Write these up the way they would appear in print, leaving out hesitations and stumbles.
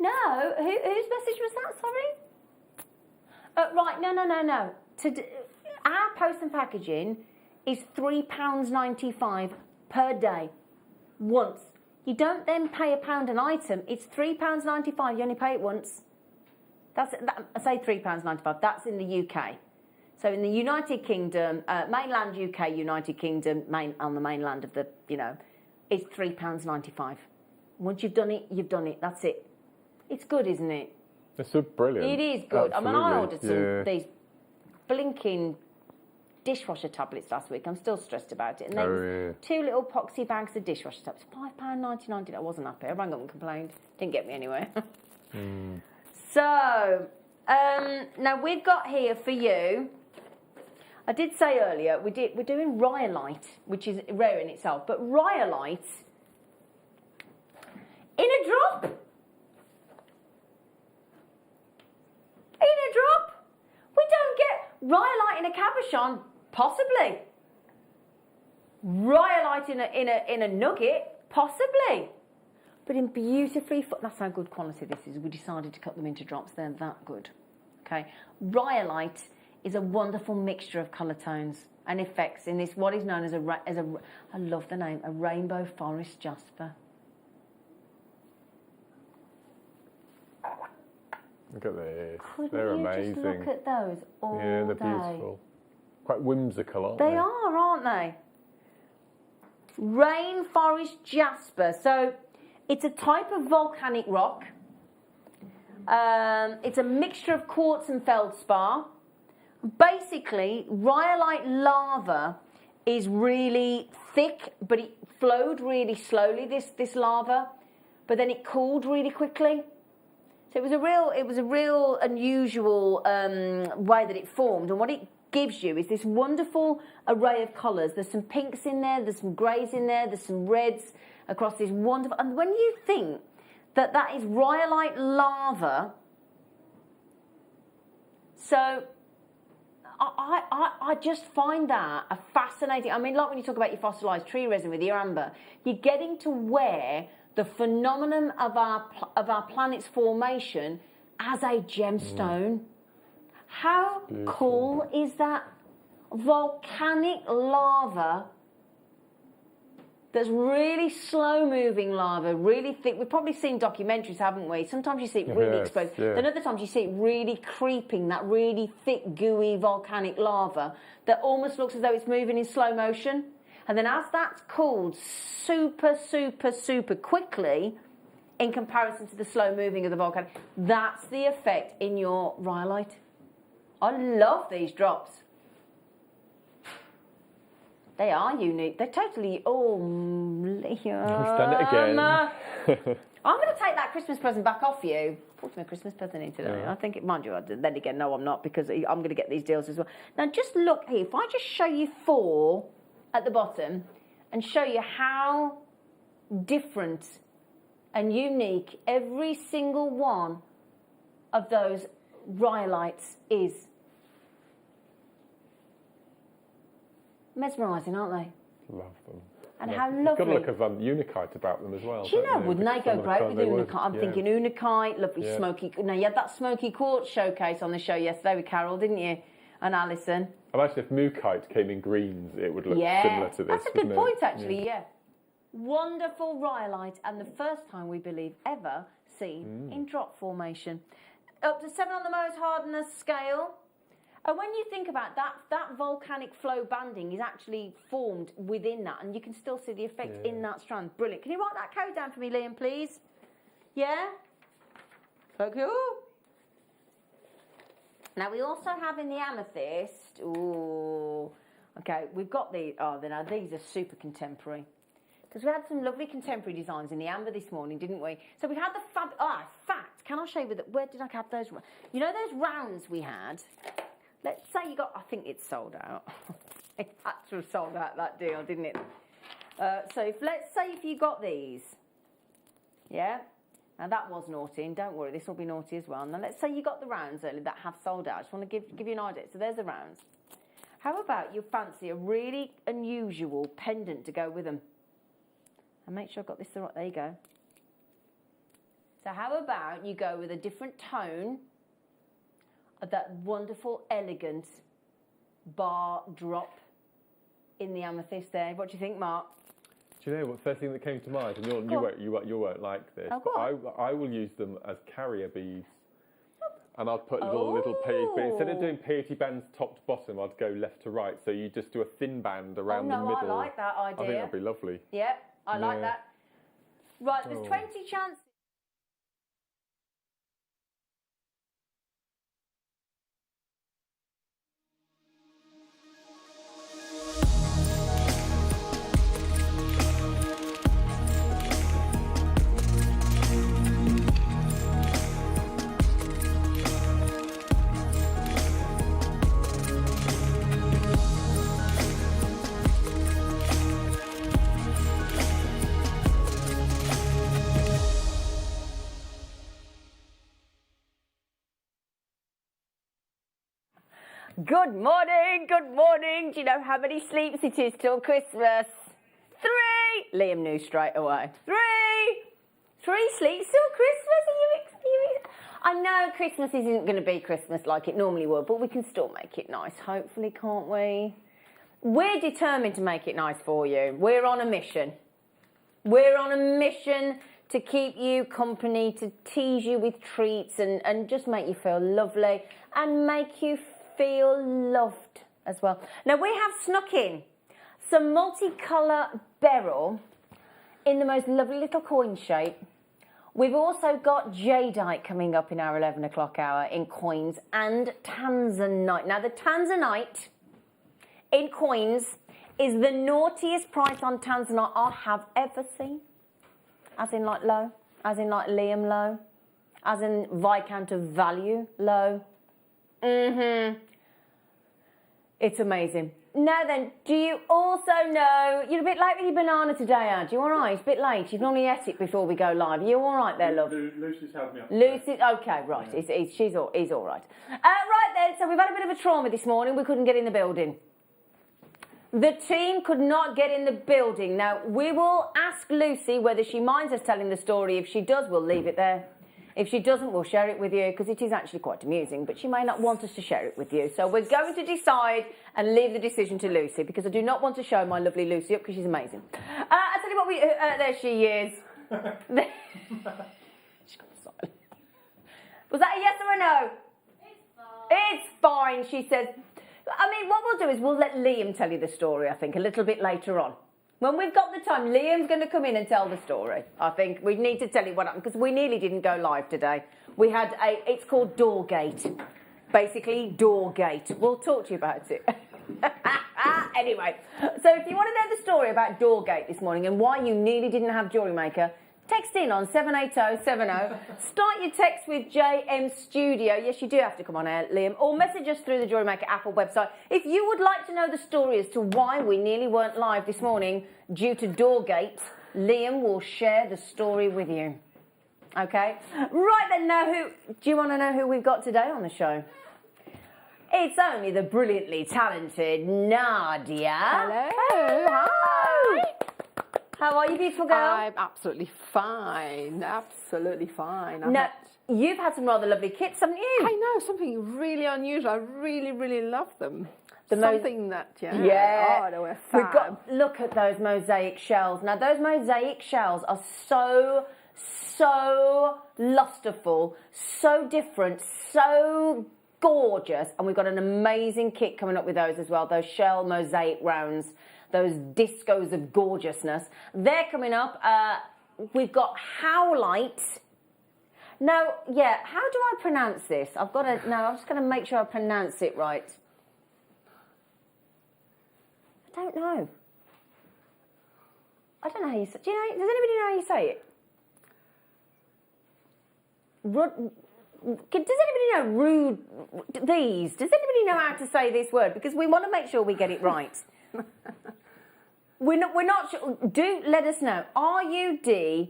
No, whose message was that, sorry? Right, no. Our post and packaging is £3.95 per day, once. You don't then pay £1 an item, it's £3.95, you only pay it once. I say £3.95, that's in the UK. So in the United Kingdom, mainland UK, United Kingdom, on the mainland of the, it's £3.95. Once you've done it, that's it. It's good, isn't it? It's so brilliant. It is good. Absolutely. I ordered some these blinking dishwasher tablets last week. I'm still stressed about it. And then 2 little poxy bags of dishwasher tablets, £5.99. I wasn't happy. I rang up and complained. Didn't get me anywhere. So, now we've got here for you, I did say earlier, we're doing Rhyolite, which is rare in itself, but Rhyolite in a drop. In a drop. We don't get Rhyolite in a cabochon, possibly. Rhyolite in a nugget, possibly. But in beautifully, that's how good quality this is. We decided to cut them into drops. They're that good. Okay. Rhyolite is a wonderful mixture of colour tones and effects in this, what is known as I love the name, a rainbow forest jasper. Look at this. Couldn't they're you amazing. Just look at those all Yeah, they're day. beautiful. Quite whimsical, aren't they? They are, aren't they? Rainforest jasper. So it's a type of volcanic rock. It's a mixture of quartz and feldspar. Basically, rhyolite lava is really thick, but it flowed really slowly, this lava, but then it cooled really quickly. So it was a real unusual way that it formed. And what it gives you is this wonderful array of colours. There's some pinks in there, there's some greys in there, there's some reds across this wonderful... And when you think that is rhyolite lava, so... I just find that a fascinating... I mean, like when you talk about your fossilised tree resin with your amber, you're getting to where the phenomenon of our planet's formation as a gemstone. How cool is that? Volcanic lava that's really slow-moving lava, really thick. We've probably seen documentaries, haven't we? Sometimes you see it really exposed. Then other times you see it really creeping, that really thick, gooey volcanic lava that almost looks as though it's moving in slow motion. And then as that's cooled super, super, super quickly in comparison to the slow moving of the volcano, that's the effect in your rhyolite. I love these drops. They are unique. They're totally... Oh, Liam. We've done it again. I'm going to take that Christmas present back off you. Put my Christmas present in today. Yeah. I think it... Mind you, then again, no, I'm not, because I'm going to get these deals as well. Now, just look here. If I just show you 4 at the bottom and show you how different and unique every single one of those rhyolites is. Mesmerising, aren't they? Love them. And how lovely. You've got a look of unikite about them as well. Do you know, wouldn't they go great with unikite? I'm thinking unikite, lovely smoky... Now, you had that smoky quartz showcase on the show yesterday with Carol, didn't you? And Alison. And actually, if Mukite came in greens, it would look similar to this. That's a good point, actually, yeah. Wonderful rhyolite, and the first time, we believe, ever seen in drop formation. Up to 7 on the Mohs hardness scale. And when you think about that volcanic flow banding is actually formed within that, and you can still see the effect in that strand. Brilliant. Can you write that code down for me, Liam, please? Yeah? So cool. Now, we also have in the amethyst... Ooh. Okay, we've got these... Oh, now these are super contemporary. Because we had some lovely contemporary designs in the amber this morning, didn't we? So we had the fab... Oh, in fact, can I show you... Where did I have those... You know those rounds we had... Let's say you got... I think it's sold out. It actually sold out, that deal, didn't it? So let's say if you got these. Yeah? Now, that was naughty, and don't worry, this will be naughty as well. Now, let's say you got the rounds earlier that have sold out. I just want to give you an idea. So there's the rounds. How about you fancy a really unusual pendant to go with them? And make sure I've got this the right... There you go. So how about you go with a different tone of that wonderful, elegant bar drop in the amethyst there. What do you think, Mark? Do you know what first thing that came to mind? And you won't like this. Oh, but I will use them as carrier beads. And I'd put little pig, but instead of doing peyote bands top to bottom, I'd go left to right. So you just do a thin band around the middle. I like that idea. I think that'd be lovely. Yep, I like that. Right, there's 20 chances. Good morning, good morning. Do you know how many sleeps it is till Christmas? 3. Liam knew straight away. 3 sleeps till Christmas. I know Christmas isn't going to be Christmas like it normally would, but we can still make it nice, hopefully, can't we? We're determined to make it nice for you. We're on a mission. We're on a mission to keep you company, to tease you with treats and just make you feel lovely and make you feel loved as well. Now we have snuck in some multicolour beryl in the most lovely little coin shape. We've also got jadeite coming up in our 11 o'clock hour in coins and tanzanite. Now the tanzanite in coins is the naughtiest price on tanzanite I have ever seen. As in like low, as in like Liam low, as in Viscount of Value low. It's amazing. Now then, do you also know, you're a bit late with your banana today, aren't you? All right, it's a bit late. You've normally ate it before we go live. Are you all right there, love? Lucy's helped me up. Lucy, okay, right. Yeah. He's all right. Right then, so we've had a bit of a trauma this morning. We couldn't get in the building. The team could not get in the building. Now, we will ask Lucy whether she minds us telling the story. If she does, we'll leave it there. If she doesn't, we'll share it with you because it is actually quite amusing, but she may not want us to share it with you. So we're going to decide and leave the decision to Lucy because I do not want to show my lovely Lucy up because she's amazing. I'll tell you what, there she is. She's gone silent. Was that a yes or a no? It's fine, she says. I mean, what we'll do is we'll let Liam tell you the story, I think, a little bit later on. When we've got the time, Liam's going to come in and tell the story. I think we need to tell you what happened because we nearly didn't go live today. We had it's called Doorgate. Basically, Doorgate. We'll talk to you about it. Anyway, so if you want to know the story about Doorgate this morning and why you nearly didn't have JewelleryMaker, text in on 78070. Start your text with JM Studio. Yes, you do have to come on air, Liam. Or message us through the JewelleryMaker Apple website. If you would like to know the story as to why we nearly weren't live this morning due to Doorgate, Liam will share the story with you. Okay? Right then, now do you want to know who we've got today on the show? It's only the brilliantly talented Nadia. Hello. Hi. How are you, beautiful girl? I'm absolutely fine. Absolutely fine. Now, you've had some rather lovely kits, haven't you? I know, something really unusual. I really, really love them. Oh, they were fab. Look at those mosaic shells. Now, those mosaic shells are so lusterful, so different, so gorgeous. And we've got an amazing kit coming up with those as well, those shell mosaic rounds. Those discos of gorgeousness. They're coming up. We've got Howlite. Now, yeah, how do I pronounce this? I'm just going to make sure I pronounce it right. I don't know. I don't know how you say it. Does anybody know how you say it? Does anybody know rude? Does anybody know how to say this word? Because we want to make sure we get it right. We're not sure. Do let us know. RUDRAKHS.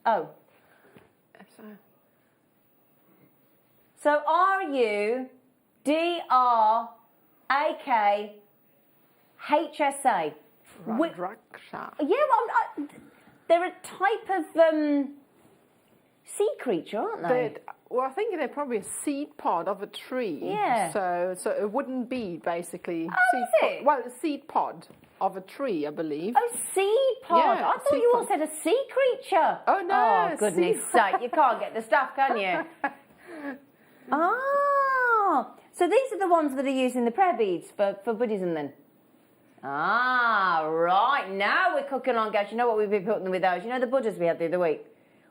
Oh. So RUDRAKHSA. Raksha. Yeah, well, they're a type of sea creature, aren't they? Well, I think they're probably a seed pod of a tree. Yeah. So it wouldn't be basically. Oh, is it? Well, a seed pod of a tree, I believe. Oh, seed pod. Yeah, I thought seed you all pod. said a sea creature. Oh, no. Oh, goodness sake. You can't get the stuff, can you? Ah. So these are the ones that are using the prayer beads for Buddhism then? Ah, right. Now we're cooking on gas. You know what we've been putting with those? You know the Buddhas we had the other week?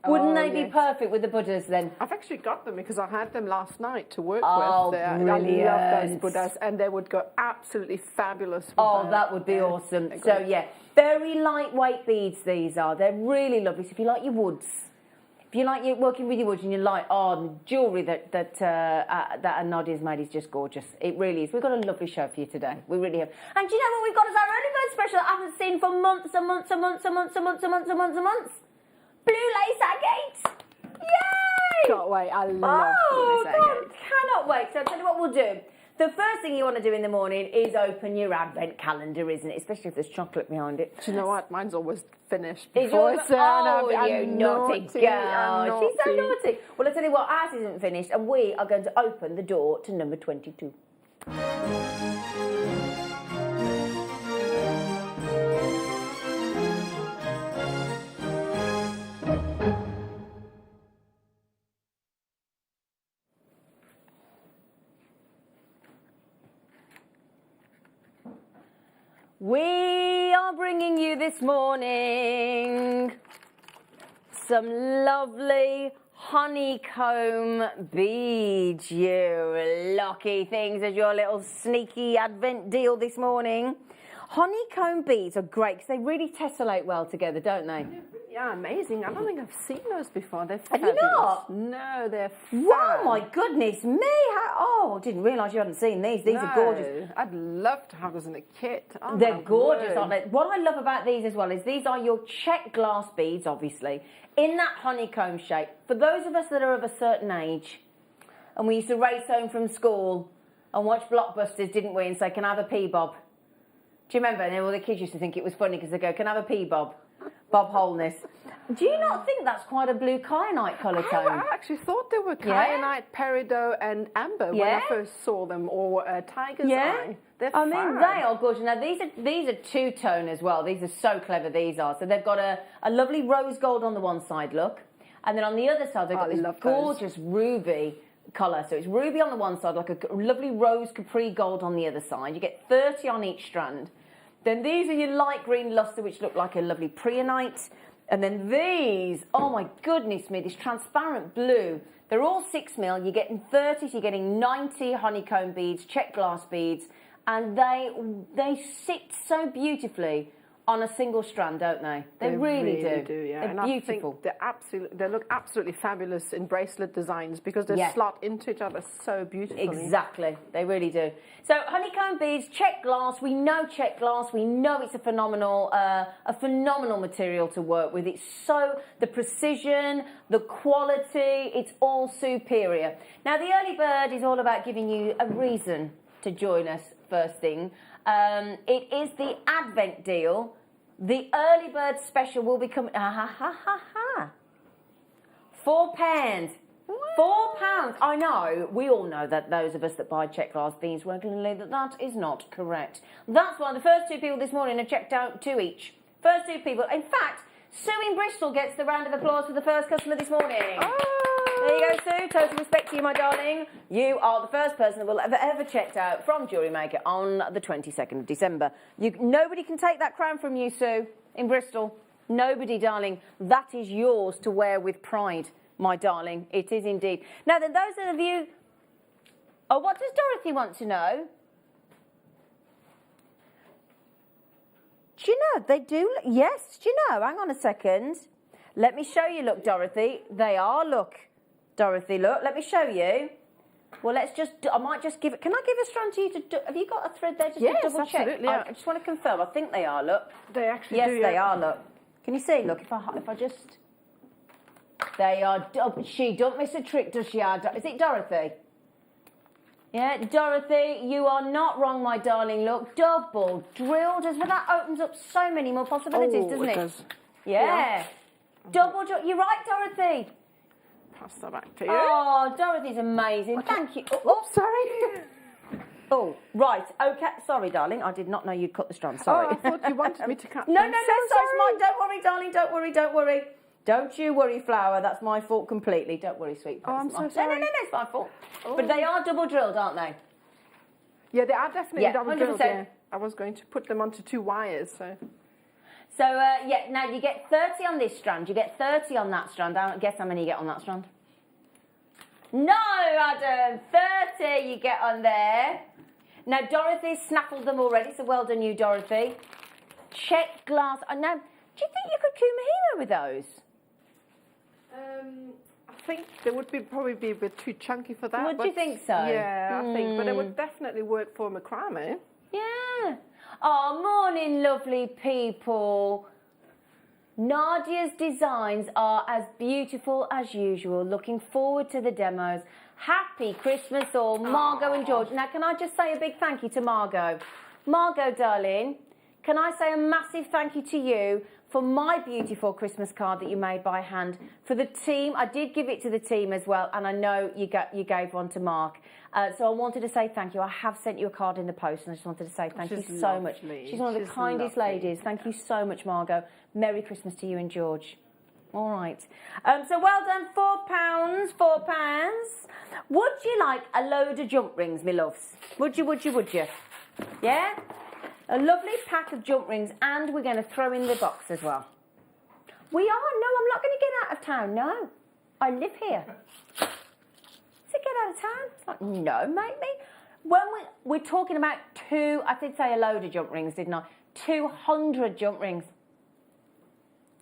Wouldn't they be perfect with the Buddhas then? I've actually got them because I had them last night to work Oh, with. brilliant. I love those Buddhas, and they would go absolutely fabulous with That would be awesome. So, yeah, very lightweight beads these are. They're really lovely. So if you like your woods, if you like working with your woods and you like, the jewellery that Nadia's made is just gorgeous. It really is. We've got a lovely show for you today. We really have. And do you know what we've got as our early bird special that I haven't seen for months and months and months and months and months and months and months and months? Blue lace agates! Yay! Can't wait. I love blue lace agates. Cannot wait. So I'll tell you what we'll do. The first thing you want to do in the morning is open your advent calendar, isn't it? Especially if there's chocolate behind it. Do you know what? Mine's always finished Is before yours? it's I'm you naughty girl. She's so naughty. Well, I'll tell you what, ours isn't finished, and we are going to open the door to number 22. We are bringing you this morning some lovely honeycomb beads, you lucky things, as your little sneaky advent deal this morning. Honeycomb beads are great because they really tessellate well together, don't they? Yeah, amazing. I don't think I've seen those before. They're Have fabulous. you not? No, they're fab. Oh my goodness me! I didn't realise you hadn't seen these. These are gorgeous. I'd love to have those in a kit. Oh, They're gorgeous, word. aren't they? What I love about these as well is these are your check glass beads, obviously, in that honeycomb shape. For those of us that are of a certain age, and we used to race home from school and watch Blockbusters, didn't we, and say, can I have a pea, Bob? Do you remember? And all the kids used to think it was funny because they go, can I have a pea, Bob? Bob Holness. Do you not think that's quite a blue kyanite colour tone? I actually thought they were kyanite, peridot and amber when I first saw them, or tiger's eye. They're I mean, they are gorgeous. Now, these are two-tone as well. These are so clever, these are. So they've got a lovely rose gold on the one side, look. And then on the other side, they've got this gorgeous ruby colour. So it's ruby on the one side, like a lovely rose capri gold on the other side. You get 30 on each strand. Then these are your light green lustre, which look like a lovely preonite. And then these, oh my goodness me, this transparent blue. They're all 6mm. You're getting 30, so you're getting 90 honeycomb beads, check glass beads. And they sit so beautifully on a single strand, don't they? They really do. Yeah. They're and beautiful. I think they look absolutely fabulous in bracelet designs because they slot into each other so beautifully. Exactly, they really do. So honeycomb beads, check glass. We know check glass. We know it's a phenomenal material to work with. It's the precision, the quality. It's all superior. Now the early bird is all about giving you a reason to join us first thing. It is the Advent deal. The early bird special will be coming. £4. £4. I know. We all know that those of us that buy check glass beads regularly, that is not correct. That's why the first two people this morning have checked out 2 each. First 2 people. In fact, Sue in Bristol gets the round of applause for the first customer this morning. There you go, Sue. Total respect to you, my darling. You are the first person that will have ever checked out from JewelleryMaker on the 22nd of December. Nobody can take that crown from you, Sue, in Bristol. Nobody, darling. That is yours to wear with pride, my darling. It is indeed. Now, then, those of you... Oh, what does Dorothy want to know? Do you know, they do... Yes, do you know? Hang on a second. Let me show you, look, Dorothy. They are, look. Dorothy, look, let me show you. Well, I might just give it, can I give a strand to you have you got a thread there just to double check? Absolutely, yeah. I just want to confirm, I think they are, look. They actually do. Yes, they are, look. Can you see, look, if I just, they are, she don't miss a trick, does she? Is it Dorothy? Yeah, Dorothy, you are not wrong, my darling, look, double drilled, that opens up so many more possibilities, doesn't it? Does. Yeah. Double jump. You're right, Dorothy. Pass that back to you. Oh, Dorothy's amazing. Thank you. Oh, sorry. Oh, right. Okay. Sorry, darling. I did not know you'd cut the strand. Sorry. Oh, I thought you wanted me to cut No, them. no, no. Sorry, it's mine. Don't worry, darling. Don't worry. Don't worry. Don't you worry, Flower. That's my fault completely. Don't worry, sweet. Oh, I'm That's so mine. sorry. No, no, no, no. It's my fault. But they are double drilled, aren't they? Yeah, they are definitely Yeah, double drilled. 100%. Yeah. I was going to put them onto 2 wires, so. So, yeah, now you get 30 on this strand. You get 30 on that strand. Guess how many you get on that strand? No, Adam. 30 you get on there. Now, Dorothy's snaffled them already, so well done you, Dorothy. Check glass. Now, do you think you could kumahima with those? I think they would probably be a bit too chunky for that. Would you think so? Yeah, I think. But it would definitely work for macrame. Yeah. Oh, morning, lovely people. Nadia's designs are as beautiful as usual. Looking forward to the demos. Happy Christmas all, Margot and George. Now, can I just say a big thank you to Margot? Margot, darling, can I say a massive thank you to you for my beautiful Christmas card that you made by hand? For the team, I did give it to the team as well, and I know you gave one to Mark. So I wanted to say thank you. I have sent you a card in the post, and I just wanted to say thank you so much. She's one of the kindest ladies. Thank you so much, Margot. Merry Christmas to you and George. All right. So well done. £4. £4. Would you like a load of jump rings, my loves? Would you? Yeah? A lovely pack of jump rings, and we're going to throw in the box as well. We are? No, I'm not going to get out of town. No. I live here. To get out of town? It's like, no, mate, me. When we're talking about I did say a load of jump rings, didn't I? 200 jump rings.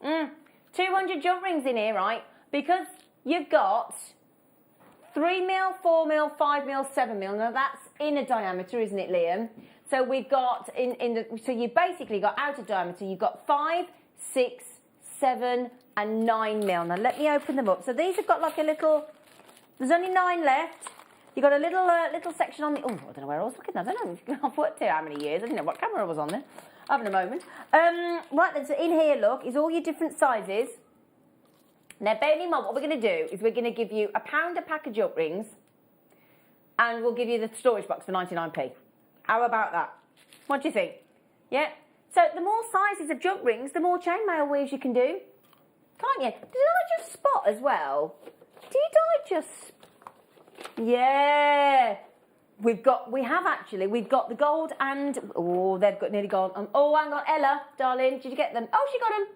200 jump rings in here, right? Because you've got 3mm, 4mm, 5mm, 7mm. Now that's inner diameter, isn't it, Liam? So we've got so you basically got outer diameter. You've got 5, 6, 7, and 9mm. Now let me open them up. So these have got like a little. There's only 9 left. You've got a little section on the. Oh, I don't know where I was looking. I don't know. I've worked here how many years. I didn't know what camera I was on there. Having a moment. Right then. So in here, look, is all your different sizes. Now, bear in mind, what we're going to do is we're going to give you £1 a pack of jump rings, and we'll give you the storage box for 99p. How about that? What do you think? Yeah? So the more sizes of jump rings, the more chainmail weaves you can do. Can't you? Did I just spot as well? Did I just... Yeah. We've got the gold and... Oh, they've got nearly gone. Oh, hang on, Ella, darling, did you get them? Oh, she got them.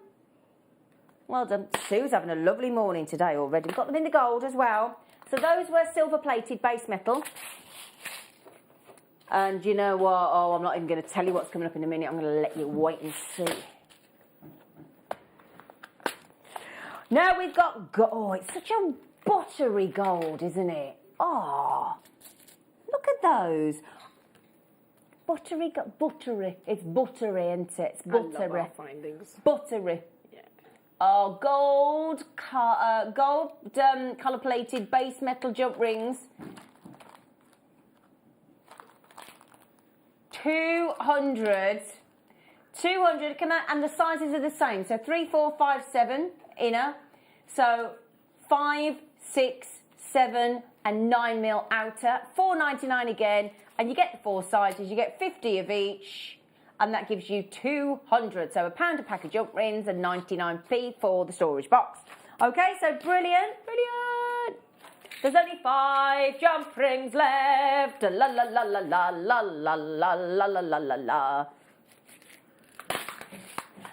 Well done. Sue's having a lovely morning today already. We've got them in the gold as well. So those were silver-plated base metal. And you know what? Oh, I'm not even going to tell you what's coming up in a minute. I'm going to let you wait and see. Now we've got gold. Oh, it's such a buttery gold, isn't it? Oh, look at those. Buttery. It's buttery, isn't it? It's buttery. I love our findings. Buttery. Yeah. Oh, gold colour-plated base metal jump rings. 200. And the sizes are the same. So 3, 4, 5, 7 inner. So 5, 6, 7, and 9mm outer. $4.99 again. And you get the 4 sizes. You get 50 of each. And that gives you 200. So £1 a pack of jump rings and 99p for the storage box. Okay, so brilliant. There's only 5 jump rings left. La la la la la la la la la la la la la.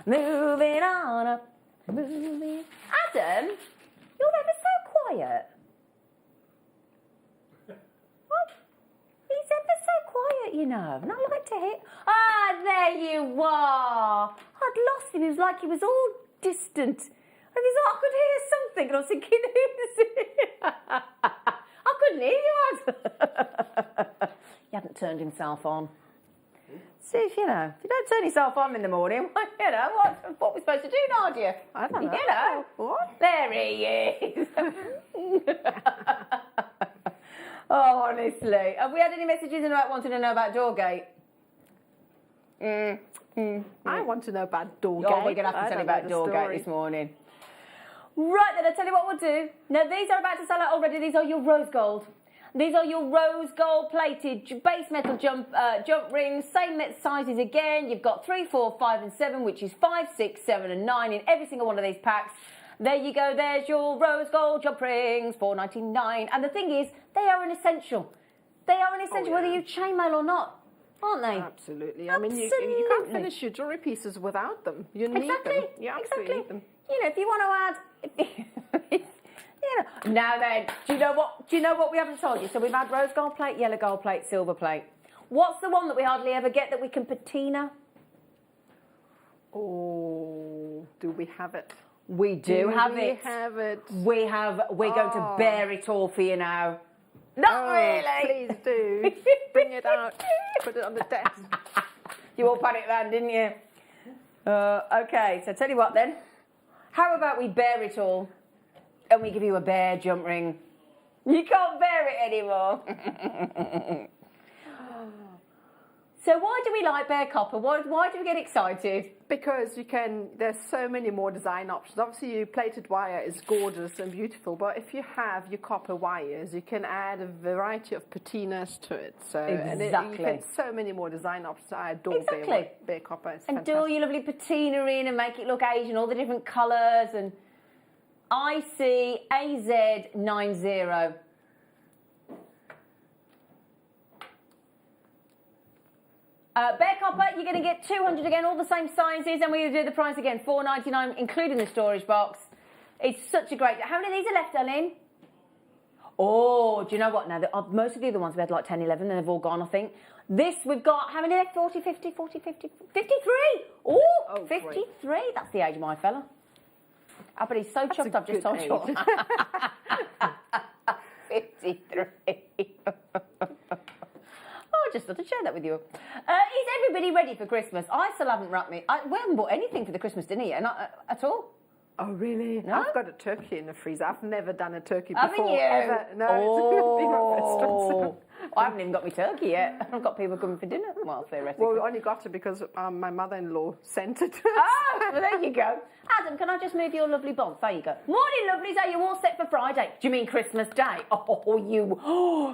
Moving on up. Moving. Adam, you're ever so quiet. What? He's ever so quiet, you know. And I like to hear. Ah, there you are. I'd lost him. It was like he was all distant. And he's like, I could hear something. And I was thinking, who's it? I couldn't hear you, Adam. He hadn't turned himself on. See, if you don't turn yourself on in the morning, what we're supposed to do, Nadia? I don't know. What? There he is. Oh, honestly. Have we had any messages about wanting to know about Doorgate? I want to know about Dorgate. Oh, we're going to have to tell you about Dorgate this morning. Right then, I'll tell you what we'll do. Now, these are about to sell out already. These are your rose gold. These are your rose gold plated base metal jump rings. Same sizes again. You've got 3, 4, 5 and 7, which is 5, 6, 7 and 9 in every single one of these packs. There you go. There's your rose gold jump rings, $4.99. And the thing is, they are an essential. They are an essential whether you chainmail or not. Aren't they? Absolutely. I mean, you can't finish your jewellery pieces without them. You need them. You absolutely need them. You know, if you want to add... Now then, do you know what we haven't told you? So we've had rose gold plate, yellow gold plate, silver plate. What's the one that we hardly ever get that we can patina? Oh, do we have it? We do have it. We have it. We're going to bear it all for you now. Not really. Please do. Bring it out. Put it on the desk. You all panicked then, didn't you? Okay, so tell you what then. How about we bear it all and we give you a bear jump ring? You can't bear it anymore. So why do we like bare copper? Why do we get excited? Because there's so many more design options. Obviously, your plated wire is gorgeous and beautiful, but if you have your copper wires, you can add a variety of patinas to it. So exactly. You get so many more design options. I adore bare copper. It's and fantastic. do all your lovely patina in and make it look Asian, all the different colours. And I see AZ90. Bare copper, you're going to get 200 again, all the same sizes, and we're going to do the price again, $4.99, including the storage box. It's such a great... How many of these are left, Ellen? Oh, do you know what? Now, most of the other ones, we had like 10, 11, and they've all gone, I think. This, we've got, how many left? 40, 50, 40, 50, 53! Ooh, 53! Great. That's the age of my fella. I bet he's so chuffed I've just told you. 53. I just thought I'd share that with you. Is everybody ready for Christmas? I still haven't wrapped me. We haven't bought anything for the Christmas dinner yet, not at all. Oh, really? No? I've got a turkey in the freezer. I've never done a turkey Haven't before. you? Ever. No, it's been my first time. I haven't even got my turkey yet. I've got people coming for dinner. Well, theoretically. Well, we only got it because my mother-in-law sent it. Oh, well, there you go. Adam, can I just move your lovely bonds? There you go. Morning, lovelies. Are you all set for Friday? Do you mean Christmas Day?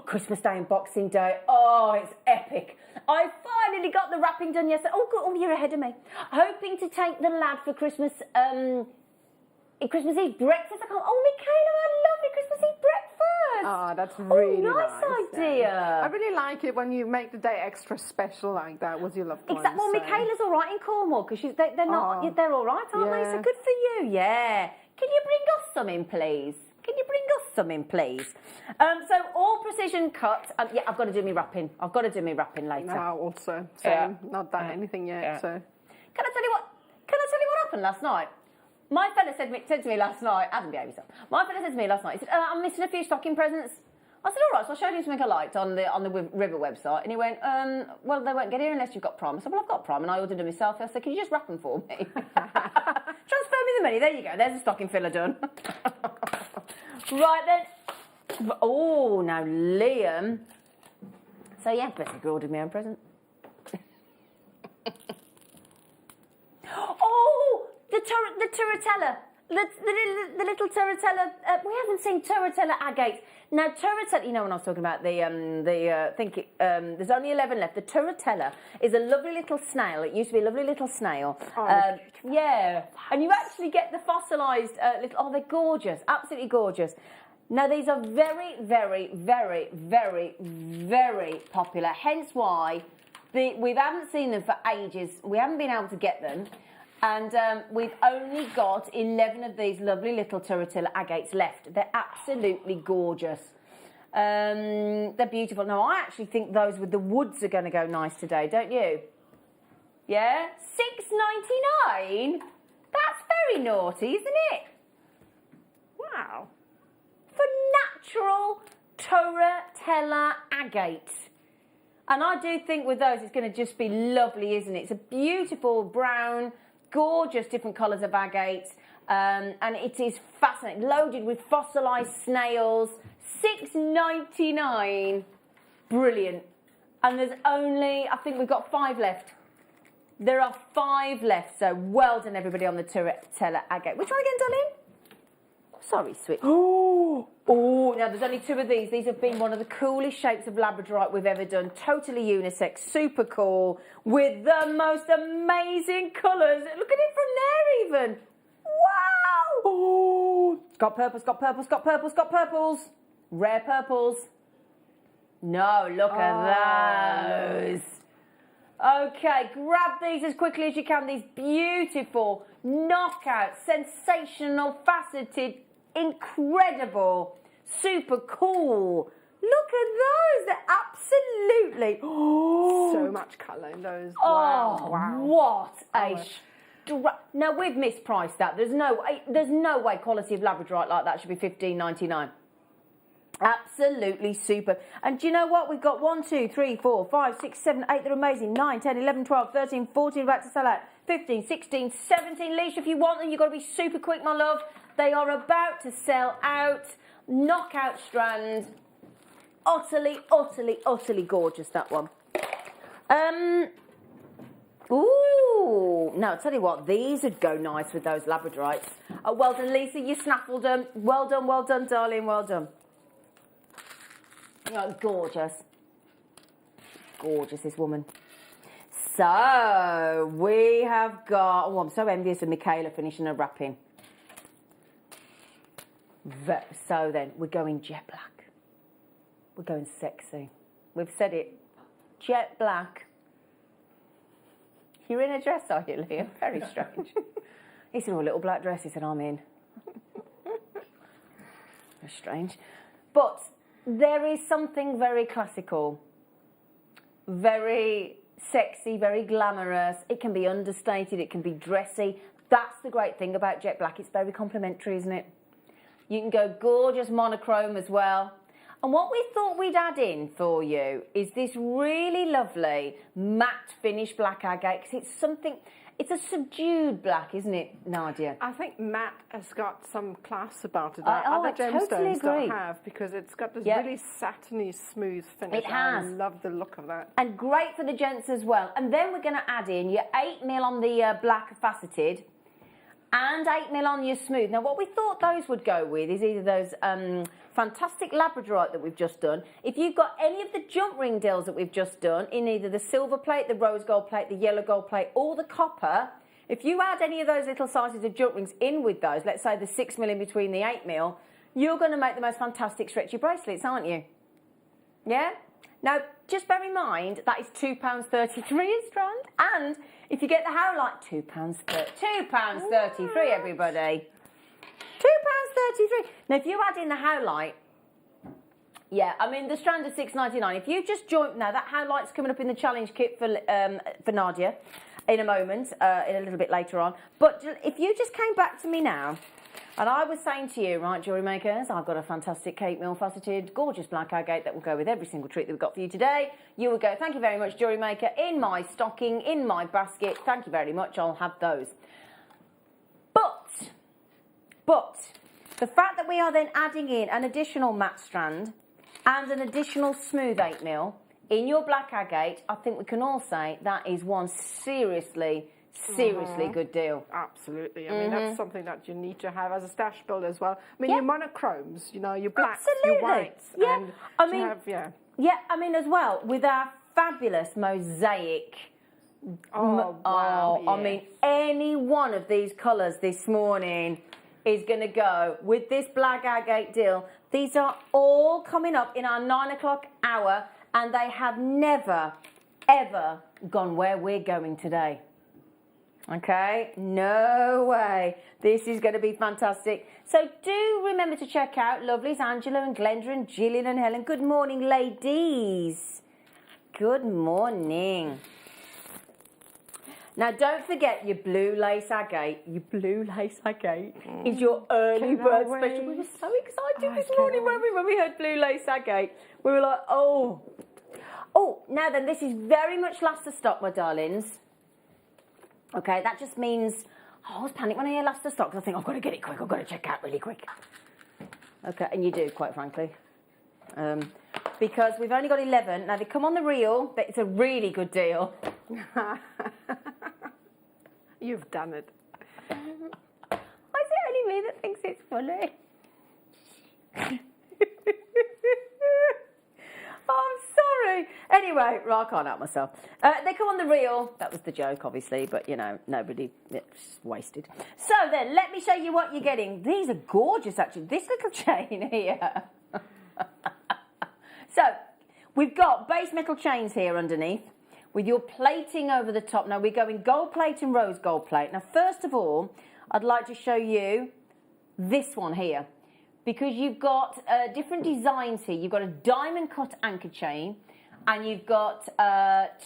Christmas Day and Boxing Day. Oh, it's epic. I finally got the wrapping done yesterday. Oh, good. Oh, you're ahead of me. Hoping to take the lad for Christmas Christmas Eve breakfast. I go, Michaela, I love your Christmas Eve breakfast. Oh, that's really nice idea. Yeah. I really like it when you make the day extra special like that with your loved ones. Exactly. Well, Michaela's all right in Cornwall because they're all right, aren't they? So good for you. Yeah. Can you bring us some in, please? So all precision cut. Yeah, I've got to do my wrapping. Later. No, also. Same. Not done anything yet. Yeah. So. Can I tell you what happened last night? My fella said to me last night, Adam, behave yourself. My fella said to me last night, he said, I'm missing a few stocking presents. I said, all right, so I showed him something I liked on the River website, and he went, well, they won't get here unless you've got Prime. I said, well, I've got Prime, and I ordered them myself. I said, can you just wrap them for me? Transfer me the money. There you go. There's a stocking filler done. Right then. Oh, now Liam. So yeah, basically ordered me own present. Oh, the turritella. The little turritella. We haven't seen turritella agates. Now turritella, you know when I was talking about there's only 11 left. The turritella is a lovely little snail. It used to be a lovely little snail. Yeah, and you actually get the fossilised little. Oh, they're gorgeous, absolutely gorgeous. Now these are very, very, very, very, very popular. Hence why we haven't seen them for ages. We haven't been able to get them. And we've only got 11 of these lovely little turritella agates left. They're absolutely gorgeous. They're beautiful. Now, I actually think those with the woods are going to go nice today, don't you? Yeah? $6.99? That's very naughty, isn't it? Wow. For natural turritella agate. And I do think with those, it's going to just be lovely, isn't it? It's a beautiful brown, gorgeous different colours of agate, and it is fascinating, loaded with fossilised snails. $6.99, brilliant. And there's only, I think we've got 5 left. There are 5 left, so well done everybody on the teller agate. Which one again, darling? Sorry, sweet. Oh, now there's only 2 of these. These have been one of the coolest shapes of labradorite we've ever done. Totally unisex, super cool, with the most amazing colours. Look at it from there even. Wow. Oh, it's got purples, got purples, got purples, got purples. Rare purples. No, look at those. Okay, grab these as quickly as you can. These beautiful, knockout, sensational, faceted, incredible, super cool. Look at those. They're absolutely... So much colour in those. Oh, wow. What a... Now, we've mispriced that. There's no way quality of labradorite like that should be $15.99. Absolutely super. And do you know what? We've got 1, 2, 3, 4, 5, 6, 7, 8. They're amazing. 9, 10, 11, 12, 13, 14 about to sell out. 15, 16, 17. Leash, if you want them, you've got to be super quick, my love. They are about to sell out. Knockout strand. Utterly, utterly, utterly gorgeous, that one. Ooh. Now, I'll tell you what. These would go nice with those labradorites. Oh, well done, Lisa. You snaffled them. Well done, darling. Well done. Oh, gorgeous. Gorgeous, this woman. So, we have got... Oh, I'm so envious of Michaela finishing her wrapping. So then, we're going jet black. We're going sexy. We've said it. Jet black. You're in a dress, are you, Liam? Very strange. He said, oh, a little black dress. He said, I'm in. Very strange. But... there is something very classical, very sexy, very glamorous. It can be understated, it can be dressy. That's the great thing about jet black. It's very complimentary, isn't it? You can go gorgeous monochrome as well. And what we thought we'd add in for you is this really lovely matte finish black agate, because it's something... it's a subdued black, isn't it, Nadia? I think matte has got some class about it that other gemstones don't have, because it's got this really satiny, smooth finish. It has. I love the look of that. And great for the gents as well. And then we're going to add in your 8mm on the black faceted and 8mm on your smooth. Now, what we thought those would go with is either those fantastic labradorite that we've just done. If you've got any of the jump ring deals that we've just done in either the silver plate, the rose gold plate, the yellow gold plate, or the copper, if you add any of those little sizes of jump rings in with those, let's say the 6mm in between the 8mm, you're going to make the most fantastic stretchy bracelets, aren't you? Yeah? Now, just bear in mind, that is £2.33 a strand. And if you get the howlite, £2.33, everybody. £2.33. Now, if you add in the howlite, yeah, I mean, the strand is $6.99. If you just join... now, that howlite's coming up in the challenge kit for Nadia in a moment, in a little bit later on. But if you just came back to me now... and I was saying to you, right, jewellery makers, I've got a fantastic 8mm faceted, gorgeous black agate that will go with every single treat that we've got for you today. You would go, thank you very much, jewellery maker, in my stocking, in my basket. Thank you very much, I'll have those. But the fact that we are then adding in an additional matte strand and an additional smooth 8mm in your black agate, I think we can all say that is one seriously good deal. Absolutely. I mean, that's something that you need to have as a stash build as well. I mean, your monochromes, you know, your blacks, your whites. Yeah. And I mean, yeah, I mean, as well, with our fabulous mosaic. Wow, yes. I mean, any one of these colours this morning is going to go with this black agate deal. These are all coming up in our 9 o'clock hour, and they have never, ever gone where we're going today. Okay, no way. This is going to be fantastic. So do remember to check out Lovely's Angela and Glenda and Gillian and Helen. Good morning, ladies. Good morning. Now, don't forget your blue lace agate. Your blue lace agate is your early bird special. We were so excited this morning when we heard blue lace agate. We were like, oh. Oh, now then, this is very much last to stock, my darlings. Okay, that just means, I was panicked when I hear last to stock, because I think, I've got to get it quick, I've got to check out really quick. Okay, and you do, quite frankly. Because we've only got 11. Now, they come on the reel, but it's a really good deal. You've done it. Why is it only me that thinks it's funny? Oh, I'm sorry. Anyway, I can't help myself. They come on the reel. That was the joke, obviously, but, you know, nobody, it's wasted. So then, let me show you what you're getting. These are gorgeous, actually. This little chain here. So, we've got base metal chains here underneath with your plating over the top. Now, we're going gold plate and rose gold plate. Now, first of all, I'd like to show you this one here, because you've got different designs here. You've got a diamond cut anchor chain, and you've got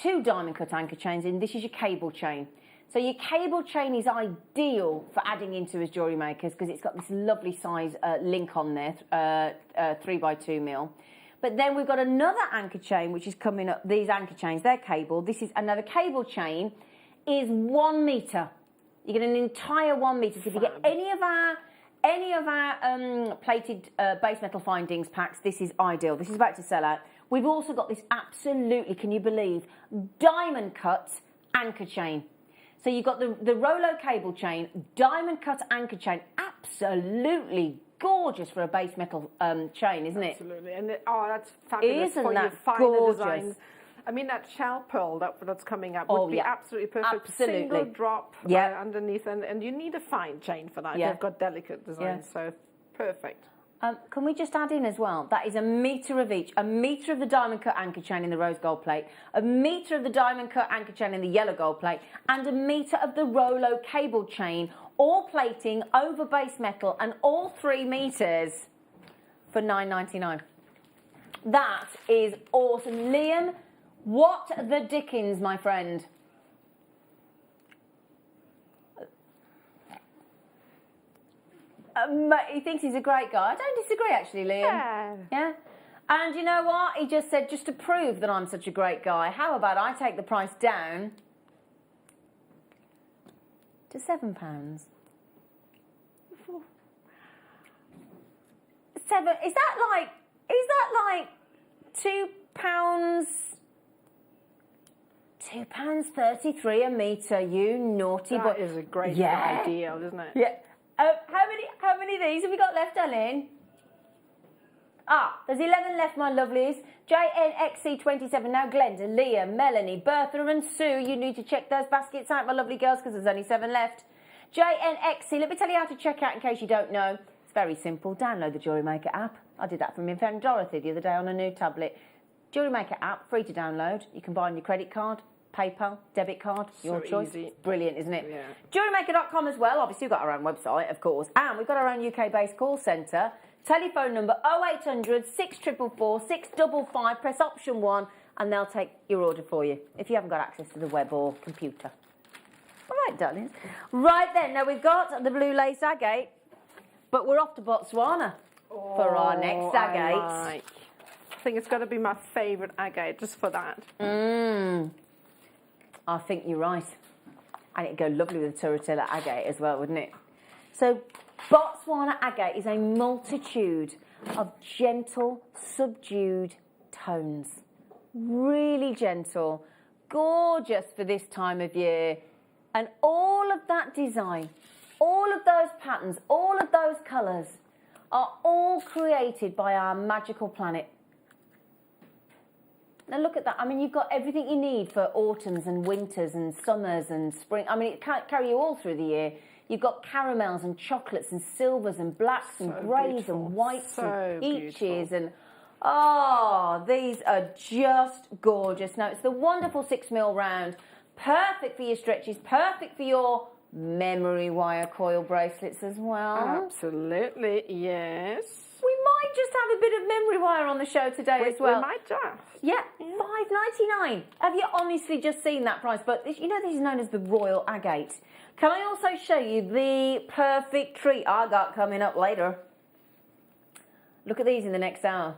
2 diamond cut anchor chains, and this is your cable chain. So your cable chain is ideal for adding into as jewellery makers, because it's got this lovely size link on there, 3x2 mil. But then we've got another anchor chain which is coming up. These anchor chains, they're cable. This is another cable chain, is 1 metre. You get an entire 1 metre. So if you get any of our plated base metal findings packs, this is ideal. This is about to sell out. We've also got this absolutely, can you believe, diamond cut anchor chain. So you've got the Rolo cable chain, diamond cut anchor chain, absolutely gorgeous for a base metal chain, isn't it? Absolutely. And that's fabulous. Isn't for that your finer gorgeous? designs. I mean, that shell pearl that's coming up would be absolutely perfect. Absolutely. Single drop underneath, and you need a fine chain for that. You've got delicate designs, so perfect. Can we just add in as well, that is 1 metre of each. 1 metre of the diamond cut anchor chain in the rose gold plate, 1 metre of the diamond cut anchor chain in the yellow gold plate, and 1 metre of the Rolo cable chain, all plating over base metal, and all 3 metres for $9.99. That is awesome. Liam, what the dickens, my friend? He thinks he's a great guy. I don't disagree, actually, Liam. Yeah? And you know what? He just said, just to prove that I'm such a great guy, how about I take the price down to £7? £7? Is that like £2? £2.33 a metre, you naughty boy. That is a great idea, isn't it? Yeah. How many of these have we got left, darling? There's 11 left, my lovelies. JNXC27. Now, Glenda, Leah, Melanie, Bertha and Sue, you need to check those baskets out, my lovely girls, because there's only 7 left. JNXC, let me tell you how to check out in case you don't know. It's very simple. Download the JewelleryMaker app. I did that for my friend Dorothy the other day on a new tablet. JewelleryMaker app, free to download. You can buy on your credit card, PayPal, debit card, your choice. Easy. Brilliant, isn't it? Yeah. JewelleryMaker.com as well. Obviously, we've got our own website, of course. And we've got our own UK-based call centre. Telephone number 0800 644 655. Press option 1 and they'll take your order for you if you haven't got access to the web or computer. All right, darlings. Right then, now we've got the blue lace agate, but we're off to Botswana for our next agate. I think it's got to be my favourite agate just for that. I think you're right. And it'd go lovely with the Turritella agate as well, wouldn't it? So Botswana agate is a multitude of gentle, subdued tones. Really gentle, gorgeous for this time of year. And all of that design, all of those patterns, all of those colours are all created by our magical planet. Now look at that. I mean, you've got everything you need for autumns and winters and summers and spring. I mean, it can't carry you all through the year. You've got caramels and chocolates and silvers and blacks and greys and whites and peaches and these are just gorgeous. Now it's the wonderful 6mm round, perfect for your stretches, perfect for your memory wire coil bracelets as well. Absolutely, yes. We might just have a bit of memory wire on the show today as well. We might just. Yeah, $5.99. Have you honestly just seen that price? But this, you know, this is known as the Royal Agate. Can I also show you the perfect treat I got coming up later? Look at these in the next hour.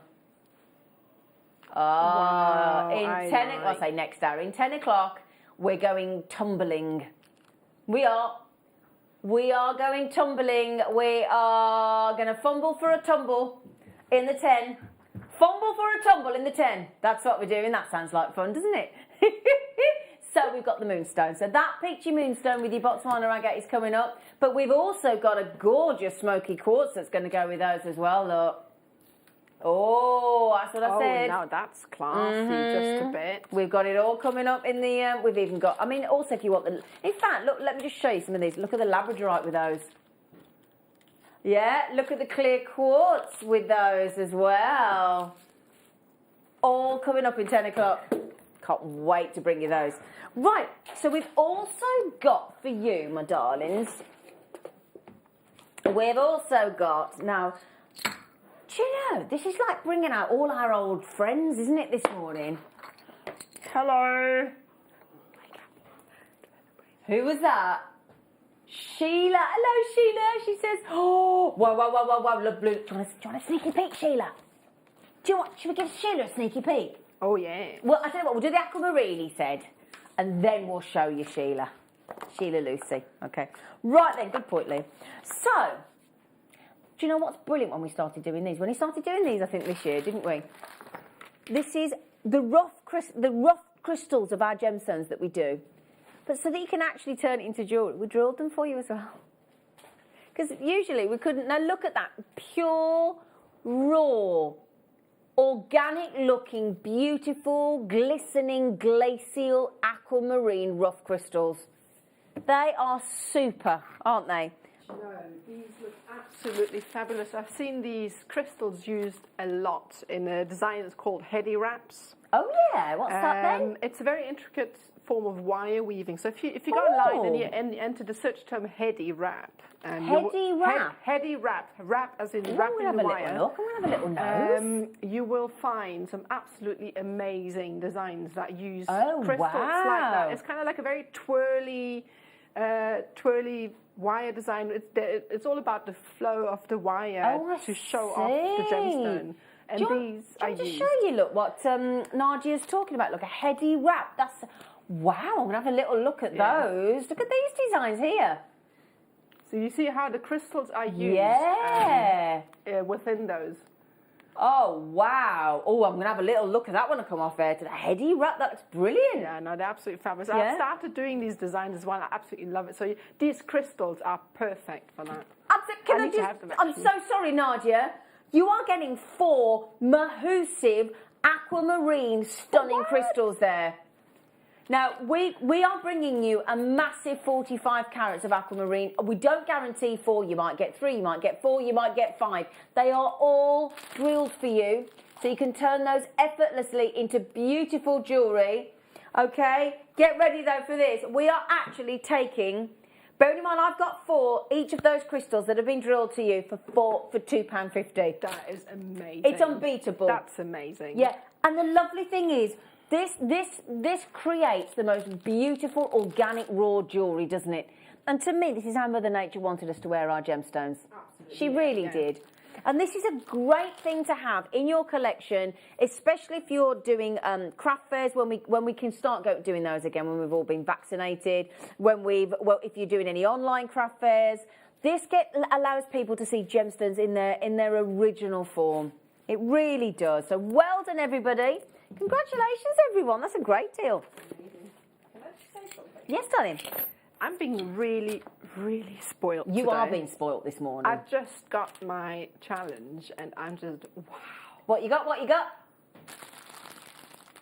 Wow, in 10 o'clock, I say next hour. In 10 o'clock, we're going tumbling. We are going tumbling. We are going to fumble for a tumble in the 10. Fumble for a tumble in the 10. That's what we're doing. That sounds like fun, doesn't it? So we've got the moonstone. So that peachy moonstone with your Botswana agate is coming up. But we've also got a gorgeous smoky quartz that's going to go with those as well, look. Oh, that's what I said. Oh, no, that's classy, just a bit. We've got it all coming up in the, we've even got, I mean, also if you want the, in fact, look, let me just show you some of these. Look at the labradorite with those. Yeah, look at the clear quartz with those as well. All coming up in 10 o'clock. Can't wait to bring you those. Right, so we've also got for you, my darlings, we've also got, now, do you know, this is like bringing out all our old friends, isn't it, this morning? Hello. Who was that? Sheila. Hello, Sheila. She says, oh, whoa, look, blue. Do you want a sneaky peek, Sheila? Do you want, should we give Sheila a sneaky peek? Oh, yeah. Well, I tell you what, we'll do the aquamarine, he said, and then we'll show you Sheila. Sheila Lucy. Okay. Right then, good point, Lee. So, do you know what's brilliant when we started doing these? When we started doing these, I think this year, didn't we? This is the rough crystals of our gemstones that we do. But so that you can actually turn it into jewellery, we drilled them for you as well. Because usually we couldn't. Now look at that. Pure, raw, organic-looking, beautiful, glistening, glacial, aquamarine rough crystals. They are super, aren't they? No, these look absolutely fabulous. I've seen these crystals used a lot in a design that's called heady wraps. Oh yeah, what's that then? It's a very intricate form of wire weaving. So if you go online and you enter the search term heady wrap. Heady wrap? Heady wrap. Wrap as in I'm wrapping going the to have wire. a little look. I'm going to have a little nose. You will find some absolutely amazing designs that use Oh, crystals wow. like that. It's kind of like a very twirly wire design. It's all about the flow of the wire to show off the gemstone. And do you these want to show you, look, what Nadia's talking about? Look, a heady wrap. That's, wow, I'm going to have a little look at those. Look at these designs here. So you see how the crystals are used within those. Oh, wow. Oh, I'm going to have a little look at that one to come off there. To the heady wrap, that looks brilliant. Yeah, no, they're absolutely fabulous. Yeah. I've started doing these designs as well. I absolutely love it. So these crystals are perfect for that. I'm so sorry, Nadia. You are getting 4 mahoosive aquamarine stunning crystals there. Now, we are bringing you a massive 45 carats of aquamarine. We don't guarantee 4. You might get 3, you might get 4, you might get 5. They are all drilled for you, so you can turn those effortlessly into beautiful jewellery. Okay? Get ready, though, for this. We are actually taking... Bearing in mind, I've got 4 each of those crystals that have been drilled to you for £2.50. That is amazing. It's unbeatable. That's amazing. Yeah, and the lovely thing is, this creates the most beautiful organic raw jewellery, doesn't it? And to me, this is how Mother Nature wanted us to wear our gemstones. Absolutely. She really did. And this is a great thing to have in your collection, especially if you're doing craft fairs, when we can start doing those again, when we've all been vaccinated, if you're doing any online craft fairs. This allows people to see gemstones in their original form. It really does. So well done, everybody. Congratulations, everyone. That's a great deal. Can I just say something? Yes, darling. I'm being really, really spoiled You today. are being spoilt this morning. I've just got my challenge and I'm just, wow. What you got? What you got?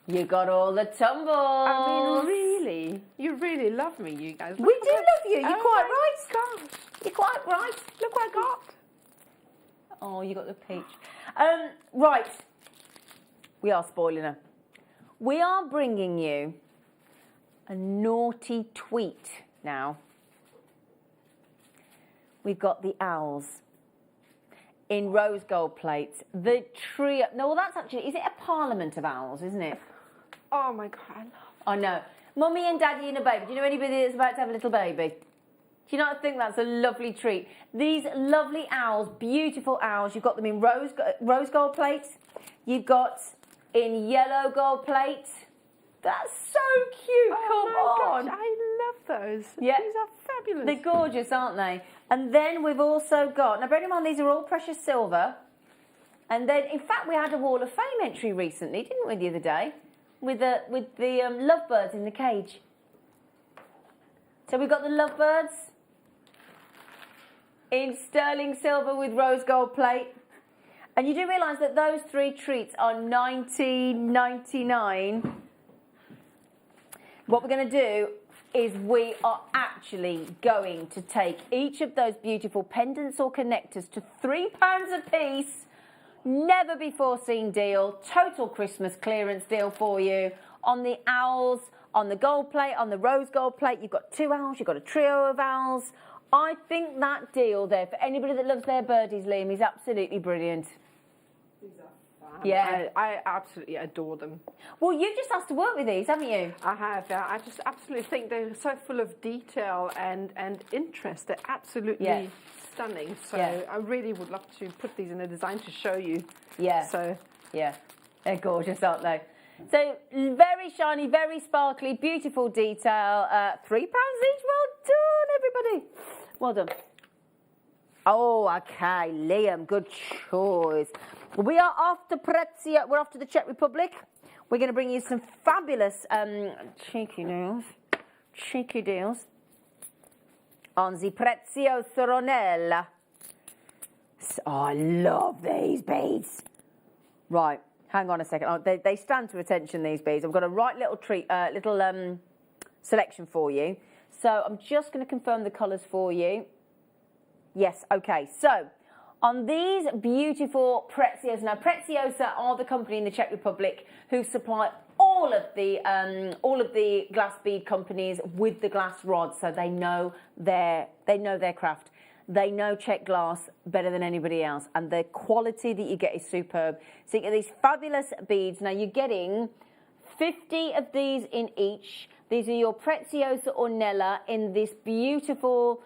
You got all the tumbles. I mean, really? You really love me, you guys. We do love you. You're quite right. Gosh. You're quite right. Look what I got. Oh, you got the peach. Right. We are spoiling her. We are bringing you a naughty tweet now. We've got the owls in rose gold plates. The trio. No, well, that's actually, is it a parliament of owls, isn't it? Oh my God, I love it. I know. Mummy and Daddy and a baby. Do you know anybody that's about to have a little baby? Do you not think that's a lovely treat? These lovely owls, beautiful owls. You've got them in rose gold plates. You've got in yellow gold plate. That's so cute. Oh Come my on. gosh, I love those. Yeah. These are fabulous. They're gorgeous, aren't they? And then we've also got, now bear in mind these are all precious silver. And then, in fact, we had a Wall of Fame entry recently, didn't we, the other day? With the lovebirds in the cage. So we've got the lovebirds in sterling silver with rose gold plate. And you do realise that those 3 treats are $19.99. What we're going to do is we are actually going to take each of those beautiful pendants or connectors to £3 a piece. Never before seen deal. Total Christmas clearance deal for you. On the owls, on the gold plate, on the rose gold plate, you've got 2 owls, you've got a trio of owls. I think that deal there, for anybody that loves their birdies, Liam, is absolutely brilliant. These are fun. Yeah. I absolutely adore them. Well, you've just asked to work with these, haven't you? I have, yeah. I just absolutely think they're so full of detail and interest. They're absolutely stunning. So I really would love to put these in a design to show you. Yeah. So yeah, they're gorgeous, aren't they? So very shiny, very sparkly, beautiful detail. £3 each. Well done, everybody. Well done. Oh, okay, Liam, good choice. We are off to Prezio. We're off to the Czech Republic. We're going to bring you some fabulous cheeky deals on the Prezio Soronella. Oh, I love these beads. Right, hang on a second. Oh, they stand to attention, these beads. I've got a right little selection for you. So I'm just going to confirm the colours for you. Yes, okay. So on these beautiful Prezios, now Preziosa are the company in the Czech Republic who supply all of the glass bead companies with the glass rods, so they know their craft. They know Czech glass better than anybody else, and the quality that you get is superb. So you get these fabulous beads. Now you're getting 50 of these in each. These are your Preziosa Ornella in this beautiful.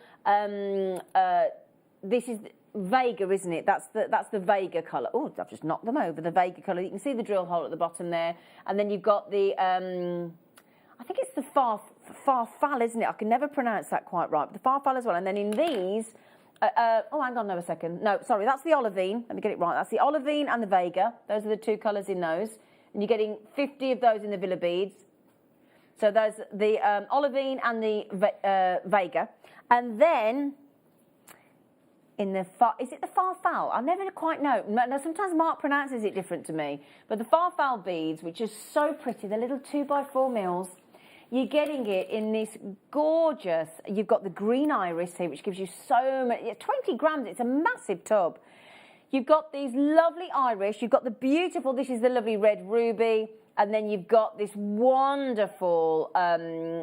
This is Vega, isn't it? That's the Vega colour. Oh, I've just knocked them over. The Vega colour. You can see the drill hole at the bottom there, and then you've got the. I think it's the Farfal, isn't it? I can never pronounce that quite right. But the Farfal as well. And then in these. Oh, hang on, no, a second. No, sorry, that's the Olivine. Let me get it right. That's the Olivine and the Vega. Those are the 2 colours in those. And you're getting 50 of those in the Villa beads. So there's the Olivine and the Vega. And then in the is it the Farfal? I never quite know. No, sometimes Mark pronounces it different to me. But the Farfal beads, which are so pretty, the little 2x4 mils. You're getting it in this gorgeous, you've got the green iris here, which gives you so much, 20 grams, it's a massive tub. You've got these lovely iris, you've got the beautiful, this is the lovely red ruby, and then you've got this wonderful, I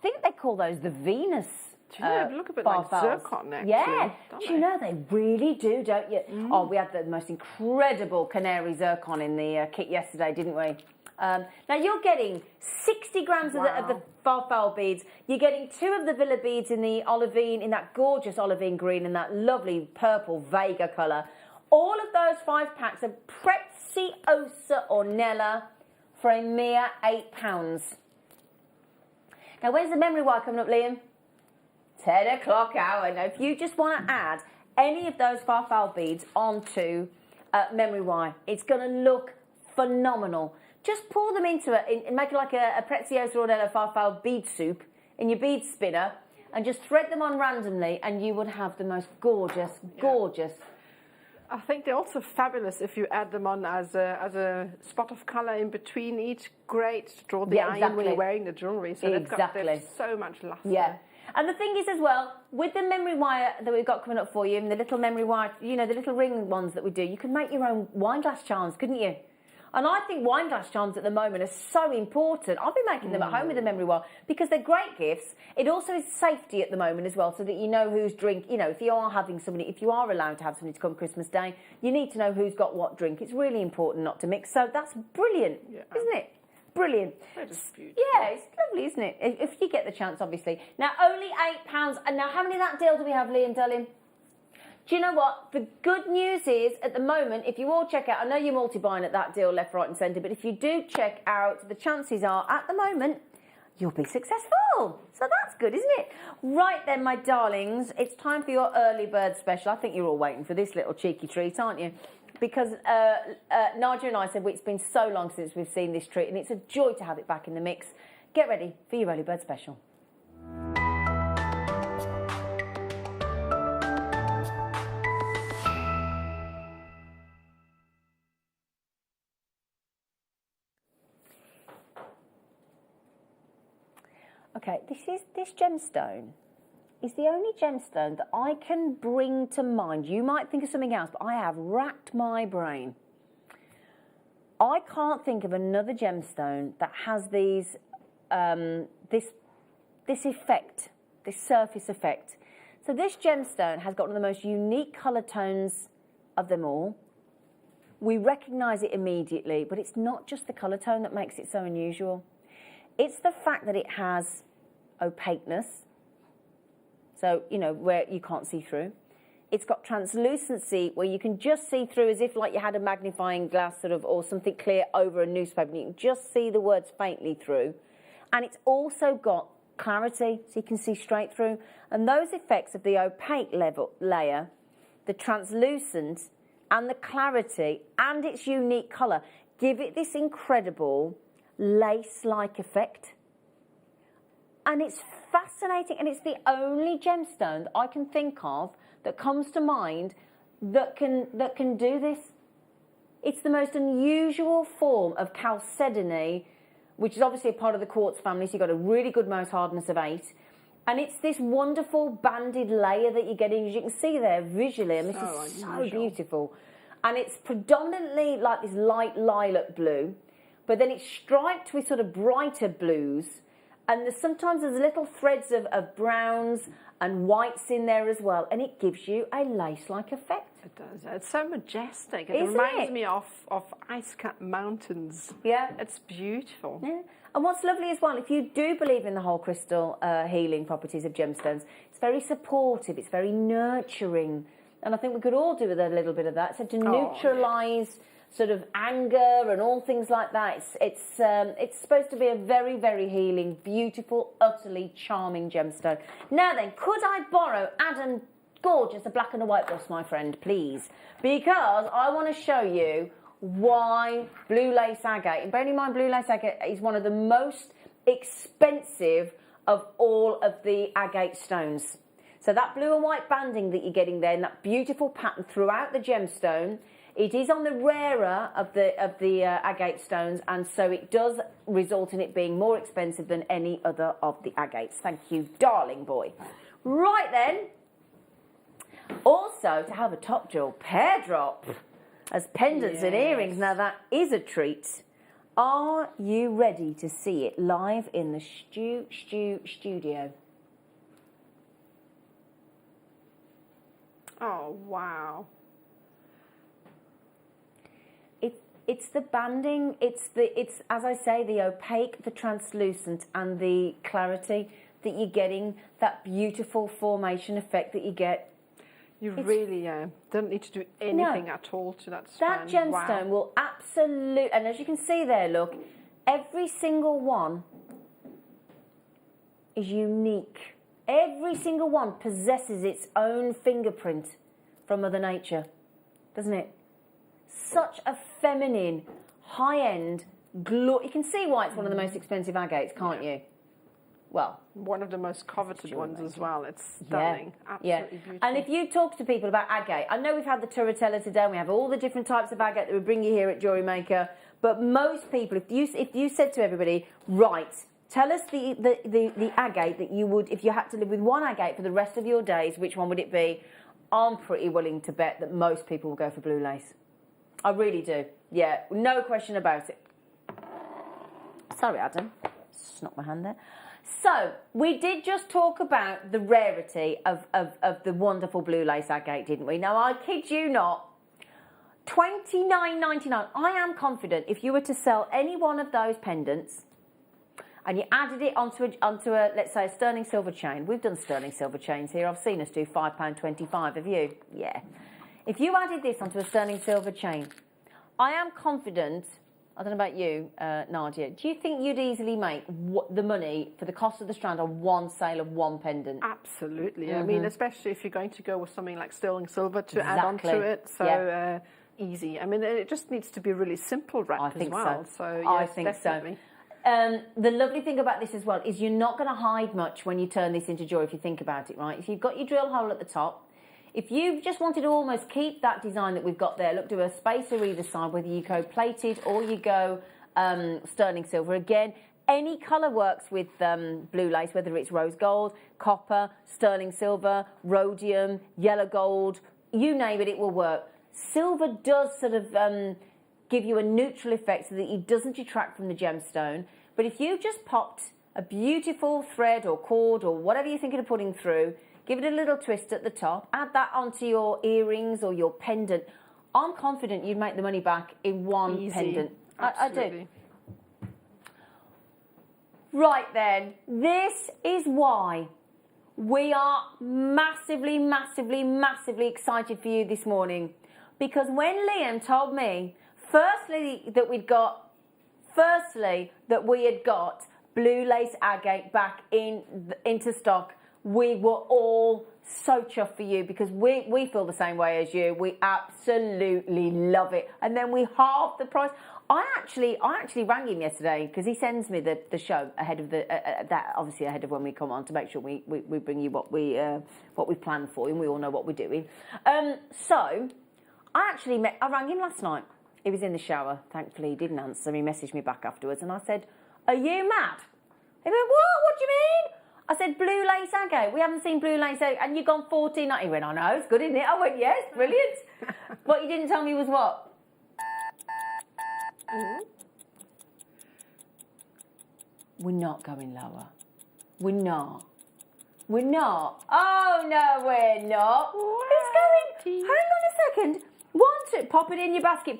think they call those the Venus. Do you know, they look a bit like zircon, actually. Yeah, do you know, they really do, don't you? Oh, we had the most incredible canary zircon in the kit yesterday, didn't we? Now you're getting 60 grams of the Farfal beads. You're getting 2 of the Villa beads in the Olivine, in that gorgeous Olivine green and that lovely purple Vega colour. All of those 5 packs of Preziosa Ornella for a mere £8. Now when's the memory wire coming up, Liam? 10 o'clock hour. Now if you just want to add any of those Farfal beads onto memory wire, it's going to look phenomenal. Just pour them into it and make it like a Preziosa Ornella Farfal bead soup in your bead spinner and just thread them on randomly and you would have the most gorgeous. I think they're also fabulous if you add them on as a spot of colour in between each. Great to draw the eye in when you're wearing the jewellery. So they've so much luster. Yeah. And the thing is as well, with the memory wire that we've got coming up for you, and the little memory wire, you know, the little ring ones that we do, you can make your own wine glass charms, couldn't you? And I think wine glass charms at the moment are so important. I've been making them at home with the memory wire because they're great gifts. It also is safety at the moment as well, so that you know who's you know, if you are having somebody, if you are allowed to have somebody to come Christmas Day, you need to know who's got what drink. It's really important not to mix. So that's brilliant, isn't it? Brilliant. That is beautiful. Yeah, it's lovely, isn't it? If you get the chance, obviously. Now, only £8. And now, how many of that deal do we have, Liam, darling? Do you know what? The good news is, at the moment, if you all check out, I know you're multi-buying at that deal left, right and centre, but if you do check out, the chances are, at the moment, you'll be successful. So that's good, isn't it? Right then, my darlings, it's time for your early bird special. I think you're all waiting for this little cheeky treat, aren't you? Because Nadia and I said, well, it's been so long since we've seen this treat, and it's a joy to have it back in the mix. Get ready for your early bird special. Okay, this gemstone is the only gemstone that I can bring to mind. You might think of something else, but I have racked my brain. I can't think of another gemstone that has these this effect, this surface effect. So this gemstone has got one of the most unique colour tones of them all. We recognise it immediately, but it's not just the colour tone that makes it so unusual. It's the fact that it has opaqueness, so, you know, where you can't see through. It's got translucency, where you can just see through as if like you had a magnifying glass sort of, or something clear over a newspaper, and you can just see the words faintly through. And it's also got clarity, so you can see straight through. And those effects of the opaque layer, the translucent, and the clarity, and its unique colour, give it this incredible lace-like effect. And it's fascinating, and it's the only gemstone that I can think of that comes to mind that can do this. It's the most unusual form of chalcedony, which is obviously a part of the quartz family, so you've got a really good Mohs hardness of 8. And it's this wonderful banded layer that you're getting, as you can see there visually, and this is so beautiful. And it's predominantly like this light lilac blue, but then it's striped with sort of brighter blues, and sometimes there's little threads of browns and whites in there as well, and it gives you a lace-like effect. It does. It's so majestic. It reminds me of ice-capped mountains. Yeah. It's beautiful. Yeah. And what's lovely as well, if you do believe in the whole crystal healing properties of gemstones, it's very supportive, it's very nurturing, and I think we could all do with a little bit of that. So to neutralise sort of anger and all things like that, it's supposed to be a very, very healing, beautiful, utterly charming gemstone. Now then, could I borrow Adam Gorgeous, a black and a white gloss, my friend, please? Because I want to show you why blue lace agate, and bearing in mind blue lace agate is one of the most expensive of all of the agate stones. So that blue and white banding that you're getting there, and that beautiful pattern throughout the gemstone, it is on the rarer of the agate stones, and so it does result in it being more expensive than any other of the agates. Thank you, darling boy. Right then, also to have a top jewel pear drop as pendants and earrings. Now that is a treat. Are you ready to see it live in the studio? Oh, wow. It's the banding, it's as I say, the opaque, the translucent, and the clarity that you're getting, that beautiful formation effect that you get. You really don't need to do anything at all to that stone. That gemstone will absolutely, and as you can see there, look, every single one is unique. Every single one possesses its own fingerprint from Mother Nature, doesn't it? Such a feminine, high-end, you can see why it's one of the most expensive agates, can't you? Well, one of the most coveted ones as well. It's stunning. Absolutely beautiful. And if you talk to people about agate, I know we've had the Turritella today, and we have all the different types of agate that we bring you here at JewelleryMaker, but most people, if you said to everybody, right, tell us the agate that you would, if you had to live with one agate for the rest of your days, which one would it be? I'm pretty willing to bet that most people will go for blue lace. I really do. Yeah, no question about it. Sorry, Adam. Snuck my hand there. So, we did just talk about the rarity of the wonderful blue lace agate, didn't we? Now, I kid you not, $29.99. I am confident if you were to sell any one of those pendants and you added it onto a let's say, a sterling silver chain. We've done sterling silver chains here. I've seen us do £5.25. Have you? Yeah. If you added this onto a sterling silver chain, I am confident, I don't know about you, Nadia, do you think you'd easily make the money for the cost of the strand on one sale of one pendant? Absolutely. I mean, especially if you're going to go with something like sterling silver to add on to it. So easy. I mean, it just needs to be really simple wrapped as well. So yes, I think definitely. So. The lovely thing about this as well is you're not going to hide much when you turn this into jewellery if you think about it, right? If you've got your drill hole at the top, if you just wanted to almost keep that design that we've got there, look, do a spacer either side, whether you go plated or you go sterling silver. Again, any colour works with blue lace, whether it's rose gold, copper, sterling silver, rhodium, yellow gold, you name it, it will work. Silver does sort of give you a neutral effect so that it doesn't detract from the gemstone. But if you just popped a beautiful thread or cord or whatever you're thinking of putting through, give it a little twist at the top, add that onto your earrings or your pendant, I'm confident you'd make the money back in one pendant. I do. Right then, this is why we are massively, massively, massively excited for you this morning. Because when Liam told me, firstly, that we had got blue lace agate back into stock, we were all so chuffed for you because we feel the same way as you. We absolutely love it. And then we halved the price. I actually rang him yesterday because he sends me the show ahead of that, obviously ahead of when we come on, to make sure we bring you what we've planned for you, and we all know what we're doing. So I rang him last night. He was in the shower. Thankfully, he didn't answer. He messaged me back afterwards, and I said, "Are you mad?" He went, "What do you mean?" I said, "Blue lace agate. We haven't seen blue lace agate, and you've gone 14." He went, "I know, it's good, isn't it?" I went, "Yes, brilliant." What you didn't tell me was what? We're not going lower. We're not. Oh, no, we're not. It's going. Hang on a second. 1, 2, pop it in your basket,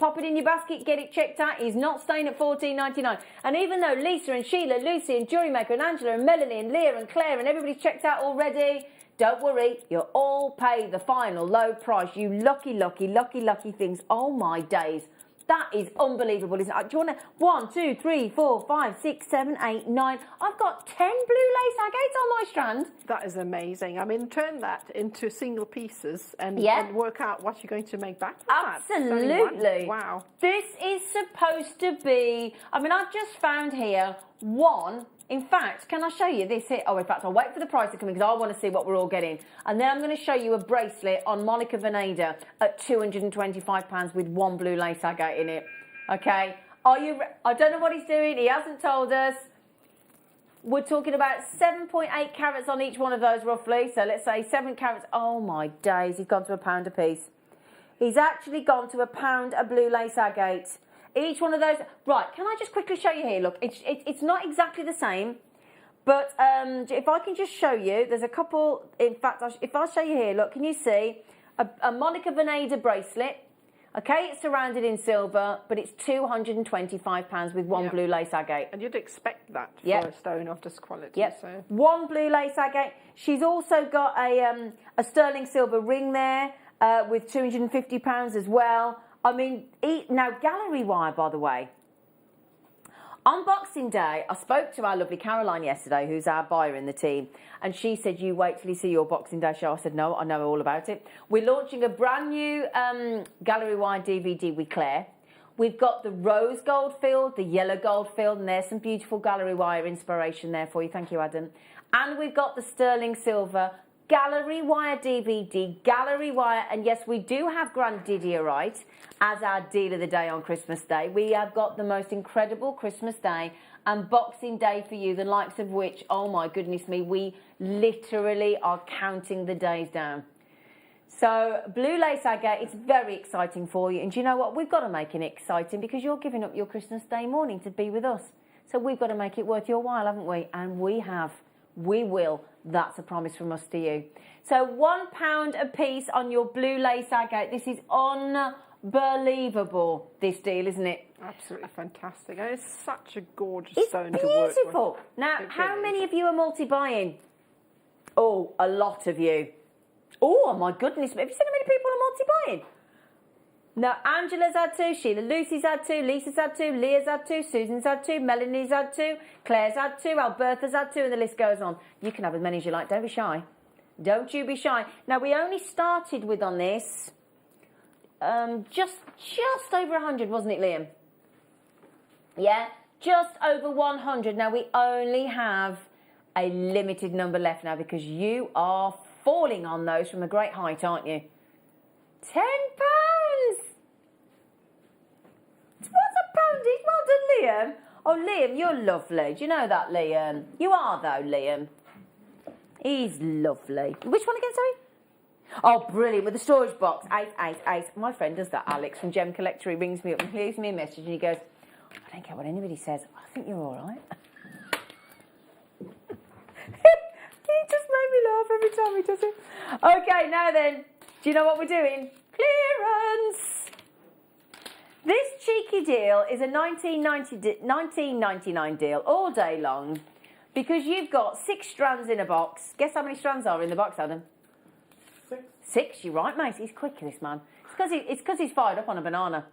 get it checked out. He's not staying at $14.99. And even though Lisa and Sheila, Lucy and JewelleryMaker and Angela and Melanie and Leah and Claire and everybody's checked out already, don't worry, you'll all pay the final low price. You lucky, lucky, lucky, lucky things. Oh, my days. That is unbelievable, isn't it? Do you want to? 1, 2, 3, 4, 5, 6, 7, 8, 9. I've got 10 blue lace agates on my strand. That is amazing. I mean, turn that into single pieces and work out what you're going to make back from Absolutely. Wow. This is supposed to be, I mean, I've just found here one. In fact, can I show you this here? Oh, in fact, I'll wait for the price to come in because I want to see what we're all getting. And then I'm going to show you a bracelet on Monica Veneda at £225 with 1 blue lace agate in it. Okay? I don't know what he's doing. He hasn't told us. We're talking about 7.8 carats on each one of those, roughly. So let's say 7 carats. Oh, my days. He's gone to £1 a piece. He's actually gone to £1 a blue lace agate. Each one of those. Right, can I just quickly show you here? Look, it's not exactly the same, but if I can just show you, there's a couple. In fact, if I show you here, look, can you see a Monica Veneda bracelet? Okay, it's surrounded in silver, but it's £225 with 1 blue lace agate. And you'd expect that for a stone of this quality. Yep. So. 1 blue lace agate. She's also got a sterling silver ring there with £250 as well. I mean, now gallery wire, by the way. On Boxing Day, I spoke to our lovely Caroline yesterday, who's our buyer in the team, and she said, "You wait till you see your Boxing Day show." I said, "No, I know all about it." We're launching a brand new gallery wire DVD with Claire. We've got the rose gold field, the yellow gold field, and there's some beautiful gallery wire inspiration there for you. Thank you, Adam. And we've got the sterling silver gallery wire DVD, gallery wire, and yes, we do have Grand Didiorite as our deal of the day on Christmas Day. We have got the most incredible Christmas Day and Boxing Day for you, the likes of which, oh my goodness me, we literally are counting the days down. So, blue lace agate, it's very exciting for you. And do you know what? We've got to make it exciting because you're giving up your Christmas Day morning to be with us. So we've got to make it worth your while, haven't we? And we have. We will. That's a promise from us to you. So £1 a piece on your blue lace agate. This is unbelievable, this deal, isn't it? Absolutely fantastic. And it's such a gorgeous it's stone to work with. Beautiful. Now, how many of you are multi-buying? Oh, a lot of you. Oh, my goodness. Have you seen how many people are multi-buying? No, Angela's had 2, Sheila, Lucy's had 2, Lisa's had 2, Leah's had 2, Susan's had 2, Melanie's had 2, Claire's had 2, Alberta's had 2, and the list goes on. You can have as many as you like. Don't be shy. Don't you be shy. Now, we only started with on this just over 100, wasn't it, Liam? Yeah, just over 100. Now, we only have a limited number left now because you are falling on those from a great height, aren't you? £10. What's a poundage? Well done, Liam. Oh, Liam, you're lovely. Do you know that, Liam? You are, though, Liam. He's lovely. Which one again, sorry? Oh, brilliant. With the storage box. 888. My friend does that, Alex, from Gem Collector. He rings me up and leaves me a message and he goes, I don't care what anybody says. I think you're all right. He just made me laugh every time he does it. Okay, now then. Do you know what we're doing? Clearance. This cheeky deal is a $19.99 deal all day long because you've got 6 strands in a box. Guess how many strands are in the box, Adam? 6, you're right, mate. He's quick, this man. It's because he's fired up on a banana.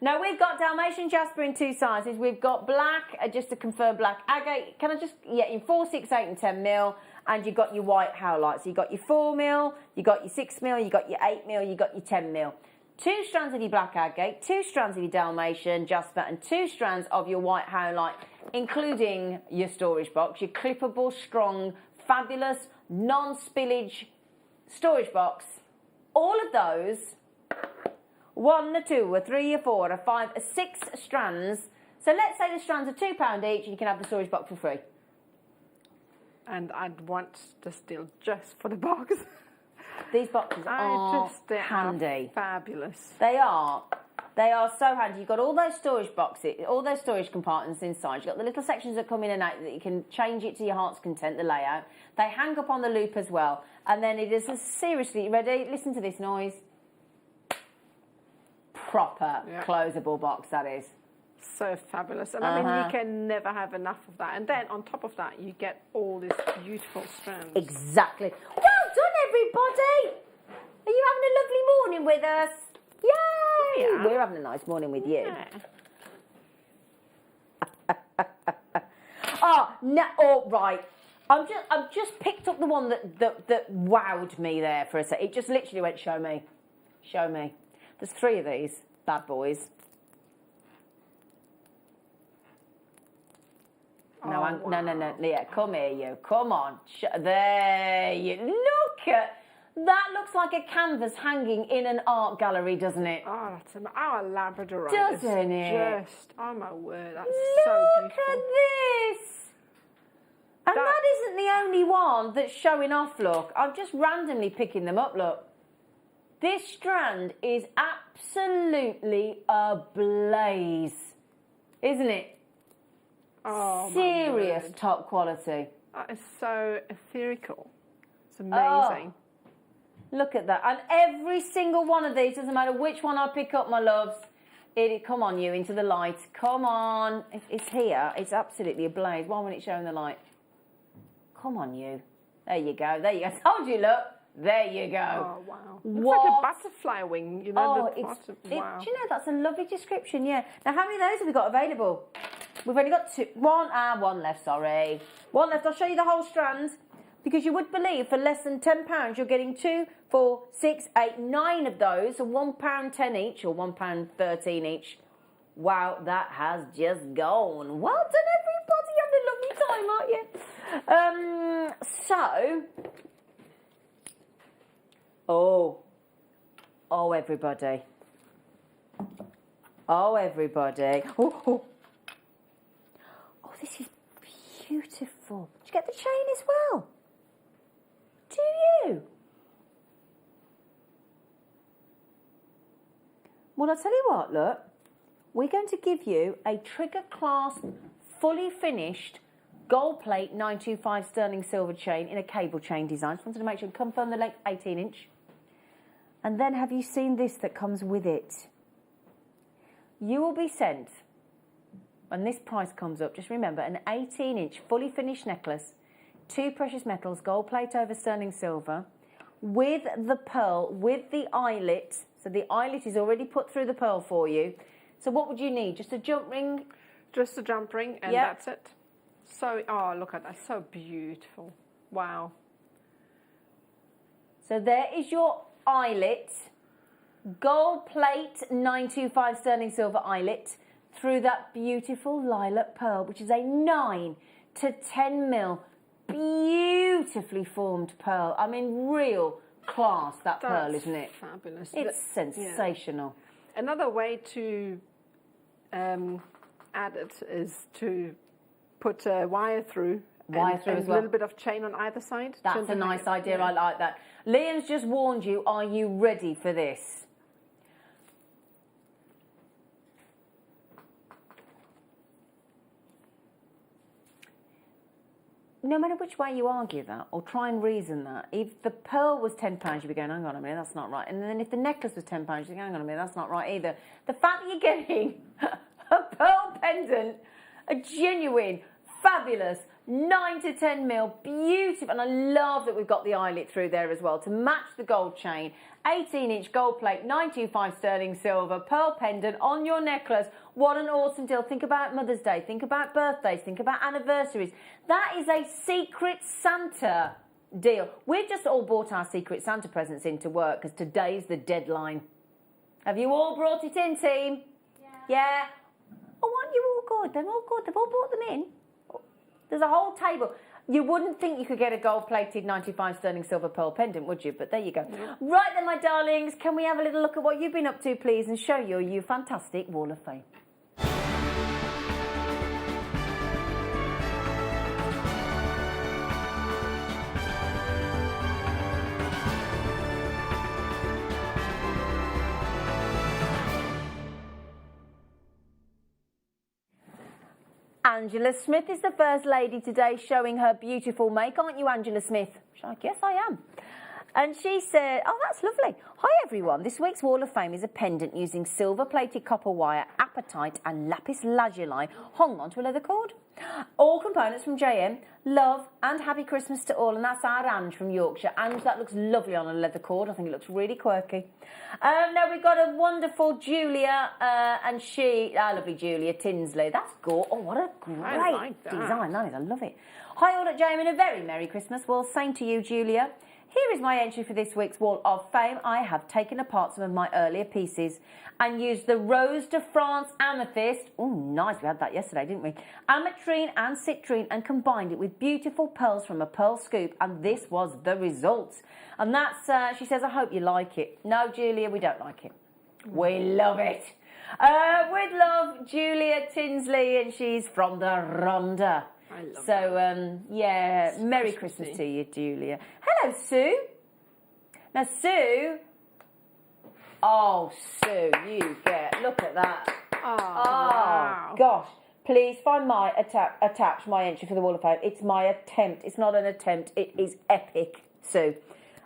Now, we've got Dalmatian Jasper in 2 sizes. We've got black, just to confirm, black agate. Can I just, in 4, 6, 8 and 10 mil. And you've got your white howlite. So you've got your 4 mil, you've got your 6 mil, you've got your 8 mil, you've got your 10 mil. 2 strands of your black agate, 2 strands of your Dalmatian Jasper, and 2 strands of your white howlite, including your storage box, your clippable, strong, fabulous, non-spillage storage box. All of those, 1, a 2, a 3, a 4, a 5, a 6 strands. So let's say the strands are £2 each and you can have the storage box for free. And I'd want this deal just for the box. These boxes are handy. Are fabulous. They are. They are so handy. You've got all those storage boxes, all those storage compartments inside. You've got the little sections that come in and out that you can change it to your heart's content, the layout. They hang up on the loop as well. And then it is seriously, ready? Listen to this noise. Proper closable box, that is. So fabulous. And I mean, you can never have enough of that. And then on top of that, you get all these beautiful strands. Exactly. Well done, everybody. Are you having a lovely morning with us? Yay! Yeah. We're having a nice morning with you. Yeah. Right. I've just picked up the one that wowed me there for a sec. It just literally went, show me. Show me. There's 3 of these bad boys. No, wow. no, Leah, come here, you. Come on. There you... Look at... That looks like a canvas hanging in an art gallery, doesn't it? Oh, that's our Labradorite. Doesn't it? Just, oh my word, that's Look so beautiful. at this. And that isn't the only one that's showing off, look. I'm just randomly picking them up, look. This strand is absolutely ablaze, isn't it? Oh, serious top quality. That is so ethereal. It's amazing. Oh, look at that. And every single one of these, doesn't matter which one I pick up, my loves, come on, you, into the light. Come on. It's here. It's absolutely ablaze. Why won't it show in the light? Come on, you. There you go. There you go. I told you, look. There you go. Oh, wow. Looks like a butterfly wing, you know. Oh, wow. do you know, that's a lovely description, yeah. Now, how many of those have we got available? We've only got 2. One left, sorry. One left. I'll show you the whole strand. Because you would believe for less than £10, you're getting 2, 4, 6, 8, 9 of those. So £1.10 each or £1.13 each. Wow, that has just gone. Well done, everybody. You having a lovely time, aren't you? Oh, everybody. Oh, everybody. Oh, this is beautiful. Did you get the chain as well? Do you? Well, I'll tell you what, look. We're going to give you a trigger clasp, fully finished, gold plate 925 sterling silver chain in a cable chain design. Just wanted to make sure and confirm the length, 18 inch. And then have you seen this that comes with it? You will be sent, when this price comes up, just remember, an 18 inch fully finished necklace, 2 precious metals, gold plate over sterling silver, with the pearl, with the eyelet. So the eyelet is already put through the pearl for you. So what would you need? Just a jump ring? Just a jump ring, and that's it. So, oh, look at that. So beautiful. Wow. So there is your eyelet, gold plate 925 sterling silver eyelet through that beautiful lilac pearl, which is a 9 to 10 mil beautifully formed pearl. I mean, real class, that pearl, isn't it? Fabulous. It's sensational. Yeah. Another way to added is to put a wire through. Wire through as well. A little bit of chain on either side. That's a nice idea. Yeah. I like that. Liam's just warned you. Are you ready for this? No matter which way you argue that or try and reason that, if the pearl was £10, you'd be going, hang on a minute, that's not right. And then if the necklace was £10, you'd be going, hang on a minute, that's not right either. The fact that you're getting a pearl pendant, a genuine, fabulous 9 to 10 mil, beautiful, and I love that we've got the eyelet through there as well to match the gold chain. 18-inch gold plate, 925 sterling silver, pearl pendant on your necklace. What an awesome deal. Think about Mother's Day, think about birthdays, think about anniversaries. That is a Secret Santa deal. We've just all bought our Secret Santa presents into work because today's the deadline. Have you all brought it in, team? Yeah? Oh, aren't you all good? They're all good. They've all brought them in. There's a whole table. You wouldn't think you could get a gold-plated 95 sterling silver pearl pendant, would you? But there you go. Yeah. Right then, my darlings, can we have a little look at what you've been up to, please, and show you fantastic Wall of Fame? Angela Smith is the first lady today showing her beautiful make. Aren't you, Angela Smith? Yes, I am. And she said, oh, that's lovely. Hi, everyone. This week's Wall of Fame is a pendant using silver-plated copper wire, apatite and lapis lazuli hung onto a leather cord. All components from JM. Love and happy Christmas to all. And that's our Ange from Yorkshire. Ange, that looks lovely on a leather cord. I think it looks really quirky. Now we've got a wonderful Julia, and lovely Julia Tinsley. That's gorgeous. Oh, what a great design. That is, I love it. Hi all at JM and a very Merry Christmas. Well, same to you, Julia. Here is my entry for this week's Wall of Fame. I have taken apart some of my earlier pieces and used the Rose de France amethyst. Oh, nice. We had that yesterday, didn't we? Ametrine and citrine, and combined it with beautiful pearls from a pearl scoop. And this was the result. And that's, she says, I hope you like it. No, Julia, we don't like it. We love it. With love, Julia Tinsley, and she's from the Rhondda. I love that. Yeah, Merry Christmas to you, Julia. Hello, Sue. Now, Sue. Oh, Sue, look at that. Oh, wow. Gosh. Please find my attach my entry for the Wall of Fame. It's my attempt. It's not an attempt. It is epic, Sue.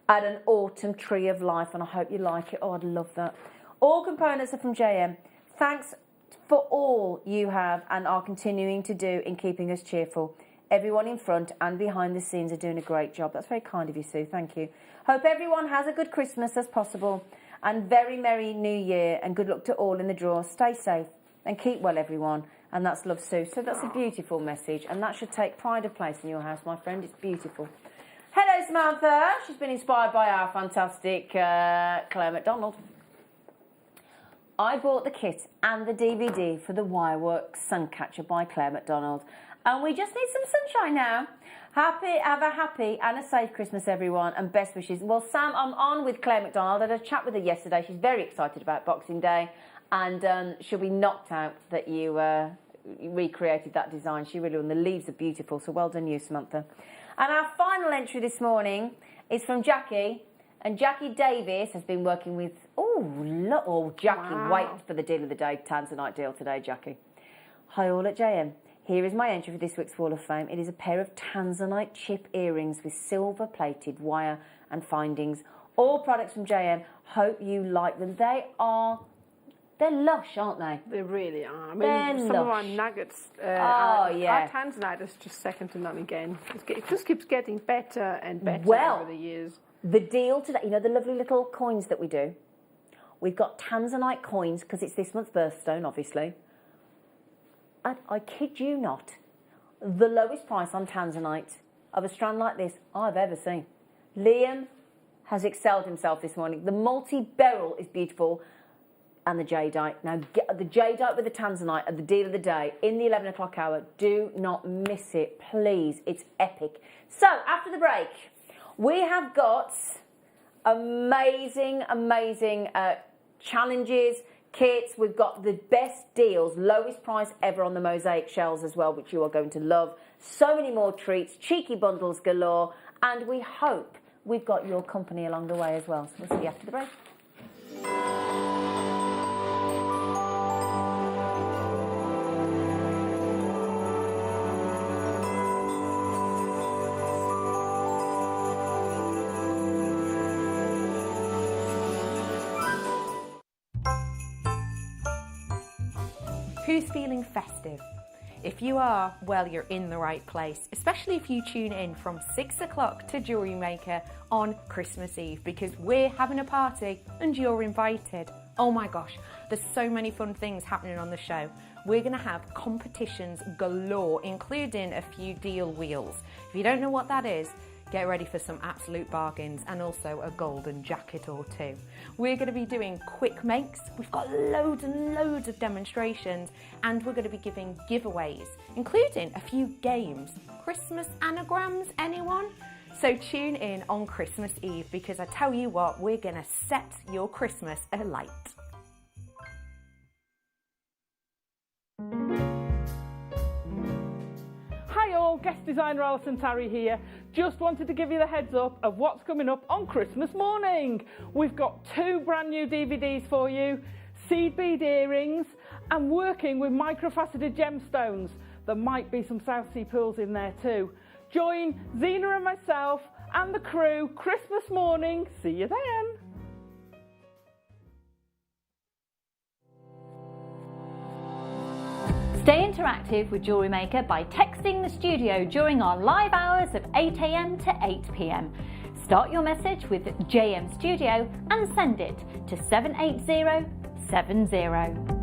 At an autumn tree of life, and I hope you like it. Oh, I'd love that. All components are from JM. Thanks for all you have and are continuing to do in keeping us cheerful. Everyone in front and behind the scenes are doing a great job. That's very kind of you, Sue. Thank you. Hope everyone has a good Christmas as possible and very Merry New Year, and good luck to all in the draw. Stay safe and keep well, everyone. And that's love, Sue. So that's a beautiful message, and that should take pride of place in your house, my friend. It's beautiful. Hello, Samantha. She's been inspired by our fantastic Claire McDonald. I bought the kit and the DVD for the Wireworks Suncatcher by Claire McDonald. And we just need some sunshine now. Have a happy and a safe Christmas, everyone, and best wishes. Well, Sam, I'm on with Claire McDonald. I had a chat with her yesterday. She's very excited about Boxing Day, and she'll be knocked out that you recreated that design. She really won. The leaves are beautiful, so well done you, Samantha. And our final entry this morning is from Jackie. And Jackie Davis has been working with, Jackie, wow. Wait for the deal of the day, Tanzanite deal today, Jackie. Hi all at JM. Here is my entry for this week's Wall of Fame. It is a pair of Tanzanite chip earrings with silver-plated wire and findings. All products from JM. Hope you like them. They're lush, aren't they? They really are. I mean, they're some lush. of our nuggets, our Tanzanite is just second to none again. It just keeps getting better and better over the years. The deal today, you know the lovely little coins that we do? We've got Tanzanite coins, because it's this month's birthstone, obviously. And I kid you not, the lowest price on Tanzanite of a strand like this I've ever seen. Liam has excelled himself this morning. The multi-beryl is beautiful, and the jadeite. Now, get the jadeite with the Tanzanite at the deal of the day in the 11 o'clock hour. Do not miss it, please. It's epic. So, after the break, we have got amazing challenges, kits. We've got the best deals, lowest price ever on the mosaic shells as well, which you are going to love. So many more treats, cheeky bundles galore, and we hope we've got your company along the way as well. So we'll see you after the break. Who's feeling festive? If you are, well, you're in the right place, especially if you tune in from 6 o'clock to JewelleryMaker on Christmas Eve, because we're having a party and you're invited. Oh my gosh, there's so many fun things happening on the show. We're going to have competitions galore, including a few deal wheels. If you don't know what that is, get ready for some absolute bargains and also a golden jacket or two. We're going to be doing quick makes. We've got loads and loads of demonstrations, and we're going to be giving giveaways, including a few games. Christmas anagrams, anyone? So tune in on Christmas Eve, because I tell you what, we're going to set your Christmas alight. Hi all, guest designer Alison Tarry here. Just wanted to give you the heads up of what's coming up on Christmas morning. We've got 2 brand new DVDs for you, seed bead earrings, and working with microfaceted gemstones. There might be some South Sea pearls in there too. Join Zena and myself and the crew Christmas morning. See you then. Stay interactive with JewelleryMaker by texting the studio during our live hours of 8 a.m. to 8 p.m. Start your message with JM Studio and send it to 78070.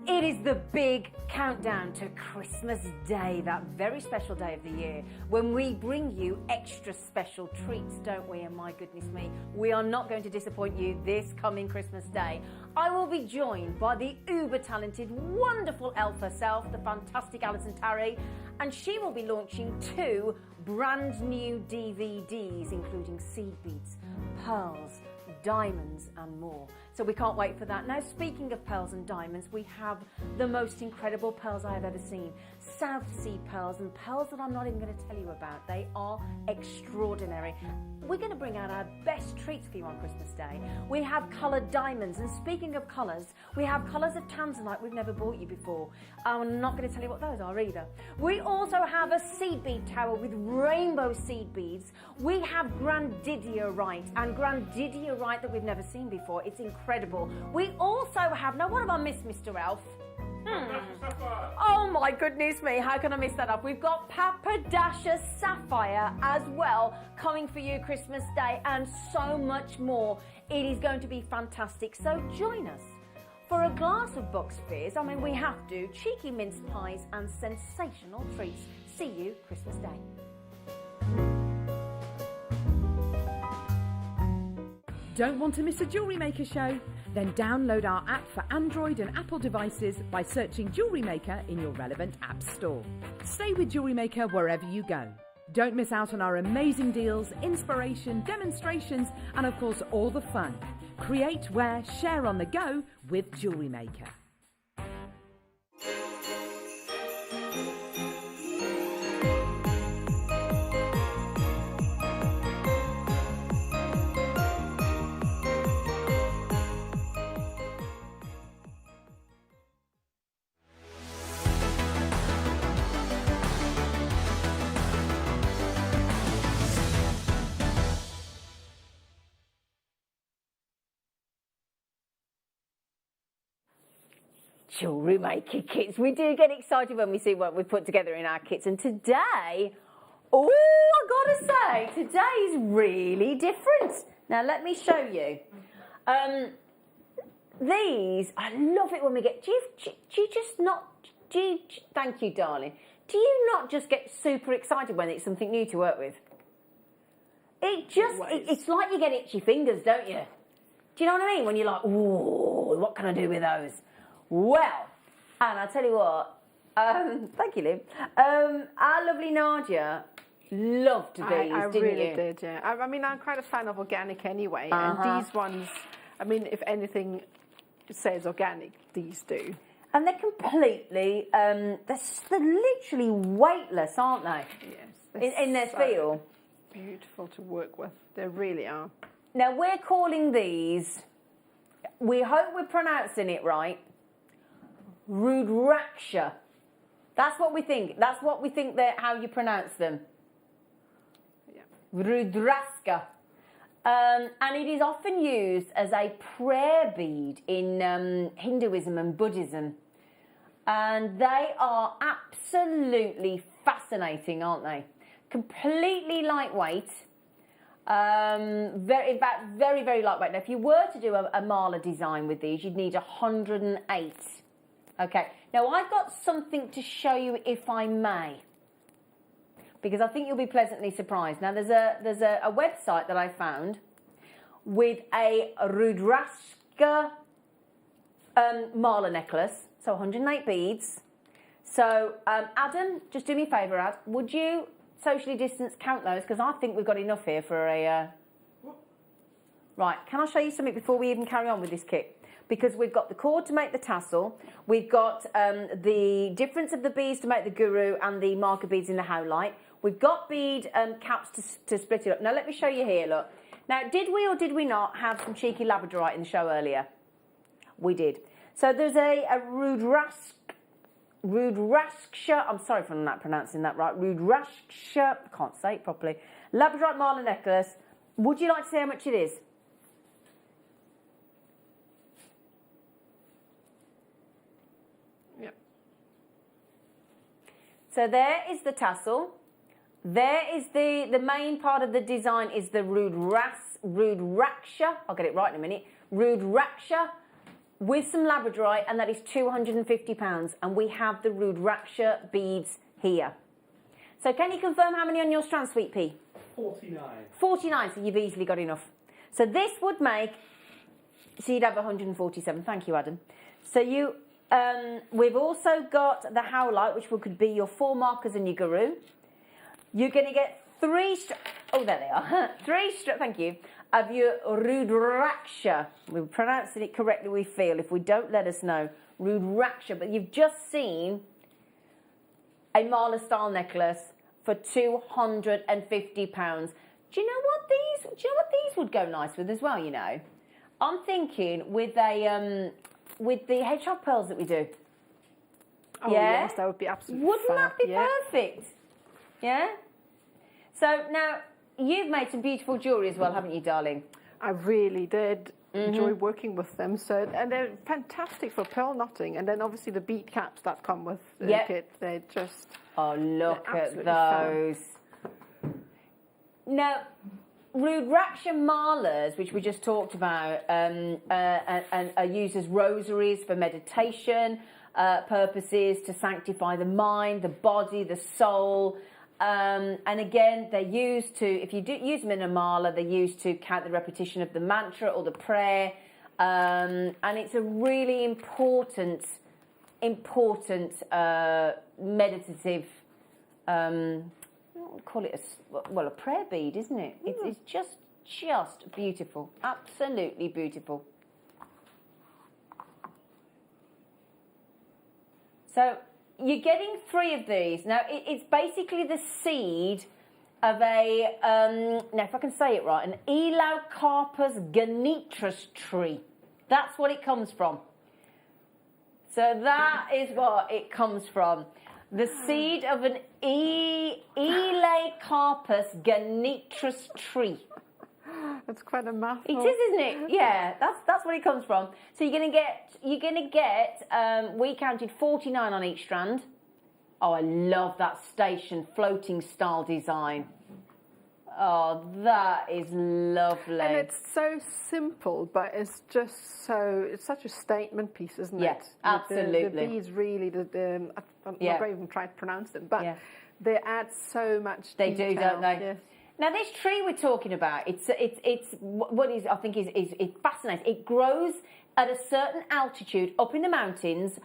It is the big countdown to Christmas Day, that very special day of the year, when we bring you extra special treats, don't we? And my goodness me, we are not going to disappoint you this coming Christmas Day. I will be joined by the uber-talented, wonderful elf herself, the fantastic Alison Tarry, and she will be launching 2 brand new DVDs, including seed beads, pearls, diamonds and more. So we can't wait for that. Now, speaking of pearls and diamonds, we have the most incredible pearls I have ever seen. South Sea pearls, and pearls that I'm not even going to tell you about. They are extraordinary. We're going to bring out our best treats for you on Christmas Day. We have coloured diamonds, and speaking of colours, we have colours of tanzanite we've never bought you before. I'm not going to tell you what those are either. We also have a seed bead tower with rainbow seed beads. We have grandidierite, and grandidierite that we've never seen before. It's incredible. We also have, now what have I missed, Mr. Elf? Oh my goodness me, how can I miss that up? We've got Papadasha Sapphire as well coming for you Christmas Day, and so much more. It is going to be fantastic. So join us for a glass of box fizz. I mean, we have to. Cheeky mince pies and sensational treats. See you Christmas Day. Don't want to miss a JewelleryMaker show? Then download our app for Android and Apple devices by searching JewelleryMaker in your relevant app store. Stay with JewelleryMaker wherever you go. Don't miss out on our amazing deals, inspiration, demonstrations, and of course all the fun. Create, wear, share on the go with JewelleryMaker. JewelleryMaker kits. We do get excited when we see what we put together in our kits, and today, oh, I gotta say, today is really different. Now let me show you. These, I love it when we get, do you just not, thank you darling, do you not just get super excited when it's something new to work with? It's like you get itchy fingers, don't you? Do you know what I mean? When you're like, ooh, what can I do with those? Well, and I tell you what, Thank you, Liv. Our lovely Nadia loved these, I didn't really you? did, yeah. I mean, I'm quite a fan of organic anyway, and these ones, I mean, if anything says organic, these do. And they're completely, they're literally weightless, aren't they? Yes. In their feel. Beautiful to work with. They really are. Now, we're calling these, we hope we're pronouncing it right, Rudraksha. That's what we think. That's what we think that how you pronounce them. Yeah. Rudraska. And it is often used as a prayer bead in Hinduism and Buddhism. And they are absolutely fascinating, aren't they? Completely lightweight. In fact, very, very lightweight. Now, if you were to do a mala design with these, you'd need 108. Okay. Now, I've got something to show you, if I may, because I think you'll be pleasantly surprised. Now, there's a website that I found with a Rudraska mala necklace, so 108 beads. So, Adam, just do me a favour, Ad. Would you socially distance count those? Because I think we've got enough here for a... Right, can I show you something before we even carry on with this kit? Because we've got the cord to make the tassel, we've got the difference of the beads to make the guru and the marker beads in the howlite. We've got bead caps to split it up. Now, let me show you here, look. Now, did we or did we not have some cheeky labradorite in the show earlier? We did. So there's a Rudraksha, I'm sorry if I'm not pronouncing that right, Rudraksha, I can't say it properly, labradorite mala necklace. Would you like to see how much it is? Yep. So there is the tassel. There is the main part of the design is the Rudraksha, I'll get it right in a minute, Rudraksha, with some labradorite, and that is £250. And we have the Rudraksha beads here. So can you confirm how many on your strand, Sweet Pea? 49. 49, so you've easily got enough. So this would make, so you'd have 147. Thank you, Adam. So you, we've also got the howlite, which could be your 4 markers and your guru. You're going to get 3 oh, there they are. 3 thank you, of your Rudraksha. We're pronouncing it correctly, we feel. If we don't, let us know. Rudraksha. But you've just seen a mala style necklace for £250. Do you know what these would go nice with as well, you know? I'm thinking with the hedgehog pearls that we do. Oh, yes, that would be absolutely Wouldn't fab. that be perfect? Yeah? So now, you've made some beautiful jewellery as well, haven't you, darling? I really did enjoy working with them. So, and they're fantastic for pearl knotting. And then obviously the bead caps that come with the kit, they're just... Oh, look at those. Now, Rudraksha malas, which we just talked about, and are used as rosaries for meditation purposes, to sanctify the mind, the body, the soul. And again, they're used to, if you do use them in a mala, they're used to count the repetition of the mantra or the prayer. And it's a really important meditative, call it a prayer bead, isn't it? It's just beautiful, absolutely beautiful. So you're getting 3 of these. Now, it's basically the seed of a, now if I can say it right, an Eleucarpus genitrus tree. That's what it comes from. So that is what it comes from. The seed of an Eleucarpus genitrus tree. That's quite a mouthful. It is, isn't it? Yeah, that's where it comes from. So you're gonna get. We counted 49 on each strand. Oh, I love that station floating style design. Oh, that is lovely. And it's so simple, but it's just it's such a statement piece, isn't it? Yes, absolutely. The beads really, I'm not going to even try to pronounce them, but they add so much They detail. do, don't they? Yes. Now, this tree we're talking about, it's what is, I think is fascinating. It grows at a certain altitude up in the mountains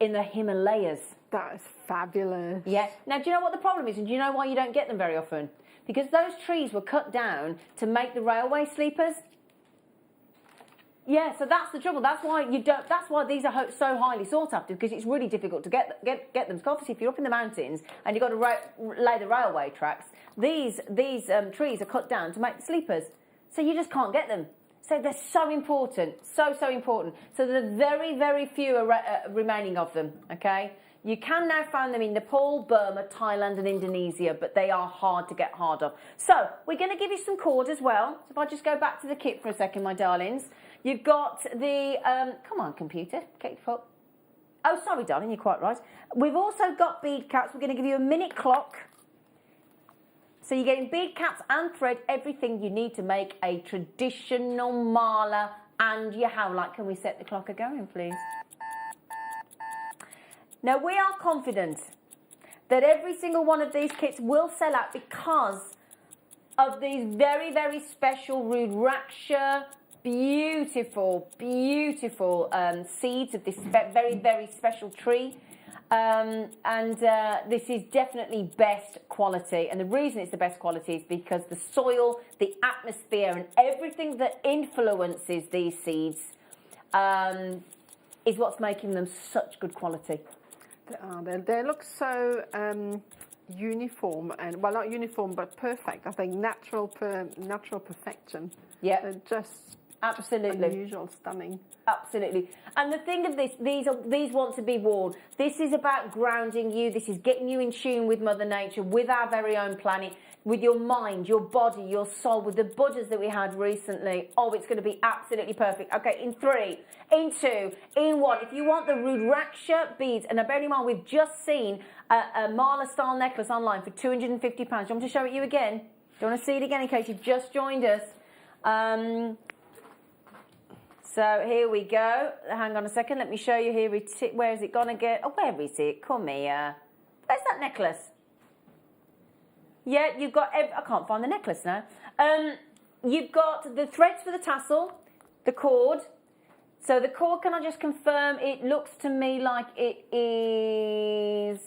in the Himalayas. That is fabulous. Yeah. Now, do you know what the problem is? And do you know why you don't get them very often? Because those trees were cut down to make the railway sleepers. Yeah, so that's the trouble. That's why you don't. That's why these are so highly sought after, because it's really difficult to get them. Because obviously, if you're up in the mountains and you've got to lay the railway tracks, these trees are cut down to make the sleepers. So you just can't get them. So they're so important, so important. So there are very, very few remaining of them. Okay, you can now find them in Nepal, Burma, Thailand, and Indonesia, but they are hard to get hold of. So we're going to give you some cord as well. So if I just go back to the kit for a second, my darlings. You've got the, come on, computer, keep up. Oh, sorry, darling, you're quite right. We've also got bead caps. We're going to give you a minute clock. So you're getting bead caps and thread, everything you need to make a traditional mala and your howlite. Can we set the clock going, please? Now, we are confident that every single one of these kits will sell out because of these very, very special Rudraksha beautiful seeds of this very, very special tree. This is definitely best quality. And the reason it's the best quality is because the soil, the atmosphere, and everything that influences these seeds is what's making them such good quality. They look so uniform, and well, not uniform, but perfect. I think natural perfection. Yeah, they're just absolutely unusual, stunning. Absolutely. And the thing of this, these want to be worn. This is about grounding you. This is getting you in tune with Mother Nature, with our very own planet, with your mind, your body, your soul, with the Buddhas that we had recently. Oh, it's going to be absolutely perfect. Okay, in 3, in 2, in 1. If you want the Rudraksha beads, and now bear in mind, we've just seen a mala style necklace online for £250. Do you want me to show it you again? Do you want to see it again in case you've just joined us? So here we go. Hang on a second. Let me show you here. Where is it going to get? Oh, where is it? Come here. Where's that necklace? Yeah, you've got... I can't find the necklace now. You've got the threads for the tassel, the cord. So the cord, can I just confirm, it looks to me like it is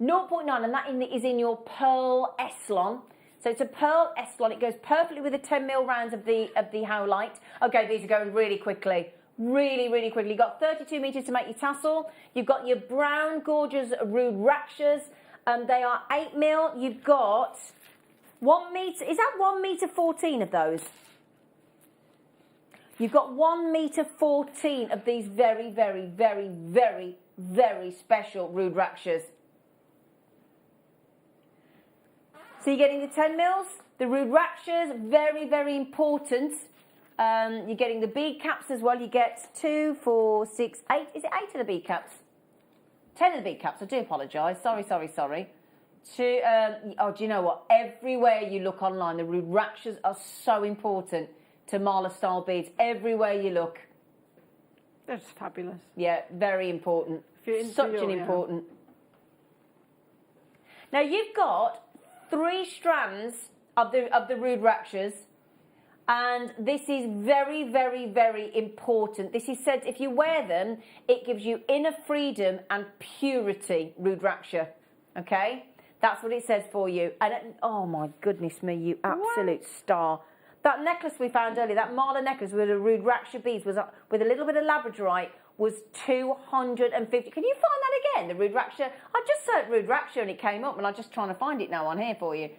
0.9, and that is in your pearl Eslon. So it's a pearl Eslon. It goes perfectly with the 10mm rounds of the howlite. Okay, these are going really quickly. Really, really quickly. You've got 32 metres to make your tassel. You've got your brown, gorgeous Rudrakshas. They are 8mm. You've got 1 metre. Is that 1 metre 14 of those? You've got 1 metre 14 of these very, very, very, very, very special Rudrakshas. So you're getting the 10mm, the Rudrakshas, very, very important. You're getting the bead caps as well. You get 2, 4, 6, 8. Is it 8 of the bead caps? 10 of the bead caps. I do apologise. Sorry. Oh, do you know what? Everywhere you look online, the Rudrakshas are so important to mala style beads. Everywhere you look. That's fabulous. Yeah, very important. Such an important. Now you've got 3 strands of the Rudrakshas, and this is very, very, very important. This is said, if you wear them, it gives you inner freedom and purity, Rudraksha. Okay? That's what it says for you. And oh my goodness me, you absolute star. That necklace we found earlier, that mala necklace with the Rudraksha beads, was with a little bit of labradorite, was 250. Can you find that again, the Rudraksha? I just searched Rudraksha and it came up, and I'm just trying to find it now on here for you.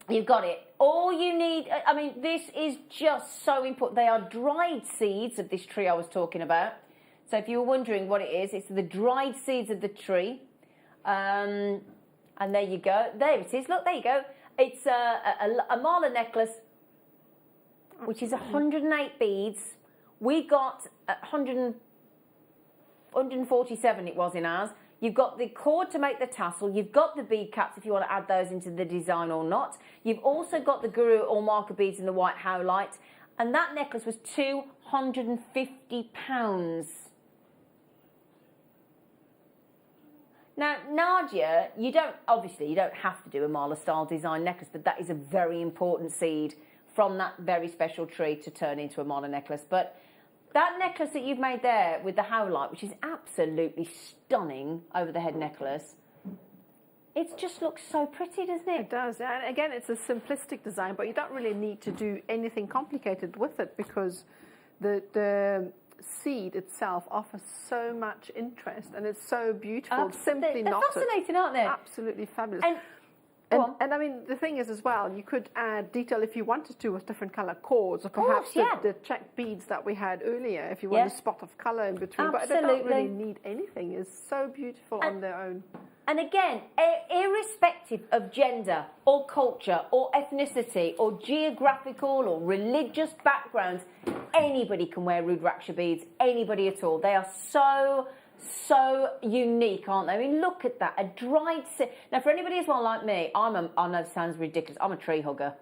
You've got it. All you need, I mean, this is just so important. They are dried seeds of this tree I was talking about. So if you were wondering what it is, it's the dried seeds of the tree. And there you go. There it is. Look, there you go. It's a mala necklace, which is 108 beads. We got 147 it was in ours. You've got the cord to make the tassel. You've got the bead caps if you want to add those into the design or not. You've also got the guru or marker beads in the white howlite. And that necklace was £250. Now, Nadia, you don't have to do a mala style design necklace, but that is a very important seed from that very special tree to turn into a mala necklace. But That necklace that you've made there with the howlite, which is absolutely stunning over the head necklace, it just looks so pretty, doesn't it? It does. And again, it's a simplistic design, but you don't really need to do anything complicated with it because the seed itself offers so much interest and it's so beautiful. Simply they're fascinating, aren't they? Absolutely fabulous. And I mean, the thing is as well, you could add detail if you wanted to with different colour cords or perhaps the check beads that we had earlier if you want a spot of colour in between. Absolutely. But they don't really need anything. It's so beautiful on their own. And again, irrespective of gender or culture or ethnicity or geographical or religious backgrounds, anybody can wear Rudraksha beads, anybody at all. They are so unique, aren't they? I mean, look at that, a dried... Now, for anybody as well like me, I know it sounds ridiculous, I'm a tree hugger.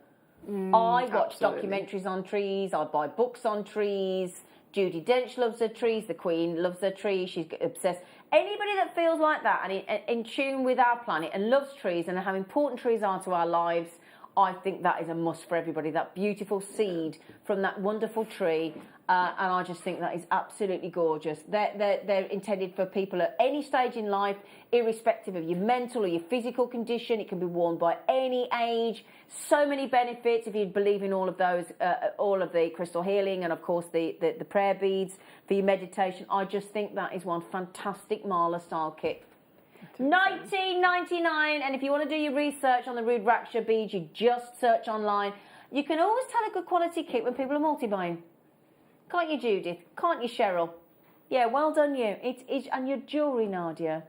I watch documentaries on trees, I buy books on trees, Judi Dench loves her trees, the Queen loves her trees, she's obsessed. Anybody that feels like that and in tune with our planet and loves trees and how important trees are to our lives, I think that is a must for everybody. That beautiful seed from that wonderful tree, and I just think that is absolutely gorgeous. They're intended for people at any stage in life, irrespective of your mental or your physical condition. It can be worn by any age. So many benefits if you believe in all of those, all of the crystal healing, and of course the prayer beads for your meditation. I just think that is one fantastic Mala style kit. $19.99, and if you want to do your research on the Rudraksha beads, you just search online. You can always tell a good quality kit when people are multi-buying. Can't you, Judith? Can't you, Cheryl? Yeah, well done you. And your jewellery, Nadia.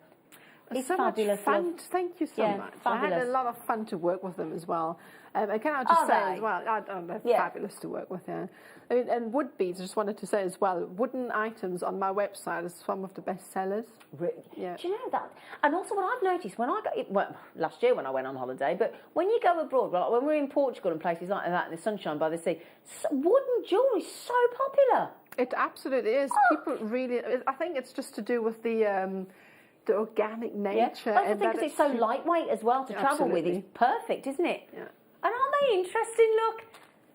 It's so fabulous. Much fun. Thank you so much. Fabulous. I had a lot of fun to work with them as well. And can I just say as well, they're fabulous to work with. Yeah. I mean, and wood beads, I just wanted to say as well, wooden items on my website is some of the best sellers. Yeah. Do you know that? And also what I've noticed when I go, last year when I went on holiday, but when you go abroad, like when we're in Portugal and places like that in the sunshine by the sea, wooden jewellery is so popular. It absolutely is. People really, I think it's just to do with the organic nature. I think because it's so lightweight as well to travel with. It's perfect, isn't it? Yeah. And aren't they interesting? Look,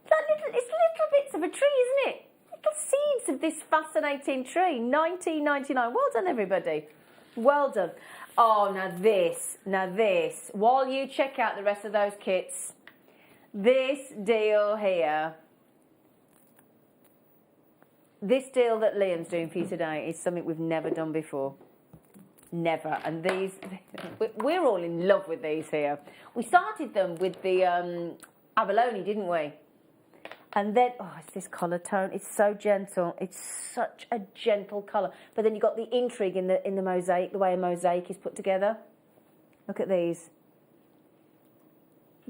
it's little bits of a tree, isn't it? Little seeds of this fascinating tree. $19.99. Well done, everybody. Well done. Oh, now this. While you check out the rest of those kits, this deal here, this deal that Liam's doing for you today is something we've never done before. Never. And these, we're all in love with these here. We started them with the abalone, didn't we? And then, it's this colour tone. It's so gentle. It's such a gentle colour. But then you've got the intrigue in the mosaic, the way a mosaic is put together. Look at these.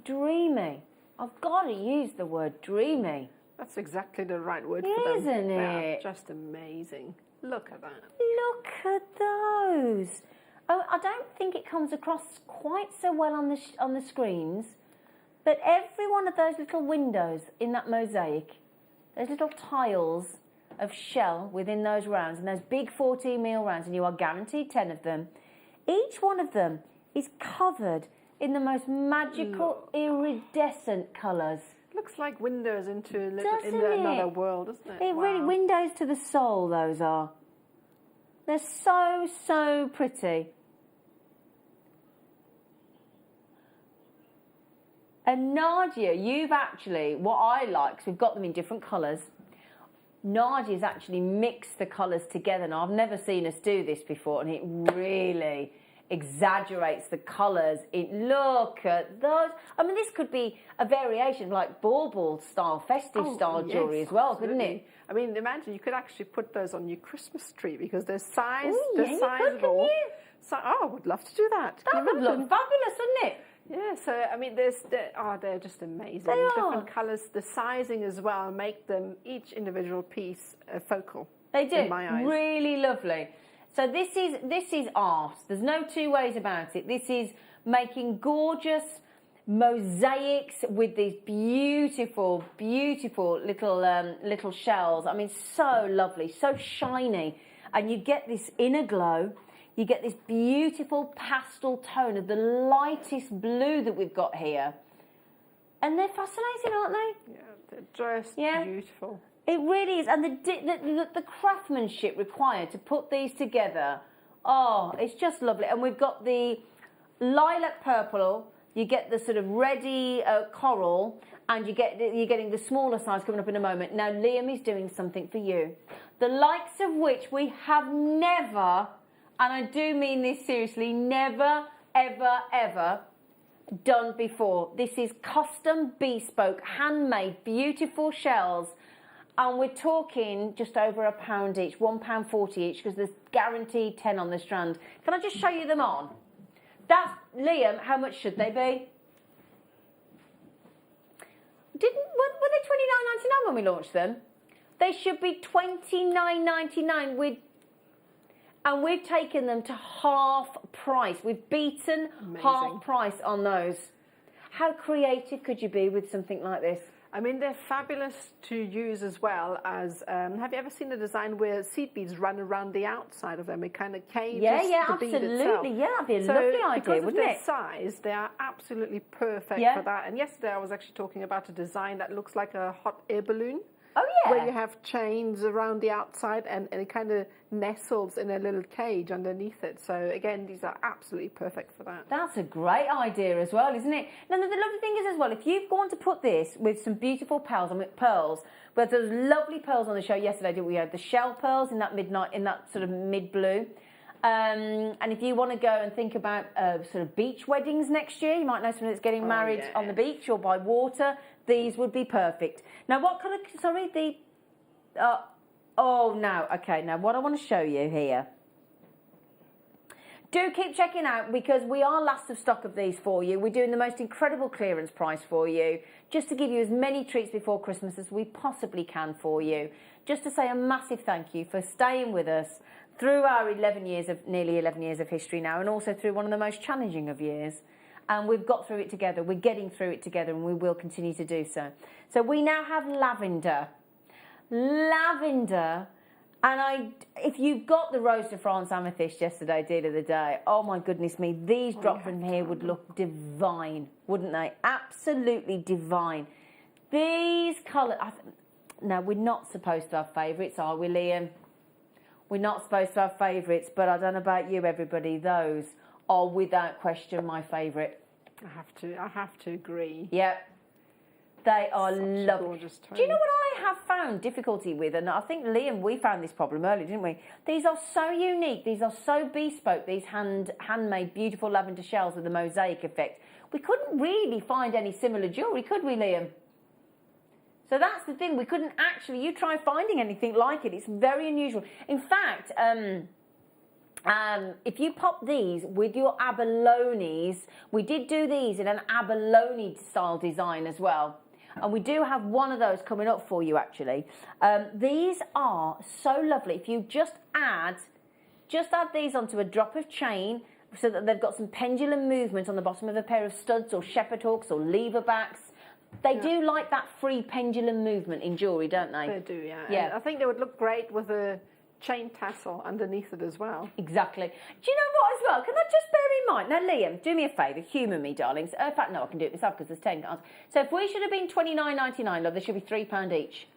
Dreamy. I've got to use the word dreamy. That's exactly the right word for them. Isn't it? They're just amazing. Look at that. Look at those. Oh, I don't think it comes across quite so well on the screens, but every one of those little windows in that mosaic, those little tiles of shell within those rounds, and those big 14 mil rounds, and you are guaranteed 10 of them, each one of them is covered in the most magical, iridescent colours. Looks like windows into another world, doesn't it? Really, windows to the soul, those are. They're so pretty. And Nadia, you've actually, what I like, because we've got them in different colours, Nadia's actually mixed the colours together. Now, I've never seen us do this before, and it really exaggerates the colours. Look at those. I mean, this could be a variation of like bauble style, festive style jewellery as well, couldn't it? I mean, imagine you could actually put those on your Christmas tree because they're sizable. I would love to do that. That would look fabulous, wouldn't it? Yeah, so I mean, they're just amazing. They are. Different colours, the sizing as well, make them each individual piece focal. They do. In my eyes. Really lovely. So this is art. There's no two ways about it. This is making gorgeous mosaics with these beautiful little shells. I mean, so lovely, so shiny, and you get this inner glow. You get this beautiful pastel tone of the lightest blue that we've got here. And they're fascinating, aren't they? Yeah, they're just beautiful. It really is. And the craftsmanship required to put these together, oh, it's just lovely. And we've got the lilac purple, you get the sort of reddy coral, and you're getting the smaller size coming up in a moment. Now, Liam is doing something for you, the likes of which we have never, and I do mean this seriously, never, ever, ever done before. This is custom, bespoke, handmade, beautiful shells. And we're talking just over £1 each, £1.40 each, because there's guaranteed 10 on the strand. Can I just show you them on? That's, Liam, how much should they be? Were they £29.99 when we launched them? They should be £29.99. And we've taken them to half price. We've beaten half price on those. How creative could you be with something like this? I mean, they're fabulous to use as well as, have you ever seen a design where seed beads run around the outside of them? It kind of cages the bead itself. Yeah, that'd be a lovely idea, wouldn't it? Because of their size, they are absolutely perfect for that. And yesterday I was actually talking about a design that looks like a hot air balloon. Oh, yeah. Where you have chains around the outside and it kind of nestles in a little cage underneath it. So, again, these are absolutely perfect for that. That's a great idea as well, isn't it? Now, the lovely thing is as well, if you've gone to put this with some beautiful pearls, where there's lovely pearls on the show yesterday, didn't we? We had the shell pearls in that midnight, in that sort of mid-blue. And if you want to go and think about sort of beach weddings next year, you might know someone that's getting married on the beach or by water, these would be perfect. Now, what colour, sorry, now what I want to show you here. Do keep checking out, because we are last of stock of these for you. We're doing the most incredible clearance price for you, just to give you as many treats before Christmas as we possibly can for you. Just to say a massive thank you for staying with us through our nearly 11 years of history now, and also through one of the most challenging of years. And we've got through it together. We're getting through it together, and we will continue to do so. So we now have lavender. Lavender. And if you got the Rose de France Amethyst yesterday, deal of the day, oh my goodness me, these dropped from here would look divine, wouldn't they? Absolutely divine. These colours... Now, we're not supposed to have favourites, are we, Liam? We're not supposed to have favourites, but I don't know about you, everybody. Those are without question my favourite. I have to agree. Yep. They are lovely. Gorgeous tone. Do you know what I have found difficulty with? And I think, Liam, we found this problem earlier, didn't we? These are so unique. These are so bespoke, these handmade, beautiful lavender shells with the mosaic effect. We couldn't really find any similar jewellery, could we, Liam? So that's the thing. We couldn't actually... You try finding anything like it. It's very unusual. In fact... if you pop these with your abalones, we did do these in an abalone style design as well. And we do have one of those coming up for you, actually. These are so lovely. If you just add these onto a drop of chain so that they've got some pendulum movement on the bottom of a pair of studs or shepherd hooks or lever backs. They do like that free pendulum movement in jewellery, don't they? They do, yeah. And I think they would look great with a chain tassel underneath it as well. Exactly. Do you know what as well? Can I just bear in mind? Now, Liam, do me a favour, humour me, darlings. In fact, no, I can do it myself because there's 10 cards. So if we should have been £29.99, love, there should be £3 each.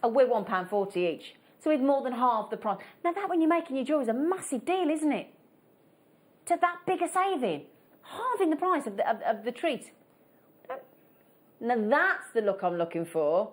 We're £1.40 each. So we've more than half the price. Now, that when you're making your jewellery is a massive deal, isn't it? To that big a saving. Halving the price of the treat. Now, that's the look I'm looking for.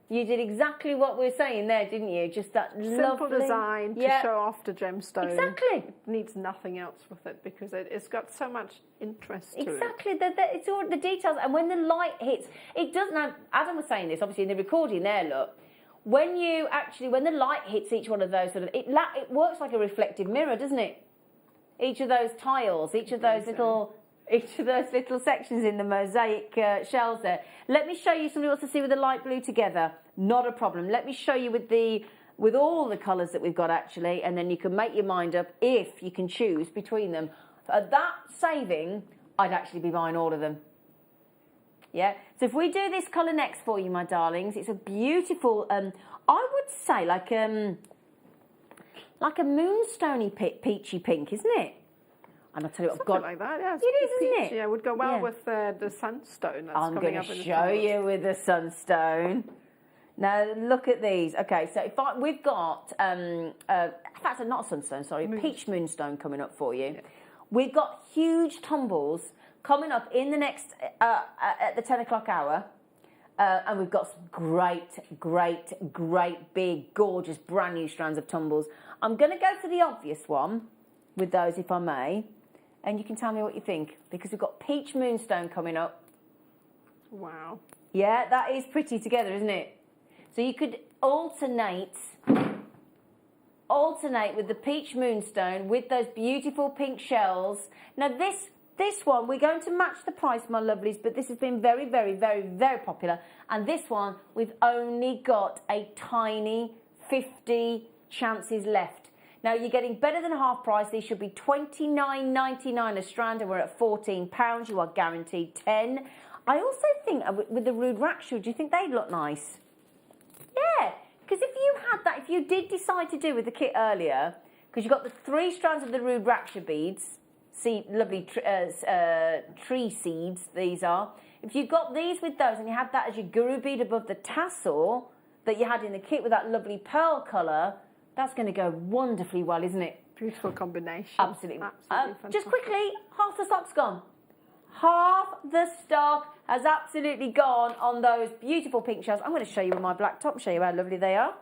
You did exactly what we were saying there, didn't you? Just that simple lovely design to show off the gemstone. Exactly. It needs nothing else with it because it's got so much interest to it. Exactly. It's all the details. And when the light hits, it does now. Adam was saying this, obviously, in the recording there, look. When the light hits each one of those, it works like a reflective mirror, doesn't it? Each of those tiles, each of those little sections in the mosaic shells there. Let me show you something else to see with the light blue together. Not a problem. Let me show you with all the colours that we've got, actually, and then you can make your mind up if you can choose between them. At that saving, I'd actually be buying all of them. Yeah? So if we do this colour next for you, my darlings, it's a beautiful, I would say like a moonstony peachy pink, isn't it? And I'll tell you what, I've got... like that, yeah. It is, isn't it? Yeah, it would go well with the sunstone that's I'm coming going up in to the show you with the sunstone. Now look at these. Okay, so we've got, in fact, not a sunstone, sorry, peach moonstone coming up for you. Yeah. We've got huge tumbles coming up in the next, at the 10 o'clock hour. And we've got some great, big, gorgeous, brand new strands of tumbles. I'm going to go for the obvious one with those, if I may. And you can tell me what you think, because we've got peach moonstone coming up. Wow. Yeah, that is pretty together, isn't it? So you could alternate with the peach moonstone with those beautiful pink shells. Now this one, we're going to match the price, my lovelies, but this has been very, very, very, very popular. And this one, we've only got a tiny 50 chances left. Now, you're getting better than half price. These should be $29.99 a strand, and we're at £14. You are guaranteed 10. I also think with the Rude Raksha, do you think they'd look nice? Yeah, because if you had that, if you did decide to do with the kit earlier, because you've got the 3 strands of the Rude Raksha beads, see, lovely tree seeds, these are. If you got these with those and you had that as your guru bead above the tassel that you had in the kit with that lovely pearl colour, that's going to go wonderfully well, isn't it? Beautiful combination. Absolutely. Absolutely just quickly, half the stock's gone. Half the stock has absolutely gone on those beautiful pink shells. I'm going to show you with my black top, show you how lovely they are.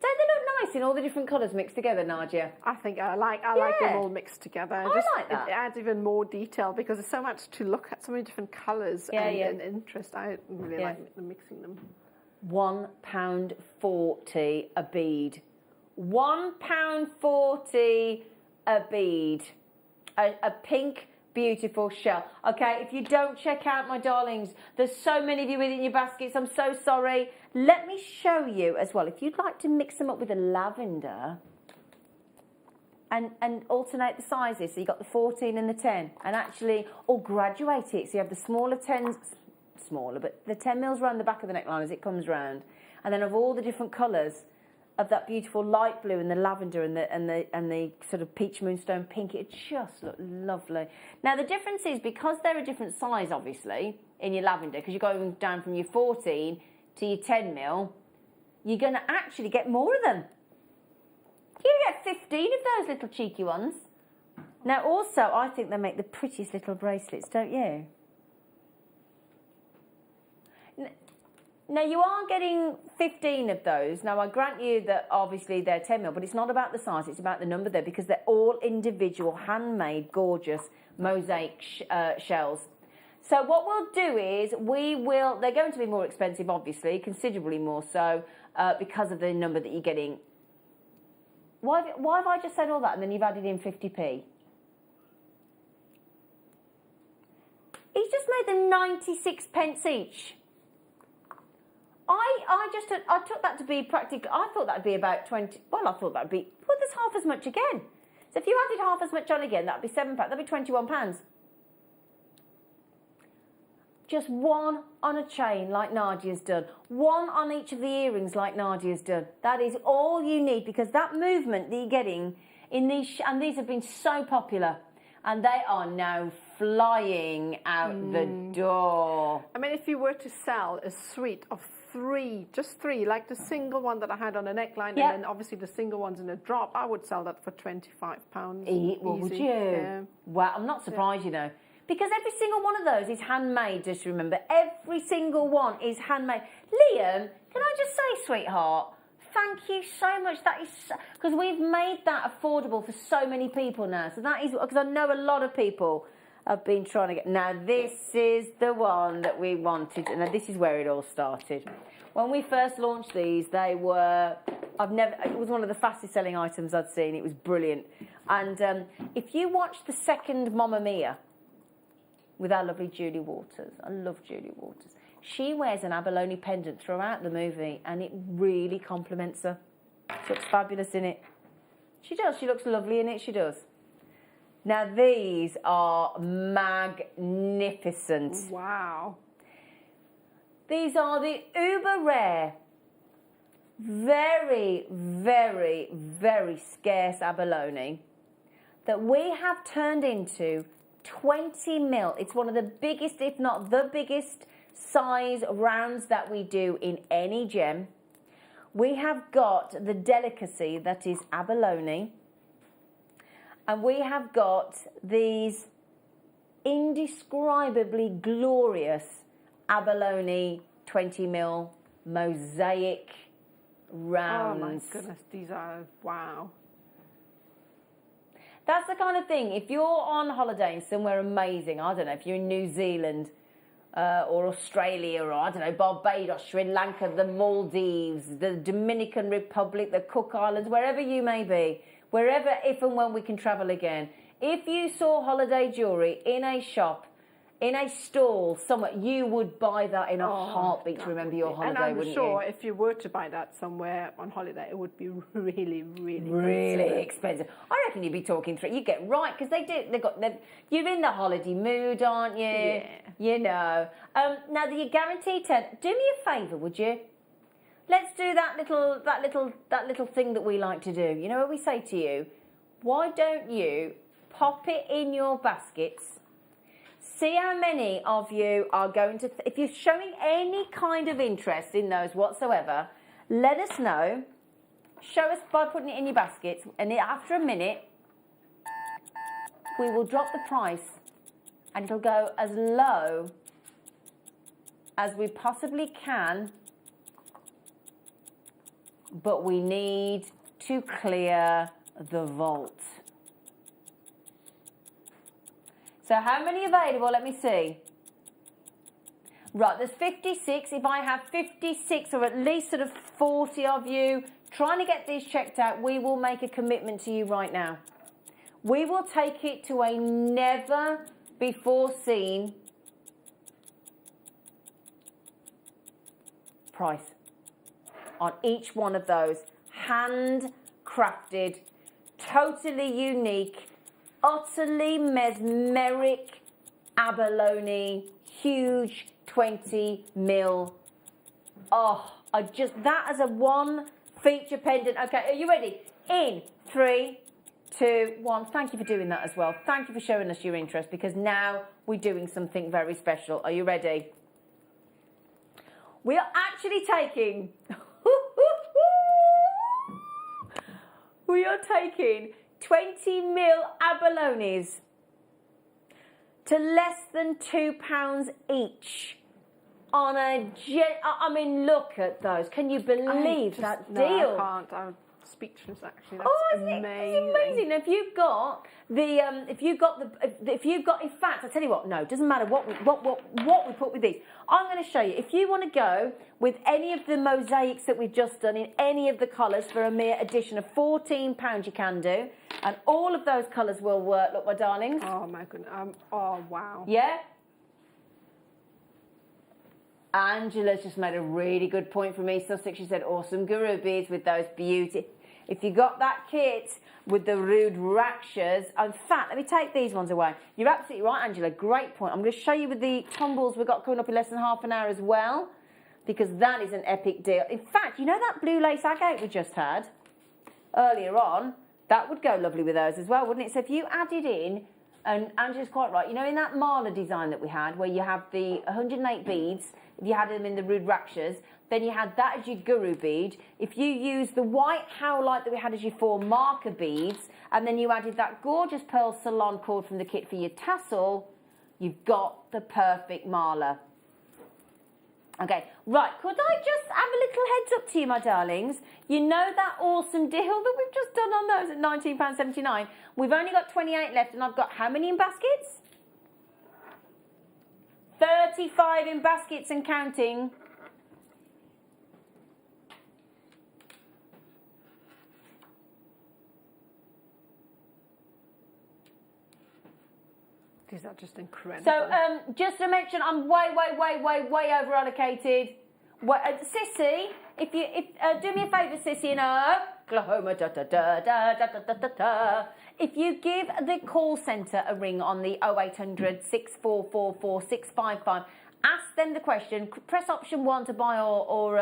Don't they look nice in all the different colours mixed together, Nadia? I think I like them all mixed together. I like that. It adds even more detail because there's so much to look at, so many different colours and interest. I really like mixing them. £1.40 a bead. £1.40 a bead. A pink, beautiful shell. Okay, if you don't check out, my darlings, there's so many of you within your baskets. I'm so sorry. Let me show you as well. If you'd like to mix them up with a lavender and alternate the sizes, so you've got the 14 and the 10, and actually, or graduate it, so you have the smaller 10s, but the 10 mils around the back of the neckline as it comes round, and then of all the different colours of that beautiful light blue and the lavender and the sort of peach moonstone pink, it just looked lovely. Now the difference is, because they're a different size, obviously, in your lavender, because you're going down from your 14 to your 10 mil, you're going to actually get more of them. You get 15 of those little cheeky ones. Now also, I think they make the prettiest little bracelets, don't you? Now, you are getting 15 of those. Now, I grant you that obviously they're 10 mil, but it's not about the size, it's about the number there, because they're all individual, handmade, gorgeous mosaic shells. So what we'll do is they're going to be more expensive, obviously, considerably more so, because of the number that you're getting. Why have I just said all that and then you've added in 50p? He's just made them 96 pence each. I took that to be practically, I thought that would be about 20, well, I thought that would be, well, there's half as much again. So if you added half as much on again, that would be £7, that would be £21. Just one on a chain like Nadia's done. One on each of the earrings like Nadia's done. That is all you need, because that movement that you're getting in these, and these have been so popular, and they are now flying out the door. I mean, if you were to sell a suite of 3, just 3, like the single one that I had on a neckline, and then obviously the single ones in a drop, I would sell that for £25. Well, would you? Yeah. Well, I'm not surprised, you know. Because every single one of those is handmade, just remember. Every single one is handmade. Liam, can I just say, sweetheart, thank you so much. That is, because we've made that affordable for so many people now. So that is, because I know a lot of people have been trying to get. Now, this is the one that we wanted. Now, this is where it all started. When we first launched these, they were, it was one of the fastest selling items I'd seen. It was brilliant. And if you watch the second Mamma Mia, with our lovely Julie Waters. I love Julie Waters. She wears an abalone pendant throughout the movie, and it really compliments her. She looks fabulous in it. She does. She looks lovely in it. She does. Now, these are magnificent. Wow. These are the uber rare, very, very, very scarce abalone that we have turned into 20 mil. It's one of the biggest, if not the biggest, size rounds that we do in any gem. We have got the delicacy that is abalone. And we have got these indescribably glorious abalone 20mm mosaic rounds. Oh my goodness, these are, wow. That's the kind of thing, if you're on holiday in somewhere amazing, I don't know, if you're in New Zealand or Australia or, I don't know, Barbados, Sri Lanka, the Maldives, the Dominican Republic, the Cook Islands, wherever you may be, wherever, if and when we can travel again, if you saw holiday jewellery in a shop, in a stall somewhere, you would buy that in a heartbeat to remember your holiday, wouldn't you? And I'm sure if you were to buy that somewhere on holiday, it would be really, really expensive. I reckon you'd be talking through. You get right because you're in the holiday mood, aren't you? Yeah. You know. Now that you're guaranteed 10, do me a favour, would you? Let's do that little thing that we like to do. You know what we say to you? Why don't you pop it in your baskets? See how many of you are going to... if you're showing any kind of interest in those whatsoever, let us know. Show us by putting it in your baskets. And after a minute, we will drop the price. And it'll go as low as we possibly can. But we need to clear the vault. So how many available? Let me see. Right, there's 56. If I have 56 or at least sort of 40 of you trying to get these checked out, we will make a commitment to you right now. We will take it to a never before seen price on each one of those. Handcrafted, totally unique, utterly mesmeric abalone, huge 20mm. Oh, that as a one feature pendant. Okay, are you ready? In 3, 2, 1. Thank you for doing that as well. Thank you for showing us your interest because now we're doing something very special. Are you ready? We are actually taking... we are taking 20mm abalones to less than £2 each on a I mean, look at those. Can you believe that deal? No, I can't. I'm speechless. Actually, that's amazing. It's amazing. If you've got in fact, I tell you what. No, it doesn't matter what we put with these. I'm going to show you. If you want to go with any of the mosaics that we've just done in any of the colours for a mere addition of £14, you can do, and all of those colours will work. Look, my darlings. Oh my goodness. Oh wow. Yeah. Angela's just made a really good point for me. Sussex, she said, awesome guru beads with those beauty. If you got that kit with the rude rakshas, in fact, let me take these ones away. You're absolutely right, Angela. Great point. I'm going to show you with the tumbles we've got coming up in less than half an hour as well, because that is an epic deal. In fact, you know that blue lace agate we just had earlier on? That would go lovely with those as well, wouldn't it? So if you added in, and Angela's quite right, you know in that mala design that we had, where you have the 108 beads, if you had them in the rude rakshas, then you had that as your guru bead. If you use the white howlite that we had as your 4 marker beads, and then you added that gorgeous pearl salon cord from the kit for your tassel, you've got the perfect mala. Okay, right, could I just have a little heads up to you, my darlings? You know that awesome deal that we've just done on those at £19.79? We've only got 28 left, and I've got how many in baskets? 35 in baskets and counting. These are just incredible. So, just to mention, I'm way over allocated. Sissy, if do me a favour, Sissy, in Oklahoma, if you give the call centre a ring on the 0800 6444 655 Ask them the question. Press option 1 to buy or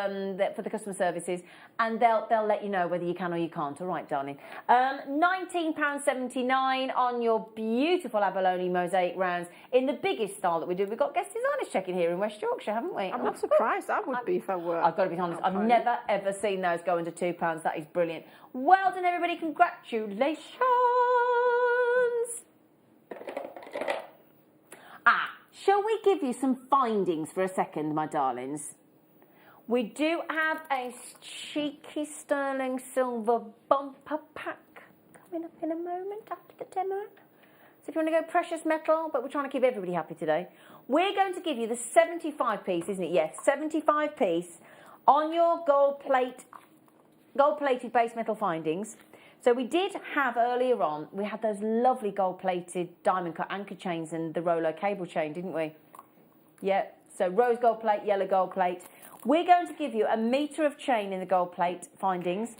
for the customer services, and they'll let you know whether you can or you can't. All right, darling. £19.79 on your beautiful abalone mosaic rounds in the biggest style that we do. We've got guest designers checking here in West Yorkshire, haven't we? I'm not surprised. I would be if I were. I've got to be honest. I've never ever seen those go under £2. That is brilliant. Well done, everybody. Congratulations. Shall we give you some findings for a second, my darlings? We do have a cheeky sterling silver bumper pack coming up in a moment after the demo. So if you want to go precious metal, but we're trying to keep everybody happy today, we're going to give you the 75 piece, isn't it? Yes, 75 piece on your gold-plated base metal findings. So we did have earlier on, we had those lovely gold-plated diamond cut anchor chains and the Rolo cable chain, didn't we? Yeah, so rose gold plate, yellow gold plate. We're going to give you 1 metre of chain in the gold plate findings.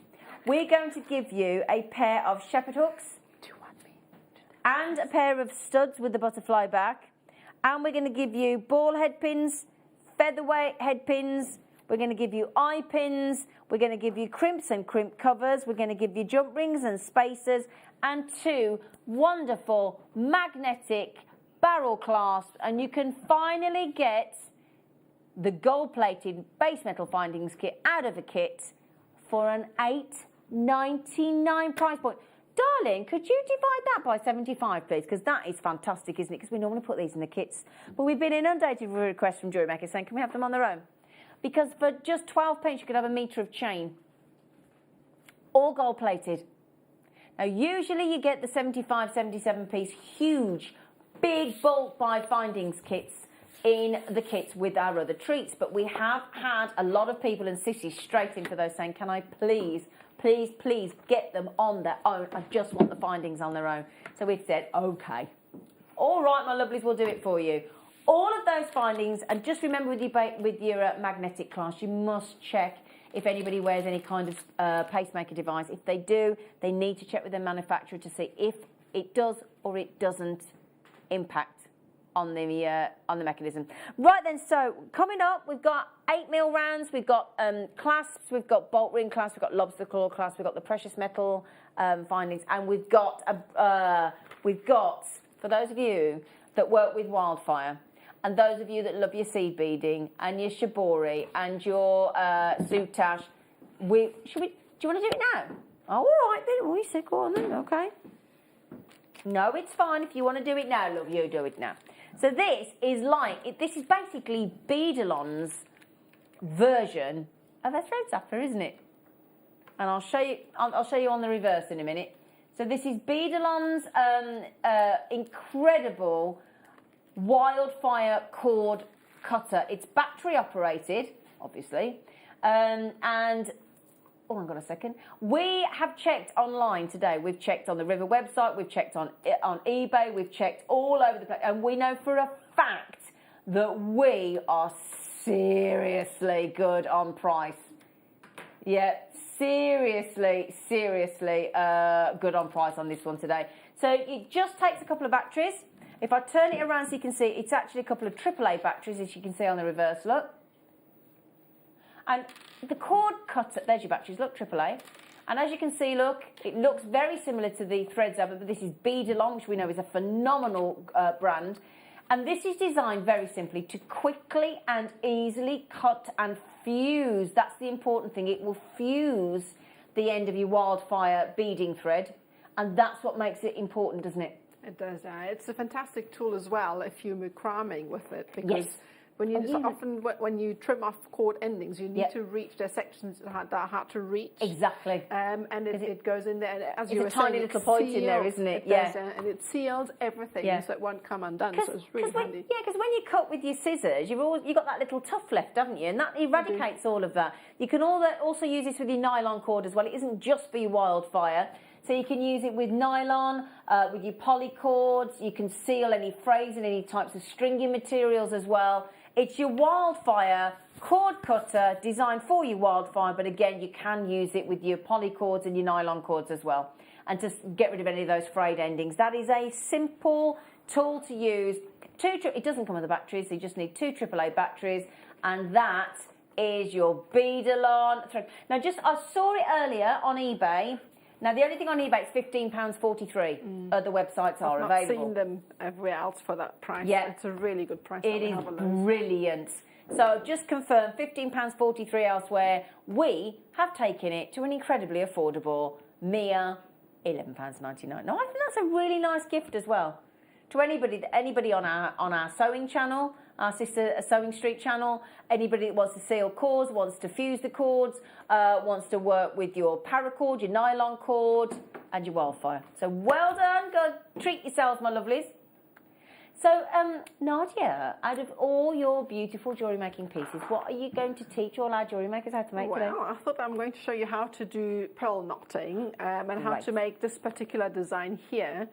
We're going to give you a pair of shepherd hooks and a pair of studs with the butterfly back. And we're going to give you ball head pins, featherweight head pins. We're going to give you eye pins. We're going to give you crimps and crimp covers. We're going to give you jump rings and spacers and 2 wonderful magnetic barrel clasps. And you can finally get the gold-plated base metal findings kit out of the kit for an $8.99 price point. Darling, could you divide that by 75, please? Because that is fantastic, isn't it? Because we normally put these in the kits. But we've been inundated with requests from JewelleryMaker saying, can we have them on their own? Because for just 12p, you could have 1 metre of chain, all gold-plated. Now, usually you get the 75, 77-piece, huge, big bulk buy findings kits in the kits with our other treats. But we have had a lot of people and sissies straight into those saying, can I please get them on their own? I just want the findings on their own. So we've said, OK. All right, my lovelies, we'll do it for you. All of those findings, and just remember with your magnetic clasp, you must check if anybody wears any kind of pacemaker device. If they do, they need to check with their manufacturer to see if it does or it doesn't impact on the mechanism. Right then, so coming up, we've got 8mm rounds, we've got clasps, we've got bolt ring clasps, we've got lobster claw clasps, we've got the precious metal findings, and we've got for those of you that work with wildfire, and those of you that love your seed beading and your shibori and your soutache, do you want to do it now? Oh, all right then. Oh, you said go on then. Okay. No, it's fine. If you want to do it now, love, you do it now. So this is basically Beadalon's version of a thread zapper, isn't it? And I'll show you on the reverse in a minute. So this is Beadalon's incredible wildfire cord cutter. It's battery operated, obviously, and oh, hang on a second. We have checked online today. We've checked on the River website. We've checked on eBay. We've checked all over the place, and we know for a fact that we are seriously good on price. Yeah, seriously good on price on this one today. So it just takes a couple of batteries. If I turn it around so you can see, it's actually a couple of AAA batteries, as you can see on the reverse, look. And the cord cutter, there's your batteries, look, AAA. And as you can see, look, it looks very similar to the thread zapper, but this is Beadalon, which we know is a phenomenal brand. And this is designed very simply to quickly and easily cut and fuse. That's the important thing. It will fuse the end of your wildfire beading thread. And that's what makes it important, doesn't it? It does. It's a fantastic tool as well if you're macraming with it, because when you when you trim off cord endings, you need to reach their sections that are hard to reach. Exactly. And it goes in there, and as you were saying, tiny little point in there, isn't it? Yeah. And it seals everything, so it won't come undone. So it's really handy. Because when you cut with your scissors, you've got that little tuft left, haven't you? And that eradicates all of that. You can also use this with your nylon cord as well. It isn't just for your wildfire. So you can use it with nylon, with your poly cords. You can seal any frays and any types of stringing materials as well. It's your wildfire cord cutter designed for your wildfire, but again, you can use it with your poly cords and your nylon cords as well. and to get rid of any of those frayed endings. That is a simple tool to use. It doesn't come with the batteries, so you just need 2 AAA batteries, and that is your bead-along thread. Now, I saw it earlier on eBay. Now, the only thing on eBay is £15.43. Other websites are available. I've not seen them everywhere else for that price. Yeah. It's a really good price. It is brilliant. So just confirm, £15.43 elsewhere. We have taken it to an incredibly affordable mere £11.99. Now, I think that's a really nice gift as well. To anybody on our sewing channel, our sister Sewing Street channel, anybody that wants to seal cords, wants to fuse the cords, wants to work with your paracord, your nylon cord, and your wildfire. So well done. Go treat yourselves, my lovelies. So, Nadia, out of all your beautiful jewellery making pieces, what are you going to teach all our jewellery makers how to make today? Well, I thought I'm going to show you how to do pearl knotting and how to make this particular design here.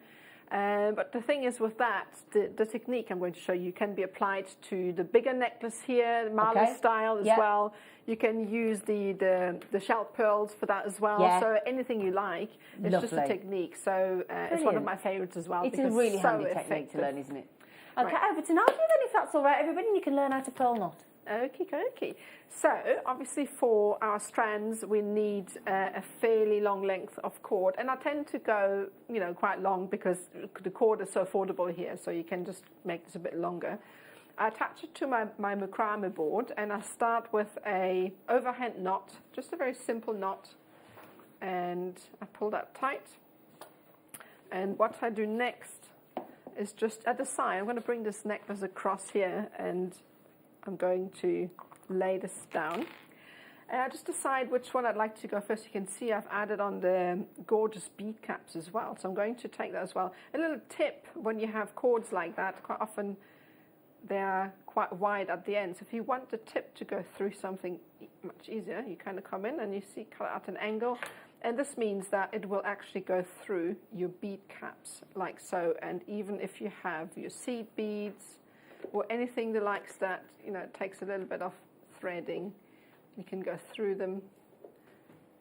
But the thing is with that, the technique I'm going to show you can be applied to the bigger necklace here, Marley style as well. You can use the shell pearls for that as well. Yeah. So anything you like. It's just a technique. So it's one of my favourites as well. It's a really handy technique to learn, isn't it? Okay, over to Nadia then, if that's all right, everybody, and you can learn how to pearl knot. Okay. So, obviously for our strands, we need a fairly long length of cord. And I tend to go, quite long because the cord is so affordable here. So you can just make this a bit longer. I attach it to my macrame board and I start with a overhand knot, just a very simple knot. And I pull that tight. And what I do next is just at the side, I'm going to bring this necklace across here and I'm going to lay this down. And I just decide which one I'd like to go first. You can see I've added on the gorgeous bead caps as well. So I'm going to take that as well. A little tip, when you have cords like that, quite often they're quite wide at the end. So if you want the tip to go through something much easier, you kind of come in and you see cut at an angle. And this means that it will actually go through your bead caps like so. And even if you have your seed beads or anything that likes that, it takes a little bit of threading, you can go through them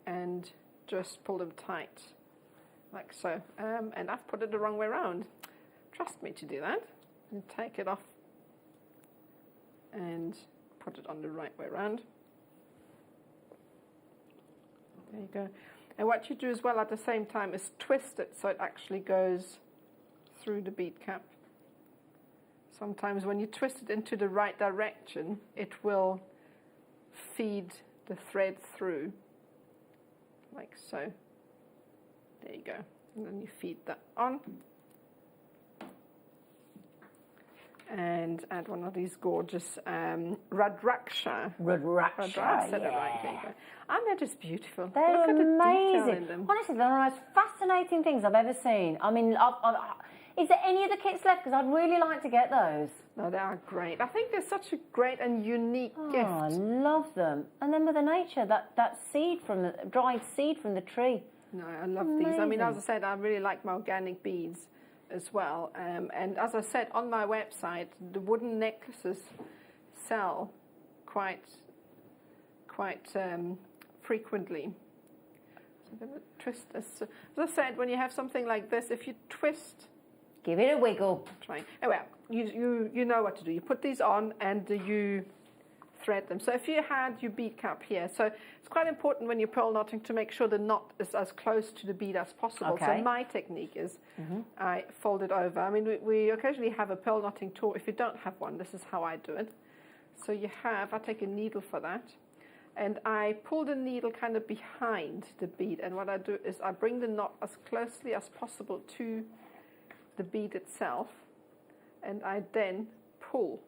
and just pull them tight like so. And I've put it the wrong way around. Trust me to do that. And take it off and put it on the right way around. There you go. And what you do as well at the same time is twist it so it actually goes through the bead cap. Sometimes when you twist it into the right direction, it will feed the thread through, like so. There you go. And then you feed that on. And add one of these gorgeous Rudraksha. Rudraksha, said it right. There you go. And they're just beautiful. They're Look amazing. at the detail in them. Honestly, they're one of the most fascinating things I've ever seen. I mean, is there any of the kits left? Because I'd really like to get those. No, they are great. I think they're such a great and unique gift. I love them. And then Mother Nature, that seed from the dried seed from the tree. No, I love these. I mean, as I said, I really like my organic beads as well. And as I said, on my website, the wooden necklaces sell quite frequently. So I'm going to twist this. So, as I said, when you have something like this, if you twist, give it a wiggle. Try. Oh well, you know what to do. You put these on and you thread them. So if you had your bead cap here, so it's quite important when you're pearl knotting to make sure the knot is as close to the bead as possible. Okay. So my technique is I fold it over. I mean, we occasionally have a pearl knotting tool. If you don't have one, this is how I do it. So I take a needle for that, and I pull the needle kind of behind the bead. And what I do is I bring the knot as closely as possible to the bead itself, and I then pull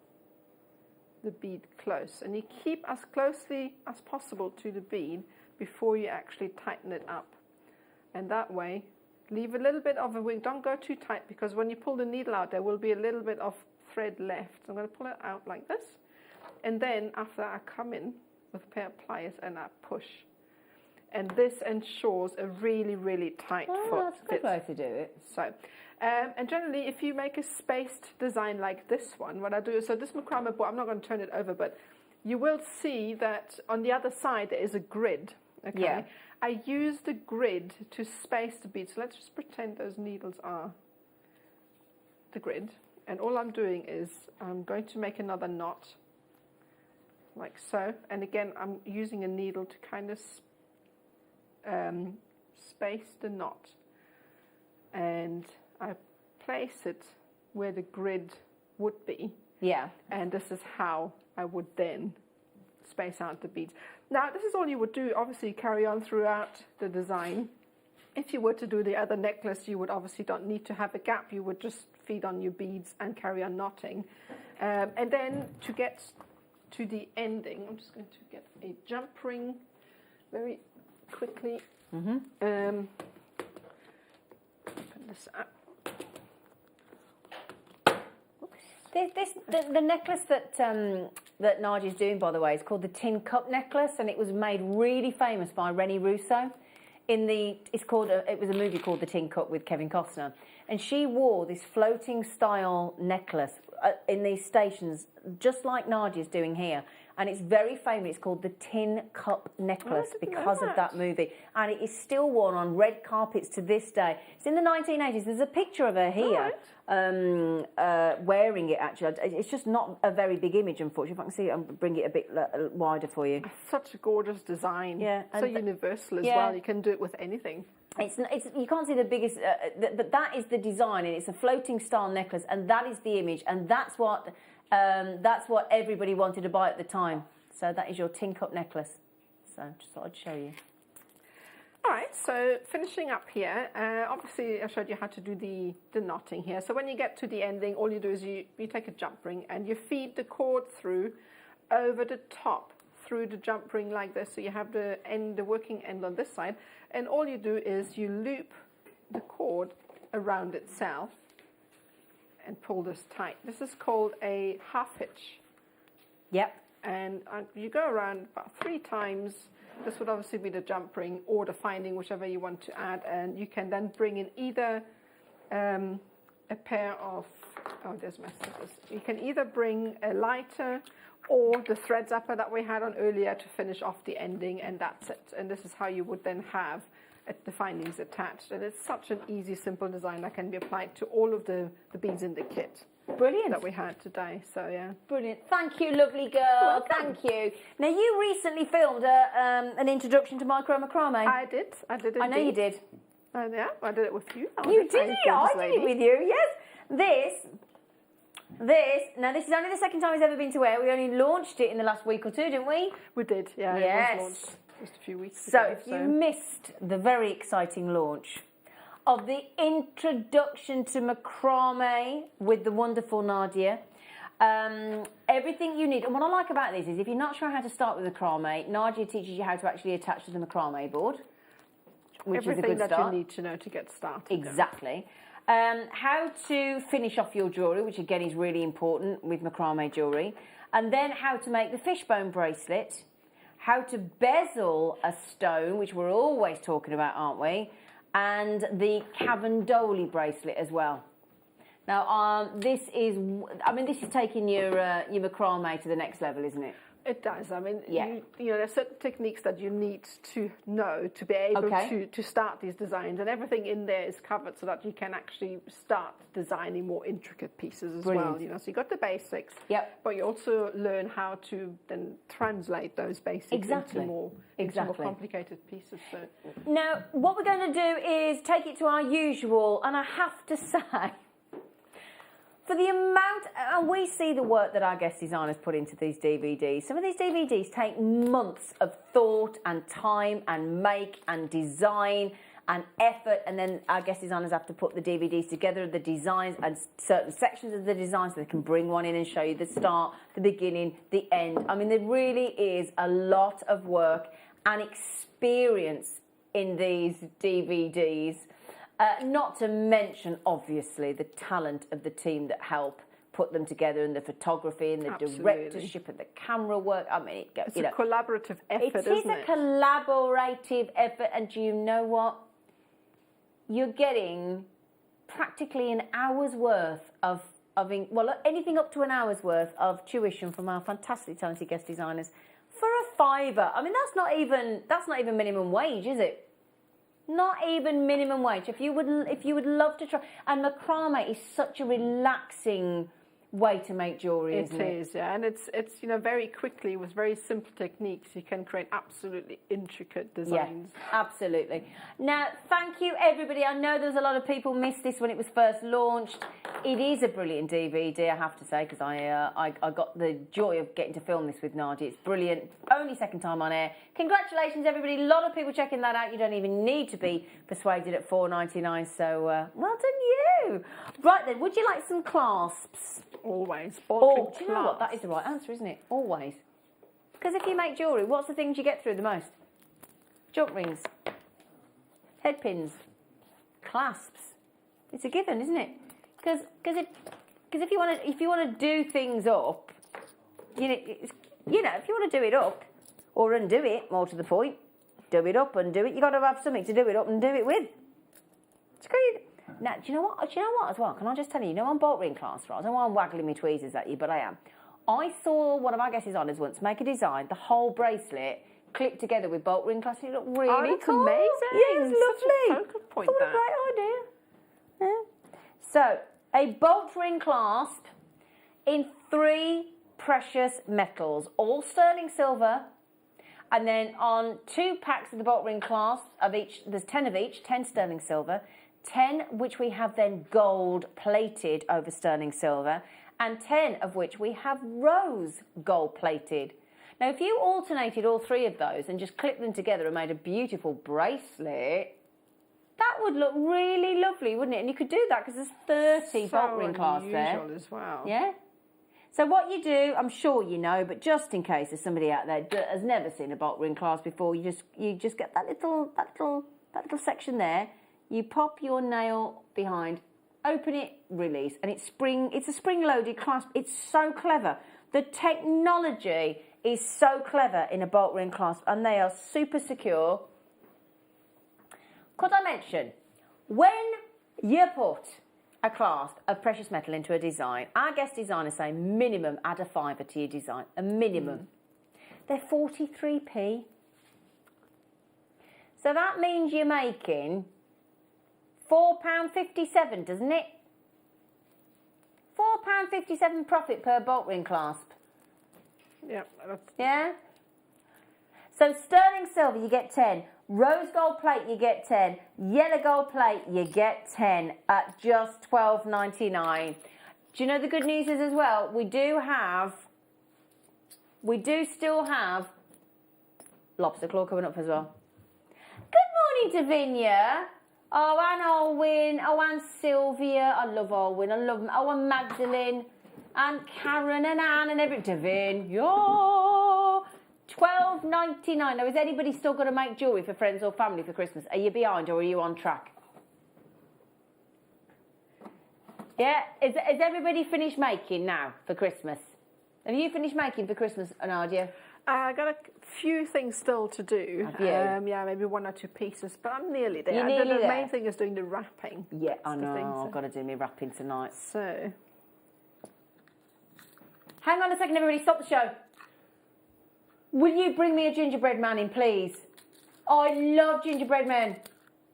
the bead close, and you keep as closely as possible to the bead before you actually tighten it up. And that way, leave a little bit of a wing. Don't go too tight, because when you pull the needle out, there will be a little bit of thread left. So I'm going to pull it out like this, and then after I come in with a pair of pliers and I push. And this ensures a really, really tight fit. That's a good way to do it. So, and generally, if you make a spaced design like this one, what I do is, so this macrame board, I'm not going to turn it over, but you will see that on the other side there is a grid. Okay. Yeah. I use the grid to space the beads. So let's just pretend those needles are the grid. And all I'm doing is I'm going to make another knot, like so. And again, I'm using a needle to kind of space the knot. And I place it where the grid would be. Yeah. And this is how I would then space out the beads. Now, this is all you would do, obviously carry on throughout the design. If you were to do the other necklace, you would obviously don't need to have a gap. You would just feed on your beads and carry on knotting. And then to get to the ending, I'm just going to get a jump ring very quickly. Open this up. The necklace that Nadia's doing, by the way, is called the Tin Cup necklace, and it was made really famous by Rennie Russo. It was a movie called The Tin Cup with Kevin Costner, and she wore this floating style necklace in these stations, just like Nadia's doing here. And it's very famous. It's called the Tin Cup necklace because of that movie. And it is still worn on red carpets to this day. It's in the 1980s. There's a picture of her here wearing it, actually. It's just not a very big image, unfortunately. If I can see it, I'll bring it a bit wider for you. Such a gorgeous design. Yeah. So universal as well. You can do it with anything. You can't see the biggest, but that is the design, and it's a floating style necklace, and that is the image, and that's what everybody wanted to buy at the time. So that is your Tin Cup necklace. So just thought I'd show you. All right, so finishing up here, obviously I showed you how to do the knotting here. So when you get to the ending, all you do is you take a jump ring and you feed the cord through over the top through the jump ring like this. So you have the working end on this side, and all you do is you loop the cord around itself and pull this tight. This is called a half hitch. Yep. And you go around about 3 times. This would obviously be the jump ring or the finding, whichever you want to add. And you can then bring in either a pair of, there's my scissors. You can either bring a lighter or the thread zapper that we had on earlier to finish off the ending, and that's it. And this is how you would then have the findings attached. And it's such an easy, simple design that can be applied to all of the beads in the kit. Brilliant. That we had today, so yeah. Brilliant. Thank you, lovely girl. Thank you. Now, you recently filmed an introduction to micro macrame. I did indeed. I know you did. Yeah, I did it with you. You did it. I did it with you, yes. Now this is only the second time it's ever been to air. We only launched it in the last week or two, didn't we? We did, yeah. Yes. It was launched just a few weeks so ago. If you missed the very exciting launch of the introduction to macrame with the wonderful Nadia, everything you need, and what I like about this is if you're not sure how to start with macrame, Nadia teaches you how to actually attach to the macrame board, which is a good start. Everything that you need to know to get started. Exactly. How to finish off your jewellery, which again is really important with macrame jewellery, and then how to make the fishbone bracelet, how to bezel a stone, which we're always talking about, aren't we, and the Cavendoli bracelet as well. Now, this is taking your macrame to the next level, isn't it? It does. I mean, yeah. you know, there's certain techniques that you need to know to be able to start these designs, and everything in there is covered so that you can actually start designing more intricate pieces as well. You know, so you got the basics, but you also learn how to then translate those basics into more complicated pieces. So now, what we're going to do is take it to our usual, and I have to say, for the amount, and we see the work that our guest designers put into these DVDs. Some of these DVDs take months of thought and time and make and design and effort, and then our guest designers have to put the DVDs together, the designs and certain sections of the design, so they can bring one in and show you the start, the beginning, the end. I mean, there really is a lot of work and experience in these DVDs. Not to mention, obviously, the talent of the team that help put them together, and the photography and the directorship and the camera work. I mean, it's a collaborative effort, isn't it? It is a collaborative effort, and do you know what? You're getting practically an hour's worth of anything up to an hour's worth of tuition from our fantastically talented guest designers for a £5. I mean, that's not even minimum wage, is it? Not even minimum wage. If you would love to try, and macrame is such a relaxing way to make jewellery, isn't it? It is, yeah, and it's very quickly with very simple techniques you can create absolutely intricate designs. Yeah, absolutely. Now, thank you everybody. I know there's a lot of people missed this when it was first launched. It is a brilliant DVD, I have to say, because I got the joy of getting to film this with Nadia. It's brilliant. Only second time on air. Congratulations everybody. A lot of people checking that out. You don't even need to be persuaded at $4.99. So well done you. Right then, would you like some clasps? Always. Do you know what? That is the right answer, isn't it? Always. Because if you make jewellery, what's the things you get through the most? Jump rings, head pins, clasps. It's a given, isn't it? Because if you want to do things up, if you want to do it up or undo it, more to the point, do it up, undo it. You got to have something to do it up and do it with. It's great. Now, do you know what as well? Can I just tell you, on bolt ring clasps, right? I don't know why I'm waggling my tweezers at you, but I am. I saw one of our guest designers once make a design, the whole bracelet clipped together with bolt ring clasps. It looked really cool. Amazing. Yeah, it's lovely. Focal point. What a great idea. Yeah. So, a bolt ring clasp in 3 precious metals, all sterling silver. And then on 2 packs of the bolt ring clasp of each, there's 10 of each, 10 sterling silver. 10 which we have then gold plated over sterling silver, and 10 of which we have rose gold plated. Now if you alternated all 3 of those and just clipped them together and made a beautiful bracelet, that would look really lovely, wouldn't it? And you could do that because there's 30 bolt ring clasps there. As well. Yeah? So what you do, I'm sure you know, but just in case there's somebody out there that has never seen a bolt ring clasp before, you just get that little section there. You pop your nail behind, open it, release, and it's a spring-loaded clasp. It's so clever. The technology is so clever in a bolt ring clasp, and they are super secure. Could I mention, when you put a clasp of precious metal into a design, our guest designers say minimum add a £5 to your design, a minimum. They're 43p. So that means you're making £4.57, doesn't it? £4.57 profit per bolt ring clasp. Yeah? So sterling silver, you get 10. Rose gold plate, you get 10. Yellow gold plate, you get 10 at just $12.99. Do you know the good news is as well? We do still have lobster claw coming up as well. Good morning, Davinia. Oh, and Alwyn. Oh, and Sylvia. I love Alwyn. I love them. Oh, and Magdalene. And Karen and Anne and every Davin. Yeah. $12.99. Now, is anybody still going to make jewellery for friends or family for Christmas? Are you behind or are you on track? Yeah? Is everybody finished making now for Christmas? Have you finished making for Christmas, Nadia? I got a few things still to do. Have you? Yeah, maybe 1 or 2 pieces, but I'm nearly there. You're nearly the there. main thing is doing the wrapping. Yeah, That's I the know. thing, so. I've got to do my wrapping tonight. So, hang on a second, everybody. Stop the show. Will you bring me a gingerbread man in, please? Oh, I love gingerbread men.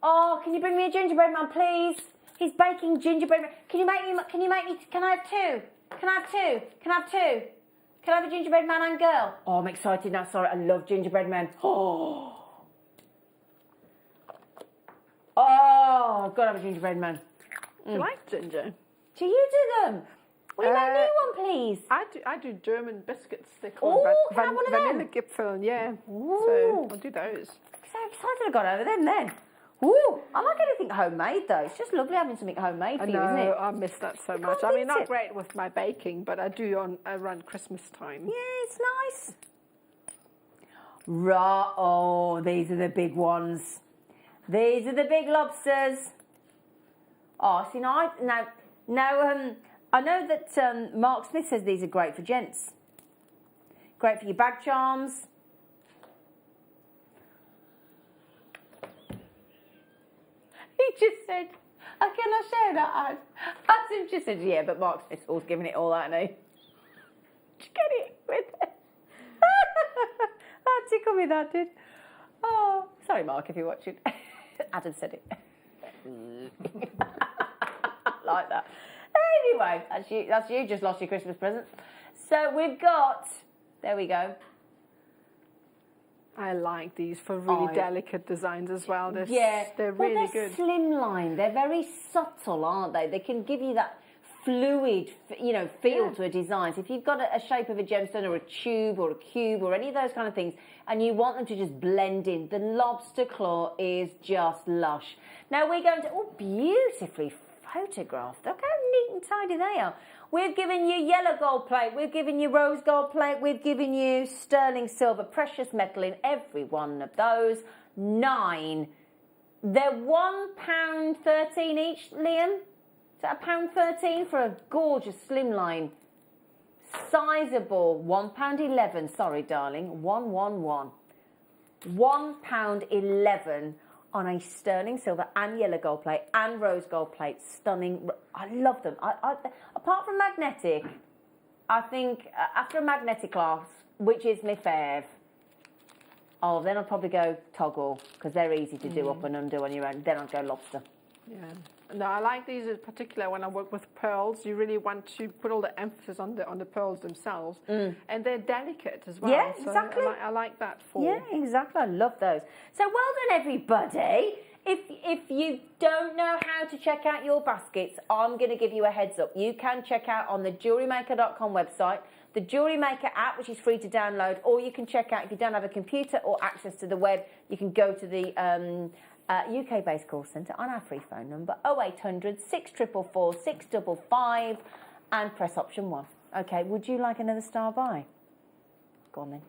Oh, can you bring me a gingerbread man, please? He's baking gingerbread man. Can you make me, can I have 2? Can I have 2? Can I have 2? Can I have a gingerbread man and girl? Oh, I'm excited now. Sorry, I love gingerbread men. Oh, I've got to have a gingerbread man. do you like ginger? Do you do them? Will you make me one, please? I do German biscuits. They're Ooh, called can I have one of them? vanilla Gipfel, yeah. Ooh. So I'll do those. So excited I got over them then. Ooh, I like anything homemade though. It's just lovely having something homemade for you, isn't it? I miss that so much. can't I mean, beat not it. great with my baking, but I do around Christmas time. Yeah, it's nice. Right, oh, these are the big ones. These are the big lobsters. Oh, see, now I know that Mark Smith says these are great for gents. Great for your bag charms. He just said, oh, can I share that ad? Adam just said, yeah, but Mark Smith's always giving it all out, no? Just get it with it. tickle me, that did. Oh, sorry, Mark, if you're watching. Adam said it. Like that. Anyway, that's you just lost your Christmas present. So we've got, there we go. I like these for really delicate designs as well. They're really good. They're slimline. They're very subtle, aren't they? They can give you that fluid, feel to a design. So if you've got a shape of a gemstone or a tube or a cube or any of those kind of things, and you want them to just blend in, the lobster claw is just lush. Now we're going to, beautifully photographed. Look how neat and tidy they are. We've given you yellow gold plate, we've given you rose gold plate, we've given you sterling silver, precious metal in every one of those. 9. They're £1.13 each, Liam. Is that £1.13 for a gorgeous slimline, sizable £1.11? Sorry, darling, 111. £1.11 on a sterling silver and yellow gold plate and rose gold plate. Stunning. I love them. I apart from magnetic, I think after a magnetic class, which is my fave, then I'll probably go toggle, because they're easy to do up and undo on your own. Then I'll go lobster. Yeah. No, I like these in particular when I work with pearls. You really want to put all the emphasis on the pearls themselves. And they're delicate as well. Yeah, so exactly. I like that for. Yeah, exactly. I love those. So well done, everybody. If you don't know how to check out your baskets, I'm going to give you a heads up. You can check out on the JewelleryMaker.com website, the JewelleryMaker app, which is free to download, or you can check out, if you don't have a computer or access to the web, you can go to the UK-based call centre on our free phone number 0800 644 655 and press option 1. Okay, would you like another star buy? Go on then.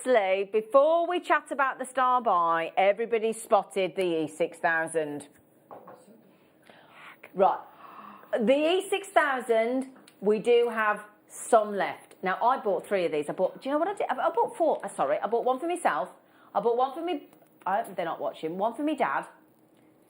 Firstly, before we chat about the star buy, everybody spotted the E6000. Right. The E6000, we do have some left. Now, I bought 3 of these. Do you know what I did? I bought 4. Sorry, I bought one for myself. I bought one for me. They're not watching. One for me dad,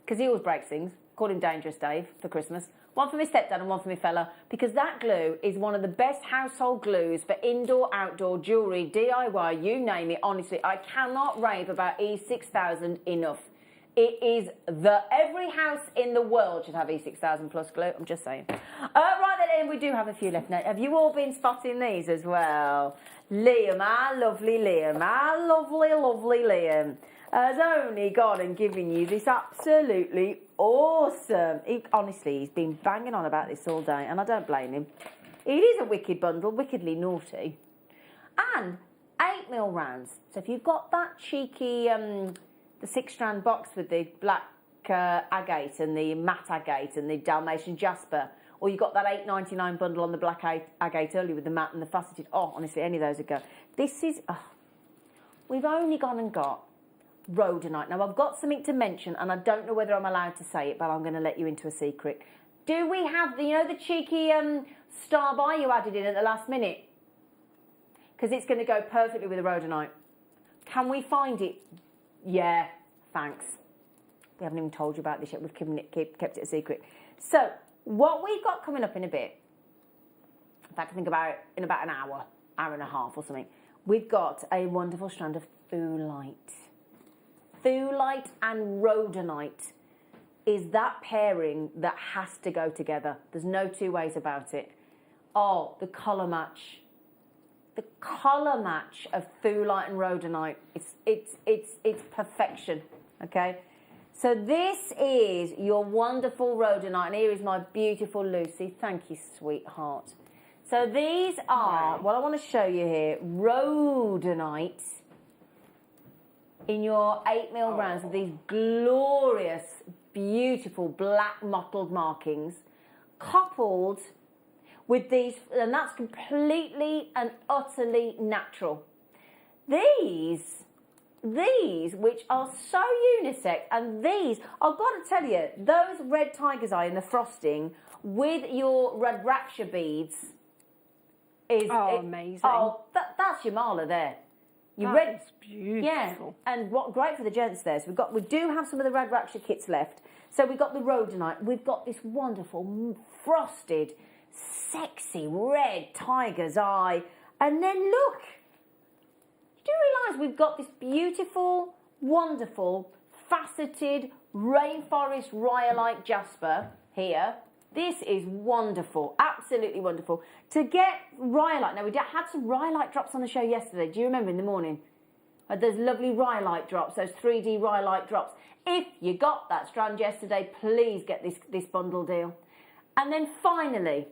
because he always breaks things. Called him Dangerous Dave for Christmas. One for my stepdad and one for my fella, because that glue is one of the best household glues for indoor, outdoor, jewellery, DIY, you name it. Honestly, I cannot rave about E6000 enough. It is every house in the world should have E6000 plus glue. I'm just saying. Right then, we do have a few left now. Have you all been spotting these as well? Liam, our lovely Liam, our lovely, lovely Liam has only gone and given you this absolutely awesome. Honestly, he's been banging on about this all day, and I don't blame him. It is a wicked bundle, wickedly naughty. And 8mm rounds. So if you've got that cheeky, the 6-strand box with the black agate and the matte agate and the Dalmatian jasper, or you got that $8.99 bundle on the black agate earlier with the matte and the faceted. Oh, honestly, any of those would go. This is, we've only gone and got rhodonite. Now, I've got something to mention, and I don't know whether I'm allowed to say it, but I'm going to let you into a secret. Do we have, the cheeky star buy you added in at the last minute? Because it's going to go perfectly with the rhodonite. Can we find it? Yeah, thanks. We haven't even told you about this yet. We've kept it a secret. So, what we've got coming up in a bit, in fact, I think in about an hour and a half or something, we've got a wonderful strand of Thulite. Thulite and rhodonite is that pairing that has to go together. There's no two ways about it. Oh, the colour match. The colour match of Thulite and rhodonite, it's perfection, okay? So this is your wonderful rhodonite, and here is my beautiful Lucy. Thank you, sweetheart. So these are, what I want to show you here, rhodonite in your 8mm rounds with these glorious, beautiful black mottled markings, coupled with these, and that's completely and utterly natural. these, which are so unisex, and these, I've got to tell you, those red tiger's eye in the frosting with your Rudraksha beads is amazing. That's your mala there. It's beautiful. Yeah, and what great for the gents there. So we do have some of the Rudraksha kits left. So we've got the rhodonite. We've got this wonderful frosted, sexy red tiger's eye, and then look. You do realise we've got this beautiful, wonderful, faceted rainforest rhyolite jasper here. This is wonderful, absolutely wonderful. To get rhyolite, now we had some rhyolite drops on the show yesterday. Do you remember in the morning? Those lovely rhyolite drops, those 3D rhyolite drops. If you got that strand yesterday, please get this bundle deal. And then finally,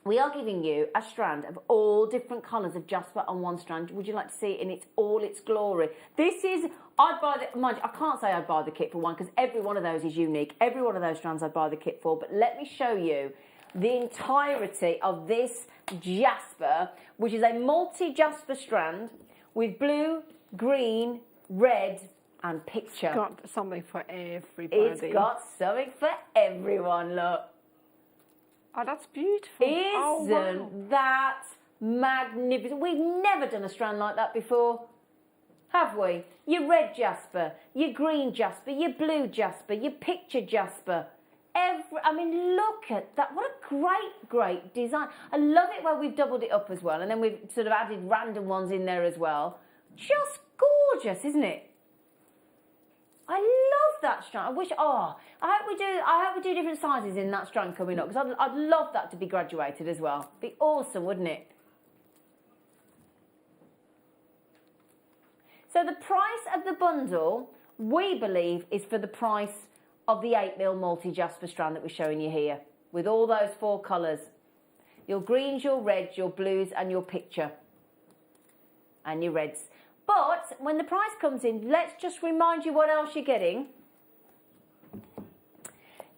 we are giving you a strand of all different colours of jasper on one strand. Would you like to see it in all its glory? This is, I'd buy the, mind you, I can't say I'd buy the kit for one because every one of those is unique. Every one of those strands I'd buy the kit for, but let me show you the entirety of this jasper, which is a multi-jasper strand with blue, green, red and picture. It's got something for everybody. It's got something for everyone, look. Oh, that's beautiful. Isn't that magnificent? We've never done a strand like that before, have we? Your red jasper, your green jasper, your blue jasper, your picture jasper. I mean, look at that. What a great, great design. I love it where we've doubled it up as well, and then we've sort of added random ones in there as well. Just gorgeous, isn't it? I love that strand. I wish. I hope we do different sizes in that strand coming up because I'd love that to be graduated as well. Be awesome, wouldn't it? So the price of the bundle, we believe, is for the price of the 8mm multi-jasper strand that we're showing you here, with all those 4 colours. Your greens, your reds, your blues and your picture. And your reds. But when the price comes in, let's just remind you what else you're getting.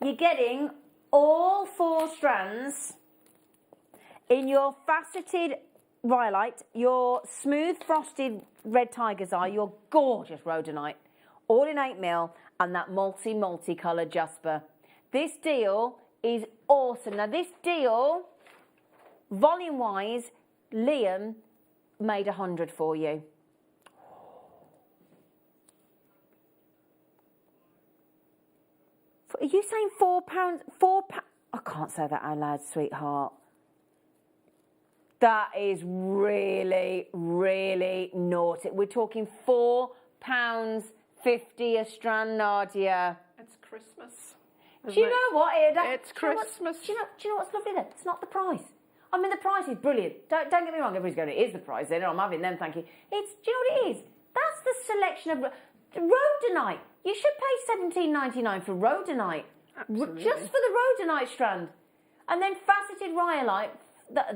You're getting all 4 strands in your faceted rhyolite, your smooth frosted red tiger's eye, your gorgeous rhodonite, all in 8mm, and that multi-colour jasper. This deal is awesome. Now this deal, volume-wise, Liam made 100 for you. Are you saying £4? I can't say that out loud, sweetheart. That is really, really naughty. We're talking £4.50 a strand, Nadia. It's Christmas. Do you know what, Ada? It's Christmas. Do you know what's lovely then? It's not the price. I mean, the price is brilliant. Don't get me wrong. Everybody's going, it is the price. Then I'm having them, thank you. Do you know what it is? That's the selection of rhodonite. You should pay $17.99 for rhodonite. Absolutely. Just for the rhodonite strand. And then faceted rhyolite,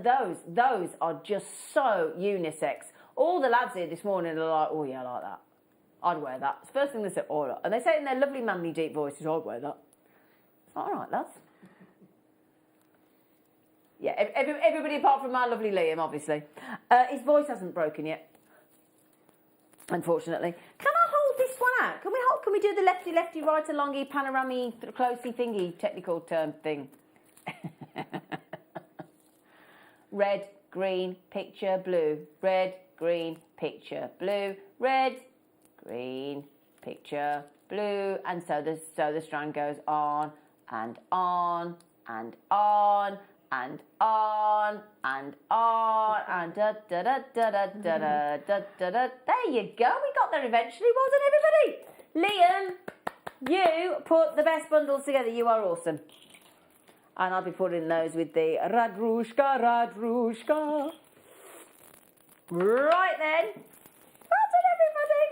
those are just so unisex. All the lads here this morning are like, oh yeah, I like that. I'd wear that. It's the first thing they say, oh, and they say it in their lovely manly deep voices, I'd wear that. It's like, all right, lads. Yeah, everybody apart from my lovely Liam, obviously. His voice hasn't broken yet, unfortunately. Can I hold this one out? Can we do the lefty, right alongy, panoramy, closey thingy, technical term thing? Red, green, picture, blue. Red, green, picture, blue. Red, green, picture, blue. And so the strand goes on and on and on and on and on and da da da da da da da da da da. There you go. We got there eventually, wasn't everybody? Liam, you put the best bundles together. You are awesome. And I'll be putting those with the Radrushka. Right then. That's it, everybody.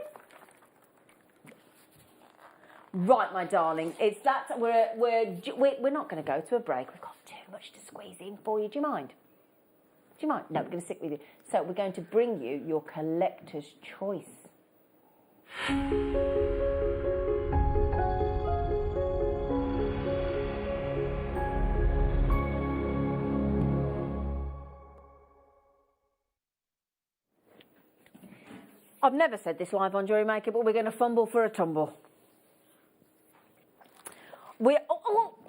Right, my darling. It's that we're not going to go to a break. We've got too much to squeeze in for you. Do you mind? Do you mind? No, we're going to stick with you. So we're going to bring you your collector's choice. I've never said this live on JewelleryMaker, but we're going to fumble for a tumble.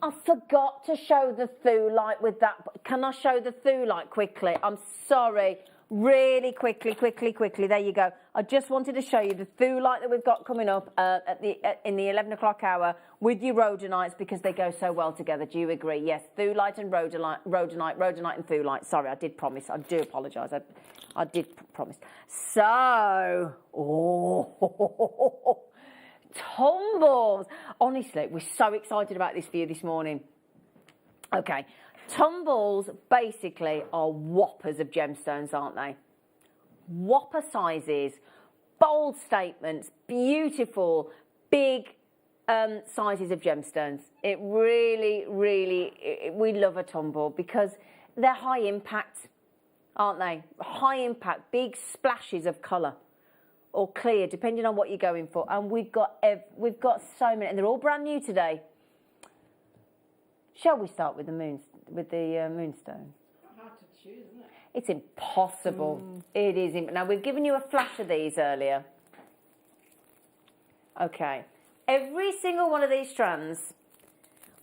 I forgot to show the Thulite with that. Can I show the Thulite quickly? I'm sorry. Really quickly. There you go. I just wanted to show you the Thulite that we've got coming up in the 11 o'clock hour with your rhodonites, because they go so well together. Do you agree? Yes, Thulite and rhodonite and Thulite. Sorry, I did promise. I do apologise. I did promise. So, tumbles. Honestly, we're so excited about this for you this morning. Okay. Tumbles basically are whoppers of gemstones, aren't they? Whopper sizes, bold statements, beautiful, big sizes of gemstones. It really, we love a tumble because they're high impact, aren't they? High impact, big splashes of colour or clear, depending on what you're going for. And we've got so many, and they're all brand new today. Shall we start with the moonstone? Hard to choose, isn't it? It's impossible. It is. Now, we've given you a flash of these earlier. Okay. Every single one of these strands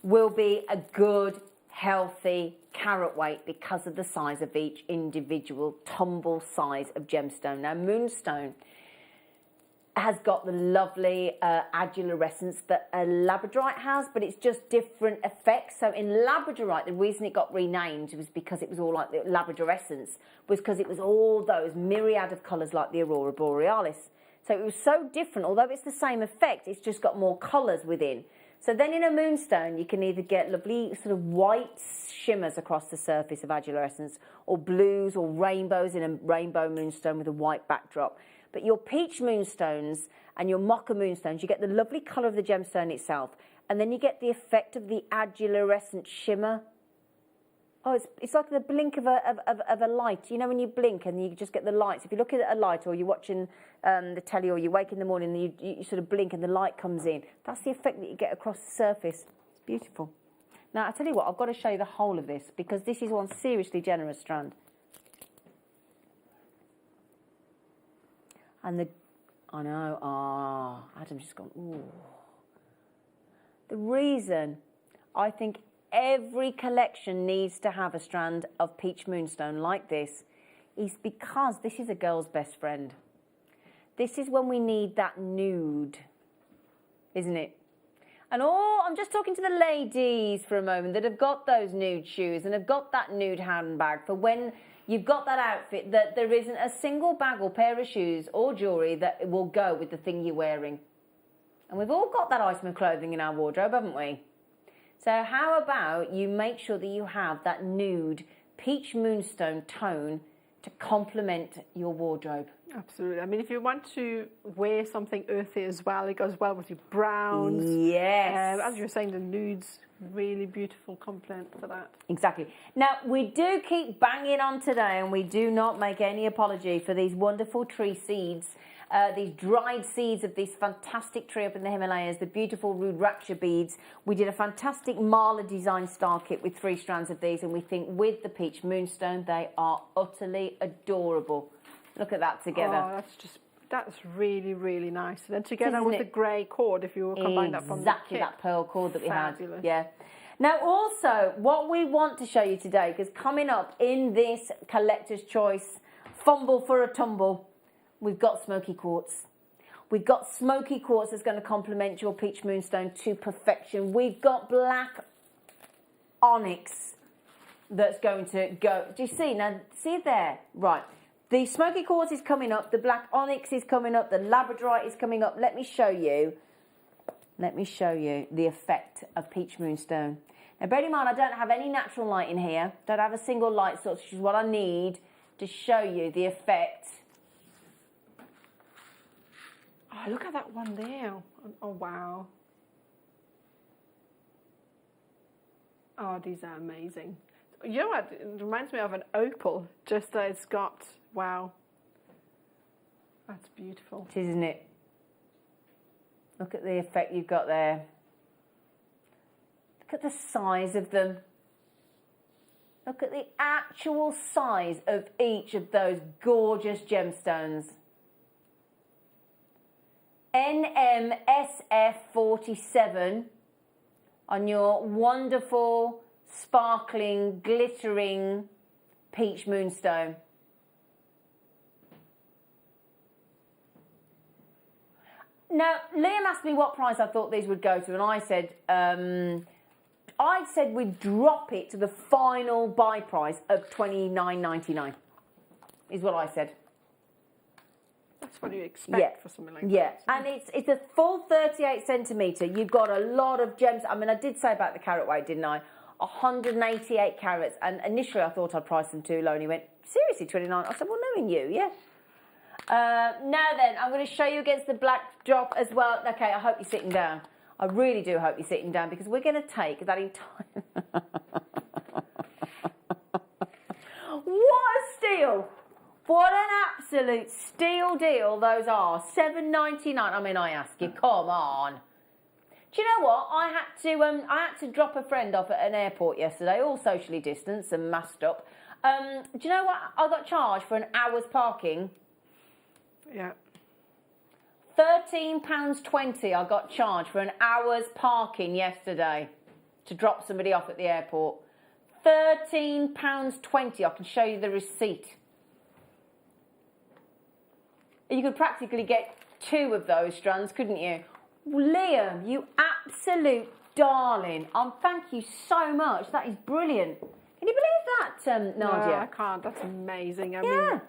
will be a good, healthy carat weight because of the size of each individual tumble size of gemstone. Now, moonstone has got the lovely adulorescence that a labradorite has, but it's just different effects. So in labradorite, the reason it got renamed was because it was all like the labradorescence, was because it was all those myriad of colours like the aurora borealis. So it was so different, although it's the same effect, it's just got more colours within. So then in a moonstone, you can either get lovely sort of white shimmers across the surface of adulorescence, or blues or rainbows in a rainbow moonstone with a white backdrop. But your peach moonstones and your mocha moonstones, you get the lovely colour of the gemstone itself, and then you get the effect of the adulorescent shimmer. Oh, it's like the blink of a light. You know when you blink and you just get the lights. If you look at a light, or you're watching the telly, or you wake in the morning and you sort of blink and the light comes in, that's the effect that you get across the surface. It's beautiful. Now, I tell you what, I've got to show you the whole of this, because this is one seriously generous strand. And I know, Adam's just gone, ooh. The reason I think every collection needs to have a strand of peach moonstone like this is because this is a girl's best friend. This is when we need that nude, isn't it? And I'm just talking to the ladies for a moment that have got those nude shoes and have got that nude handbag for when you've got that outfit that there isn't a single bag or pair of shoes or jewellery that will go with the thing you're wearing. And we've all got that item of clothing in our wardrobe, haven't we? So how about you make sure that you have that nude peach moonstone tone to complement your wardrobe? Absolutely. I mean, if you want to wear something earthy as well, it goes well with your browns. Yes. As you're saying, the nudes, really beautiful complement for that. Exactly. Now, we do keep banging on today, and we do not make any apology for these wonderful tree seeds, these dried seeds of this fantastic tree up in the Himalayas, the beautiful Rudraksha beads. We did a fantastic Mala design star kit with 3 strands of these, and we think with the peach moonstone, they are utterly adorable. Look at that together. Oh, that's really, really nice. And then together with the grey cord, if you were combine that from the kit. Exactly, that pearl cord that we Fabulous. had. Yeah. Now, also, what we want to show you today, because coming up in this collector's choice, fumble for a tumble, we've got smoky quartz. We've got smoky quartz that's going to complement your peach moonstone to perfection. We've got black onyx that's going to go. Do you see? Now, see there? Right. The smoky quartz is coming up. The black onyx is coming up. The labradorite is coming up. Let me show you the effect of peach moonstone. Now, bear in mind, I don't have any natural light in here. Don't have a single light source, which is what I need to show you the effect. Oh, look at that one there. Oh, wow. Oh, these are amazing. You know what? It reminds me of an opal, just that it's got, wow. That's beautiful. It is, isn't it? Look at the effect you've got there. Look at the size of them. Look at the actual size of each of those gorgeous gemstones. NMSF47 on your wonderful, sparkling, glittering peach moonstone. Now, Liam asked me what price I thought these would go to, and I said we'd drop it to the final buy price of $29.99, is what I said. That's what you expect for something like that. Yeah, and it's a full 38 centimetre. You've got a lot of gems. I mean, I did say about the carat weight, didn't I? 188 carats, and initially I thought I'd price them too low, and he went, seriously, 29? I said, well, knowing you, yeah. Now then, I'm going to show you against the black drop as well. Okay, I hope you're sitting down. I really do hope you're sitting down, because we're going to take that entire... What a steal! What an absolute steal deal those are. $7.99. I mean, I ask you, come on. Do you know what? I had to drop a friend off at an airport yesterday, all socially distanced and masked up. Do you know what? I got charged for an hour's parking. Yeah. £13.20 I got charged for an hour's parking yesterday to drop somebody off at the airport. £13.20. I can show you the receipt. You could practically get 2 of those strands, couldn't you? Liam, you absolute darling. Thank you so much. That is brilliant. Can you believe that, Nadia? No, I can't. That's amazing. I mean,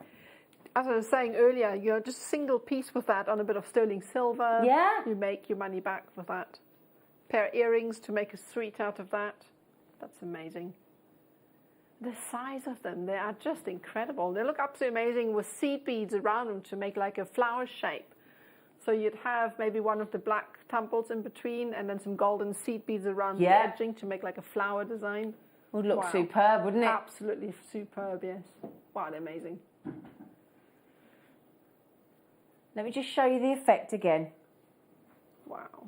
as I was saying earlier, you're just a single piece with that on a bit of sterling silver. Yeah. You make your money back with that. Pair of earrings to make a suite out of that. That's amazing. The size of them, they are just incredible. They look absolutely amazing with seed beads around them to make like a flower shape. So you'd have maybe one of the black tumbles in between and then some golden seed beads around the edging to make like a flower design. Would look superb, wouldn't it? Absolutely superb, yes. Wow, they're amazing. Let me just show you the effect again. Wow.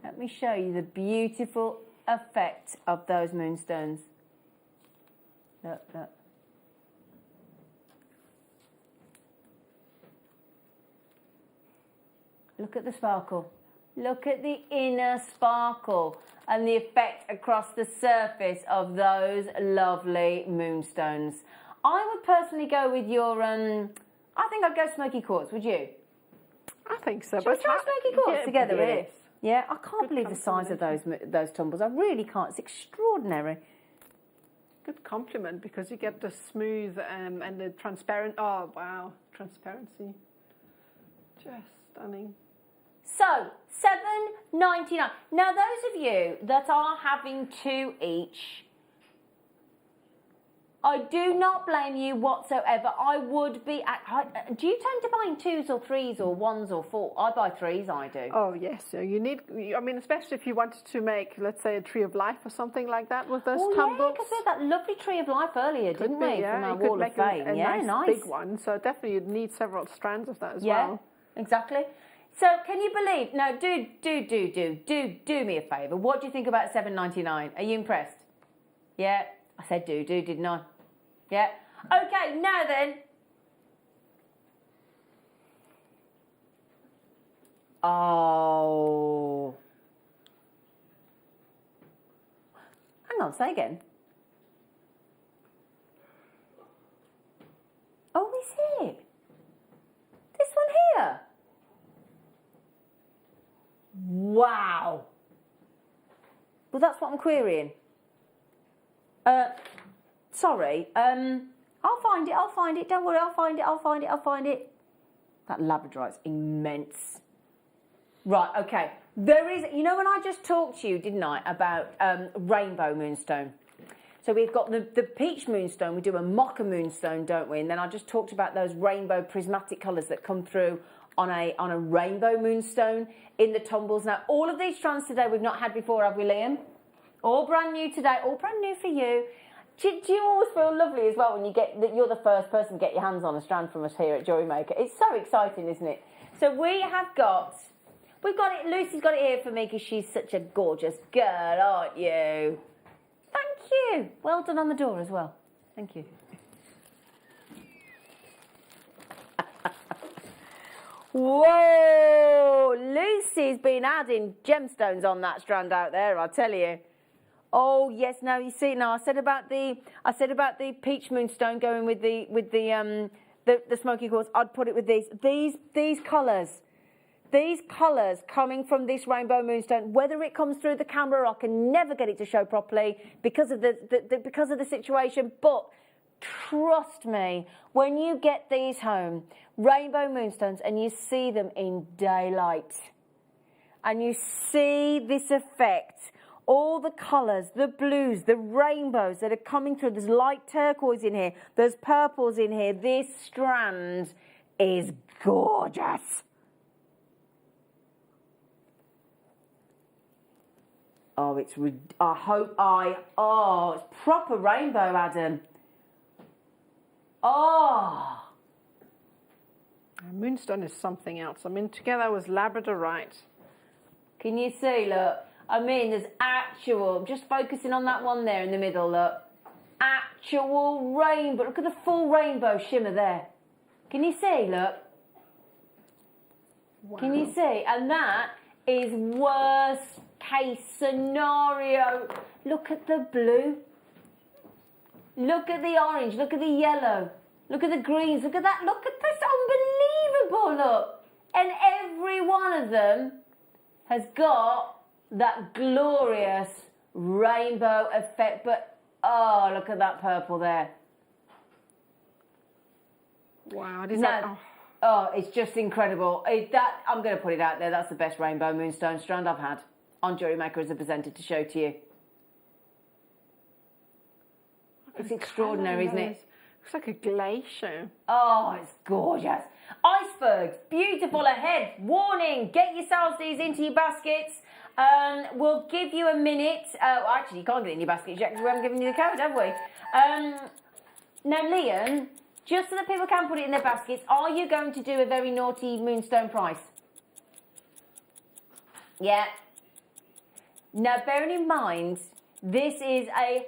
Let me show you the beautiful effect of those moonstones. Look, look. Look at the sparkle. Look at the inner sparkle and the effect across the surface of those lovely moonstones. I would personally go with your, I think I'd go smoky quartz, would you? I think so. Should we try smoky quartz together with it? Yeah, I can't believe the size of those tumbles. I really can't. It's extraordinary. Good compliment, because you get the smooth and the transparent. Oh, wow. Transparency. Just stunning. So, $7.99. Now, those of you that are having 2 each, I do not blame you whatsoever. I would be... do you tend to buy in 2s or 3s or 1s or 4? I buy 3s, I do. Oh, yes. So you need... I mean, especially if you wanted to make, let's say, a tree of life or something like that with those tumbles. Yeah, because we had that lovely tree of life earlier, didn't we? Yeah, from our you could wall make of fame. a nice big one. So definitely you'd need several strands of that as well. Yeah, exactly. So can you believe... Now, do me a favour. What do you think about $7.99? Are you impressed? Yeah? I said do, didn't I? Yeah. Okay, now then. Oh. Hang on, say again. Oh, is it? This one here? Wow. Well, that's what I'm querying. Sorry, I'll find it, don't worry, I'll find it. That labradorite's immense. Right, okay. There is, you know when I just talked to you, didn't I, about rainbow moonstone? So we've got the peach moonstone, we do a mocha moonstone, don't we? And then I just talked about those rainbow prismatic colours that come through on a rainbow moonstone in the tumbles. Now, all of these strands today we've not had before, have we, Liam? All brand new today, all brand new for you. Do you always feel lovely as well when you get that you're the first person to get your hands on a strand from us here at JewelleryMaker? It's so exciting, isn't it? So we've got it. Lucy's got it here for me because she's such a gorgeous girl, aren't you? Thank you. Well done on the door as well. Thank you. Whoa! Lucy's been adding gemstones on that strand out there, I tell you. Oh yes, now you see. Now I said about the peach moonstone going with the smoky quartz. I'd put it with these colours. These colours coming from this rainbow moonstone, whether it comes through the camera, I can never get it to show properly because of the situation. But trust me, when you get these home, rainbow moonstones, and you see them in daylight, and you see this effect, all the colours, the blues, the rainbows that are coming through. There's light turquoise in here. There's purples in here. This strand is gorgeous. Oh, it's proper rainbow, Adam. Oh. Moonstone is something else. I mean, together with labradorite. Can you see, look? I mean, there's actual, just focusing on that one there in the middle, look. Actual rainbow. Look at the full rainbow shimmer there. Can you see, look? Wow. Can you see? And that is worst case scenario. Look at the blue. Look at the orange. Look at the yellow. Look at the greens. Look at that. Look at this. Unbelievable, look. And every one of them has got that glorious rainbow effect. But, oh, look at that purple there. Wow. Oh, it's just incredible. I'm going to put it out there. That's the best rainbow moonstone strand I've had on JewelleryMaker as a presenter to show to you. It's extraordinary, isn't it? Looks like a glacier. Oh, it's gorgeous. Icebergs, beautiful ahead. Warning, get yourselves these into your baskets. We'll give you a minute. Actually, you can't get it in your baskets yet because we haven't given you the code, have we? Now, Liam, just so that people can put it in their baskets, are you going to do a very naughty moonstone price? Yeah. Now, bearing in mind, this is a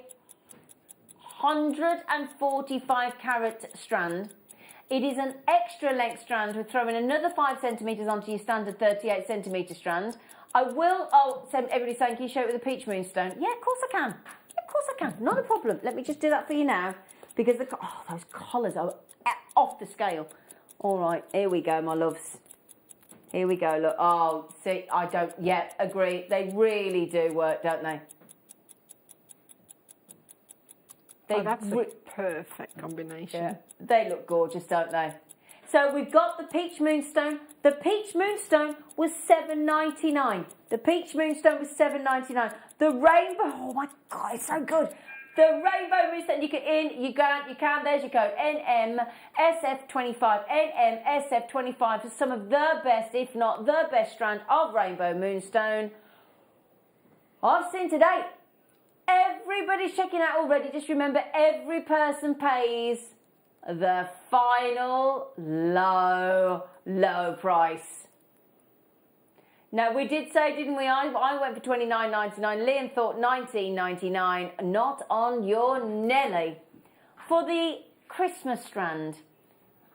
145 carat strand. It is an extra length strand. We're throwing another 5 centimetres onto your standard 38 centimetre strand. Everybody's saying, can you show it with a peach moonstone? Yeah, of course I can. Yeah, of course I can. Not a problem. Let me just do that for you now. Because those colours are off the scale. All right, here we go, my loves. Here we go, look. Oh, see, I don't yet agree. They really do work, don't they? That's a perfect combination. Yeah, they look gorgeous, don't they? So we've got the peach moonstone. The peach moonstone was $7.99. The peach moonstone was $7.99. The rainbow, oh my God, it's so good. The rainbow moonstone, you can, there's your code, NMSF25, NMSF25 for some of the best, if not the best strand of rainbow moonstone I've seen today. Everybody's checking out already. Just remember, every person pays the final low, low price. Now, we did say, didn't we? I went for $29.99. Liam thought $19.99. Not on your Nelly. For the Christmas strand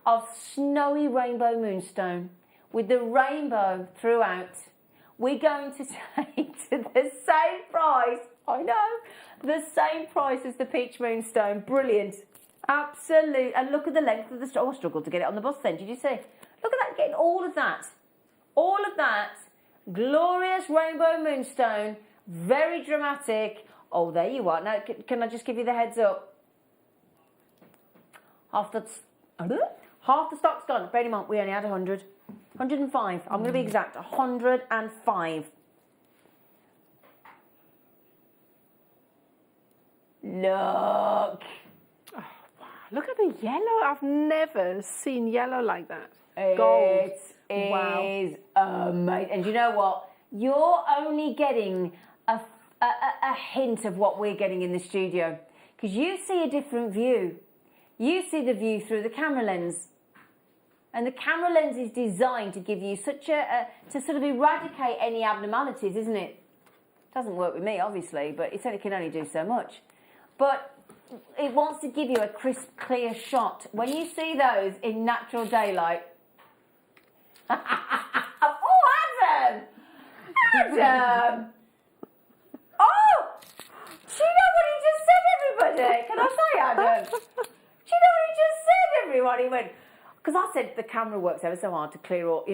of snowy rainbow moonstone with the rainbow throughout, we're going to take to the same price. I know, the same price as the peach moonstone. Brilliant. Absolute. And look at the length of the strand. Oh, I struggled to get it on the bus then. Did you see? Look at that, getting all of that. All of that. Glorious rainbow moonstone. Very dramatic. Oh, there you are. Now, can I just give you the heads up? Half the stock's gone. Bear in mind, we only had 100. 105. I'm going to be exact. 105. Look. Oh, wow. Look at the yellow. I've never seen yellow like that. Gold. It is amazing. And you know what? You're only getting a hint of what we're getting in the studio. Because you see a different view. You see the view through the camera lens. And the camera lens is designed to give you such to sort of eradicate any abnormalities, isn't it? It doesn't work with me, obviously, but it can only do so much. But it wants to give you a crisp, clear shot. When you see those in natural daylight, Oh, Adam! Adam! Oh! Do you know what he just said, everybody? Can I say, Adam? Do you know what he just said, everyone? He went, because I said the camera works ever so hard to clear all,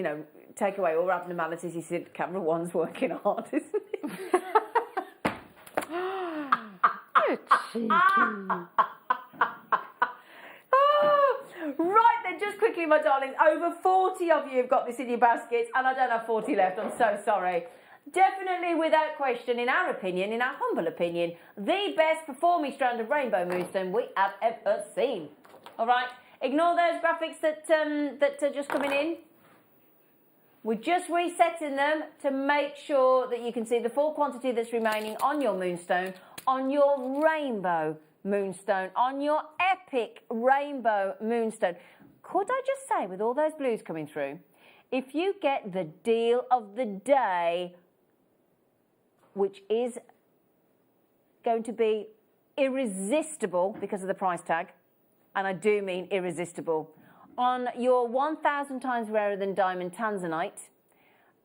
take away all abnormalities. He said, camera one's working hard, isn't it? Cheeky. Right then, just quickly, my darlings, over 40 of you have got this in your baskets, and I don't have 40 left. I'm so sorry. Definitely, without question, in our opinion, in our humble opinion, the best performing strand of rainbow moonstone we have ever seen. All right, ignore those graphics that are just coming in. We're just resetting them to make sure that you can see the full quantity that's remaining on your moonstone, on your rainbow moonstone, on your epic rainbow moonstone. Could I just say, with all those blues coming through, if you get the deal of the day, which is going to be irresistible because of the price tag, and I do mean irresistible, on your 1,000 times rarer than diamond tanzanite,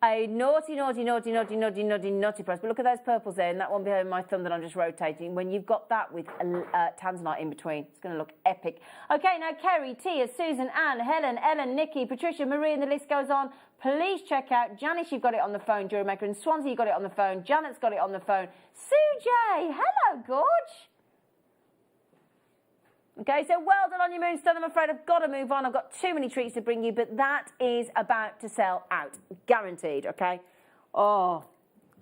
a naughty price. But look at those purples there, and that one behind my thumb that I'm just rotating. When you've got that with tanzanite in between, it's going to look epic. Okay, now Kerry, Tia, Susan, Anne, Helen, Ellen, Nikki, Patricia, Marie, and the list goes on. Please check out Janice. You've got it on the phone. JewelleryMaker and Swansea, you've got it on the phone. Janet's got it on the phone. Sue J, hello, gorge. Okay, so well done on your moonstone. I'm afraid I've got to move on. I've got too many treats to bring you, but that is about to sell out. Guaranteed, okay? Oh,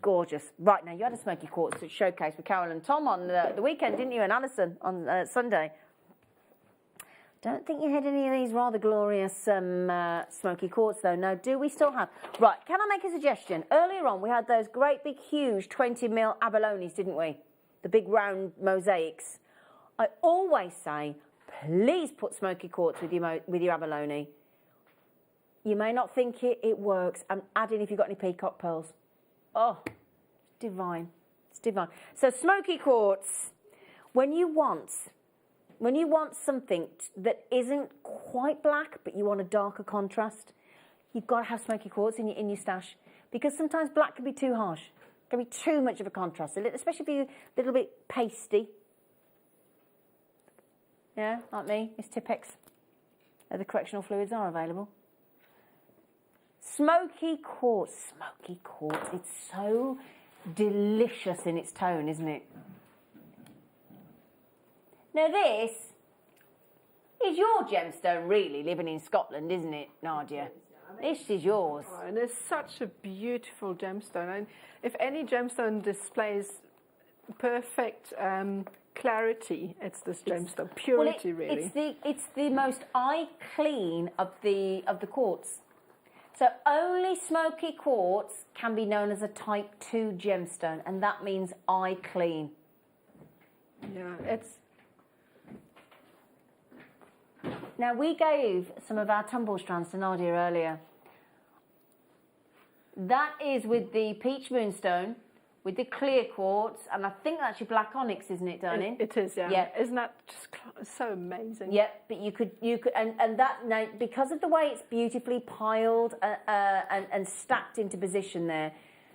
gorgeous. Right, now, you had a smoky quartz showcase with Carol and Tom on the weekend, didn't you, and Alison on Sunday. Don't think you had any of these rather glorious smoky quartz, though. No, do we still have? Right, can I make a suggestion? Earlier on, we had those great big, huge 20mm abalones, didn't we? The big round mosaics. I always say, please put smoky quartz with your abalone. You may not think it works. And add in if you've got any peacock pearls. Oh, divine. It's divine. So smoky quartz, when you want something that isn't quite black, but you want a darker contrast, you've got to have smoky quartz in your stash. Because sometimes black can be too harsh. It can be too much of a contrast, especially if you're a little bit pasty. Yeah, like me, Miss Tippex. The correctional fluids are available. Smoky quartz, it's so delicious in its tone, isn't it? Now this is your gemstone, really, living in Scotland, isn't it, Nadia? This is yours. Oh, and it's such a beautiful gemstone. And if any gemstone displays perfect clarity, it's this gemstone. Purity, really. It's the most eye clean of the quartz. So only smoky quartz can be known as a type 2 gemstone, and that means eye clean. Yeah, it's. Now we gave some of our tumble strands to Nadia earlier. That is with the peach moonstone, with the clear quartz, and I think that's your black onyx, isn't it, darling? It is, yeah. Yeah. Isn't that just so amazing? Yep, but you could, and that now because of the way it's beautifully piled and stacked into position there,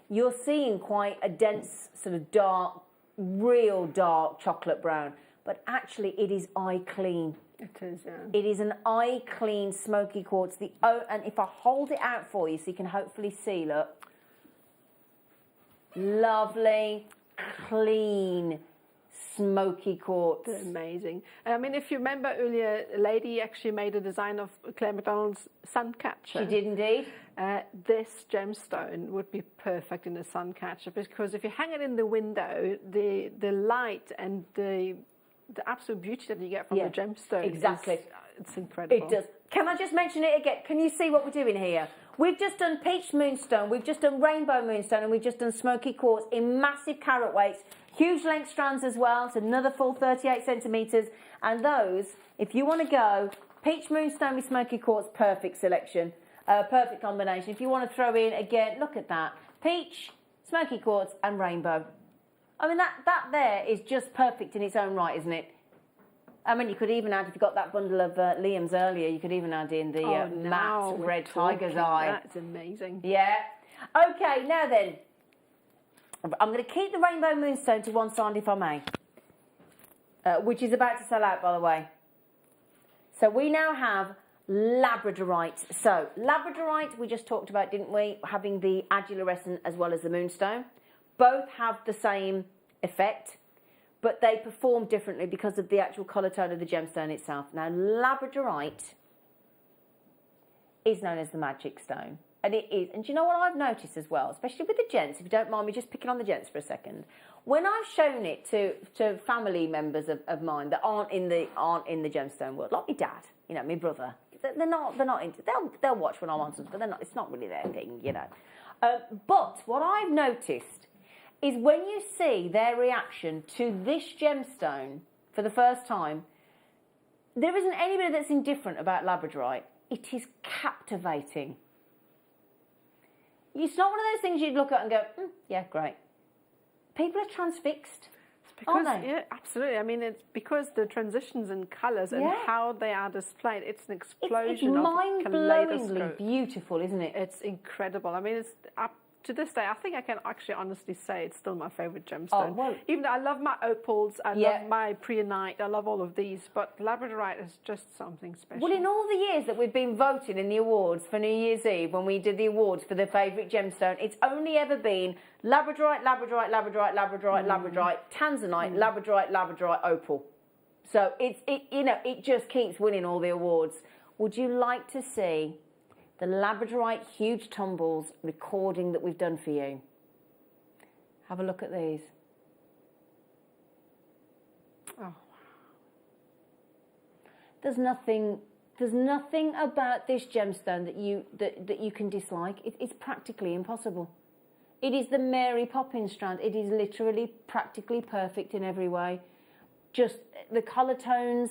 you're seeing quite a dense sort of dark, real dark chocolate brown. But actually, it is eye clean. It is, yeah. It is an eye clean smoky quartz. And if I hold it out for you, so you can hopefully see, look. Lovely, clean, smoky quartz. They're amazing. I mean, if you remember earlier, a lady actually made a design of Claire McDonald's sun catcher. She did indeed. This gemstone would be perfect in a sun catcher because if you hang it in the window, the light and the absolute beauty that you get from the gemstone, exactly, it's incredible. It does. Can I just mention it again? Can you see what we're doing here? We've just done peach moonstone, we've just done rainbow moonstone, and we've just done smoky quartz in massive carat weights, huge length strands as well, so another full 38 centimetres. And those, if you want to go, peach moonstone with smoky quartz, perfect selection, perfect combination. If you want to throw in, again, look at that, peach, smoky quartz and rainbow. I mean, that there is just perfect in its own right, isn't it? I mean, you could even add, if you got that bundle of Liam's earlier, you could even add in the matte red tiger's eye. That's amazing. Yeah. Okay, now then, I'm going to keep the rainbow moonstone to one side if I may, which is about to sell out, by the way. So we now have labradorite. So labradorite, we just talked about, didn't we? Having the adulorescent as well as the moonstone. Both have the same effect, but they perform differently because of the actual colour tone of the gemstone itself. Now, labradorite is known as the magic stone. And it is. And do you know what I've noticed as well, especially with the gents, if you don't mind me just picking on the gents for a second, when I've shown it to family members of mine that aren't in the gemstone world, like my dad, you know, my brother, they're not into. They'll watch when I'm on something, but they're not. It's not really their thing, you know. But what I've noticed is when you see their reaction to this gemstone for the first time, there isn't anybody that's indifferent about labradorite. It is captivating. It's not one of those things you'd look at and go, yeah, great. People are transfixed. Because, yeah, absolutely. I mean, it's because the transitions in colours and how they are displayed, it's an explosion of kaleidoscope. Mind-blowingly beautiful, isn't it? It's incredible. I mean, it's up to this day, I think I can actually honestly say it's still my favourite gemstone. Oh, well, even though I love my opals, I love my preonite, I love all of these, but labradorite is just something special. Well, in all the years that we've been voting in the awards for New Year's Eve, when we did the awards for the favourite gemstone, it's only ever been labradorite, labradorite, labradorite, labradorite, labradorite, tanzanite, labradorite, opal. So it just keeps winning all the awards. Would you like to see the labradorite huge tumbles recording that we've done for you? Have a look at these. Oh. There's nothing about this gemstone that you can dislike. It's practically impossible. It is the Mary Poppins strand. It is literally practically perfect in every way. Just the colour tones,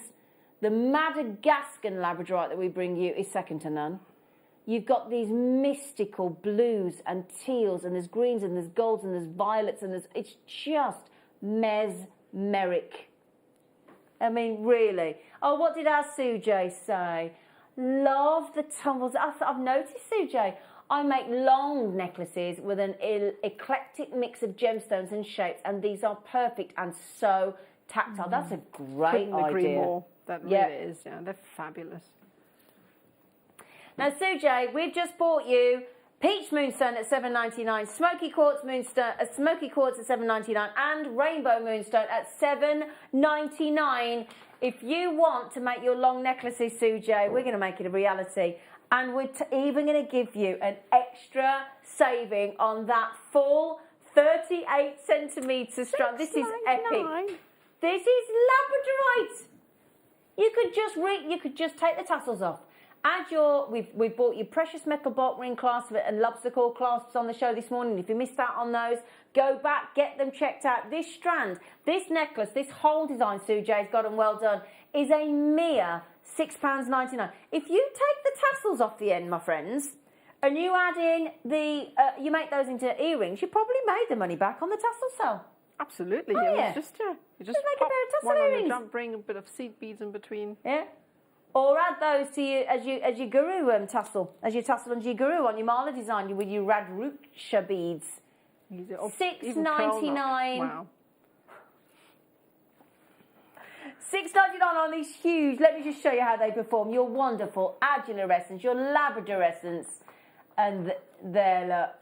the Madagascan labradorite that we bring you is second to none. You've got these mystical blues and teals, and there's greens, and there's golds, and there's violets, and it's just mesmeric. I mean, really. Oh, what did our Sujay say? Love the tumbles. I've noticed, Sujay, I make long necklaces with an eclectic mix of gemstones and shapes, and these are perfect and so tactile. That's a great Couldn't idea. agree more. That really is. Yeah, they're fabulous. Now, Sujay, we've just bought you peach moonstone at $7.99, smoky quartz moonstone, smoky quartz at $7.99, and rainbow moonstone at $7.99. If you want to make your long necklaces, Sujay, we're going to make it a reality, and we're even going to give you an extra saving on that full 38 centimetre strand. This is epic. This is labradorite. You could just take the tassels off. We've bought you precious metal bulk ring clasps and lobster claw clasps on the show this morning. If you missed out on those, go back, get them checked out. This strand, this necklace, this whole design Sujay's got, and well done, is a mere £6.99. If you take the tassels off the end, my friends, and you add in you make those into earrings, you probably made the money back on the tassel sale. Absolutely. Oh, yeah. Just make a pair of tassel one earrings. on the jump ring, a bit of seed beads in between. Yeah. Or add those to you as your guru tassel, as your tassel and your guru on your mala design with your Radrucha beads. $6.99. Wow. $6.99 on these huge. Let me just show you how they perform. Your wonderful adulorescence, your labradorescence, and there,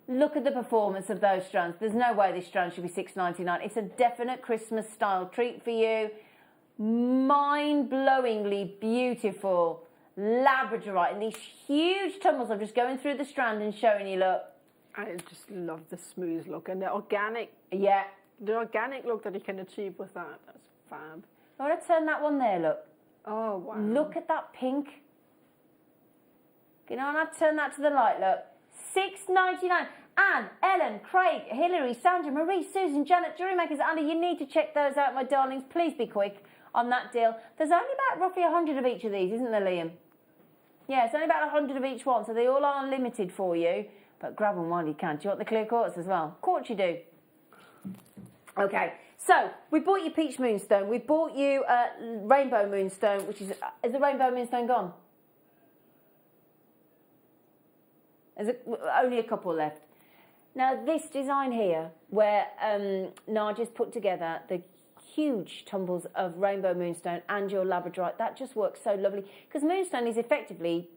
look at the performance of those strands. There's no way this strand should be $6.99. It's a definite Christmas style treat for you. Mind-blowingly beautiful labradorite and these huge tumbles. I'm just going through the strand and showing you, look. I just love the smooth look and the organic look that you can achieve with that. That's fab. I want to turn that one there, look. Oh, wow. Look at that pink. You know, and I turn that to the light, look. $6.99. Anne, Ellen, Craig, Hilary, Sandra, Marie, Susan, Janet, JewelleryMakers, Andy, you need to check those out, my darlings. Please be quick on that deal. There's only about roughly 100 of each of these, isn't there, Liam? Yeah, it's only about 100 of each one, so they all are limited for you. But grab them while you can. Do you want the clear quartz as well? Of course you do. Okay, So we bought you peach moonstone. We bought you rainbow moonstone, which is the rainbow moonstone gone? There's only a couple left. Now this design here, where Naja's put together the huge tumbles of rainbow moonstone and your labradorite, that just works so lovely, because moonstone is effectively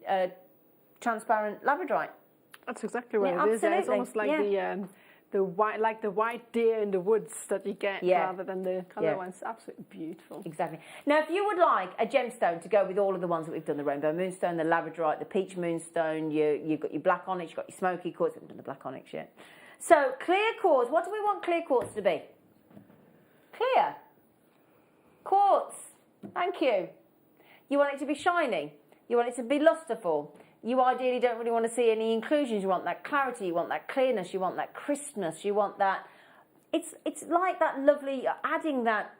transparent labradorite. That's exactly what it is. Absolutely. It's almost like the white deer in the woods that you get rather than the colour ones. Absolutely beautiful. Exactly. Now, if you would like a gemstone to go with all of the ones that we've done, the rainbow moonstone, the labradorite, the peach moonstone, you've got your black onyx, you've got your smoky quartz. We haven't done the black onyx yet. So, clear quartz. What do we want clear quartz to be? Clear. Quartz. Thank you. You want it to be shiny. You want it to be lusterful. You ideally don't really want to see any inclusions. You want that clarity, you want that clearness, you want that crispness, you want that... It's like that lovely, adding that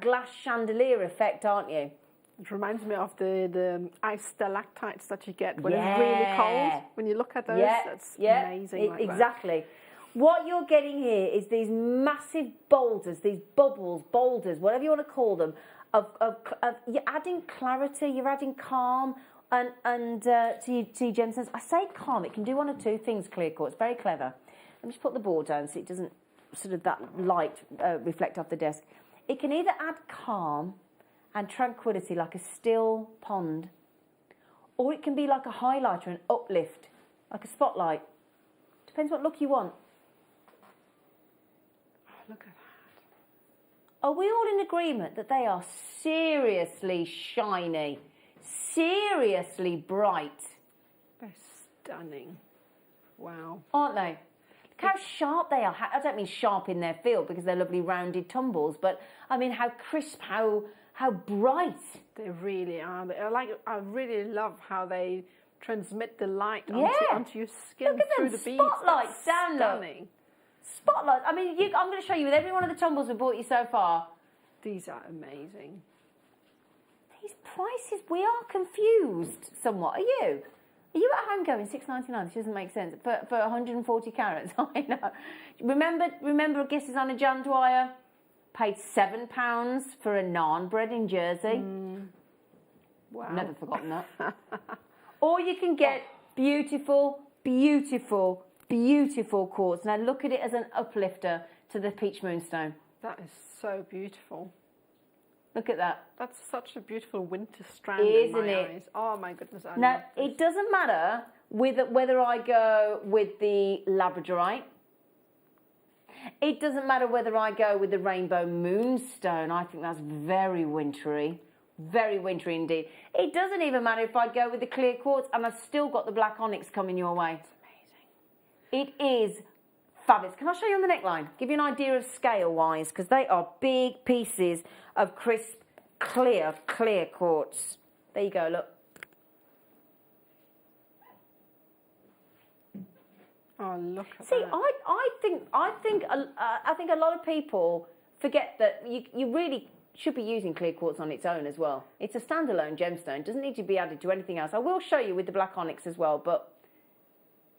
glass chandelier effect, aren't you? It reminds me of the ice stalactites that you get when it's really cold. When you look at those, that's amazing. Exactly. What you're getting here is these massive boulders, these bubbles, boulders, whatever you want to call them, of you're adding clarity, you're adding calm, and to your gemstones. I say calm, it can do one or two things, clear quartz, very clever. Let me just put the board down so it doesn't sort of that light reflect off the desk. It can either add calm and tranquility like a still pond, or it can be like a highlighter and uplift, like a spotlight. Depends what look you want. Oh, look at that. Are we all in agreement that they are seriously shiny? Seriously bright. They're stunning. Wow. Aren't they? Look how sharp they are. I don't mean sharp in their field because they're lovely rounded tumbles, but I mean how crisp, how bright. They really are. I really love how they transmit the light onto your skin look at through them the beads. Spotlights down, stunning. Spotlights. I mean, I'm going to show you with every one of the tumbles we've bought you so far. These are amazing. These prices, we are confused somewhat. Are you? Are you at home going $6.99? This doesn't make sense for 140 carats. I know. Remember guesses on a Jan Dwyer paid £7 for a naan bread in Jersey. Wow. Never forgotten that. Or you can get beautiful, beautiful, beautiful quartz. Now look at it as an uplifter to the peach moonstone. That is so beautiful. Look at that. That's such a beautiful winter strand in my eyes. Oh my goodness. Now, it doesn't matter whether I go with the labradorite. It doesn't matter whether I go with the rainbow moonstone. I think that's very wintry. Very wintry indeed. It doesn't even matter if I go with the clear quartz and I've still got the black onyx coming your way. It's amazing. It is fabulous. Can I show you on the neckline? Give you an idea of scale-wise, because they are big pieces of crisp, clear quartz. There you go, look. Oh, look at See, that. I think a lot of people forget that you really should be using clear quartz on its own as well. It's a standalone gemstone. Doesn't need to be added to anything else. I will show you with the black onyx as well, but...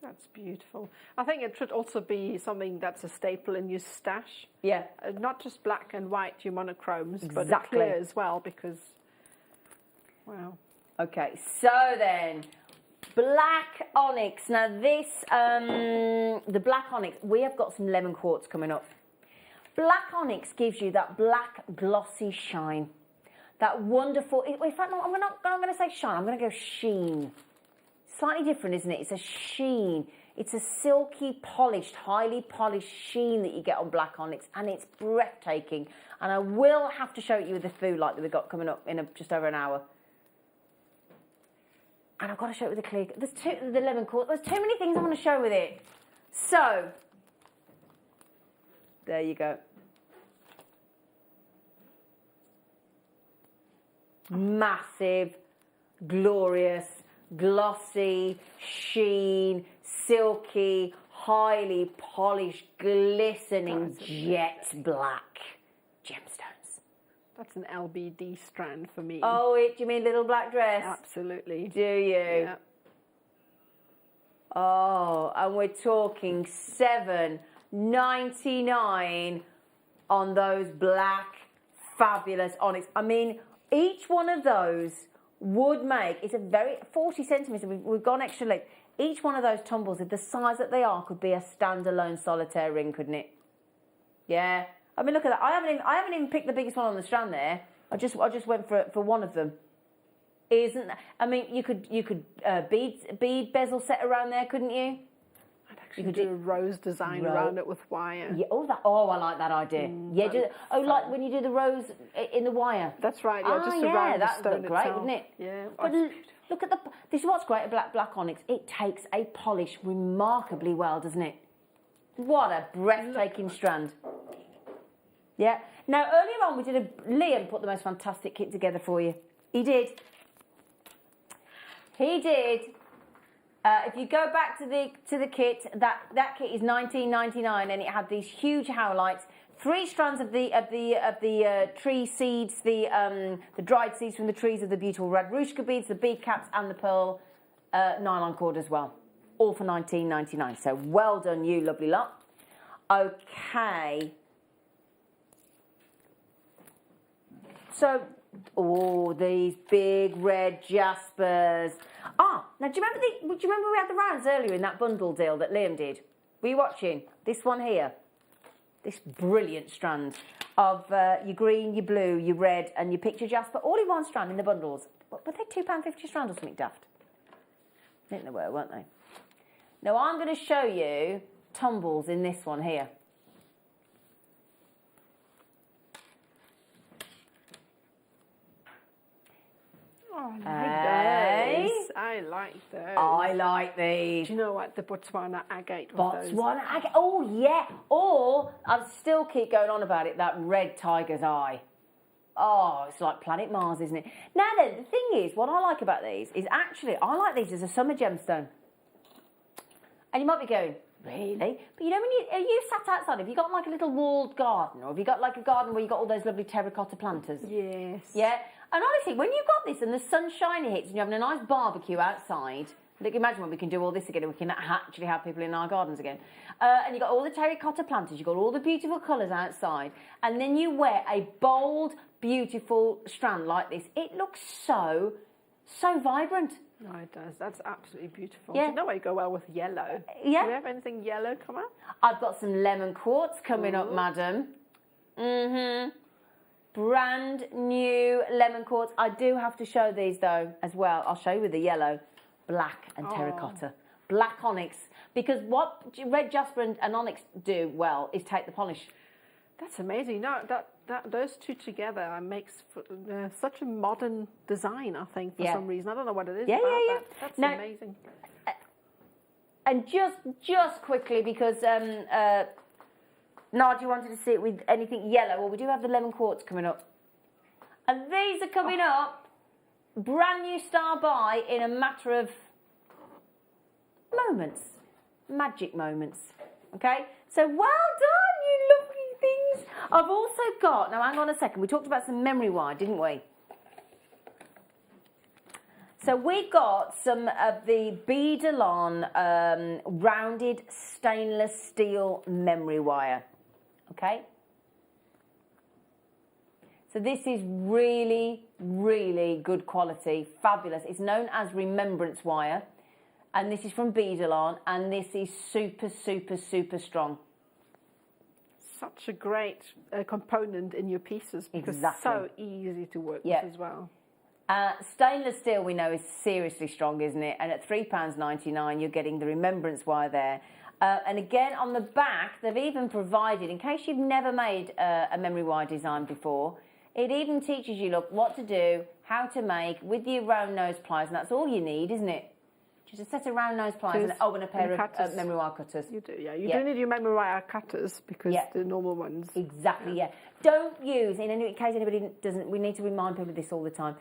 That's beautiful. I think it should also be something that's a staple in your stash. Yeah. Not just black and white, your monochromes, Exactly. but clear as well, because, wow. Okay, so then, black onyx. Now this, the black onyx, we have got some lemon quartz coming up. Black onyx gives you that black glossy shine. That wonderful, in fact, no, I'm not going to say shine, I'm going to go sheen. Slightly different, isn't it? It's a sheen. It's a silky, polished, highly polished sheen that you get on black onyx, and it's breathtaking. And I will have to show you with the food light that we've got coming up in just over an hour. And I've got to show it with the clear. The lemon quartz. There's too many things I want to show with it. So, there you go. Massive, glorious, glossy, sheen, silky, highly polished, glistening jet black gemstones. That's an LBD strand for me. Oh, do you mean little black dress? Absolutely. Do you? Yeah. Oh, and we're talking $7.99 on those black, fabulous onyx. I mean, each one of those would make, it's a very, 40 centimetres, we've gone extra length. Each one of those tumbles, at the size that they are, could be a standalone solitaire ring, couldn't it? Yeah. I mean, look at that. I haven't even picked the biggest one on the strand there. I just went for one of them. Isn't that, I mean, you could bead bezel set around there, couldn't you? You could do a rose design around it with wire. Yeah, I like that idea. Like when you do the rose in the wire. That's right. Yeah, just around the stone look great, itself. wouldn't it? Yeah. But look at this is what's great about black onyx. It takes a polish remarkably well, doesn't it? What a breathtaking strand. Yeah. Now earlier on Liam put the most fantastic kit together for you. He did. If you go back to the kit, that kit is $19.99, and it had these huge howlites, 3 strands of the tree seeds, the dried seeds from the trees of the beautiful radrushka beads, the bead caps, and the pearl nylon cord as well, all for $19.99. So well done, you lovely lot. Okay. So. Oh, these big red jaspers. Now do you remember we had the rounds earlier in that bundle deal that Liam did? Were you watching? This one here. This brilliant strand of your green, your blue, your red and your picture jasper, all in one strand in the bundles. Were they £2.50 strand or something daft? I think they were, weren't they? Now I'm going to show you tumbles in this one here. I like those. I like these. Do you know what? The Botswana agate Botswana agate. Oh, yeah. Or, I still keep going on about it, that red tiger's eye. Oh, it's like planet Mars, isn't it? Now then, the thing is, what I like about these is actually, I like these as a summer gemstone. And you might be going, really? But you know, when you sat outside, have you got like a little walled garden? Or have you got like a garden where you've got all those lovely terracotta planters? Yes. Yeah? And honestly, when you've got this and the sunshine hits and you're having a nice barbecue outside, look, imagine when we can do all this again and we can actually have people in our gardens again. And you've got all the terracotta planters, you've got all the beautiful colours outside, and then you wear a bold, beautiful strand like this. It looks so vibrant. No, it does. That's absolutely beautiful. Yeah. Do you know why you go well with yellow? Yeah. Do you have anything yellow come up? I've got some lemon quartz coming up, madam. Brand new lemon quartz. I do have to show these though as well. I'll show you with the yellow, black and terracotta. Black onyx. Because what red jasper and onyx do well is take the polish. That's amazing. No, those two together makes such a modern design, I think, for some reason. I don't know what it is about that. That's amazing. And just quickly, because Nadia wanted to see it with anything yellow. Well, we do have the lemon quartz coming up. And these are coming up. Brand new star buy in a matter of moments. Magic moments. Okay? So well done, you lovely things. I've also got, now hang on a second, we talked about some memory wire, didn't we? So we got some of the Beadalon rounded stainless steel memory wire. Okay? So this is really, really good quality, fabulous. It's known as remembrance wire, and this is from Beadalon, and this is super, super, super strong. Such a great component in your pieces because it's so easy to work with as well. Stainless steel we know is seriously strong, isn't it? And at £3.99 you're getting the remembrance wire there. And again on the back they've even provided, in case you've never made a memory wire design before, it even teaches you, look, what to do, how to make with your round nose pliers, and that's all you need, isn't it? Just a set of round nose pliers and a pair of memory wire cutters. You do, yeah. You do need your memory wire cutters because the normal ones. Exactly, Don't use, in case anybody doesn't, we need to remind people of this all the time.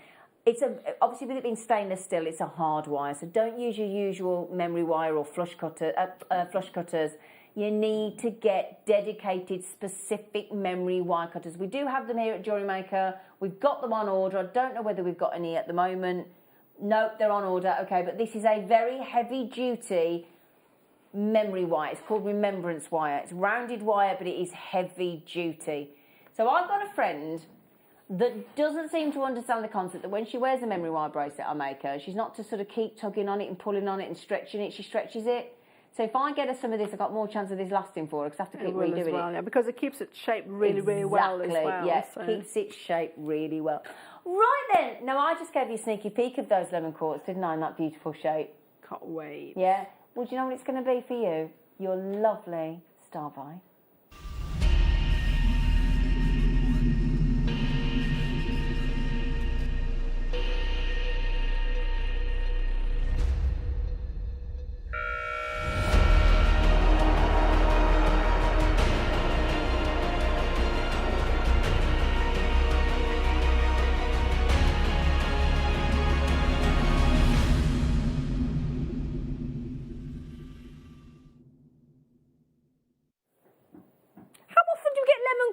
Obviously with it being stainless steel, it's a hard wire, so don't use your usual memory wire or flush cutters. You need to get dedicated, specific memory wire cutters. We do have them here at JewelleryMaker. We've got them on order. I don't know whether we've got any at the moment. Nope, they're on order. Okay, but this is a very heavy-duty memory wire. It's called remembrance wire. It's rounded wire, but it is heavy-duty. So I've got a friend that doesn't seem to understand the concept that when she wears a memory wire bracelet I make her, she's not to sort of keep tugging on it and pulling on it and stretching it, she stretches it. So if I get her some of this, I've got more chance of this lasting for her because I have to keep redoing it. Yeah, because it keeps its shape really, really well as well. Yes, so. Keeps its shape really well. Right then, now I just gave you a sneaky peek of those lemon quartz, didn't I, in that beautiful shape? Can't wait. Yeah. Well, do you know what it's going to be for you? Your lovely star vie.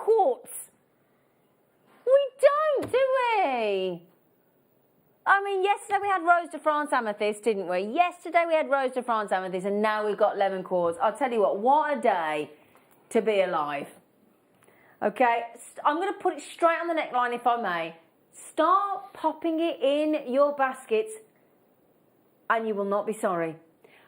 Quartz. We don't, do we? I mean, yesterday we had Rose de France amethyst, didn't we? Yesterday we had Rose de France amethyst, and now we've got lemon quartz. I'll tell you what a day to be alive. Okay, I'm going to put it straight on the neckline, if I may. Start popping it in your baskets, and you will not be sorry.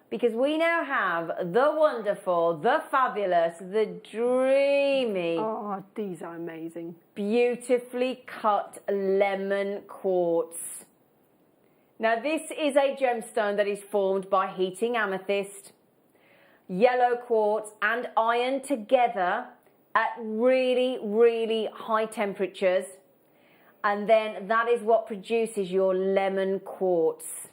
Because we now have the wonderful, the fabulous, the dreamy... Oh, these are amazing. Beautifully cut lemon quartz. Now, this is a gemstone that is formed by heating amethyst, yellow quartz and iron together at really, really high temperatures. And then that is what produces your lemon quartz.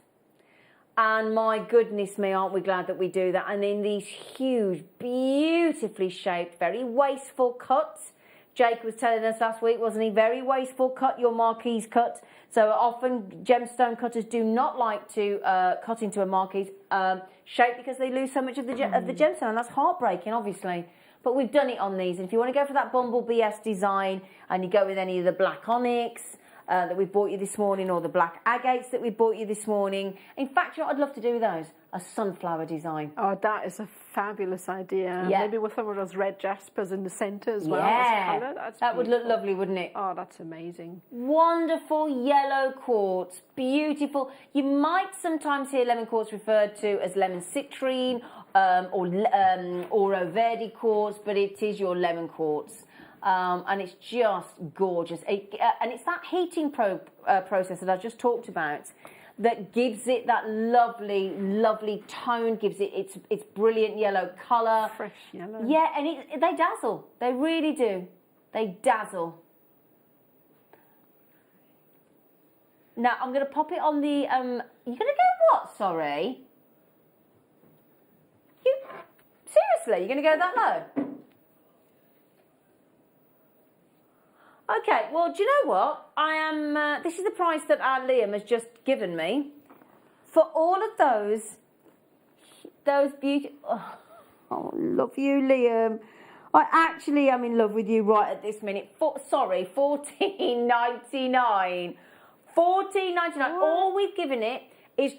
And my goodness me, aren't we glad that we do that? And in these huge, beautifully shaped, very wasteful cuts. Jake was telling us last week, wasn't he? Very wasteful cut, your marquise cut. So often gemstone cutters do not like to cut into a marquise shape because they lose so much of the gemstone. And that's heartbreaking, obviously. But we've done it on these. And if you want to go for that Bumblebee S design and you go with any of the black onyx, that we bought you this morning, or the black agates that we bought you this morning. In fact, you know what I'd love to do with those? A sunflower design. Oh, that is a fabulous idea. Yeah. Maybe with some of those red jaspers in the centre as well. Yeah, that would look lovely, wouldn't it? Oh, that's amazing. Wonderful yellow quartz, beautiful. You might sometimes hear lemon quartz referred to as lemon citrine or oro verde quartz, but it is your lemon quartz. And it's just gorgeous. And it's that heating process that I just talked about that gives it that lovely, lovely tone, gives it its brilliant yellow colour. Fresh yellow. Yeah, and they dazzle. They really do. They dazzle. Now, I'm going to pop it on the... you're going to go what, sorry? Seriously, you're going to go that low? Okay, well, do you know what? I am... this is the price that our Liam has just given me. For all of those beauty... Oh, love you, Liam. I actually am in love with you right at this minute. Sorry, $14.99. $14.99. All we've given it is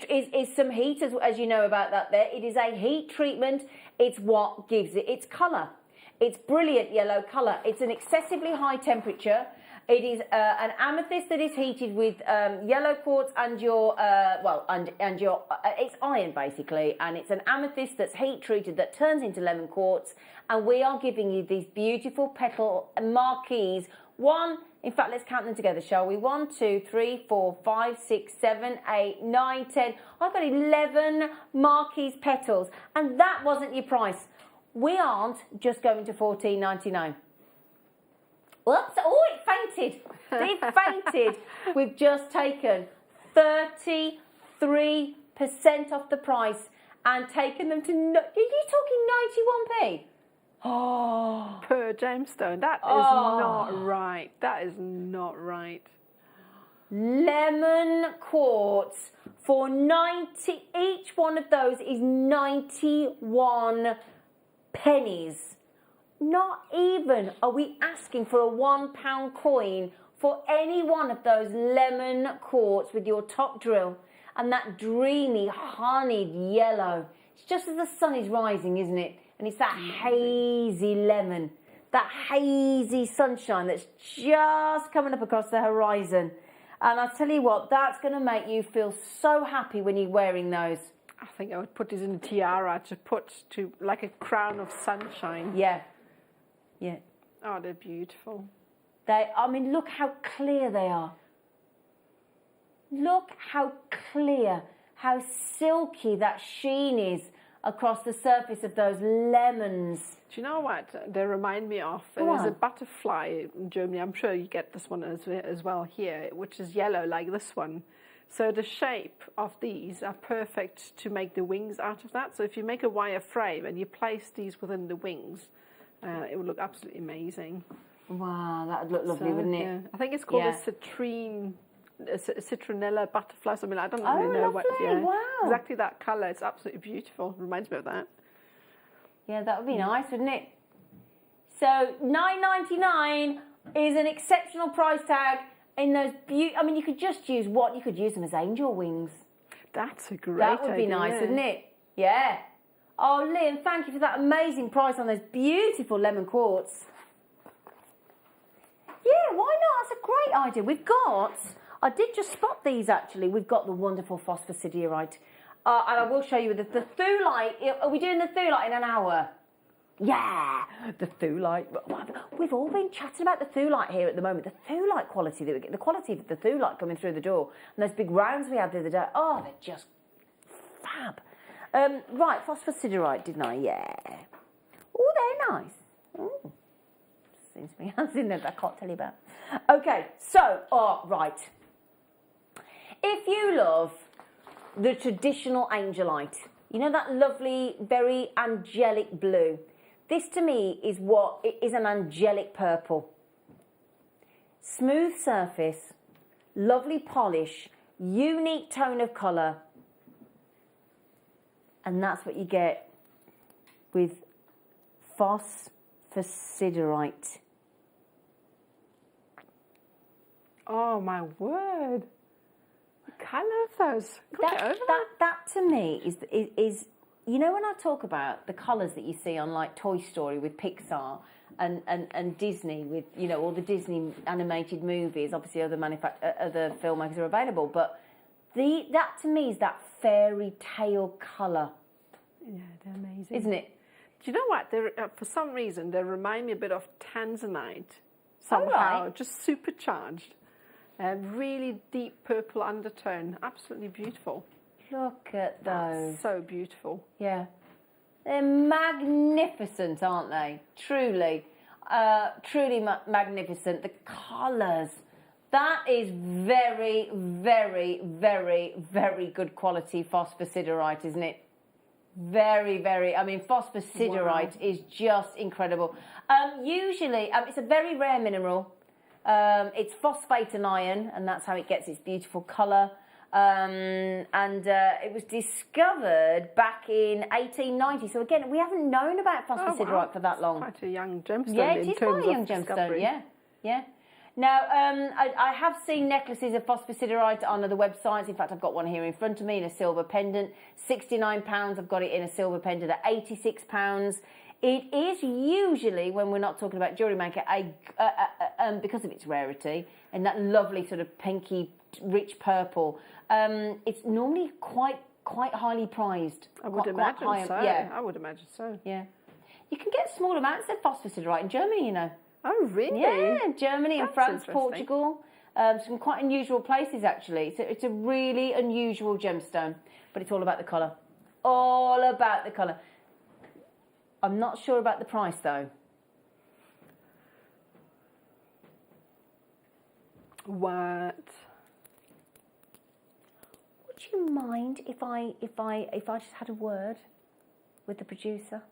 some heat, as you know about that there. It is a heat treatment. It's what gives it its colour. It's brilliant yellow colour. It's an excessively high temperature. It is an amethyst that is heated with yellow quartz and your it's iron basically, and it's an amethyst that's heat treated that turns into lemon quartz. And we are giving you these beautiful petal marquees. In fact, let's count them together, shall we? 1, 2, 3, 4, 5, 6, 7, 8, 9, 10. I've got 11 marquise petals, and that wasn't your price. We aren't just going to $14.99. Whoops! Oh, it fainted. It fainted. We've just taken 33% off the price and taken them to... Are you talking 91p? Oh, per gemstone. That is not right. That is not right. Lemon quartz for 90. Each one of those is 91 pennies. Not even are we asking for a £1 coin for any one of those lemon quartz with your top drill and that dreamy honeyed yellow. It's just as the sun is rising, isn't it? And it's that hazy lemon that hazy sunshine that's just coming up across the horizon. And I tell you what, that's going to make you feel so happy when you're wearing those. I think I would put this in a tiara to put to like a crown of sunshine. Yeah. Yeah. Oh, they're beautiful. I mean, look how clear they are. Look how clear, how silky that sheen is across the surface of those lemons. Do you know what they remind me of? There's a butterfly in Germany. I'm sure you get this one as well here, which is yellow like this one. So the shape of these are perfect to make the wings out of that. So if you make a wire frame and you place these within the wings, it would look absolutely amazing. Wow, that would look lovely, wouldn't it? Yeah. I think it's called a citronella butterfly, something like that. I don't really know what. Yeah, wow. Exactly that colour. It's absolutely beautiful. Reminds me of that. Yeah, that would be nice, wouldn't it? So $9.99 is an exceptional price tag in those I mean, you could just use you could use them as angel wings. That's a great idea. That would be nice, wouldn't it? Yeah. Oh, Liam, thank you for that amazing price on those beautiful lemon quartz. Yeah, why not? That's a great idea. We've got, I did just spot these actually. We've got the wonderful phosphosiderite. And I will show you the thulite. Are we doing the thulite in an hour? Yeah, the thulite. We've all been chatting about the thulite here at the moment. The thulite quality that we get, the quality of the thulite coming through the door, and those big rounds we had the other day. Oh, they're just fab. Right, phosphosiderite, didn't I? Yeah. Oh, they're nice. Ooh. Seems to be hands in there, but I can't tell you about. Okay, so, right. If you love the traditional angelite, you know that lovely, very angelic blue. This to me is an angelic purple. Smooth surface, lovely polish, unique tone of colour. And that's what you get with phosphosiderite. Oh my word! The colour of those. That to me is you know when I talk about the colours that you see on like Toy Story with Pixar and Disney with all the Disney animated movies. Obviously other filmmakers are available, but that to me is that fairy tale colour. Yeah, they're amazing, isn't it? Do you know what? For some reason they remind me a bit of tanzanite somehow, just supercharged. Really deep purple undertone, absolutely beautiful. Look at those. That's so beautiful. Yeah. They're magnificent, aren't they? Truly. Truly magnificent. The colours. That is very, very, very, very good quality phosphosiderite, isn't it? Very, very. I mean, phosphosiderite is just incredible. Usually, it's a very rare mineral. It's phosphate and iron, and that's how it gets its beautiful colour. It was discovered back in 1890. So again, we haven't known about phosphosiderite for that long. Quite a young gemstone. Yeah, it is quite a young gemstone. Yeah. Now, I have seen necklaces of phosphosiderite on other websites. In fact, I've got one here in front of me in a silver pendant. £69. I've got it in a silver pendant at £86. It is usually, when we're not talking about JewelleryMaker, because of its rarity and that lovely sort of pinky, rich purple, it's normally quite highly prized. I would imagine so. Yeah. I would imagine so. Yeah. You can get small amounts of phosphosiderite in Germany, you know. Oh, really? Yeah, Germany and France, interesting. Portugal. Some quite unusual places, actually. It's a really unusual gemstone, but it's all about the colour. All about the colour. I'm not sure about the price, though. What? Would you mind if I just had a word with the producer?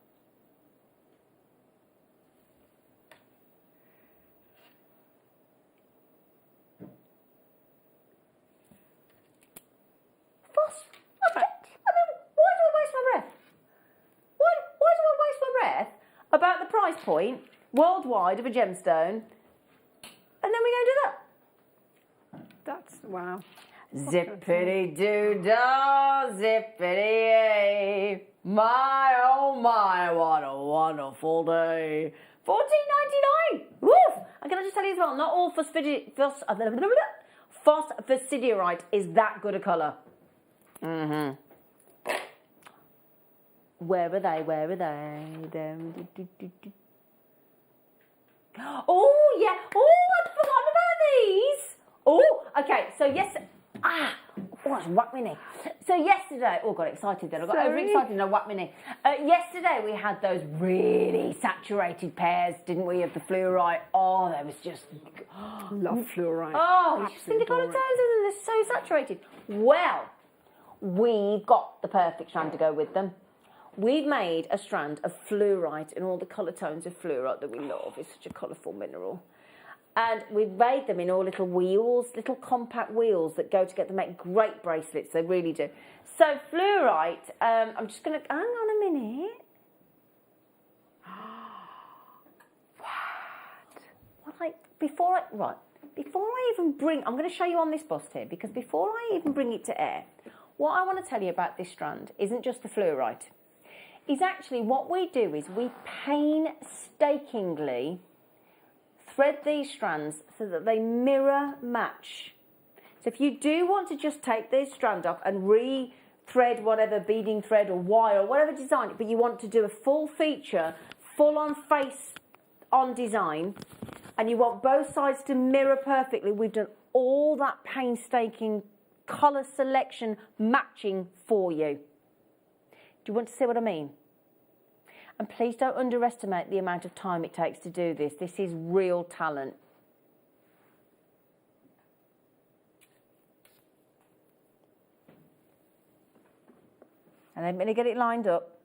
About the price point worldwide of a gemstone, and then we don't do that. That's wow. Zippity-doo-dah, zippity-yay. My, oh my, what a wonderful day. $14.99. Woof! And can I just tell you as well, not all phosphosiderite is that good a colour. Where are they? Where are they? Oh, yeah. Oh, I'd forgotten about these. Oh, okay. So, yes. Oh, I whacked my knee. So, yesterday. Oh, got excited then. I got overexcited and I whacked my knee. Yesterday, we had those really saturated pairs, didn't we, of the fluorite? Oh, they was just. Love fluorite. Oh, you just think they've got a tail to them. They're so saturated. Well, we've got the perfect strand to go with them. We've made a strand of fluorite in all the colour tones of fluorite that we love. It's such a colourful mineral. And we've made them in all little wheels, little compact wheels that go together, make great bracelets. They really do. So fluorite, I'm just going to, hang on a minute. Before I even bring, I'm going to show you on this bust here, because before I even bring it to air, what I want to tell you about this strand isn't just the fluorite. Is actually what we do is we painstakingly thread these strands so that they mirror match. So if you do want to just take this strand off and re-thread whatever beading thread or wire or whatever design, but you want to do a full feature, full on face on design, and you want both sides to mirror perfectly, we've done all that painstaking colour selection matching for you. Do you want to see what I mean? And please don't underestimate the amount of time it takes to do this. This is real talent. And I'm going to get it lined up.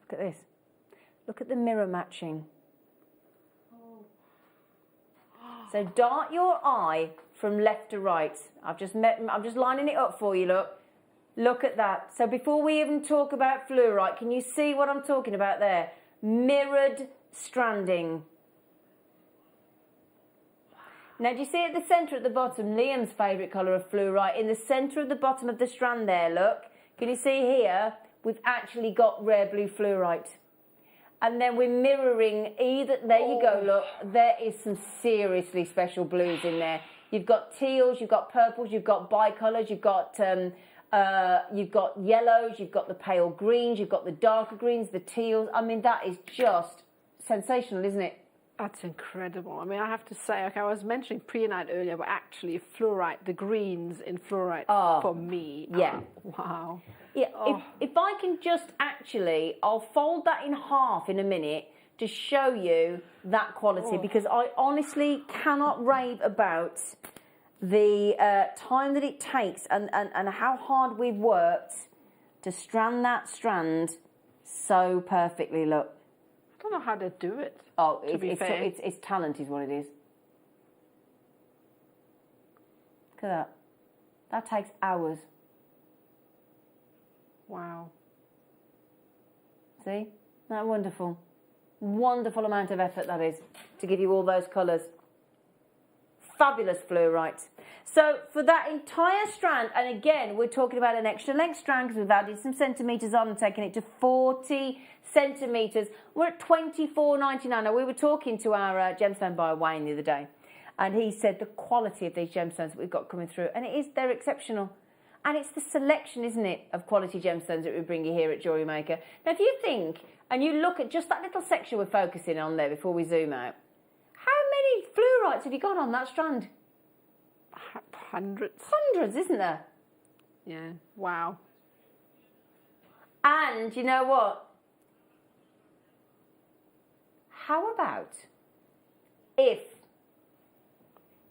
Look at this. Look at the mirror matching. So dart your eye from left to right. I'm just lining it up for you, look. Look at that. So before we even talk about fluorite, can you see what I'm talking about there? Mirrored stranding. Now, do you see at the centre at the bottom, Liam's favourite colour of fluorite? In the centre of the bottom of the strand there, look. Can you see here? We've actually got rare blue fluorite. And then we're mirroring either, there you go, look, there is some seriously special blues in there. You've got teals, you've got purples, you've got bicolours, you've got yellows, you've got the pale greens, you've got the darker greens, the teals. I mean, that is just sensational, isn't it? That's incredible. I mean, I have to say, okay, I was mentioning preonite earlier, but actually fluorite, the greens in fluorite for me. Yeah. Wow. Yeah, if I can just actually, I'll fold that in half in a minute to show you that quality, because I honestly cannot rave about the time that it takes and how hard we've worked to strand that strand so perfectly, look. I don't know how to do it. Oh, it's talent is what it is. Look at that. That takes hours. Wow. See? Isn't that wonderful? Wonderful amount of effort that is to give you all those colours. Fabulous fluorite. So for that entire strand, and again, we're talking about an extra length strand because we've added some centimetres on and taken it to 40 centimetres. We're at $24.99. Now, we were talking to our gemstone buyer, Wayne, the other day, and he said the quality of these gemstones that we've got coming through, and they're exceptional. And it's the selection, isn't it, of quality gemstones that we bring you here at JewelleryMaker. Now, if you think, and you look at just that little section we're focusing on there before we zoom out, how many fluorites have you got on that strand? Hundreds. Hundreds, isn't there? Yeah, wow. And you know what? How about if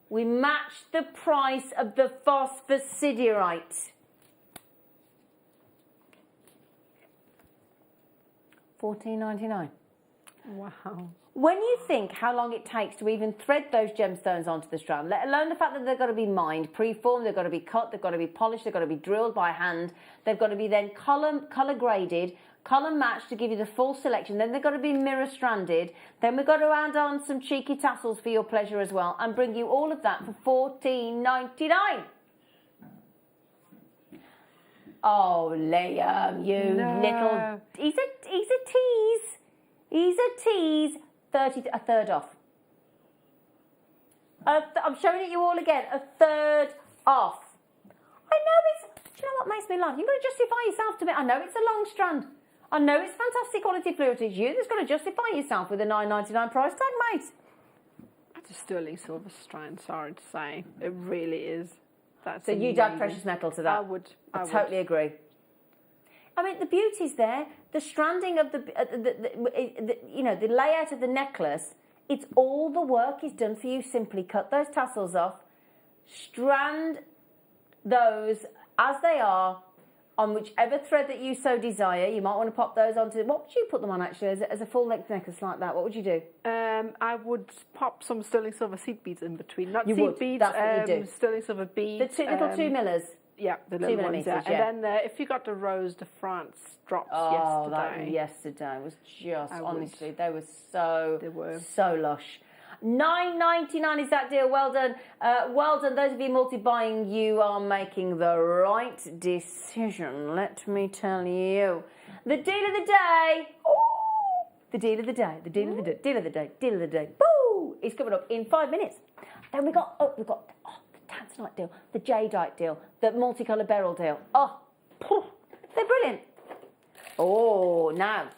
we match the price of the phosphosiderite? $14.99. Wow. When you think how long it takes to even thread those gemstones onto the strand, let alone the fact that they've got to be mined, preformed, they've got to be cut, they've got to be polished, they've got to be drilled by hand, they've got to be then colour graded, colour matched to give you the full selection, then they've got to be mirror stranded, then we've got to add on some cheeky tassels for your pleasure as well, and bring you all of that for $14.99. Oh, Liam, you little... He's a tease. He's a tease. A third off. I'm showing it you all again. A third off. I know it's... Do you know what makes me laugh? You've got to justify yourself to me. I know it's a long strand. I know it's fantastic quality fluid. It's you that's got to justify yourself with a $9.99 price tag, mate. That's a sterling silver strand, sorry to say. It really is. That's so you'd add precious metal to that? I would. I totally agree. I mean, the beauty's there. The stranding of the layout of the necklace, it's all the work is done for you. Simply cut those tassels off, strand those as they are on whichever thread that you so desire. You might want to pop those onto... What would you put them on, actually, as a full-length necklace like that? What would you do? I would pop some sterling silver seed beads in between. Not you seed would. beads, That's what you do. Sterling silver beads. The little 2 millers. Yeah, the little ones, yeah. Yeah. And then if you got the Rose de France drops yesterday was just, honestly, they were so lush. $9.99 is that deal. Well done. Well done. Those of you multi-buying, you are making the right decision. Let me tell you. The deal of the day. Ooh, the deal of the day. The deal of the day. Deal of the day. Deal of the day. Boo! It's coming up in 5 minutes. Then we got the Tanzanite deal, the jadeite deal, the multicolour beryl deal. Oh, they're brilliant. Oh, now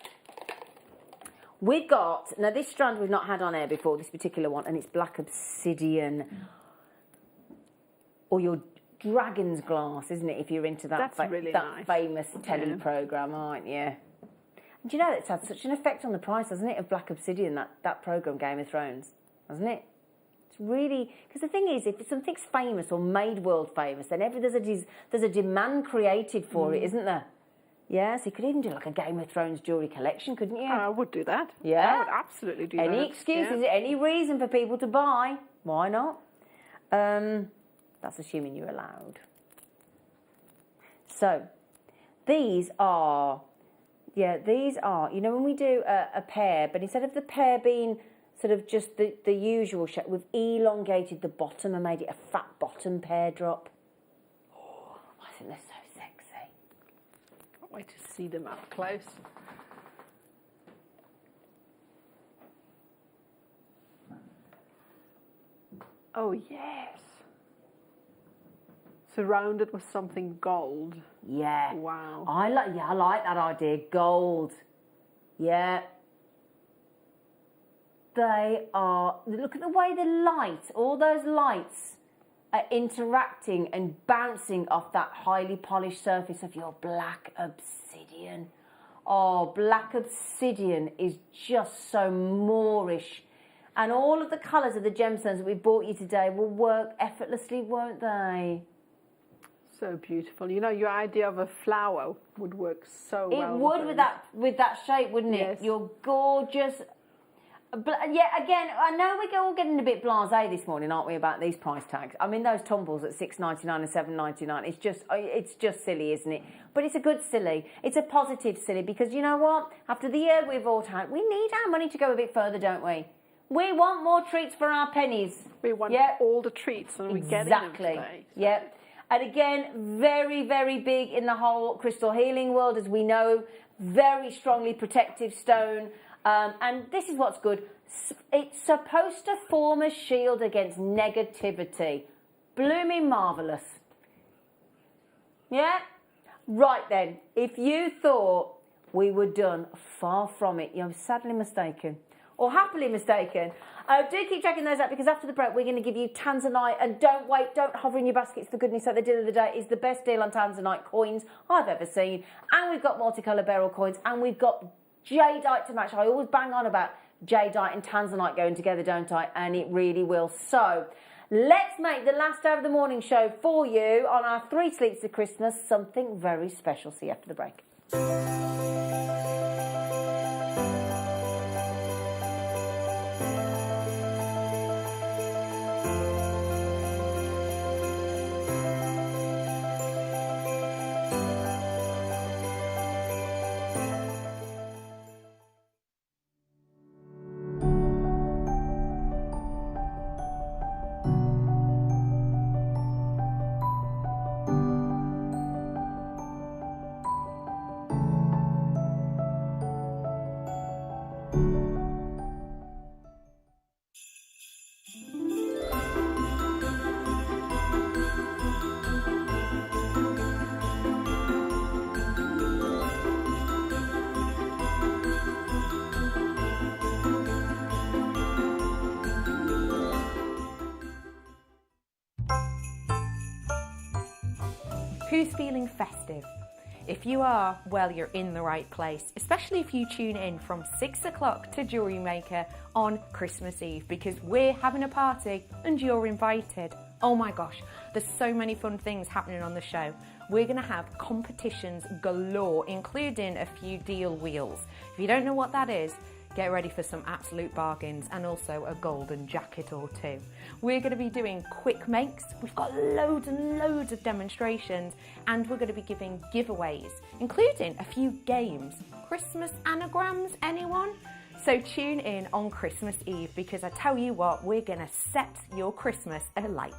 this strand we've not had on air before, this particular one, and it's black obsidian, or your dragon's glass, isn't it? If you're into that, nice. Famous telly programme, aren't you? And do you know it's had such an effect on the price, hasn't it, of black obsidian, that programme, Game of Thrones, hasn't it? It's really, because the thing is, if something's famous or made world famous, then there's a demand created for it, isn't there? Yeah, so you could even do like a Game of Thrones jewellery collection, couldn't you? I would do that. Yeah. I would absolutely do that. Any excuses, any reason for people to buy, why not? That's assuming you're allowed. So, these are, you know, when we do a pair, but instead of the pair being sort of just the usual shape, we've elongated the bottom and made it a fat bottom pear drop. Oh, I think they're so sexy. Can't wait to see them up close. Oh, yes. Surrounded with something gold. Yeah. Wow. I like that idea. Gold. Yeah. They are, look at the way the light, all those lights are interacting and bouncing off that highly polished surface of your black obsidian. Oh, black obsidian is just so Moorish. And all of the colours of the gemstones that we bought you today will work effortlessly, won't they? So beautiful. You know, your idea of a flower would work so well. It would with that shape, wouldn't it? Yes. You're gorgeous. But yeah, again, I know we're all getting a bit blasé this morning, aren't we, about these price tags? I mean, those tumbles at $6.99 and $7.99, it's just silly, isn't it? But it's a good silly. It's a positive silly because you know what? After the year we've all had, we need our money to go a bit further, don't we? We want more treats for our pennies. We want all the treats, and we get them today. So. Yeah. And again, very, very big in the whole crystal healing world, as we know, very strongly protective stone. And this is what's good. It's supposed to form a shield against negativity. Blooming marvellous. Yeah? Right then, if you thought we were done, far from it. You're sadly mistaken. Or happily mistaken. Do keep checking those out because after the break we're going to give you Tanzanite, and don't wait, don't hover in your baskets, for goodness sake. The deal of the day is the best deal on Tanzanite coins I've ever seen, and we've got multicolour beryl coins, and we've got jadeite to match. I always bang on about jadeite and Tanzanite going together, don't I? And it really will. So let's make the last hour of the morning show for you on our 3 sleeps of Christmas something very special. See you after the break. Who's feeling festive? If you are, well, you're in the right place, especially if you tune in from 6 o'clock to Jewellery Maker on Christmas Eve, because we're having a party and you're invited. Oh my gosh, there's so many fun things happening on the show. We're going to have competitions galore, including a few deal wheels. If you don't know what that is, get ready for some absolute bargains and also a golden jacket or two. We're going to be doing quick makes. We've got loads and loads of demonstrations, and we're going to be giving giveaways, including a few games. Christmas anagrams, anyone? So tune in on Christmas Eve, because I tell you what, we're going to set your Christmas alight.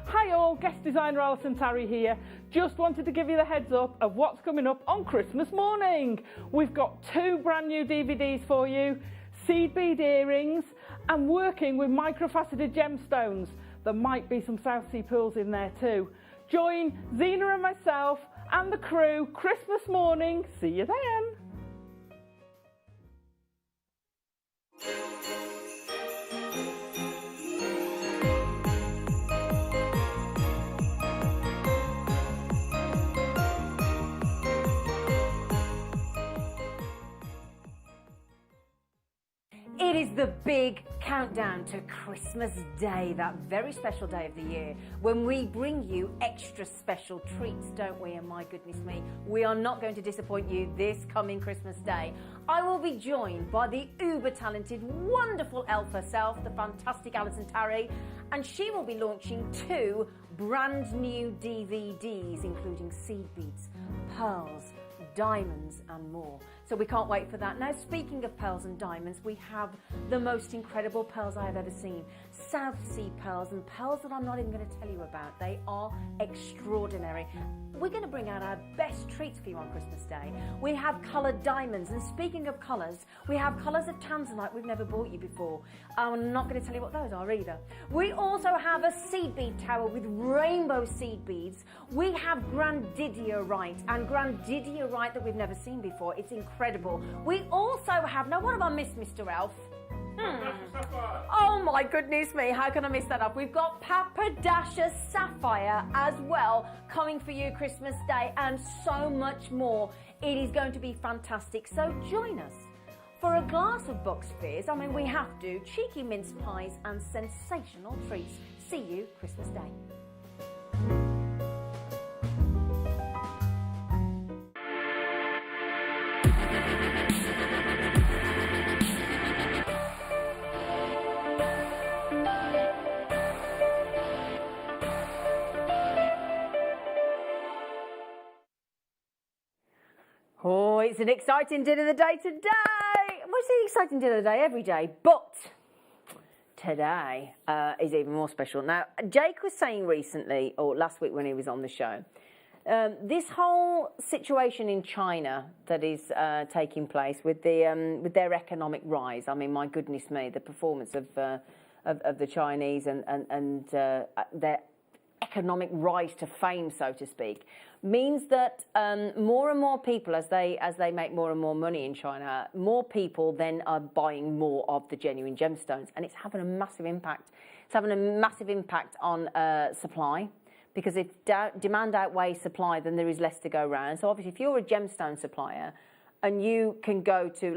Hi all, guest designer Alison Tarry here. Just wanted to give you the heads up of what's coming up on Christmas morning. We've got 2 brand new DVDs for you, seed bead earrings and working with microfaceted gemstones. There might be some South Sea pearls in there too. Join Zena and myself and the crew Christmas morning. See you then. It is the big countdown to Christmas Day, that very special day of the year, when we bring you extra special treats, don't we? And my goodness me, we are not going to disappoint you this coming Christmas Day. I will be joined by the uber-talented, wonderful elf herself, the fantastic Alison Tarry, and she will be launching 2 brand new DVDs, including seed beads, pearls, diamonds and more. So we can't wait for that. Now, speaking of pearls and diamonds, we have the most incredible pearls I have ever seen. South Sea pearls, and pearls that I'm not even going to tell you about. They are extraordinary. We're going to bring out our best treats for you on Christmas Day. We have coloured diamonds, and speaking of colours, we have colours of tanzanite we've never bought you before. I'm not going to tell you what those are either. We also have a seed bead tower with rainbow seed beads. We have grandidierite, and grandidierite that we've never seen before. It's incredible. We also have, now what have I missed, Mr. Elf? Oh my goodness me, how can I miss that up? We've got Papadasha Sapphire as well coming for you Christmas Day, and so much more. It is going to be fantastic, so join us for a glass of box fizz. I mean, we have to. Cheeky mince pies and sensational treats. See you Christmas Day. Oh, it's an exciting dinner of the day today. Well, it's an exciting dinner of the day every day, but today is even more special. Now, Jake was saying recently, or last week when he was on the show, this whole situation in China that is taking place with their economic rise. I mean, my goodness me, the performance of the Chinese and their economic rise to fame, so to speak, means that more and more people, as they make more and more money in China, more people then are buying more of the genuine gemstones, and it's having a massive impact. It's having a massive impact on supply, because if demand outweighs supply, then there is less to go around. So obviously, if you're a gemstone supplier and you can go to,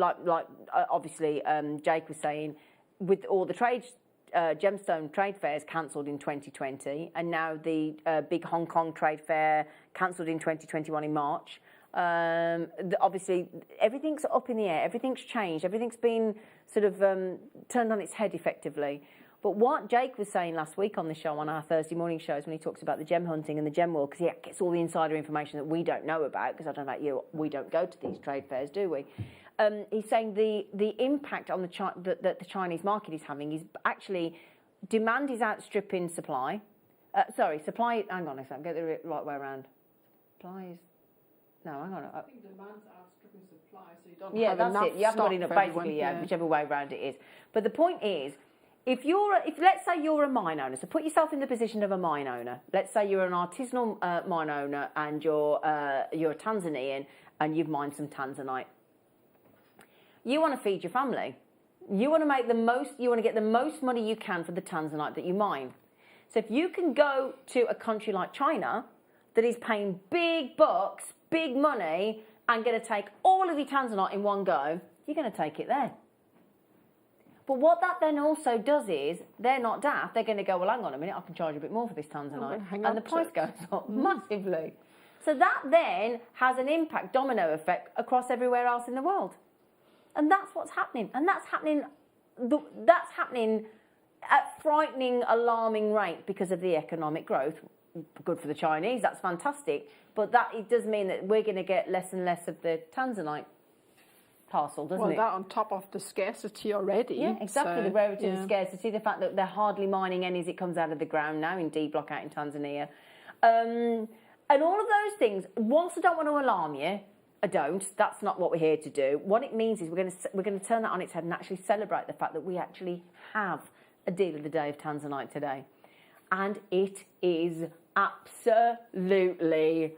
obviously Jake was saying, with all the gemstone trade fairs cancelled in 2020, and now the big Hong Kong trade fair cancelled in 2021 in March. Obviously, everything's up in the air, everything's changed, everything's been sort of turned on its head effectively. But what Jake was saying last week on the show, on our Thursday morning shows, when he talks about the gem hunting and the gem world, because he gets all the insider information that we don't know about, because I don't know about you, we don't go to these trade fairs, do we? He's saying the impact on that the Chinese market is having is actually demand is outstripping supply. Supply. Hang on a second, get the right way around. Supply is. No, hang on. I think demand's outstripping supply, so you don't have enough. Yeah, that's it. You haven't got enough, basically, whichever way around it is. But the point is, if let's say you're a mine owner, so put yourself in the position of a mine owner. Let's say you're an artisanal mine owner and you're a Tanzanian and you've mined some tanzanite. You want to feed your family. You want to get the most money you can for the tanzanite that you mine. So if you can go to a country like China that is paying big bucks, big money, and going to take all of your tanzanite in one go, you're going to take it there. But what that then also does is, they're not daft, they're going to go, well, hang on a minute, I can charge a bit more for this tanzanite. And the price goes up massively. So that then has an impact, domino effect, across everywhere else in the world. And that's what's happening. And that's happening at frightening, alarming rate because of the economic growth. Good for the Chinese, that's fantastic. But it does mean that we're going to get less and less of the tanzanite parcel, doesn't it? Well, that on top of the scarcity already. Yeah, exactly. The rarity and the scarcity, the fact that they're hardly mining any as it comes out of the ground now in D Block out in Tanzania. And all of those things, whilst I don't want to alarm you, I don't. That's not what we're here to do. What it means is we're going to turn that on its head and actually celebrate the fact that we actually have a deal of the day of tanzanite today. And it is absolutely...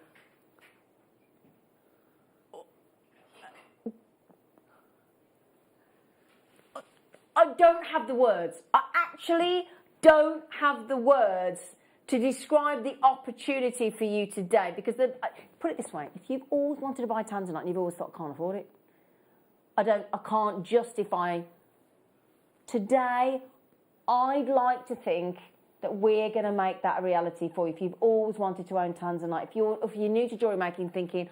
I don't have the words. I actually don't have the words to describe the opportunity for you today. Because, put it this way, if you've always wanted to buy tanzanite and you've always thought, I can't afford it, I can't justify. Today, I'd like to think that we're going to make that a reality for you. If you've always wanted to own tanzanite, if you're new to jewellery making, thinking,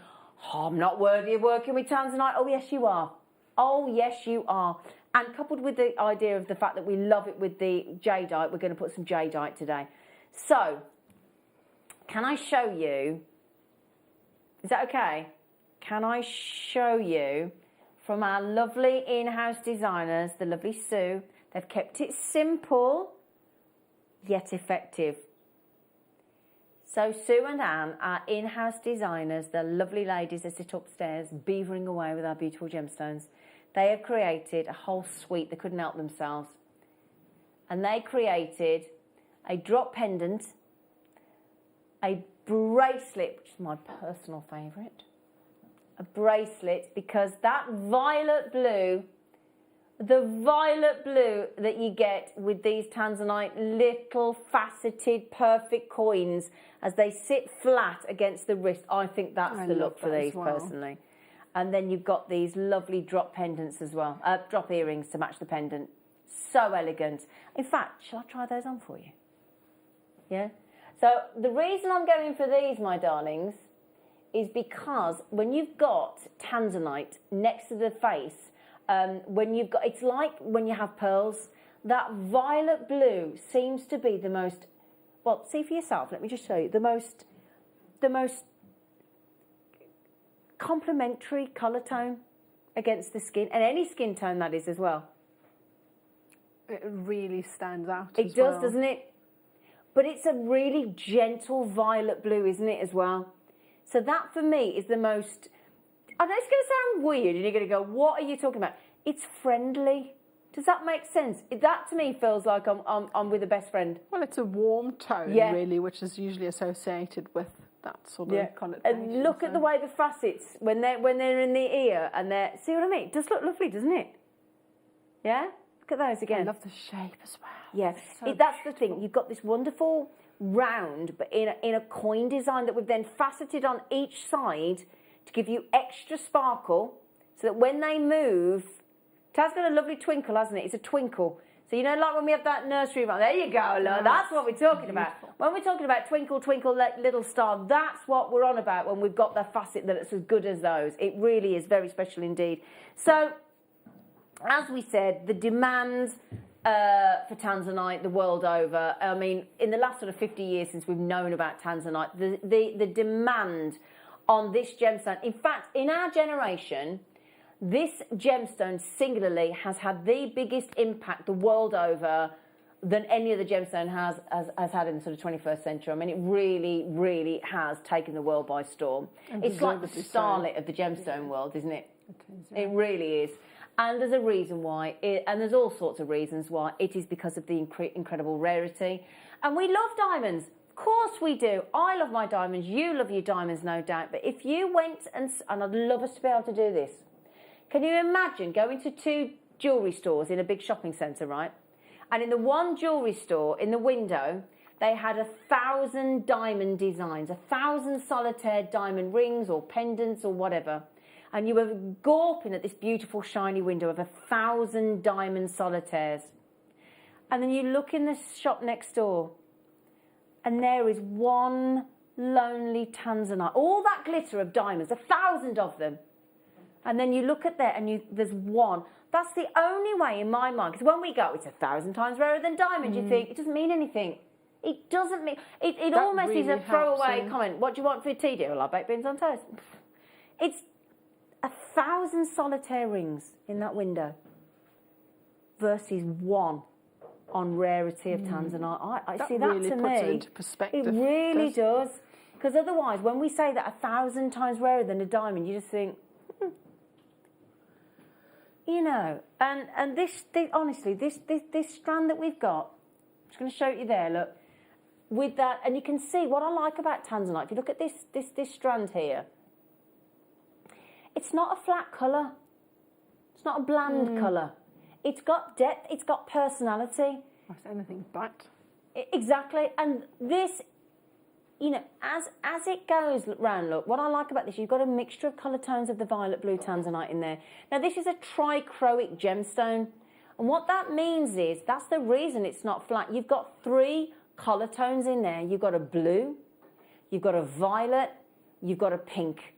oh, I'm not worthy of working with tanzanite. Oh, yes, you are. Oh, yes, you are. And coupled with the idea of the fact that we love it with the jadeite, we're going to put some jadeite today. So, can I show you? Is that okay? Can I show you from our lovely in-house designers, the lovely Sue? They've kept it simple, yet effective. So Sue and Anne, our in-house designers, the lovely ladies that sit upstairs beavering away with our beautiful gemstones, they have created a whole suite. They couldn't help themselves. And they created a drop pendant, a bracelet, which is my personal favourite, a bracelet, because that violet blue, the violet blue that you get with these tanzanite little faceted perfect coins as they sit flat against the wrist, I think that's the look for these personally. And then you've got these lovely drop pendants as well, drop earrings to match the pendant. So elegant. In fact, shall I try those on for you? Yeah? So the reason I'm going for these, my darlings, is because when you've got tanzanite next to the face, it's like when you have pearls, that violet blue seems to be the most, well, see for yourself, let me just show you, the most complementary colour tone against the skin, and any skin tone that is as well. It really stands out. It does, doesn't it? But it's a really gentle violet blue, isn't it, as well? So that for me is the most, I know it's going to sound weird and you're going to go, what are you talking about? It's friendly. Does that make sense? That to me feels like I'm with a best friend. Well, it's a warm tone, really, which is usually associated with that sort of connotation. And look at the way the facets, when they're in the ear and they're, see what I mean? It does look lovely, doesn't it? Yeah? Look at those again. I love the shape as well. Yeah, that's the thing. You've got this wonderful round, but in a coin design that we've then faceted on each side to give you extra sparkle, so that when they move, Taz got a lovely twinkle, hasn't it? It's a twinkle. So you know, like when we have that nursery rhyme. There you go, look. That's what we're talking about. When we're talking about twinkle, twinkle, little star, that's what we're on about when we've got the facet that's as good as those. It really is very special indeed. So, as we said, the demand for tanzanite the world over, I mean, in the last sort of 50 years since we've known about tanzanite, the demand on this gemstone, in fact, in our generation, this gemstone singularly has had the biggest impact the world over than any other gemstone has had in the sort of 21st century. I mean, it really, really has taken the world by storm. It's like the starlet of the gemstone world, isn't it? It is, yeah. It really is. And there's a reason why, and there's all sorts of reasons why. It is because of the incredible rarity. And we love diamonds. Of course we do. I love my diamonds. You love your diamonds, no doubt. But if you went, and I'd love us to be able to do this. Can you imagine going to two jewellery stores in a big shopping centre, right? And in the one jewellery store, in the window, they had 1,000 diamond designs, 1,000 solitaire diamond rings or pendants or whatever. And you were gawping at this beautiful shiny window of 1,000 diamond solitaires. And then you look in the shop next door, and there is one lonely tanzanite. All that glitter of diamonds, 1,000 of them. And then you look at there, and there's one. That's the only way in my mind, because when we go, it's 1,000 times rarer than diamond, you think, it doesn't mean anything. It doesn't mean... It almost really is a throwaway comment. What do you want for your tea, dear? Well, I baked beans on toast. It's 1,000 solitaire rings in that window versus one on rarity of tanzanite. I see that really to puts me. It into perspective. It really does. Because otherwise, when we say that 1,000 times rarer than a diamond, you just think, you know. And this honestly, this strand that we've got, I'm just going to show you there. Look, with that, and you can see what I like about tanzanite. If you look at this strand here, it's not a flat colour. It's not a bland colour. It's got depth. It's got personality. That's anything but. Exactly. And this, you know, as it goes round, look, what I like about this, you've got a mixture of colour tones of the violet blue tanzanite in there. Now, this is a trichroic gemstone. And what that means is, that's the reason it's not flat. You've got 3 colour tones in there. You've got a blue, you've got a violet, you've got a pink.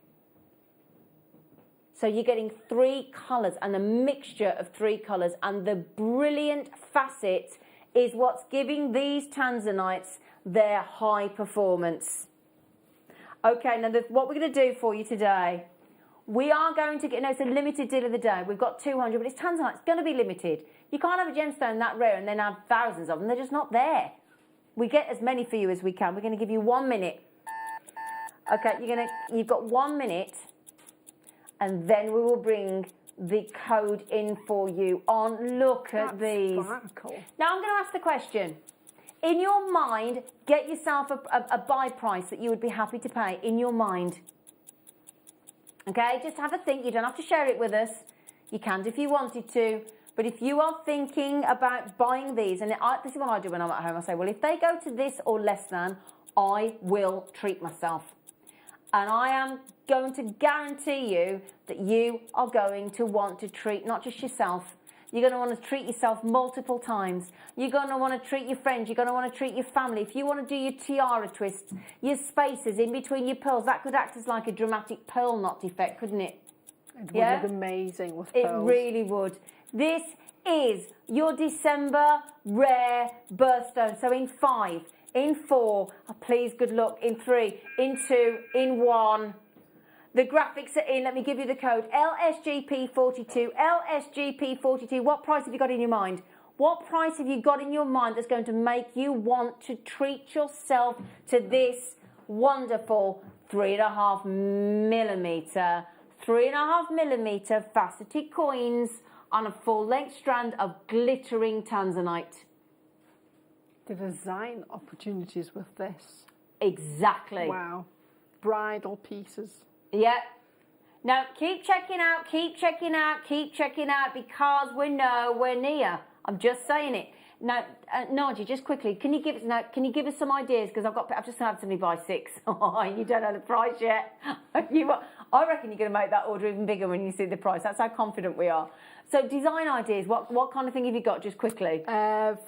So you're getting 3 colours and a mixture of 3 colours, and the brilliant facet is what's giving these tanzanites their high performance. Okay, now what we're going to do for you today, we are going to get, no, it's a limited deal of the day. We've got 200, but it's tanzanite. It's going to be limited. You can't have a gemstone that rare and then have thousands of them. They're just not there. We get as many for you as we can. We're going to give you 1 minute. Okay, you've got 1 minute. And then we will bring the code in for you on. Look at these. Sparkle. Now I'm going to ask the question. In your mind, get yourself a buy price that you would be happy to pay in your mind. Okay, just have a think. You don't have to share it with us. You can if you wanted to. But if you are thinking about buying these, and this is what I do when I'm at home. I say, well, if they go to this or less than, I will treat myself. And I am going to guarantee you that you are going to want to treat not just yourself. You're going to want to treat yourself multiple times. You're going to want to treat your friends. You're going to want to treat your family. If you want to do your tiara twists, your spaces in between your pearls, that could act as like a dramatic pearl knot effect, couldn't it? It would look amazing with pearls. It really would. This is your December rare birthstone. So in 5, in 4, please, good luck, in 3, in 2, in 1. The graphics are in. Let me give you the code. LSGP42. LSGP42. What price have you got in your mind? What price have you got in your mind that's going to make you want to treat yourself to this wonderful 3.5 millimetre faceted coins on a full-length strand of glittering tanzanite? The design opportunities with this. Exactly. Wow. Bridal pieces. Yeah. Now, keep checking out, keep checking out, keep checking out, because we're nowhere near. I'm just saying it. Now, Nadia, just quickly, can you give us some ideas? Because I've just had somebody buy 6. Oh, you don't know the price yet. I reckon you're going to make that order even bigger when you see the price. That's how confident we are. So, design ideas. What kind of thing have you got? Just quickly.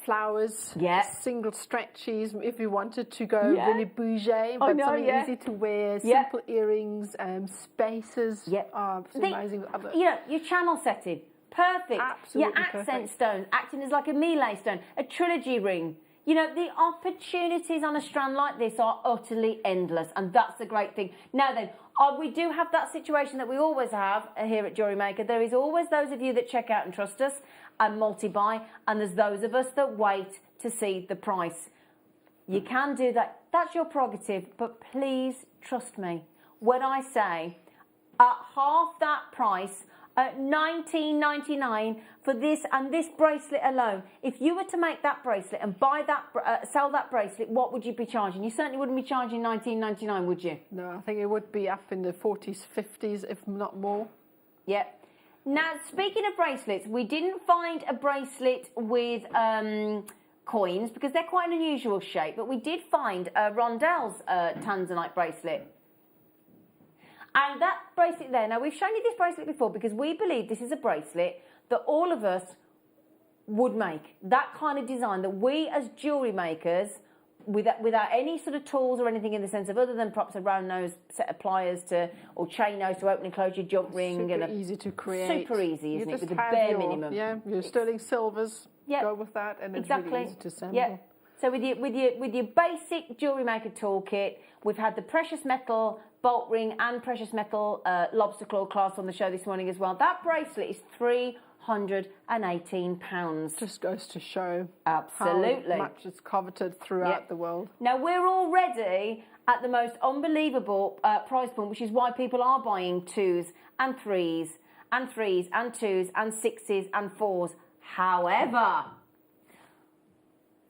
Flowers. Yeah. Single stretchies. If you wanted to go really bougie, but something easy to wear. Yeah. Simple earrings. Spaces. Yeah. It's amazing. You know, your channel setting. Perfect. Absolutely your accent perfect. stone, acting as like a melee stone, a trilogy ring. You know, the opportunities on a strand like this are utterly endless, and that's the great thing. Now then, we do have that situation that we always have here at JewelleryMaker. There is always those of you that check out and trust us and multi-buy, and there's those of us that wait to see the price. You can do that. That's your prerogative, but please trust me when I say at half that price, at $19.99 for this and this bracelet alone. If you were to make that bracelet and buy that, sell that bracelet, what would you be charging? You certainly wouldn't be charging $19.99, would you? No, I think it would be up in the 40s, 50s, if not more. Yep. Now, speaking of bracelets, we didn't find a bracelet with coins because they're quite an unusual shape, but we did find Rondell's Tanzanite bracelet. And that bracelet there, now we've shown you this bracelet before because we believe this is a bracelet that all of us would make. That kind of design that we as jewellery makers, without any sort of tools or anything in the sense of other than perhaps a round nose set of pliers or chain nose to open and close your jump ring. Super easy to create. Super easy, isn't it? With the have bare minimum. Yeah, your sterling silvers. Yep. Go with that, and it's really easy to assemble. Yeah. So with your basic jewellery maker toolkit, we've had the precious metal bolt ring and precious metal lobster claw clasp on the show this morning as well. That bracelet is £318. Just goes to show absolutely how much it's coveted throughout the world. Now we're already at the most unbelievable price point, which is why people are buying 2s and 3s and 3s and 2s and 6s and 4s. However,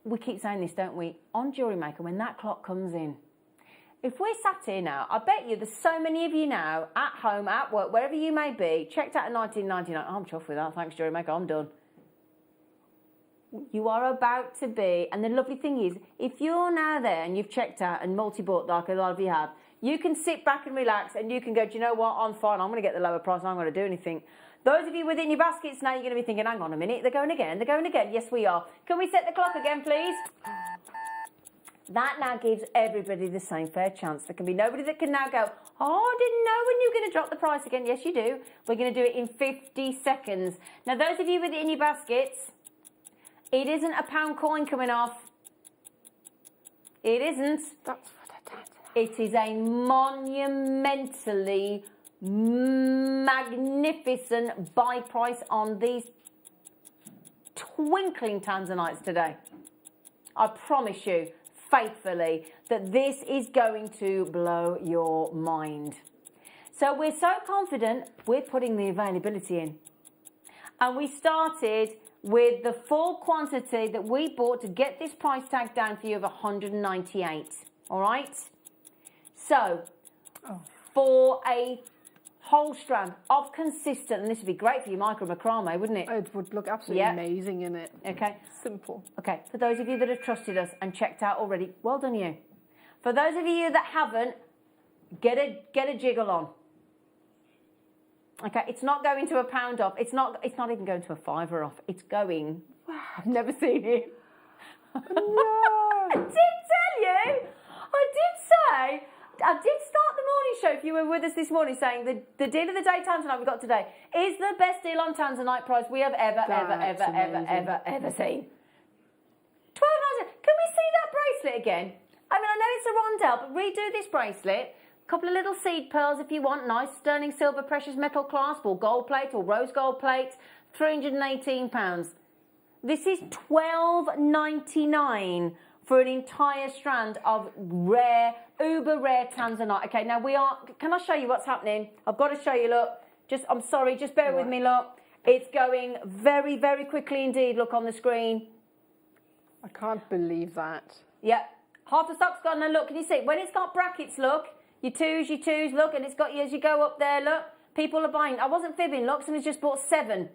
we keep saying this, don't we? On Jewellery Maker, when that clock comes in, if we're sat here now, I bet you there's so many of you now, at home, at work, wherever you may be, checked out in 1999. Oh, I'm chuffed with that. Thanks, Jewellery Maker. I'm done. You are about to be, and the lovely thing is, if you're now there and you've checked out and multi-bought like a lot of you have, you can sit back and relax and you can go, do you know what? I'm fine. I'm going to get the lower price. I'm going to do anything. Those of you within your baskets now, you're going to be thinking, hang on a minute, they're going again, they're going again. Yes, we are. Can we set the clock again, please? That now gives everybody the same fair chance. There can be nobody that can now go, oh, I didn't know when you were going to drop the price again. Yes, you do. We're going to do it in 50 seconds. Now, those of you within your baskets, it isn't a pound coin coming off. It isn't. That's what I don't know. It is a monumentally magnificent buy price on these twinkling Tanzanites today. I promise you, faithfully, that this is going to blow your mind. So we're so confident, we're putting the availability in. And we started with the full quantity that we bought to get this price tag down for you of 198. All right? So, for a whole strand of consistent, and this would be great for your micro macrame, wouldn't it? It would look absolutely amazing in it. Okay. Simple. Okay, for those of you that have trusted us and checked out already, well done you. For those of you that haven't, get a jiggle on. Okay, it's not going to a pound off. It's not even going to a fiver off. It's going. Wow, I've never seen it. No. I did tell you. I did start the morning show, if you were with us this morning, saying the deal of the day Tanzanite we got today is the best deal on Tanzanite price we have ever seen. 12 Can we see that bracelet again? I mean, I know it's a rondelle, but redo this bracelet. A couple of little seed pearls if you want. Nice sterling silver precious metal clasp or gold plate or rose gold plate. £318. This is $12.99 for an entire strand of rare, uber rare Tanzanite. Okay, now can I show you what's happening? I've got to show you, look. I'm sorry, just bear with me, look. It's going very, very quickly indeed, look on the screen. I can't believe that. Yep, half the stock's gone. Now look, can you see? When it's got brackets, look, your twos, look, and it's got you as you go up there, look. People are buying. I wasn't fibbing, look, someone's just bought 7.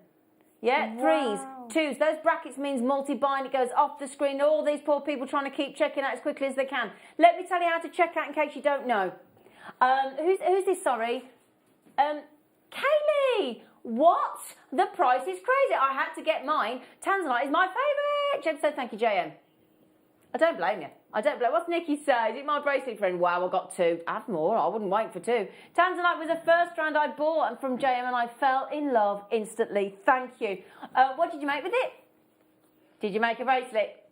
Yeah, wow. 3s, 2s. Those brackets means multi-buying. It goes off the screen. All these poor people trying to keep checking out as quickly as they can. Let me tell you how to check out in case you don't know. Who's this, sorry? Kaylee! What? The price is crazy. I had to get mine. Tanzanite is my favourite. Jem said, thank you, JM. I don't blame you. I don't blame. What's Nikki say? Is it my bracelet friend? Wow, I got 2. Have more. I wouldn't wait for 2. Tanzanite was the first strand I bought and from JM and I fell in love instantly. Thank you. What did you make with it? Did you make a bracelet?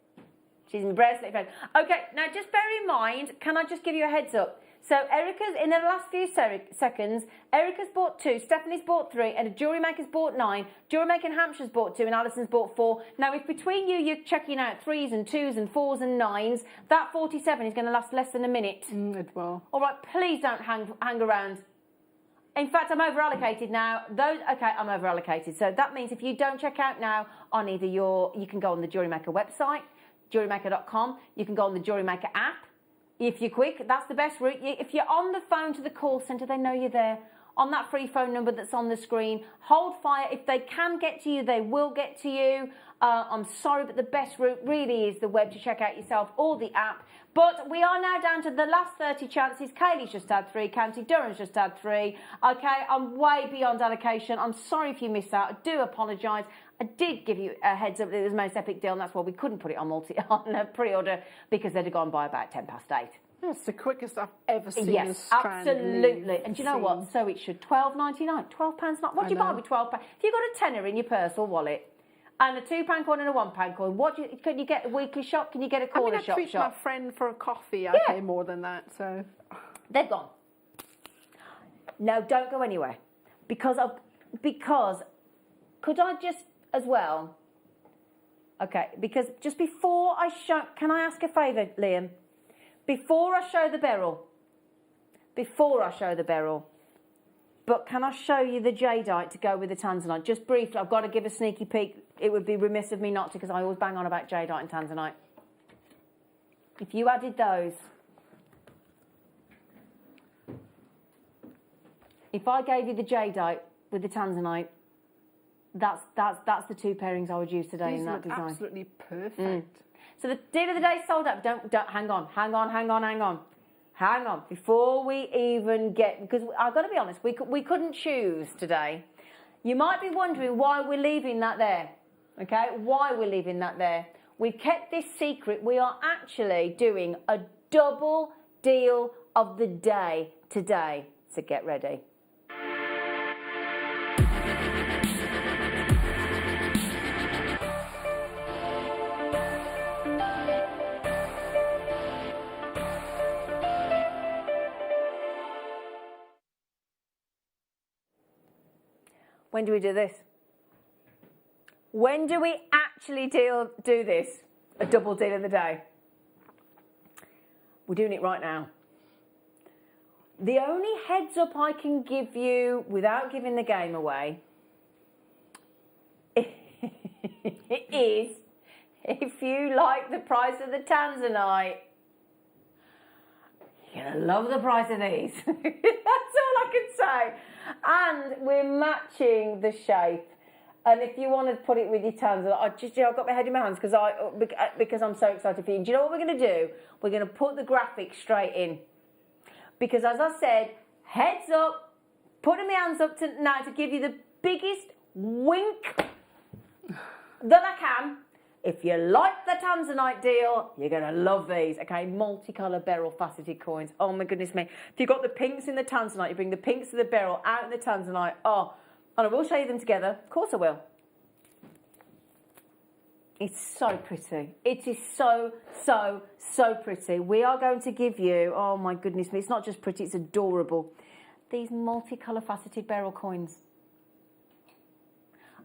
She's my bracelet friend. Okay, now just bear in mind, can I just give you a heads up? So Erica's, in the last few seconds, Erica's bought 2, Stephanie's bought 3, and Jewellery Maker's bought 9. Jewellery Maker in Hampshire's bought 2, and Alison's bought 4. Now, if between you're checking out 3s and 2s and 4s and 9s, that 47 is going to last less than a minute. It will. All right, please don't hang around. In fact, I'm over-allocated now. Okay, I'm over-allocated. So that means if you don't check out now on either you can go on the Jewellery Maker website, JewelleryMaker.com. You can go on the Jewellery Maker app. If you're quick, that's the best route. If you're on the phone to the call centre, they know you're there. on that free phone number that's on the screen. Hold fire. If they can get to you, they will get to you. I'm sorry, but the best route really is the web to check out yourself or the app. But we are now down to the last 30 chances. Kaylee's just had 3. County Durham's just had 3. Okay, I'm way beyond allocation. I'm sorry if you missed out. I do apologise. I did give you a heads up that it was the most epic deal, and that's why we couldn't put it on pre-order, because they'd have gone by about 8:10. That's the quickest I've ever seen. Yes, absolutely. And do you know what? So it should £12.99. £12 not. What do you buy with £12? If you've got a tenner in your purse or wallet, and a £2 coin and a £1 coin, can you get a weekly shop? Can you get a corner shop? I treat my friend for a coffee. I pay more than that. So they're gone. No, don't go anywhere, because could I just as well? Okay, because just before I show, can I ask a favour, Liam? Before I show the beryl, but can I show you the jadeite to go with the tanzanite? Just briefly, I've got to give a sneaky peek. It would be remiss of me not to, because I always bang on about jadeite and tanzanite. If you added those, if I gave you the jadeite with the tanzanite, that's the 2 pairings I would use today. These in that design. Absolutely perfect. So the deal of the day sold out. Don't hang on. Before we even get, because I've got to be honest, we couldn't choose today. You might be wondering why we're leaving that there. Okay, why we're leaving that there. We've kept this secret. We are actually doing a double deal of the day today. So get ready. When do we do this? When do we actually do this? A double deal of the day. We're doing it right now. The only heads up I can give you without giving the game away is if you like the price of the tanzanite, you're going to love the price of these. That's all I can say. And we're matching the shape. And if you want to put it with your tanzanite, I've got my head in my hands because I'm so excited for you. Do you know what we're going to do? We're going to put the graphics straight in. Because as I said, heads up, putting my hands up now to give you the biggest wink that I can. If you like the tanzanite deal, you're going to love these. Okay, multicolour beryl faceted coins. Oh my goodness me. If you've got the pinks in the tanzanite, you bring the pinks of the beryl out in the tanzanite. Oh, and I will show you them together. Of course I will. It's so pretty. It is so, so, so pretty. We are going to give you, oh my goodness me, it's not just pretty, it's adorable. These multicolour faceted beryl coins.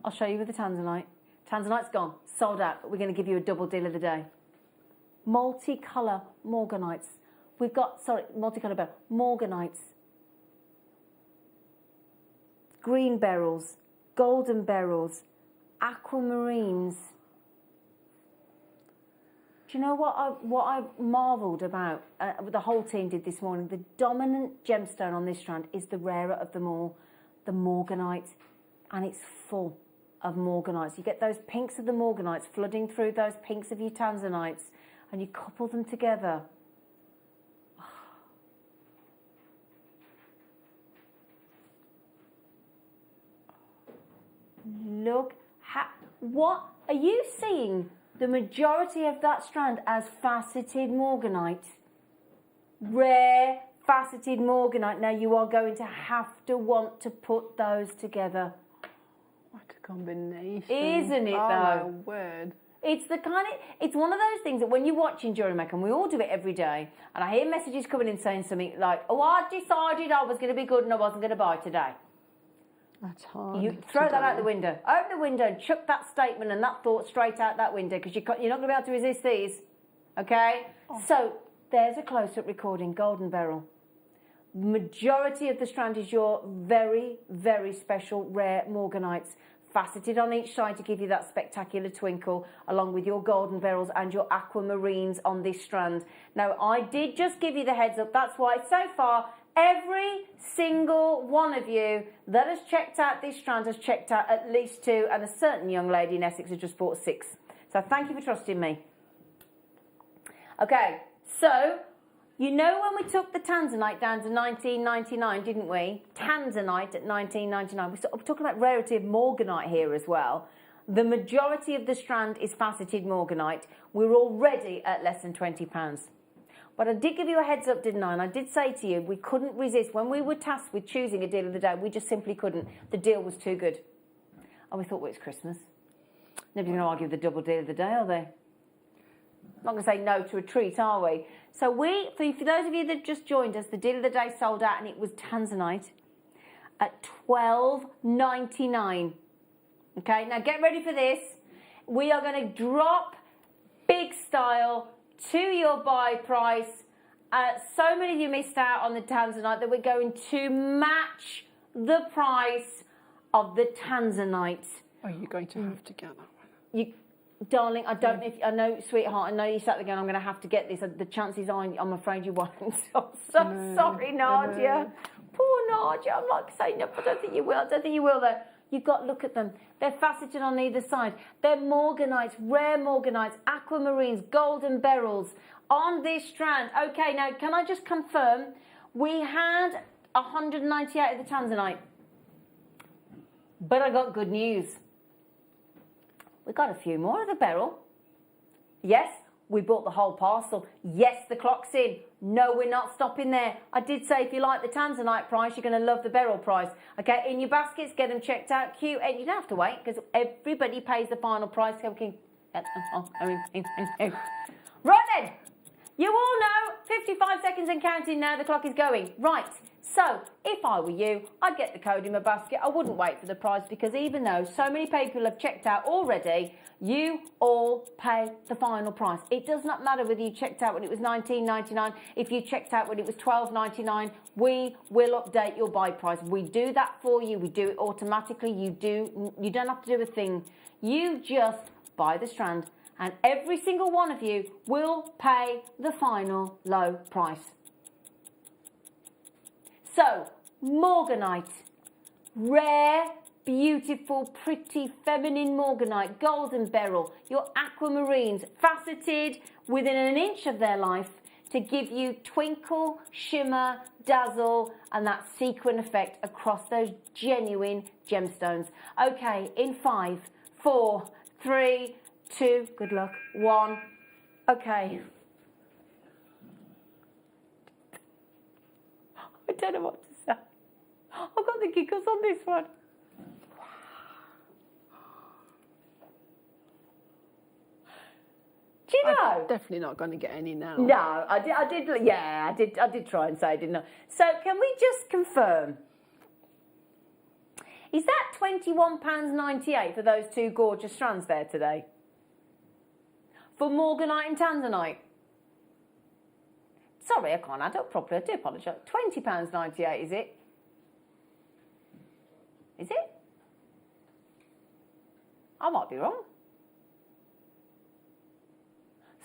I'll show you with the tanzanite. Tanzanite's gone, sold out, but we're going to give you a double deal of the day. Multicolour morganites. We've got, multicolour beryl, morganites. Green beryls, golden beryls, aquamarines. Do you know what I marvelled about, the whole team did this morning? The dominant gemstone on this strand is the rarer of them all, the morganite, and it's full of morganites. You get those pinks of the morganites flooding through those pinks of your tanzanites, and you couple them together. Look, what are you seeing? The majority of that strand as faceted morganite. Rare faceted morganite. Now you are going to have to want to put those together. What a combination. Isn't it though? Oh my word. It's it's one of those things that when you're watching JewelleryMaker, and we all do it every day, and I hear messages coming in saying something like, oh, I decided I was going to be good and I wasn't going to buy today. That's hard. You throw that out the window. Open the window and chuck that statement and that thought straight out that window, because you're not going to be able to resist these. Okay? Oh. So there's a close-up recording, golden beryl. Majority of the strand is your very, very special rare morganites, faceted on each side to give you that spectacular twinkle, along with your golden beryls and your aquamarines on this strand. Now, I did just give you the heads up. That's why so far Every single one of you that has checked out this strand has checked out at least 2, and a certain young lady in Essex has just bought 6. So thank you for trusting me. Okay, so you know when we took the tanzanite down to 19.99, didn't we? Tanzanite at 19.99. We're talking about rarity of morganite here as well. The majority of the strand is faceted morganite. We're already at less than £20. But I did give you a heads up, didn't I? And I did say to you, we couldn't resist. When we were tasked with choosing a deal of the day, we just simply couldn't. The deal was too good. And we thought, well, it's Christmas. Nobody's going to argue the double deal of the day, are they? Not going to say no to a treat, are we? So for those of you that just joined us, the deal of the day sold out, and it was tanzanite at $12.99. Okay, now get ready for this. We are going to drop big style to your buy price. So many of you missed out on the tanzanite that we're going to match the price of the tanzanite. Are you going to have to get that one? Darling, I don't know if, I know, sweetheart, I know you sat there going, I'm going to have to get this. The chances are, I'm afraid you won't. I'm so sorry, Nadia. Poor Nadia. I'm like saying, no, I don't think you will. I don't think you will, though. You've got to look at them. They're faceted on either side. They're morganites, rare morganites, aquamarines, golden beryls on this strand. Okay, now, can I just confirm? We had 198 of the tanzanite. But I got good news. We got a few more of the beryl. Yes, we bought the whole parcel. Yes, the clock's in. No, we're not stopping there. I did say if you like the tanzanite price, you're going to love the beryl price. Okay, in your baskets, get them checked out. Q, and you don't have to wait because everybody pays the final price. Okay. Right then, you all know 55 seconds and counting now. The clock is going. Right. So, if I were you, I'd get the code in my basket. I wouldn't wait for the price because even though so many people have checked out already, you all pay the final price. It does not matter whether you checked out when it was $19.99, if you checked out when it was $12.99, we will update your buy price. We do that for you. We do it automatically. You don't have to do a thing. You just buy the strand and every single one of you will pay the final low price. So, morganite, rare, beautiful, pretty, feminine morganite, golden beryl, your aquamarines, faceted within an inch of their life to give you twinkle, shimmer, dazzle, and that sequin effect across those genuine gemstones. Okay, in 5, 4, 3, 2, good luck, 1, okay. I don't know what to say. I've got the giggles on this one. Do you know? I'm definitely not going to get any now. No, I did try and say, didn't I? So can we just confirm? Is that £21.98 for those 2 gorgeous strands there today? For morganite and tanzanite? Sorry, I can't add up properly. I do apologise. £20.98, is it? Is it? I might be wrong.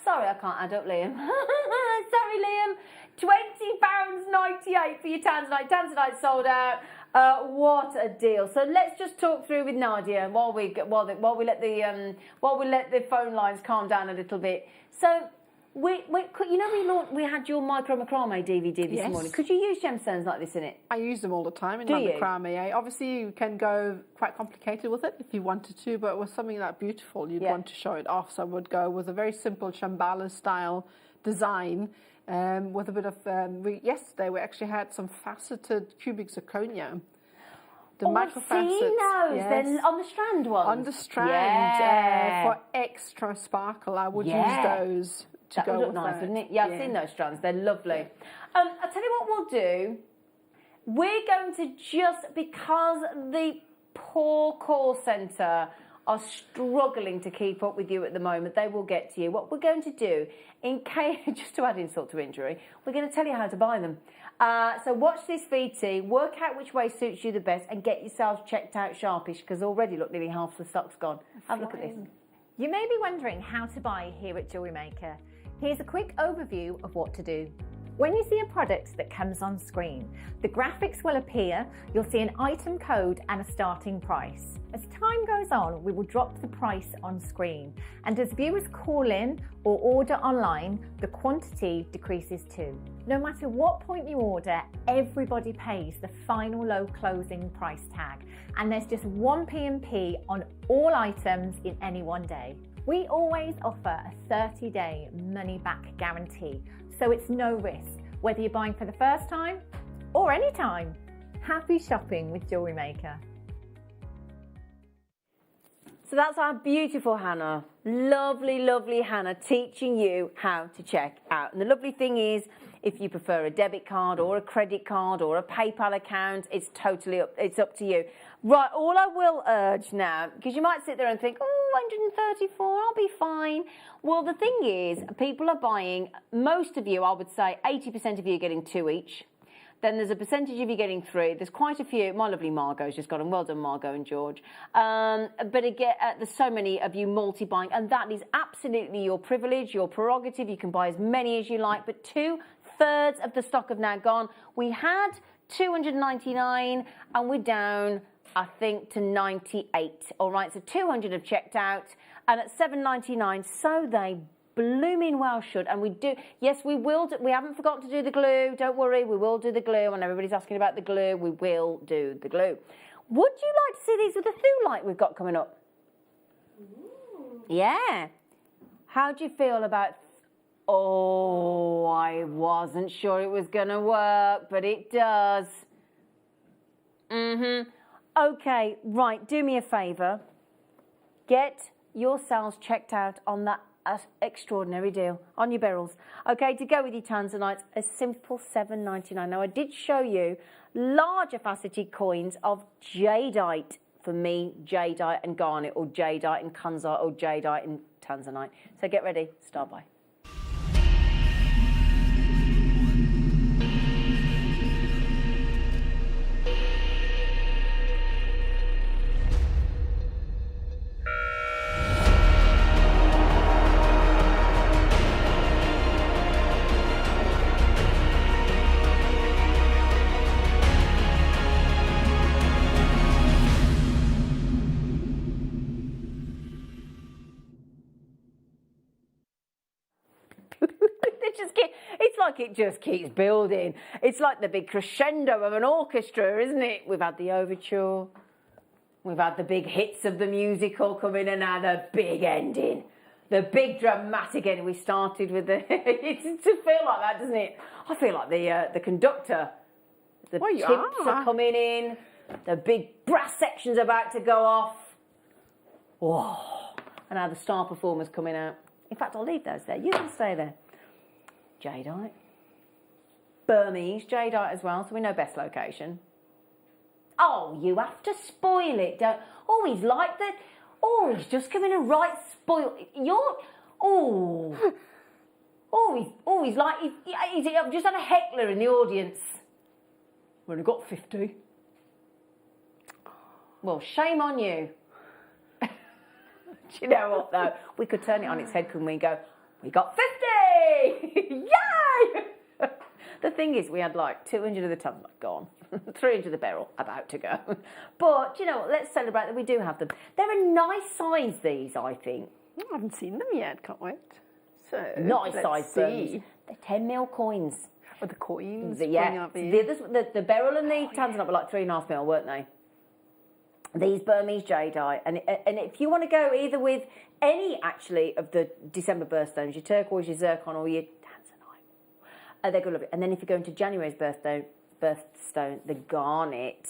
Sorry, I can't add up, Liam. Sorry, Liam. £20.98 for your tanzanite. Tanzanite sold out. What a deal! So let's just talk through with Nadia while we let the phone lines calm down a little bit. So. We had your micro macrame DVD this morning. Could you use gemstones like this in it? I use them all the time in my macrame. Obviously, you can go quite complicated with it if you wanted to, but with something that beautiful, you'd want to show it off. So I would go with a very simple Shambhala style design with a bit of. Yesterday, we actually had some faceted cubic zirconia. I've seen those. Yes. They're on the strand ones. On the strand, for extra sparkle, I would use those. That would look nice, wouldn't it? Yeah, I've seen those strands. They're lovely. I'll tell you what we'll do. We're going to because the poor call centre are struggling to keep up with you at the moment, they will get to you. What we're going to do, in case, just to add insult to injury, we're going to tell you how to buy them. So watch this VT, work out which way suits you the best, and get yourselves checked out sharpish, because already, look, nearly half the stock's gone. Have a look at this. You may be wondering how to buy here at JewelleryMaker. Here's a quick overview of what to do. When you see a product that comes on screen, the graphics will appear, you'll see an item code and a starting price. As time goes on, we will drop the price on screen, and as viewers call in or order online, the quantity decreases too. No matter what point you order, everybody pays the final low closing price tag, and there's just 1 P&P on all items in any one day. We always offer a 30-day money-back guarantee, so it's no risk, whether you're buying for the first time or any time. Happy shopping with Jewellery Maker. So that's our beautiful Hannah, lovely, lovely Hannah, teaching you how to check out. And the lovely thing is, if you prefer a debit card or a credit card or a PayPal account, it's up to you. Right, all I will urge now, because you might sit there and think, oh, 134, I'll be fine. Well, the thing is, people are buying, most of you, I would say 80% of you are getting 2 each. Then there's a percentage of you getting 3. There's quite a few. My lovely Margot's just got them. Well done, Margot and George. But again, there's so many of you multi-buying, and that is absolutely your privilege, your prerogative. You can buy as many as you like, but 2/3 of the stock have now gone. We had 299, and we're down, I think, to 98. All right, so 200 have checked out, and at $7.99, so they blooming well should. And we do, yes, we will, we haven't forgotten to do the glue, don't worry, we will do the glue. And everybody's asking about the glue, we will do the glue. Would you like to see these with the through light we've got coming up? Ooh. Yeah. How do you feel about, oh, I wasn't sure it was gonna work, but it does. Okay, right, do me a favour. Get yourselves checked out on that extraordinary deal on your beryls. Okay, to go with your tanzanites, a simple $7.99. Now, I did show you larger faceted coins of jadeite. For me, jadeite and garnet, or jadeite and kunzite, or jadeite and tanzanite. So get ready, start by. It just keeps building. It's like the big crescendo of an orchestra, isn't it? We've had the overture, we've had the big hits of the musical coming, and now the big ending, the big dramatic ending. We started with the, it just feels like that, doesn't it? I feel like the conductor, the tips are coming in, the big brass section's about to go off. Whoa. And now the star performer's coming out. In fact, I'll leave those there. You can stay there. Jadeite. Burmese jadeite as well, so we know best location. Oh, you have to spoil it, don't... Oh, he's like that. Oh, he's just coming and right spoil... You're... Oh. He's like... I've just had a heckler in the audience. We've only got 50. Well, shame on you. Do you know what, though? We could turn it on its head, couldn't we, and go, we got 50! Yay! The thing is, we had like 200 of the tanzanite gone, 300 of the beryl about to go. But, you know what, let's celebrate that we do have them. They're a nice size, these, I think. I haven't seen them yet, can't wait. So, nice size burns. They're 10mm coins. Oh, the coins? Yeah. The beryl and the tanzanite were like 3.5mm, weren't they? These Burmese jadeite, and if you want to go either with any, actually, of the December birthstones, your turquoise, your zircon, or your tanzanite, they're good. And then if you go into January's birthstone, the garnet.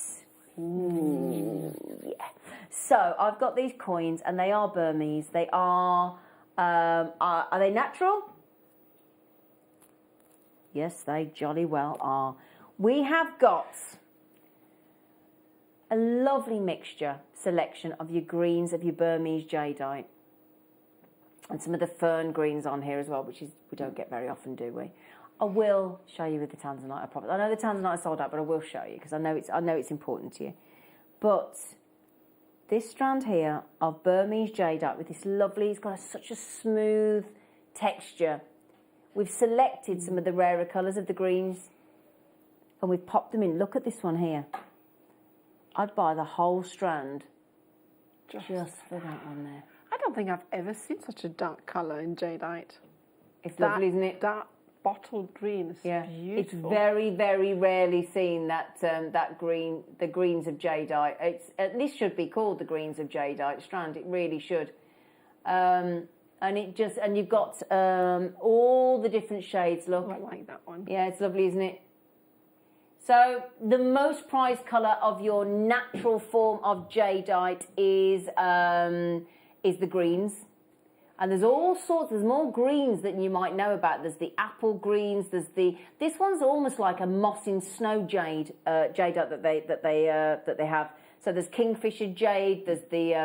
Ooh, yeah. So I've got these coins, and they are Burmese. They are they natural? Yes, they jolly well are. We have got a lovely selection of your greens, of your Burmese jadeite. And some of the fern greens on here as well, which is we don't get very often, do we? I will show you with the tanzanite. I know the tanzanite is sold out, but I will show you because I know it's important to you. But this strand here of Burmese jadeite with this lovely, it's got such a smooth texture. we've selected some of the rarer colours of the greens and we've popped them in. Look at this one here. I'd buy the whole strand just for that one there. I don't think I've ever seen such a dark colour in jadeite. It's lovely, isn't it? That bottle green is beautiful. It's very, very rarely seen that that green, the greens of jadeite. It's at least should be called the greens of jadeite strand. It really should. And you've got all the different shades. Look, oh, I like that one. Yeah, it's lovely, isn't it? So the most prized colour of your natural form of jadeite is the greens. And there's all sorts, there's more greens than you might know about. There's the apple greens, this one's almost like a moss in snow jade, jadeite that they have. So there's kingfisher jade, there's the,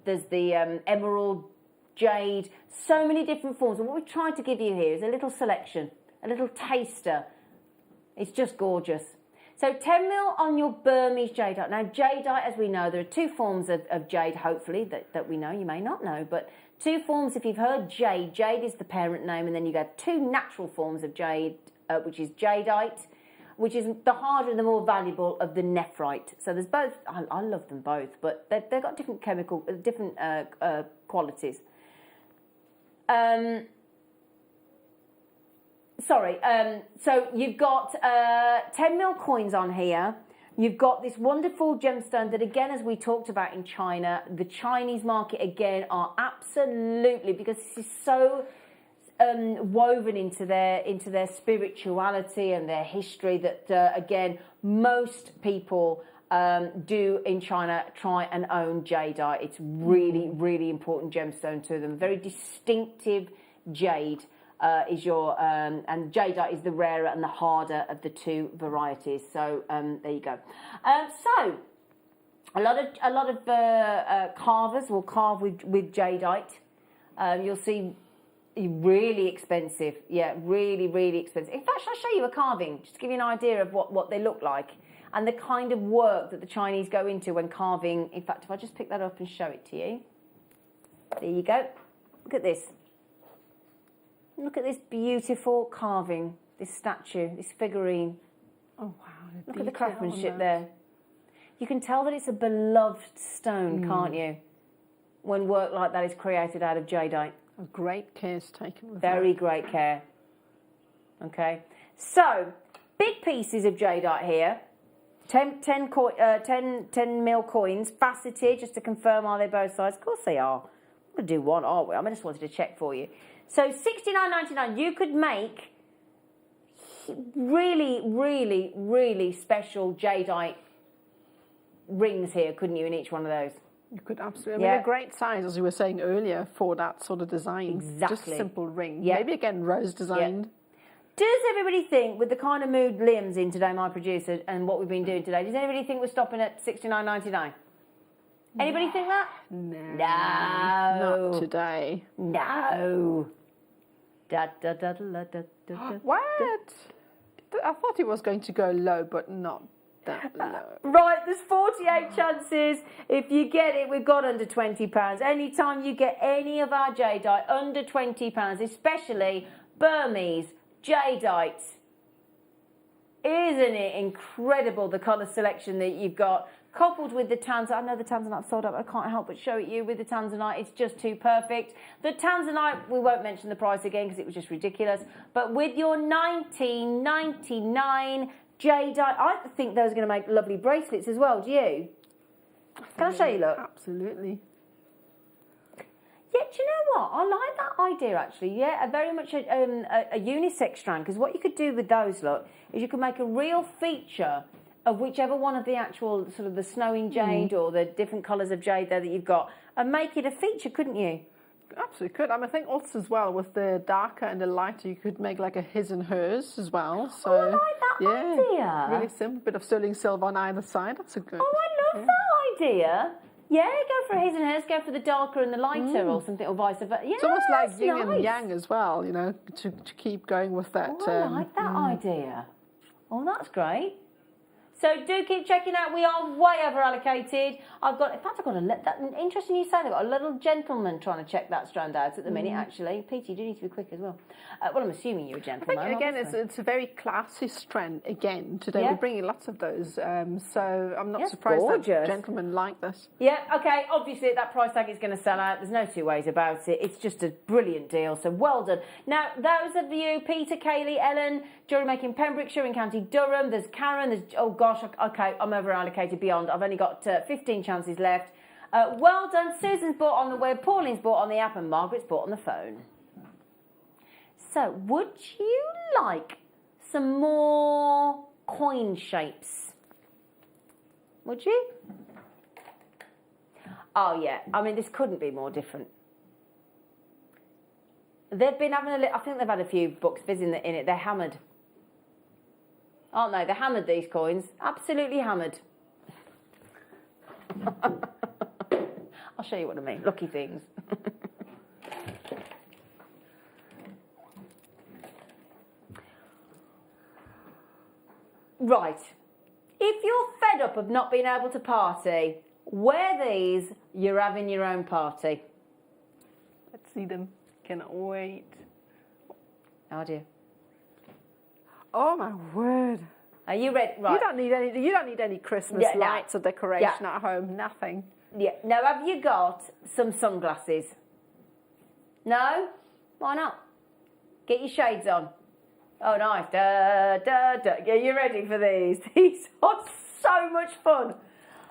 there's the emerald jade, so many different forms. And what we've tried to give you here is a little selection, a little taster. It's just gorgeous. So 10 mil on your Burmese jadeite. Now jadeite, as we know, there are two forms of jade, hopefully, that we know. You may not know, but two forms, if you've heard jade, jade is the parent name, and then you have two natural forms of jade, which is jadeite, which is the harder and the more valuable of the nephrite. So there's both, I love them both, but they've got different different qualities. So you've got 10 mil coins on here. You've got this wonderful gemstone that, again, as we talked about in China, the Chinese market, again, are absolutely, because this is so woven into their spirituality and their history that, again, most people do in China try and own jadeite. It's really, really important gemstone to them. Very distinctive jade. Is your and jadeite is the rarer and the harder of the two varieties. So there you go. So a lot of carvers will carve with jadeite. You'll see really expensive. Yeah, really, really expensive. In fact, I'll show you a carving just to give you an idea of what they look like and the kind of work that the Chinese go into when carving. In fact, if I just pick that up and show it to you, there you go. Look at this. Look at this beautiful carving, this statue, this figurine. Oh, wow. Look at the craftsmanship there. You can tell that it's a beloved stone, can't you? When work like that is created out of jadeite. A great care is taken with Very that. great care. Okay. So, big pieces of jadeite here. 10 mil coins, faceted, just to confirm, are they both sides? Of course they are. We're going to do one, aren't we? I just wanted to check for you. So $69.99, you could make really, really, really special jadeite rings here, couldn't you, in each one of those? You could absolutely. I mean, a great size, as you were saying earlier, for that sort of design. Exactly. Just a simple ring. Yeah. Maybe, again, rose designed. Yeah. Does everybody think, with the kind of mood Liam's in today, my producer, and what we've been doing today, does anybody think we're stopping at $69.99? Anybody think that? No. No. Not today. No. What? I thought it was going to go low, but not that low. Right, there's 48 chances. If you get it, we've got under £20. Anytime you get any of our jadeite under £20, especially Burmese jadeite, isn't it incredible, the colour selection that you've got? Coupled with the tanzanite, I know the tanzanite's sold up, I can't help but show it you with the tanzanite, it's just too perfect. The tanzanite, we won't mention the price again because it was just ridiculous, but with your $19.99 jadeite, I think those are going to make lovely bracelets as well, do you? Can I show you, look? Absolutely. Yeah, do you know what? I like that idea, actually. Yeah, very much a unisex strand, because what you could do with those, look, is you could make a real feature of whichever one of the actual sort of the snowing jade or the different colours of jade there that you've got, and make it a feature, couldn't you? Absolutely could. I mean, I think also as well with the darker and the lighter, you could make like a his and hers as well. So I like that idea. Really simple, bit of sterling silver on either side. That's a good. Oh, I love that idea. Yeah, go for his and hers, go for the darker and the lighter or something, or vice versa. Yeah, it's almost like yin nice. and yang as well, you know, to keep going with that. Oh, I like that idea. Oh, that's great. So do keep checking out. We are way over allocated. In fact, I've got interesting you say, I've got a little gentleman trying to check that strand out at the minute, actually. Peter, you do need to be quick as well. Well, I'm assuming you're a gentleman. I think, again, it's a very classy strand, again. Today we're bringing lots of those, so I'm not surprised that gentlemen like this. Yeah, okay, obviously at that price tag it's going to sell out. There's no two ways about it. It's just a brilliant deal, so well done. Now, those of you, Peter, Kaylee, Ellen, Jewellery Making Pembrokeshire in County Durham, there's Karen, there's, oh gosh, okay, I'm over allocated beyond. I've only got 15 chances left. Well done. Susan's bought on the web, Pauline's bought on the app, and Margaret's bought on the phone. So, would you like some more coin shapes? Would you? Oh yeah, I mean, this couldn't be more different. They've been having I think they've had a few bucks fizz in it. They're hammered. Aren't they? They're hammered, these coins. Absolutely hammered. I'll show you what I mean. Lucky things. Right. If you're fed up of not being able to party, wear these, you're having your own party. Let's see them. Cannot wait. Oh dear. Oh my word! Are you ready? Right. You don't need any Christmas lights or decoration at home. Nothing. Yeah. Now, have you got some sunglasses? No? Why not? Get your shades on. Oh, nice. Da, da, da. Yeah, you ready for these? These are so much fun.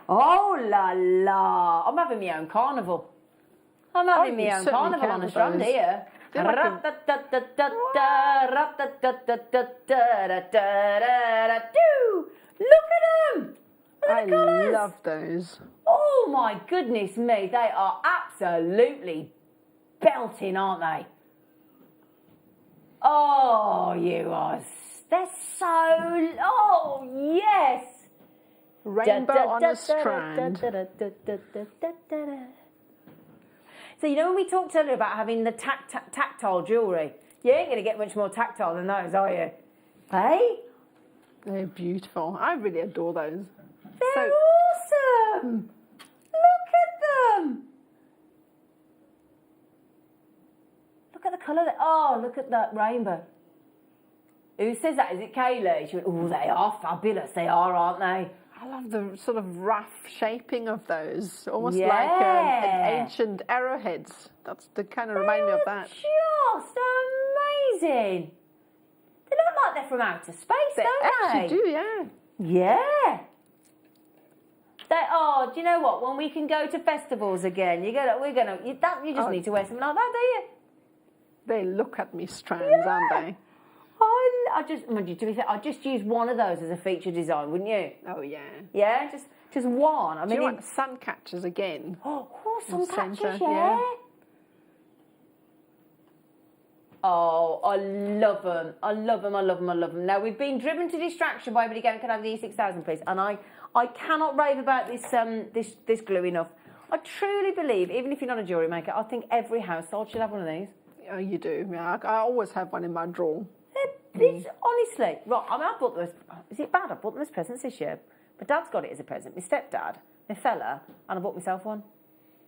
Oh la la! I'm having my own carnival. I'm having my own carnival on a strand here. Look at them! I love those. Oh my goodness me, they are absolutely belting, aren't they? Oh, you are. They're so. Oh, yes. Rainbow on a strand. So, you know when we talked earlier about having the tactile jewellery? You ain't going to get much more tactile than those, are you? Hey? They're beautiful. I really adore those. They're awesome. Look at them. Look at the colour. Oh, look at that rainbow. Who says that? Is it Kaylee? She went, oh, they are fabulous. They are, aren't they? I love the sort of rough shaping of those, almost like ancient arrowheads. They kind of remind me of that. Just amazing. They look like they're from outer space, don't they? They actually do, yeah. Yeah. Do you know what? When we can go to festivals again, you just need to wear something like that, do you? They look at me strands, aren't they? To be fair, I'd just use one of those as a feature design, wouldn't you? Oh, yeah. Yeah, just one. Do you want sun catchers again? Oh, sun catchers, yeah. Oh, I love them. I love them, I love them, I love them. Now, we've been driven to distraction by everybody going, can I have the E6000, please? And I cannot rave about this glue enough. I truly believe, even if you're not a jewellery maker, I think every household should have one of these. Oh, you do. Yeah, I always have one in my drawer. It's honestly, right, I mean, I bought them is it bad? I bought them as presents this year. My dad's got it as a present, my stepdad, my fella, and I bought myself one.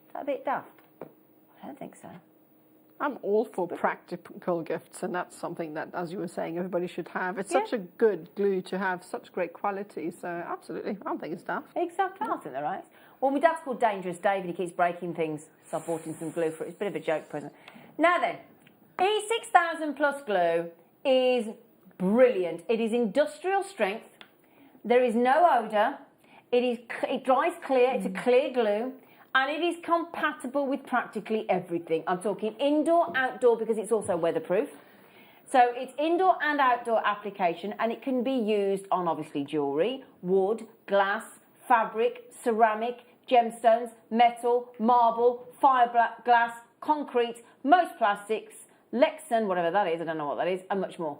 Is that a bit daft? I don't think so. I'm all for practical gifts, and that's something that, as you were saying, everybody should have. It's such a good glue to have such great quality, so absolutely, I don't think it's daft. Exactly, I think they're right. Well, my dad's called Dangerous Dave, and he keeps breaking things, so I bought him some glue for it. It's a bit of a joke present. Now then, E6000 Plus glue is brilliant. It is industrial strength. There is no odour. It dries clear. It's a clear glue. And it is compatible with practically everything. I'm talking indoor, outdoor, because it's also weatherproof. So it's indoor and outdoor application, and it can be used on, obviously, jewellery, wood, glass, fabric, ceramic, gemstones, metal, marble, fiberglass, concrete, most plastics, Lexan, whatever that is, I don't know what that is, and much more.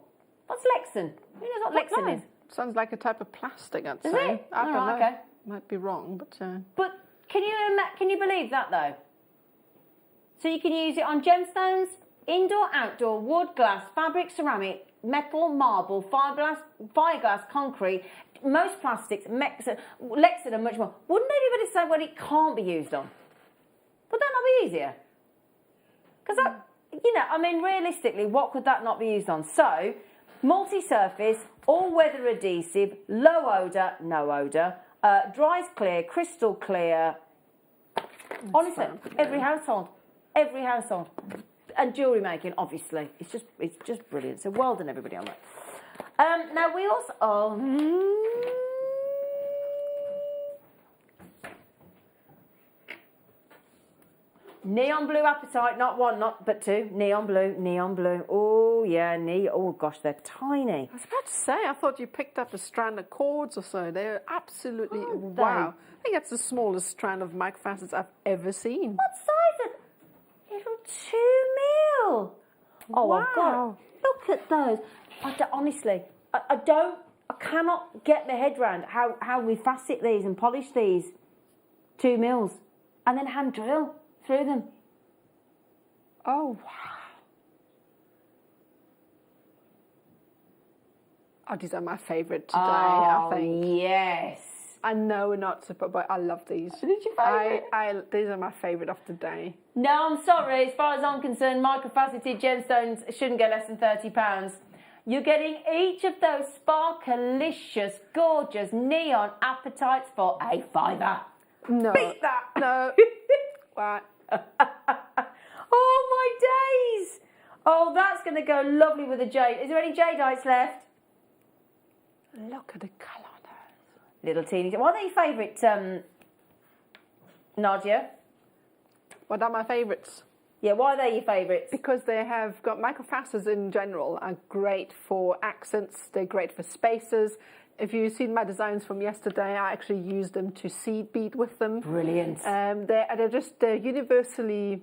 What's Lexan? Who knows what Lexan is? Sounds like a type of plastic, I'd say. Is it? I don't know. Okay. Might be wrong, but... But can you believe that, though? So you can use it on gemstones, indoor, outdoor, wood, glass, fabric, ceramic, metal, marble, fiberglass, concrete. most plastics, Lexan and much more. Wouldn't anybody say, well, it can't be used on? Would that not be easier? Because that, you know, I mean, realistically, what could that not be used on? So, multi-surface, all-weather adhesive, low odour, no odour, dries clear, crystal clear. Honestly, every household. And jewellery making, obviously, it's just brilliant. So well done, everybody, on that. Now we also neon blue apatite, not one, but two. Neon blue. Oh yeah, oh gosh, they're tiny. I was about to say, I thought you picked up a strand of cords or so. They're absolutely wow. I think that's the smallest strand of microfacets I've ever seen. What size are little 2 mil? Oh wow. God, look at those. Honestly, I cannot get my head around how we facet these and polish these 2 mils and then hand drill through them. Oh, wow. Oh, these are my favourite today, I think. Yes. I know we're not super, but I love these. Did you favourite? These are my favourite of today. No, I'm sorry. As far as I'm concerned, microfaceted gemstones shouldn't get less than £30. You're getting each of those sparkalicious, gorgeous neon apatites for a £5. No. Beat that. No. What? Oh, my days. Oh, that's going to go lovely with the jade. Is there any jadeite left? Look at the colour on those. Little teeny. What are your favourite, Nadia? What are my favourites? Yeah, why are they your favourites? Because they have got microfacets in general are great for accents. They're great for spaces. If you've seen my designs from yesterday, I actually used them to seed bead with them. Brilliant. They're universally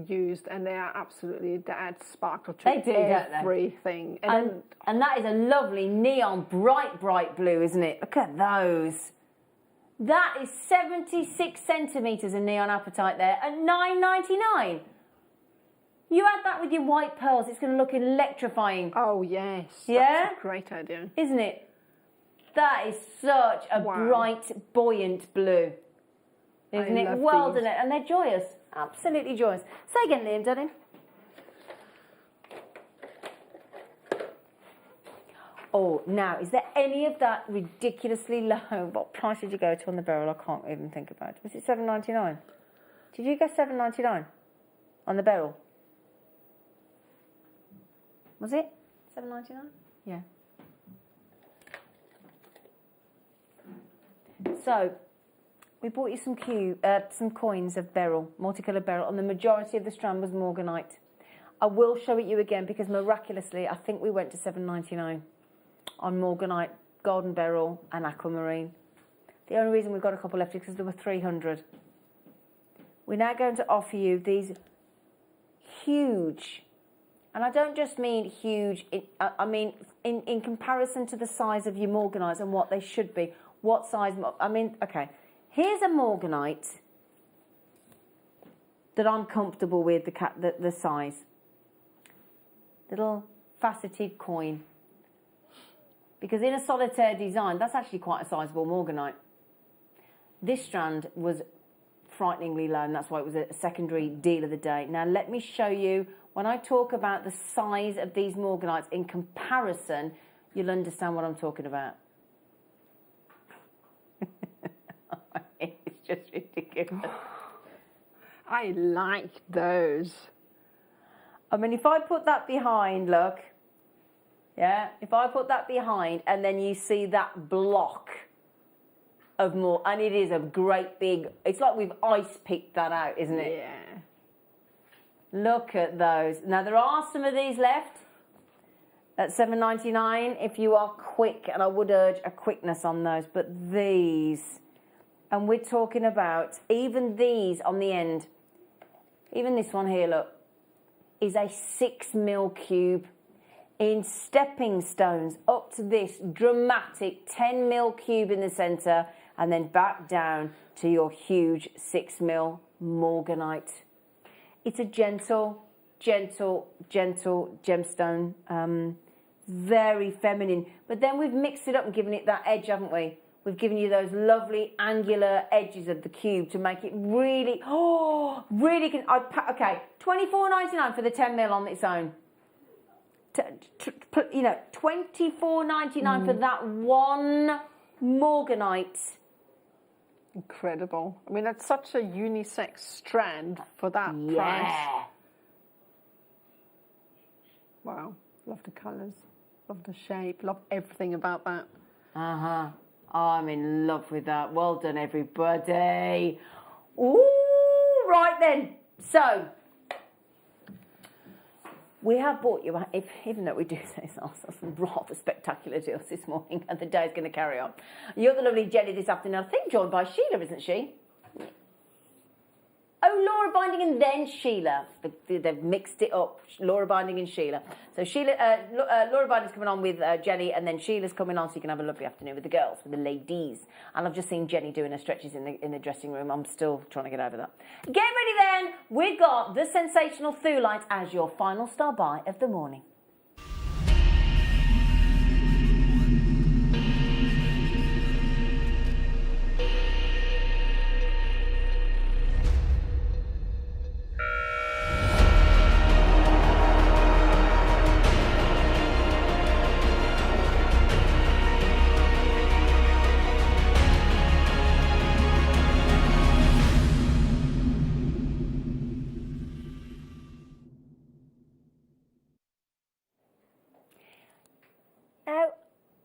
used, and they are absolutely, they add sparkle to everything. And that is a lovely neon bright blue, isn't it? Look at those. That is 76 centimetres of neon apatite there at $9.99. You add that with your white pearls, it's going to look electrifying. Oh, yes. Yeah? That's a great idea. Isn't it? That is such a bright, buoyant blue. Isn't it? Well done. And they're joyous. Absolutely joyous. Say again, Liam, darling. Oh, now, is there any of that ridiculously low? What price did you go to on the beryl? I can't even think about it. Was it $7.99? Did you go $7.99 on the beryl? Was it $7.99? Yeah. So, we bought you some coins of beryl, multicoloured beryl, and the majority of the strand was morganite. I will show it you again because miraculously, I think we went to $7.99 on morganite, golden beryl, and aquamarine. The only reason we've got a couple left is because there were 300. We're now going to offer you these huge, and I don't just mean huge, I mean in comparison to the size of your morganites and what they should be. What size? I mean, okay. Here's a morganite that I'm comfortable with, the size. Little faceted coin. Because in a solitaire design, that's actually quite a sizable morganite. This strand was frighteningly low, and that's why it was a secondary deal of the day. Now, let me show you, when I talk about the size of these morganites in comparison, you'll understand what I'm talking about. It's just ridiculous. I like those. I mean, if I put that behind, look. Yeah, if I put that behind and then you see that block of more, and it is a great big, it's like we've ice picked that out, isn't it? Yeah. Look at those. Now, there are some of these left at $7.99 if you are quick, and I would urge a quickness on those, but these, and we're talking about even these on the end, even this one here, look, is a 6 mil cube. In stepping stones up to this dramatic 10 mil cube in the centre, and then back down to your huge 6 mil morganite. It's a gentle gemstone. very feminine. But then we've mixed it up and given it that edge, haven't we? We've given you those lovely angular edges of the cube to make it really, really. Okay, $24.99 for the 10mm on its own. You know, $24.99 for that one morganite. Incredible. I mean, that's such a unisex strand for that price. Wow. Love the colours. Love the shape. Love everything about that. Uh-huh. Oh, I'm in love with that. Well done, everybody. Ooh, right then. So, we have bought you, even though we do say some rather spectacular deals this morning, and the day's going to carry on. You're the lovely Jenny this afternoon, I think joined by Sheila, isn't she? Oh, Laura Binding and then Sheila. They've mixed it up, Laura Binding and Sheila. So Laura Binding's coming on with Jenny, and then Sheila's coming on, so you can have a lovely afternoon with the girls, with the ladies. And I've just seen Jenny doing her stretches in the dressing room. I'm still trying to get over that. Get ready then. We've got the sensational Thulite as your final star buy of the morning.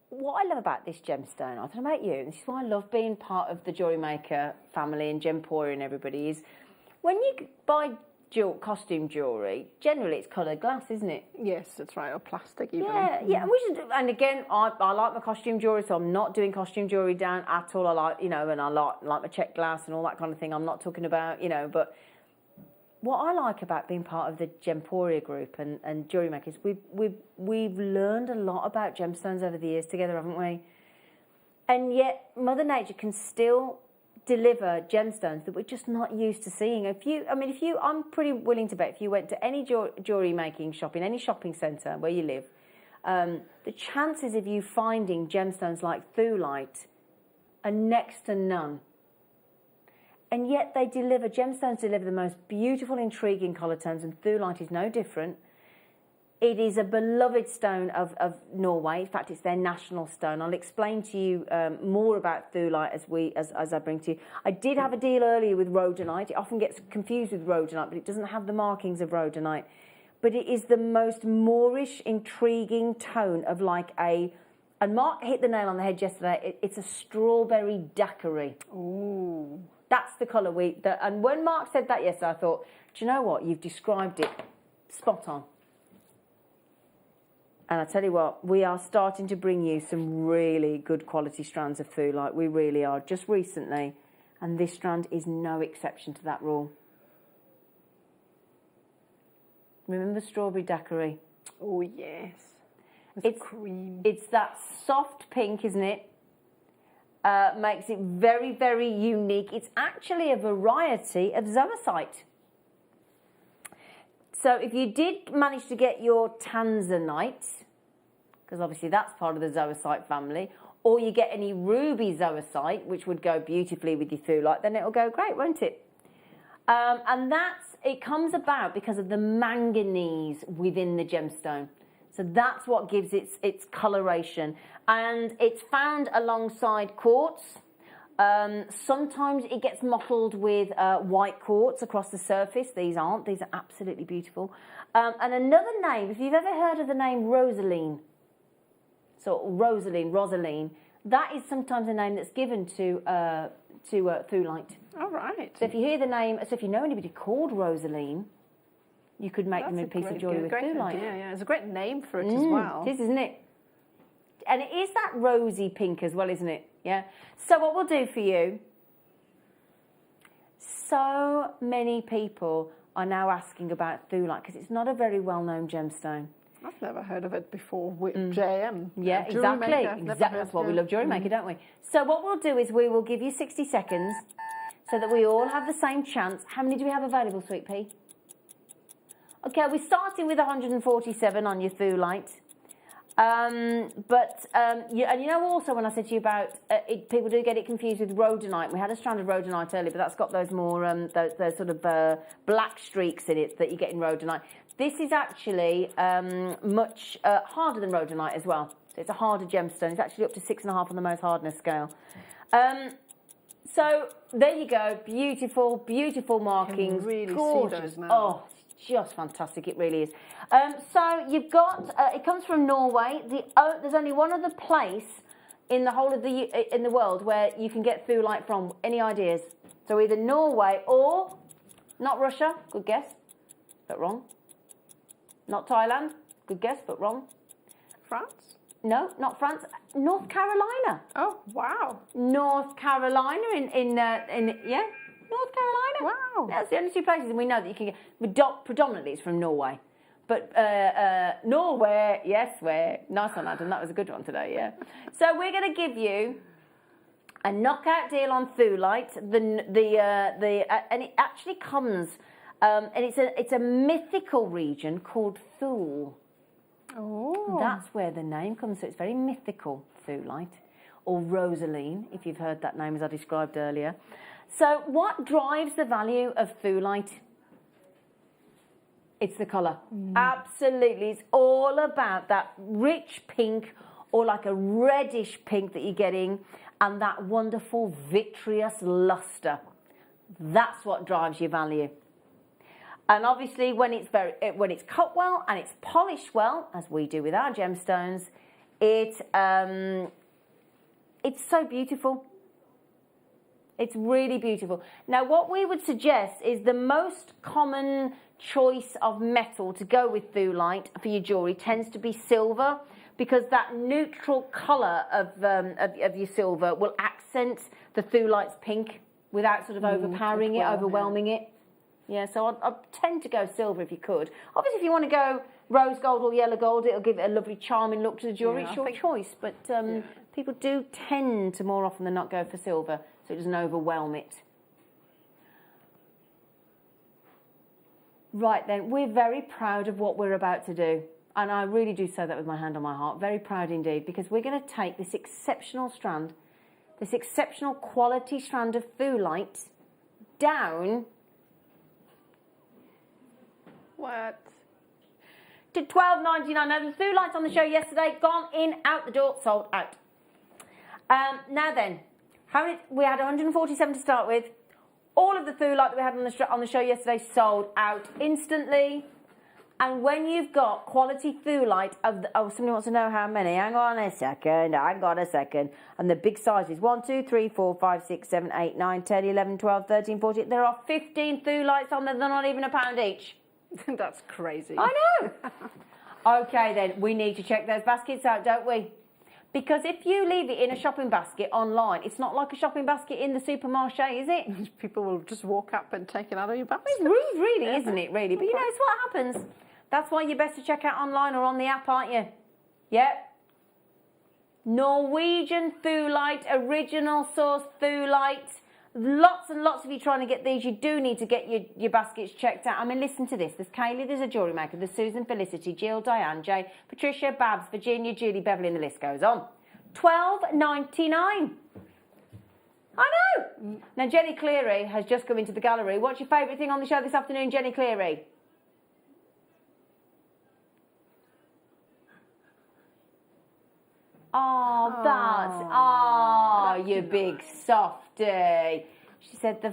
What I love about this gemstone, I don't know about you, and this is why I love being part of the JewelleryMaker family and Gemporia and everybody, is when you buy costume jewellery, generally it's coloured glass, isn't it? Yes, that's right, or plastic even. Yeah, and again, I like my costume jewellery, so I'm not doing costume jewellery down at all. I like, and I like my check glass and all that kind of thing. I'm not talking about, but what I like about being part of the Gemporia group and JewelleryMaker is we've learned a lot about gemstones over the years together, haven't we? And yet Mother Nature can still deliver gemstones that we're just not used to seeing. I'm pretty willing to bet if you went to any jewellery making shop in any shopping centre where you live, the chances of you finding gemstones like Thulite are next to none. And yet gemstones deliver the most beautiful, intriguing colour tones, and Thulite is no different. It is a beloved stone of Norway. In fact, it's their national stone. I'll explain to you more about Thulite as I bring to you. I did have a deal earlier with rhodonite. It often gets confused with rhodonite, but it doesn't have the markings of rhodonite. But it is the most Moorish, intriguing tone of and Mark hit the nail on the head yesterday. It's a strawberry daiquiri. Ooh. That's the colour and when Mark said that yesterday, I thought, do you know what? You've described it spot on. And I tell you what, we are starting to bring you some really good quality strands of Thulite. We really are, just recently. And this strand is no exception to that rule. Remember strawberry daiquiri? Oh, yes. It's cream. It's that soft pink, isn't it? Makes it very, very unique. It's actually a variety of zoisite. So if you did manage to get your tanzanite, because obviously that's part of the zoisite family, or you get any ruby zoisite, which would go beautifully with your Thulite, then it'll go great, won't it? And it comes about because of the manganese within the gemstone. So that's what gives its coloration. And it's found alongside quartz. Sometimes it gets mottled with white quartz across the surface. These aren't. These are absolutely beautiful. And another name, if you've ever heard of the name Rosaline, Rosaline, that is sometimes a name that's given to Thulite. All right. So if you hear the name, if you know anybody called Rosaline, you could make them a piece of jewellery with Thulite. Yeah, it's a great name for it as well. It is, isn't it? And it is that rosy pink as well, isn't it? Yeah. So what we'll do for you, so many people are now asking about Thulite because it's not a very well-known gemstone. I've never heard of it before with JM. Yeah, exactly. That's what we love JewelleryMaker, don't we? So what we'll do is we will give you 60 seconds so that we all have the same chance. How many do we have available, Sweet Pea? Okay, we're starting with 147 on your Thulite. And you know, also when I said to you about people do get it confused with rhodonite. We had a strand of rhodonite earlier, but that's got those more those sort of black streaks in it that you get in rhodonite. This is actually much harder than rhodonite as well. So it's a harder gemstone. It's actually up to 6.5 on the most hardness scale. So there you go. Beautiful, beautiful markings. You can really gorgeous. see those now. Oh, just fantastic. It really is. So you've got. It comes from Norway. There's only one other place in the whole of in the world where you can get Thulite from. Any ideas? So either Norway or not Russia. Good guess, but wrong. Not Thailand. Good guess, but wrong. France? No, not France. North Carolina. Oh, wow. North Carolina in North Carolina. Wow. That's the only two places we know that you can get. Predominantly it's from Norway. But Norway, yes, where nice one, Adam. That was a good one today, yeah. So we're going to give you a knockout deal on Thulite. And it actually comes, and it's a mythical region called Thule. Oh. That's where the name comes. So it's very mythical, Thulite, or Rosaline, if you've heard that name as I described earlier. So what drives the value of Thulite? It's the colour. Absolutely. It's all about that rich pink or like a reddish pink that you're getting and that wonderful vitreous lustre. That's what drives your value. And obviously when it's cut well and it's polished well, as we do with our gemstones, it's so beautiful. It's really beautiful. Now, what we would suggest is the most common choice of metal to go with Thulite for your jewellery tends to be silver, because that neutral colour of your silver will accent the Thulite's pink without sort of overpowering it, overwhelming it. Yeah, so I'd tend to go silver if you could. Obviously, if you want to go rose gold or yellow gold, it'll give it a lovely charming look to the jewellery. It's your choice, but people do tend to more often than not go for silver, so it doesn't overwhelm it. Right then, we're very proud of what we're about to do. And I really do say that with my hand on my heart. Very proud indeed, because we're going to take this exceptional strand, this exceptional quality strand of Thulite down... What? To $12.99. Now, the Thulite's on the show yesterday, gone in, out the door, sold out. Now then, we had 147 to start with. All of the Thulite that we had on the show yesterday sold out instantly. And when you've got quality Thulite somebody wants to know how many. Hang on a second. And the big sizes: 1, 2, 3, 4, 5, 6, 7, 8, 9, 10, 11, 12, 13, 14. There are 15 Thulites on there. They're not even £1 each. That's crazy. I know. Okay, then we need to check those baskets out, don't we? Because if you leave it in a shopping basket online, it's not like a shopping basket in the supermarché, is it? People will just walk up and take it out of your basket. It's rude, really, isn't it, really? But you know, it's what happens. That's why you're best to check out online or on the app, aren't you? Yep. Norwegian Thulite, original source Thulite. Lots and lots of you trying to get these. You do need to get your baskets checked out. I mean, listen to this. There's Kaylee, there's a jewellery maker, there's Susan, Felicity, Jill, Diane, Jay, Patricia, Babs, Virginia, Julie, Beverly, and the list goes on. $12.99. I know. Now, Jenny Cleary has just come into the gallery. What's your favourite thing on the show this afternoon, Jenny Cleary? Oh, you big softie. She said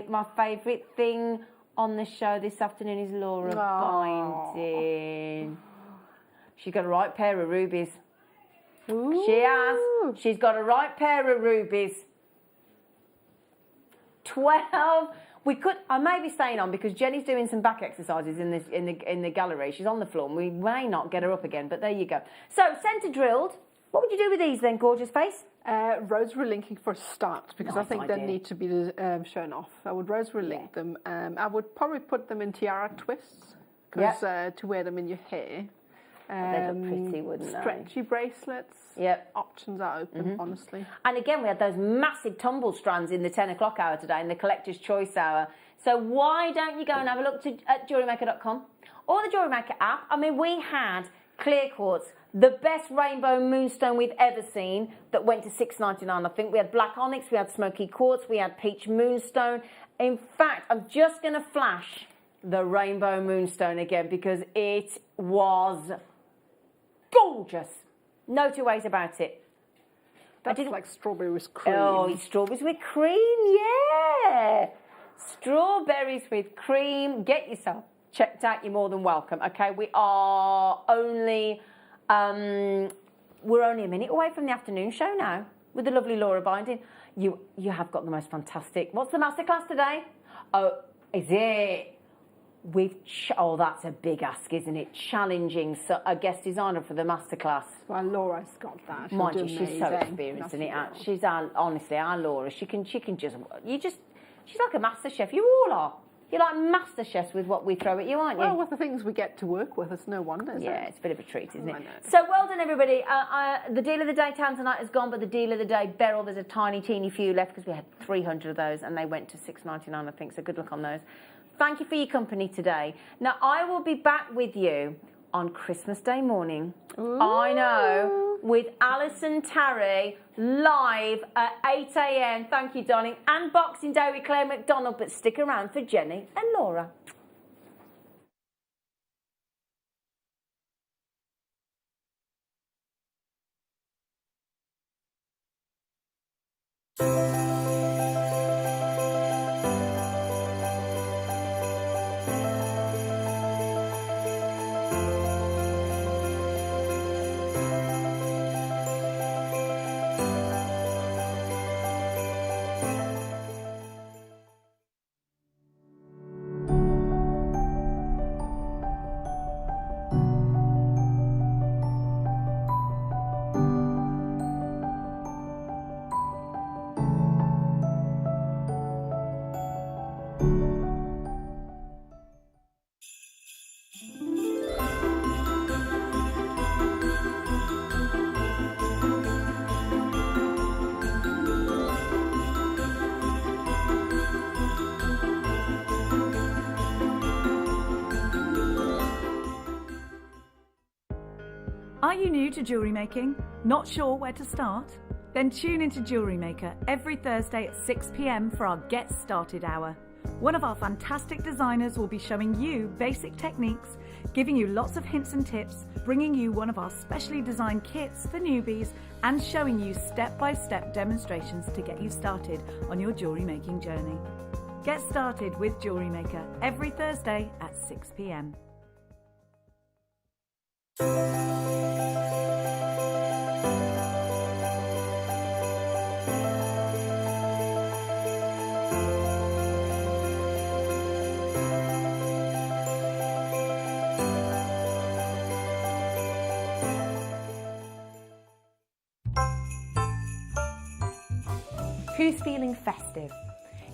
my favourite thing on the show this afternoon is Laura Binding. She's got a right pair of rubies. Ooh. She has. She's got a right pair of rubies. 12. I may be staying on because Jenny's doing some back exercises in the gallery. She's on the floor and we may not get her up again, but there you go. So, centre drilled. What would you do with these then, gorgeous face? Rosary linking for a start, because I think they need to be shown off. I would rosary link them. I would probably put them in tiara twists, to wear them in your hair. They'd look pretty, wouldn't they? Stretchy bracelets. Yep. Options are open, honestly. And again, we had those massive tumble strands in the 10 o'clock hour today, in the Collector's Choice hour. So why don't you go and have a look at JewelleryMaker.com or the JewelleryMaker app? I mean, we had clear quartz the best rainbow moonstone we've ever seen that went to $6.99. I think we had black onyx, we had smoky quartz, we had peach moonstone. In fact, I'm just going to flash the rainbow moonstone again because it was gorgeous. No two ways about it. That's like strawberries with cream. Oh, strawberries with cream, yeah. Strawberries with cream. Get yourself checked out. You're more than welcome. Okay, we're only a minute away from the afternoon show now with the lovely Laura Binding. You have got the most fantastic. What's the masterclass today? Oh, is it? That's a big ask, isn't it? Challenging a guest designer for the masterclass. Well, Laura's got that. Mind you, she's so experienced in it. She's honestly our Laura. She's like a master chef. You all are. You're like master chefs with what we throw at you, aren't you? Well, with the things we get to work with, it's no wonder. Yeah, it's a bit of a treat, isn't it? So well done, everybody. The deal of the day Tanzanite is gone, but the deal of the day Beryl, there's a tiny, teeny few left because we had 300 of those and they went to $6.99, I think. So good luck on those. Thank you for your company today. Now, I will be back with you on Christmas Day morning. Ooh. I know, with Alison Tarry live at 8 a.m. Thank you, darling. And Boxing Day with Claire McDonald. But stick around for Jenny and Laura. Are you new to jewellery making? Not sure where to start? Then tune into JewelleryMaker every Thursday at 6 p.m. for our Get Started Hour. One of our fantastic designers will be showing you basic techniques, giving you lots of hints and tips, bringing you one of our specially designed kits for newbies, and showing you step-by-step demonstrations to get you started on your jewellery making journey. Get started with JewelleryMaker every Thursday at 6 p.m. Who's feeling festive?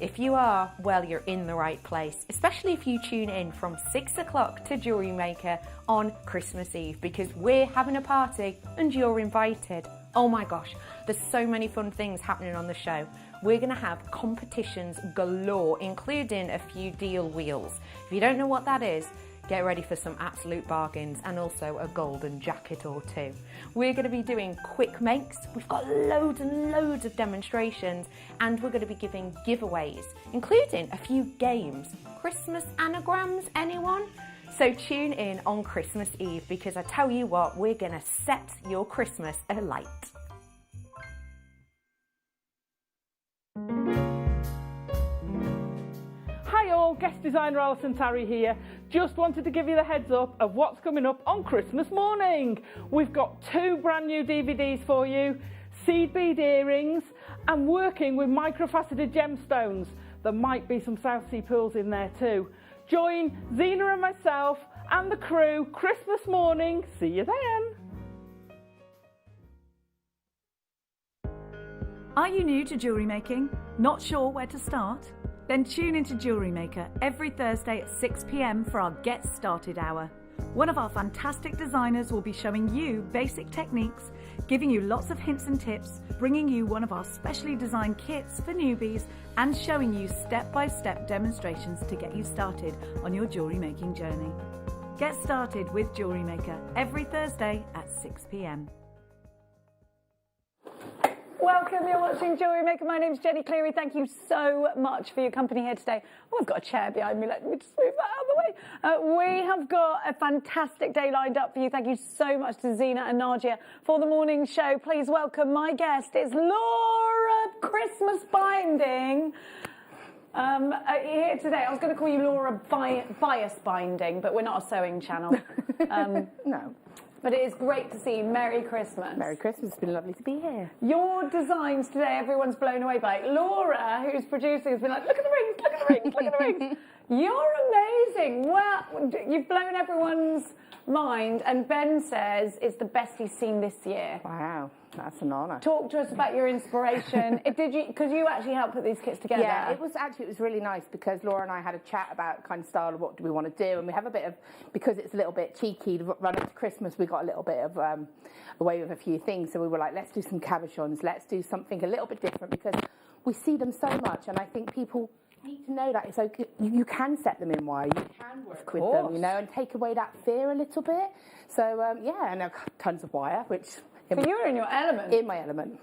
If you are, well, you're in the right place, especially if you tune in from 6 o'clock to JewelleryMaker on Christmas Eve, because we're having a party and you're invited. Oh my gosh, there's so many fun things happening on the show. We're going to have competitions galore, including a few deal wheels. If you don't know what that is, get ready for some absolute bargains and also a golden jacket or two. We're going to be doing quick makes. We've got loads and loads of demonstrations, and we're going to be giving giveaways, including a few games. Christmas anagrams, anyone? So tune in on Christmas Eve, because I tell you what, we're going to set your Christmas alight. Hi all, guest designer Alison Tarry here. Just wanted to give you the heads up of what's coming up on Christmas morning. We've got 2 brand new DVDs for you, seed bead earrings, and working with microfaceted gemstones. There might be some South Sea pearls in there too. Join Zena and myself and the crew Christmas morning. See you then. Are you new to jewellery making? Not sure where to start? Then tune into JewelleryMaker every Thursday at 6 p.m. for our Get Started Hour. One of our fantastic designers will be showing you basic techniques, giving you lots of hints and tips, bringing you one of our specially designed kits for newbies, and showing you step-by-step demonstrations to get you started on your jewellery making journey. Get started with Jewellery Maker every Thursday at 6 p.m. Welcome, you're watching Jewellery Maker. My name's Jenny Cleary. Thank you so much for your company here today. Oh, I've got a chair behind me. Let me just move that out of the way. We have got a fantastic day lined up for you. Thank you so much to Zena and Nadia for the morning show. Please welcome my guest. It's Laura Christmas Binding. Here today, I was going to call you Laura Bias Binding, but we're not a sewing channel. No. But it is great to see you. Merry Christmas. Merry Christmas. It's been lovely to be here. Your designs today, everyone's blown away by. Laura, who's producing, has been like, look at the rings, look at the rings, look at the rings. You're amazing. Well, you've blown everyone's mind, and Ben says it's the best he's seen this year. Wow, that's an honour. Talk to us about your inspiration. Did you? Because you actually helped put these kits together. Yeah, it was really nice because Laura and I had a chat about kind of style of what do we want to do, and we have a bit of, because it's a little bit cheeky to run into Christmas, we got a little bit of away with a few things. So we were like, let's do some cabochons, let's do something a little bit different because we see them so much, and I think people need to know that it's okay. You can set them in wire, you can work with them, you know, and take away that fear a little bit. So yeah, and tons of wire, which. So you're in your element. In my element.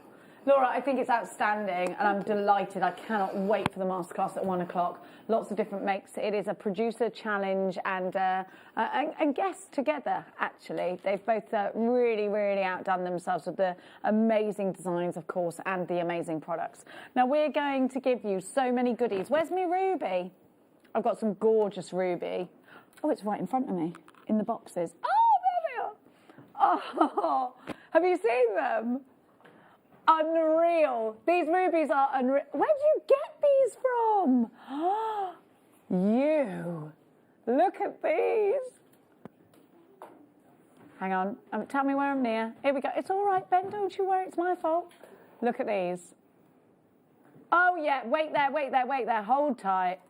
Laura, I think it's outstanding, and I'm delighted. I cannot wait for the masterclass at 1 o'clock. Lots of different makes. It is a producer challenge and guests together, actually. They've both really, really outdone themselves with the amazing designs, of course, and the amazing products. Now, we're going to give you so many goodies. Where's me ruby? I've got some gorgeous ruby. Oh, it's right in front of me, in the boxes. Oh, there they are. Oh, have you seen them? Unreal. These rubies are unreal. Where did you get these from? You. Look at these. Hang on. Tell me where I'm near. Here we go. It's all right, Ben. Don't you worry. It's my fault. Look at these. Oh, yeah. Wait there, wait there, wait there. Hold tight.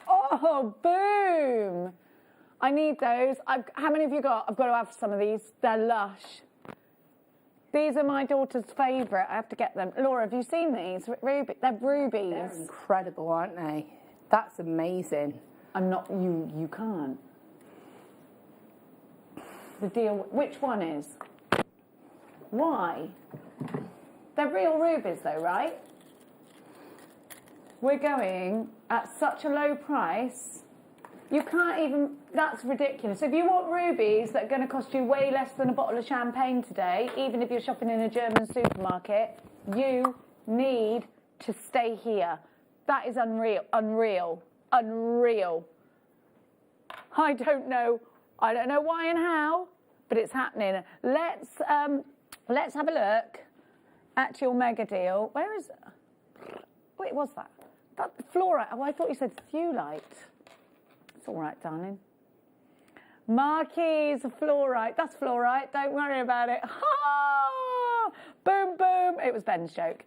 Oh, boom. I need those. How many have you got? I've got to have some of these. They're lush. These are my daughter's favourite. I have to get them. Laura, have you seen these? They're rubies. They're incredible, aren't they? That's amazing. I'm not... You can't. The deal... Which one is? Why? They're real rubies, though, right? We're going at such a low price... You can't even, that's ridiculous. If you want rubies that are going to cost you way less than a bottle of champagne today, even if you're shopping in a German supermarket, you need to stay here. That is unreal, unreal, unreal. I don't know why and how, but it's happening. Let's have a look at your mega deal. Where is it? Wait, what's that? That fluorite. Oh, I thought you said thewlite. It's all right, darling. Marquise fluorite. That's fluorite. Don't worry about it. Ha! Boom, boom. It was Ben's joke.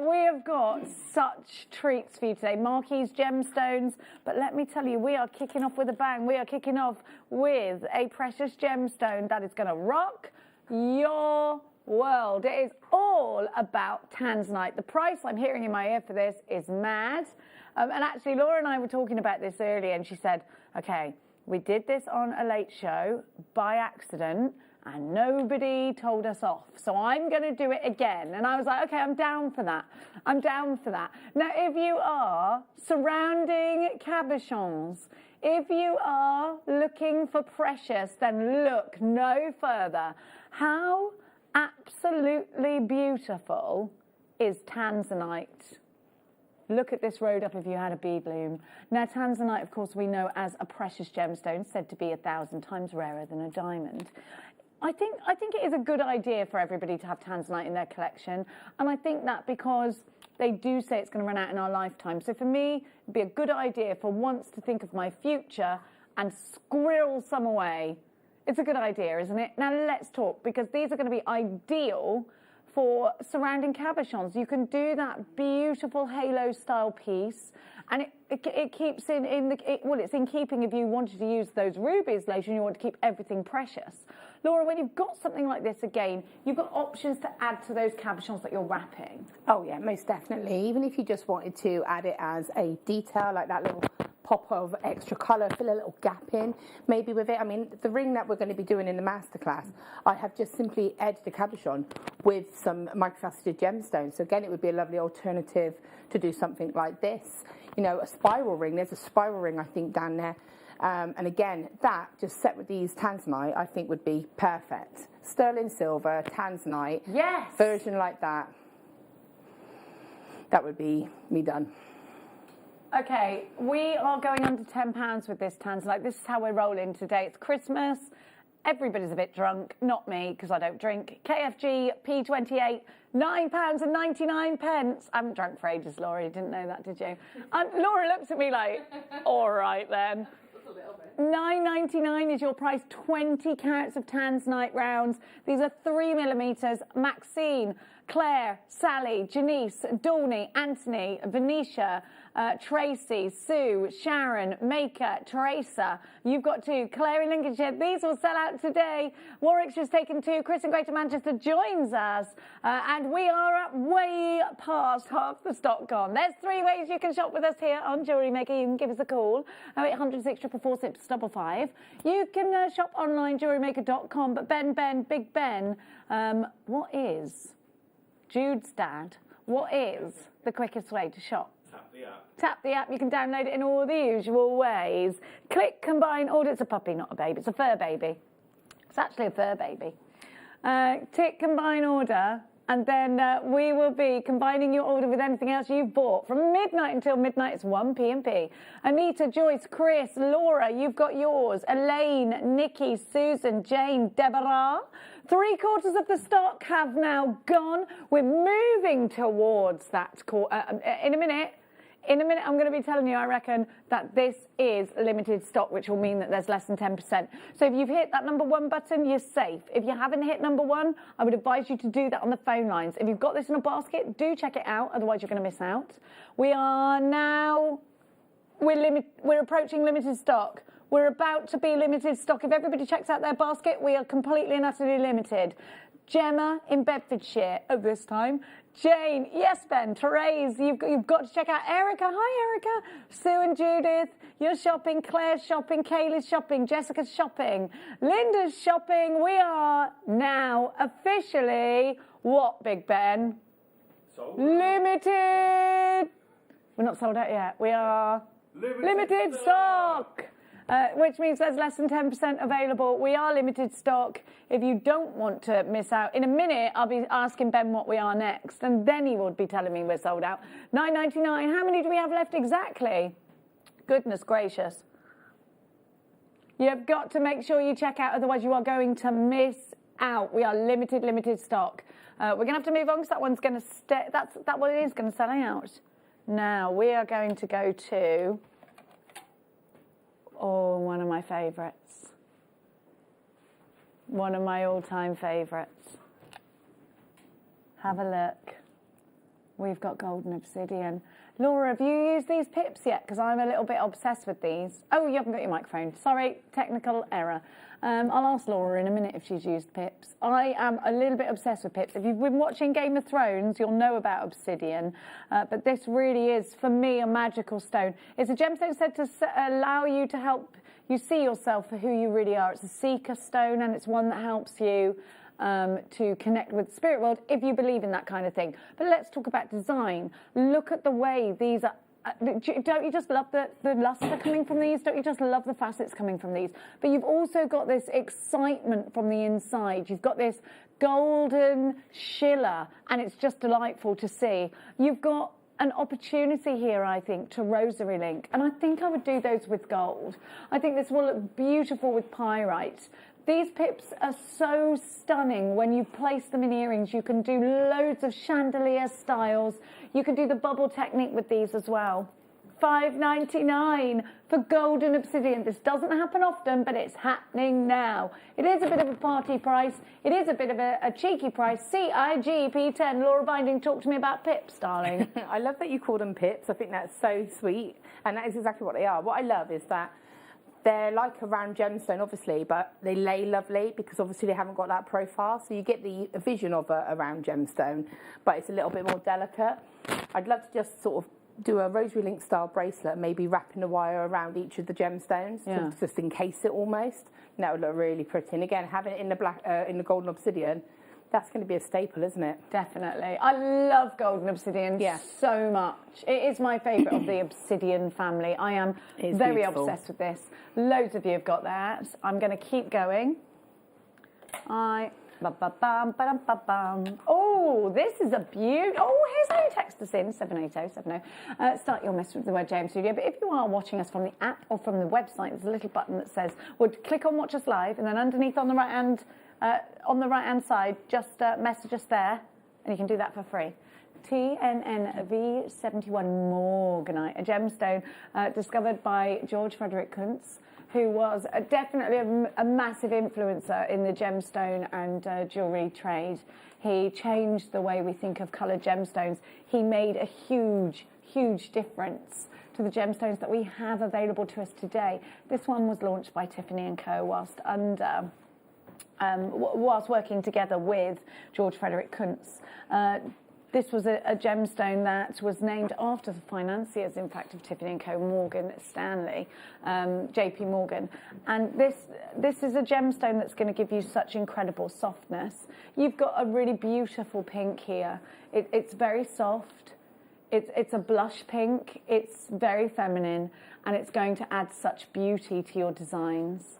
We have got such treats for you today. Marquise gemstones. But let me tell you, we are kicking off with a bang. We are kicking off with a precious gemstone that is going to rock your world. It is all about tanzanite. The price I'm hearing in my ear for this is mad. And actually, Laura and I were talking about this earlier, and she said, okay, we did this on a late show by accident, and nobody told us off. So I'm going to do it again. And I was like, okay, I'm down for that. I'm down for that. Now, if you are surrounding cabochons, if you are looking for precious, then look no further. How absolutely beautiful is tanzanite? Look at this road up if you had a bead loom. Now, tanzanite, of course, we know as a precious gemstone, said to be 1,000 times rarer than a diamond. I think it is a good idea for everybody to have tanzanite in their collection, and I think that because they do say it's going to run out in our lifetime. So for me, it'd be a good idea for once to think of my future and squirrel some away. It's a good idea, isn't it? Now, let's talk, because these are going to be ideal for surrounding cabochons. You can do that beautiful halo style piece, and it keeps it's in keeping if you wanted to use those rubies later and you want to keep everything precious. Laura, when you've got something like this again, you've got options to add to those cabochons that you're wrapping. Oh yeah, most definitely. Even if you just wanted to add it as a detail, like that little pop of extra colour, fill a little gap in maybe with it. I mean, the ring that we're going to be doing in the masterclass, I have just simply edged the cabochon with some microfaceted gemstones. So again, it would be a lovely alternative to do something like this. You know, a spiral ring, there's a spiral ring I think down there. And again, that just set with these tanzanite, I think would be perfect. Sterling silver, tanzanite, yes, version like that. That would be me done. Okay, we are going under £10 with this tanzanite. This is how we're rolling today. It's Christmas. Everybody's a bit drunk. Not me, because I don't drink. KFG P28, £9.99. I haven't drunk for ages, Laura. You didn't know that, did you? Laura looks at me like, all right then. £9.99 is your price. 20 carats of tanzanite rounds. These are 3mm. Maxine, Claire, Sally, Janice, Dawney, Anthony, Venetia, Tracy, Sue, Sharon, Maker, Teresa. You've got 2. Claire in Lincolnshire. These will sell out today. Warwickshire's taken 2. Chris in Greater Manchester joins us. And we are up way past half the stock gone. There's 3 ways you can shop with us here on Jewellery Maker. You can give us a call. 0800 644 655. You can shop online, jewellerymaker.com. But Big Ben, what is... Jude's dad, what is the quickest way to shop? Tap the app. Tap the app. You can download it in all the usual ways. Click, combine, order. It's a puppy, not a baby. It's a fur baby. It's actually a fur baby. Tick, combine, order. And then we will be combining your order with anything else you've bought. From midnight until midnight, it's 1pm. Anita, Joyce, Chris, Laura, you've got yours. Elaine, Nikki, Susan, Jane, Deborah. 3/4 of the stock have now gone. We're moving towards that. In a minute, I'm going to be telling you, I reckon, that this is limited stock, which will mean that there's less than 10%. So if you've hit that number 1 button, you're safe. If you haven't hit number 1, I would advise you to do that on the phone lines. If you've got this in a basket, do check it out, otherwise you're going to miss out. We are now, we're approaching limited stock. We're about to be limited stock. If everybody checks out their basket, we are completely and utterly limited. Gemma in Bedfordshire at this time. Jane, yes, Ben, Therese, you've got to check out Erica. Hi, Erica. Sue and Judith, you're shopping. Claire's shopping. Kaylee's shopping. Jessica's shopping. Linda's shopping. We are now officially, what, Big Ben? Sold. Limited. We're not sold out yet. We are limited stock. Which means there's less than 10% available. We are limited stock. If you don't want to miss out, in a minute I'll be asking Ben what we are next, and then he will be telling me we're sold out. £9.99. How many do we have left exactly? Goodness gracious. You've got to make sure you check out, otherwise you are going to miss out. We are limited stock. We're going to have to move on because that one's going to stay. That one is going to sell out. Now we are going to go to... Oh, one of my favourites. One of my all-time favourites. Have a look. We've got golden obsidian. Laura, have you used these pips yet? Because I'm a little bit obsessed with these. Oh, you haven't got your microphone. Sorry, technical error. I'll ask Laura in a minute if she's used pips. I am a little bit obsessed with pips. If you've been watching Game of Thrones, you'll know about obsidian. But this really is, for me, a magical stone. It's a gemstone said to allow you to help you see yourself for who you really are. It's a seeker stone, and it's one that helps you to connect with the spirit world if you believe in that kind of thing. But let's talk about design. Look at the way these are. Don't you just love the luster coming from these? Don't you just love the facets coming from these? But you've also got this excitement from the inside. You've got this golden schiller, and it's just delightful to see. You've got an opportunity here, I think, to rosary link, and I think I would do those with gold. I think this will look beautiful with pyrite. These pips are so stunning when you place them in earrings. You can do loads of chandelier styles. You can do the bubble technique with these as well. $5.99 for golden obsidian. This doesn't happen often, but it's happening now. It is a bit of a party price. It is a bit of a cheeky price. CIGP10. Laura Binding, talk to me about pips, darling. I love that you call them pips. I think that's so sweet, and that is exactly what they are. What I love is that they're like a round gemstone, obviously, but they lay lovely because obviously they haven't got that profile. So you get the vision of a round gemstone, but it's a little bit more delicate. I'd love to just sort of do a rosary link style bracelet, maybe wrapping a wire around each of the gemstones to just encase it almost. And that would look really pretty. And again, having it in the black, in the golden obsidian, that's going to be a staple, isn't it? Definitely. I love golden obsidian so much. It is my favourite of the obsidian family. I am very obsessed with this. Loads of you have got that. I'm going to keep going. Oh, this is a beauty. Oh, here's how you text us in, 78070. Start your message with the word JM Studio. But if you are watching us from the app or from the website, there's a little button that says, click on Watch Us Live, and then underneath on the right-hand side, just message us there, and you can do that for free. TNNV71 Morganite, a gemstone discovered by George Frederick Kuntz, who was definitely a massive influencer in the gemstone and jewellery trade. He changed the way we think of coloured gemstones. He made a huge, huge difference to the gemstones that we have available to us today. This one was launched by Tiffany & Co. whilst working together with George Frederick Kuntz. This was a gemstone that was named after the financiers, in fact, of Tiffany & Co, Morgan Stanley, JP Morgan. And this is a gemstone that's going to give you such incredible softness. You've got a really beautiful pink here. It's very soft. It's a blush pink. It's very feminine, and it's going to add such beauty to your designs.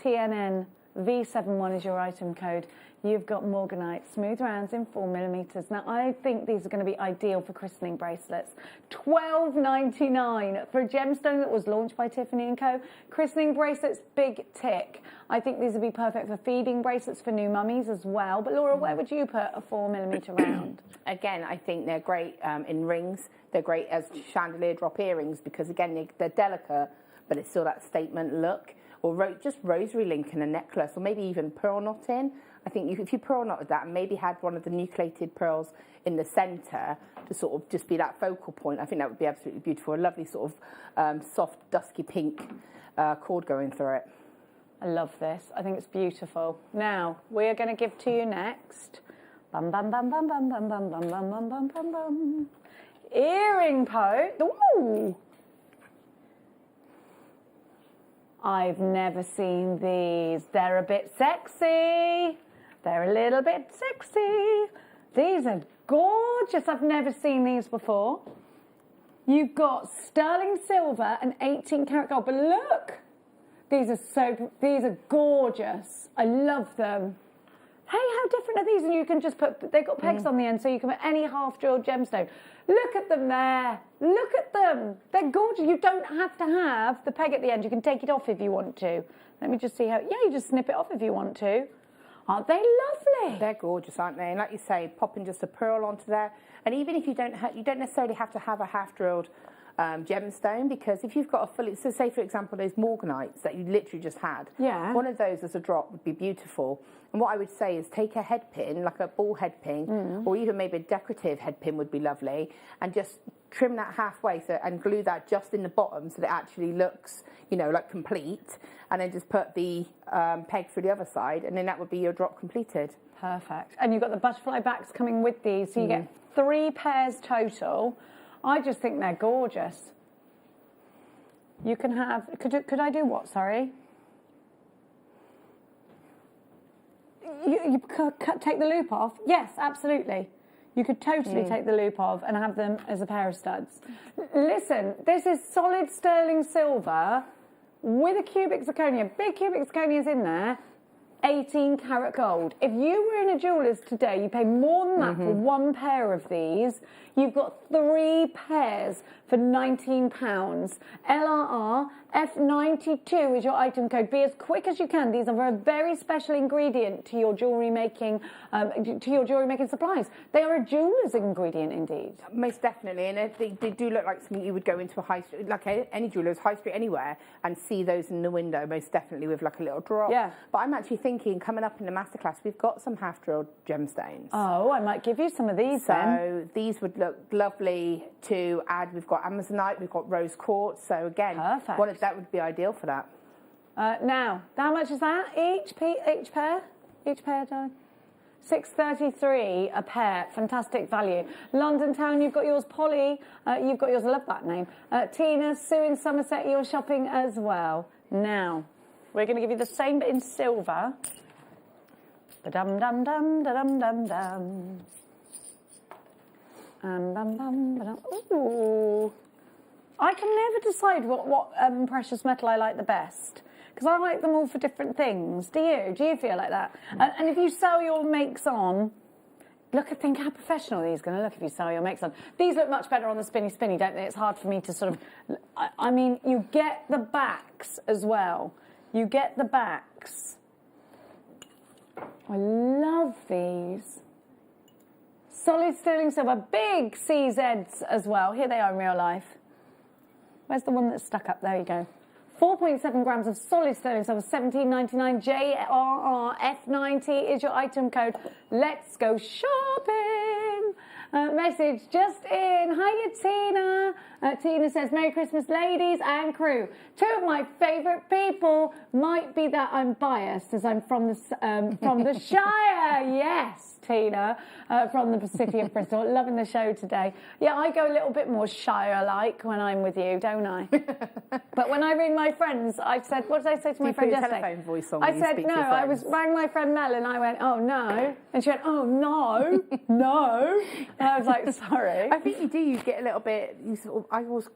TNN V71 is your item code. You've got Morganite, smooth rounds in 4mm. Now, I think these are going to be ideal for christening bracelets. $12.99 for a gemstone that was launched by Tiffany & Co. Christening bracelets, big tick. I think these would be perfect for feeding bracelets for new mummies as well. But Laura, where would you put a 4mm round? Again, I think they're great in rings. They're great as chandelier drop earrings because, again, they're delicate, but it's still that statement look. Or just rosary link in a necklace, or maybe even pearl knot in. I think if you pearl knotted that and maybe had one of the nucleated pearls in the centre to sort of just be that focal point, I think that would be absolutely beautiful. A lovely sort of soft, dusky pink cord going through it. I love this. I think it's beautiful. Now, we are going to give to you next. Bum, bum, bum, bum, bum, bum, bum, bum, bum, bum, bum, bum, bum. Earring poke. Ooh! I've never seen these. They're a bit sexy. They're a little bit sexy. These are gorgeous. I've never seen these before. You've got sterling silver and 18 karat gold. But look, these are gorgeous. I love them. Hey, how different are these? And you can just they've got pegs on the end, so you can put any half-drilled gemstone. Look at them there. Look at them. They're gorgeous. You don't have to have the peg at the end. You can take it off if you want to. Let me just see how, you just snip it off if you want to. Aren't they lovely? They're gorgeous, aren't they? And like you say, popping just a pearl onto there. And even if you don't necessarily have to have a half-drilled gemstone, because if you've got a fully, so say for example those morganites that you literally just had, one of those as a drop would be beautiful. And what I would say is take a head pin, like a ball head pin, or even maybe a decorative head pin would be lovely, and just trim that halfway and glue that just in the bottom so that it actually looks, like complete, and then just put the peg through the other side, and then that would be your drop completed. Perfect. And you've got the butterfly backs coming with these, so you get 3 pairs total. I just think they're gorgeous. You can have, could I do what, sorry? You take the loop off? Yes, absolutely. You could totally take the loop off and have them as a pair of studs. Listen, this is solid sterling silver with a cubic zirconia. Big cubic zirconia's in there. 18 karat gold. If you were in a jeweller's today, you pay more than that for 1 pair of these. You've got 3 pairs for £19. LRR F92 is your item code. Be as quick as you can. These are a very special ingredient to your jewellery making, supplies. They are a jeweller's ingredient indeed. Most definitely, and they do look like something you would go into a high street, like any jeweller's high street anywhere, and see those in the window. Most definitely with like a little drop. Yeah. But I'm actually thinking coming up in the masterclass, we've got some half-drilled gemstones. Oh, I might give you some of these then. So these would look lovely to add. We've got Amazonite, we've got rose quartz. So again, that would be ideal for that. Now, how much is that each pair? Each pair, darling? 6.33 a pair, fantastic value. London Town, you've got yours. Polly, you've got yours. I love that name. Tina, Sue in Somerset, you're shopping as well. Now, we're going to give you the same but in silver. Ba-dum-dum-dum, da-dum-dum-dum. Ooh. I can never decide what precious metal I like the best, because I like them all for different things. Do you? Do you feel like that? And if you sew your makes on, think how professional these are going to look if you sew your makes on. These look much better on the spinny, don't they? It's hard for me to sort of... I mean, you get the backs as well. You get the backs. I love these. Solid sterling silver, big CZs as well. Here they are in real life. Where's the one that's stuck up? There you go. 4.7 grams of solid sterling silver, $17.99. JRRF90 is your item code. Let's go shopping. Message just in. Hiya, Tina. Tina says, Merry Christmas, ladies and crew. Two of my favourite people. Might be that I'm biased as I'm from the Shire. Yes, Tina, from the city of Bristol. Loving the show today. Yeah, I go a little bit more Shire-like when I'm with you, don't I? But when I ring my friends, I said, what did I say to my friend yesterday? Telephone voice on I said, no, I rang my friend Mel and I went, oh, no. And she went, oh, no, no. And I was like, sorry. I think you do. You get a little bit. I was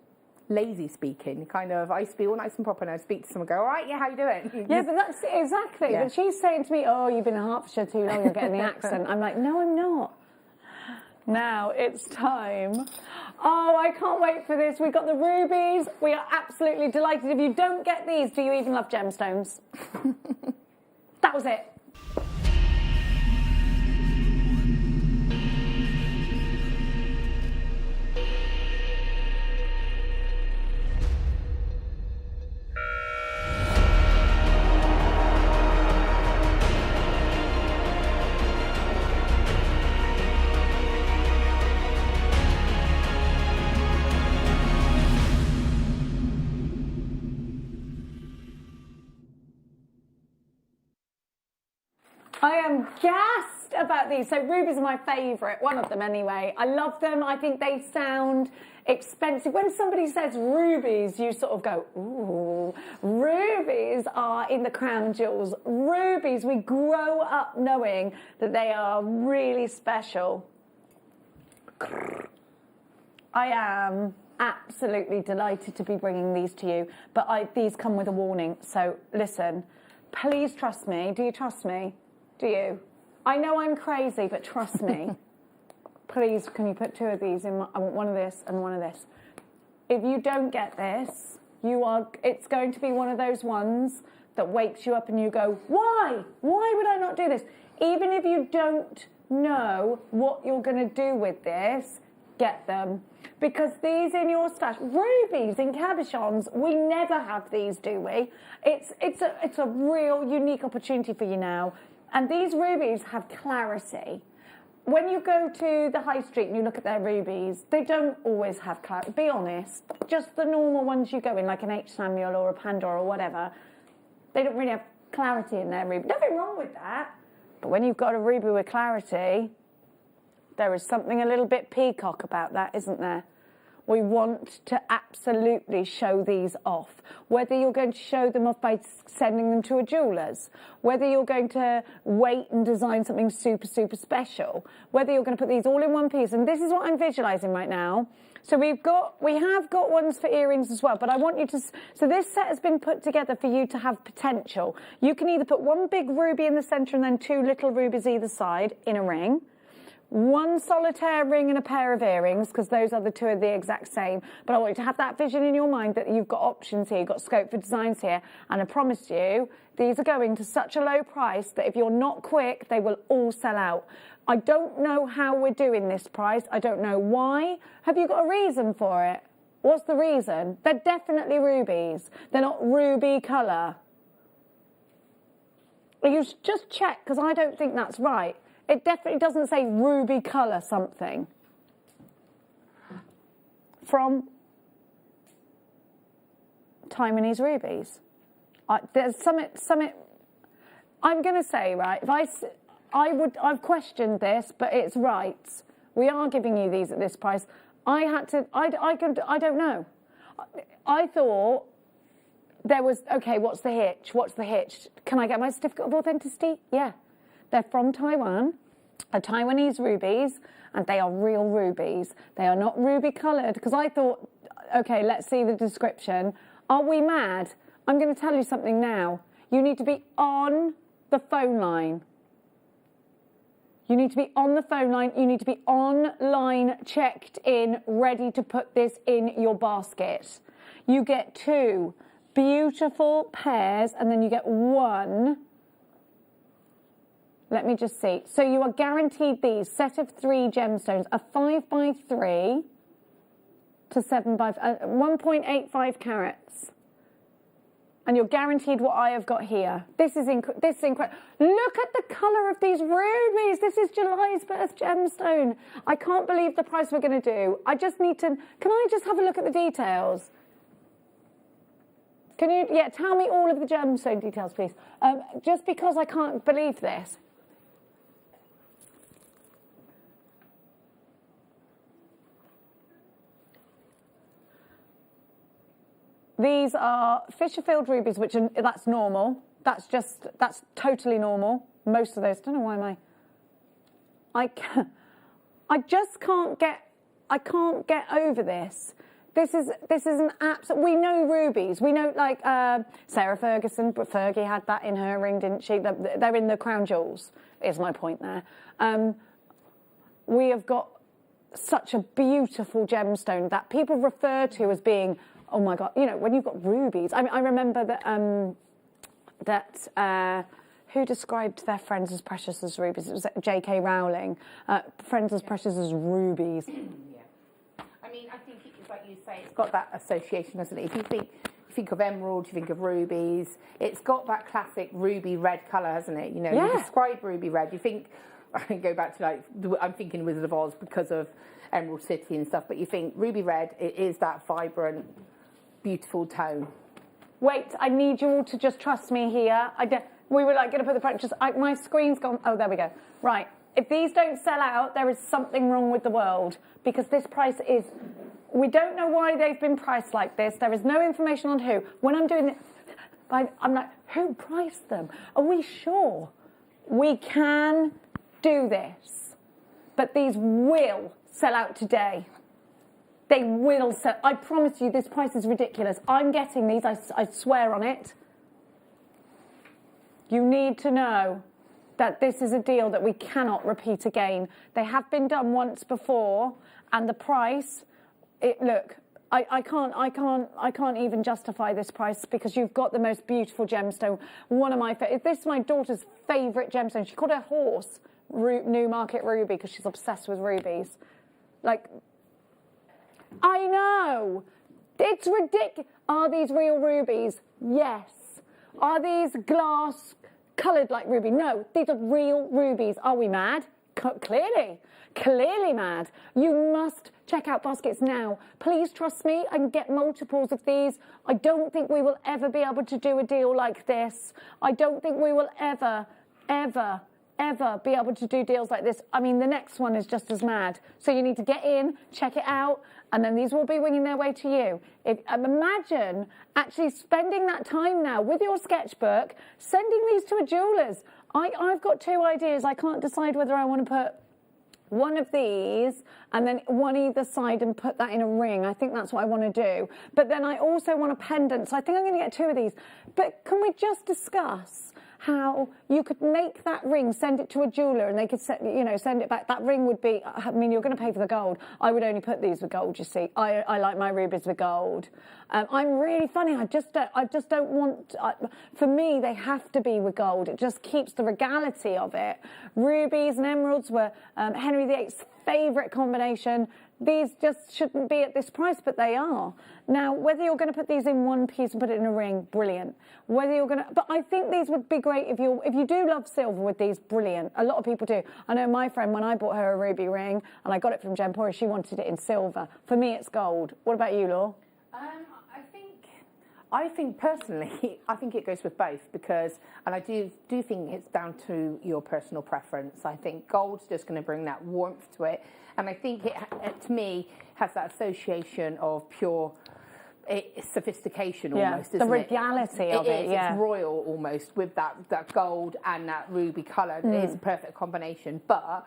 lazy speaking. Kind of. I speak all nice and proper, and I speak to someone. Go, all right, yeah, how you doing? Yeah, but that's it, exactly. Yeah. But she's saying to me, oh, you've been in Hertfordshire too long. You're getting the accent. I'm like, no, I'm not. Now it's time. Oh, I can't wait for this. We've got the rubies. We are absolutely delighted. If you don't get these, do you even love gemstones? That was it. I am gassed about these. So rubies are my favourite, one of them anyway. I love them. I think they sound expensive. When somebody says rubies, you sort of go, ooh. Rubies are in the crown jewels. Rubies, we grow up knowing that they are really special. I am absolutely delighted to be bringing these to you, but these come with a warning. So listen, please trust me. Do you trust me? Do you? I know I'm crazy, but trust me. Please, can you put two of these in? I want one of this and one of this. If you don't get this, it's going to be one of those ones that wakes you up and you go, why? Why would I not do this? Even if you don't know what you're going to do with this, get them. Because these in your stash, rubies in cabochons, we never have these, do we? It's a real unique opportunity for you now. And these rubies have clarity. When you go to the high street and you look at their rubies, they don't always have clarity. Be honest. Just the normal ones you go in, like an H. Samuel or a Pandora or whatever, they don't really have clarity in their ruby. Nothing wrong with that. But when you've got a ruby with clarity, there is something a little bit peacock about that, isn't there? We want to absolutely show these off. Whether you're going to show them off by sending them to a jeweller's, whether you're going to wait and design something super, super special, whether you're going to put these all in one piece. And this is what I'm visualising right now. So we have got ones for earrings as well, but I want you to, so this set has been put together for you to have potential. You can either put one big ruby in the centre and then two little rubies either side in a ring. One solitaire ring and a pair of earrings, because those are the two of the exact same. But I want you to have that vision in your mind that you've got options here, you've got scope for designs here. And I promise you, these are going to such a low price that if you're not quick, they will all sell out. I don't know how we're doing this price. I don't know why. Have you got a reason for it? What's the reason? They're definitely rubies. They're not ruby colour. You should just check, because I don't think that's right. It definitely doesn't say ruby colour something. From Taiwanese rubies. There's something, I'm going to say, right, I've questioned this, but it's right. We are giving you these at this price. I don't know. I thought there was, okay, what's the hitch? What's the hitch? Can I get my certificate of authenticity? Yeah. They're from Taiwan, are Taiwanese rubies, and they are real rubies. They are not ruby coloured, because I thought, okay, let's see the description. Are we mad? I'm going to tell you something now. You need to be on the phone line. You need to be on the phone line. You need to be online, checked in, ready to put this in your basket. You get 2 beautiful pairs, and then you get 1. Let me just see. So you are guaranteed these set of 3 gemstones, a 5x3 to 7x 1.85 carats. And you're guaranteed what I have got here. This is incredible. Look at the colour of these rubies. This is July's birth gemstone. I can't believe the price we're going to do. I just need to... Can I just have a look at the details? Can you... Yeah, tell me all of the gemstone details, please. Just because I can't believe this. These are Fisherfield rubies, which are, that's normal. That's totally normal. Most of those, don't know why I can't get over this. This is an absolute, we know rubies. We know, like, Sarah Ferguson, but Fergie had that in her ring, didn't she? They're in the crown jewels, is my point there. We have got such a beautiful gemstone that people refer to as being, oh my God, you know, when you've got rubies. I remember that who described their friends as precious as rubies? It was J.K. Rowling. Friends as precious as rubies. Yeah. I mean, I think it's like you say, it's got that association, doesn't it? If you think of emerald, you think of rubies. It's got that classic ruby red colour, hasn't it? You know, you describe ruby red, you think, I go back to, like, I'm thinking Wizard of Oz because of Emerald City and stuff, but you think ruby red, it is that vibrant, beautiful tone. Wait, I need you all to just trust me here. We were like going to put the pictures. My screen's gone. Oh, there we go. Right. If these don't sell out, there is something wrong with the world, because this price is. We don't know why they've been priced like this. There is no information on who. When I'm doing it, I'm like, who priced them? Are we sure? We can do this, but these will sell out today. They will sell. I promise you, this price is ridiculous. I'm getting these, I swear on it. You need to know that this is a deal that we cannot repeat again. They have been done once before, and the price, look, I can't even justify this price, because you've got the most beautiful gemstone. This is my daughter's favourite gemstone. She called her horse Newmarket Ruby, because she's obsessed with rubies. Like, I know. It's ridiculous. Are these real rubies? Yes. Are these glass coloured like ruby? No, these are real rubies. Are we mad? Clearly mad. You must check out baskets now. Please trust me and get multiples of these. I don't think we will ever be able to do a deal like this. I don't think we will ever be able to do deals like this. I mean, the next one is just as mad. So you need to get in, check it out, and then these will be winging their way to you. Imagine actually spending that time now with your sketchbook, sending these to a jeweller's. I've got 2 ideas. I can't decide whether I want to put one of these and then one either side and put that in a ring. I think that's what I want to do. But then I also want a pendant, so I think I'm going to get 2 of these. But can we just discuss how you could make that ring, send it to a jeweller, and they could send it back? That ring would be, I mean, you're going to pay for the gold. I would only put these with gold, you see. I like my rubies with gold. I'm really funny. I just don't want, for me, they have to be with gold. It just keeps the regality of it. Rubies and emeralds were Henry VIII's favourite combination. These just shouldn't be at this price, but they are. Now, whether you're going to put these in one piece and put it in a ring, brilliant. Whether you're going to, but I think these would be great if you do love silver with these, brilliant. A lot of people do. I know my friend, when I bought her a ruby ring, and I got it from Gempora, she wanted it in silver. For me, it's gold. What about you, Laura? I think personally, I think it goes with both because, and I do think it's down to your personal preference. I think gold's just going to bring that warmth to it, and I think it to me has that association of pure sophistication almost, isn't the regality of it. It's royal almost with that gold and that ruby colour. It is a perfect combination, but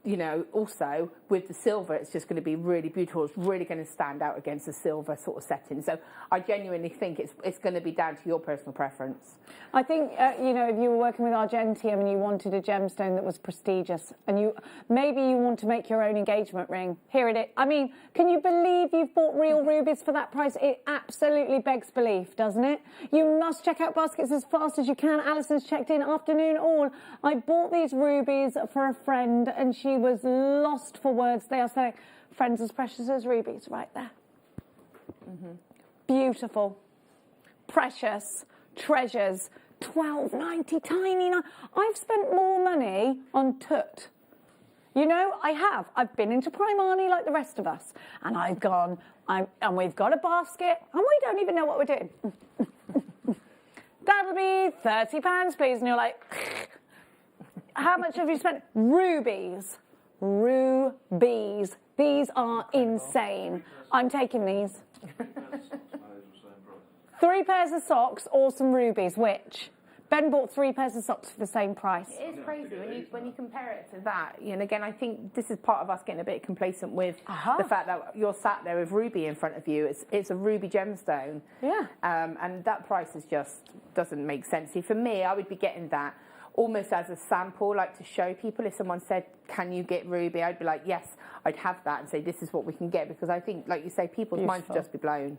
you know, also with the silver, it's just going to be really beautiful. It's really going to stand out against the silver sort of setting. So I genuinely think it's going to be down to your personal preference. I think, you know, if you were working with Argentium and you wanted a gemstone that was prestigious and maybe you want to make your own engagement ring, here it is. I mean, can you believe you've bought real rubies for that price? It absolutely begs belief, doesn't it? You must check out baskets as fast as you can. Alison's checked in, afternoon all. I bought these rubies for a friend and she was lost for words. They are saying, friends as precious as rubies, right there. Beautiful, precious, treasures, $12.90, tiny. I've spent more money on tut. You know, I have. I've been into Primani like the rest of us, and I've gone. And we've got a basket, and we don't even know what we're doing. That'll be £30, please. And you're like, how much have you spent? Rubies. Rubies. These are insane. I'm taking these. 3 pairs of socks or some rubies, which? Ben bought 3 pairs of socks for the same price. It is crazy when you compare it to that. And again, I think this is part of us getting a bit complacent with the fact that you're sat there with ruby in front of you. It's a ruby gemstone. Yeah. And that price is just doesn't make sense. See, for me, I would be getting that almost as a sample, like to show people. If someone said, can you get ruby? I'd be like, yes, I'd have that and say, this is what we can get. Because I think, like you say, people's minds would just be blown.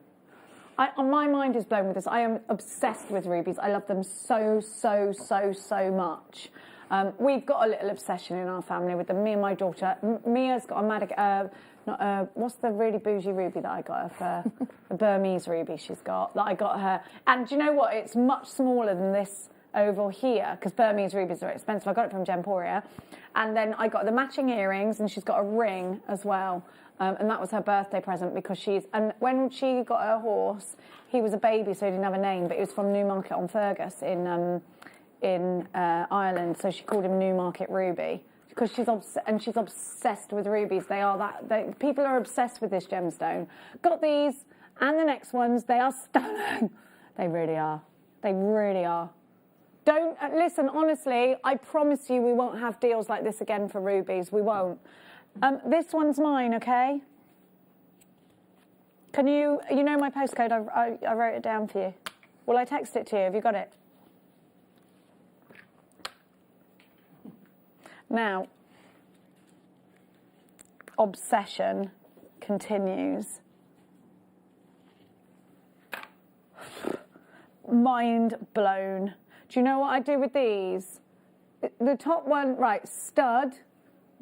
My mind is blown with this. I am obsessed with rubies. I love them so much. We've got a little obsession in our family with them. Me and my daughter. Mia's got a magic. What's the really bougie ruby that I got her? The Burmese ruby she's got that I got her. And do you know what? It's much smaller than this over here because Burmese rubies are expensive. I got it from Gemporia, and then I got the matching earrings, and she's got a ring as well. And that was her birthday present because and when she got her horse, he was a baby, so he didn't have a name, but he was from Newmarket on Fergus in Ireland, so she called him Newmarket Ruby because she's obsessed with rubies. People are obsessed with this gemstone. Got these and the next ones. They are stunning. They really are. They really are. Don't listen. Honestly, I promise you, we won't have deals like this again for rubies. We won't. This one's mine, okay? Can you know my postcode? I wrote it down for you. Will I text it to you? Have you got it? Now, obsession continues. Mind blown. Do you know what I do with these? The top one, right, stud.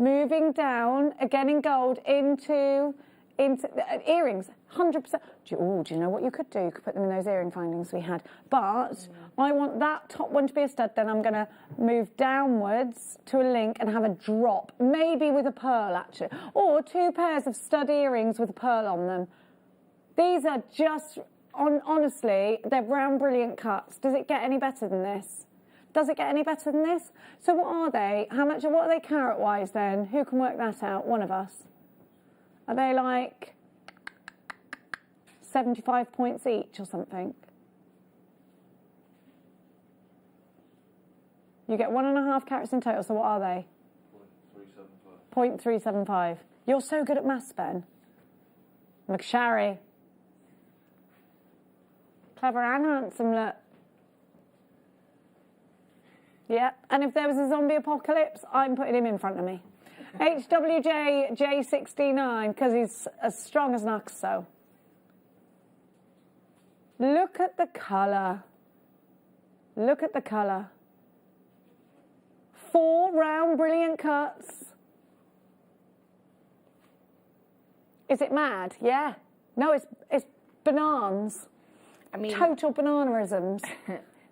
Moving down, again in gold, into earrings, 100%. Do you know what you could do? You could put them in those earring findings we had. But I want that top one to be a stud, then I'm going to move downwards to a link and have a drop, maybe with a pearl, actually. Or 2 pairs of stud earrings with a pearl on them. These are just, honestly, they're round, brilliant cuts. Does it get any better than this? Does it get any better than this? So what are they? What are they carat-wise then? Who can work that out? One of us. Are they like 75 points each or something? You get 1.5 carats in total, so what are they? 0.375. 0.375. You're so good at maths, Ben. McSharry. Clever and handsome, look. Yeah, and if there was a zombie apocalypse, I'm putting him in front of me. HWJ J69, because he's as strong as an oxo. Look at the colour. Look at the colour. 4 round, brilliant cuts. Is it mad? Yeah. No, it's bananas. I mean, total bananaisms.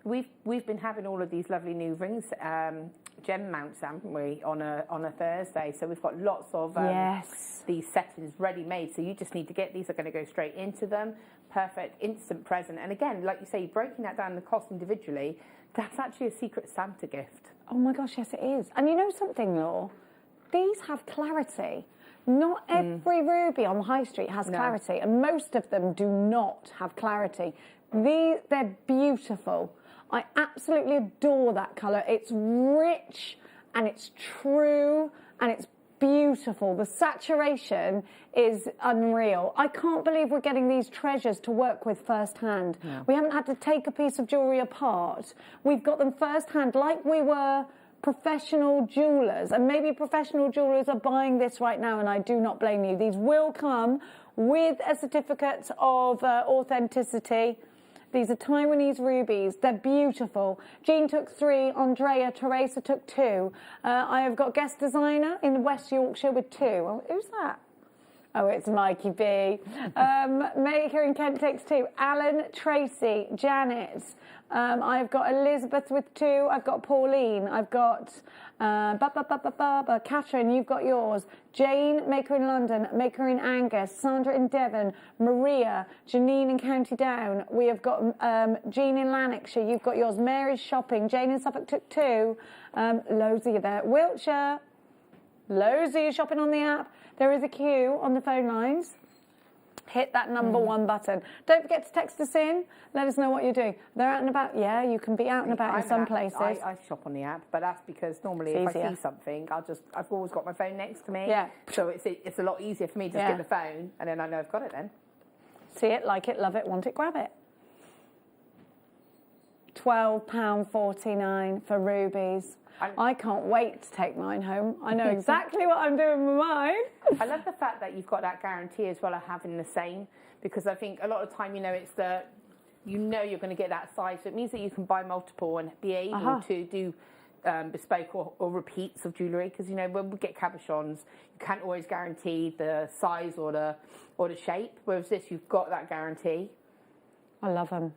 We've been having all of these lovely new rings, gem mounts, haven't we, on a Thursday? So we've got lots of these settings ready made. So you just need to get these. Are going to go straight into them. perfect instant present. And again, like you say, breaking that down the cost individually, that's actually a Secret Santa gift. Oh my gosh, yes it is. And you know something, Laura? These have clarity. Not every ruby on the high street has clarity, and most of them do not have clarity. They're beautiful. I absolutely adore that colour. It's rich and it's true and it's beautiful. The saturation is unreal. I can't believe we're getting these treasures to work with firsthand. No. We haven't had to take a piece of jewellery apart. We've got them firsthand like we were professional jewellers, and maybe professional jewellers are buying this right now, and I do not blame you. These will come with a certificate of authenticity. These are Taiwanese rubies. They're beautiful. Jean took 3. Andrea, Teresa took 2. I have got guest designer in West Yorkshire with 2. Oh, who's that? Oh, it's Mikey B. Maker in Kent takes 2. Alan, Tracy, Janet. I've got Elizabeth with 2. I've got Pauline. I've got Catherine, you've got yours. Jane, Maker in London. Maker in Angus. Sandra in Devon. Maria. Janine in County Down. We have got Jean in Lanarkshire. You've got yours. Mary's shopping. Jane in Suffolk took 2. Loads of you there. Wiltshire. Loads of you shopping on the app. There is a queue on the phone lines. Hit that number 1 button. Don't forget to text us in. Let us know what you're doing. They're out and about. Yeah, you can be out and about in some places. I shop on the app, but that's because normally if I see something, I've always got my phone next to me. Yeah. So it's a lot easier for me to just get the phone, and then I know I've got it then. See it, like it, love it, want it, grab it. £12.49 for rubies. I can't wait to take mine home. I know exactly what I'm doing with mine. I love the fact that you've got that guarantee as well of having the same, because I think a lot of the time, you're going to get that size. So it means that you can buy multiple and be able to do bespoke or repeats of jewellery. Because, when we get cabochons, you can't always guarantee the size or the shape. Whereas this, you've got that guarantee. I love them.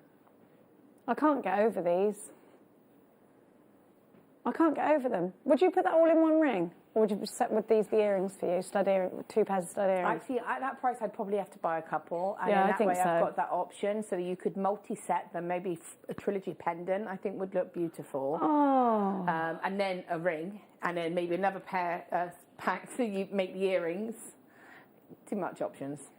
I can't get over these. I can't get over them. Would you put that all in one ring? Or would you set with these the earrings for you? 2 pairs of stud earrings? Actually, at that price, I'd probably have to buy a couple. And yeah, then I think so. I've got that option, so you could multi-set them. Maybe a trilogy pendant, I think, would look beautiful. Oh. And then a ring, and then maybe another pair packed so you make the earrings. Too much options.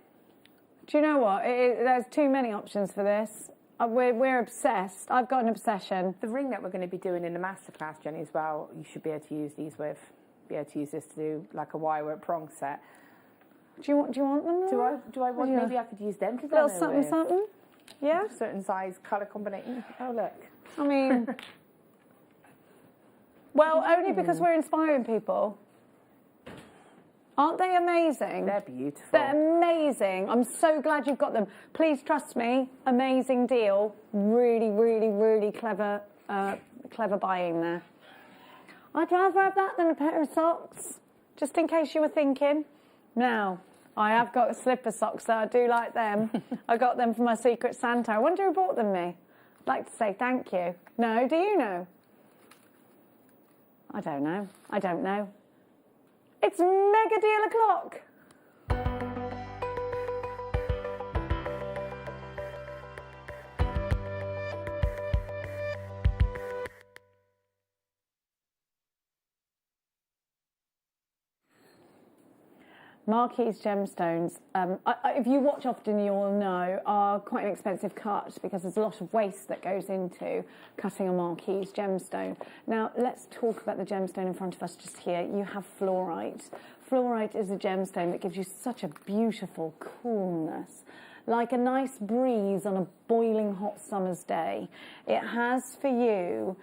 Do you know what? There's too many options for this. We're obsessed. I've got an obsession. The ring that we're going to be doing in the masterclass, Jenny, as well, you should be able to use these with. Be able to use this to do like a wire prong set. Do you want them? Do I want? Yeah. Maybe I could use them to do a little something. Yeah. Certain size, colour combination. Oh look. I mean, well, only because we're inspiring people. Aren't they amazing? They're beautiful. They're amazing. I'm so glad you've got them. Please trust me. Amazing deal. Really, really, really clever buying there. I'd rather have that than a pair of socks, just in case you were thinking. Now, I have got slipper socks, so I do like them. I got them for my Secret Santa. I wonder who bought them me. I'd like to say thank you. No, do you know? I don't know. I don't know. It's mega deal o'clock. Marquise gemstones, if you watch often, you'll know, are quite an expensive cut because there's a lot of waste that goes into cutting a Marquise gemstone. Now, let's talk about the gemstone in front of us just here. You have fluorite. Fluorite is a gemstone that gives you such a beautiful coolness, like a nice breeze on a boiling hot summer's day. It has for you,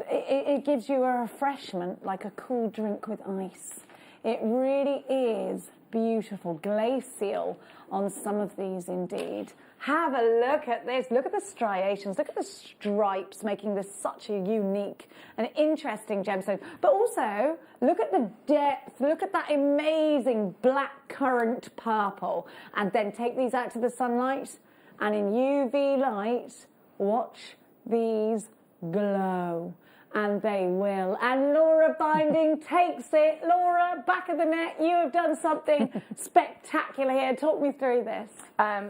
it gives you a refreshment, like a cool drink with ice. It really is beautiful, glacial on some of these indeed. Have a look at this. Look at the striations. Look at the stripes, making this such a unique and interesting gemstone. But also, look at the depth. Look at that amazing black currant purple. And then take these out to the sunlight. And in UV light, watch these glow. And they will. And Laura Binding takes it. Laura, back of the net, you have done something spectacular here. Talk me through this.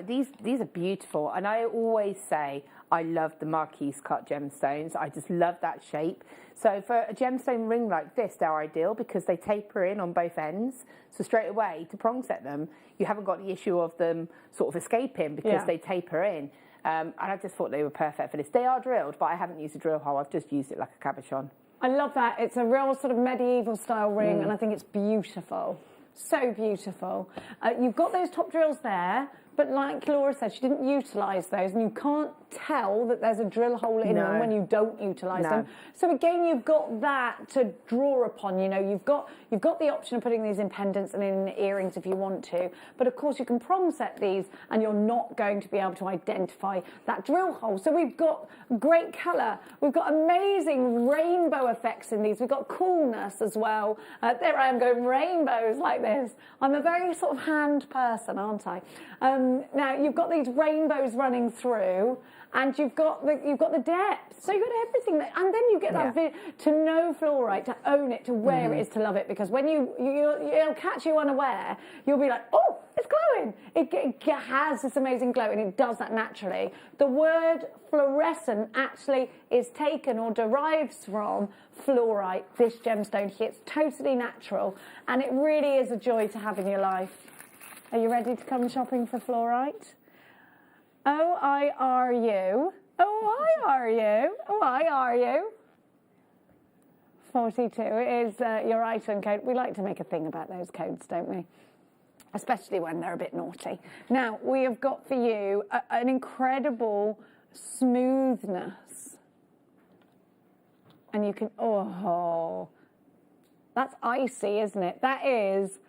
These are beautiful. And I always say I love the Marquise cut gemstones. I just love that shape. So for a gemstone ring like this, they're ideal because they taper in on both ends. So straight away, to prong set them, you haven't got the issue of them sort of escaping because they taper in. And I just thought they were perfect for this. They are drilled, but I haven't used a drill hole. I've just used it like a cabochon. I love that. It's a real sort of medieval style ring, and I think it's beautiful. So beautiful. You've got those top drills there, but like Laura said, she didn't utilise those, and you can't tell that there's a drill hole in them when you don't utilise them. So again, you've got that to draw upon. You know, you've got the option of putting these in pendants and in earrings if you want to, but of course you can prong set these, and you're not going to be able to identify that drill hole. So we've got great colour. We've got amazing rainbow effects in these. We've got coolness as well. There I am going rainbows like this. I'm a very sort of hand person, aren't I? Now you've got these rainbows running through, and you've got the depth. So you've got everything, and then you get that to know fluorite, to own it, to wear it is to love it. Because when it'll catch you unaware, you'll be like, oh, it's glowing. It has this amazing glow, and it does that naturally. The word fluorescent actually is taken or derives from fluorite. This gemstone here, it's totally natural, and it really is a joy to have in your life. Are you ready to come shopping for fluorite? OIRU. OIRU. OIRU. 42 is your item code. We like to make a thing about those codes, don't we? Especially when they're a bit naughty. Now, we have got for you an incredible smoothness. And you can, oh, that's icy, isn't it? That is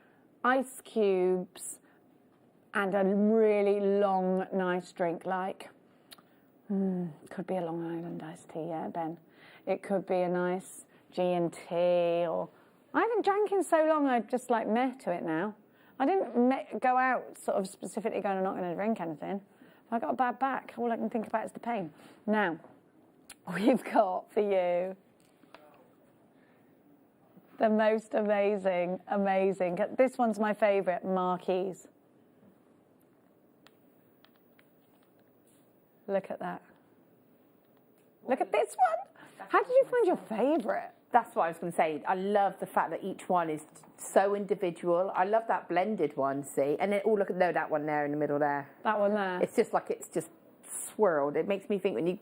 ice cubes and a really long, nice drink like, could be a Long Island iced tea, yeah, Ben. It could be a nice G&T, or I haven't drank in so long, I'd just like meh to it now. I didn't go out sort of specifically going, I'm not going to drink anything. I got a bad back. All I can think about is the pain. Now, we've got for you the most amazing, this one's my favourite, Marquise. Look at that. Look at this one. How did you find your favourite? That's what I was going to say. I love the fact that each one is so individual. I love that blended one, see? And then, oh, look at that one there in the middle there. That one there. It's just like it's just swirled. It makes me think when you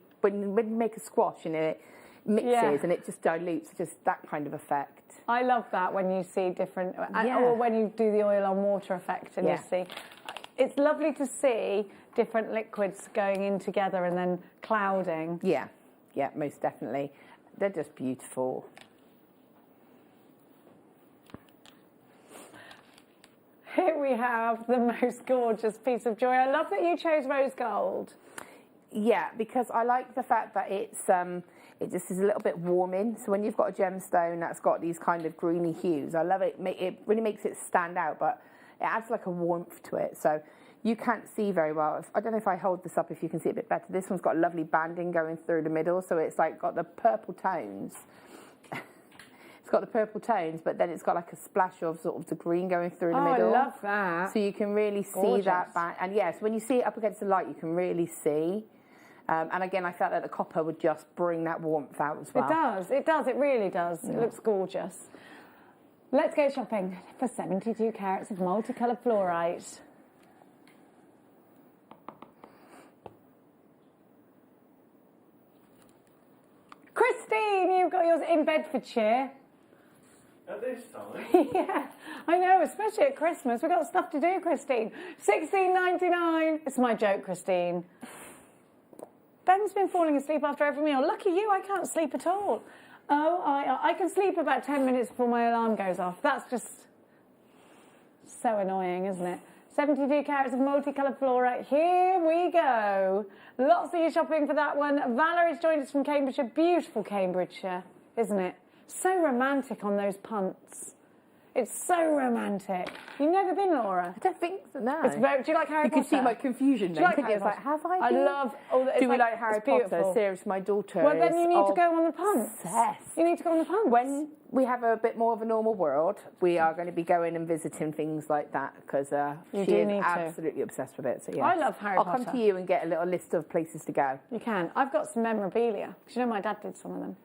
make a squash and it mixes and it just dilutes, just that kind of effect. I love that when you see different, or when you do the oil on water effect and you see. It's lovely to see different liquids going in together and then clouding. Yeah, most definitely. They're just beautiful. Here we have the most gorgeous piece of jewellery. I love that you chose rose gold. Yeah, because I like the fact that it's it just is a little bit warming. So when you've got a gemstone that's got these kind of greeny hues, I love it. It really makes it stand out, but it adds like a warmth to it. So you can't see very well. I don't know if I hold this up if you can see it a bit better. This one's got lovely banding going through the middle, so it's like got the purple tones. It's got the purple tones, but then it's got like a splash of sort of the green going through the middle. I love that. So you can really see that. And yes, when you see it up against the light, you can really see. And again, I felt that the copper would just bring that warmth out as well. It really does. Yeah. It looks gorgeous. Let's go shopping for 72 carats of multicoloured fluorite. Christine, you've got yours in Bedfordshire. At this time? Yeah, I know, especially at Christmas. We've got stuff to do, Christine. $16.99. It's my joke, Christine. Ben's been falling asleep after every meal. Lucky you, I can't sleep at all. I can sleep about 10 minutes before my alarm goes off. That's just so annoying, isn't it? 72 carats of multicoloured fluorite. Here we go. Lots of you shopping for that one. Valerie's joined us from Cambridgeshire. Beautiful Cambridgeshire, isn't it? So romantic on those punts. It's so romantic. You've never been, Laura? I don't think so, no. It's very, do you like Harry Potter? You can see my confusion then. Do you like Harry It's like, Potter? have I I been? love all the, Do we like Harry Potter? Seriously, my daughter Well, then you need to is go on the punts. obsessed. You need to go on the punts. When we have a bit more of a normal world, we are going to be going and visiting things like that because she is absolutely obsessed with it. So yeah, I love Harry Potter. I'll come to you and get a little list of places to go. You can. I've got some memorabilia. Because you know my dad did some of them.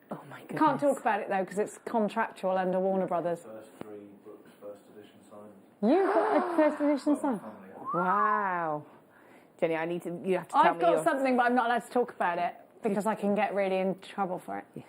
Oh my goodness. Can't talk about it though because it's contractual under Warner Brothers. First 3 books, first edition signed. You've got a first edition sign? Wow. Jenny, you have to tell me. I've got something, but I'm not allowed to talk about it because I can get really in trouble for it. Yeah.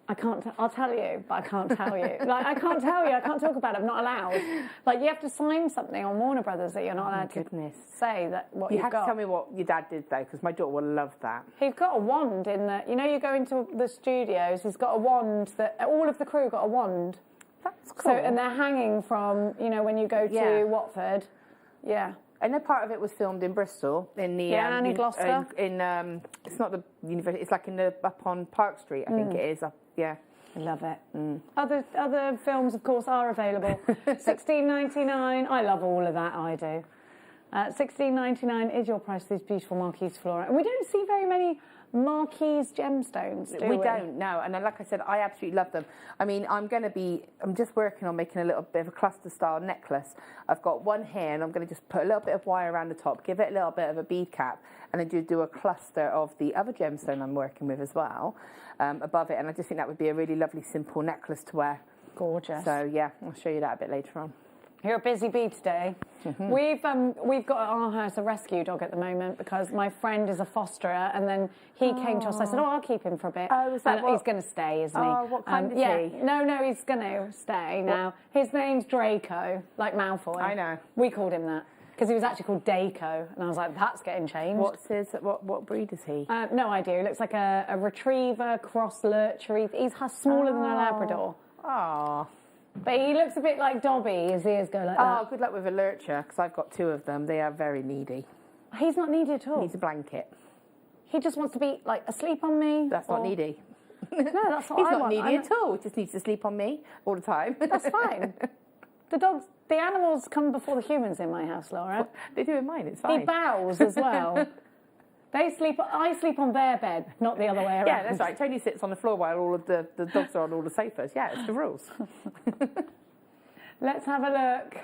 I can't. I'll tell you, but I can't tell you. Like I can't tell you. I can't talk about it. I'm not allowed. Like you have to sign something on Warner Brothers that you're not allowed to say that what you've got. You have to tell me what your dad did though, because my daughter will love that. He's got a wand in the. You know, you go into the studios. He's got a wand that all of the crew got a wand. That's cool. So and they're hanging from when you go to Watford. Yeah. I know part of it was filmed in Bristol in the in Gloucester. It's not the university. It's like up on Park Street. I think it is. Yeah. I love it. Other films, of course, are available. $16.99. I love all of that. I do. $16.99 is your price for these beautiful marquise flora, and we don't see very many marquise gemstones, do we? We don't, no. And like I said, I absolutely love them. I mean, I'm just working on making a little bit of a cluster style necklace. I've got one here and I'm going to just put a little bit of wire around the top, give it a little bit of a bead cap, and then do a cluster of the other gemstone I'm working with as well above it. And I just think that would be a really lovely, simple necklace to wear. Gorgeous. So yeah, I'll show you that a bit later on. You're a busy bee today. We've got at our house a rescue dog at the moment because my friend is a fosterer, and then he came to us. I said, "Oh, I'll keep him for a bit." Oh, is that and he's going to stay, isn't he? Oh, what kind is he? No, he's going to stay now. His name's Draco, like Malfoy. I know. We called him that because he was actually called Daco, and I was like, "That's getting changed." What breed is he? No idea. He looks like a retriever cross lurcher. He's smaller than a Labrador. Oh. But he looks a bit like Dobby. His ears go like that. Oh, good luck with a lurcher, because I've got 2 of them. They are very needy. He's not needy at all. He needs a blanket. He just wants to be, like, asleep on me. That's not needy. No, that's what He's I not want. needy at all. He just needs to sleep on me all the time. That's fine. The animals come before the humans in my house, Laura. They do in mine, it's fine. He bows as well. I sleep on their bed, not the other way around. Yeah, that's right. Tony sits on the floor while all of the dogs are on all the sofas. Yeah, it's the rules. Let's have a look.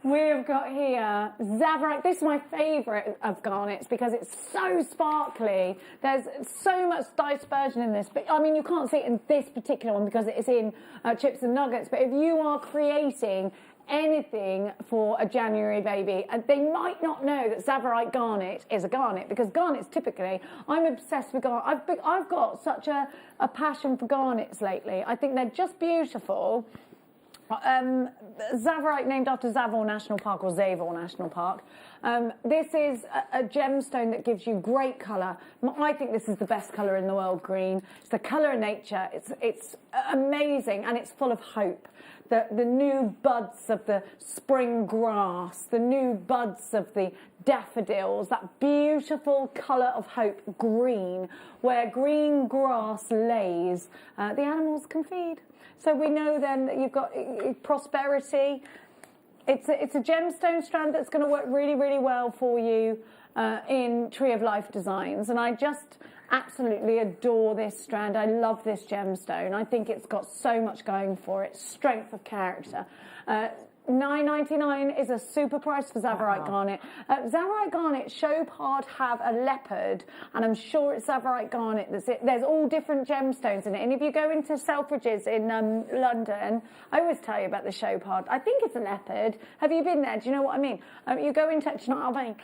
We've got here Zavarite. This is my favourite of garnets because it's so sparkly. There's so much dispersion in this, but I mean, you can't see it in this particular one because it is in chips and nuggets. But if you are creating anything for a January baby, and they might not know that Zavarite garnet is a garnet, because garnets typically, I'm obsessed with garnet. I've got such a passion for garnets lately. I think they're just beautiful. Zavarite, named after Zavor National Park, or Zavor National Park. This is a gemstone that gives you great colour. I think this is the best colour in the world, green. It's the colour of nature. It's amazing, and it's full of hope. The new buds of the spring grass, the new buds of the daffodils, that beautiful colour of hope, green, where green grass lays, the animals can feed. So we know then that you've got prosperity. It's a gemstone strand that's going to work really, really well for you in Tree of Life designs. And I just absolutely adore this strand. I love this gemstone. I think it's got so much going for it. Strength of character. $9.99 is a super price for Zavarite garnet. Zavarite garnet, Chopard have a leopard, and I'm sure it's Zavarite garnet. There's all different gemstones in it. And if you go into Selfridges in London, I always tell you about the Chopard. I think it's a leopard. Have you been there? Do you know what I mean? You go into, you know what I mean?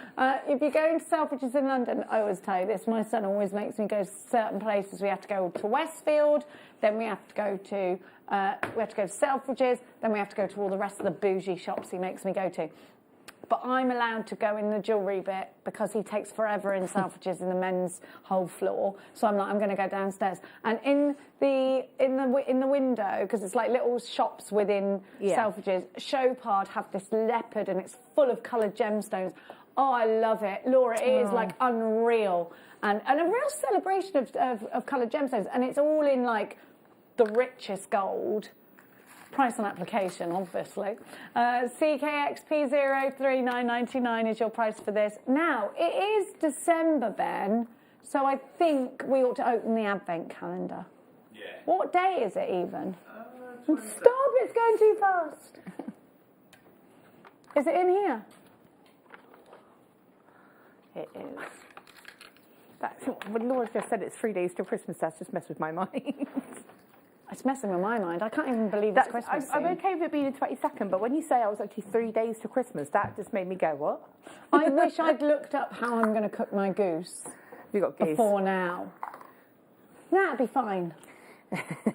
If you go into Selfridges in London, I always tell you this. My son always makes me go to certain places. We have to go to Westfield, then we have to go to Selfridges, then we have to go to all the rest of the bougie shops he makes me go to. But I'm allowed to go in the jewellery bit because he takes forever in Selfridges in the men's whole floor. So I'm like, I'm going to go downstairs. And in the window, because it's like little shops within Selfridges, Chopard have this leopard, and it's full of coloured gemstones. Oh, I love it. Laura, it is like unreal. And a real celebration of coloured gemstones. And it's all in like the richest gold. Price on application, obviously. CKXP03999 is your price for this. Now, it is December, Ben, so I think we ought to open the advent calendar. Yeah. What day is it even? Stop, it's going too fast. Is it in here? It is. When Laura just said it's 3 days till Christmas, that's just messed with my mind. It's messing with my mind. I can't even believe it's Christmas I'm okay with it being the 22nd, but when you say I was actually 3 days to Christmas, that just made me go, what? I wish I'd looked up how I'm going to cook my goose. You got goose? Before now. Nah, it'd be fine.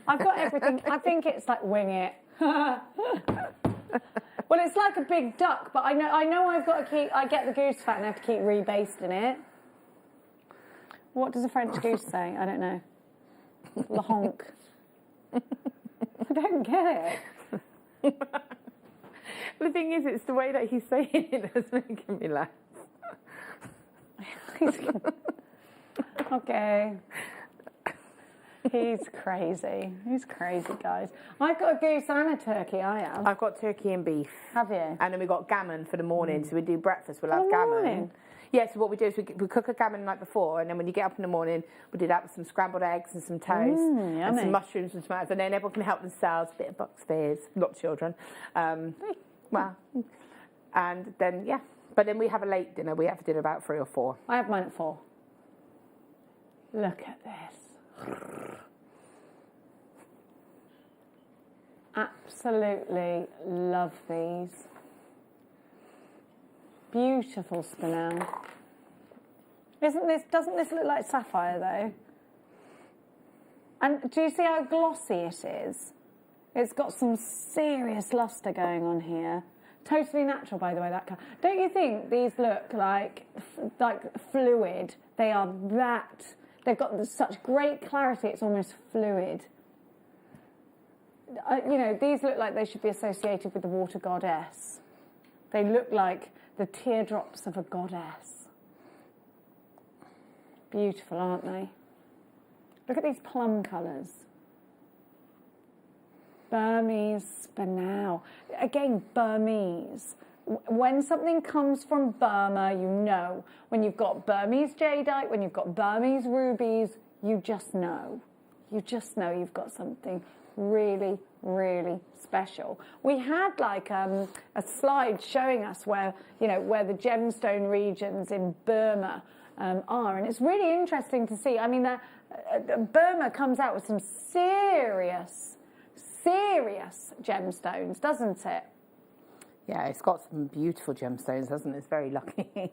I've got everything. I think it's like wing it. Well, it's like a big duck, but I know I've got to keep. I get the goose fat and I have to keep rebasting it. What does a French goose say? I don't know. Le honk. I don't get it. The thing is, it's the way that he's saying it that's making me laugh. Okay. He's crazy. He's crazy, guys. I've got a goose and a turkey, I have. I've got turkey and beef. Have you? And then we've got gammon for the morning, so we do breakfast, we'll have gammon. Morning? Yeah, so what we do is we cook a gammon the night before, and then when you get up in the morning, we do that with some scrambled eggs and some toast, and some mushrooms and tomatoes, and then everyone can help themselves, a bit of Bucks Fizz, not children. Well, and then, yeah. But then we have a late dinner. We have dinner about 3 or 4. I have mine at 4. Look at this. Absolutely love these. Beautiful spinel. Doesn't this look like sapphire though? And do you see how glossy it is? It's got some serious luster going on here. Totally natural, by the way, that colour. Don't you think these look like fluid? They are that. They've got such great clarity, it's almost fluid. You know, these look like they should be associated with the water goddess. They look like the teardrops of a goddess. Beautiful, aren't they? Look at these plum colours. Burmese spinel. Again, Burmese. When something comes from Burma, you know. When you've got Burmese jadeite, when you've got Burmese rubies, you just know. You just know you've got something really, really special. We had like a slide showing us where the gemstone regions in Burma are, and it's really interesting to see. I mean, Burma comes out with some serious gemstones, doesn't it? Yeah, it's got some beautiful gemstones, hasn't it? It's very lucky.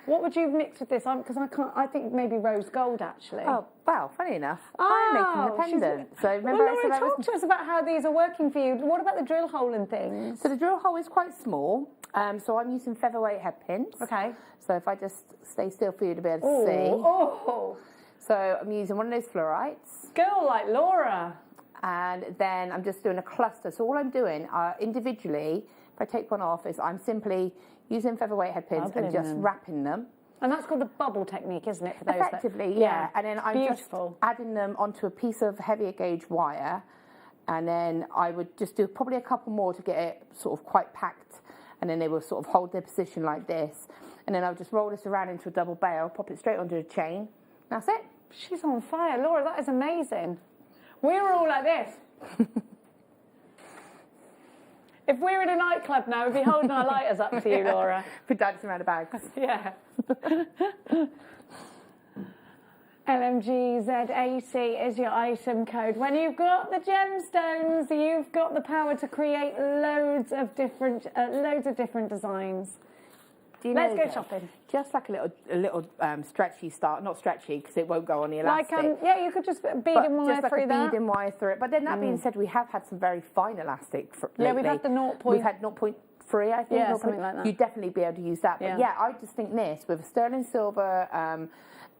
What would you mix with this? Because I think maybe rose gold, actually. Oh, well, funny enough, I'm making the pendant. So remember, well, Laura, talk to us about how these are working for you. What about the drill hole and things? So the drill hole is quite small. So I'm using featherweight head pins. Okay. So if I just stay still for you to be able to see. Oh. So I'm using one of those fluorites. Girl like Laura. And then I'm just doing a cluster. So all I'm doing individually, if I take one off, is I'm simply using featherweight head pins and just wrapping them. And that's called the bubble technique, isn't it? For those effectively, yeah. And then I'm beautiful. Just adding them onto a piece of heavier gauge wire. And then I would just do probably a couple more to get it sort of quite packed. And then they will sort of hold their position like this. And then I'll just roll this around into a double bail, pop it straight onto a chain. That's it. She's on fire. Laura, that is amazing. We're all like this. If we're in a nightclub now, we'd be holding our lighters up to you, Laura. We're dancing around the bags. Yeah. LMGZ80 is your item code. When you've got the gemstones, you've got the power to create loads of different designs. Let's go shopping. Just like a little stretchy start, not stretchy because it won't go on the elastic. Like you could just beading wire just through that. Beading wire through it. But then that being said, we have had some very fine elastic lately. Yeah, we've had the 0. We've had 0.3, I think. Yeah, something like that. You'd definitely be able to use that. But yeah, I just think this with a sterling silver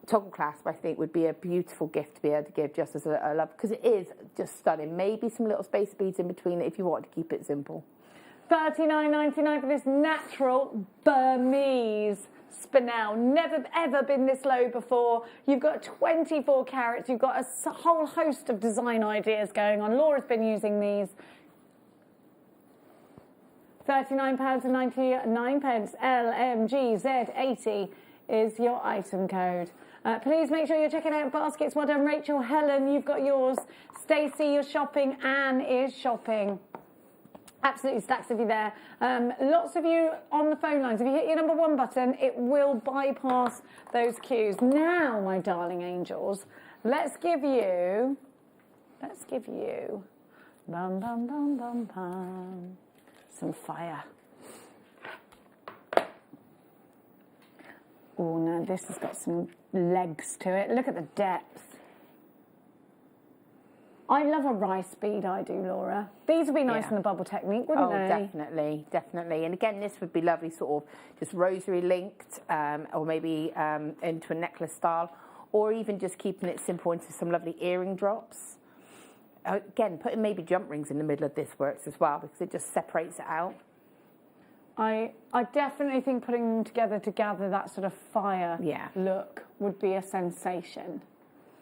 toggle clasp, I think would be a beautiful gift to be able to give just as a love, because it is just stunning. Maybe some little space beads in between it if you want to keep it simple. $39.99 for this natural Burmese Spinel, never ever been this low before. You've got 24 carats. You've got a whole host of design ideas going on. Laura's been using these. £39.99. LMGZ80 is your item code. Please make sure you're checking out baskets. Well done, Rachel. Helen, you've got yours. Stacey, you're shopping. Anne is shopping. Absolutely stacks of you there. Lots of you on the phone lines. If you hit your number 1 button, it will bypass those queues. Now, my darling angels, let's give you, bum, bum, bum, bum, bum, some fire. Oh, no, this has got some legs to it. Look at the depth. I love a rice bead, I do, Laura. These would be nice in the bubble technique, wouldn't they? Oh, definitely, definitely. And again, this would be lovely, sort of just rosary linked, or maybe into a necklace style, or even just keeping it simple into some lovely earring drops. Again, putting maybe jump rings in the middle of this works as well, because it just separates it out. I definitely think putting them together to gather that sort of fire look would be a sensation.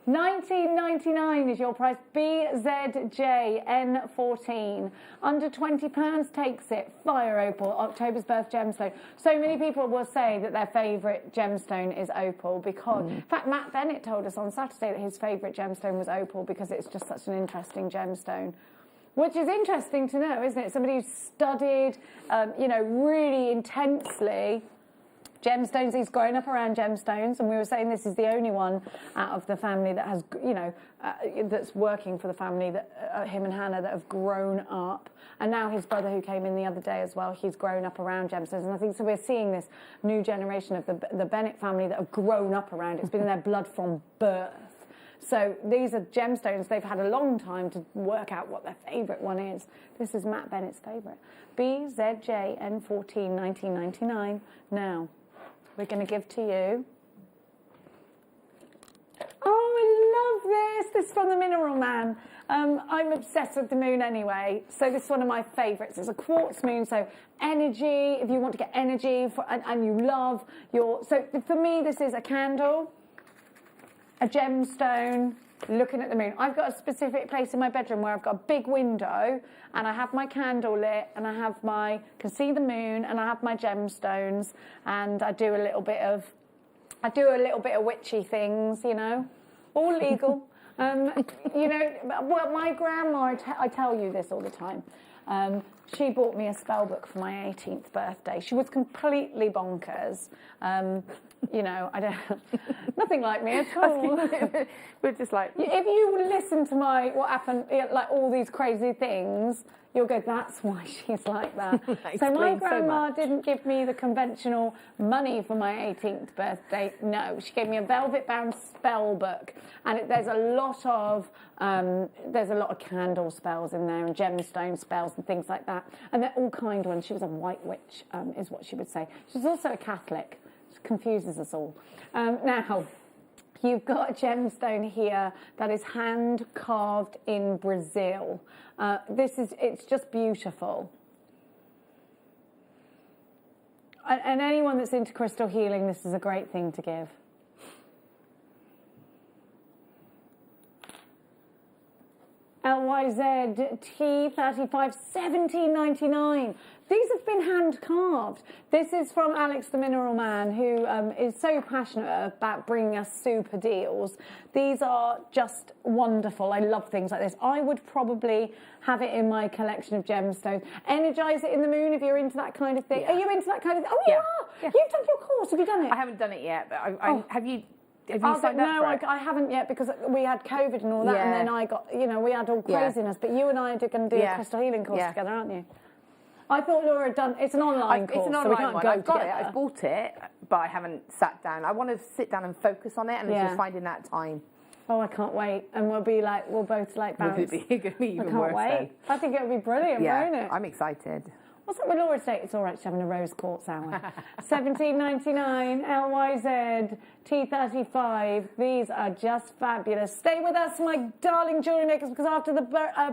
£19.99 is your price. BZJN14. Under £20 takes it. Fire opal, October's birth gemstone. So many people will say that their favourite gemstone is opal because, in fact, Matt Bennett told us on Saturday that his favourite gemstone was opal because it's just such an interesting gemstone. Which is interesting to know, isn't it? Somebody who's studied, really intensely gemstones. He's grown up around gemstones, and we were saying this is the only one out of the family that has, that's working for the family, that him and Hannah, that have grown up. And now his brother, who came in the other day as well, he's grown up around gemstones. And I think so. We're seeing this new generation of the Bennett family that have grown up around it. It's been in their blood from birth. So these are gemstones. They've had a long time to work out what their favourite one is. This is Matt Bennett's favourite. BZJN14, 1999. Now, we're going to give to you. Oh, I love this. This is from the Mineral Man. I'm obsessed with the moon anyway, so this is one of my favourites. It's a quartz moon, so energy, if you want to get energy, and you love your... So for me, this is a candle, a gemstone, looking at the moon. I've got a specific place in my bedroom where I've got a big window and I have my candle lit and I have can see the moon, and I have my gemstones, and I do a little bit of witchy things, all legal. Well, my grandma, I tell you this all the time. She bought me a spell book for my 18th birthday. She was completely bonkers. Nothing like me at all. We're just like... If you listen to what happened, like all these crazy things, you'll go, that's why she's like that. So my grandma didn't give me the conventional money for my 18th birthday. No, she gave me a velvet-bound spell book, and there's a lot of candle spells in there, and gemstone spells and things like that, and they're all kind ones. She was a white witch, is what she would say. She's also a Catholic. It confuses us all. Now, you've got a gemstone here that is hand carved in Brazil. It's just beautiful. And anyone that's into crystal healing, this is a great thing to give. LYZT35, $17.99. These have been hand carved. This is from Alex the Mineral Man, who is so passionate about bringing us super deals. These are just wonderful. I love things like this. I would probably have it in my collection of gemstones. Energize it in the moon if you're into that kind of thing. Yeah. Are you into that kind of thing? Oh, you are? Yeah. You've done your course. Have you done it? I haven't done it yet, but have you... I haven't yet, because we had COVID and all that, and then I got, we had all craziness. But you and I are going to do a crystal healing course together, aren't you? I thought Laura had done. It's an online course. It's an online one. I've got it. I've bought it, but I haven't sat down. I want to sit down and focus on it, and it's just finding that time. Oh, I can't wait. And we'll both bounce. It'll be even worse. I can't wait. I think it'll be brilliant, won't it? I'm excited. What's up with Laura today? It's all right, she's having a rose quartz hour. $17.99, LYZ, T35. These are just fabulous. Stay with us, my darling jewellery makers, because after the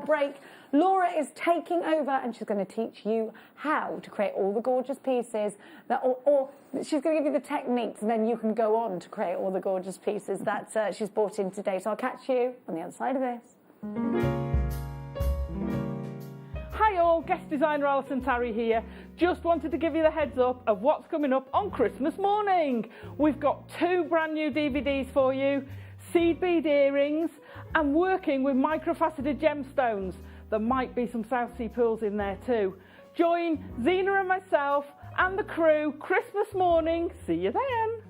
break, Laura is taking over and she's going to teach you how to create all the gorgeous pieces that, or she's going to give you the techniques, and then you can go on to create all the gorgeous pieces that she's brought in today. So I'll catch you on the other side of this. Hi all, guest designer Alison Tarry here. Just wanted to give you the heads up of what's coming up on Christmas morning. We've got 2 brand new DVDs for you, seed bead earrings and working with microfaceted gemstones. There might be some South Sea pearls in there too. Join Zena and myself and the crew Christmas morning. See you then.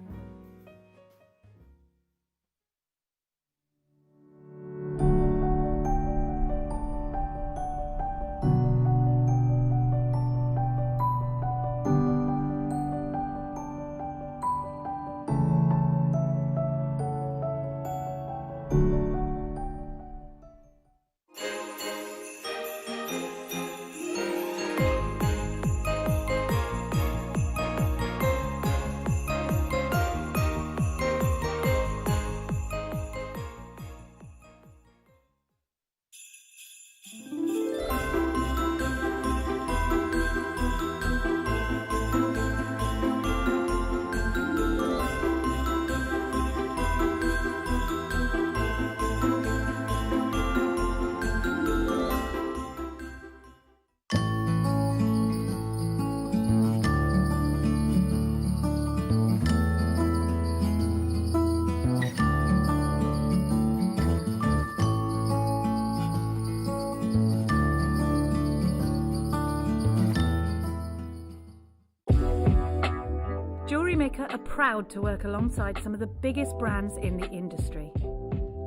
JewelleryMaker are proud to work alongside some of the biggest brands in the industry.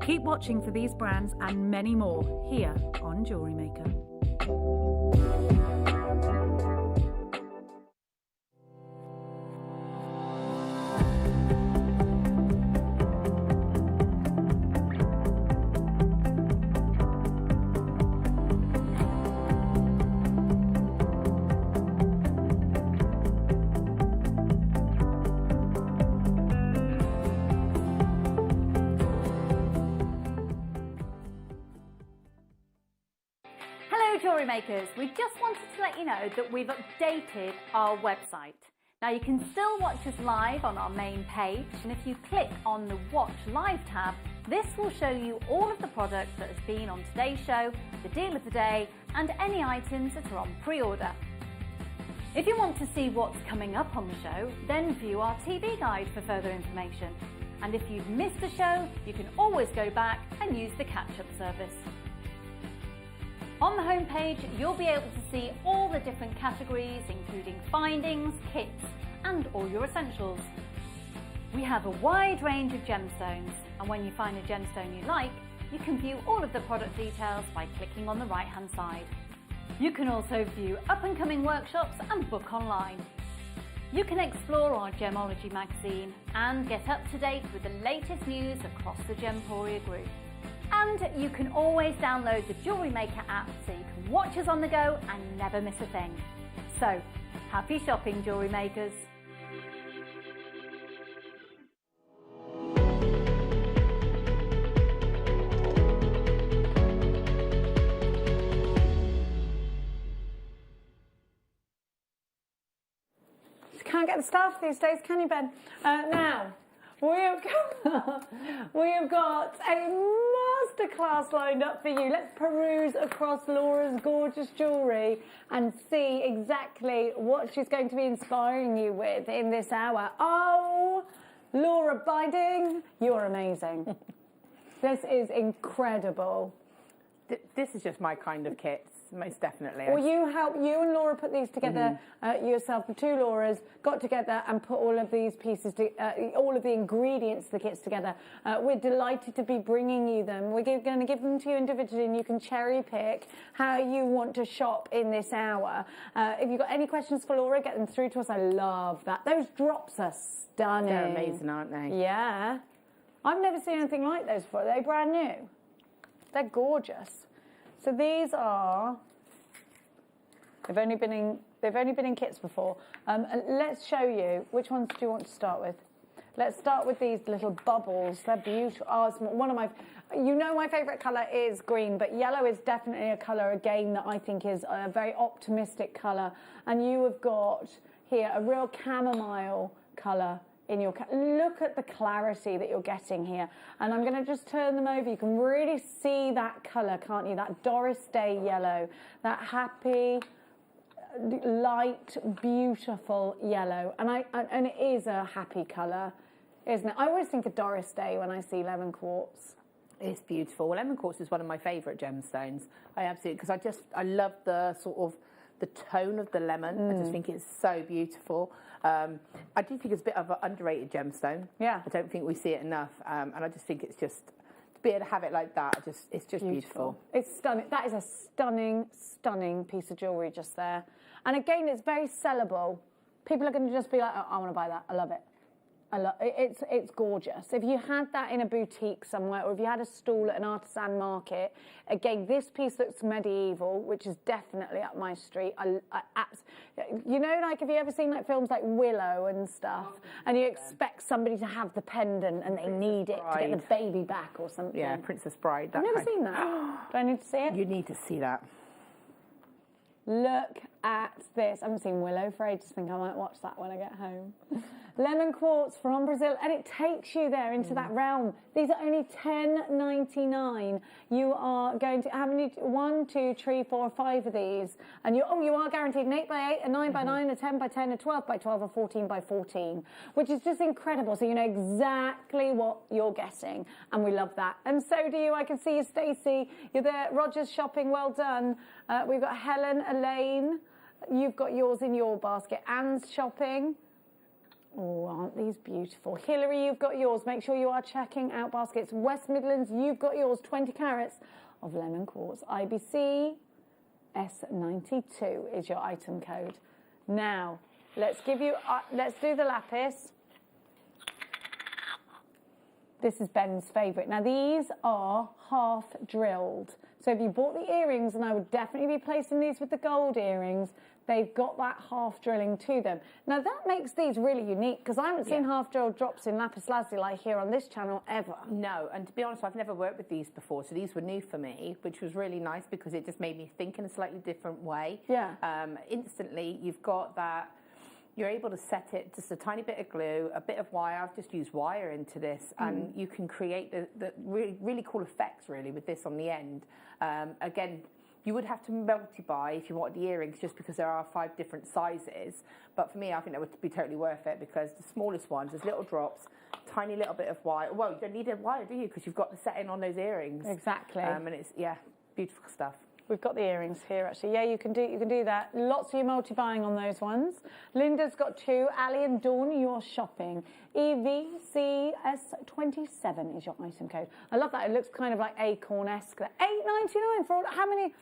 Keep watching for these brands and many more here on JewelleryMaker. Jewellery makers, we just wanted to let you know that we've updated our website. Now you can still watch us live on our main page, and if you click on the Watch Live tab, this will show you all of the products that has been on today's show, the deal of the day, and any items that are on pre-order. If you want to see what's coming up on the show, then view our TV guide for further information. And if you've missed a show, you can always go back and use the catch-up service. On the homepage, you'll be able to see all the different categories, including findings, kits, and all your essentials. We have a wide range of gemstones, and when you find a gemstone you like, you can view all of the product details by clicking on the right-hand side. You can also view up-and-coming workshops and book online. You can explore our Gemology magazine and get up to date with the latest news across the Gemporia group. And you can always download the JewelleryMaker app so you can watch us on the go and never miss a thing. So, happy shopping, jewellery makers! You can't get the staff these days, can you, Ben? Now, we have got a masterclass lined up for you. Let's peruse across Laura's gorgeous jewellery and see exactly what she's going to be inspiring you with in this hour. Oh, Laura Biding, you're amazing. This is incredible. This is just my kind of kits, most definitely. Well, you and Laura put these together yourself. The two Lauras got together and put all of these pieces, all of the ingredients, the kits together. We're delighted to be bringing you them. We're going to give them to you individually, and you can cherry pick how you want to shop in this hour. If you've got any questions for Laura, get them through to us. I love that. Those drops are stunning. They're amazing, aren't they? Yeah. I've never seen anything like those before. They're brand new. They're gorgeous. So these are, they've only been They've only been in kits before. And let's show you, which ones do you want to start with? Let's start with these little bubbles. They're beautiful. Oh, it's one of my, you know, my favourite colour is green, but yellow is definitely a colour, again, that I think is a very optimistic colour. And you have got here a real chamomile colour in your, look at the clarity that you're getting here. And I'm going to just turn them over. You can really see that colour, can't you? That Doris Day yellow, that happy, light, beautiful yellow. And it is a happy colour, isn't it? I always think of Doris Day when I see lemon quartz. It's beautiful. Well, lemon quartz is one of my favourite gemstones. I absolutely, because I love the sort of the tone of the lemon. I just think it's so beautiful. I do think it's a bit of an underrated gemstone. Yeah. I don't think we see it enough. And I just think it's just, to be able to have it like that, it's just beautiful. It's stunning. That is a stunning, stunning piece of jewellery just there. And again, it's very sellable. People are going to just be like, oh, I want to buy that. I love it. It's gorgeous. If you had that in a boutique somewhere, or if you had a stall at an artisan market, again, this piece looks medieval, which is definitely up my street. You know, like, have you ever seen like films like Willow and stuff, and you expect somebody to have the pendant and they need it to get the baby back or something? Yeah, Princess Bride. I've never seen that. Do I need to see it? You need to see that. Look at this. I haven't seen Willow for ages. I think I might watch that when I get home. Lemon quartz from Brazil, and it takes you there into that realm. These are only $10.99. You are going to have 1, 2, 3, 4, 5 of these, and you are guaranteed an 8x8, a 9x9, a 10x10, a 12x12, a 14x14, which is just incredible. So you know exactly what you're getting, and we love that. And so do you. I can see you, Stacey. You're there. Roger's shopping. Well done. We've got Helen, Elaine. You've got yours in your basket. Anne's shopping. Oh, aren't these beautiful? Hilary, you've got yours. Make sure you are checking out baskets. West Midlands, you've got yours. 20 carats of lemon quartz. IBC S92 is your item code. Now, let's do the lapis. This is Ben's favourite. Now, these are half drilled. So if you bought the earrings, and I would definitely be placing these with the gold earrings, they've got that half drilling to them. Now that makes these really unique, because I haven't seen half drilled drops in lapis lazuli here on this channel ever. No, and to be honest, I've never worked with these before, so these were new for me, which was really nice because it just made me think in a slightly different way. Yeah. Instantly, you've got that. You're able to set it, just a tiny bit of glue, a bit of wire. I've just used wire into this, and you can create the really, really cool effects, really, with this on the end. Again, you would have to multi-buy if you wanted the earrings, just because there are 5 different sizes. But for me, I think that would be totally worth it, because the smallest ones, there's little drops, tiny little bit of wire. Well, you don't need a wire, do you? Because you've got the setting on those earrings. Exactly. And it's, yeah, beautiful stuff. We've got the earrings here, actually. Yeah, you can do that. Lots of you multi-buying on those ones. Linda's got 2. Ali and Dawn, you're shopping. EVCS27 is your item code. I love that. It looks kind of like acorn-esque. $8.99 for all. How many?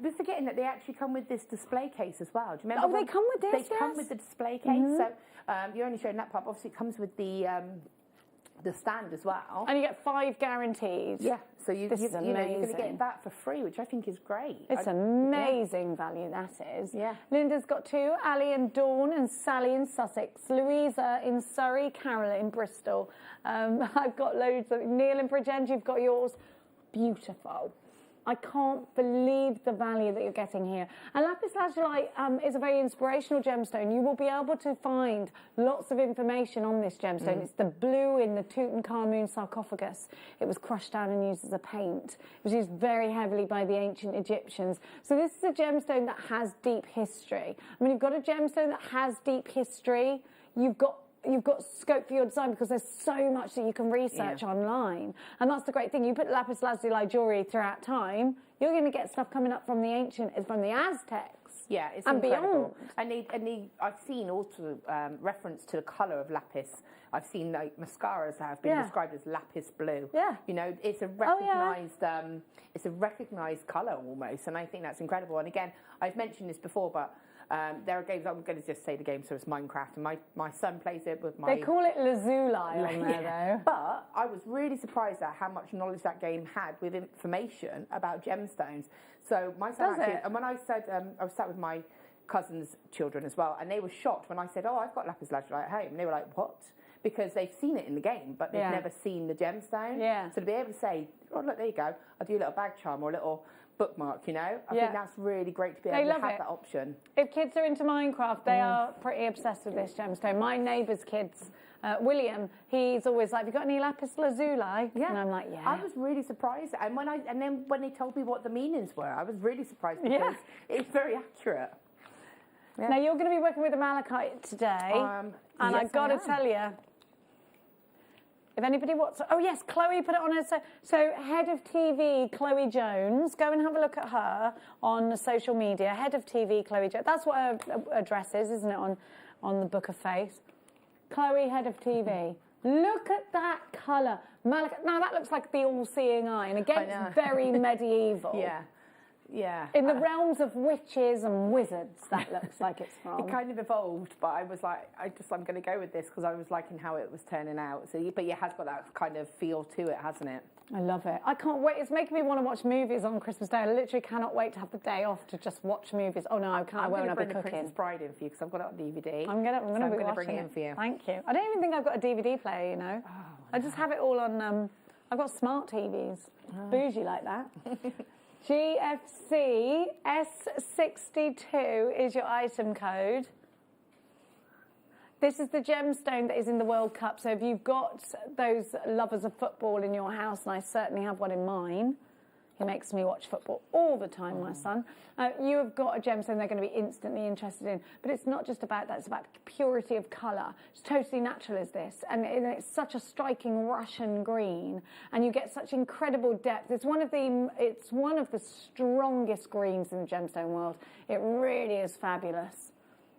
We're forgetting that they actually come with this display case as well. Do you remember? Oh, they come with this? They come with the display case. So you're only showing that part. Obviously, it comes with the stand as well. And you get 5 guarantees. Yeah. So you're going to get that for free, which I think is great. It's amazing value, that is. Yeah. Linda's got 2. Ali and Dawn, and Sally in Sussex. Louisa in Surrey. Carol in Bristol. I've got loads of... Neil in Bridgend, you've got yours. Beautiful. I can't believe the value that you're getting here. And lapis lazuli is a very inspirational gemstone. You will be able to find lots of information on this gemstone. It's the blue in the Tutankhamun sarcophagus. It was crushed down and used as a paint. It was used very heavily by the ancient Egyptians. So this is a gemstone that has deep history. I mean, you've got a gemstone that has deep history. You've got scope for your design, because there's so much that you can research online. And that's the great thing. You put lapis lazuli jewellery throughout time, you're going to get stuff coming up from the Aztecs. Yeah, it's and incredible. Beyond. I've seen also reference to the colour of lapis. I've seen like mascaras that have been described as lapis blue. Yeah. You know, it's a recognised colour almost, and I think that's incredible. And again, I've mentioned this before, but there are games, I'm going to just say the game, so it's Minecraft, and my son plays it with my... They call it Lazuli on there, though. But I was really surprised at how much knowledge that game had with information about gemstones. So my son and when I said, I was sat with my cousins' children as well, and they were shocked when I said, "Oh, I've got lapis lazuli at home." And they were like, "What?" Because they've seen it in the game, but they've never seen the gemstone. Yeah. So to be able to say, "Oh, look, there you go. I'll do a little bag charm or a little bookmark," you know, I think that's really great to be able to have that option. If kids are into Minecraft, they are pretty obsessed with this gemstone. My neighbour's kids, William, he's always like, "Have you got any lapis lazuli?" Yeah. And I'm like, "Yeah." I was really surprised, and then when they told me what the meanings were, I was really surprised because it's very accurate. Yeah. Now you're going to be working with the malachite today, and I've got to tell you, if anybody wants, oh yes, Chloe put it on her. So head of TV, Chloe Jones, go and have a look at her on social media. Head of TV, Chloe Jones. That's what her address is, isn't it, on the Book of Face? Chloe, head of TV. Look at that colour. Malachite. Now that looks like the all-seeing eye, and again, it's very medieval. Yeah. In the realms of witches and wizards, that looks like it's from. It kind of evolved, but I was like, I'm going to go with this because I was liking how it was turning out. So, but it has got that kind of feel to it, hasn't it? I love it. I can't wait. It's making me want to watch movies on Christmas Day. I literally cannot wait to have the day off to just watch movies. Oh no, I can't. I won't. I'll be cooking. Princess Bride in for you because I've got it on DVD. I'm gonna bring it in for you. Thank you. I don't even think I've got a DVD player. You know, I just have it all on. I've got smart TVs. Bougie like that. GFC S62 is your item code. This is the gemstone that is in the World Cup. So if you've got those lovers of football in your house, and I certainly have one in mine, he makes me watch football all the time, my son. You have got a gemstone they're going to be instantly interested in. But it's not just about that. It's about purity of colour. It's totally natural as this. And it's such a striking Russian green. And you get such incredible depth. It's one of the strongest greens in the gemstone world. It really is fabulous.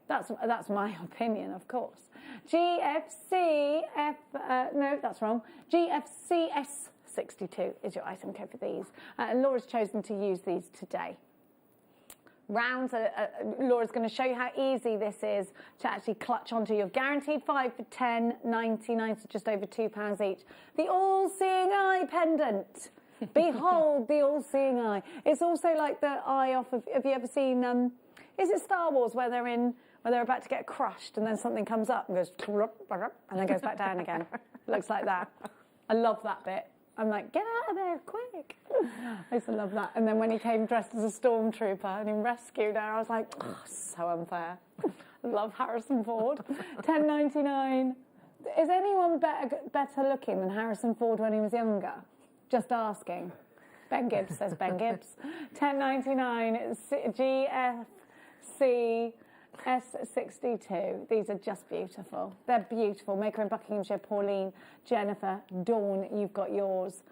That's my opinion, of course. No, that's wrong. GFCS 62 is your item code for these. And Laura's chosen to use these today. Rounds, Laura's going to show you how easy this is to actually clutch onto. You're guaranteed 5 for £10.99, so just over £2 each. The all-seeing eye pendant. Behold the all-seeing eye. It's also like the eye off of, have you ever seen, is it Star Wars where they're about to get crushed and then something comes up and goes, and then goes back down again? Looks like that. I love that bit. I'm like, get out of there, quick. I used to love that. And then when he came dressed as a stormtrooper and he rescued her, I was like, oh, so unfair. Love Harrison Ford. $10.99. Is anyone better looking than Harrison Ford when he was younger? Just asking. Ben Gibbs says Ben Gibbs. $10.99. GFC S62. These are just beautiful. They're beautiful. Maker in Buckinghamshire, Pauline, Jennifer, Dawn, you've got yours.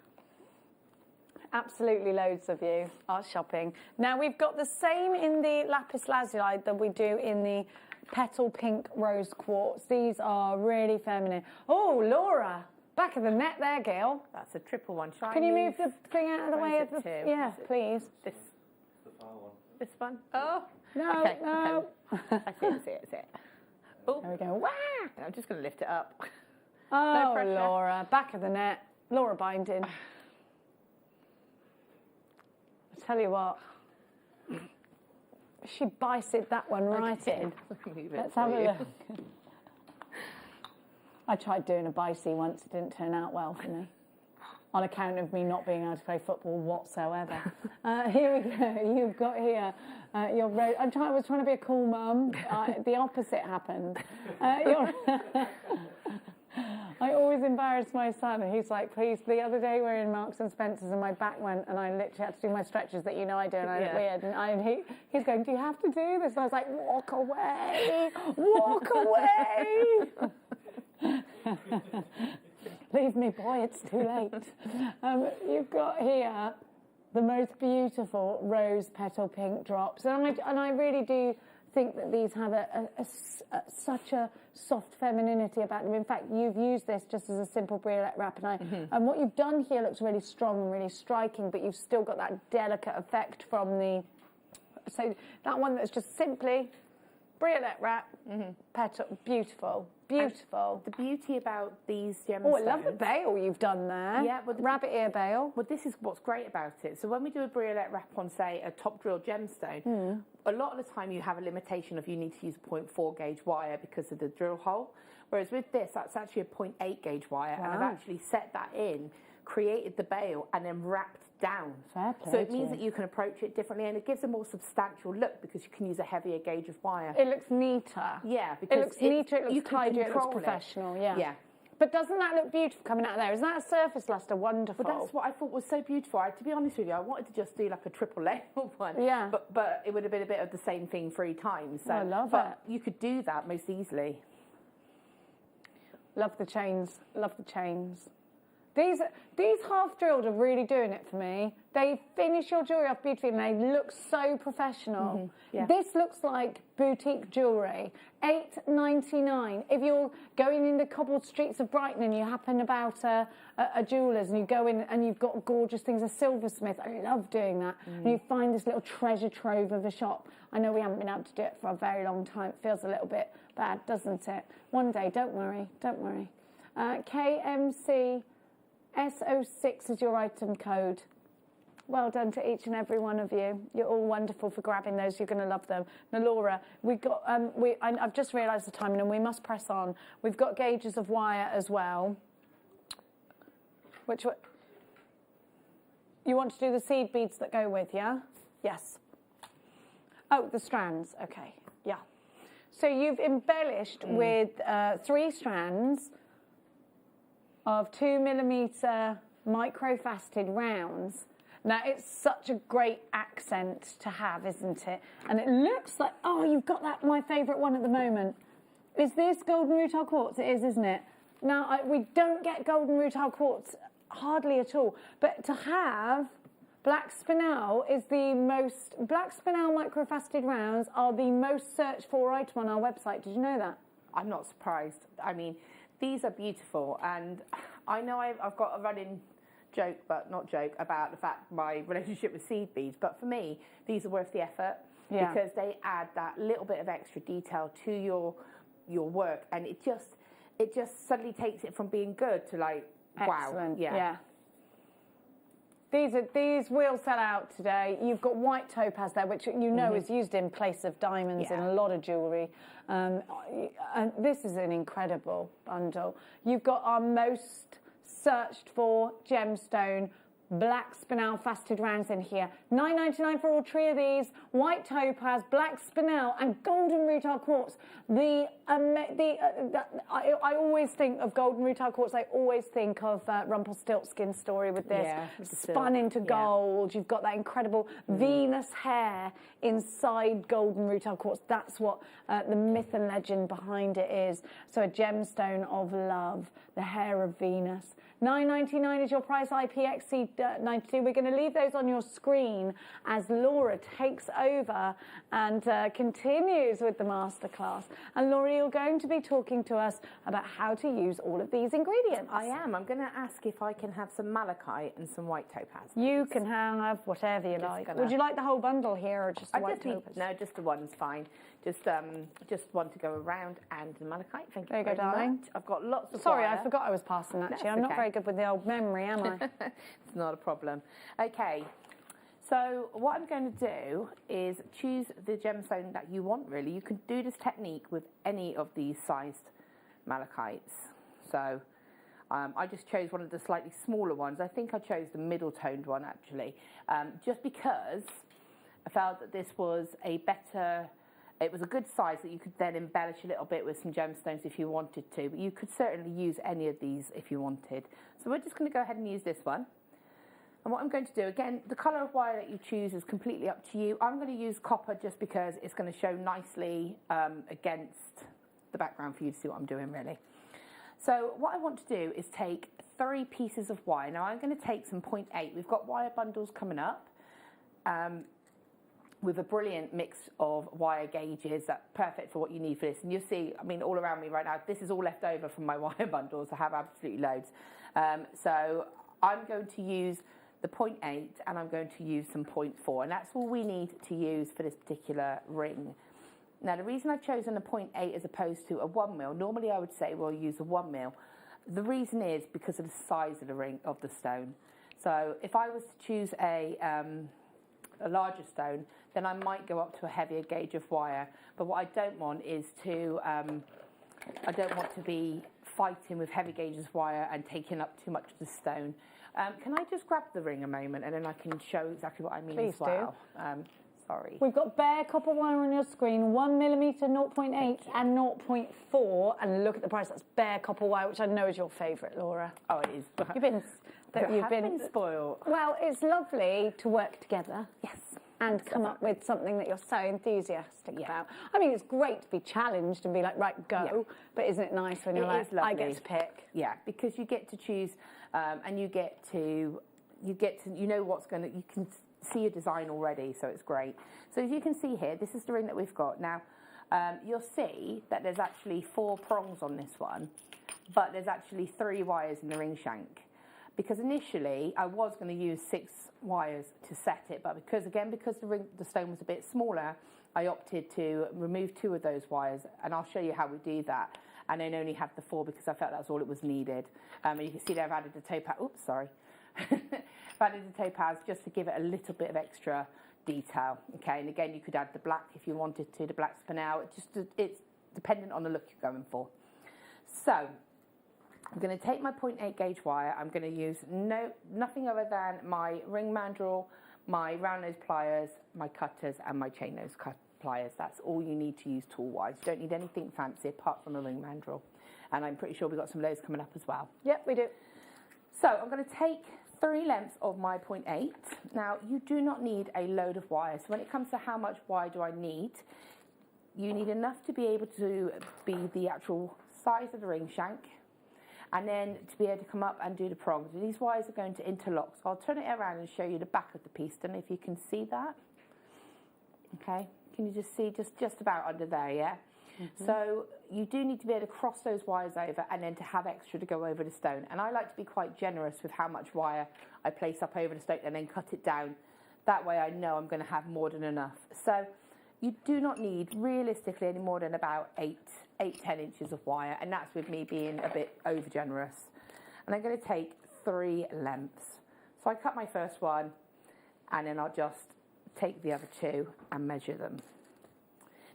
Absolutely loads of you are shopping. Now we've got the same in the lapis lazuli that we do in the petal pink rose quartz. These are really feminine. Oh, Laura, back of the net there, girl. That's a triple one. Can you move the thing out of the way of the... Yeah, please. This. The far one. This one. Oh. No, okay, no. Okay. That's it. Oh. There we go. Wah! I'm just going to lift it up. Oh, no pressure. Laura, back of the net. Laura binding. I tell you what. She bited that one right in. Let's have a look. I tried doing a bicey once. It didn't turn out well for me. On account of me not being able to play football whatsoever. Here we go. You've got here your road. I was trying to be a cool mum. The opposite happened. I always embarrass my son. He's like, please. The other day we're in Marks and Spencer's and my back went, and I literally had to do my stretches that I do, and I look weird. And he's going, do you have to do this? And I was like, walk away, walk away. Leave me, boy, it's too late. You've got here the most beautiful rose petal pink drops. And I really do think that these have such a soft femininity about them. In fact, you've used this just as a simple briolette wrap. And what you've done here looks really strong and really striking, but you've still got that delicate effect from the... So that one that's just simply briolette wrap, petal, beautiful. Beautiful. And the beauty about these gemstones... Oh, I love the bail you've done there. Yeah. Well, rabbit ear bail. Well, this is what's great about it. So when we do a briolette wrap on, say, a top drill gemstone, a lot of the time you have a limitation of you need to use a 0.4 gauge wire because of the drill hole. Whereas with this, that's actually a 0.8 gauge wire. Wow. And I've actually set that in, created the bail, and then wrapped down. Fair play So it means that you can approach it differently, and it gives a more substantial look because you can use a heavier gauge of wire. It looks neater. Yeah, because it looks neater, it looks tidier, it looks control it. professional. Yeah. Yeah. But doesn't that look beautiful coming out of there? Isn't that a surface luster wonderful? Well, that's what I thought was so beautiful. To be honest with you, I wanted to just do like a triple layer one. Yeah. But it would have been a bit of the same thing 3 times. So, I love but you could do that most easily. Love the chains. Love the chains. These half drilled are really doing it for me. They finish your jewellery off beautifully and they look so professional. Yeah. This looks like boutique jewellery. $8.99. If you're going in the cobbled streets of Brighton and you happen about a jeweller's and you go in and you've got gorgeous things, a silversmith, I love doing that. And you find this little treasure trove of a shop. I know we haven't been able to do it for a very long time. It feels a little bit bad, doesn't it? One day, don't worry, don't worry. KMC SO6 is your item code. Well done to each and every one of you. You're all wonderful for grabbing those. You're going to love them. Now, Laura, I've just realised the timing and we must press on. We've got gauges of wire as well. Which way? You want to do the seed beads that go with, yeah? Yes. Oh, the strands. Okay, yeah. So you've embellished with 3 strands of 2mm micro-faceted rounds. Now, it's such a great accent to have, isn't it? And it looks like, oh, you've got that, my favourite one at the moment. Is this golden rutile quartz? It is, isn't it? Now, we don't get golden rutile quartz hardly at all. But to have black spinel is the most, black spinel micro-faceted rounds are the most searched for item on our website. Did you know that? I'm not surprised. I mean, these are beautiful, and I know I've got a running joke, but not joke, about the fact my relationship with seed beads, but for me, these are worth the effort because they add that little bit of extra detail to your work, and it just suddenly takes it from being good to like, excellent. Wow. Yeah. These will sell out today. You've got white topaz there, which you know is used in place of diamonds in a lot of jewellery. And this is an incredible bundle. You've got our most searched for gemstone black spinel faceted rounds in here. $9.99 for all 3 of these. White topaz, black spinel, and golden rutile quartz. I always think of golden rutile quartz. I always think of Rumpelstiltskin's story with this. Yeah, spun into gold. You've got that incredible Venus hair inside golden rutile quartz. That's what the myth and legend behind it is. So a gemstone of love, the hair of Venus. $9.99 is your price, IPXC92. We're going to leave those on your screen as Laura takes over and continues with the masterclass. And Laura, you're going to be talking to us about how to use all of these ingredients. I am. I'm going to ask if I can have some malachite and some white topaz. You can have whatever you like. Would you like the whole bundle here or just the white topaz? No, just the one's fine. Just one to go around and the malachite. Thank you there you very go, darling. much. I've got lots of Sorry, wire. I forgot I was passing that to you. I'm not very good with the old memory, am I? It's not a problem. Okay, so what I'm going to do is choose the gemstone that you want, really. You can do this technique with any of these sized malachites. So I just chose one of the slightly smaller ones. I think I chose the middle toned one, actually, just because I felt that this was it was a good size that you could then embellish a little bit with some gemstones if you wanted to, but you could certainly use any of these if you wanted. So we're just going to go ahead and use this one. And what I'm going to do, again, the colour of wire that you choose is completely up to you. I'm going to use copper just because it's going to show nicely against the background for you to see what I'm doing, really. So what I want to do is take 3 pieces of wire. Now I'm going to take some 0.8. We've got wire bundles coming up. With a brilliant mix of wire gauges that's perfect for what you need for this. And you'll see, I mean, all around me right now, this is all left over from my wire bundles. I have absolutely loads. So I'm going to use the 0.8 and I'm going to use some 0.4. And that's all we need to use for this particular ring. Now, the reason I've chosen a 0.8 as opposed to a 1mm, normally I would say we'll use a 1mm. The reason is because of the size of the ring of the stone. So if I was to choose a larger stone, then I might go up to a heavier gauge of wire. But what I don't want is to, I don't want to be fighting with heavy gauges of wire and taking up too much of the stone. Can I just grab the ring a moment and then I can show exactly what I mean as well? Sorry. We've got bare copper wire on your screen, 1mm, 0.8 and 0.4. And look at the price, that's bare copper wire, which I know is your favourite, Laura. Oh, it is. You've been spoiled. Well, it's lovely to work together. Yes. And come up with something that you're so enthusiastic about. I mean, it's great to be challenged and be like, right, go. Yeah. But isn't it nice when you're like, I get to pick? Yeah, because you get to choose, and you know what's going to, you can see your design already, so it's great. So as you can see here, this is the ring that we've got. Now, you'll see that there's actually 4 prongs on this one, but there's actually 3 wires in the ring shank. Because initially I was going to use 6 wires to set it, but because the stone was a bit smaller, I opted to remove 2 of those wires, and I'll show you how we do that, and then only have the 4 because I felt that's all it was needed. And you can see there I've added the topaz. Oops, sorry. I've added the topaz just to give it a little bit of extra detail. Okay, and again you could add the black if you wanted to, the black spinel. It's dependent on the look you're going for. So I'm going to take my 0.8 gauge wire. I'm going to use nothing other than my ring mandrel, my round nose pliers, my cutters, and my chain nose pliers. That's all you need to use tool-wise. You don't need anything fancy apart from a ring mandrel. And I'm pretty sure we've got some of those coming up as well. Yep, we do. So I'm going to take 3 lengths of my 0.8. Now, you do not need a load of wire. So when it comes to how much wire do I need, you need enough to be able to be the actual size of the ring shank, and then to be able to come up and do the prongs. These wires are going to interlock, so I'll turn it around and show you the back of the piece. Don't know if you can see that. Okay, can you just see just about under there, yeah? Mm-hmm. So you do need to be able to cross those wires over and then to have extra to go over the stone. And I like to be quite generous with how much wire I place up over the stone and then cut it down. That way I know I'm going to have more than enough. So you do not need realistically any more than about 8-10 inches of wire, and that's with me being a bit over generous. And I'm going to take 3 lengths. So I cut my first one, and then I'll just take the other 2 and measure them.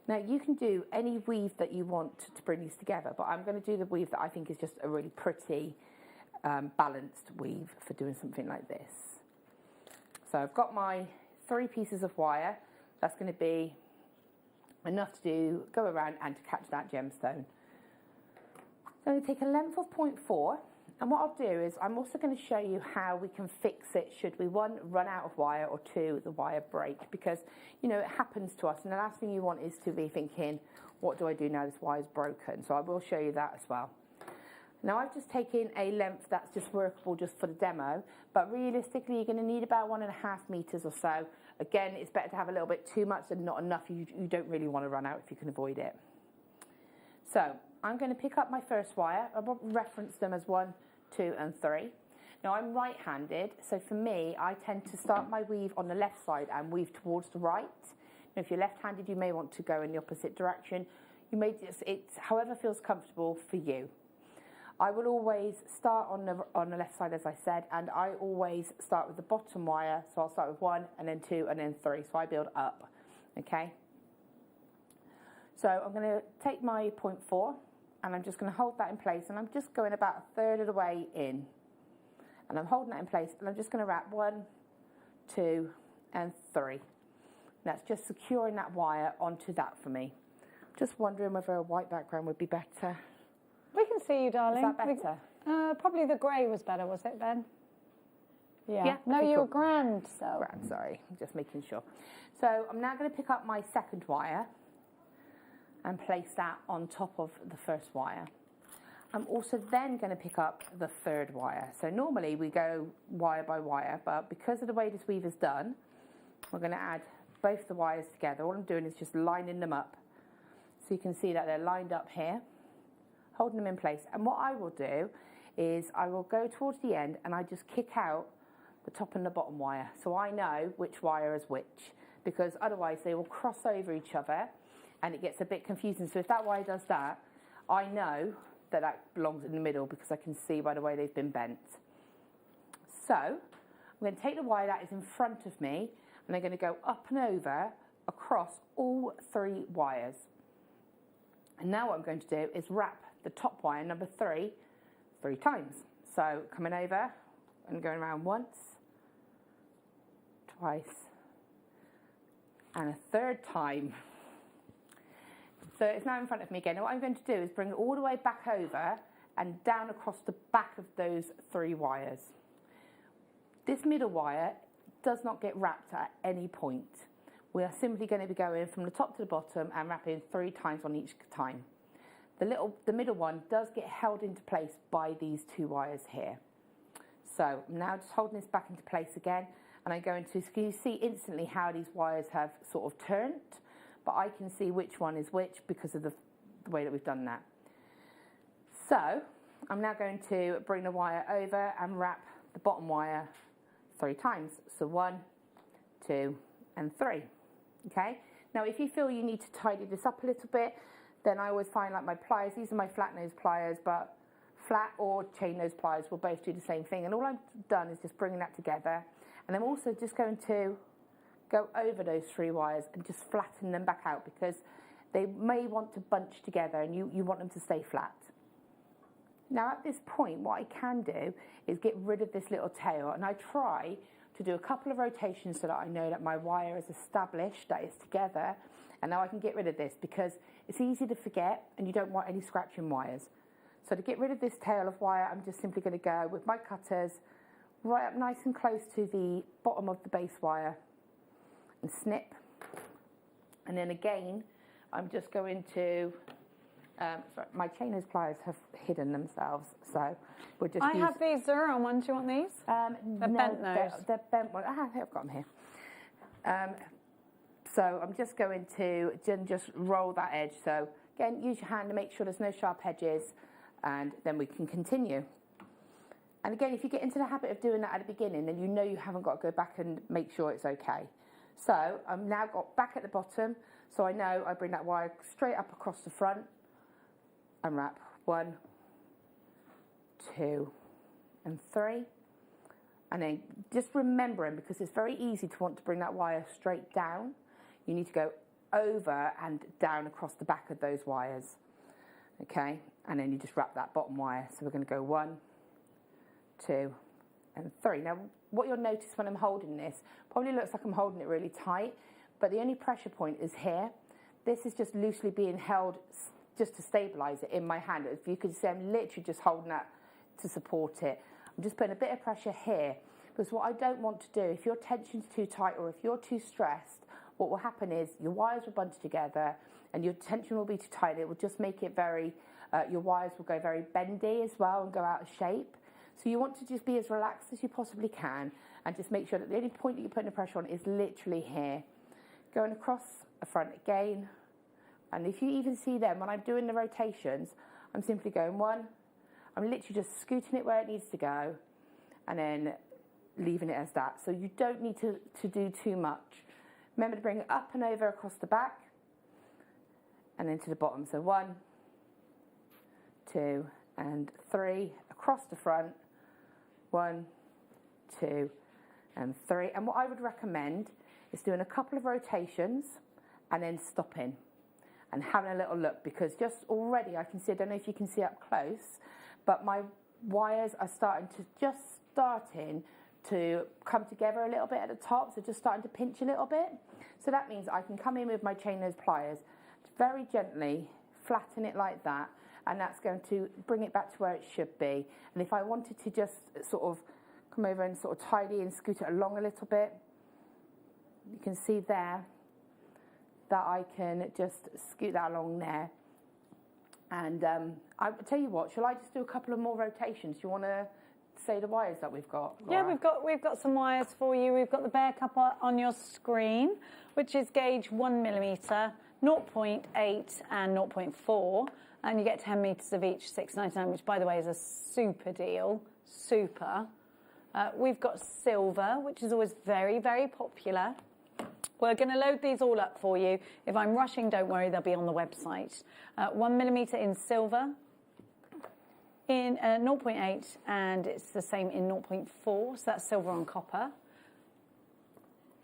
Now you can do any weave that you want to bring these together, but I'm going to do the weave that I think is just a really pretty balanced weave for doing something like this. So I've got my 3 pieces of wire. That's going to be enough to go around and to catch that gemstone. So I'm going to take a length of 0.4, and what I'll do is I'm also going to show you how we can fix it should we 1, run out of wire, or 2, the wire break, because you know it happens to us, and the last thing you want is to be thinking, what do I do now this wire's broken? So I will show you that as well. Now I've just taken a length that's just workable just for the demo, but realistically you're going to need about 1.5 meters or so. Again, it's better to have a little bit too much than not enough. You don't really want to run out if you can avoid it. So I'm going to pick up my first wire. I'll reference them as 1, 2 and 3. Now I'm right-handed, so for me I tend to start my weave on the left side and weave towards the right. Now if you're left-handed you may want to go in the opposite direction. You may it's however feels comfortable for you. I will always start on the left side, as I said, and I always start with the bottom wire. So I'll start with 1 and then 2 and then 3. So I build up, okay? So I'm going to take my 0.4 and I'm just going to hold that in place, and I'm just going about 1/3 of the way in. And I'm holding that in place, and I'm just going to wrap 1, 2 and 3. That's just securing that wire onto that for me. Just wondering whether a white background would be better. We can see you, darling. Is that better? Probably the grey was better, was it, Ben? Yeah. No, okay, you're cool. grand, so. Grand, sorry. I'm just making sure. So I'm now going to pick up my second wire and place that on top of the first wire. I'm also then going to pick up the 3rd wire. So normally we go wire by wire, but because of the way this weave is done, we're going to add both the wires together. All I'm doing is just lining them up. So you can see that they're lined up here, holding them in place. And what I will do is I will go towards the end and I just kick out the top and the bottom wire. So I know which wire is which, because otherwise they will cross over each other and it gets a bit confusing. So if that wire does that, I know that that belongs in the middle because I can see by the way they've been bent. So I'm going to take the wire that is in front of me, and I'm going to go up and over across all 3 wires. And now what I'm going to do is wrap the top wire, number 3 times. So coming over and going around once, twice, and a 3rd time. So it's now in front of me again. And what I'm going to do is bring it all the way back over and down across the back of those 3 wires. This middle wire does not get wrapped at any point. We are simply going to be going from the top to the bottom and wrapping 3 times on each time. The middle one does get held into place by these 2 wires here. So I'm now just holding this back into place again, and I'm going to, can you see instantly how these wires have sort of turned? But I can see which one is which because of the way that we've done that. So I'm now going to bring the wire over and wrap the bottom wire 3 times. So 1, 2, and 3. Okay. Now, if you feel you need to tidy this up a little bit, then I always find like my pliers, these are my flat nose pliers, but flat or chain nose pliers will both do the same thing. And all I've done is just bringing that together. And I'm also just going to go over those 3 wires and just flatten them back out because they may want to bunch together and you want them to stay flat. Now at this point, what I can do is get rid of this little tail, and I try to do a couple of rotations so that I know that my wire is established, that it's together, and now I can get rid of this because it's easy to forget and you don't want any scratching wires. So to get rid of this tail of wire, I'm just simply going to go with my cutters right up nice and close to the bottom of the base wire and snip. And then again, I'm just going to, sorry, my chain nose pliers have hidden themselves, so we'll just I have these zero ones. Do you want these? The no, bent nose. The bent one. I've got them here. So I'm just going to just roll that edge. So again, use your hand to make sure there's no sharp edges, and then we can continue. And again, if you get into the habit of doing that at the beginning, then you know you haven't got to go back and make sure it's okay. So I've now got back at the bottom, so I know I bring that wire straight up across the front and wrap 1, 2, and 3. And then just remembering, because it's very easy to want to bring that wire straight down, you need to go over and down across the back of those wires. Okay, and then you just wrap that bottom wire. So we're going to go 1, 2, and 3. Now, what you'll notice when I'm holding this, probably looks like I'm holding it really tight, but the only pressure point is here. This is just loosely being held just to stabilise it in my hand. If you could see, I'm literally just holding that to support it. I'm just putting a bit of pressure here, because what I don't want to do, if your tension's too tight or if you're too stressed, what will happen is your wires will bunch together and your tension will be too tight. It will just make it very, your wires will go very bendy as well and go out of shape. So you want to just be as relaxed as you possibly can and just make sure that the only point that you're putting the pressure on is literally here. Going across the front again. And if you even see them, when I'm doing the rotations, I'm simply going 1. I'm literally just scooting it where it needs to go and then leaving it as that. So you don't need to do too much. Remember to bring it up and over across the back and then to the bottom. So 1, 2, and 3 across the front. 1, 2, and 3. And what I would recommend is doing a couple of rotations and then stopping and having a little look, because just already I can see, I don't know if you can see up close, but my wires are starting to come together a little bit at the top, so just starting to pinch a little bit. So that means I can come in with my chain nose pliers, very gently flatten it like that, and that's going to bring it back to where it should be. And if I wanted to just sort of come over and sort of tidy and scoot it along a little bit, you can see there that I can just scoot that along there. And I'll tell you what, shall I just do a couple of more rotations? Do you want to say the wires that we've got, Laura? Yeah, we've got some wires for you. We've got the Bear Cup on your screen, which is gauge 1mm, 0.8 and 0.4, and you get 10 meters of each, $6.99, which by the way is a super deal, super. We've got silver, which is always very, very popular. We're going to load these all up for you. If I'm rushing, don't worry, they'll be on the website. 1mm in silver, in 0.8, and it's the same in 0.4, so that's silver on copper.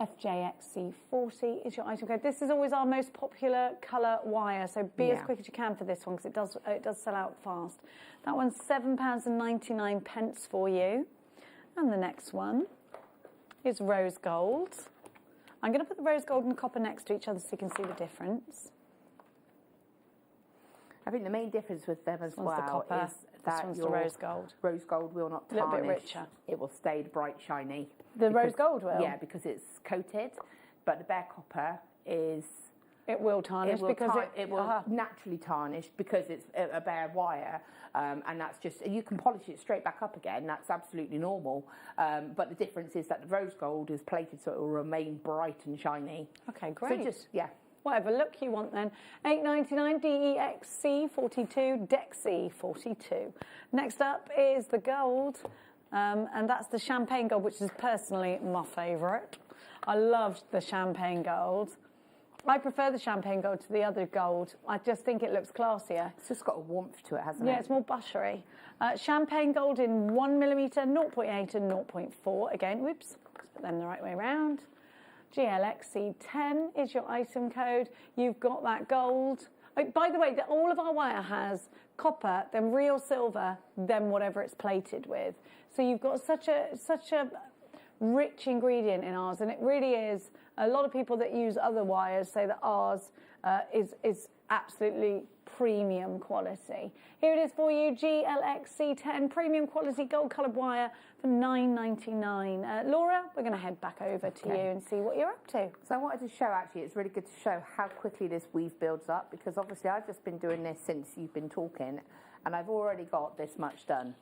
FJXC40 is your item code. This is always our most popular colour wire, so be as quick as you can for this one, because it does sell out fast. That one's £7.99 for you. And the next one is rose gold. I'm going to put the rose gold and copper next to each other so you can see the difference. I think the main difference with them as well the copper. is that the rose gold. Rose gold will not tarnish. A little bit richer. It will stay bright, shiny. The rose gold will? Yeah, because it's coated, but the bare copper is... It will tarnish it will naturally tarnish because it's a bare wire, and that's just, you can polish it straight back up again, that's absolutely normal, but the difference is that the rose gold is plated so it will remain bright and shiny. Okay, great. So just, whatever look you want then. £8.99 DEXC42, DEXC42. Next up is the gold, and that's the champagne gold, which is personally my favourite. I loved the champagne gold. I prefer the champagne gold to the other gold. I just think it looks classier. It's just got a warmth to it, hasn't it? Yeah, it's more buttery. Champagne gold in 1mm, 0.8 and 0.4. Again, whoops, let's put them the right way around. GLXC10 is your item code. You've got that gold. Oh, by the way, all of our wire has copper, then real silver, then whatever it's plated with. So you've got such a rich ingredient in ours, and it really is. A lot of people that use other wires say that ours is absolutely premium quality. Here it is for you, GLXC10 premium quality gold coloured wire for £9.99. Laura, we're going to head back over to you and see what you're up to. So I wanted to show, actually, it's really good to show how quickly this weave builds up, because obviously I've just been doing this since you've been talking, and I've already got this much done.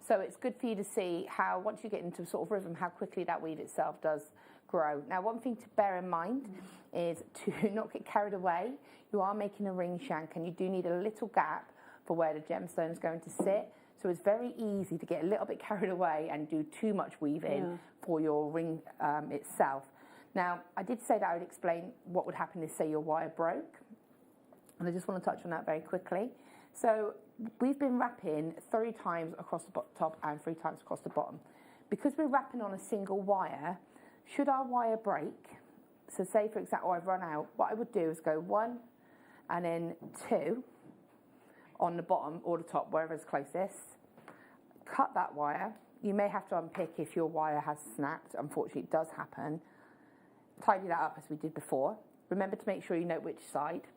So it's good for you to see how, once you get into sort of rhythm, how quickly that weave itself does grow. Now, one thing to bear in mind is to not get carried away. You are making a ring shank, and you do need a little gap for where the gemstone is going to sit. So it's very easy to get a little bit carried away and do too much weaving for your ring itself. Now, I did say that I would explain what would happen if, say, your wire broke. And I just want to touch on that very quickly. So we've been wrapping 3 times across the top and 3 times across the bottom. Because we're wrapping on a single wire, should our wire break, so say for example I've run out, what I would do is go 1 and then 2 on the bottom or the top, wherever's closest. Cut that wire. You may have to unpick if your wire has snapped. Unfortunately, it does happen. Tidy that up as we did before. Remember to make sure you know which side.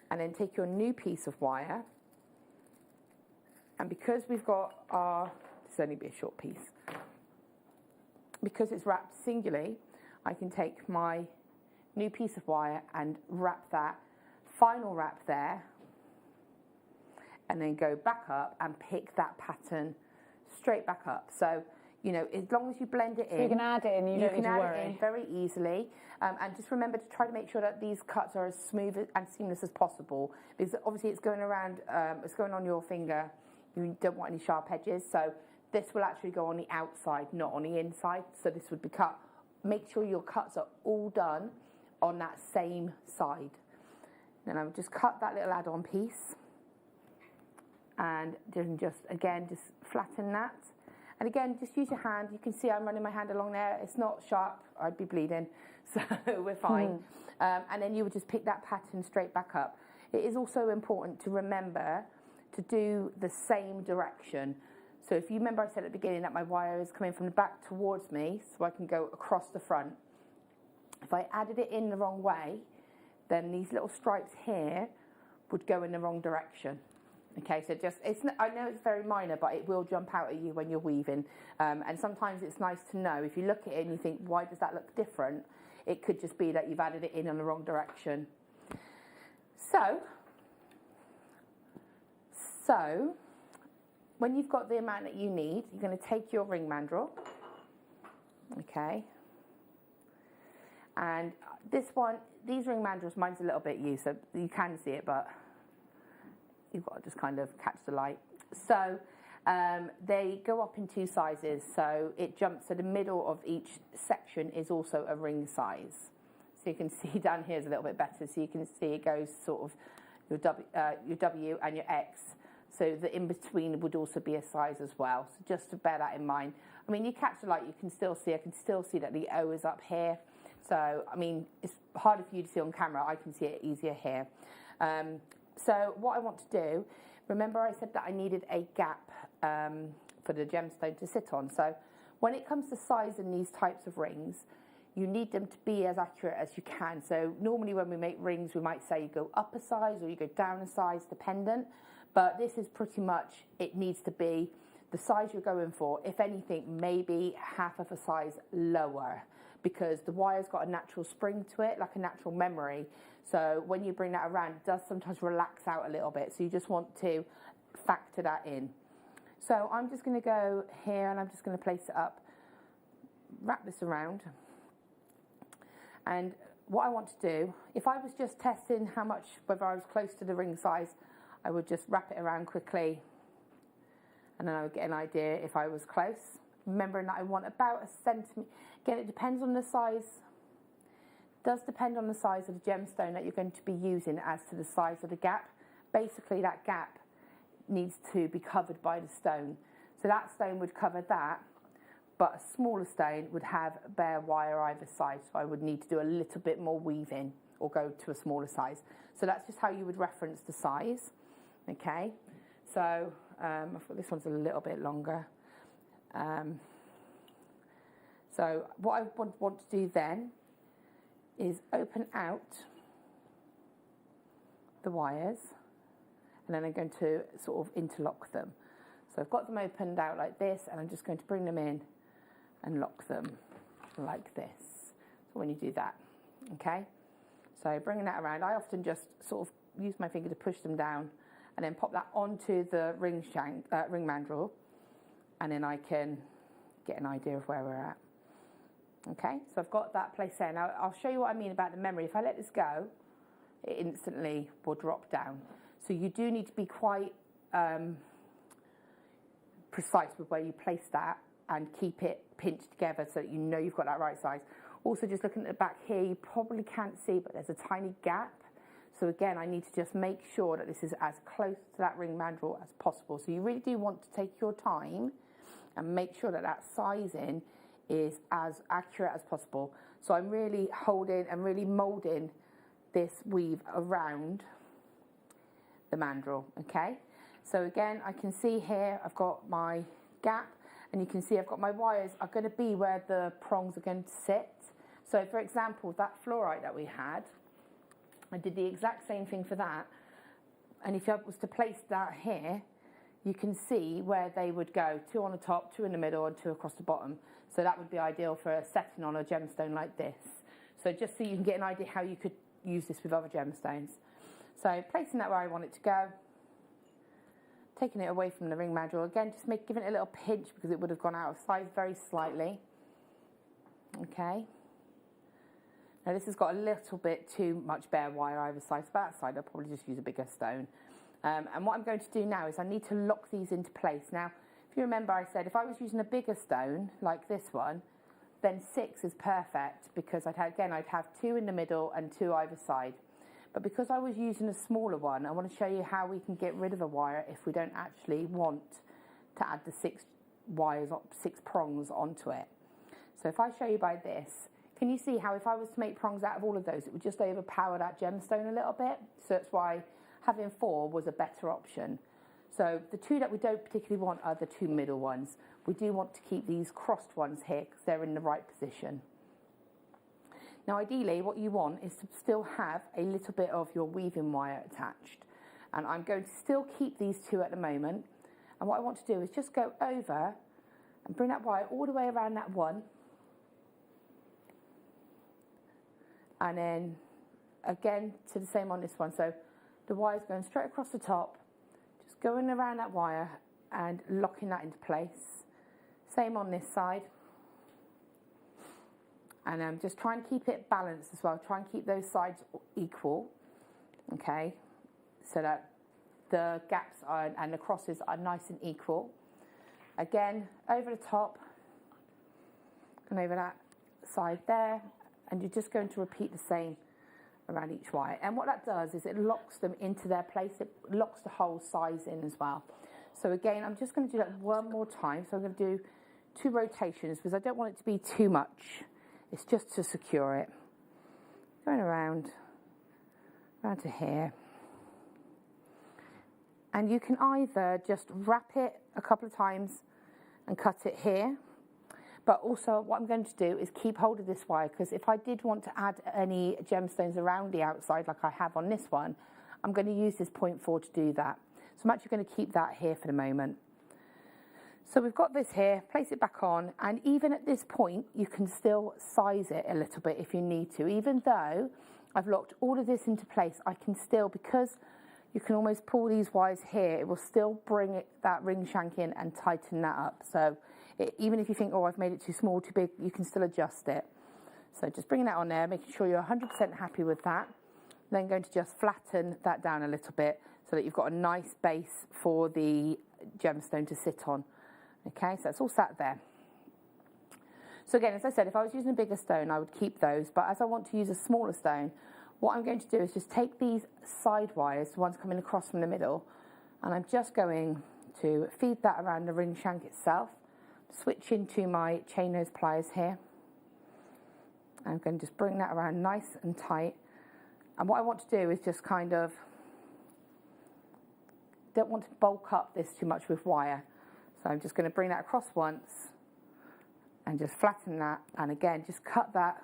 And then take your new piece of wire. And because we've got our, this will only be a short piece, because it's wrapped singularly, I can take my new piece of wire and wrap that final wrap there, and then go back up and pick that pattern straight back up. So, you know, as long as you blend it in, you can add it in, you don't need to worry. It in very easily. And just remember to try to make sure that these cuts are as smooth and seamless as possible, because obviously it's going around, it's going on your finger. You don't want any sharp edges, so this will actually go on the outside, not on the inside. So this would be cut. Make sure your cuts are all done on that same side. Then I would just cut that little add-on piece, and then just flatten that. And again, just use your hand. You can see I'm running my hand along there. It's not sharp. I'd be bleeding, so we're fine. And then you would just pick that pattern straight back up. It is also important to remember to do the same direction. So if you remember I said at the beginning that my wire is coming from the back towards me, so I can go across the front. If I added it in the wrong way, then these little stripes here would go in the wrong direction. Okay, so just, I know it's very minor, but it will jump out at you when you're weaving. And sometimes it's nice to know, if you look at it and you think, why does that look different? It could just be that you've added it in the wrong direction. So, when you've got the amount that you need, you're going to take your ring mandrel, okay? And this one, these ring mandrels, mine's a little bit used, so you can see it, but you've got to just kind of catch the light. So they go up in 2 sizes, so it jumps to the middle of each section is also a ring size. So So you can see down here is a little bit better. So you can see it goes sort of your W and your X. So the in-between would also be a size as well. So just to bear that in mind. I mean, you catch the light, you can still see, I can still see that the O is up here. So, I mean, it's harder for you to see on camera. I can see it easier here. So what I want to do, remember I said that I needed a gap for the gemstone to sit on. So when it comes to size in these types of rings, you need them to be as accurate as you can. So normally when we make rings, we might say you go up a size or you go down a size, dependent. But this is pretty much, it needs to be the size you're going for. If anything, maybe half of a size lower, because the wire's got a natural spring to it, like a natural memory. So when you bring that around, it does sometimes relax out a little bit. So you just want to factor that in. So I'm just going to go here and I'm just going to place it up, wrap this around. And what I want to do, if I was just testing how much, whether I was close to the ring size, I would just wrap it around quickly and then I would get an idea if I was close. Remembering that I want about a centimetre. Again, it depends on the size. It does depend on the size of the gemstone that you're going to be using as to the size of the gap. Basically, that gap needs to be covered by the stone. So that stone would cover that, but a smaller stone would have bare wire either side. So I would need to do a little bit more weaving or go to a smaller size. So that's just how you would reference the size. Okay, so I've got this one's a little bit longer. So what I want to do then is open out the wires and then I'm going to sort of interlock them. So I've got them opened out like this and I'm just going to bring them in and lock them like this. So when you do that, okay? So bringing that around, I often just sort of use my finger to push them down and then pop that onto the ring mandrel, and then I can get an idea of where we're at. Okay, so I've got that placed there. Now I'll show you what I mean about the memory. If I let this go, it instantly will drop down. So you do need to be quite precise with where you place that and keep it pinched together so that you know you've got that right size. Also, just looking at the back here, you probably can't see, but there's a tiny gap. So again, I need to just make sure that this is as close to that ring mandrel as possible. So you really do want to take your time and make sure that that sizing is as accurate as possible. So I'm really holding and really moulding this weave around the mandrel, okay? So again, I can see here, I've got my gap, and you can see I've got my wires are going to be where the prongs are going to sit. So for example, that fluorite that we had, I did the exact same thing for that. And if I was to place that here, you can see where they would go, 2 on the top, 2 in the middle, and 2 across the bottom. So that would be ideal for a setting on a gemstone like this. So just so you can get an idea how you could use this with other gemstones. So placing that where I want it to go, taking it away from the ring mandrel. Again, just giving it a little pinch because it would have gone out of size very slightly. Okay. Now this has got a little bit too much bare wire either side. So that side I'll probably just use a bigger stone. And what I'm going to do now is I need to lock these into place. Now, if you remember, I said if I was using a bigger stone like this one, then 6 is perfect because I'd have 2 in the middle and 2 either side. But because I was using a smaller one, I want to show you how we can get rid of a wire if we don't actually want to add the 6 wires, 6 prongs onto it. So if I show you by this, can you see how if I was to make prongs out of all of those, it would just overpower that gemstone a little bit? So that's why having 4 was a better option. So the 2 that we don't particularly want are the 2 middle ones. We do want to keep these crossed ones here because they're in the right position. Now ideally what you want is to still have a little bit of your weaving wire attached. And I'm going to still keep these 2 at the moment. And what I want to do is just go over and bring that wire all the way around that one. And then again to the same on this one. So the wire's going straight across the top, just going around that wire and locking that into place. Same on this side. And just try and keep it balanced as well. Try and keep those sides equal, okay, so that the gaps and the crosses are nice and equal. Again, over the top and over that side there. and you're just going to repeat the same around each wire. And what that does is it locks them into their place. It locks the whole size in as well. So again, I'm just going to do that one more time. So I'm going to do 2 rotations because I don't want it to be too much. It's just to secure it. Going around to here. And you can either just wrap it a couple of times and cut it here. But also what I'm going to do is keep hold of this wire, because if I did want to add any gemstones around the outside like I have on this one, I'm going to use this 0.4 to do that. So I'm actually going to keep that here for the moment. So we've got this here, place it back on, and even at this point you can still size it a little bit if you need to. Even though I've locked all of this into place, I can still, because you can almost pull these wires here, it will still bring that ring shank in and tighten that up. So even if you think, oh, I've made it too small, too big, you can still adjust it. So just bringing that on there, making sure you're 100% happy with that. Then going to just flatten that down a little bit so that you've got a nice base for the gemstone to sit on. Okay, so that's all sat there. So again, as I said, if I was using a bigger stone, I would keep those. But as I want to use a smaller stone, what I'm going to do is just take these side wires, the ones coming across from the middle, and I'm just going to feed that around the ring shank itself, switch into my chain nose pliers here. I'm going to just bring that around nice and tight. And what I want to do is just kind of, don't want to bulk up this too much with wire. So I'm just going to bring that across once and just flatten that, and again just cut that,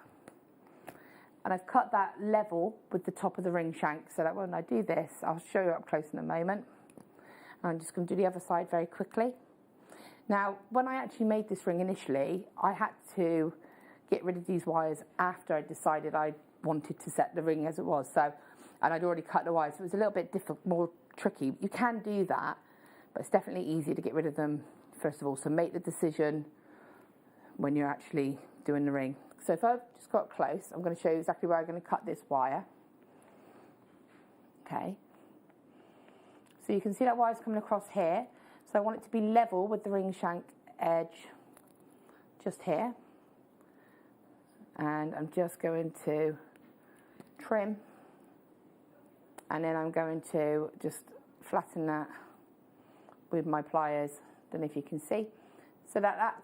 and I've cut that level with the top of the ring shank so that when I do this, I'll show you up close in a moment. I'm just going to do the other side very quickly. Now when I actually made this ring initially, I had to get rid of these wires after I decided I wanted to set the ring as it was. So, and I'd already cut the wires, so it was a little bit more tricky. You can do that, but it's definitely easier to get rid of them first of all. So make the decision when you're actually doing the ring. So if I've just got close, I'm going to show you exactly where I'm going to cut this wire. Okay. So you can see that wire's coming across here. So I want it to be level with the ring shank edge just here. And I'm just going to trim. And then I'm going to just flatten that with my pliers. Don't know if you can see. So that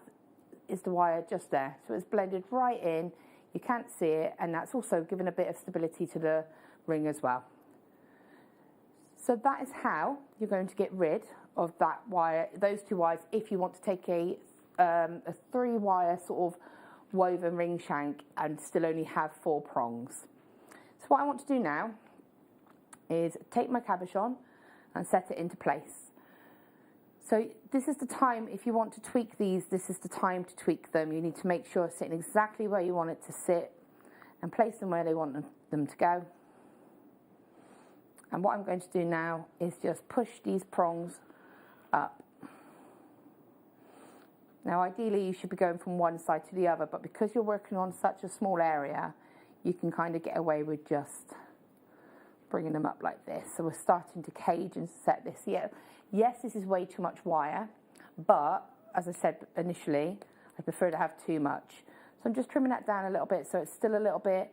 is the wire just there. So it's blended right in. You can't see it, and that's also given a bit of stability to the ring as well. So that is how you're going to get rid of that wire, those 2 wires, if you want to take a 3-wire sort of woven ring shank and still only have 4 prongs. So what I want to do now is take my cabochon and set it into place. So this is the time, if you want to tweak these, this is the time to tweak them. You need to make sure it's sitting exactly where you want it to sit and place them where they want them to go. And what I'm going to do now is just push these prongs up. Now ideally you should be going from one side to the other, but because you're working on such a small area, you can kind of get away with just bringing them up like this. So we're starting to cage and set this here. Yes, this is way too much wire, but as I said initially, I prefer to have too much. So I'm just trimming that down a little bit so it's still a little bit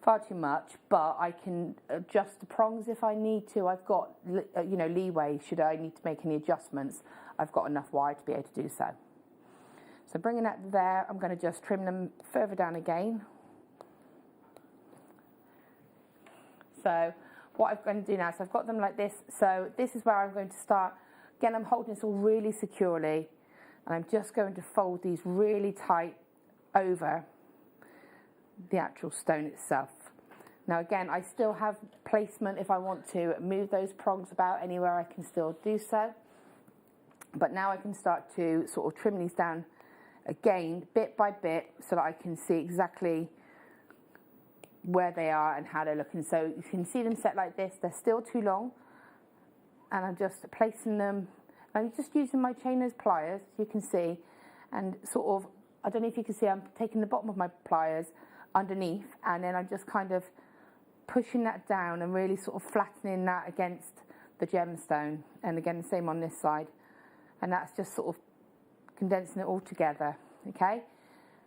far too much, but I can adjust the prongs if I need to. I've got, you know, leeway should I need to make any adjustments. I've got enough wire to be able to do so. So bringing that there, I'm going to just trim them further down again. So what I'm going to do now, so I've got them like this. So this is where I'm going to start. Again, I'm holding this all really securely, and I'm just going to fold these really tight over the actual stone itself. Now again, I still have placement if I want to move those prongs about anywhere, I can still do so. But now I can start to sort of trim these down again, bit by bit, so that I can see exactly where they are and how they're looking. So you can see them set like this. They're still too long, and I'm just placing them. I'm just using my chain nose pliers, you can see, and sort of, I don't know if you can see, I'm taking the bottom of my pliers underneath, and then I'm just kind of pushing that down and really sort of flattening that against the gemstone. And again, the same on this side. And that's just sort of condensing it all together, okay?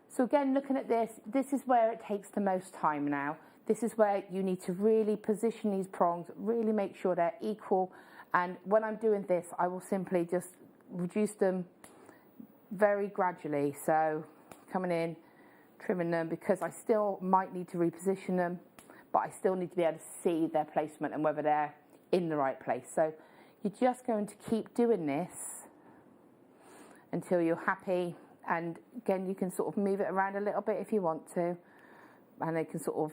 So again, looking at this is where it takes the most time now. This is where you need to really position these prongs, really make sure they're equal. And when I'm doing this, I will simply just reduce them very gradually. So coming in, trimming them, because I still might need to reposition them, but I still need to be able to see their placement and whether they're in the right place. So you're just going to keep doing this until you're happy. And again, you can sort of move it around a little bit if you want to. And they can sort of,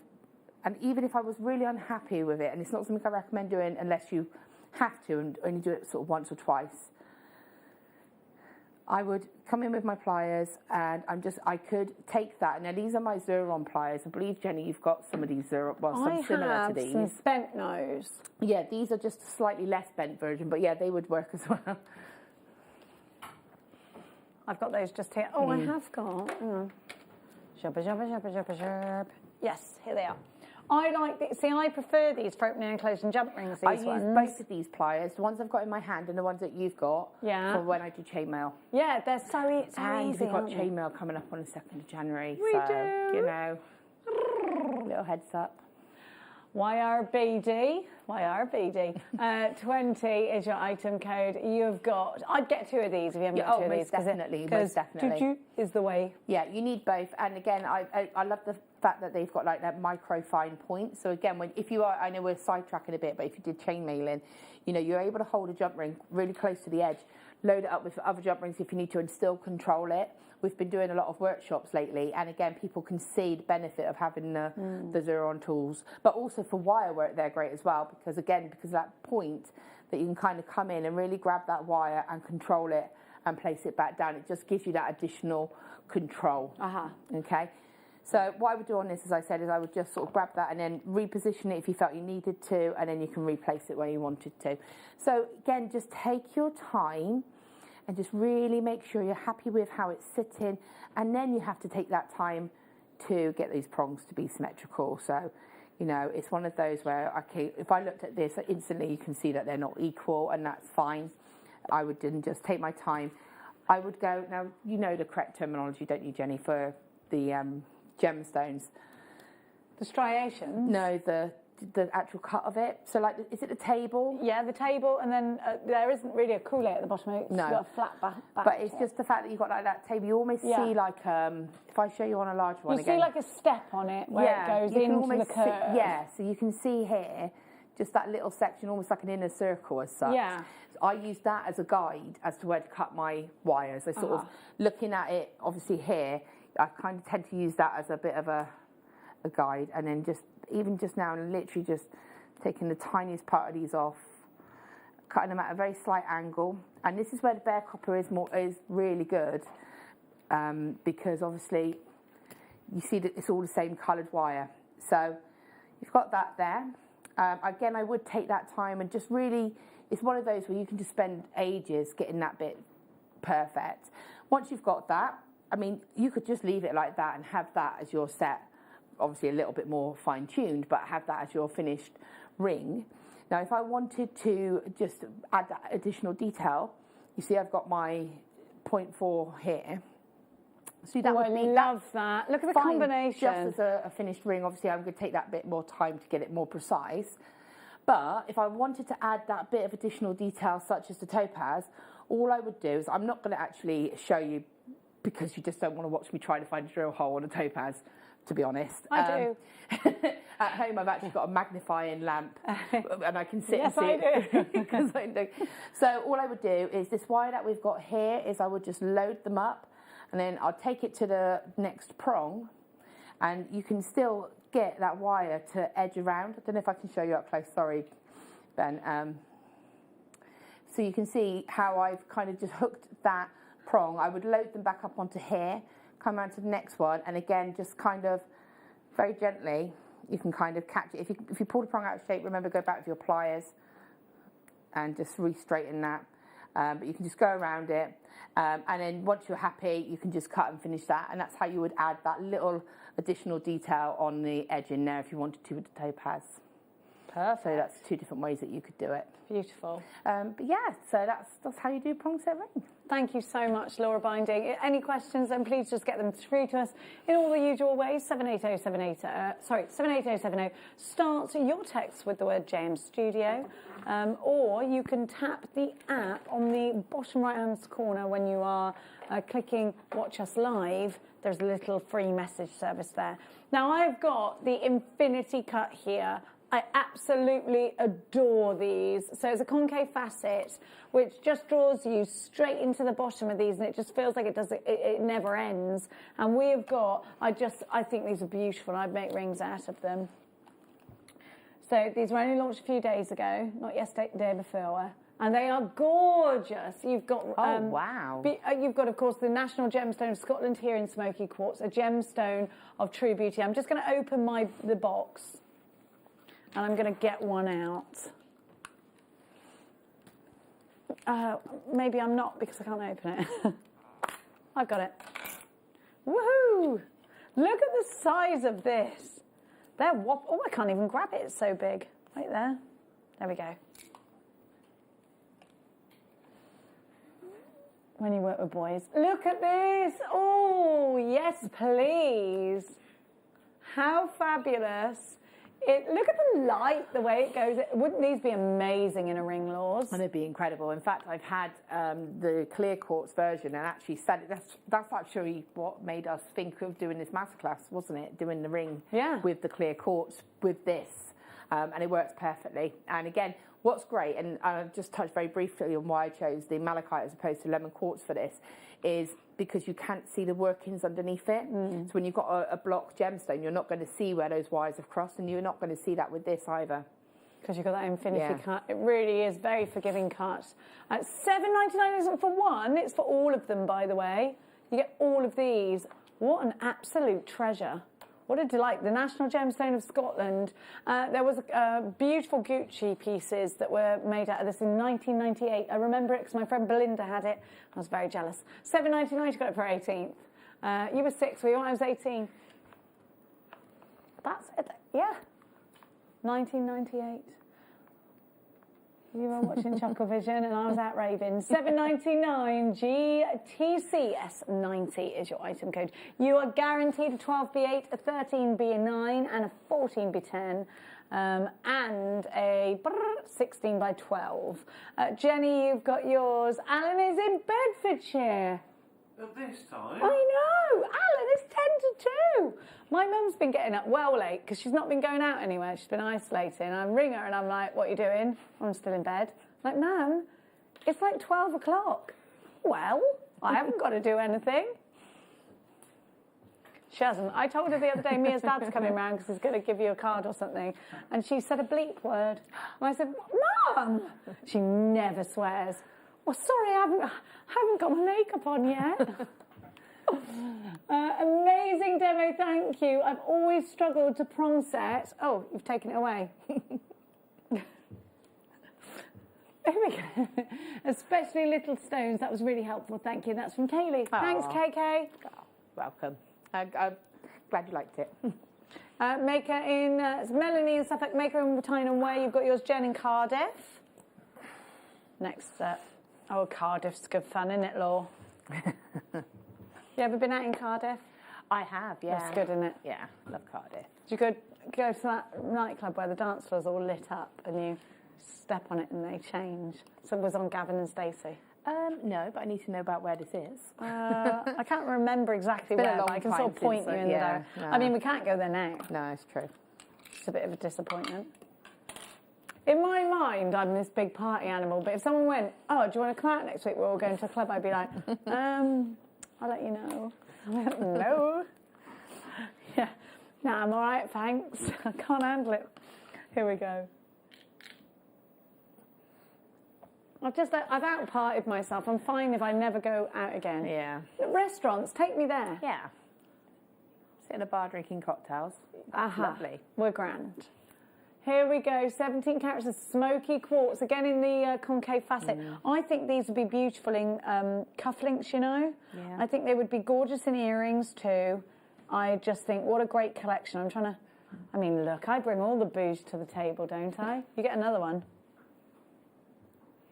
and even if I was really unhappy with it, and it's not something I recommend doing unless you have to and only do it sort of once or twice, I would come in with my pliers and I could take that. Now these are my Xeron pliers. I believe, Jenny, you've got some of these Xeron, well, some similar to these. Some bent nose. Yeah, these are just a slightly less bent version, but yeah, they would work as well. I've got those just here. Oh, I have got. Shabba, shabba, shabba, shabba, shabba. Yes, here they are. I like these. See, I prefer these for opening and closing jump rings. I use both of these pliers, the ones I've got in my hand and the ones that you've got, for when I do chainmail. Yeah, they're so easy. And we've got chainmail coming up on the 2nd of January. We do. You know, little heads up. YRBD. 20 is your item code. You've got, I'd get 2 of these if you haven't got 2 of these. Most definitely. Is the way. Yeah, you need both. And again, I love the fact that they've got like that micro fine point. So again, if you are, I know we're sidetracking a bit, but if you did chainmailing, you know, you're able to hold a jump ring really close to the edge, load it up with other jump rings if you need to, and still control it. We've been doing a lot of workshops lately, and again, people can see the benefit of having the Xeron tools. But also for wire work, they're great as well, because again, because of that point that you can kind of come in and really grab that wire and control it and place it back down. It just gives you that additional control. Okay. So what I would do on this, as I said, is I would just sort of grab that and then reposition it if you felt you needed to, and then you can replace it where you wanted to. So again, just take your time and just really make sure you're happy with how it's sitting, and then you have to take that time to get these prongs to be symmetrical. So, you know, it's one of those where, okay, if I looked at this, instantly you can see that they're not equal, and that's fine. I would then just take my time. I would go, now you know the correct terminology, don't you, Jenny, for the gemstones? The striations? No, the actual cut of it. So like, is it the table? Yeah, the table, and then there isn't really a coulis at the bottom. It's got a flat back. But it's just the fact that you've got like that table. You almost see like, if I show you on a large one again. You see like a step on it where it goes into the curve. So you can see here, just that little section, almost like an inner circle as such. Yeah. So I use that as a guide as to where to cut my wires. I sort of, looking at it, obviously here, I kind of tend to use that as a bit of a guide, and then even just now, literally just taking the tiniest part of these off, cutting them at a very slight angle. And this is where the bare copper is really good, because obviously you see that it's all the same coloured wire. So you've got that there. Again, I would take that time and just really, it's one of those where you can just spend ages getting that bit perfect. Once you've got that, I mean, you could just leave it like that and have that as your set. Obviously a little bit more fine-tuned, but have that as your finished ring. Now, if I wanted to just add that additional detail, you see I've got my 0.4 here. So that would be love that. Look at the combination. Just as a finished ring, obviously I'm going to take that bit more time to get it more precise. But if I wanted to add that bit of additional detail, such as the topaz, all I would do is, I'm not going to actually show you because you just don't want to watch me try to find a drill hole on a topaz, to be honest. I do. At home, I've actually got a magnifying lamp, and I can sit and see it. Because I do. So all I would do is this wire that we've got here is I would just load them up, and then I'll take it to the next prong, and you can still get that wire to edge around. I don't know if I can show you up close. Sorry, Ben. So you can see how I've kind of just hooked that prong. I would load them back up onto here, come around to the next one, and again, just kind of very gently, you can kind of catch it. If you pull the prong out of shape, remember, go back with your pliers and just re-straighten that. But you can just go around it, and then once you're happy, you can just cut and finish that, and that's how you would add that little additional detail on the edge in there if you wanted to with the topaz. Perfect. So that's 2 different ways that you could do it. Beautiful. But yeah, so that's how you do prong set ring. Thank you so much, Laura Binding. Any questions, then please just get them through to us in all the usual ways. 78070. Start your text with the word JM Studio, or you can tap the app on the bottom right-hand corner when you are clicking Watch Us Live. There's a little free message service there. Now, I've got the infinity cut here. I absolutely adore these. So it's a concave facet, which just draws you straight into the bottom of these, and it just feels like it never ends. And we have got, I think these are beautiful. I'd make rings out of them. So these were only launched a few days ago, not yesterday, the day before. And they are gorgeous. You've got wow. You've got, of course, the National Gemstone of Scotland here in Smoky Quartz, a gemstone of true beauty. I'm just going to open the box, and I'm going to get one out. Maybe I'm not, because I can't open it. I've got it. Woohoo! Look at the size of this. Oh, I can't even grab it. It's so big. Right there. There we go. When you work with boys. Look at this. Oh, yes, please. How fabulous. Look at the light, the way it goes. Wouldn't these be amazing in a ring, Laws? And it'd be incredible. In fact, I've had the clear quartz version, and actually that's actually what made us think of doing this masterclass, wasn't it? Doing the ring with the clear quartz with this. And it works perfectly. And again, what's great, and I'll just touch very briefly on why I chose the malachite as opposed to lemon quartz for this, is because you can't see the workings underneath it. So when you've got a block gemstone, you're not going to see where those wires have crossed, and you're not going to see that with this either. Because you've got that infinity cut. It really is very forgiving cut. $7.99 isn't for one, it's for all of them, by the way. You get all of these. What an absolute treasure. What a delight. The National Gemstone of Scotland. There was beautiful Gucci pieces that were made out of this in 1998. I remember it because my friend Belinda had it. I was very jealous. $7.99, she got it for 18th. You were 6, were you? I was 18. That's it. Yeah. 1998. You were watching Chucklevision and I was out raving. $7.99 GTCS90 is your item code. You are guaranteed a 12B8, a 13B9 and a 14B10 and a 16x12. Jenny, you've got yours. Alan is in Bedfordshire. At this time? I know! Alan, it's 10 to 2. My mum's been getting up well late because she's not been going out anywhere. She's been isolating. I ring her and I'm like, what are you doing? I'm still in bed. I'm like, Mum, it's like 12 o'clock. Well, I haven't got to do anything. She hasn't. I told her the other day Mia's dad's coming round because he's going to give you a card or something. And she said a bleep word. And I said, Mum! She never swears. Well, sorry, I haven't got my makeup on yet. Amazing demo, thank you. I've always struggled to prong set. Oh, you've taken it away. There we go. Especially little stones. That was really helpful. Thank you. That's from Kaylee. Aww. Thanks, KK. Oh, welcome. I'm glad you liked it. Maker in it's Melanie in Suffolk. Maker in Tyne Way. You've got yours, Jen in Cardiff. Next up. Oh, Cardiff's good fun, isn't it, Law? You ever been out in Cardiff? I have, yeah. That's good, isn't it? Yeah, love Cardiff. Did you go to that nightclub where the dance floor's all lit up and you step on it and they change? So it was on Gavin and Stacey? No, but I need to know about where this is. I can't remember exactly where, but I can sort of point you in there. No. I mean, we can't go there now. No, it's true. It's a bit of a disappointment. In my mind, I'm this big party animal, but if someone went, oh, do you want to come out next week? We're all going to a club. I'd be like, I'll let you know. No. Yeah. No, I'm all right, thanks. I can't handle it. Here we go. I've out-partied myself. I'm fine if I never go out again. Yeah. Restaurants, take me there. Yeah. Sit in a bar drinking cocktails. Lovely. We're grand. Here we go, 17 carats of smoky quartz, again in the concave facet. I think these would be beautiful in cufflinks, you know. I think they would be gorgeous in earrings too. I just think, what a great collection. I'm trying to I mean, look, I bring all the booze to the table, don't I? You get another one.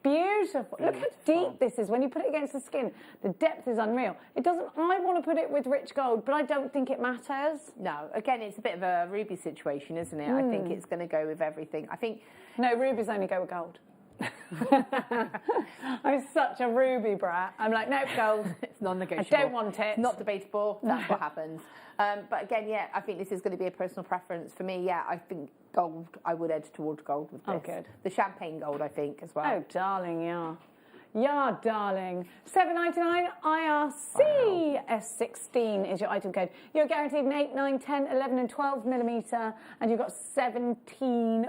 Beautiful. Look how deep this is when you put it against the skin. The depth is unreal. It doesn't, I want to put it with rich gold, but I don't think it matters. No, again, it's a bit of a ruby situation, isn't it? I think it's going to go with everything. I think... No, rubies only go with gold. I'm such a ruby brat. I'm like, nope, gold. It's non-negotiable. I don't want it. It's not debatable. That's what happens. But again, yeah, I think this is going to be a personal preference for me. Yeah, I think gold. I would edge towards gold with this. Oh, good. The champagne gold, I think, as well. Oh, darling, yeah. Yeah, darling. $7.99 IRC S16 is your item code. You're guaranteed an 8, 9, 10, 11 and 12 millimetre, and you've got 17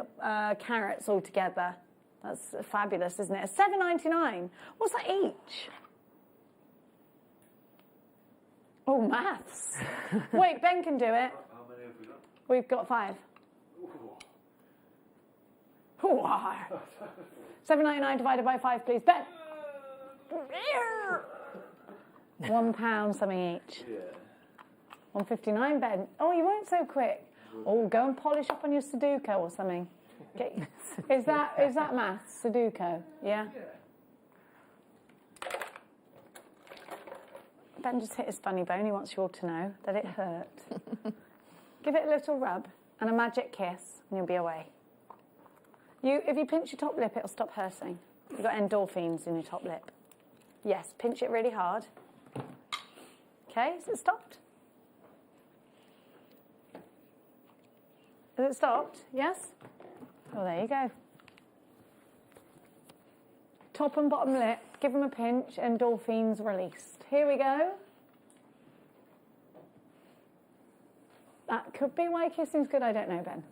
carats altogether. That's fabulous, isn't it? $7.99. What's that each? Oh, maths. Wait, Ben can do it. How many have we got? We've got 5. Ooh. $7.99 divided by 5, please. Ben. £1 something each. Yeah. $1.59, Ben. Oh, you weren't so quick. Oh, go and polish up on your Sudoku or something. Is that maths, Sudoku? Yeah? Ben just hit his funny bone. He wants you all to know that it hurt. Give it a little rub and a magic kiss, and you'll be away. If you pinch your top lip, it'll stop hurting. You've got endorphins in your top lip. Yes, pinch it really hard. Okay, is it stopped? Is it stopped? Yes? Well, there you go. Top and bottom lip, give them a pinch, endorphins released. Here we go. That could be why kissing's good, I don't know, Ben.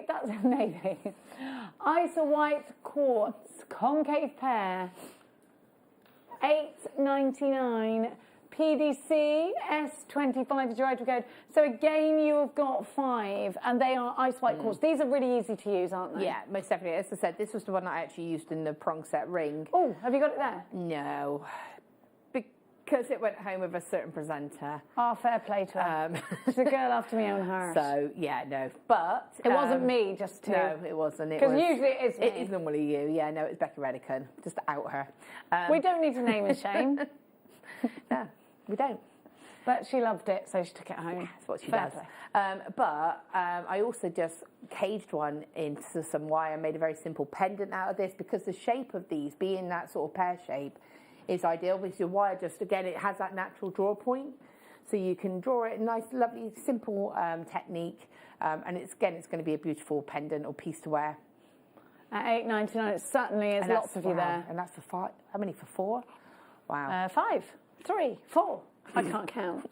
That's maybe. Iso White Quartz, concave pair, $8.99. PDC S25 is your item code. So again, you have got 5, and they are ice white quartz. These are really easy to use, aren't they? Yeah, most definitely. As I said, this was the one that I actually used in the prong set ring. Oh, have you got it there? No, because it went home with a certain presenter. Oh, fair play to her. She's a girl after my own heart. So, yeah, no. But... It wasn't me, just to... No, it wasn't. Because usually it is me. It is normally you. Yeah, no, it's Becky Redican. Just to out her. We don't need to name and shame. No, we don't. But she loved it, so she took it home. That's what she does. But I also just caged one into some wire, made a very simple pendant out of this, because the shape of these, being that sort of pear shape, is ideal because your wire just, again, it has that natural draw point. So you can draw it, nice, lovely, simple technique. And it's going to be a beautiful pendant or piece to wear. At $8.99, it certainly is. Lots of you there. And that's for 5. How many for 4? Wow. 5, 3, 4. I can't count.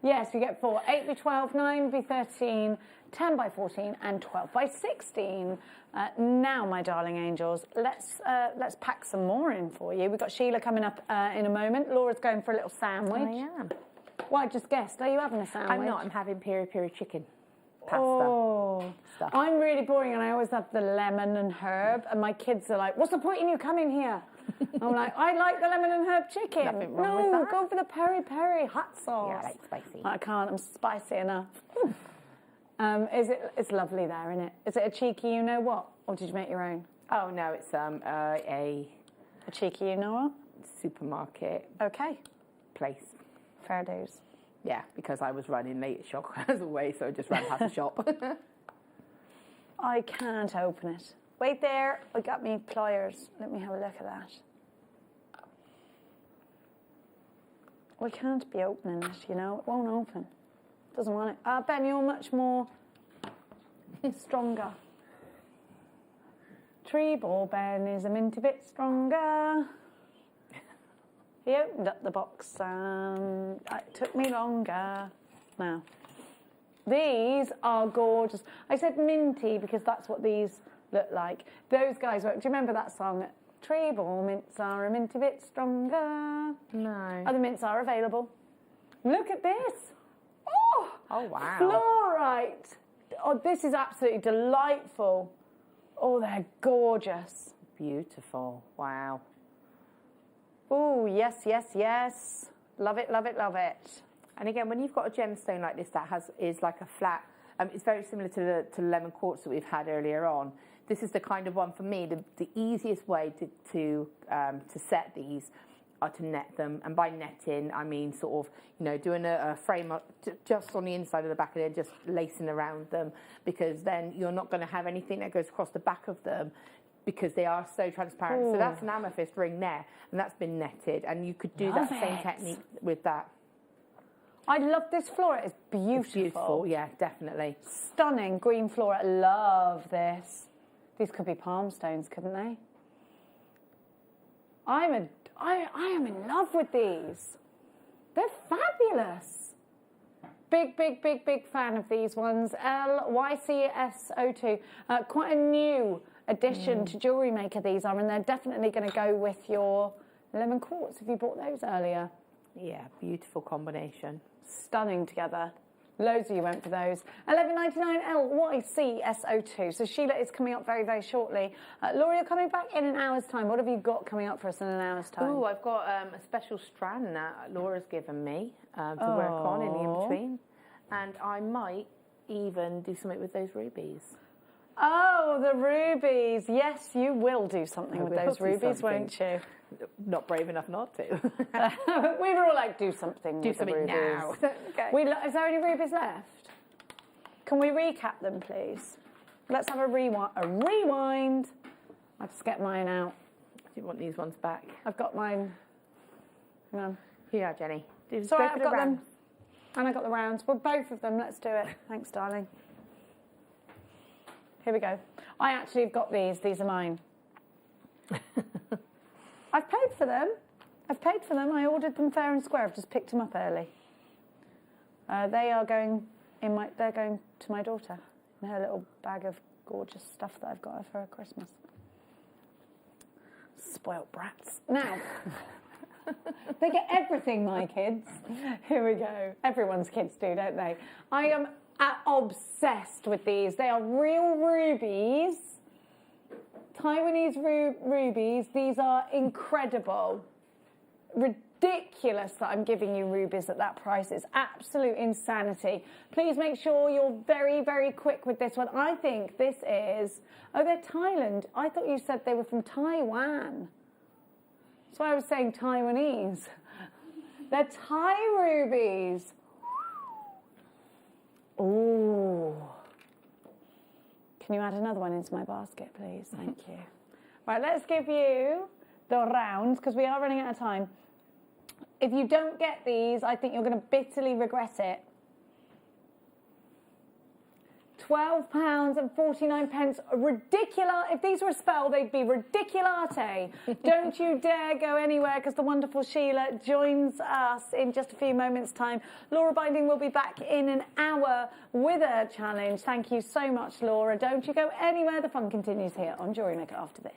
Yes, we get 4. 8 by 12, 9 by 13, 10 by 14, and 12 by 16. Now, my darling angels, let's pack some more in for you. We've got Sheila coming up in a moment. Laura's going for a little sandwich. I am. Well, I just guessed. Are you having a sandwich? I'm not. I'm having peri-peri chicken pasta. Oh, stuff. I'm really boring, and I always have the lemon and herb. And my kids are like, "What's the point in you coming here?" I'm like, "I like the lemon and herb chicken." Nothing wrong with that. Go for the peri-peri hot sauce. Yeah, I like spicy. I can't. I'm spicy enough. It's lovely there, isn't it? Is it a cheeky you know what, or did you make your own? Oh no, it's a cheeky you know what? Supermarket. Okay. Place. Fair dues. Yeah, because I was running late at shop as always, so I just ran past the shop. I can't open it. Wait there, I got me pliers. Let me have a look at that. We can't be opening it, you know. It won't open. Doesn't want it. Ben, you're much more stronger. Tree ball Ben is a minty bit stronger. He opened up the box. It took me longer. Now, these are gorgeous. I said minty because that's what these look like. Those guys work. Do you remember that song? Tree ball mints are a minty bit stronger. No. Other mints are available. Look at this. Oh, wow. Fluorite. Oh, this is absolutely delightful. Oh, they're gorgeous. Beautiful. Wow. Oh, yes, yes, yes. Love it, love it, love it. And again, when you've got a gemstone like this that is like a flat It's very similar to the lemon quartz that we've had earlier on. This is the kind of one for me. The easiest way to set these are to net them, and by netting I mean sort of doing a frame just on the inside of the back of it, just lacing around them, because then you're not going to have anything that goes across the back of them, because they are so transparent. So that's an amethyst ring there, and that's been netted, and you could do that same technique with that. I love this floral. It's beautiful. It's beautiful, yeah, definitely. Stunning green floral. I love this. These could be palm stones, couldn't they? I am in love with these. They're fabulous. Big fan of these ones. LYCS02. Quite a new addition to Jewellery Maker, these are, and they're definitely going to go with your lemon quartz if you bought those earlier. Yeah, beautiful combination. Stunning together. Loads of you went for those. 11.99 LYCS02. So Sheila is coming up very, very shortly. Laura, you're coming back in an hour's time. What have you got coming up for us in an hour's time? Oh, I've got a special strand that Laura's given me to work on in the in-between. And I might even do something with those rubies. Oh, the rubies. Yes, you will do something with those rubies, won't you? Not brave enough not to. We were all like, do something do with something the rubies. now. Okay. Is there any rubies left? Can we recap them, please? Let's have a rewind. I'll just get mine out. Do you want these ones back? I've got mine. Hang on. Here you are, Jenny. Sorry, I've got them. And I got the rounds. Well, both of them. Let's do it. Thanks, darling. Here we go. I actually have got these. These are mine. I've paid for them. I ordered them fair and square. I've just picked them up early. They are going they're going to my daughter in her little bag of gorgeous stuff that I've got for her Christmas. Spoilt brats. Now, they get everything, my kids. Here we go. Everyone's kids do, don't they? I am obsessed with these. They are real rubies. Taiwanese rubies. These are incredible. Ridiculous that I'm giving you rubies at that price. It's absolute insanity. Please make sure you're very, very quick with this one. I think this is... Oh, they're Thailand. I thought you said they were from Taiwan. That's why I was saying Taiwanese. They're Thai rubies. Ooh. Can you add another one into my basket, please? Thank you. Right, let's give you the rounds, because we are running out of time. If you don't get these, I think you're going to bitterly regret it. £12.49. Ridiculous. If these were a spell, they'd be ridiculate. Don't you dare go anywhere, because the wonderful Sheila joins us in just a few moments' time. Laura Binding will be back in an hour with a challenge. Thank you so much, Laura. Don't you go anywhere. The fun continues here on Jewellery Maker after this.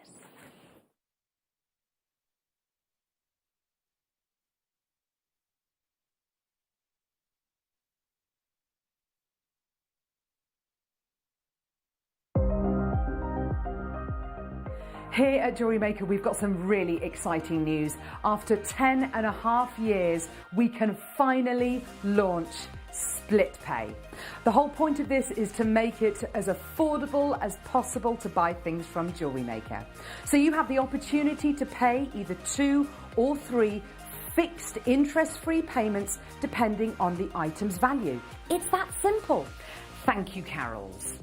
Here at Jewellery Maker, we've got some really exciting news. After 10.5 years, we can finally launch split pay. The whole point of this is to make it as affordable as possible to buy things from Jewellery Maker. So you have the opportunity to pay either 2 or 3 fixed interest-free payments depending on the item's value. It's that simple. Thank you, Carols.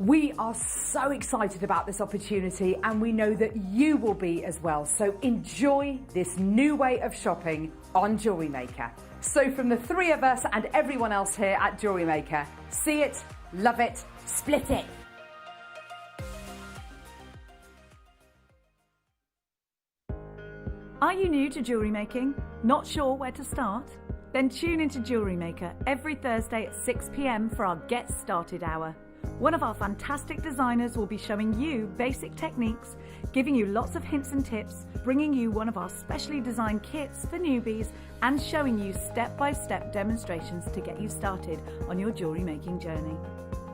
We are so excited about this opportunity, and we know that you will be as well. So enjoy this new way of shopping on Jewellery Maker. So from the 3 of us and everyone else here at Jewellery Maker, see it, love it, split it. Are you new to jewellery making? Not sure where to start? Then tune into Jewellery Maker every Thursday at 6 p.m. for our Get Started Hour. One of our fantastic designers will be showing you basic techniques, giving you lots of hints and tips, bringing you one of our specially designed kits for newbies, and showing you step-by-step demonstrations to get you started on your jewellery making journey.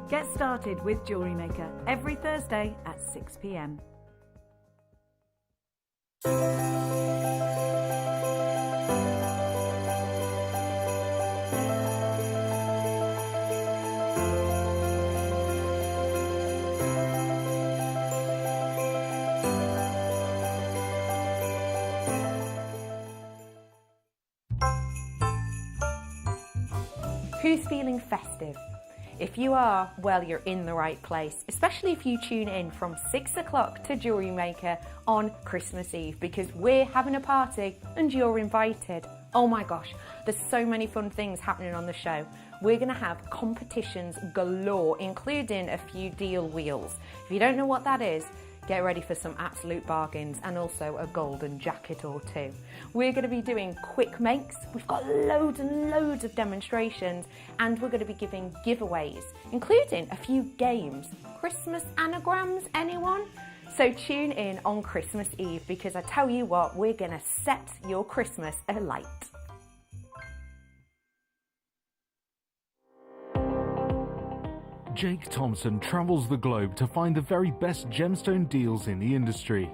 Get started with Jewellery Maker every Thursday at 6 p.m. Who's feeling festive? If you are, well, you're in the right place, especially if you tune in from 6 o'clock to Jewellery Maker on Christmas Eve, because we're having a party and you're invited. Oh my gosh, there's so many fun things happening on the show. We're going to have competitions galore, including a few deal wheels. If you don't know what that is, get ready for some absolute bargains and also a golden jacket or two. We're going to be doing quick makes. We've got loads and loads of demonstrations, and we're going to be giving giveaways, including a few games. Christmas anagrams, anyone? So tune in on Christmas Eve, because I tell you what, we're going to set your Christmas alight. Jake Thompson travels the globe to find the very best gemstone deals in the industry.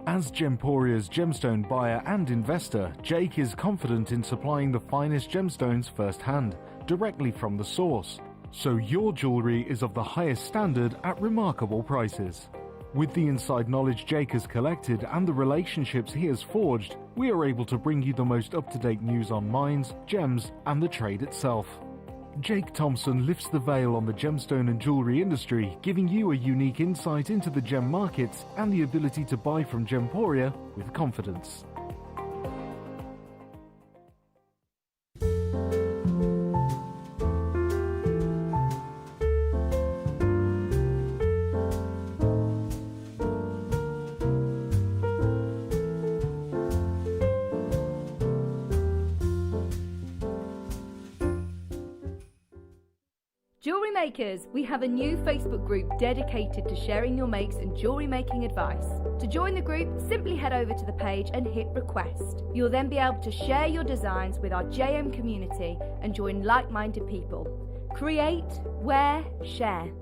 As Gemporia's gemstone buyer and investor, Jake is confident in supplying the finest gemstones firsthand, directly from the source. So your jewellery is of the highest standard at remarkable prices. With the inside knowledge Jake has collected and the relationships he has forged, we are able to bring you the most up-to-date news on mines, gems, and the trade itself. Jake Thompson lifts the veil on the gemstone and jewellery industry, giving you a unique insight into the gem markets and the ability to buy from Gemporia with confidence. Jewellery Makers, we have a new Facebook group dedicated to sharing your makes and jewellery making advice. To join the group, simply head over to the page and hit request. You'll then be able to share your designs with our JM community and join like-minded people. Create, wear, share.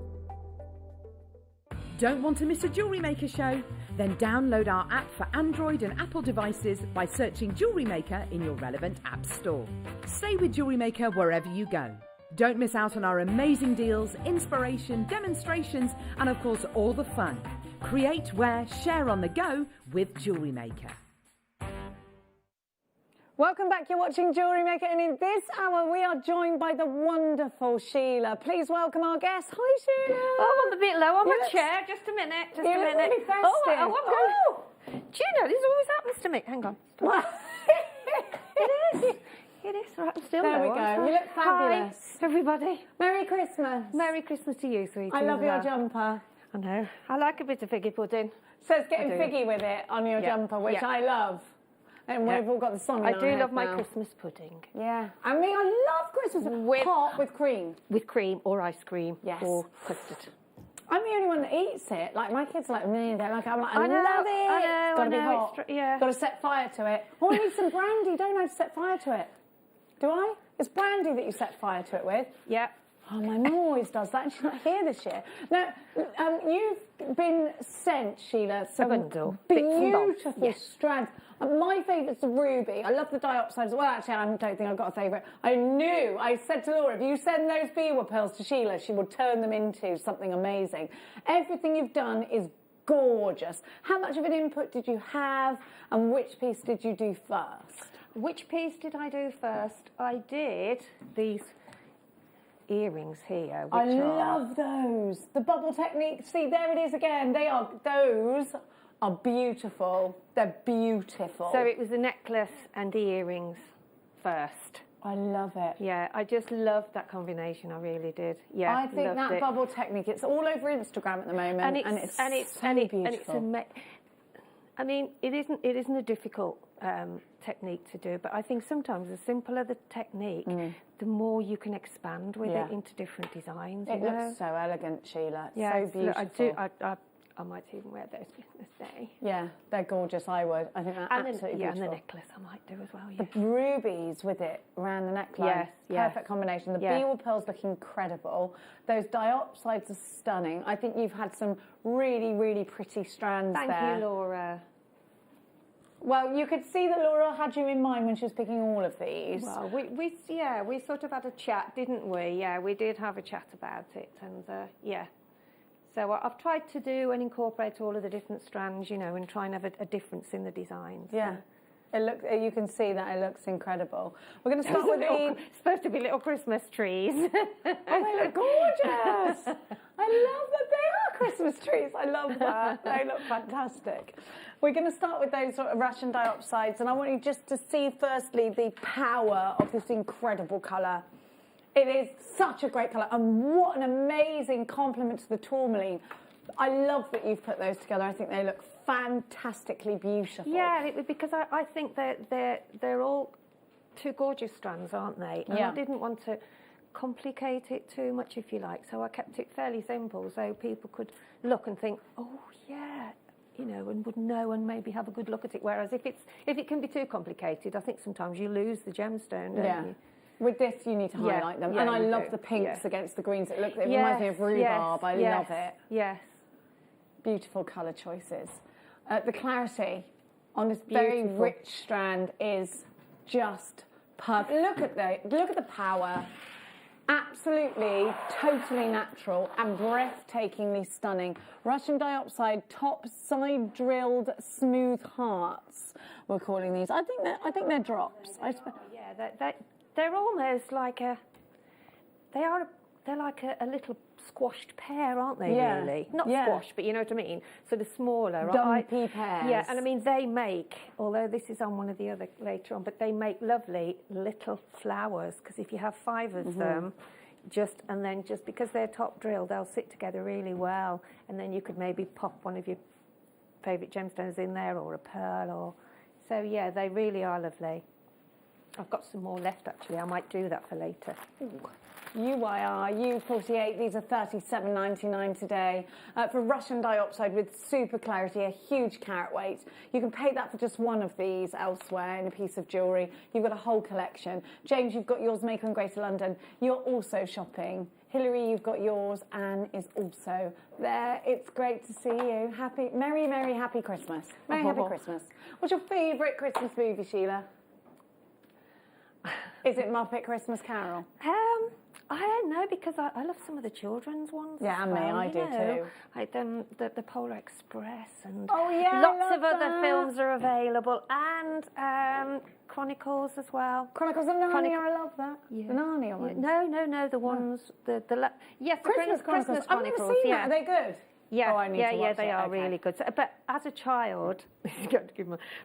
Don't want to miss a Jewellery Maker show? Then download our app for Android and Apple devices by searching Jewellery Maker in your relevant app store. Stay with Jewellery Maker wherever you go. Don't miss out on our amazing deals, inspiration, demonstrations, and of course all the fun. Create, wear, share on the go with Jewellery Maker. Welcome back, you're watching Jewellery Maker, and in this hour we are joined by the wonderful Sheila. Please welcome our guest. Hi Sheila. Oh, I'm a bit low on my chair. Just a minute. Just a minute. Really festive. I'm good. Do you know, this always happens to me. Hang on. It is. It is. Right, I'm still there we go. You look fabulous. Hi, everybody. Merry Christmas. Merry Christmas to you, sweetie. I love your jumper. I know. I like a bit of figgy pudding. So it's getting figgy with it on your jumper, which I love. And we've all got the song I in our do head love my now. Christmas pudding. Yeah. I mean, I love Christmas hot with cream. With cream or ice cream. Yes. Or custard. I'm the only one that eats it. Like, my kids are like, me, they're like, I'm like, I know, love it. I know, It's got to be I know, hot. yeah. Got to set fire to it. Oh, I need some brandy. Don't I set fire to it? Do I? It's brandy that you set fire to it with. Yeah. Oh, my mum always does that, and she's not here this year. Now, you've been sent, Sheila, some beautiful strands. My favourite's the ruby. I love the diopside as well. Actually, I don't think I've got a favourite. I said to Laura, if you send those Biwa pearls to Sheila, she will turn them into something amazing. Everything you've done is gorgeous. How much of an input did you have, and which piece did you do first? Which piece did I do first? I did these earrings here. I love those. The bubble technique. See, there it is again. Those are beautiful. They're beautiful. So it was the necklace and the earrings first. I love it. Yeah, I just loved that combination. I really did. Yeah, I think that bubble technique. It's all over Instagram at the moment, and it's so beautiful. I mean, it isn't a difficult technique to do, but I think sometimes the simpler the technique, the more you can expand with it into different designs. It looks so elegant, Sheila. Yeah, so beautiful. I might even wear those Christmas Day. Yeah, they're gorgeous. I would. I think they're absolutely beautiful. And the necklace I might do as well. Yeah. The rubies with it around the neckline. Yes, perfect combination. The Biwa pearls look incredible. Those diopsides are stunning. I think you've had some really, really pretty strands there. Thank you, Laura. Well, you could see that Laura had you in mind when she was picking all of these. Well, we sort of had a chat, didn't we? Yeah, we did have a chat about it, and yeah. So I've tried to do and incorporate all of the different strands, you know, and try and have a difference in the designs. Yeah. It looks. You can see that it looks incredible. We're going to start with the supposed to be little Christmas trees. Oh, they look gorgeous! I love that they are Christmas trees. I love that. They look fantastic. We're going to start with those sort of Russian dioxides, and I want you just to see firstly the power of this incredible colour. It is such a great colour, and what an amazing compliment to the tourmaline. I love that you've put those together. I think they look fantastically beautiful. Yeah, because I think they're all two gorgeous strands, aren't they? And I didn't want to complicate it too much, if you like, so I kept it fairly simple so people could look and think, oh yeah, you know, and would know and maybe have a good look at it. Whereas if it can be too complicated, I think sometimes you lose the gemstone, don't you? With this, you need to highlight them. And I love the pinks against the greens. It reminds me of rhubarb. I love it. Yes. Beautiful colour choices. The clarity on this very rich strand is just perfect. Look at the power. Absolutely, totally natural and breathtakingly stunning. Russian dioxide top side drilled smooth hearts. We're calling these. I think they're drops. Yeah, they're almost like they're like a little squashed pear, aren't they? Really, not squashed, but you know what I mean. Sort of smaller, dumpy pears. Yeah, and I mean they make. Although this is on one of the other later on, but they make lovely little flowers because if you have 5 of them, just because they're top drilled, they'll sit together really well, and then you could maybe pop one of your favourite gemstones in there or a pearl, or so. Yeah, they really are lovely. I've got some more left actually. I might do that for later. UYR, U48, these are $37.99 today for Russian dioxide with super clarity, a huge carat weight. You can pay that for just one of these elsewhere in a piece of jewellery. You've got a whole collection. James, you've got yours maker in Greater London. You're also shopping. Hilary, you've got yours. Anne is also there. It's great to see you. Merry, happy Christmas. Merry, happy Christmas. What's your favourite Christmas movie, Sheila? Is it Muppet Christmas Carol? I don't know because I love some of the children's ones. Yeah, and me, I do too. Like the Polar Express and lots of other films are available, and Chronicles as well. Chronicles of Narnia, I love that. Yeah. The Narnia ones. No, the ones the Christmas Chronicles. I've never seen that. Are they good? Yeah, they are really good. So, but as a child,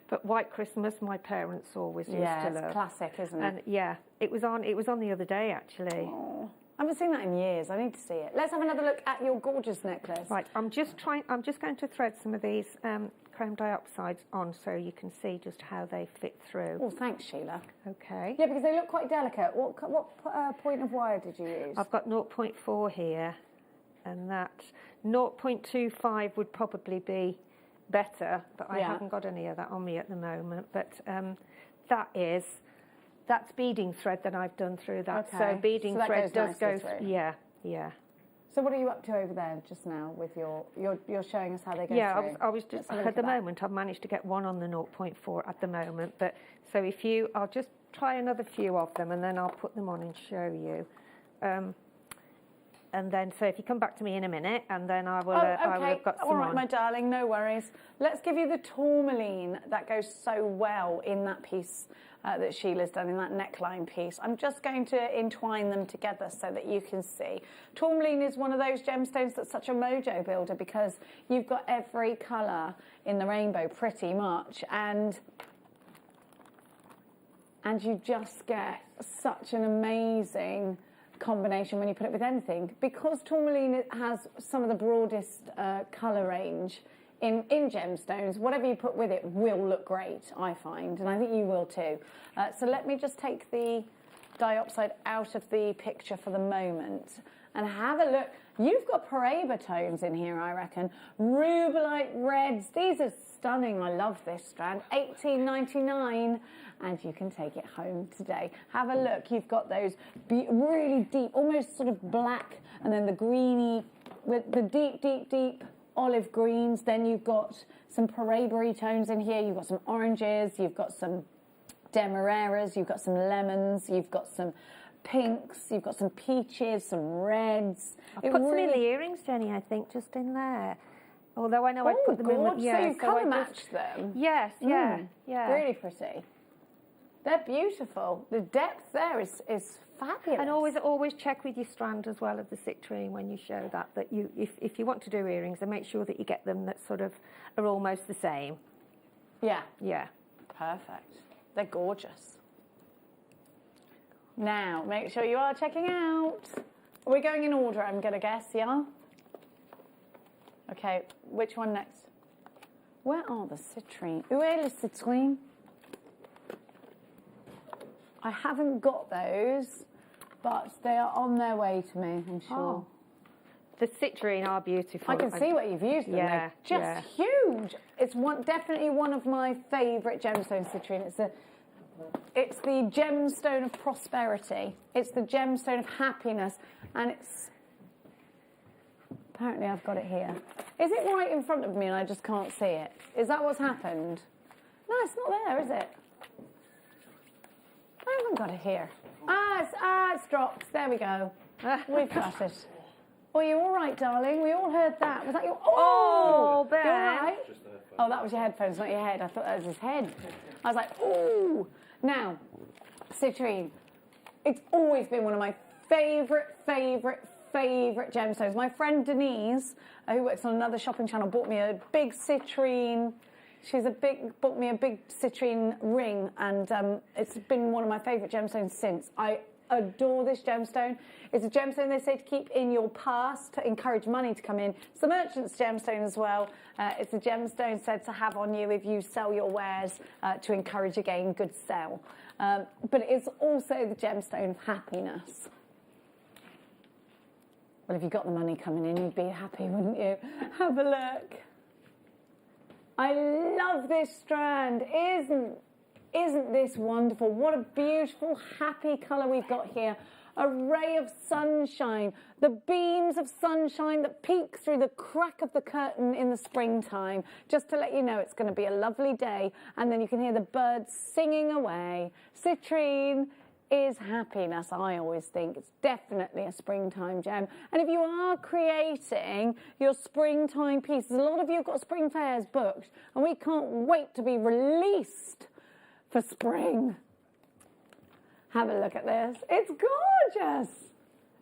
but White Christmas, my parents always used to love. Yeah, it's classic, isn't it? And it was on the other day actually. Oh, I haven't seen that in years. I need to see it. Let's have another look at your gorgeous necklace. Right, I'm just going to thread some of these chrome dioxides on so you can see just how they fit through. Oh, thanks, Sheila. Okay. Yeah, because they look quite delicate. What point of wire did you use? I've got 0.4 here, and that 0.25 would probably be better, but I haven't got any of that on me at the moment. But that's beading thread that I've done through that. Okay. So beading thread does go through. Yeah. So what are you up to over there just now with you're showing us how they go through? Yeah, I was just at the moment I've managed to get one on the 0.4 at the moment. But so I'll just try another few of them and then I'll put them on and show you. And then, so if you come back to me in a minute, and then I will. I will have got some. All right, my darling, no worries. Let's give you the tourmaline that goes so well in that piece that Sheila's done in that neckline piece. I'm just going to entwine them together so that you can see. Tourmaline is one of those gemstones that's such a mojo builder because you've got every colour in the rainbow pretty much, and you just get such an amazing combination when you put it with anything. Because tourmaline has some of the broadest colour range in gemstones, whatever you put with it will look great, I find, and I think you will too. So let me just take the diopside out of the picture for the moment and have a look. You've got Paraiba tones in here, I reckon. Rubellite reds, these are stunning. I love this strand. $18.99, and you can take it home today. Have a look. You've got those really deep, almost sort of black, and then the greeny, with the deep olive greens. Then you've got some Paraiba tones in here. You've got some oranges. You've got some demerara's. You've got some lemons. You've got some pinks, you've got some peaches, some reds. I'll put some in the earrings, Jenny, I think, just in there. Although I know I put them in with, so you colour match them. Yes, yeah. Really pretty. They're beautiful. The depth there is fabulous. And always check with your strand as well of the citrine when you show that you if you want to do earrings, then make sure that you get them that sort of are almost the same. Yeah. Yeah. Perfect. They're gorgeous. Now, make sure you are checking out. We're going in order, I'm going to guess, yeah? Okay, which one next? Where are the citrine? Où est le citrine? I haven't got those, but they are on their way to me, I'm sure. Oh. The citrine are beautiful. I can see what you've used them. Yeah, They're just huge. It's definitely one of my favourite gemstone citrine. It's the gemstone of prosperity. It's the gemstone of happiness, and it's. Apparently, I've got it here. Is it right in front of me and I just can't see it? Is that what's happened? No, it's not there, is it? I haven't got it here. It's dropped. There we go. We've got it. Oh, you all right, darling? We all heard that. Was that your... Oh, Ben. You all right? Oh, that was your headphones, not your head. I thought that was his head. I was like, ooh. Now, citrine. It's always been one of my favourite gemstones. My friend Denise, who works on another shopping channel, bought me a big citrine. Bought me a big citrine ring, and it's been one of my favourite gemstones since. I adore this gemstone. It's a gemstone they say to keep in your purse to encourage money to come in. It's a merchant's gemstone as well. It's a gemstone said to have on you if you sell your wares to encourage again good sell. But it's also the gemstone of happiness. Well, if you got the money coming in, you'd be happy, wouldn't you? Have a look. I love this strand. Isn't this wonderful? What a beautiful, happy colour we've got here. A ray of sunshine. The beams of sunshine that peek through the crack of the curtain in the springtime. Just to let you know, it's going to be a lovely day. And then you can hear the birds singing away. Citrine is happiness, I always think. It's definitely a springtime gem. And if you are creating your springtime pieces, a lot of you have got spring fairs booked, and we can't wait to be released for spring. Have a look at this. It's gorgeous.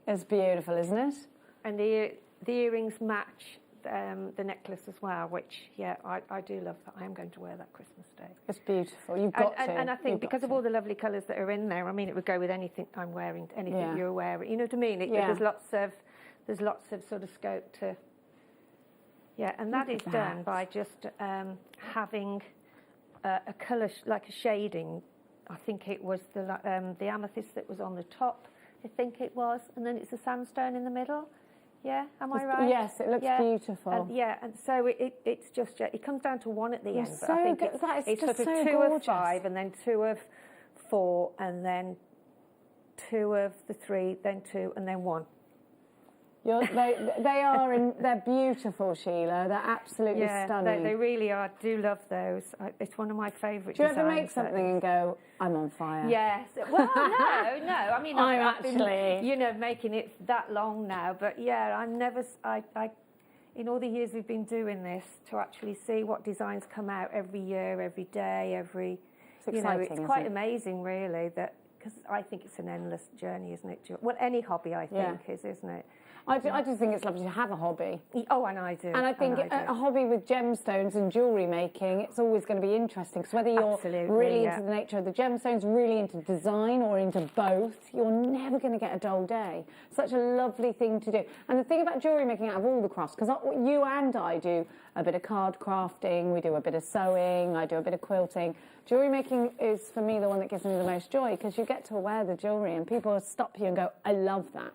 It's beautiful, isn't it? And the earrings match the necklace as well, which, yeah, I do love that. I am going to wear that Christmas Day. It's beautiful. You've got to. And I think because of all the lovely colours that are in there, I mean, it would go with anything I'm wearing, anything you're wearing. You know what I mean? There's lots of sort of scope to... Yeah, and that is done by just having a colour, like a shading. I think it was the amethyst that was on the top, I think it was, and then it's a sandstone in the middle. Yeah, am I right? Yes, it looks beautiful. And so it's just, it comes down to one at the end. So but I think it's sort of so 2 gorgeous. of 5, and then 2 of 4, and then 2 of the 3, then 2, and then 1. They're beautiful, Sheila. They're absolutely stunning. They really are. I do love those. It's one of my favourite designs. designs. Do you ever make something and go, I'm on fire? Yes. Well, no. I mean, I've been, making it that long now. But yeah, in all the years we've been doing this, to actually see what designs come out every year, every day, it's exciting, it's quite amazing, really. Because I think it's an endless journey, isn't it? Well, any hobby, I think, isn't it? I just think it's lovely to have a hobby. Oh, and I do. And I think a hobby with gemstones and jewellery making, it's always going to be interesting. Because whether you're really into the nature of the gemstones, really into design, or into both, you're never going to get a dull day. Such a lovely thing to do. And the thing about jewellery making out of all the crafts, because you and I do a bit of card crafting, we do a bit of sewing, I do a bit of quilting. Jewellery making is, for me, the one that gives me the most joy, because you get to wear the jewellery and people stop you and go, I love that.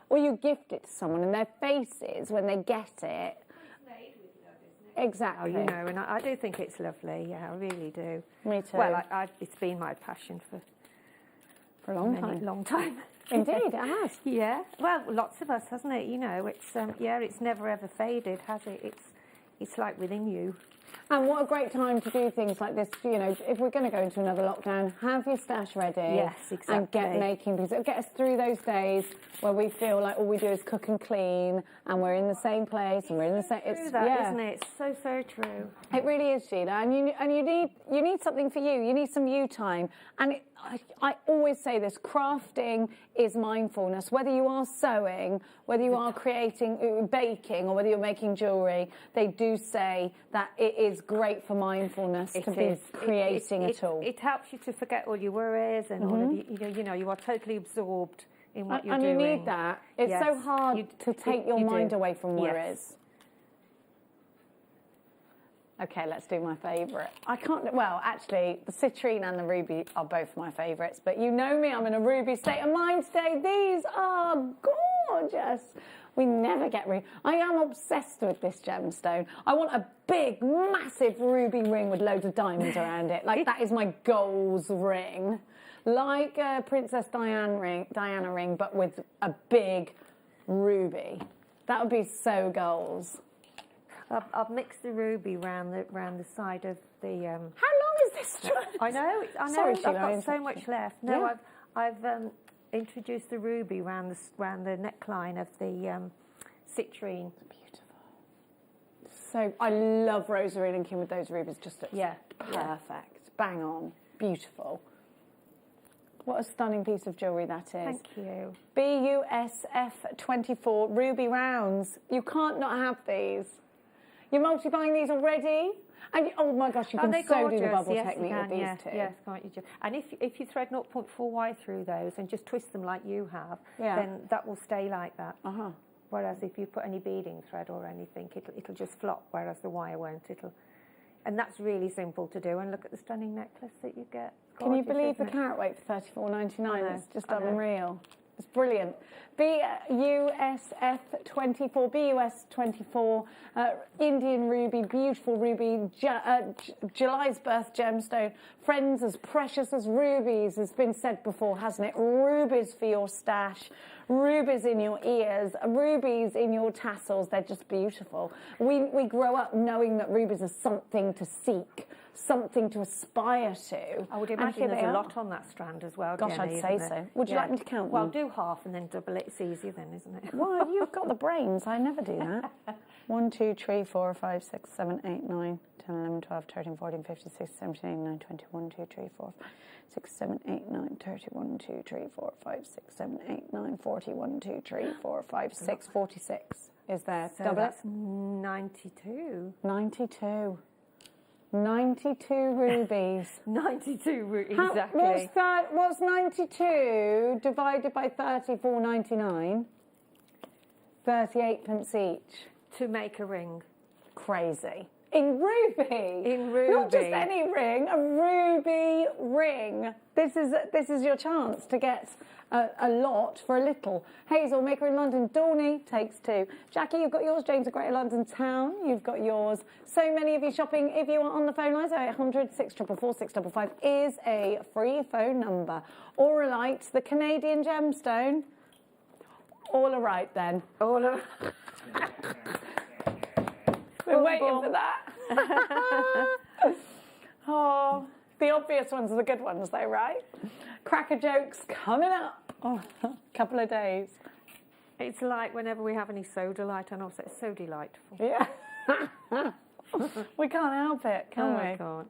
Or you gift it to someone and their faces when they get it. It's made with love, isn't it? Exactly. Oh, and I do think it's lovely. Yeah, I really do. Me too. Well, it's been my passion for a long time. Indeed, it has. Yeah. Well, lots of us, hasn't it? It's it's never ever faded, has it? It's like within you. And what a great time to do things like this. You know, if we're going to go into another lockdown, have your stash ready. Yes, exactly. And get making, because it'll get us through those days where we feel like all we do is cook and clean, and we're in the same place, and we're in the same. It's that, isn't it? It's so true. It really is, Sheila. And you need something for you. You need some you time. And I always say this: crafting is mindfulness. Whether you are sewing, whether you are creating, baking, or whether you're making jewellery, they do say that it is great for mindfulness to be creating it all. It helps you to forget all your worries and all of you are totally absorbed in what you're doing. And you need that. It's so hard to take your mind away from worries. Okay, let's do my favourite. Well, actually, the citrine and the ruby are both my favourites, but you know me, I'm in a ruby state of mind today. These are gorgeous. We never get ruby. I am obsessed with this gemstone. I want a big, massive ruby ring with loads of diamonds around it. Like, that is my goals ring. Like a Princess Diana ring, but with a big ruby. That would be so goals. I've mixed the ruby round the side of the. How long is this strand? I know. Sorry, I've got so much left. No, Yeah. I've introduced the ruby round the neckline of the citrine. Beautiful. So I love rosary linking with those rubies. Just perfect. Bang on. Beautiful. What a stunning piece of jewellery that is. Thank you. BUSF 24 ruby rounds. You can't not have these. You're multi-buying these already? And oh my gosh, you can so do the bubble technique with these too. Yes, can't you? And if you thread 0.4Y through those and just twist them like you have, then that will stay like that. Whereas if you put any beading thread or anything, it'll just flop, whereas the wire won't. And that's really simple to do. And look at the stunning necklace that you get. Can you believe the carat weight for $34.99? It's just unreal. It's brilliant. BUSF 24, BUS 24, Indian ruby, beautiful ruby, July's birth gemstone, friends as precious as rubies, has been said before, hasn't it? Rubies for your stash, rubies in your ears, rubies in your tassels, they're just beautiful. We grow up knowing that rubies are something to seek, something to aspire to. I would imagine there's a lot on that strand as well. Gosh, Jenny, I'd say so. Would you like me to count them? Well, do half and then double it. It's easier then, isn't it? Well, you've got the brains. I never do that. 1, 2, 3, 4, 5, 6, 7, 8, 9, 10, 11, 12, 13, 14, 15, 16, 17, 18, 19, 20, 1, 2, 3, 4, 6, 7, 8, 9, 30, 1, 2, 3, 4, 5, 6, 7, 8, 9, 40, 1, 2, 3, 4, 5, 6, 46. Is there? So double that's it? 92. 92. 92 rubies. 92 exactly. What's 92 divided by 34.99? 38 pence each. To make a ring. Crazy. In ruby. In ruby. Not just any ring, a ruby ring. This is your chance to get a lot for a little. Hazel, maker in London. Dorney takes 2. Jackie, you've got yours. James of Greater London Town, you've got yours. So many of you shopping. If you are on the phone lines, 0800 644 655 is a free phone number. Auralite, the Canadian gemstone. All are right then. All are. We're waiting for that. Oh, the obvious ones are the good ones, though, right? Cracker jokes coming up. Oh, a couple of days. It's like whenever we have any soda light, and also it's so delightful. Yeah. We can't help it, can we? I can't.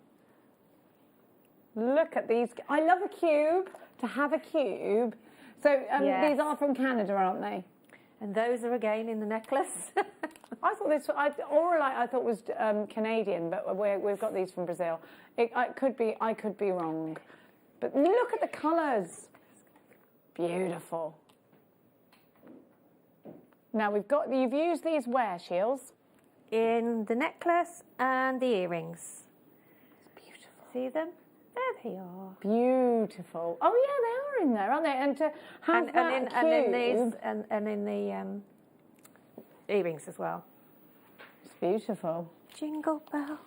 Look at these. I love a cube. To have a cube. So these are from Canada, aren't they? And those are again in the necklace. I thought Auralite I thought was Canadian, but we've got these from Brazil. I could be wrong, but look at the colours. Beautiful. Now you've used these where, Shields? In the necklace and the earrings. It's beautiful. See them? There they are. Beautiful. Oh yeah, they are in there, aren't they? And to have and in the earrings as well. It's beautiful. Jingle bell.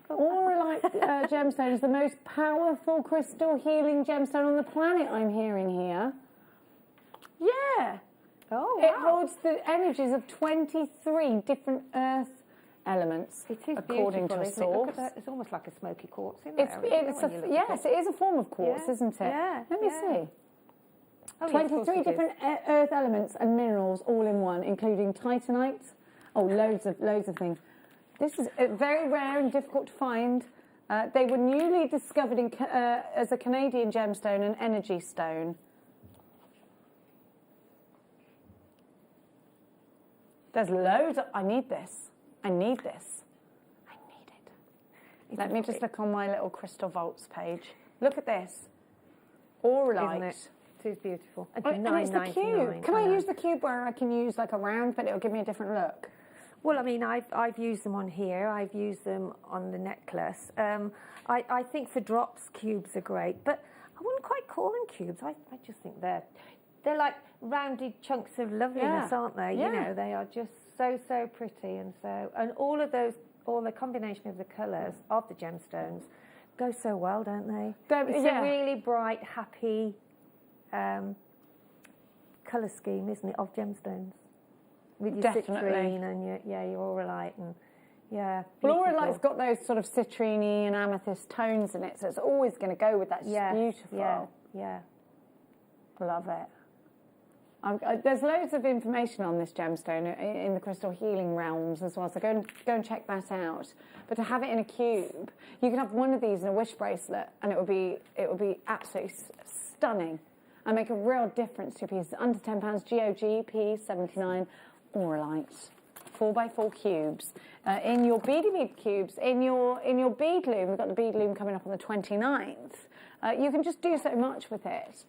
Auralite gemstone is the most powerful crystal healing gemstone on the planet, I'm hearing here. Yeah. Oh, It holds the energies of 23 different earth elements it is according to a source. Look at that. It's almost like a smoky quartz in there. Yes, it is a form of quartz, isn't it? Yeah. Let me see. Oh, 23 different earth elements and minerals all in one, including titanite. Oh, loads of things. This is very rare and difficult to find. They were newly discovered as a Canadian gemstone and energy stone. There's loads. I need this. I need this. I need it. Let me just look on my little Crystal Vaults page. Look at this. Auralite. Isn't it? It is beautiful. And it's the cube. Can I use the cube where I can use like a round, but it'll give me a different look? Well, I mean, I've used them on here. I've used them on the necklace. I think for drops, cubes are great, but I wouldn't quite call them cubes. I just think they're like rounded chunks of loveliness, aren't they? Yeah. You know, they are just so pretty, and all the combination of the colours of the gemstones go so well, don't they? It's a really bright, happy colour scheme, isn't it, of gemstones? With your citrine and your auralite and Well, auralite's got those sort of citrine and amethyst tones in it, so it's always going to go with that. It's beautiful. Yeah. Love it. There's loads of information on this gemstone in the crystal healing realms as well, so go and check that out. But to have it in a cube, you can have one of these in a wish bracelet, and it would be absolutely stunning and make a real difference to your piece. Under £10, GOG P79 auralite. 4x4 cubes. In your beady bead cubes, in your bead loom, we've got the bead loom coming up on the 29th. You can just do so much with it.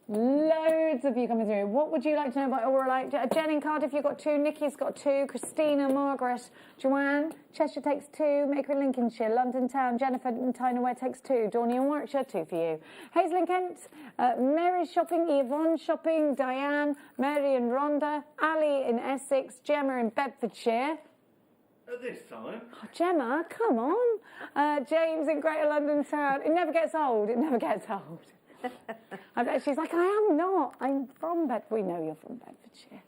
Loads of you coming through. What would you like to know about auralite? Jen in Cardiff, you've got 2. Nikki's got 2. Christina, Margaret, Joanne, Cheshire takes 2. Maker in Lincolnshire, London Town, Jennifer in Tyne takes 2. Dawny in Warwickshire, 2 for you. Hazel in Kent, Mary's shopping, Yvonne shopping, Diane, Mary in Rhondda, Ali in Essex, Gemma in Bedfordshire. At this time. Oh, Gemma, come on. James in Greater London Town. It never gets old. It never gets old. I bet she's like, I am not. I'm from Bedford. We know you're from Bedfordshire.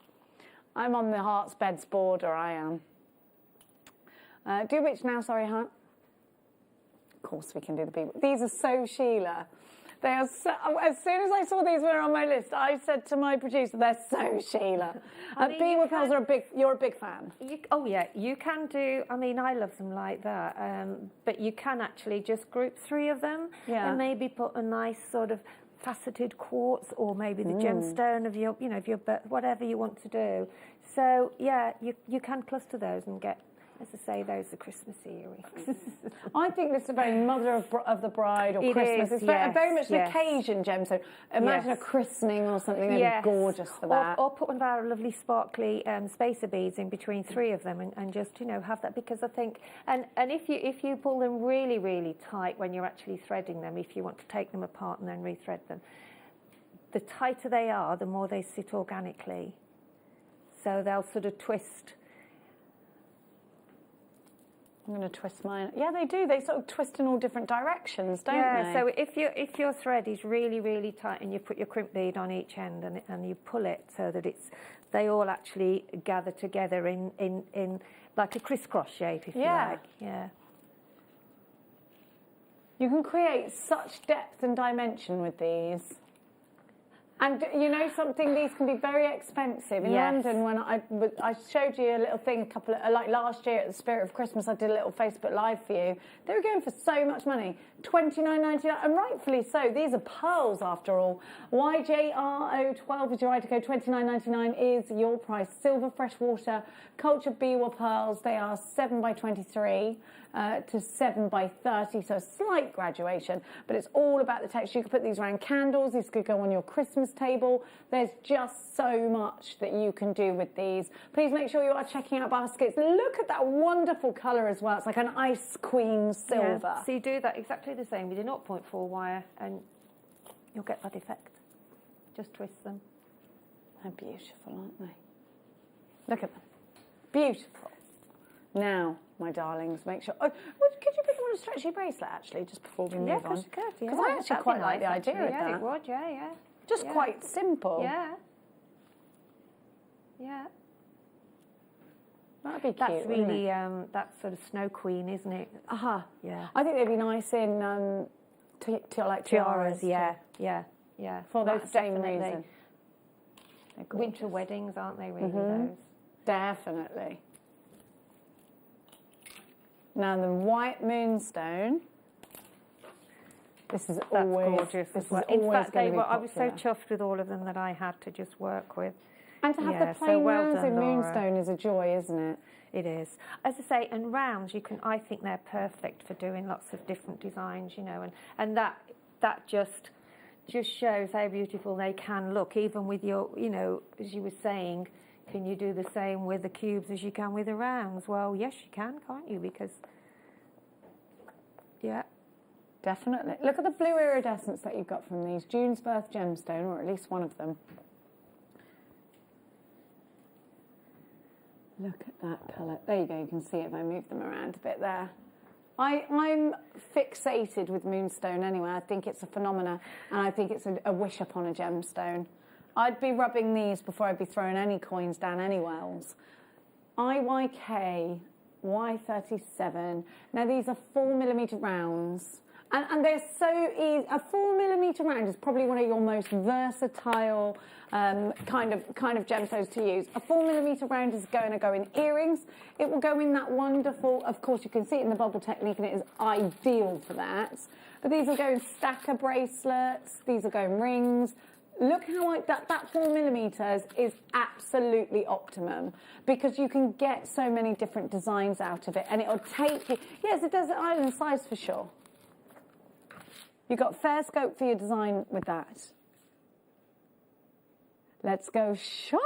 I'm on the Hearts Beds border, I am. Do which now, sorry, Hunt? Of course we can do the people. These are so Sheila. They are so, as soon as I saw these were on my list, I said to my producer, they're so Sheila. Beaver pearls you're a big fan. You can do, I mean, I love them like that, but you can actually just group 3 of them and maybe put a nice sort of faceted quartz or maybe the gemstone of your, whatever you want to do. So, you can cluster those and get, as I say, those are Christmas earrings. I think this is a very mother of the bride or Christmas. It's very much an occasion gemstone. Imagine a christening or something. They'd be gorgeous for that. Or put one of our lovely sparkly spacer beads in between 3 of them and just, have that, because I think, and if you pull them really, really tight when you're actually threading them, if you want to take them apart and then rethread them, the tighter they are, the more they sit organically. So they'll sort of twist. I'm going to twist mine. Yeah, they do. They sort of twist in all different directions, don't they? Yeah, so if your thread is really, really tight and you put your crimp bead on each end and you pull it so that they all actually gather together in like a crisscross shape, if you like. Yeah. You can create such depth and dimension with these. And something, these can be very expensive. In London, when I showed you a little thing like last year at the Spirit of Christmas, I did a little Facebook Live for you. They were going for so much money, $29.99, and rightfully so. These are pearls after all. YJRO12 is your right to go. $29.99 is your price. Silver freshwater cultured biwa pearls. They are 7x23. To 7x30, so a slight graduation, but it's all about the texture. You could put these around candles, these could go on your Christmas table. There's just so much that you can do with these. Please make sure you are checking out baskets. Look at that wonderful colour as well. It's like an Ice Queen silver. Yeah. So you do that exactly the same with your 0.4 wire and you'll get that effect. Just twist them. They're beautiful, aren't they? Look at them. Beautiful. Now, my darlings, make sure. Oh, could you put them on a stretchy bracelet actually, just before we move on? Yeah, could. Because I actually quite like the idea of that. Yeah, it would. Yeah. Just quite simple. Yeah. That'd be cute. That's really that's sort of Snow Queen, isn't it? Yeah. I think they'd be nice in like tiaras. Yeah. For that same reason. Winter weddings, aren't they? Really, those. Definitely. Now the white moonstone. This is always gorgeous. This well. is In fact, I was so chuffed with all of them that I had to just work with. And to have the plain rounds in moonstone is a joy, isn't it? It is. As I say, and rounds, I think they're perfect for doing lots of different designs, and that just shows how beautiful they can look, even with your, as you were saying, can you do the same with the cubes as you can with the rounds? Well, yes, you can, can't you? Because, Definitely. Look at the blue iridescence that you've got from these. June's Birth gemstone, or at least one of them. Look at that colour. There you go, you can see it if I move them around a bit there. I'm fixated with moonstone anyway. I think it's a phenomena, and I think it's a wish upon a gemstone. I'd be rubbing these before I'd be throwing any coins down any wells. IYK Y37. Now these are 4mm rounds, and they're so easy. A 4mm round is probably one of your most versatile kind of gemstones to use. A 4mm round is going to go in earrings. It will go in that wonderful, of course you can see it in the bubble technique, and it is ideal for that. But these will go in stacker bracelets, these will go in rings. Look how that 4mm is absolutely optimum, because you can get so many different designs out of it, and it'll take you, yes, it does island size for sure. You've got fair scope for your design with that. Let's go shopping.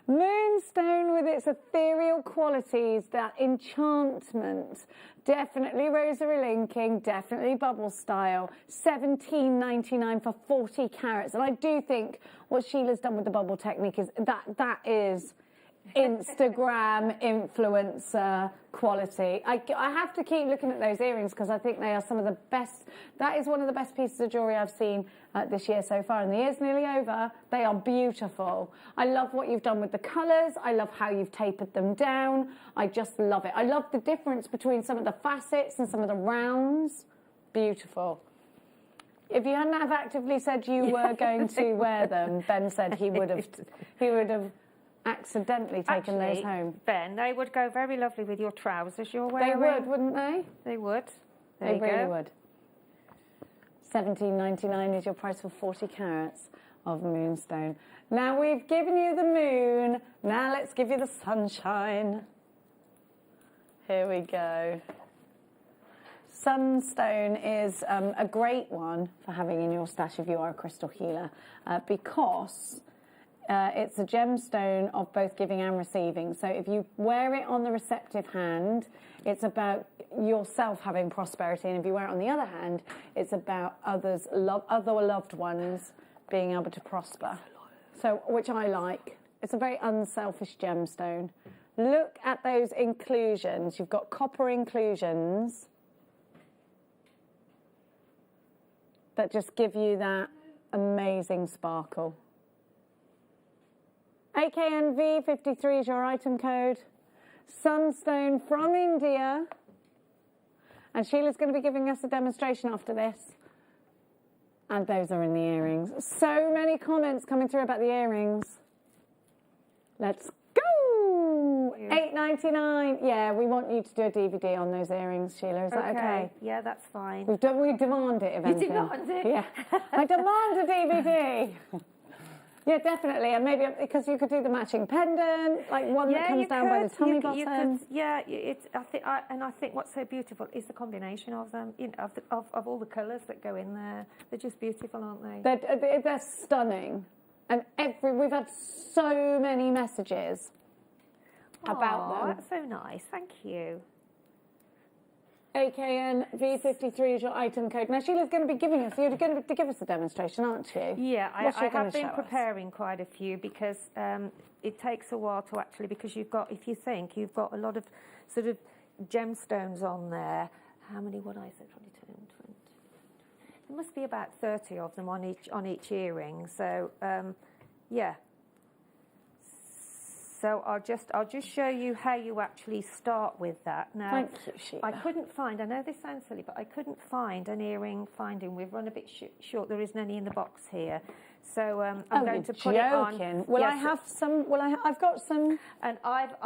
Moonstone with its ethereal qualities, that enchantment. Definitely rosary linking, definitely bubble style. $17.99 for 40 carats. And I do think what Sheila's done with the bubble technique is that is Instagram influencer quality. I have to keep looking at those earrings because I think they are some of the best. That is one of the best pieces of jewellery I've seen this year so far, and the year's nearly over. They are beautiful. I love what you've done with the colours. I love how you've tapered them down. I just love it. I love the difference between some of the facets and some of the rounds. Beautiful. If you hadn't have actively said you were going to wear them, Ben said he would have accidentally taken those home. Ben, they would go very lovely with your trousers you're wearing. They would, wouldn't they? They would. They really would. $17.99 is your price for 40 carats of moonstone. Now we've given you the moon. Now let's give you the sunshine. Here we go. Sunstone is a great one for having in your stash if you are a crystal healer, because it's a gemstone of both giving and receiving. So if you wear it on the receptive hand, it's about yourself having prosperity, and if you wear it on the other hand, it's about other loved ones being able to prosper. So, which I like. It's a very unselfish gemstone. Look at those inclusions. You've got copper inclusions that just give you that amazing sparkle. AKNV53 is your item code. Sunstone from India. And Sheila's going to be giving us a demonstration after this. And those are in the earrings. So many comments coming through about the earrings. Let's go! $8.99. Yeah, we want you to do a DVD on those earrings, Sheila. Is that okay? Yeah, that's fine. We demand it, if anything. You demand it? Yeah. I demand a DVD. Yeah, definitely, and maybe because you could do the matching pendant, like one that comes down by the tummy button. I think what's so beautiful is the combination of them, of all the colours that go in there. They're just beautiful, aren't they? They're stunning, and we've had so many messages about them. That's so nice. Thank you. AKN V53 is your item code. Now, Sheila's going to be giving us, you're going to give us a demonstration, aren't you? Yeah, I have been preparing quite a few because it takes a while to actually, because you've got a lot of sort of gemstones on there. How many would I say? 22, 20. There must be about 30 of them on each earring. So, yeah. So I'll just show you how you actually start with that. Now, thank you, Sheila. I couldn't find, I know this sounds silly, but I couldn't find an earring finding. We've run a bit short. There isn't any in the box here. So I'm going to put it on. Will I have some? I've got some. And I've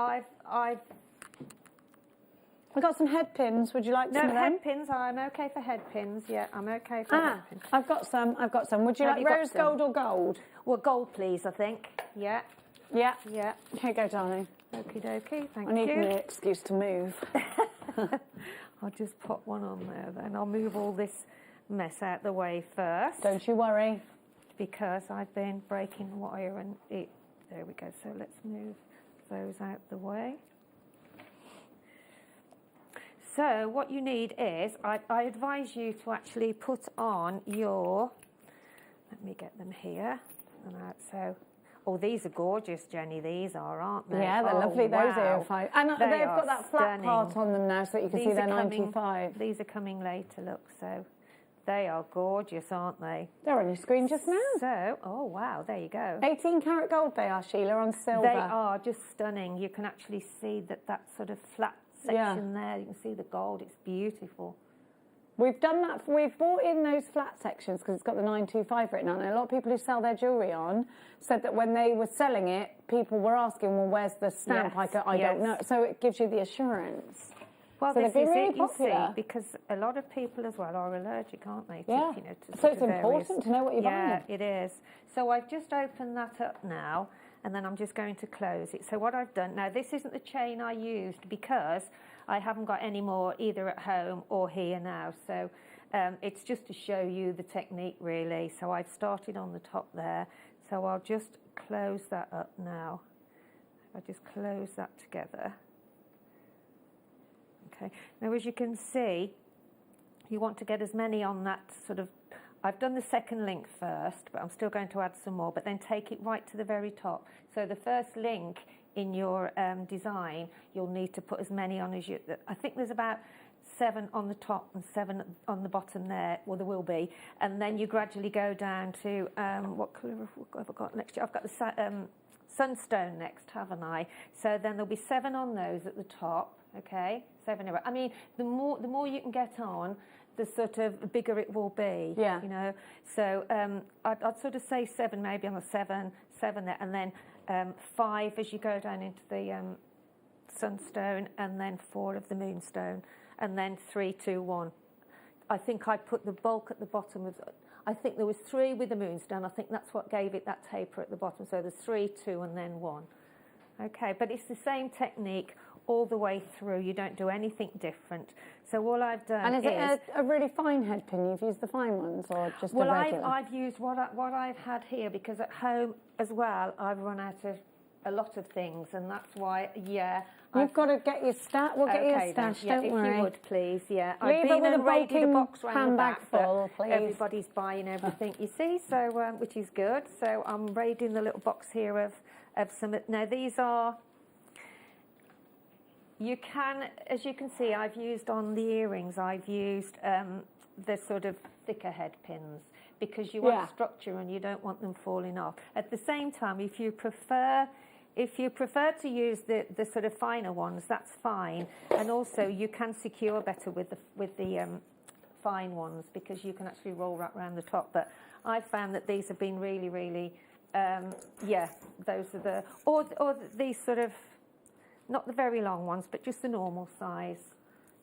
got some head pins. Would you like some of them? No, head pins. I'm okay for head pins. Yeah, I'm okay for head pins. I've got some. Would you like rose gold or gold? Well, gold, please, I think. Yeah. Yeah. Yeah. Here you go, darling. Okie dokie, thank you. I need an excuse to move. I'll just pop one on there then. I'll move all this mess out the way first. Don't you worry. Because I've been breaking wire and it... There we go. So let's move those out the way. So what you need is, I advise you to actually put on your... Let me get them here. And out, so... Oh, these are gorgeous, Jenny. These are, aren't they? Yeah, they're lovely. Those are fine. And they've got that flat stunning. part on them now so that you can see they're 95. These are coming later, look. So they are gorgeous, aren't they? They're on your screen just now. So, oh, wow, there you go. 18 karat gold they are, Sheila, on silver. They are just stunning. You can actually see that sort of flat section there. You can see the gold. It's beautiful. We've done that. We've brought in those flat sections because it's got the 925 written on it. A lot of people who sell their jewellery on said that when they were selling it, people were asking, well, where's the stamp? Yes, I don't know. So it gives you the assurance. Well, so this they've been is really it, you popular. see, because a lot of people as well are allergic, aren't they? To, Yeah. You know, to So it's important to know what you're buying. Yeah, it is. So I've just opened that up now, and then I'm just going to close it. So what I've done, now this isn't the chain I used because I haven't got any more either at home or here now. So it's just to show you the technique really. So I've started on the top there. So I'll just close that up now. I just close that together. Okay. Now as you can see, you want to get as many on that sort of, I've done the second link first, but I'm still going to add some more, but then take it right to the very top. So the first link in your design, you'll need to put as many on as you, I think there's about 7 on the top and 7 on the bottom there. Well, there will be. And then you gradually go down to, what colour have I got next? I've got the sunstone next, haven't I? So then there'll be 7 on those at the top, okay? 7 in a row. I mean, the more you can get on, the sort of bigger it will be, yeah. You know? So I'd sort of say 7 maybe on the 7 there, and then 5 as you go down into the sunstone, and then 4 of the moonstone, and then 3, 2, 1. I think I put the bulk at the bottom of, I think there was 3 with the moonstone. I think that's what gave it that taper at the bottom. So there's 3, 2, and then 1. Okay, but it's the same technique all the way through. You don't do anything different. So all I've done and is it a really fine head pin? You've used the fine ones or just well, a regular? I've used what I've had here because at home as well I've run out of a lot of things, and that's why You've got to get your stash. We'll get you a stash. Yeah, don't worry. If you would, please. Yeah, Leave I've been it with and a raided a box bulking round the handbag back, full, please. Everybody's buying everything, you see. So which is good. So I'm raiding the little box here of some. Now these are. You can, as you can see, I've used on the earrings. I've used the sort of thicker head pins because you want structure and you don't want them falling off. At the same time, if you prefer to use the sort of finer ones, that's fine. And also, you can secure better with the fine ones because you can actually roll that around the top. But I found that these have been really, really, those are the or these sort of. Not the very long ones, but just the normal size.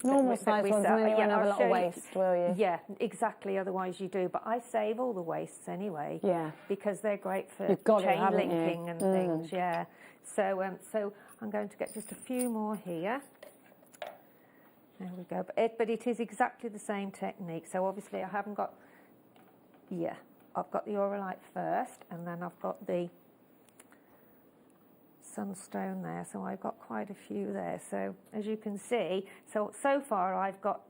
Normal size ones, and then you won't have a lot of waste, will you? Yeah, exactly, otherwise you do. But I save all the wastes anyway. Yeah. Because they're great for chain linking and things, yeah. So I'm going to get just a few more here. There we go. But it is exactly the same technique. So obviously I haven't got, I've got the Auralite first, and then I've got the sunstone there, so I've got quite a few there. So as you can see, so far I've got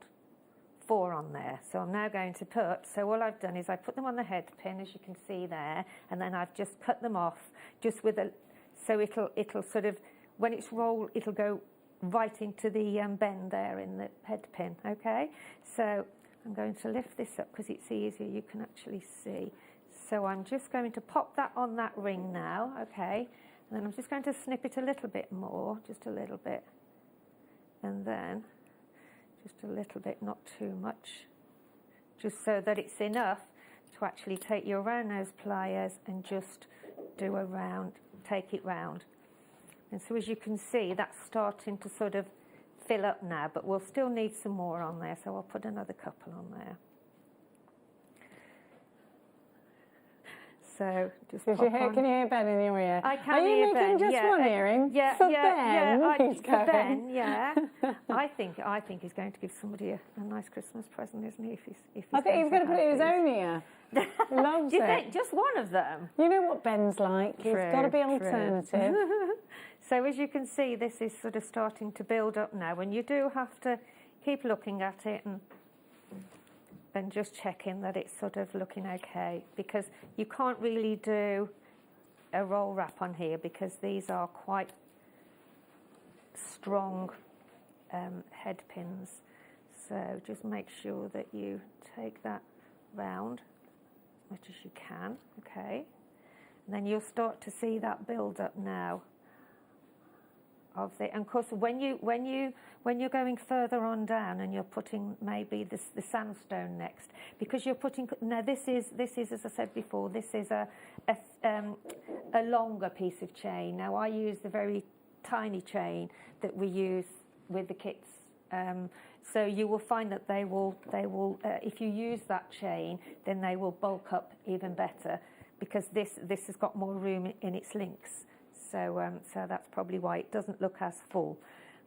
4 on there. So I'm now going to put, so all I've done is I put them on the head pin, as you can see there, and then I've just cut them off just with a, so it'll sort of, when it's rolled, it'll go right into the bend there in the head pin, okay? So I'm going to lift this up because it's easier, you can actually see. So I'm just going to pop that on that ring now, okay? And then I'm just going to snip it a little bit more, just a little bit. And then just a little bit, not too much, just so that it's enough to actually take your round nose pliers and just do a round, take it round. And so as you can see, that's starting to sort of fill up now, but we'll still need some more on there, so I'll put another couple on there. So just can you hear Ben in your ear? I can Are you hear making Ben? just one earring? For Ben? For Ben, yeah. I think he's going to give somebody a nice Christmas present, isn't he? If he's I think he's going to put it in his own ear. Loves Do you it. think just one of them? You know what Ben's like. He's got to be alternative. So as you can see, this is sort of starting to build up now, and you do have to keep looking at it and just checking that it's sort of looking okay, because you can't really do a roll wrap on here because these are quite strong head pins. So just make sure that you take that round as much as you can, okay? And then you'll start to see that build up now. And of course, when you're going further on down and you're putting maybe the sandstone next, because you're putting now this is as I said before, this is a longer piece of chain. Now I use the very tiny chain that we use with the kits. So you will find that they will if you use that chain, then they will bulk up even better, because this has got more room in its links. So that's probably why it doesn't look as full.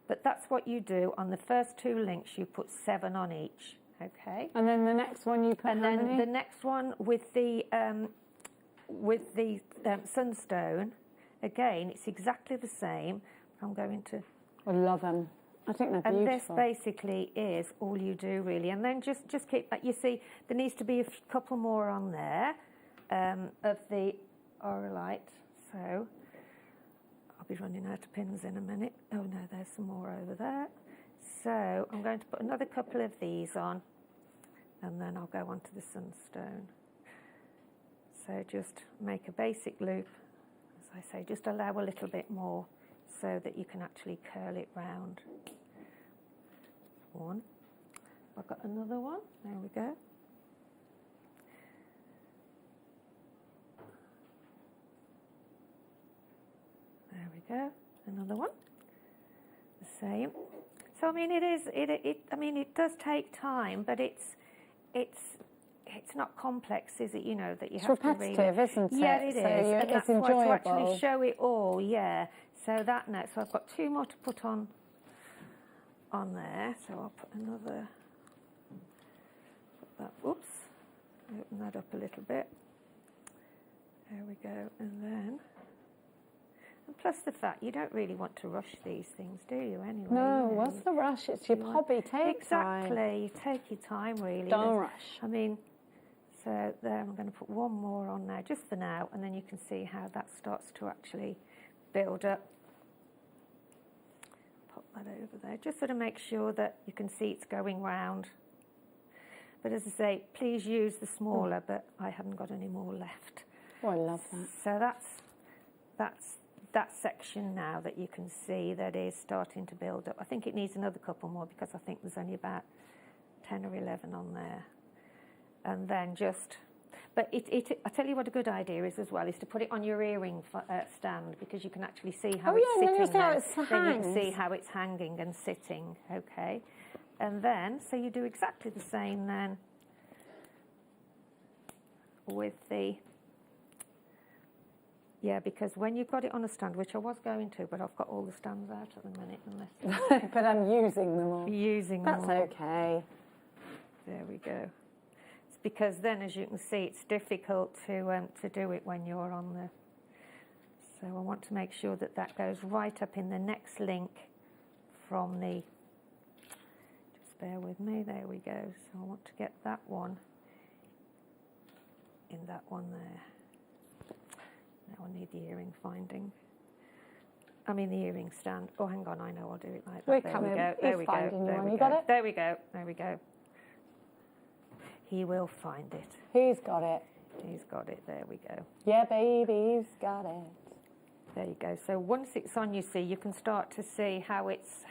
But that's what you do. On the first 2 links, you put 7 on each, okay? And then the next one you put and how then many? The next one with the sunstone, again, it's exactly the same. I'm going to... I love them. I think they're beautiful. And this basically is all you do, really. And then just keep that. You see, there needs to be a couple more on there of the Orolite. So... I'll be running out of pins in a minute. Oh no, there's some more over there. So I'm going to put another couple of these on, and then I'll go on to the sunstone. So just make a basic loop. As I say, just allow a little bit more so that you can actually curl it round. One. I've got another one. There we go. There we go. Another one. The same. So I mean, it does take time, but it's not complex, is it? You know that you have to really. It's repetitive, isn't it? Yeah, it is. And It's that's enjoyable. why to actually show it all. Yeah. So that now. So I've got 2 more to put on there. So I'll put another. Put that. Oops. Open that up a little bit. There we go. And then. Plus the fact you don't really want to rush these things, do you, anyway? No, what's the rush? It's your hobby. Take time. Exactly. You take your time, really. Don't rush. I mean, so there I'm going to put 1 more on there, just for now, and then you can see how that starts to actually build up. Pop that over there, just sort of make sure that you can see it's going round. But as I say, please use the smaller, but I haven't got any more left. Oh, I love that. So that's that section now that you can see that is starting to build up. I think it needs another couple more because I think there's only about 10 or 11 on there. And then but I tell you what a good idea is as well, is to put it on your earring stand, because you can actually see how it's sitting there. Then you can see how it's hanging and sitting, okay? And then, so you do exactly the same then with the... Yeah, because when you've got it on a stand, which I was going to, but I've got all the stands out at the minute. Unless but I'm using them all. That's okay. There we go. It's because then, as you can see, it's difficult to do it when you're on the... So I want to make sure that that goes right up in the next link from the... Just bear with me. There we go. So I want to get that one in that one there. Now I need the earring finding. I mean the earring stand. Oh, hang on, I know I'll do it like that. We're there coming. we go. There we go. There we You go. got it? There we go. There we go. He will find it. He's got it. He's got it. There we go. Yeah, baby, he's got it. There you go. So once it's on, you see, you can start to see how it's.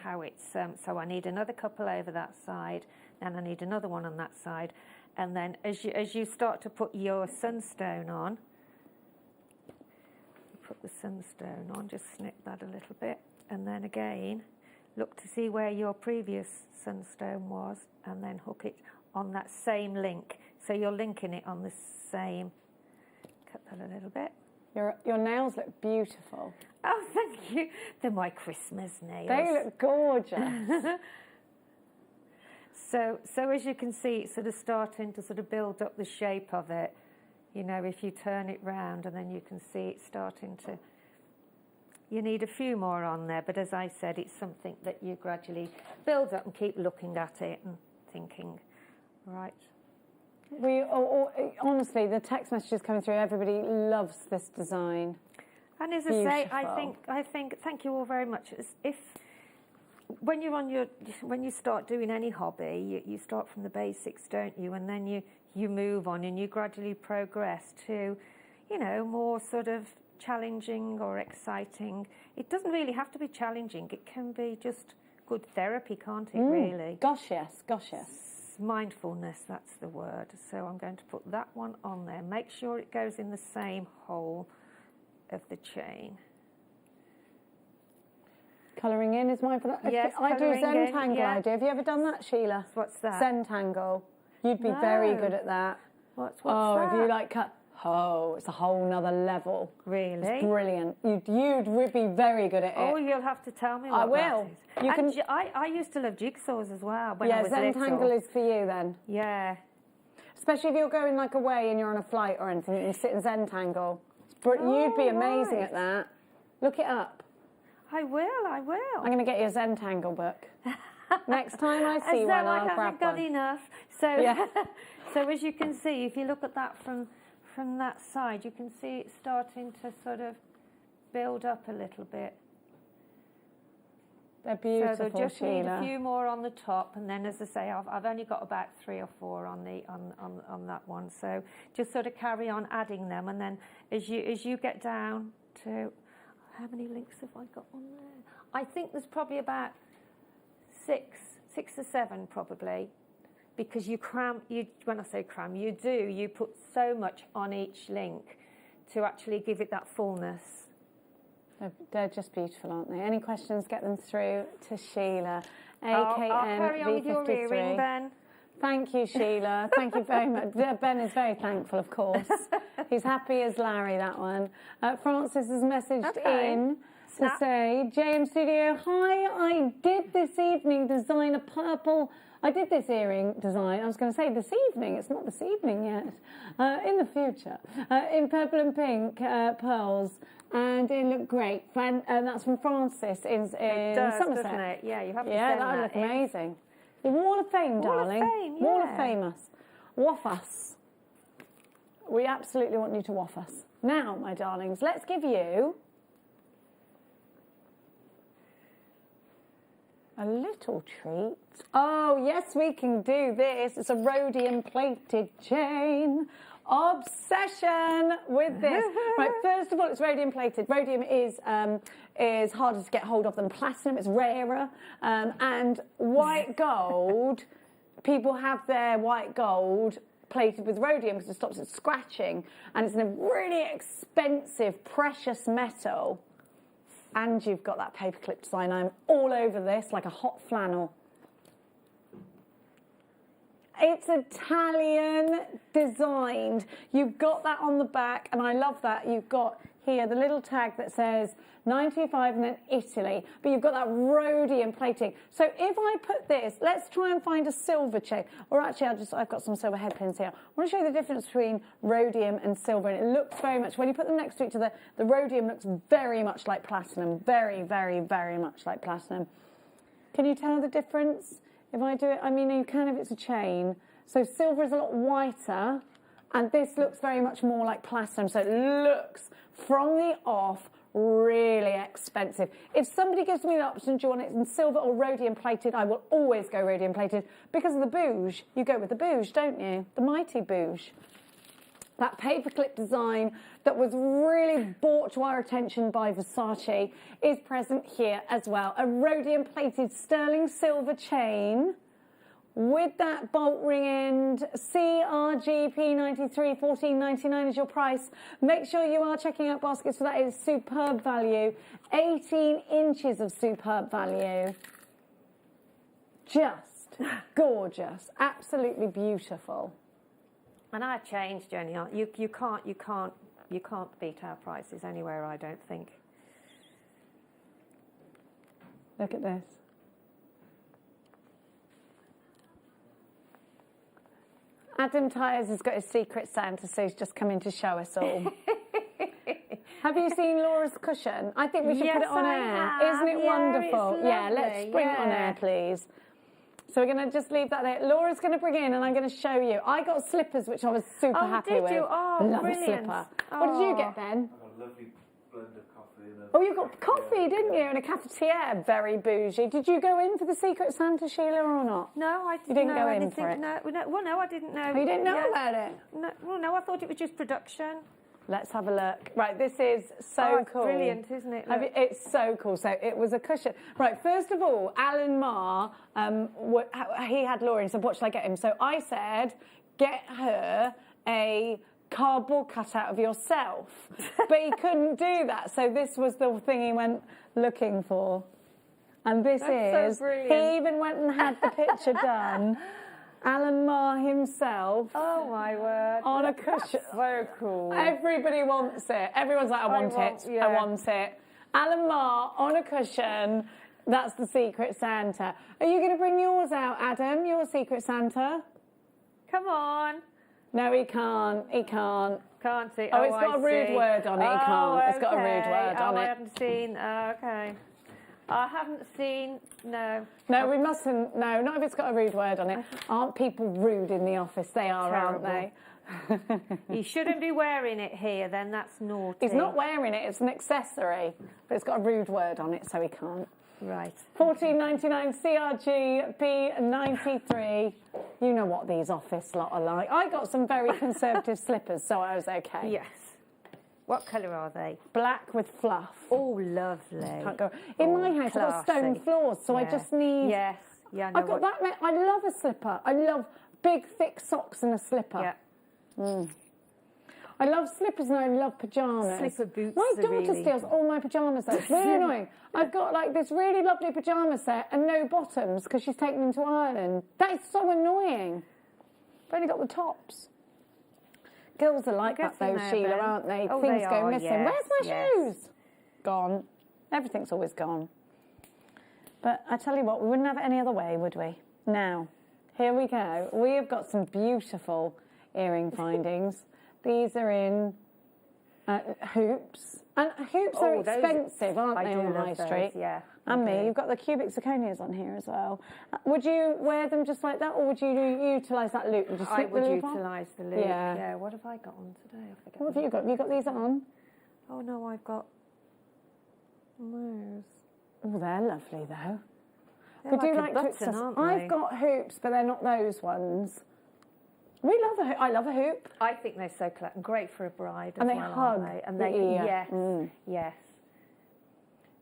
So I need another couple over that side, and I need another one on that side, and then as you start to put your sunstone on, put the sunstone on. Just snip that a little bit, and then again, look to see where your previous sunstone was, and then hook it on that same link. So you're linking it on the same. Cut that a little bit. Your nails look beautiful. Oh, thank you. They're my Christmas nails. They look gorgeous. So as you can see, it's sort of starting to sort of build up the shape of it. You know, if you turn it round, and then you can see it starting to. You need a few more on there, but as I said, it's something that you gradually build up and keep looking at it and thinking, right. Honestly, the text messages coming through, everybody loves this design. And as I say, I think, thank you all very much. When you start doing any hobby, you start from the basics, don't you? And then you move on and you gradually progress to, you know, more sort of challenging or exciting. It doesn't really have to be challenging. It can be just good therapy, can't it, really? Gosh, yes. Mindfulness, that's the word. So I'm going to put that one on there. Make sure it goes in the same hole of the chain. Colouring in is mindfulness. Yes, I do Zentangle. yeah. I do. Have you ever done that, Sheila? What's that? Zentangle. You'd be very good at that. What's that? that? If you like cut. Oh, it's a whole nother level. Really? It's brilliant. You'd be very good at it. Oh, you'll have to tell me what I will. That is. I used to love jigsaws as well when I was little. Zentangle is for you then. Yeah. Especially if you're going like away and you're on a flight or anything, you can sit and Zentangle. You'd be amazing at that. Look it up. I will. I'm going to get you a Zentangle book. Next time I see one, I'll grab one. I haven't got enough. So, yeah. So as you can see, if you look at that from that side, you can see it's starting to sort of build up a little bit. They're beautiful, so they'll just Sheila. need a few more on the top, and then, as I say, I've only got about 3 or 4 on that one. So just sort of carry on adding them, and then as you get down to how many links have I got on there? I think there's probably about 6 or 7 probably. Because you when I say cram, you put so much on each link to actually give it that fullness. They're just beautiful, aren't they? Any questions, get them through to Sheila. I'll carry on with your earring, Ben. Thank you, Sheila. Thank you very much. Ben is very thankful, of course. He's happy as Larry, that one. Francis has messaged in to say, JM Studio, hi, I did this evening design a purple... I did this earring design, I was going to say this evening, it's not this evening yet, in the future, in purple and pink pearls, and it looked great. And that's from Francis in Somerset. Doesn't it? Yeah, you have to Yeah, send that would that look amazing. The Wall of Fame, darling. Wall of Fame, yeah. Wall of Famous. Waff us. We absolutely want you to waff us. Now, my darlings, let's give you a little treat. Oh, yes, we can do this. It's a rhodium plated chain. Obsession with this. Right, first of all, it's rhodium plated. Rhodium is harder to get hold of than platinum. It's rarer. And white gold, people have their white gold plated with rhodium because it stops it scratching. And it's a really expensive, precious metal. And you've got that paperclip design. I'm all over this like a hot flannel. It's Italian designed. You've got that on the back, and I love that. You've got here the little tag that says 925 and then Italy, but you've got that rhodium plating. So if I put this, let's try and find a silver chain. Or actually, I've got some silver head pins here. I want to show you the difference between rhodium and silver, and it looks very much, when you put them next to each other, the rhodium looks very much like platinum. Very, very, very much like platinum. Can you tell the difference? If I do it, I mean, you can if it's a chain. So silver is a lot whiter, and this looks very much more like platinum. So it looks, from the off, really expensive. If somebody gives me the option, do you want it in silver or rhodium plated, I will always go rhodium plated. Because of the bouge, you go with the bouge, don't you? The mighty bouge. That paperclip design that was really brought to our attention by Versace is present here as well. A rhodium plated sterling silver chain with that bolt ring end. CRG P93, $14.99 is your price. Make sure you are checking out baskets for that. It is superb value. 18 inches of superb value. Just gorgeous. Absolutely beautiful. And our chains, Jenny, you can't beat our prices anywhere, I don't think. Look at this. Adam Tyres has got his secret Santa, so he's just come in to show us all. Have you seen Laura's cushion? I think we should put it on air. Isn't it wonderful? Yeah, let's bring it on air, please. So we're going to just leave that there. Laura's going to bring in, and I'm going to show you. I got slippers, which I was super happy with. Oh, love brilliant. a slipper. What did you get, Ben? I got a lovely blend of coffee. Oh, you got coffee, didn't you? And a cafetiere. Very bougie. Did you go in for the Secret Santa, Sheila, or not? No, I didn't. You didn't go in for it? No, well, no, I didn't know. Oh, you didn't know about it? No, well, no, I thought it was just production. Let's have a look. Right, this is so cool. Brilliant, isn't it? It's so cool. So it was a cushion. Right, first of all, Alan Marr, he had Laura and said, what shall I get him? So I said, get her a cardboard cutout of yourself. But he couldn't do that. So this was the thing he went looking for. And this That's so brilliant. He even went and had the picture done. Alan Marr himself. Oh my word. On a cushion. That's so cool. Everybody wants it. Everyone's like, I want it. Alan Marr on a cushion. That's the Secret Santa. Are you going to bring yours out, Adam? Your Secret Santa? Come on. No, he can't. He can't. Can't see. Oh, it's got a rude word on it. He can't. It's got a rude word on it. I haven't seen. Okay. I haven't seen, no. No, we mustn't, no, not if it's got a rude word on it. Aren't people rude in the office? They are, Terrible. aren't they? He shouldn't be wearing it here, then that's naughty. He's not wearing it, it's an accessory, but it's got a rude word on it, so he can't. Right. $14.99 CRG P93. You know what these office lot are like. I got some very conservative slippers, so I was okay. Yes. What colour are they? Black with fluff. Oh, lovely. Can't go. In my house, I've got stone floors, so I just need... Yes. Yeah, I know I've got that. I love a slipper. I love big, thick socks and a slipper. Yeah. I love slippers and I love pyjamas. Slipper boots. My daughter steals all my pyjamas. Though. It's really annoying. I've got like this really lovely pyjama set and no bottoms because she's taken them to Ireland. That is so annoying. I've only got the tops. Girls are like that though, Sheila, aren't they? Oh, Things they go are, missing. yes, Where's my shoes? Gone. Everything's always gone. But I tell you what, we wouldn't have it any other way, would we? Now, here we go. We have got some beautiful earring findings. These are in hoops. And hoops are expensive, aren't they, on the high street? Yeah. And me, you've got the cubic zirconias on here as well. Would you wear them just like that, or would you utilise that loop and just slip the loop on? I would utilise the loop, yeah. What have I got on today? I forget. What have you got? Have you got these on? Oh, no, I've got those. Oh, they're lovely, though. They're We like do a like button, to aren't I've they? got hoops, but they're not those ones. We love a hoop. I love a hoop. I think they're so great for a bride as And they well, hug aren't they? And the they, ear. yes, yes.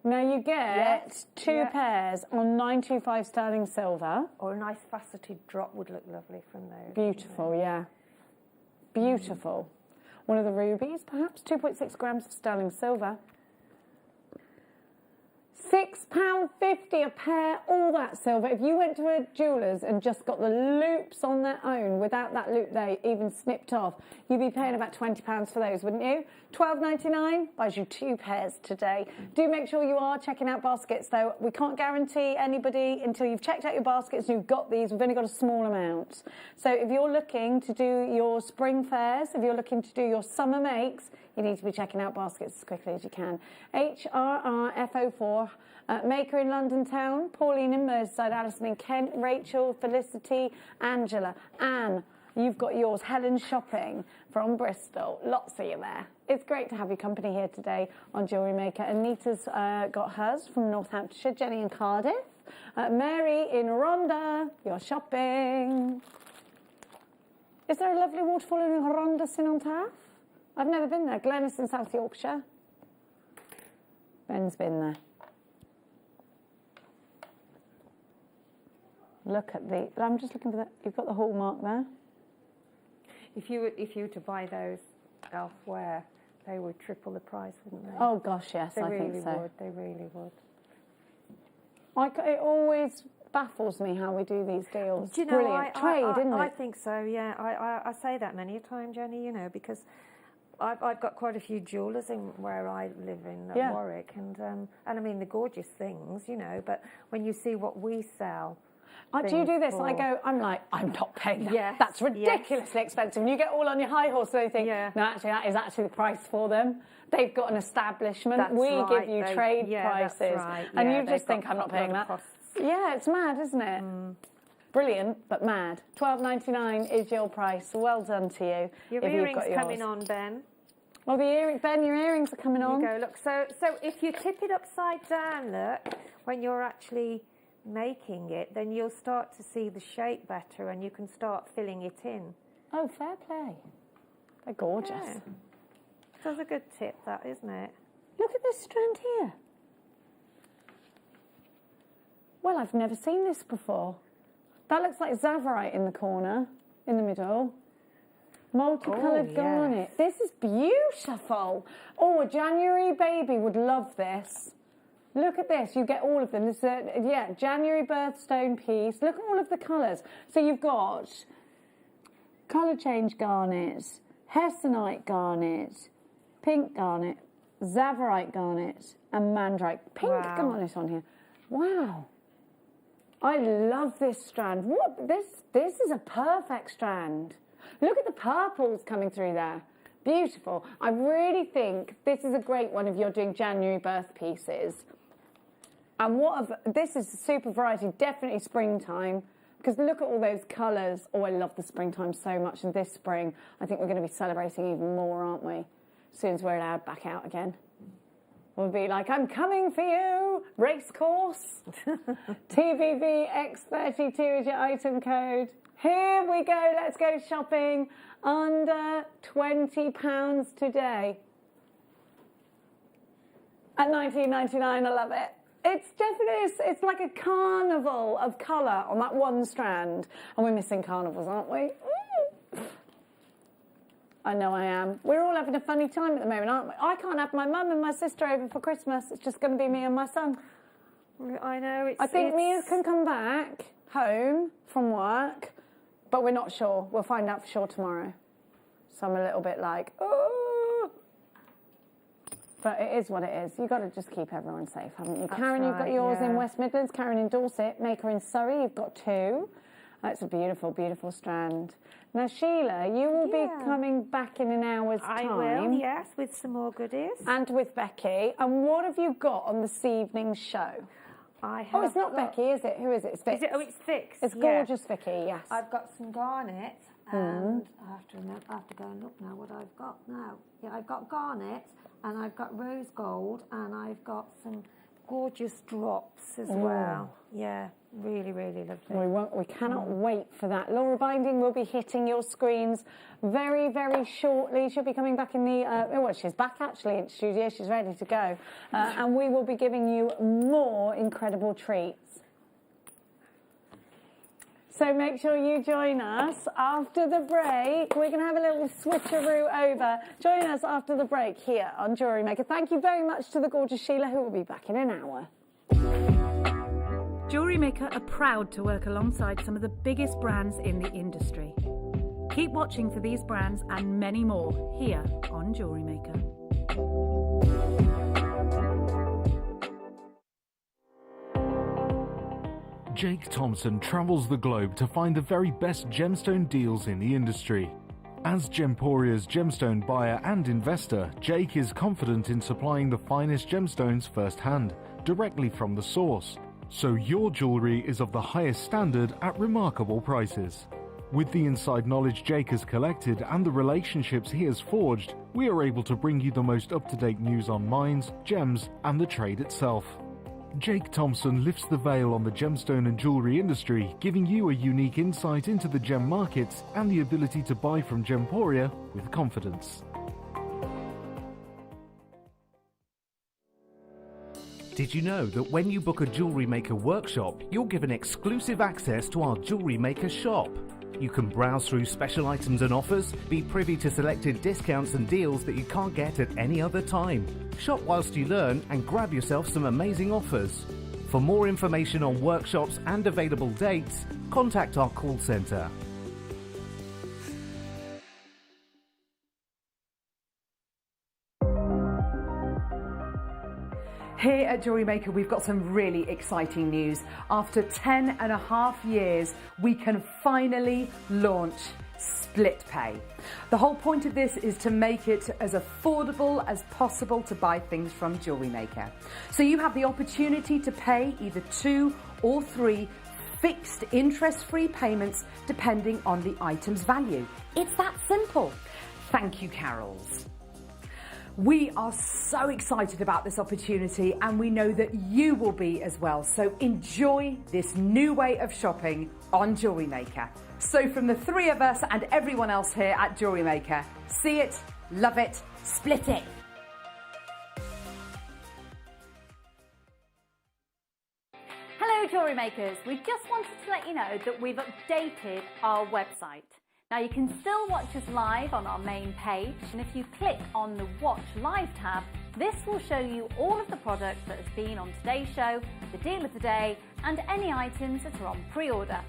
Now you get two pairs on 925 sterling silver. Or a nice faceted drop would look lovely from those. Beautiful, yeah. Beautiful. One of the rubies, perhaps 2.6 grams of sterling silver. £6.50 a pair, all that silver. If you went to a jeweller's and just got the loops on their own without that loop they even snipped off, you'd be paying about £20 for those, wouldn't you? $12.99 buys you two pairs today. Do make sure you are checking out baskets though. We can't guarantee anybody until you've checked out your baskets and you've got these. We've only got a small amount. So if you're looking to do your spring fairs, if you're looking to do your summer makes, you need to be checking out baskets as quickly as you can. HRRF04, Maker in London Town, Pauline in Merseyside, Alison in Kent, Rachel, Felicity, Angela, Anne. You've got yours. Helen Shopping from Bristol. Lots of you there. It's great to have your company here today on Jewellery Maker. Anita's got hers from Northamptonshire, Jenny in Cardiff, Mary in Rhondda. You're shopping. Is there a lovely waterfall in Rhondda on Taff? I've never been there. Glenys in South Yorkshire. Ben's been there. Look at the... I'm just looking for that. You've got the hallmark there. If you were to buy those elsewhere, they would triple the price, wouldn't they? Oh, gosh, yes, I think so. They really would. It always baffles me how we do these deals. Do you know, Brilliant trade, isn't it? I think so, yeah. I say that many a time, Jenny, you know, because I've got quite a few jewellers in where I live in Warwick, and I mean, the gorgeous things, you know, but when you see what we sell... Do you do this? I'm like, I'm not paying that. Yes, that's ridiculously expensive. And you get all on your high horse and you think, no, actually, that is actually the price for them. They've got an establishment. We give you trade prices. That's right. And you just think, I'm not paying that. Costs. Yeah, it's mad, isn't it? Brilliant, but mad. $12.99 is your price. Well done to you. Your earrings coming on, Ben. Well, Ben, your earrings are coming on. There you go, look. So if you tip it upside down, look, when you're actually... making it, then you'll start to see the shape better and you can start filling it in. Oh, fair play. They're gorgeous. Yeah. That's a good tip, that, isn't it? Look at this strand here. Well, I've never seen this before. That looks like Zavarite in the corner, in the middle. Multicoloured garnet. This is beautiful. Oh, a January baby would love this. Look at this, you get all of them. This is January birthstone piece. Look at all of the colours. So you've got colour change garnets, hessonite garnet, pink garnet, Zavarite garnet, and mandrite. Pink garnet on here. Wow. I love this strand. What? This is a perfect strand. Look at the purples coming through there. Beautiful. I really think this is a great one if you're doing January birth pieces. And this is super variety, definitely springtime, because look at all those colours. Oh, I love the springtime so much. And this spring, I think we're going to be celebrating even more, aren't we? As soon as we're allowed back out again. We'll be like, I'm coming for you, race course. TVVX32 is your item code. Here we go, let's go shopping. Under £20 today. At $19.99, I love it. It's definitely, it's like a carnival of colour on that one strand. And we're missing carnivals, aren't we? I know I am. We're all having a funny time at the moment, aren't we? I can't have my mum and my sister over for Christmas. It's just going to be me and my son. I know. I think Mia can come back home from work, but we're not sure. We'll find out for sure tomorrow. So I'm a little bit like, oh. But it is what it is. You've got to just keep everyone safe, haven't you? That's Karen, you've got yours in West Midlands. Karen in Dorset. Maker in Surrey, you've got two. That's a beautiful, beautiful strand. Now, Sheila, you will be coming back in an hour's time. I will, yes, with some more goodies. And with Becky. And what have you got on this evening's show? It's not Becky, is it? Who is it? It's Vix. It's Vix. It's gorgeous, Vicky, yes. I've got some garnet, and I have to go and look now what I've got now. Yeah, I've got garnet, and I've got rose gold, and I've got some gorgeous drops as well. Yeah, really, really lovely. We cannot wait for that. Laura Binding will be hitting your screens very, very shortly. She'll be coming back in the... she's back actually in the studio. She's ready to go. And we will be giving you more incredible treats. So make sure you join us after the break. We're going to have a little switcheroo over. Join us after the break here on Jewellery Maker. Thank you very much to the gorgeous Sheila, who will be back in an hour. Jewellery Maker are proud to work alongside some of the biggest brands in the industry. Keep watching for these brands and many more here on Jewellery Maker. Jake Thompson travels the globe to find the very best gemstone deals in the industry. As Gemporia's gemstone buyer and investor, Jake is confident in supplying the finest gemstones firsthand, directly from the source. So your jewellery is of the highest standard at remarkable prices. With the inside knowledge Jake has collected and the relationships he has forged, we are able to bring you the most up-to-date news on mines, gems and the trade itself. Jake Thompson lifts the veil on the gemstone and jewellery industry, giving you a unique insight into the gem markets and the ability to buy from Gemporia with confidence. Did you know that when you book a JewelleryMaker workshop, you're given exclusive access to our JewelleryMaker shop? You can browse through special items and offers, be privy to selected discounts and deals that you can't get at any other time. Shop whilst you learn and grab yourself some amazing offers. For more information on workshops and available dates, contact our call centre. Here at JewelleryMaker, we've got some really exciting news. After 10.5 years, we can finally launch split pay. The whole point of this is to make it as affordable as possible to buy things from JewelleryMaker. So you have the opportunity to pay either 2 or 3 fixed interest-free payments depending on the item's value. It's that simple. Thank you, Carols. We are so excited about this opportunity and we know that you will be as well. So enjoy this new way of shopping on JewelleryMaker. So from the 3 of us and everyone else here at JewelleryMaker, see it, love it, split it. Hello Jewellery Makers, we just wanted to let you know that we've updated our website. Now you can still watch us live on our main page, and if you click on the Watch Live tab, this will show you all of the products that has been on today's show, the deal of the day, and any items that are on pre-order.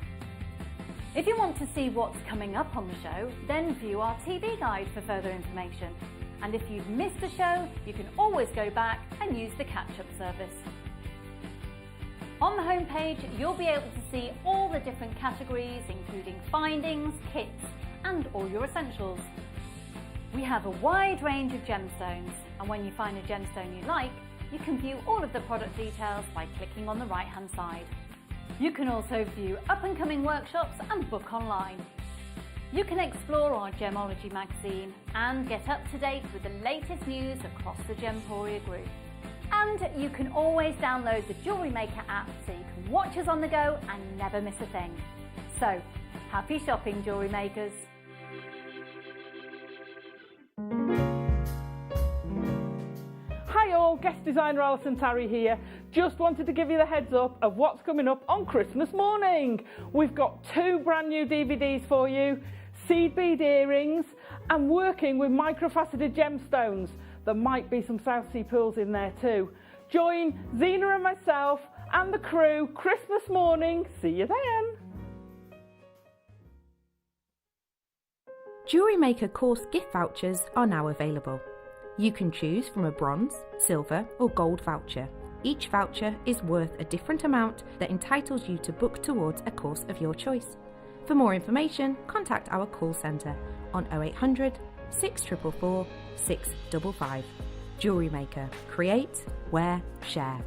If you want to see what's coming up on the show, then view our TV guide for further information. And if you've missed a show, you can always go back and use the catch-up service. On the homepage, you'll be able to see all the different categories, including findings, kits, and all your essentials. We have a wide range of gemstones, and when you find a gemstone you like, you can view all of the product details by clicking on the right-hand side. You can also view up-and-coming workshops and book online. You can explore our Gemology magazine and get up to date with the latest news across the Gemporia group. And you can always download the JewelleryMaker app so you can watch us on the go and never miss a thing. So, happy shopping, Jewellery Makers! Hi all, guest designer Alison Tarry here. Just wanted to give you the heads up of what's coming up on Christmas morning. We've got 2 brand new DVDs for you, seed bead earrings and working with microfaceted gemstones. There might be some South Sea pearls in there too. Join Zena and myself and the crew Christmas morning. See you then. JewelleryMaker course gift vouchers are now available. You can choose from a bronze, silver or gold voucher. Each voucher is worth a different amount that entitles you to book towards a course of your choice. For more information, contact our call centre on 0800 644 655. JewelleryMaker. Create, wear, share.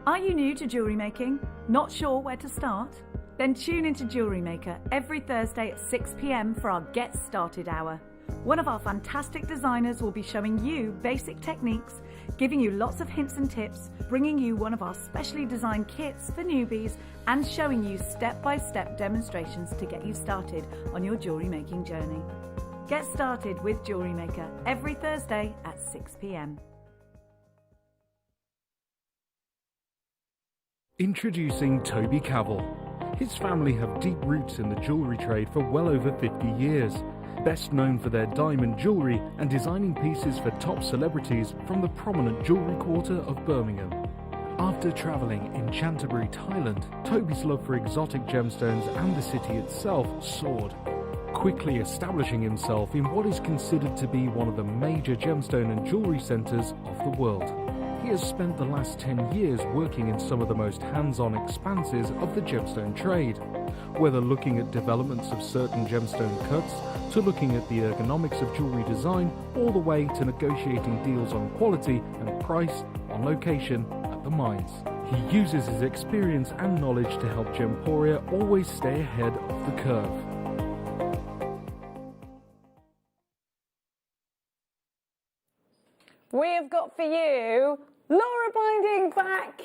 Are you new to jewellery making? Not sure where to start? Then tune into JewelleryMaker every Thursday at 6 p.m. for our Get Started Hour. One of our fantastic designers will be showing you basic techniques, giving you lots of hints and tips, bringing you one of our specially designed kits for newbies, and showing you step-by-step demonstrations to get you started on your jewellery making journey. Get started with JewelleryMaker every Thursday at 6 p.m. Introducing Toby Cavell. His family have deep roots in the jewellery trade for well over 50 years. Best known for their diamond jewellery and designing pieces for top celebrities from the prominent jewellery quarter of Birmingham. After travelling in Canterbury, Thailand, Toby's love for exotic gemstones and the city itself soared, quickly establishing himself in what is considered to be one of the major gemstone and jewellery centres of the world. He has spent the last 10 years working in some of the most hands-on expanses of the gemstone trade, whether looking at developments of certain gemstone cuts, to looking at the ergonomics of jewellery design, all the way to negotiating deals on quality and price on location at the mines. He uses his experience and knowledge to help Gemporia always stay ahead of the curve. we have got for you Laura Binding back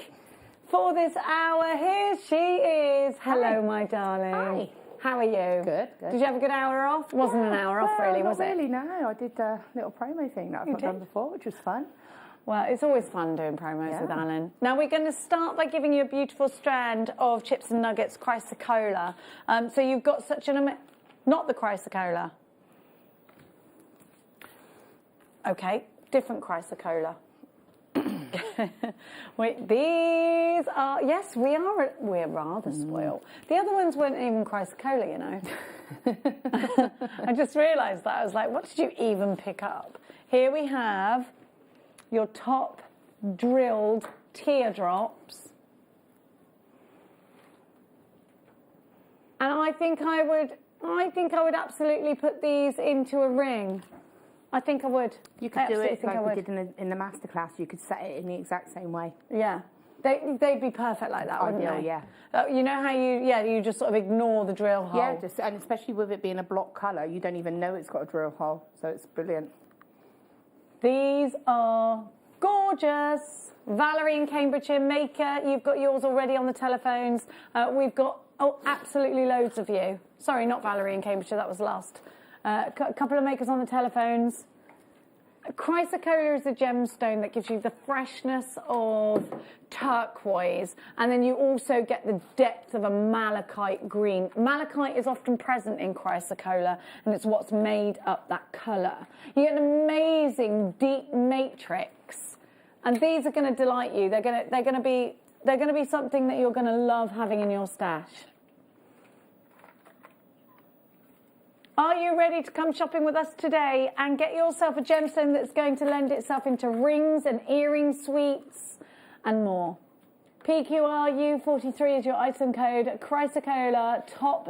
for this hour. Here she is. Hello, my darling. Hi. How are you? Good, good. Did you have a good hour off? Wasn't an hour off, really, was it? Not really, no. I did a little promo thing that I've not done before, which was fun. Well, it's always fun doing promos with Alan. Now, we're going to start by giving you a beautiful strand of Chips and Nuggets Chrysocolla. So you've got such an... Not the Chrysocolla. Okay, different Chrysocolla. Wait, these are... Yes, we're rather spoiled. The other ones weren't even Chrysocolla, you know. I just realised that. I was like, what did you even pick up? Here we have your top drilled teardrops. And I think I would absolutely put these into a ring. I think I would. You could do it like we did in the masterclass. You could set it in the exact same way. Yeah. They'd be perfect like that, wouldn't they? Yeah. You know how you just sort of ignore the drill hole. Yeah, and especially with it being a block colour, you don't even know it's got a drill hole, so it's brilliant. These are gorgeous. Valerie in Cambridgeshire, Maker, you've got yours already on the telephones. We've got absolutely loads of you. Sorry, not Valerie in Cambridgeshire, that was last. A couple of makers on the telephones. Chrysocolla is a gemstone that gives you the freshness of turquoise, and then you also get the depth of a malachite green. Malachite is often present in Chrysocolla, and it's what's made up that colour. You get an amazing deep matrix, and these are going to delight you. They're going to be something that you're going to love having in your stash. Are you ready to come shopping with us today and get yourself a gemstone that's going to lend itself into rings and earring suites and more? PQRU43 is your item code. Chrysocolla top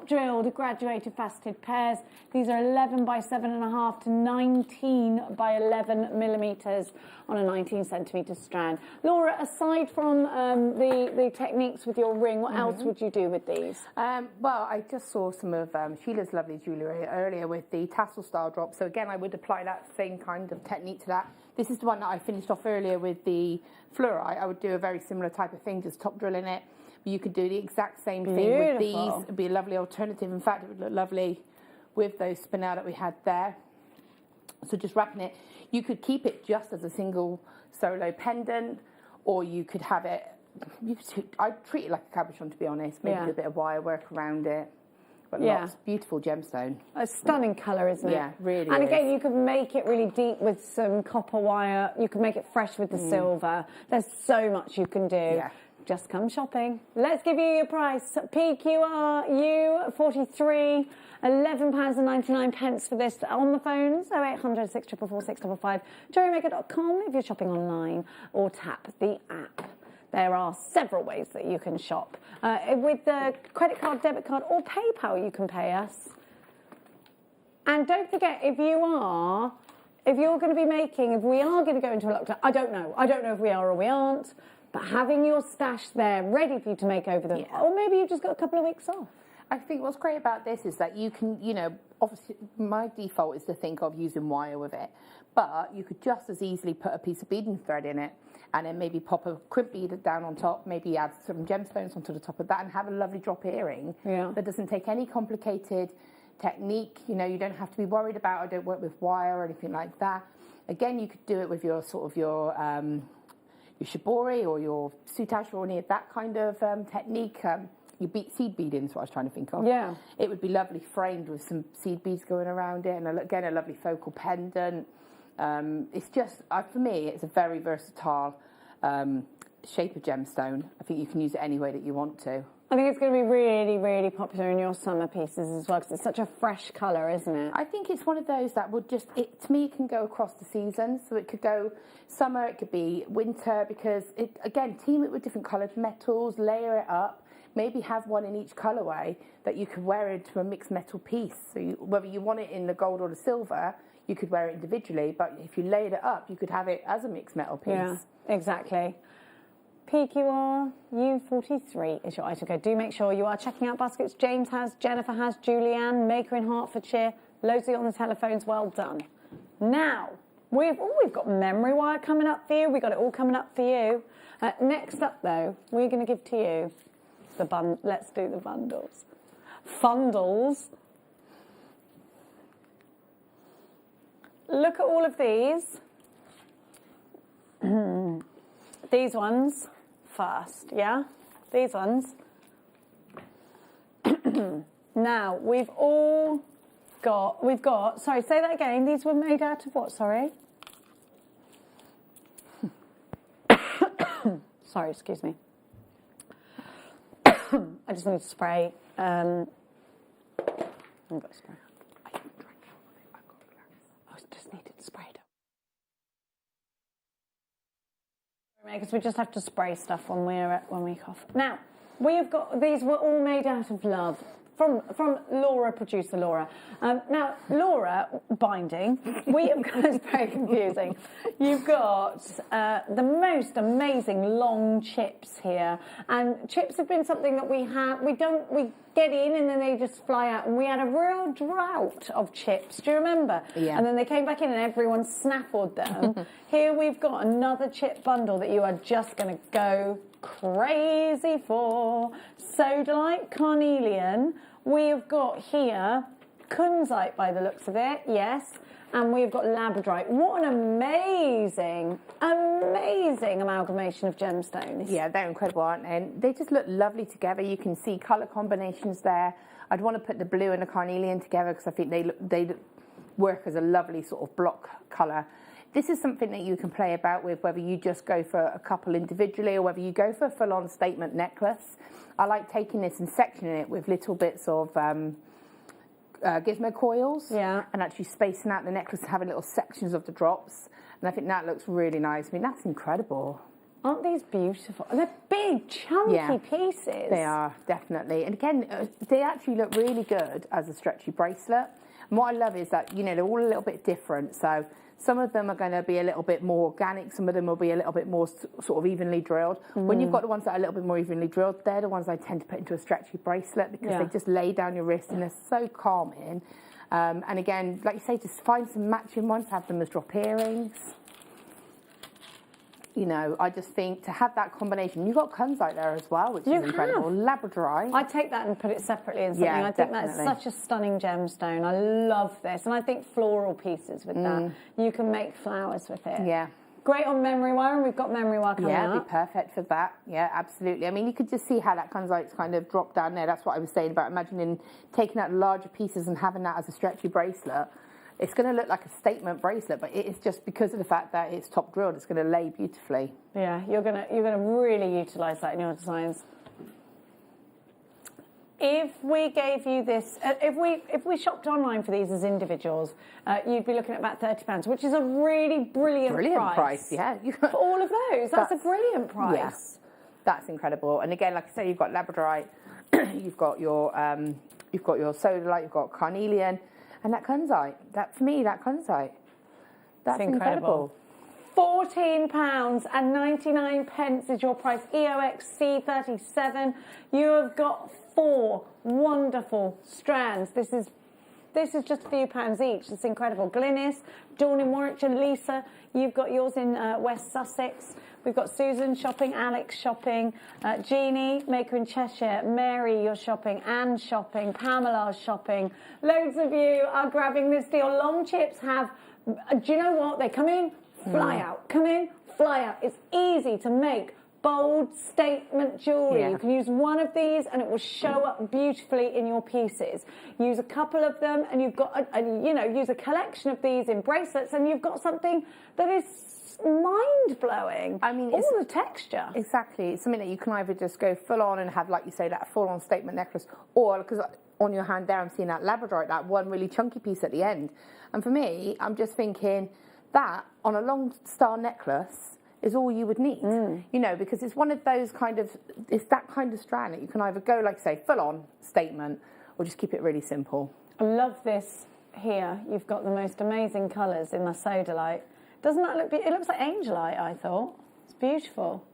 drilled graduated faceted pairs. These are 11 by 7.5 to 19 by 11 millimetres on a 19 centimetre strand. Laura, aside from the techniques with your ring, what else would you do with these? Well, I just saw some of Sheila's lovely jewellery earlier with the tassel style drop. So again, I would apply that same kind of technique to that. This is the one that I finished off earlier with the fluorite. I would do a very similar type of thing, just top drilling it. You could do the exact same thing with these. It'd be a lovely alternative. In fact, it would look lovely with those spinel that we had there. So just wrapping it. You could keep it just as a single solo pendant, or you could have it... I'd treat it like a cabochon, to be honest. Maybe do a bit of wire work around it. But lots. Beautiful gemstone. A stunning colour, isn't it? Yeah, really And again, you could make it really deep with some copper wire. You could make it fresh with the silver. There's so much you can do. Yeah. Just come shopping. Let's give you your price. PQRU43, £11.99 for this on the phones, 0800 644 655, JewelleryMaker.com if you're shopping online, or tap the app. There are several ways that you can shop. With the credit card, debit card, or PayPal, you can pay us. And don't forget, if we are going to go into a lockdown, I don't know if we are or we aren't, but having your stash there ready for you to make over them, or maybe you've just got a couple of weeks off. I think what's great about this is that you can, obviously my default is to think of using wire with it, but you could just as easily put a piece of beading thread in it and then maybe pop a crimp bead down on top, maybe add some gemstones onto the top of that and have a lovely drop earring that doesn't take any complicated technique. You don't have to be worried about, I don't work with wire or anything like that. Again, you could do it with your your shibori or your soutache or any of that kind of technique. Seed beading is what I was trying to think of. Yeah. It would be lovely framed with some seed beads going around it, and again, a lovely focal pendant. It's just, for me, it's a very versatile shape of gemstone. I think you can use it any way that you want to. I think it's going to be really, really popular in your summer pieces as well, because it's such a fresh colour, isn't it? I think it's one of those that would to me, it can go across the seasons. So it could go summer, it could be winter, because team it with different coloured metals, layer it up, maybe have one in each colourway that you could wear into a mixed metal piece. So whether you want it in the gold or the silver, you could wear it individually, but if you layered it up, you could have it as a mixed metal piece. Yeah, exactly. PQRU43 is your item code. Do make sure you are checking out baskets. James has, Jennifer has, Julianne, Maker in Hertfordshire, Loads of you on the telephones, well done. Now, we've got memory wire coming up for you. We've got it all coming up for you. Next up, though, we're going to give to you let's do the bundles. Fundles. Look at all of these. These ones first, yeah? These ones. Now, we've got, sorry, say that again. These were made out of what, sorry? Sorry, excuse me. I just need to spray. I've got to spray. I haven't drank all of it. I've got a glass. I just needed to spray it. Because we just have to spray stuff when we cough. Now, we have got, these were all made out of love. From Laura, producer Laura. Now, Laura, binding, we have got, it's very confusing. You've got the most amazing long chips here. And chips have been something that we get in and then they just fly out. And we had a real drought of chips. Do you remember? Yeah. And then they came back in and everyone snaffled them. Here we've got another chip bundle that you are just going to go crazy for. Sodalite, carnelian. We have got here kunzite by the looks of it, yes, and we've got labradorite. What an amazing, amazing amalgamation of gemstones. Yeah, they're incredible, aren't they? And they just look lovely together. You can see colour combinations there. I'd want to put the blue and the carnelian together because I think they work as a lovely sort of block colour. This is something that you can play about with, whether you just go for a couple individually or whether you go for a full-on statement necklace. I like taking this and sectioning it with little bits of gizmo coils, and actually spacing out the necklace and having little sections of the drops. And I think that looks really nice. I mean, that's incredible. Aren't these beautiful? They're big, chunky pieces. They are, definitely. And again, they actually look really good as a stretchy bracelet. And what I love is that, you know, they're all a little bit different. So some of them are going to be a little bit more organic. Some of them will be a little bit more sort of evenly drilled. When you've got the ones that are a little bit more evenly drilled, they're the ones I tend to put into a stretchy bracelet because they just lay down your wrist and they're so calming. And again, like you say, just find some matching ones, have them as drop earrings. You know, I just think to have that combination, you've got kunzite there as well, which is incredible. Labradorite. I take that and put it separately in something. I think that's such a stunning gemstone. I love this. And I think floral pieces with that. You can make flowers with it. Yeah. Great on memory wire, and we've got memory wire coming up. Yeah, it'd be perfect for that. Yeah, absolutely. I mean, you could just see how that kunzite's kind of dropped down there. That's what I was saying about imagining taking out larger pieces and having that as a stretchy bracelet. It's going to look like a statement bracelet, but it is just because of the fact that it's top drilled. It's going to lay beautifully. Yeah, you're going to really utilise that in your designs. If we gave you this, if we shopped online for these as individuals, you'd be looking at about £30, which is a really brilliant price. Yeah, for all of those, that's a brilliant price. Yeah, that's incredible. And again, like I say, you've got labradorite, you've got your sodalite, you've got carnelian. And that kunzite, that's incredible. £14.99 is your price. EOX C37. You have got 4 wonderful strands. This is just a few pounds each. It's incredible. Glynis, Dawn in Warwickshire, Lisa, you've got yours in West Sussex. We've got Susan shopping, Alex shopping, Jeannie, Maker in Cheshire, Mary, you're shopping, Anne shopping, Pamela's shopping. Loads of you are grabbing this deal. Long chips have, do you know what? They come in, fly out. Come in, fly out. It's easy to make bold statement jewellery. You can use one of these and it will show up beautifully in your pieces. Use a couple of them and you've got, use a collection of these in bracelets and you've got something that is mind-blowing. I mean, all the texture. Exactly. It's something that you can either just go full on and have, like you say, that full-on statement necklace, or, because on your hand there I'm seeing that labradorite, that one really chunky piece at the end. And for me, I'm just thinking that on a long star necklace is all you would need, you know, because it's one of those it's that kind of strand that you can either go, like say, full-on statement, or just keep it really simple. I love this here. You've got the most amazing colours in the sodalite. Doesn't that look beautiful? It looks like angelite, I thought. It's beautiful.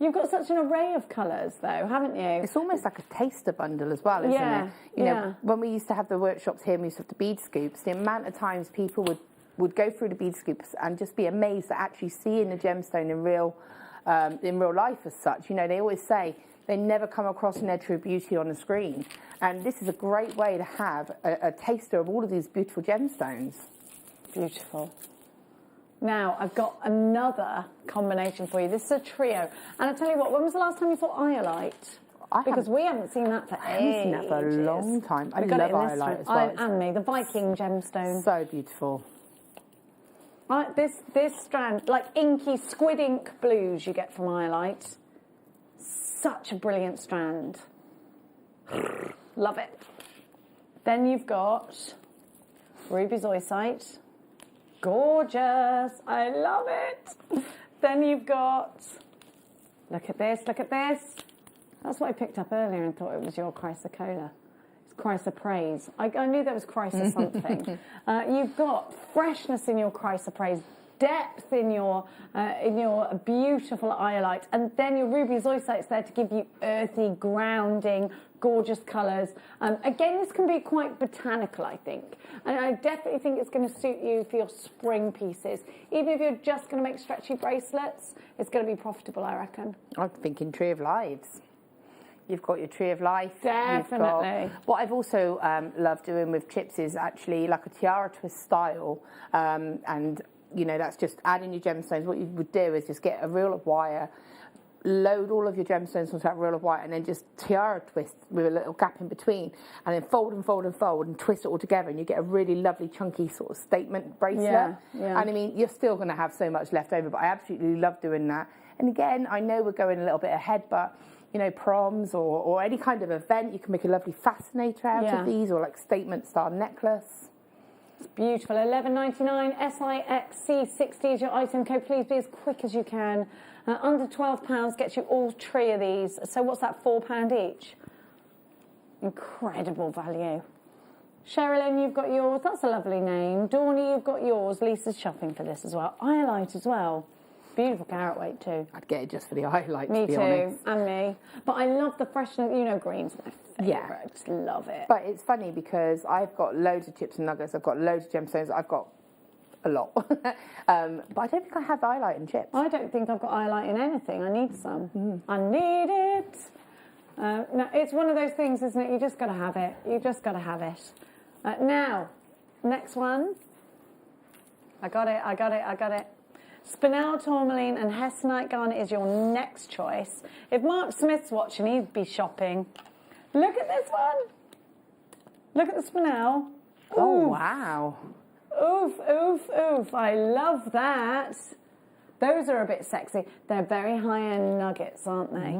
You've got such an array of colours, though, haven't you? It's almost like a taster bundle as well, isn't it? You know, when we used to have the workshops here, and we used to have the bead scoops, the amount of times people would go through the bead scoops and just be amazed at actually seeing the gemstone in real life as such. You know, they always say they never come across in their true beauty on the screen. And this is a great way to have a taster of all of these beautiful gemstones. Beautiful. Now, I've got another combination for you. This is a trio. And I tell you what, when was the last time you saw iolite? Because we haven't seen that for ages. I haven't seen that for a long time. I love iolite as well. And me, the Viking gemstone. So beautiful. This strand, like inky squid ink blues you get from iolite. Such a brilliant strand. Love it. Then you've got ruby zoisite. Gorgeous. I love it. Then you've got, look at this, look at this. That's what I picked up earlier and thought it was your chrysocolla. It's chrysoprase. I knew there was chryso something. You've got freshness in your chrysoprase, depth in your beautiful iolite, and then your ruby zoisite's there to give you earthy, grounding, gorgeous colours. Again, this can be quite botanical, I think. And I definitely think it's going to suit you for your spring pieces. Even if you're just going to make stretchy bracelets, it's going to be profitable, I reckon. I'm thinking Tree of Lives. You've got your Tree of Life. Definitely. What I've also loved doing with chips is actually like a tiara twist style. And, you know, that's just adding your gemstones. What you would do is just get a reel of wire, load all of your gemstones onto that reel of wire, and then just tiara twist with a little gap in between, and then fold and fold and fold and twist it all together, and you get a really lovely chunky sort of statement bracelet. Yeah. And I mean, you're still going to have so much left over, but I absolutely love doing that. And again, I know we're going a little bit ahead, but you know, proms or any kind of event, you can make a lovely fascinator out of these, or like statement style necklace. It's beautiful. $11.99 SIXC60 is your item code. Please be as quick as you can. Under £12 gets you all three of these. So what's that, £4 each? Incredible value. Sherilyn, you've got yours. That's a lovely name. Dawny, you've got yours. Lisa's shopping for this as well. Iolite as well. Beautiful carat weight too. I'd get it just for the iolite, me to be too, honest. and me. But I love the freshness. You know, green's my favourite. Yeah. I just love it. But it's funny because I've got loads of chips and nuggets. I've got loads of gemstones. I've got a lot. But I don't think I have iolite and chips. I don't think I've got iolite in anything. I need some. I need it. No, it's one of those things, isn't it? You just got to have it. You just got to have it. Now, next one. I got it. Spinel tourmaline and hessonite garnet is your next choice. If Mark Smith's watching, he'd be shopping. Look at this one. Look at the spinel. Oh, wow. Oof, oof, oof. I love that. Those are a bit sexy. They're very high-end nuggets, aren't they?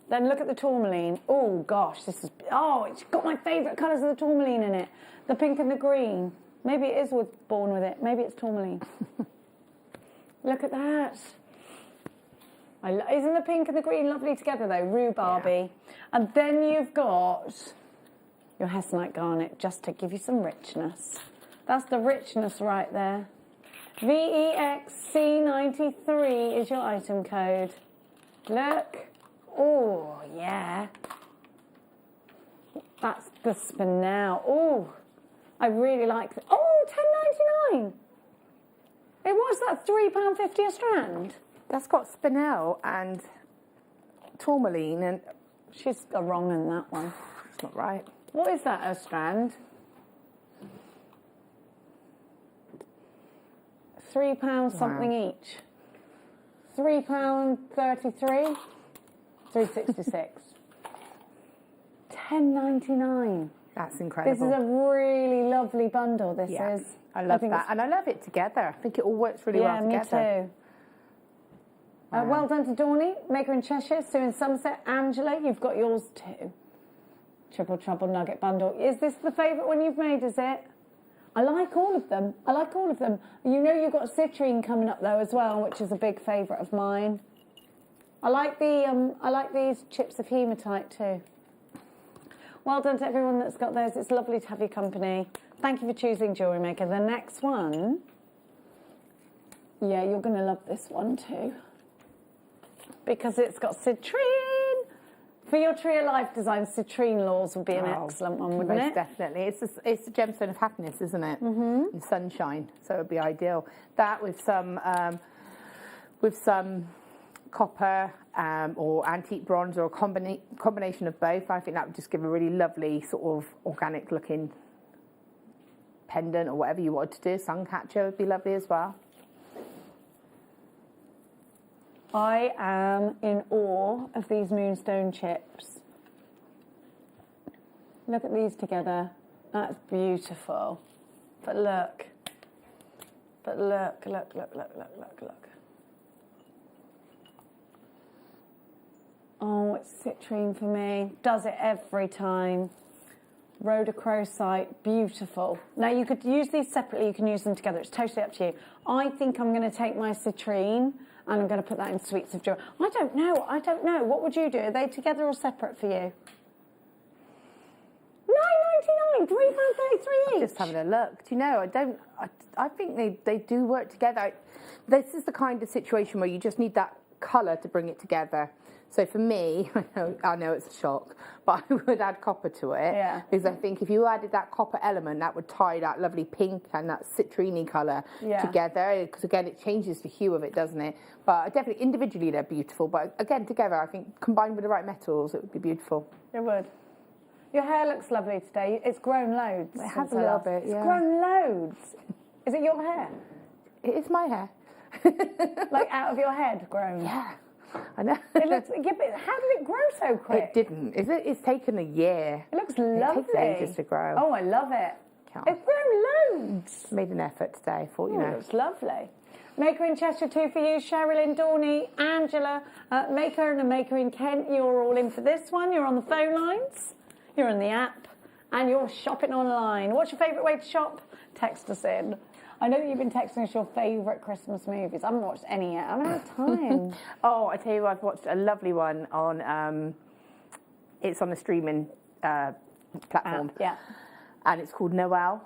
Then look at the tourmaline. Oh, gosh, this is... Oh, it's got my favourite colours of the tourmaline in it. The pink and the green. Maybe it is born with it. Maybe it's tourmaline. Look at that. Isn't the pink and the green lovely together, though? Rhubarby. Yeah. And then you've got your hessonite garnet, just to give you some richness. That's the richness right there. VEXC93 is your item code. Look. Oh, yeah. That's the spinel. Oh, I really like it. Oh, $10.99. It was that £3.50 a strand. That's got spinel and tourmaline, and she's wrong in that one. It's not right. What is that a strand? £3 something each. £3.33. £3.66. $10.99. That's incredible. This is a really lovely bundle. This is. I love that, and I love it together. I think it all works really well together. Yeah, me too. Wow. Well done to Dawny, Maker in Cheshire, Sue in Somerset, Angela, you've got yours too. Triple Trouble Nugget Bundle. Is this the favourite one you've made, is it? I like all of them. You know you've got citrine coming up though as well, which is a big favourite of mine. I like these chips of hematite too. Well done to everyone that's got those. It's lovely to have your company. Thank you for choosing Jewellery Maker. The next one, yeah, you're going to love this one too. because it's got citrine. For your Tree of Life design, citrine laws would be an excellent one, wouldn't most it? Definitely. It's the gemstone of happiness, isn't it? Mm-hmm. And sunshine, so it would be ideal. That with some copper or antique bronze or a combination of both. I think that would just give a really lovely sort of organic looking pendant or whatever you wanted to do. Sun catcher would be lovely as well. I am in awe of these moonstone chips. Look at these together. That's beautiful. But look. Look. Oh, it's citrine for me. Does it every time. Rhodochrosite, beautiful. Now you could use these separately, you can use them together. It's totally up to you. I think I'm going to take my citrine and I'm going to put that in Sweets of Joy. I don't know. What would you do? Are they together or separate for you? £9.99, £3.33 each. Just having a look. Do you know, I think they do work together. This is the kind of situation where you just need that colour to bring it together. So for me, I know it's a shock, but I would add copper to it. Yeah. Because I think if you added that copper element, that would tie that lovely pink and that citrine colour together. Because again, it changes the hue of it, doesn't it? But definitely individually they're beautiful. But again, together, I think combined with the right metals, it would be beautiful. It would. Your hair looks lovely today. It's grown loads. It has a little bit, It's grown loads. Is it your hair? It is my hair. Like out of your head grown? Yeah. I know. It looks, yeah, but how did it grow so quick? It didn't. It's taken a year. It looks lovely. It takes ages to grow. Oh, I love it. It's grown loads. Made an effort today. I thought, It looks lovely. Maker in Chester, 2 for you. Sherilyn, Dorney, Angela, Maker and a Maker in Kent. You're all in for this one. You're on the phone lines. You're on the app. And you're shopping online. What's your favourite way to shop? Text us in. I know that you've been texting us your favourite Christmas movies. I haven't watched any yet. I haven't had time. Oh, I tell you what, I've watched a lovely one on, it's on the streaming platform. Yeah. And it's called Noel.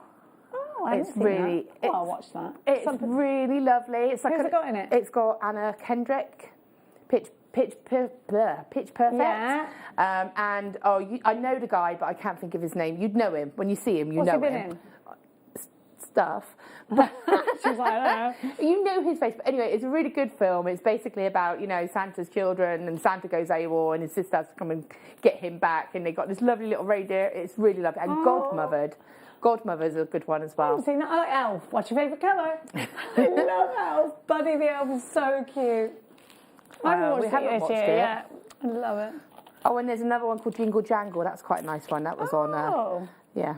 Oh, I haven't seen that. Oh, I'll watch that. It's really lovely. It's like Who's it got in it? It's got Anna Kendrick, Pitch Perfect. Yeah. And I know the guy, but I can't think of his name. You'd know him. When you see him, you know him. What's he been in? Stuff. She's like, I don't know. You know his face. But anyway, it's a really good film. It's basically about, Santa's children, and Santa goes AWOL and his sister has to come and get him back, and they got this lovely little reindeer. It's really lovely. And Godmother's a good one as well. I haven't seen that. I like Elf. What's your favourite colour? I love Elf. Buddy the Elf is so cute. I haven't watched it yet. I love it. Oh, and there's another one called Jingle Jangle. That's quite a nice one. That was on, yeah.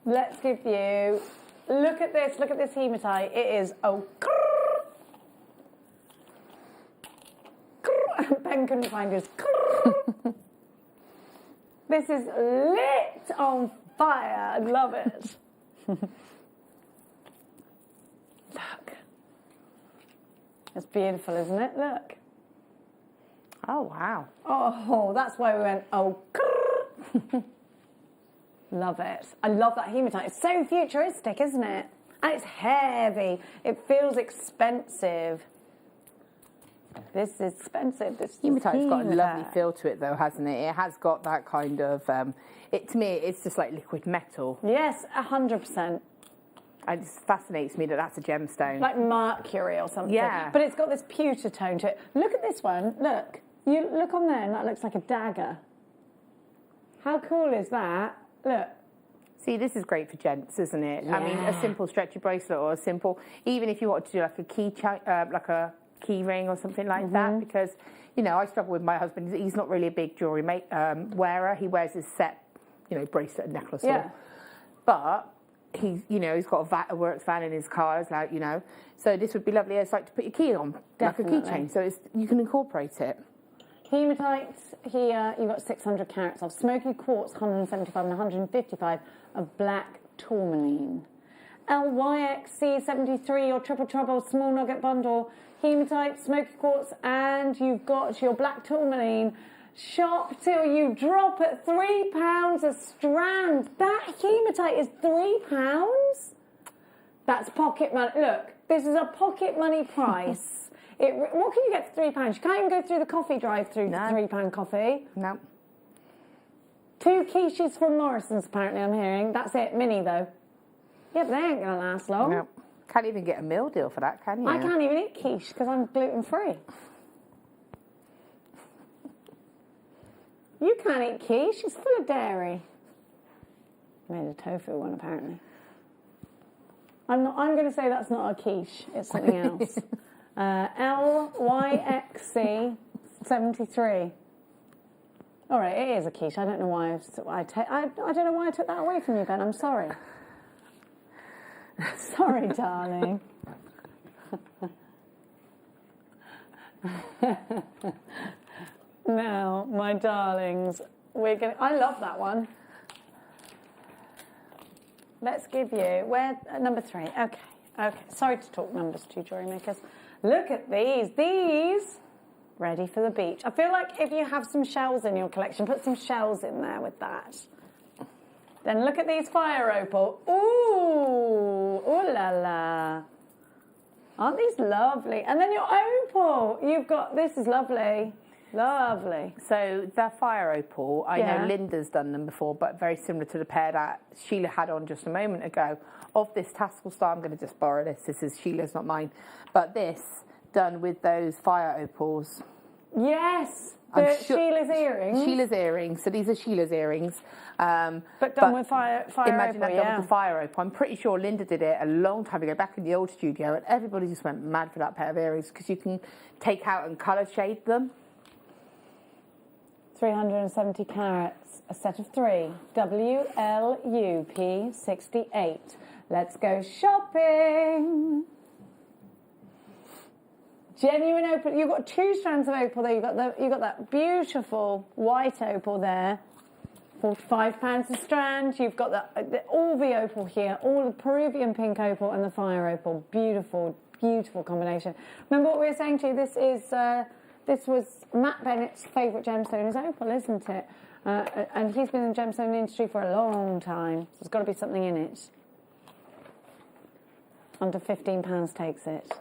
Let's give you, look at this hematite. It is, Ben couldn't find his. This is lit on fire. I love it. Look. It's beautiful, isn't it? Look. Oh, wow. Oh, that's why we went, Love it. I love that hematite. It's so futuristic, isn't it? And it's heavy. It feels expensive. This is expensive. This hematite's got a lovely feel to it, though, hasn't it? It has got that kind of. To me, it's just like liquid metal. Yes, 100%. It just fascinates me that that's a gemstone. Like mercury or something. Yeah. But it's got this pewter tone to it. Look at this one. Look. You look on there, and that looks like a dagger. How cool is that? Look. See, this is great for gents, isn't it? Yeah. I mean, a simple stretchy bracelet or a simple, even if you want to do like a key ring or something like that, because, I struggle with my husband. He's not really a big jewellery wearer. He wears his set, bracelet and necklace. Yeah. But he's got a works van in his car, So this would be lovely as like to put your key on, Definitely. like a keychain. So you can incorporate it. Hematites here, you've got 600 carats of smoky quartz, 175 and 155 of black tourmaline. LYXC73, your triple trouble small nugget bundle, hematite, smoky quartz, and you've got your black tourmaline. Shop till you drop at £3 a strand. That hematite is £3? That's pocket money. Look, this is a pocket money price. What can you get for £3? You can't even go through the coffee drive-through for £3 coffee. No. 2 quiches from Morrison's, apparently, I'm hearing. That's it, mini, though. Yeah, but they ain't going to last long. No. Can't even get a meal deal for that, can you? I can't even eat quiche because I'm gluten-free. You can't eat quiche. It's full of dairy. Made a tofu one, apparently. I'm going to say that's not a quiche. It's something else. LYXC73. All right, it is a quiche. I don't know why I don't know why I took that away from you, Ben. I'm sorry. Sorry, darling. Now, my darlings, I love that one. Let's give you number 3. Okay. Sorry to talk numbers to you, jewellery makers. Look at these. These ready for the beach. I feel like if you have some shells in your collection, put some shells in there with that. Then look at these fire opal. Ooh la la. Aren't these lovely? And then your opal. This is lovely. Lovely. So the fire opal, I know Linda's done them before, but very similar to the pair that Sheila had on just a moment ago. Of this tassel style, I'm going to just borrow this. This is Sheila's, not mine. But this, done with those fire opals. Yes. Sheila's earrings. Sheila's earrings. So these are Sheila's earrings. But done with fire imagine opal, that done with the fire opal. I'm pretty sure Linda did it a long time ago, back in the old studio, and everybody just went mad for that pair of earrings because you can take out and colour shade them. 370 carats, a set of 3. WLUP68. Let's go shopping. Genuine opal. You've got 2 strands of opal there. You've got that beautiful white opal there. £45 a strand. You've got all the opal here, all the Peruvian pink opal and the fire opal. Beautiful, beautiful combination. Remember what we were saying to you? This was Matt Bennett's favourite gemstone is opal, isn't it? And he's been in the gemstone industry for a long time. So there's got to be something in it. Under £15 takes it.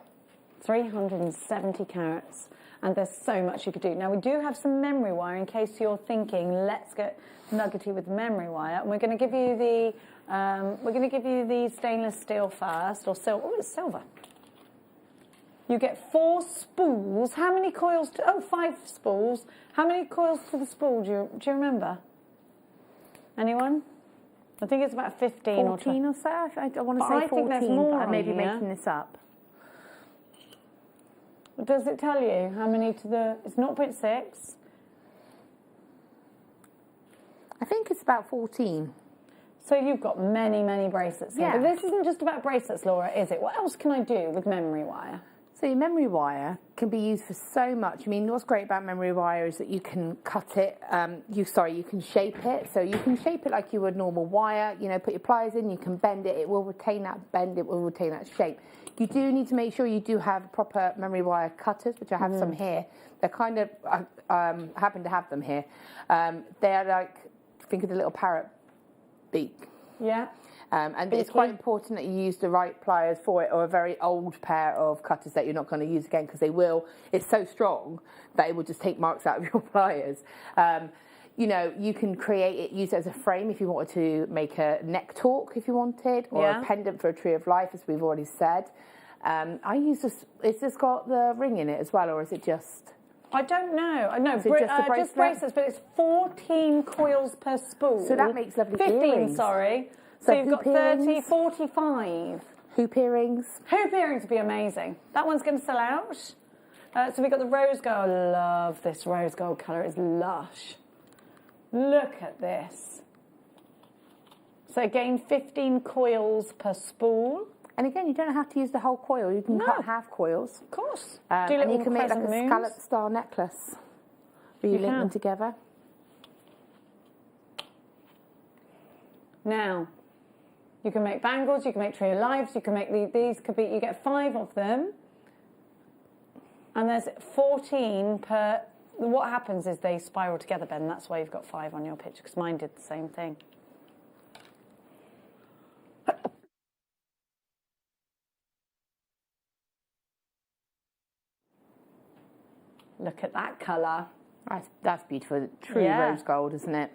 370 carats. And there's so much you could do. Now, we do have some memory wire in case you're thinking, let's get nuggety with memory wire. And we're going to give you the stainless steel first, or silver. Oh, it's silver. You get 4 spools. How many coils? 5 spools. How many coils to the spool? Do you remember? Anyone? I think it's about 15 or 14 or so. I want to say 14. I think there's more. I may be making this up. Does it tell you how many to the? It's 0.6. I think it's about 14. So you've got many, many bracelets here. Yeah. But this isn't just about bracelets, Laura, is it? What else can I do with memory wire? So your memory wire can be used for so much. I mean, what's great about memory wire is that you can cut it, you can shape it. So you can shape it like you would normal wire, put your pliers in, you can bend it, it will retain that bend, it will retain that shape. You do need to make sure you do have proper memory wire cutters, which I have some here. They're kind of, happen to have them here. They're like, think of the little parrot beak. Yeah. And it's quite important that you use the right pliers for it, or a very old pair of cutters that you're not going to use again, because it's so strong that it will just take marks out of your pliers. You can create it, use it as a frame if you wanted to make a neck torque if you wanted, or a pendant for a tree of life, as we've already said. I use this, is this got the ring in it as well, or is it just... I don't know. No, just bracelets, but it's 14 coils per spool. So that makes lovely 15, earrings. Sorry. So you've got 30, 45. Hoop earrings. Hoop earrings would be amazing. That one's going to sell out. So we've got the rose gold. I love this rose gold colour. It's lush. Look at this. So again, 15 coils per spool. And again, you don't have to use the whole coil. You can cut half coils. Of course. And you can make like a scallop style necklace where you link them together. Now, you can make bangles, you can make tree of lives, you can make these could be, you get 5 of them. And there's 14 per, what happens is they spiral together, Ben, and that's why you've got 5 on your picture, because mine did the same thing. Look at that colour. That's beautiful. True rose gold, isn't it?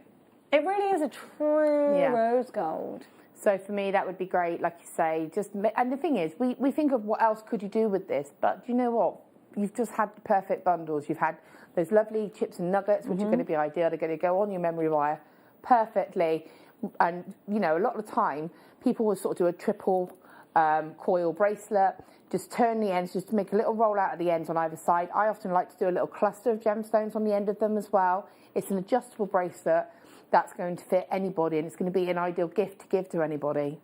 It really is a true rose gold. So for me, that would be great, like you say. And the thing is, we think of what else could you do with this, but do you know what? You've just had the perfect bundles. You've had those lovely chips and nuggets, which are going to be ideal. They're going to go on your memory wire perfectly. And, you know, a lot of the time, people will sort of do a triple coil bracelet, just turn the ends, just to make a little roll out at the ends on either side. I often like to do a little cluster of gemstones on the end of them as well. It's an adjustable bracelet that's going to fit anybody, and it's going to be an ideal gift to give to anybody.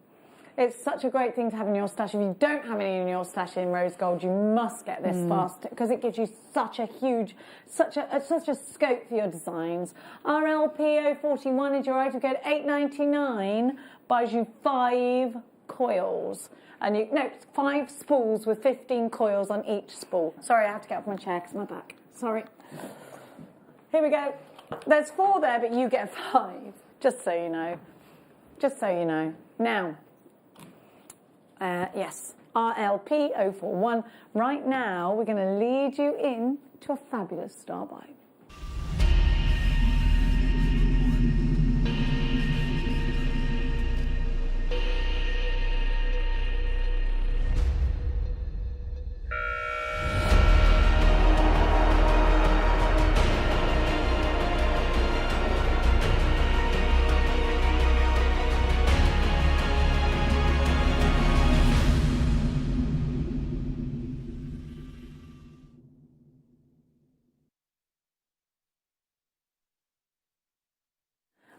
It's such a great thing to have in your stash. If you don't have any in your stash in rose gold, you must get this fast, because it gives you such a huge, such a scope for your designs. RLPO41 is your item code. $8.99 buys you 5 coils. And 5 spools with 15 coils on each spool. Sorry, I have to get off my chair because my back. Sorry. Here we go. There's 4 there, but you get 5. Just so you know. Just so you know. Now, yes, RLP041. Right now, we're going to lead you in to a fabulous star buy.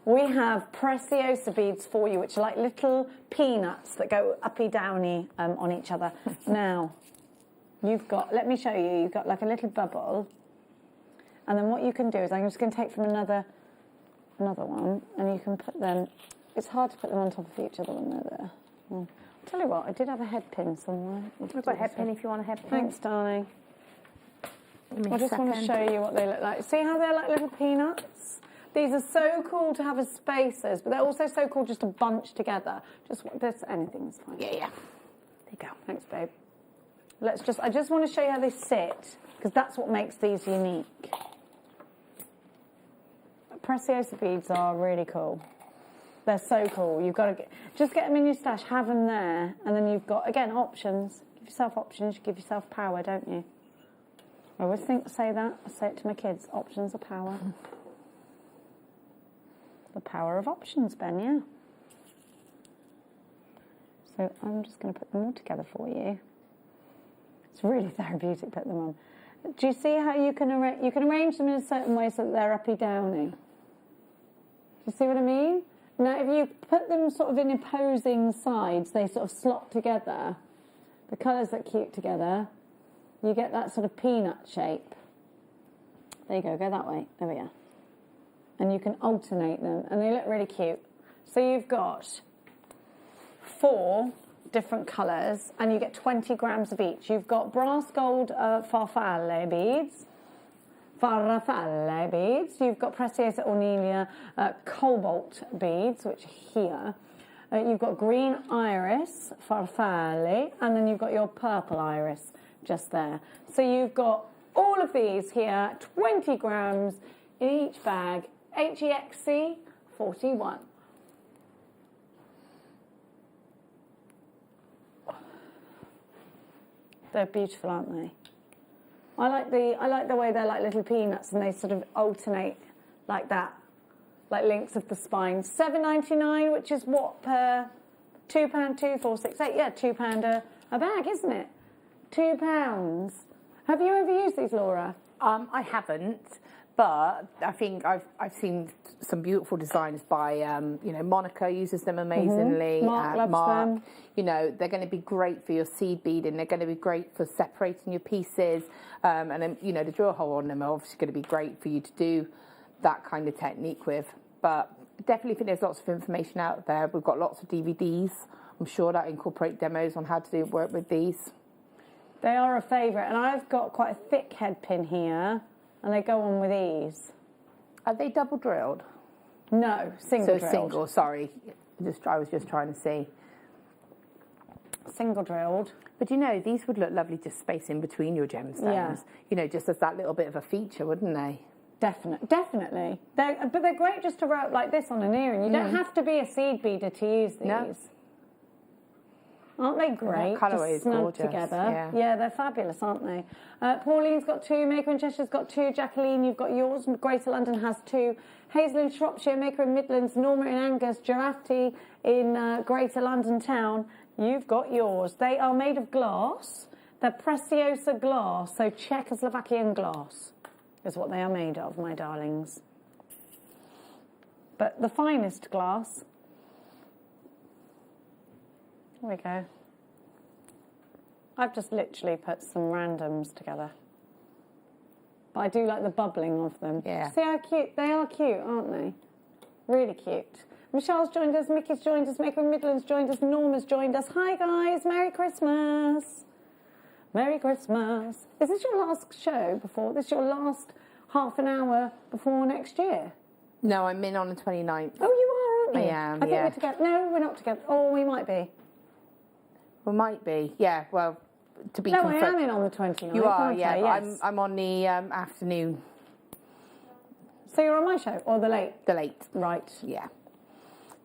We have Preciosa beads for you, which are like little peanuts that go uppy-downy on each other. Now, you've got, let me show you, you've got like a little bubble. And then what you can do is, I'm just going to take from another one, and you can put them, it's hard to put them on top of each other when they're there. I'll tell you what, I did have a head pin somewhere. I've got a head pin if you want a head pin. Thanks, darling. I just want to show you what they look like. See how they're like little peanuts? These are so cool to have as spacers, but they're also so cool just to bunch together. Just anything's fine. Yeah. There you go. Thanks, babe. I just want to show you how they sit, because that's what makes these unique. Preciosa beads are really cool. They're so cool. You've got to just get them in your stash, have them there, and then you've got, again, options. Give yourself options, you give yourself power, don't you? I always say that. I say it to my kids. Options are power. The power of options, Ben, yeah. So I'm just going to put them all together for you. It's really therapeutic, put them on. Do you see how you can arrange them in a certain way so that they're uppy-downy? Do you see what I mean? Now, if you put them sort of in opposing sides, they sort of slot together. The colours look cute together. You get that sort of peanut shape. There you go that way. There we go. And you can alternate them, and they look really cute. So you've got 4 different colours, and you get 20 grams of each. You've got brass gold farfalle beads, You've got Preciosa Ornelia cobalt beads, which are here. You've got green iris farfalle, and then you've got your purple iris just there. So you've got all of these here, 20 grams in each bag. HEXC 41. They're beautiful, aren't they? I like the way they're like little peanuts, and they sort of alternate like that, like links of the spine. $7.99, which is what per £2, 2, 4, 6, 8. Yeah, £2 a bag, isn't it? £2. Have you ever used these, Laura? I haven't. But I think I've seen some beautiful designs by, Monica uses them amazingly. Mark loves them. You know, they're going to be great for your seed beading. They're going to be great for separating your pieces. And then, the drill hole on them are obviously going to be great for you to do that kind of technique with. But definitely think there's lots of information out there. We've got lots of DVDs, I'm sure, that incorporate demos on how to work with these. They are a favourite. And I've got quite a thick head pin here. And they go on with ease. Are they double drilled? No, single drilled. So single, sorry. I was just trying to see. single drilled. But you know, these would look lovely just spaced in between your gemstones. Yeah. You know, just as that little bit of a feature, wouldn't they? Definitely. But they're great just to wrap like this on an earring. You don't have to be a seed beader to use these. No. Aren't they great? That colourway is snug gorgeous. together. Yeah, they're fabulous, aren't they? Pauline's got 2, Maker in Cheshire's got 2, Jacqueline, you've got yours, Greater London has 2, Hazel in Shropshire, Maker in Midlands, Norma in Angus, Giraffe in Greater London town, you've got yours. They are made of glass. They're Preciosa glass, so Czechoslovakian glass is what they are made of, my darlings. But the finest glass. There we go. I've just literally put some randoms together. But I do like the bubbling of them. Yeah. See how cute? They are cute, aren't they? Really cute. Michelle's joined us, Mickey's joined us, Maker in Midlands joined us, Norma's joined us. Hi guys, Merry Christmas. Merry Christmas. Is this your last show before? This is your last half an hour before next year? No, I'm in on the 29th. Oh, you are, aren't you? I am, I think yeah. we're together. No, we're not together. Oh, we might be. We might be, yeah, well, to be No, confirmed. I am in on the 29th. You are, aren't yeah. I? Yes. I'm on the afternoon. So you're on my show, or the late? The late. Right. Yeah.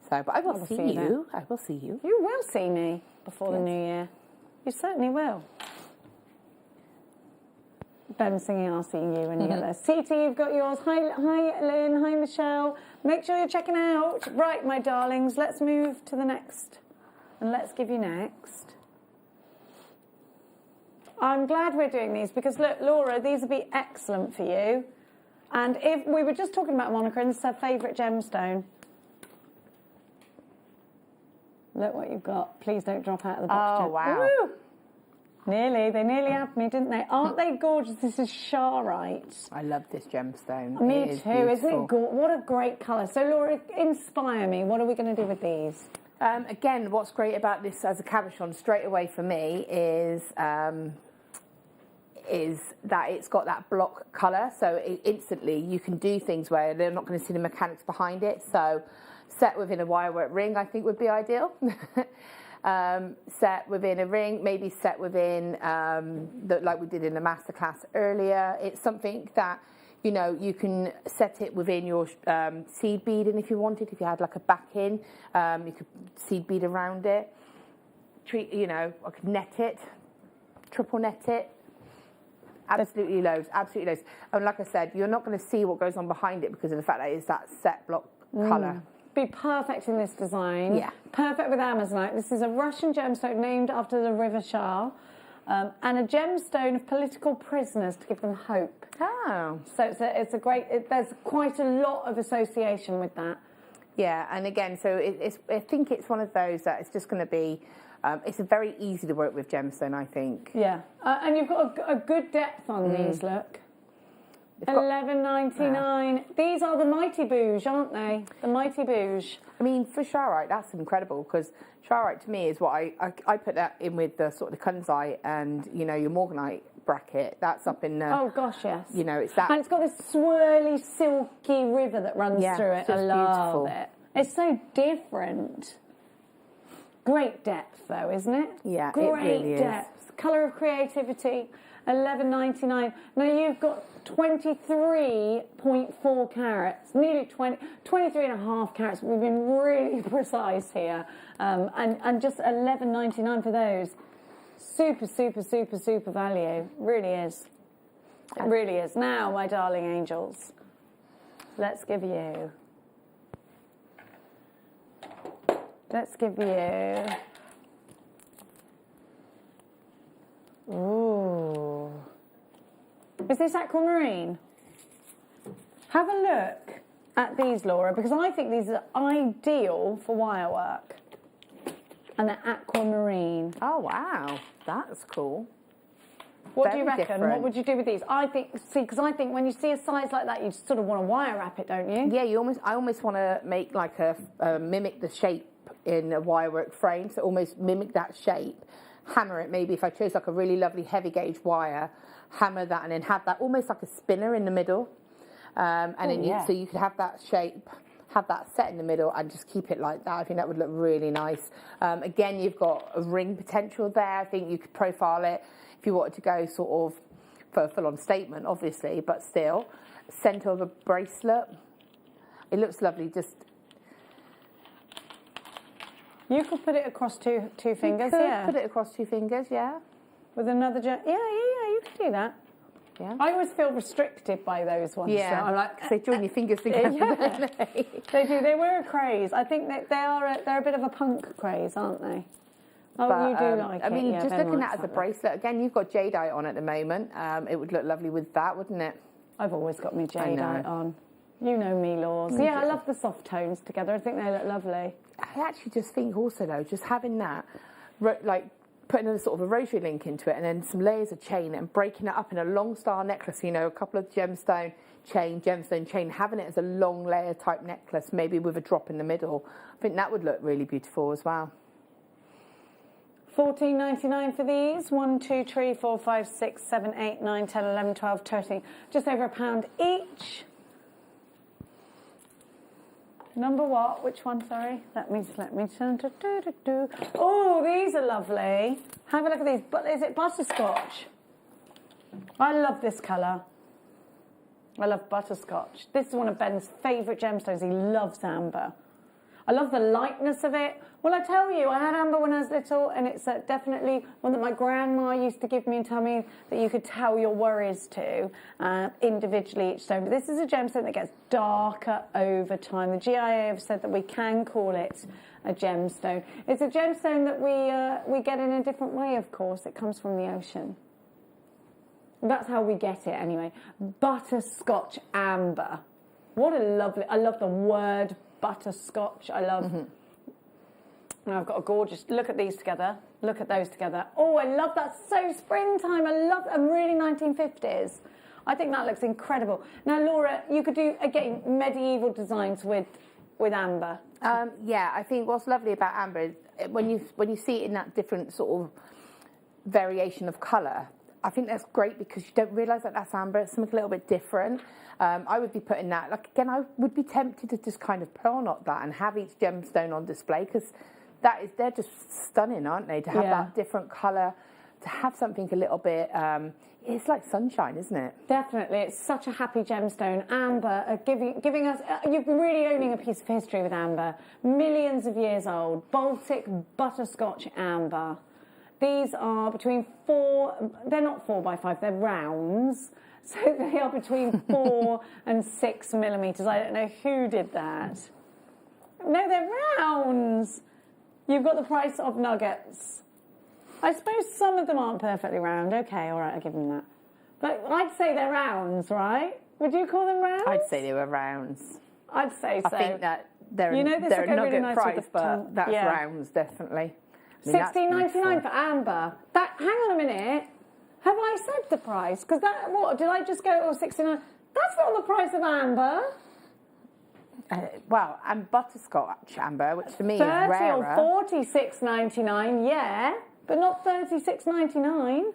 So, but I will see you. then. I will see you. You will see me before the new year. You certainly will. Ben singing, I'll see you when you get there. CT, you've got yours. Hi, Lynn. Hi, Michelle. Make sure you're checking out. Right, my darlings, let's move to the next. And let's give you next. I'm glad we're doing these because, look, Laura, these would be excellent for you. And if we were just talking about Monica, it's her favourite gemstone. Look what you've got. Please don't drop out of the box. Oh, wow. Woo! Nearly. They nearly had me, didn't they? Aren't they gorgeous? This is Sharite. I love this gemstone. Me It is too. Isn't beautiful. it gorgeous? What a great colour. So, Laura, inspire me. What are we going to do with these? Again, what's great about this as a cabochon straight away for me is that it's got that block colour. So instantly you can do things where they're not going to see the mechanics behind it. So set within a wirework ring, I think would be ideal. Set within a ring, maybe set within, like we did in the masterclass earlier. It's something that, you know, you can set it within your seed beading if you wanted. If you had like a back in, you could seed bead around it. You know, I could net it, triple net it. Absolutely loads, absolutely loads. And like I said, you're not going to see what goes on behind it because of the fact that it's that set block colour. Be perfect in this design. Yeah. Perfect with Amazonite. This is a Russian gemstone named after the River Shah, and a gemstone of political prisoners to give them hope. Oh. So it's a great. There's quite a lot of association with that. Yeah, and again, so I think it's one of those that it's just going to be. It's a very easy to work with gemstone, I think. Yeah, and you've got a good depth on these. Look. $11.99. These are the Mighty Bouge, aren't they? The Mighty Bouge. I mean, for Sharite, that's incredible because Sharite to me is what I put that in with the sort of the Kunzite and, you know, your Morganite bracket. That's up in the... Oh, gosh, yes. You know, it's that... And it's got this swirly, silky river that runs through it. So I it's love beautiful. it. It's so different. Great depth, though, isn't it? Yeah, Great it really depth. is. Colour of creativity. $11.99. Now you've got 23.4 carats, nearly 23 and a half carats. We've been really precise here, and just $11.99 for those. Super, super, super, super value. Really is. It really is. Now, my darling angels, let's give you. Ooh. Is this aquamarine? Have a look at these, Laura, because I think these are ideal for wire work. And they're aquamarine. Oh, wow. That's cool. What do you Very reckon? different. What would you do with these? I think, because I think when you see a size like that, you sort of want to wire wrap it, don't you? Yeah, I almost want to make like mimic the shape in a wirework frame, so almost mimic that shape. Hammer it, maybe if I chose like a really lovely heavy gauge wire, hammer that and then have that almost like a spinner in the middle. So you could have that shape, have that set in the middle and just keep it like that. I think that would look really nice. Again, you've got a ring potential there. I think you could profile it if you wanted to go sort of for a full-on statement, obviously, but still. Centre of a bracelet. It looks lovely. Just you could put it across two fingers. You could yeah, put it across 2 fingers. Yeah, with another you could do that. Yeah. I always feel restricted by those ones. Yeah, so I'm like, they join your fingers together. Yeah. They do. They were a craze. I think that they're a bit of a punk craze, aren't they? Oh, but, you do like it. I mean, yeah, just Ben looking likes at it as a that bracelet, again, you've got jadeite on at the moment. It would look lovely with that, wouldn't it? I've always got my jadeite on. You know me, Laws. Yeah, I love the soft tones together. I think they look lovely. I actually just think also, though, just having that, like putting a sort of a rosary link into it and then some layers of chain and breaking it up in a long star necklace, you know, a couple of gemstone chain, having it as a long layer type necklace, maybe with a drop in the middle. I think that would look really beautiful as well. $14.99 for these. 1, 2, 3, 4, 5, 6, 7, 8, 9, 10, 11, 12, 13. Just over £1 each. Number what? Which one? Sorry. Let me turn to do. Oh, these are lovely. Have a look at these. But is it butterscotch? I love this colour. I love butterscotch. This is one of Ben's favourite gemstones. He loves amber. I love the lightness of it. Well, I tell you, I had amber when I was little, and it's definitely one that my grandma used to give me and tell me that you could tell your worries to individually each stone. But this is a gemstone that gets darker over time. The GIA have said that we can call it a gemstone. It's a gemstone that we get in a different way, of course. It comes from the ocean. That's how we get it, anyway. Butterscotch amber. What a lovely... I love the word butterscotch. I love... Mm-hmm. And I've got a gorgeous... Look at these together. Look at those together. Oh, I love that. So springtime. I love... I'm really 1950s. I think that looks incredible. Now, Laura, you could do, again, medieval designs with amber. Yeah, I think what's lovely about amber is when you see it in that different sort of variation of colour, I think that's great because you don't realise that that's amber. It's something a little bit different. I would be putting that... Like, again, I would be tempted to just kind of pearl knot that and have each gemstone on display because... they're just stunning, aren't they? To have that different colour, to have something a little bit, it's like sunshine, isn't it? Definitely, it's such a happy gemstone. Amber, giving us, you're really owning a piece of history with amber. Millions of years old, Baltic butterscotch amber. These are between they're not 4 by 5, they're rounds. So they are between 4 and 6 millimetres. I don't know who did that. No, they're rounds. You've got the price of nuggets. I suppose some of them aren't perfectly round. Okay, all right, I'll give them that. But I'd say they're rounds, right? Would you call them rounds? I'd say they were rounds. I'd say so. I think that they're a nugget really nice price, but that's rounds, definitely. $16.99 for amber. Hang on a minute. Have I said the price? Because did I just go, $69? That's not the price of amber. Well, and butterscotch amber, which to me is 30 rarer. or $46.99, yeah, but not $36.99.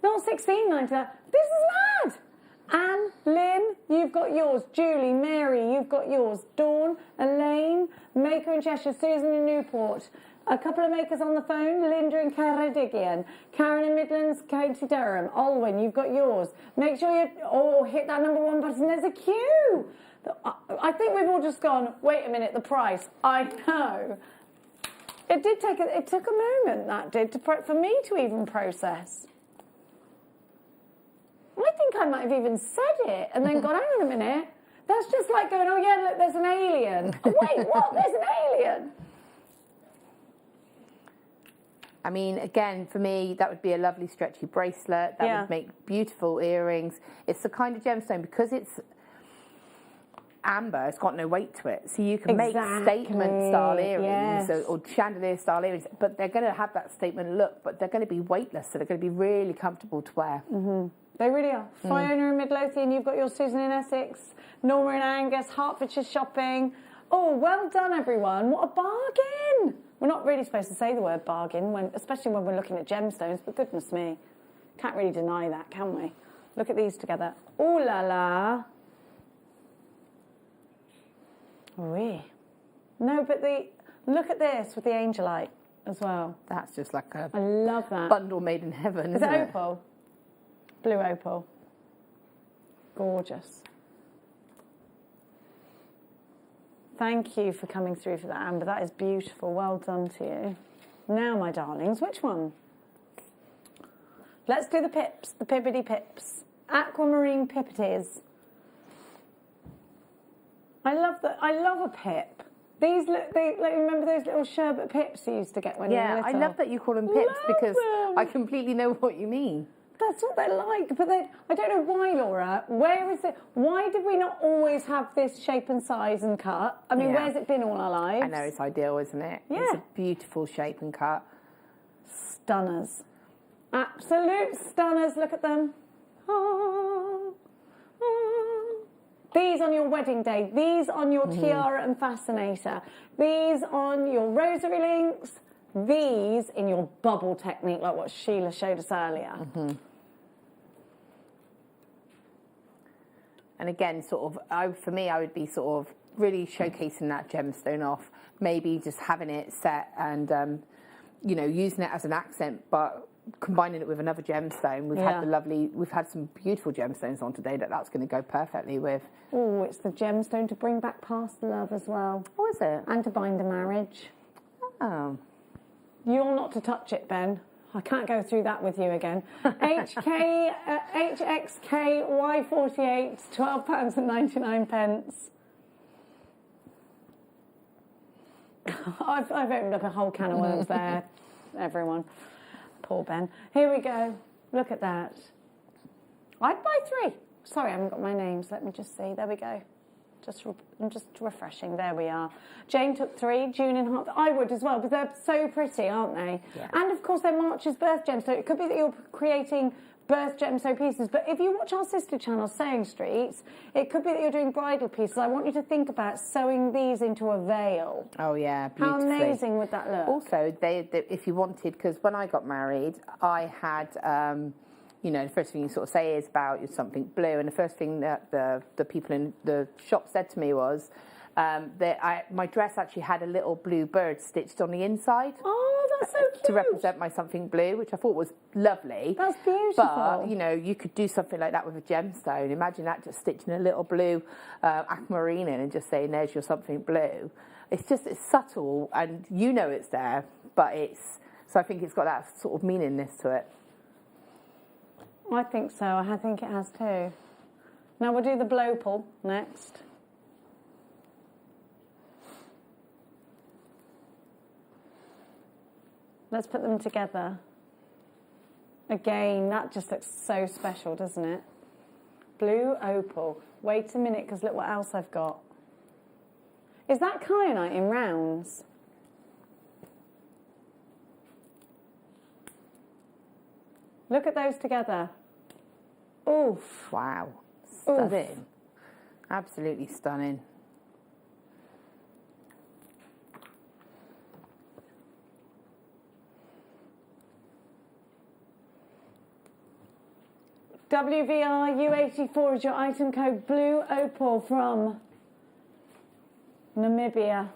Not $16.99. This is mad. Anne, Lynn, you've got yours. Julie, Mary, you've got yours. Dawn, Elaine, Maker in Cheshire, Susan in Newport. A couple of makers on the phone, Linda and Ceredigion. Karen in Midlands, Katie Durham. Olwyn, you've got yours. Make sure you hit that number 1 button. There's a queue. I think we've all just gone, wait a minute, the price. I know. It took a moment, that did, for me to even process. I think I might have even said it and then gone, hang on a minute. That's just like going, oh yeah, look, there's an alien. Wait, what? There's an alien. I mean, again, for me, that would be a lovely stretchy bracelet. That would make beautiful earrings. It's the kind of gemstone, because it's amber, it's got no weight to it. So you can make statement-style earrings or chandelier-style earrings, but they're going to have that statement look, but they're going to be weightless, so they're going to be really comfortable to wear. Mm-hmm. They really are. Fiona in Midlothian, you've got your Susan in Essex, Norma in Angus, Hertfordshire shopping. Oh, well done, everyone. What a bargain. We're not really supposed to say the word bargain, especially when we're looking at gemstones, but goodness me. Can't really deny that, can we? Look at these together. Ooh la la. Oui. No, but look at this with the angelite as well. That's just like a I love that. bundle made in heaven, Is isn't it it? opal? Blue opal. Gorgeous. Thank you for coming through for that, Amber. That is beautiful. Well done to you. Now, my darlings, which one? Let's do the pips, the pippity pips. Aquamarine pippities. I love a pip. These remember those little sherbet pips you used to get when you were little? I love that you call them pips because I completely know what you mean. That's what they're like, but I don't know why, Laura. Where is it? Why did we not always have this shape and size and cut? I mean, where's it been all our lives? I know, it's ideal, isn't it? Yeah. It's a beautiful shape and cut. Stunners. Absolute stunners. Look at them. These on your wedding day. These on your tiara and fascinator. These on your rosary links. These in your bubble technique, like what Sheila showed us earlier. And again, sort of, for me, I would be sort of really showcasing that gemstone off, maybe just having it set and, you know, using it as an accent, but combining it with another gemstone. We've had some beautiful gemstones on today that's going to go perfectly with. Oh, it's the gemstone to bring back past love as well. Oh, is it? And to bind a marriage. Oh. You're not to touch it, Ben. I can't go through that with you again. HXKY48, £12.99. I've opened up a whole can of worms there, everyone. Poor Ben. Here we go. Look at that. I'd buy 3. Sorry, I haven't got my names. Let me just see. There we go. I'm just refreshing. There we are. Jane took 3. June in half. I would as well, but they're so pretty, aren't they? Yeah. And of course, they're March's birth gems. So it could be that you're creating birth gemstone pieces. But if you watch our sister channel, Sewing Streets, it could be that you're doing bridal pieces. I want you to think about sewing these into a veil. Oh yeah, beautifully. How amazing would that look? Also, if you wanted, because when I got married, I had. You know, the first thing you sort of say is about something blue, and the first thing that the people in the shop said to me was that my dress actually had a little blue bird stitched on the inside. Oh, that's so cute! To represent my something blue, which I thought was lovely. That's beautiful. But, you know, you could do something like that with a gemstone. Imagine that, just stitching a little blue aquamarine in and just saying, there's your something blue. It's subtle, and you know it's there, but so I think it's got that sort of meaningness to it. I think so. I think it has too. Now we'll do the blowpole next. Let's put them together. Again, that just looks so special, doesn't it? Blue opal. Wait a minute, because look what else I've got. Is that kyanite in rounds? Look at those together. Oof. Wow. Stunning. Oof. Absolutely stunning. WVRU84 is your item code. Blue opal from Namibia.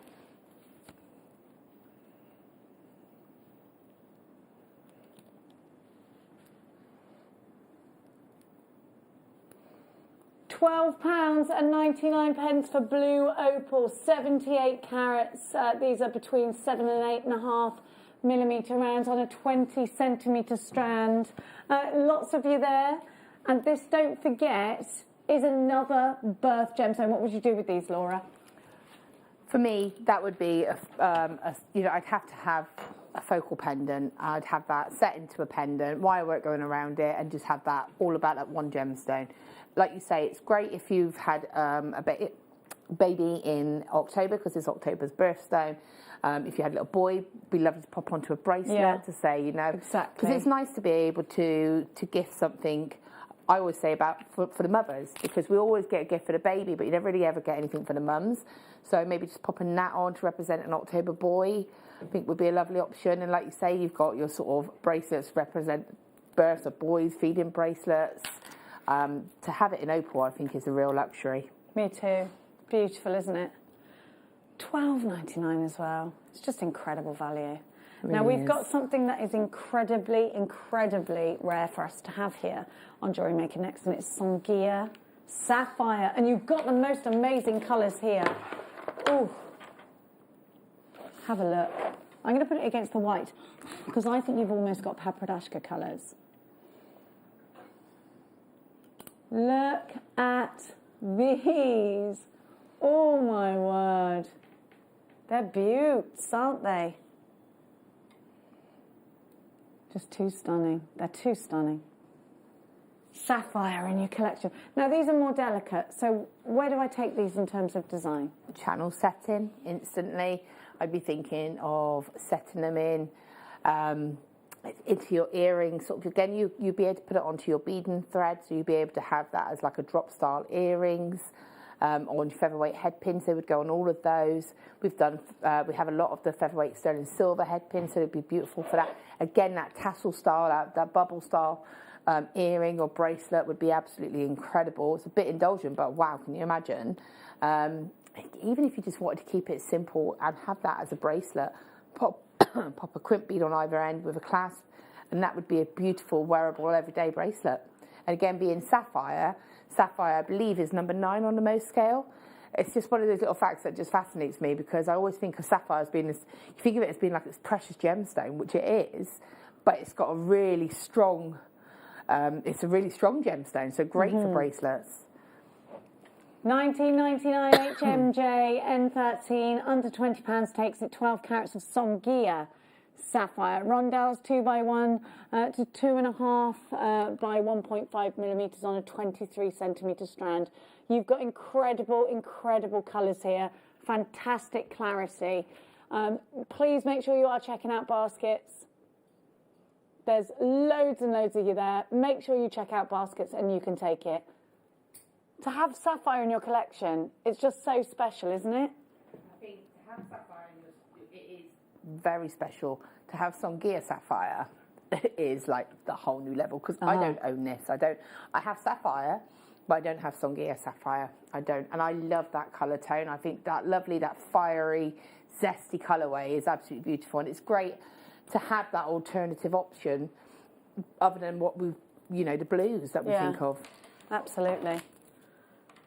£12.99 for blue opal, 78 carats. These are between 7 and 8.5 millimetre rounds on a 20 centimetre strand. Lots of you there. And this, don't forget, is another birth gemstone. What would you do with these, Laura? For me, that would be, I'd have to have a focal pendant. I'd have that set into a pendant, wire work going around it, and just have that all about that one gemstone. Like you say, it's great if you've had a baby in October, because it's October's birthstone. If you had a little boy, it'd be lovely to pop onto a bracelet to say, Exactly. Because it's nice to be able to gift something. I always say for the mothers, because we always get a gift for the baby, but you never really ever get anything for the mums. So maybe just popping that on to represent an October boy, I think would be a lovely option. And like you say, you've got your sort of bracelets represent births of boys, feeding bracelets. To have it in opal, I think, is a real luxury. Me too. Beautiful, isn't it? $12.99 as well. It's just incredible value. Really now we've is. got something that is incredibly, incredibly rare for us to have here on Jewellery Maker next, and it's Sangia Sapphire. And you've got the most amazing colours here. Oh, have a look. I'm going to put it against the white because I think you've almost got Papradashka colours. Look at these. Oh my word. They're beauts, aren't they? Just too stunning. They're too stunning. Sapphire in your collection. Now these are more delicate, so where do I take these in terms of design? Channel setting instantly. I'd be thinking of setting them in into your earrings. Sort of again, you'd be able to put it onto your beading thread, so you'd be able to have that as like a drop style earrings. On featherweight head pins, they would go on all of those. We have a lot of the featherweight sterling silver head pins, so it'd be beautiful for that. Again, that tassel style, that bubble style earring or bracelet would be absolutely incredible. It's a bit indulgent, but wow, can you imagine? Even if you just wanted to keep it simple and have that as a bracelet, pop a quint bead on either end with a clasp, and that would be a beautiful wearable everyday bracelet. And again, being sapphire, I believe, is number 9 on the Mohs scale. It's just one of those little facts that just fascinates me, because I always think of sapphire as being this, you think of it as being like this precious gemstone, which it is, but it's got a really strong, it's a really strong gemstone, so great for bracelets. $19.99 HMJ N13, under £20 takes it. 12 carats of Sangia Sapphire. Rondelles 2x1 to 2.5 by 1.5 millimetres on a 23 centimetre strand. You've got incredible, incredible colours here. Fantastic clarity. Please make sure you are checking out baskets. There's loads and loads of you there. Make sure you check out baskets and you can take it. To have sapphire in your collection, it's just so special, isn't it? I think to have sapphire in it is very special. To have Sangia sapphire is like the whole new level, because I don't own this. I have sapphire, but I don't have Sangia sapphire. I don't, and I love that colour tone. I think that lovely, that fiery, zesty colourway is absolutely beautiful, and it's great to have that alternative option other than what we, the blues that we think of. Absolutely.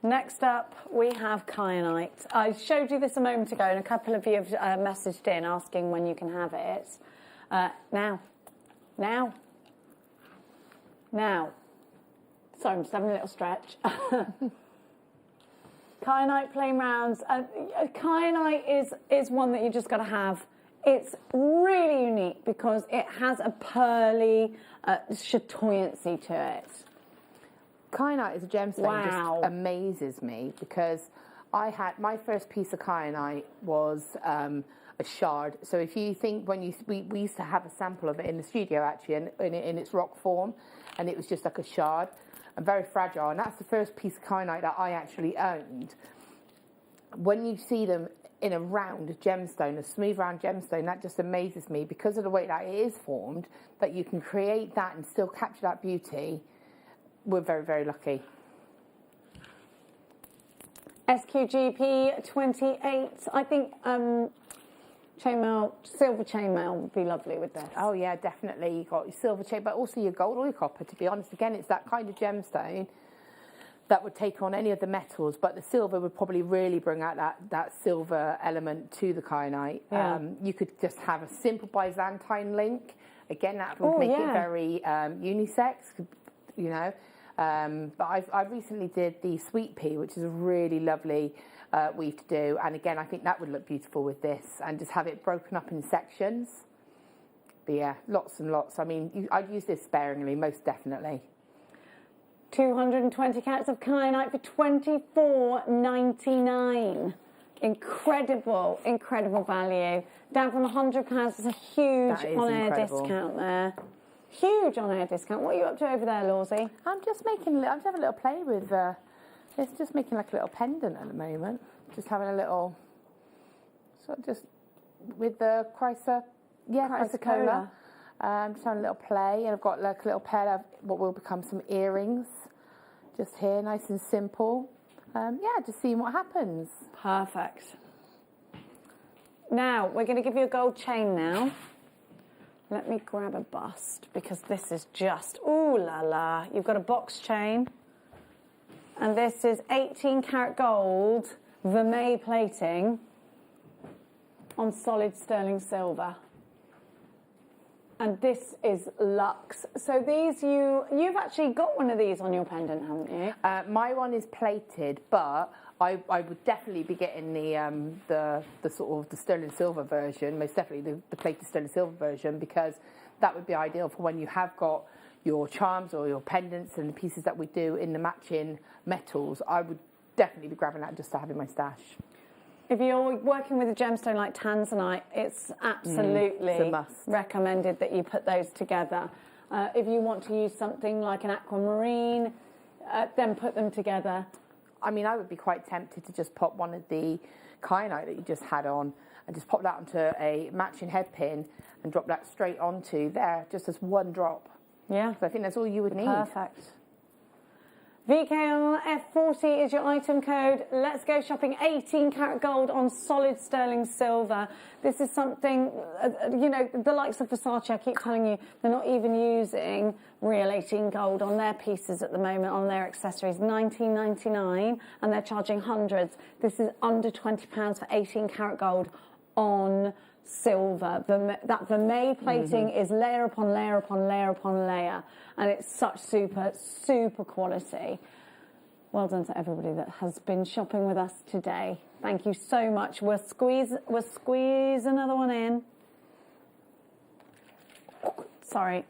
Next up, we have kyanite. I showed you this a moment ago, and a couple of you have messaged in asking when you can have it. Now. Sorry, I'm just having a little stretch. Kyanite plain rounds. Kyanite is one that you just got to have. It's really unique because it has a pearly chatoyancy to it. Kyanite as a gemstone just amazes me, because I had my first piece of kyanite was a shard. So if you think we used to have a sample of it in the studio actually, in its rock form, and it was just like a shard and very fragile. And that's the first piece of kyanite that I actually owned. When you see them in a round gemstone, a smooth round gemstone, that just amazes me because of the way that it is formed, that you can create that and still capture that beauty. We're very, very lucky. SQGP 28. I think chainmail, silver chainmail would be lovely with this. Oh yeah, definitely. You've got your silver chain, but also your gold or your copper, to be honest. Again, it's that kind of gemstone that would take on any of the metals, but the silver would probably really bring out that silver element to the kyanite. Yeah. You could just have a simple Byzantine link. Again, that would make it very unisex, But I recently did the sweet pea, which is a really lovely weave to do. And again, I think that would look beautiful with this, and just have it broken up in sections. But yeah, lots and lots. I mean, I'd use this sparingly, most definitely. 220 carats of kyanite for $24.99. Incredible, incredible value. Down from £100, it's a huge on-air discount there. Huge on-air discount. What are you up to over there, Lawsy? I'm just having a little play with, it's just making like a little pendant at the moment. Just having a little, just with the chrysocolla. Just having a little play, and I've got like a little pair of what will become some earrings. Just here, nice and simple. Just seeing what happens. Perfect. Now, we're going to give you a gold chain now. Let me grab a bust because this is just, ooh la la. You've got a box chain. And this is 18 karat gold vermeil plating on solid sterling silver. And this is luxe. So these, you've actually got one of these on your pendant, haven't you? My one is plated, but I would definitely be getting the sort of the sterling silver version, most definitely the plated sterling silver version, because that would be ideal for when you have got your charms or your pendants and the pieces that we do in the matching metals. I would definitely be grabbing that just to have in my stash. If you're working with a gemstone like tanzanite, it's absolutely recommended that you put those together. If you want to use something like an aquamarine, then put them together. I mean, I would be quite tempted to just pop one of the kyanite that you just had on and just pop that onto a matching head pin and drop that straight onto there, just as one drop. Yeah. So I think that's all you would need. Perfect. VKRF40 is your item code. Let's go shopping. 18 karat gold on solid sterling silver. This is something, you know, the likes of Versace, I keep telling you, they're not even using real 18 gold on their pieces at the moment, on their accessories. $19.99, and they're charging hundreds. This is under £20 for 18 karat gold on silver. That vermeil plating is layer upon layer upon layer upon layer, and it's such super quality. Well done to everybody that has been shopping with us today. Thank you so much. We'll squeeze another one in. Sorry.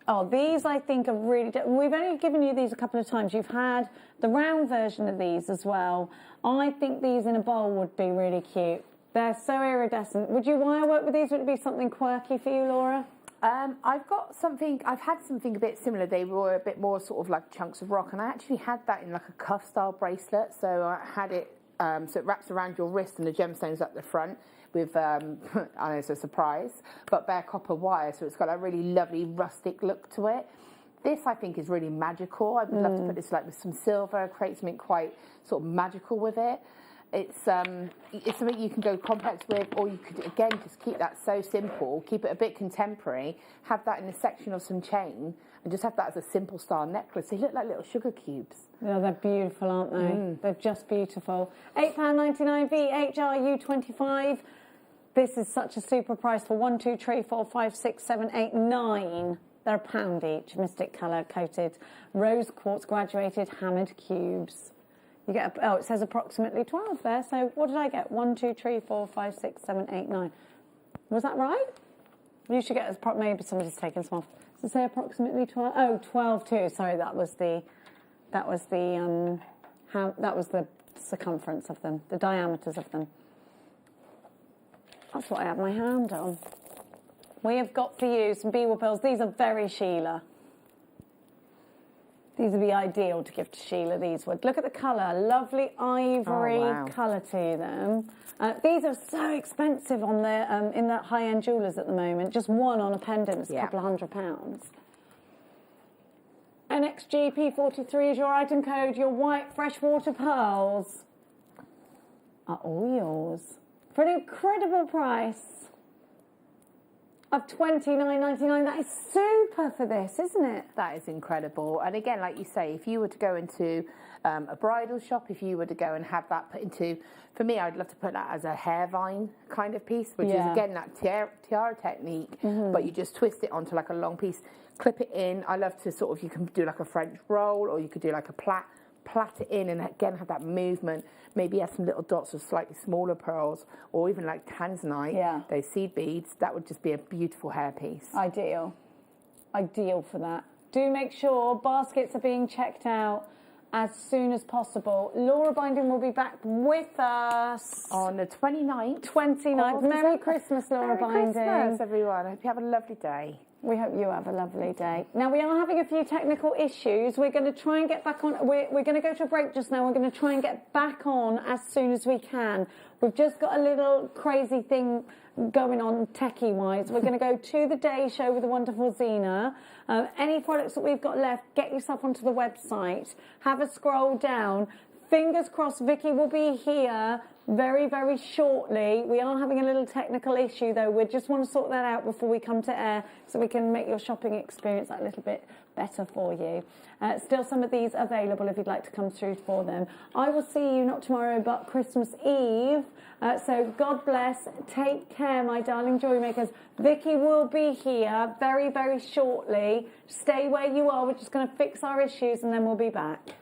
Oh, these I think are really... We've only given you these a couple of times. You've had the round version of these as well. I think these in a bowl would be really cute. They're so iridescent. Would you wire work with these? Would it be something quirky for you, Laura? I've had something a bit similar. They were a bit more sort of like chunks of rock, and I actually had that in like a cuff style bracelet. So I had it, so it wraps around your wrist and the gemstones up the front with, I know it's a surprise, but bare copper wire. So it's got a really lovely rustic look to it. This I think is really magical. I would love to put this like with some silver, create something quite sort of magical with it. It's something you can go complex with, or you could, again, just keep that so simple, keep it a bit contemporary, have that in a section of some chain, and just have that as a simple style necklace. They look like little sugar cubes. Yeah, they're beautiful, aren't they? They're just beautiful. £8.99 VHRU25. This is such a super price for 1, 2, 3, 4, 5, 6, 7, 8, 9. They're £1 each, mystic colour coated, rose quartz graduated hammered cubes. You get, it says approximately 12 there. So what did I get? 1, 2, 3, 4, 5, 6, 7, 8, 9. Was that right? You should get, maybe somebody's taken some off. Does it say approximately 12? Oh, 12 too. Sorry, that was the circumference of them, the diameters of them. That's what I have my hand on. We have got for you some Beaver pearls. These are very Sheila. These would be ideal to give to Sheila, these would. Look at the colour, lovely ivory colour to them. These are so expensive on their, in that high-end jewellers at the moment. Just one on a pendant is a couple of £100. NXGP43 is your item code. Your white freshwater pearls are all yours for an incredible price of $29.99. That is super for this, isn't it? That is incredible. And again, like you say, if you were to go into a bridal shop, if you were to go and have that put into, for me, I'd love to put that as a hair vine kind of piece, which is again that tiara technique, but you just twist it onto like a long piece, clip it in. I love to sort of, you can do like a French roll, or you could do like a plait it in, and again have that movement. Maybe add some little dots of slightly smaller pearls, or even like tanzanite, those seed beads. That would just be a beautiful hairpiece. Ideal for that. Do make sure baskets are being checked out as soon as possible. Laura Binding will be back with us on the 29th. 29th. Merry Christmas, Laura Binding. Merry Christmas, everyone. I hope you have a lovely day. We hope you have a lovely day. Now, we are having a few technical issues. We're going to try and get back on. We're going to go to a break just now. We're going to try and get back on as soon as we can. We've just got a little crazy thing going on techie-wise. We're going to go to the Day Show with the wonderful Zena. Any products that we've got left, get yourself onto the website. Have a scroll down. fingers crossed, Vicky will be here very, very shortly. We are having a little technical issue though. We just want to sort that out before we come to air so we can make your shopping experience a little bit better for you. Still some of these available if you'd like to come through for them. I will see you not tomorrow but Christmas Eve. So God bless. Take care, my darling jewellery makers. Vicky will be here very, very shortly. Stay where you are. We're just going to fix our issues and then we'll be back.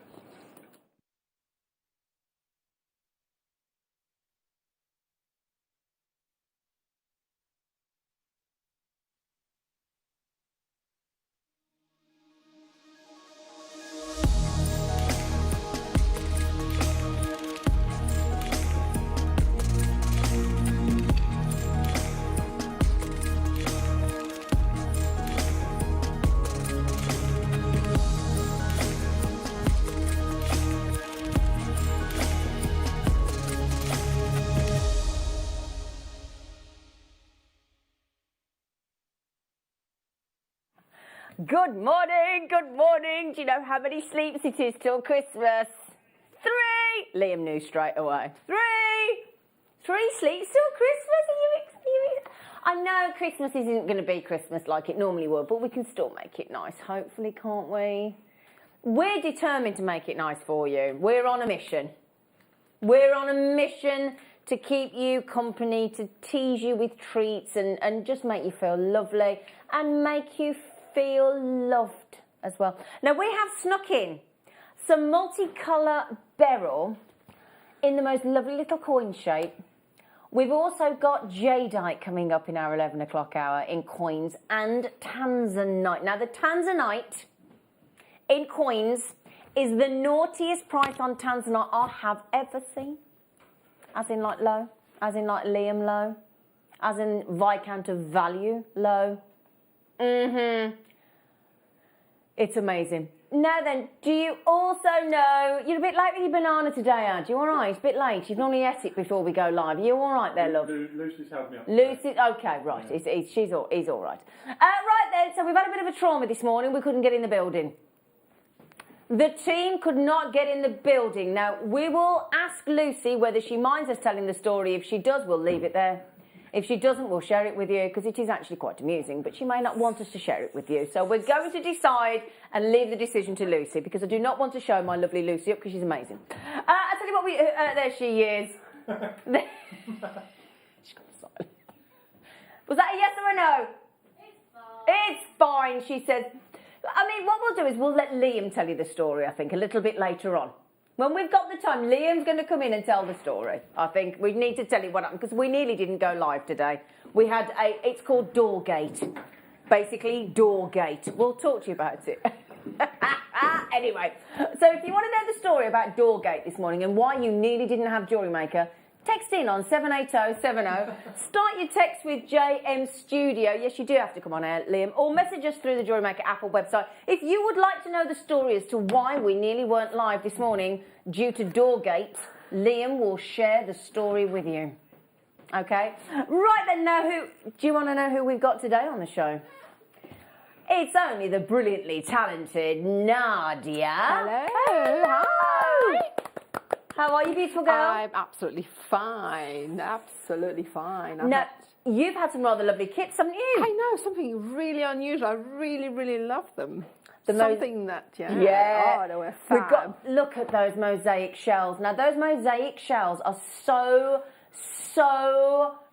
Good morning, good morning. Do you know how many sleeps it is till Christmas? 3. Liam knew straight away. 3 sleeps till Christmas. I know Christmas isn't going to be Christmas like it normally would, but we can still make it nice, hopefully, can't we? We're determined to make it nice for you. We're on a mission. We're on a mission to keep you company, to tease you with treats and just make you feel lovely and make you feel loved as well. Now we have snuck in some multicolour beryl in the most lovely little coin shape. We've also got jadeite coming up in our 11 o'clock hour in coins and tanzanite. Now the tanzanite in coins is the naughtiest price on tanzanite I have ever seen. As in like low, as in like Liam low, as in Viscount of Value low. It's amazing. Now then, do you also know, you're a bit late with your banana today, aren't you? All right, it's a bit late. You've normally ate it before we go live. Are you all right there, love? Lucy's helped me up. Lucy, okay, right. Yeah. He's all right. Right then, so we've had a bit of a trauma this morning. We couldn't get in the building. The team could not get in the building. Now, we will ask Lucy whether she minds us telling the story. If she does, we'll leave it there. If she doesn't, we'll share it with you because it is actually quite amusing, but she may not want us to share it with you. So we're going to decide and leave the decision to Lucy because I do not want to show my lovely Lucy up because she's amazing. I'll tell you what, there she is. She's gone silent. Was that a yes or a no? It's fine, she says. I mean, what we'll do is we'll let Liam tell you the story, I think, a little bit later on. When we've got the time, Liam's going to come in and tell the story. I think we need to tell you what happened because we nearly didn't go live today. We had it's called Doorgate. Basically, Doorgate. We'll talk to you about it. Anyway, so if you want to know the story about Doorgate this morning and why you nearly didn't have JewelleryMaker, text in on 78070. Start your text with JM Studio. Yes, you do have to come on air, Liam. Or message us through the JewelleryMaker Apple website. If you would like to know the story as to why we nearly weren't live this morning due to Doorgate, Liam will share the story with you. Okay? Right then, now do you want to know who we've got today on the show? It's only the brilliantly talented Nadia. Hello. Hi. How are you, beautiful girl? I'm absolutely fine. Absolutely fine. Now, you've had some rather lovely kits, haven't you? I know, something really unusual. I really, really love them. Oh, they were fab. Look at those mosaic shells. Now, those mosaic shells are so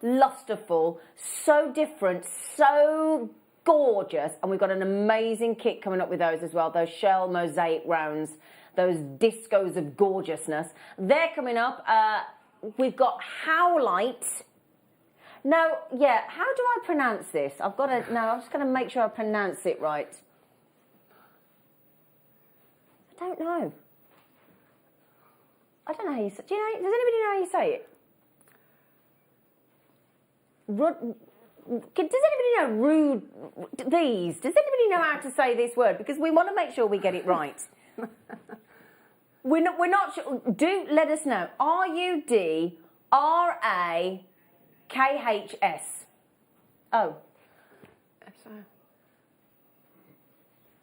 lusterful, so different, so gorgeous. And we've got an amazing kit coming up with those as well, those shell mosaic rounds. Those discos of gorgeousness. They're coming up. We've got Howlite. Now, yeah, how do I pronounce this? I'm just going to make sure I pronounce it right. I don't know. I don't know how you say it. Does anybody know how you say it? Does anybody know rude? These? Does anybody know how to say this word? Because we want to make sure we get it right. We're not sure. Do let us know. RUDRAKHS. Oh.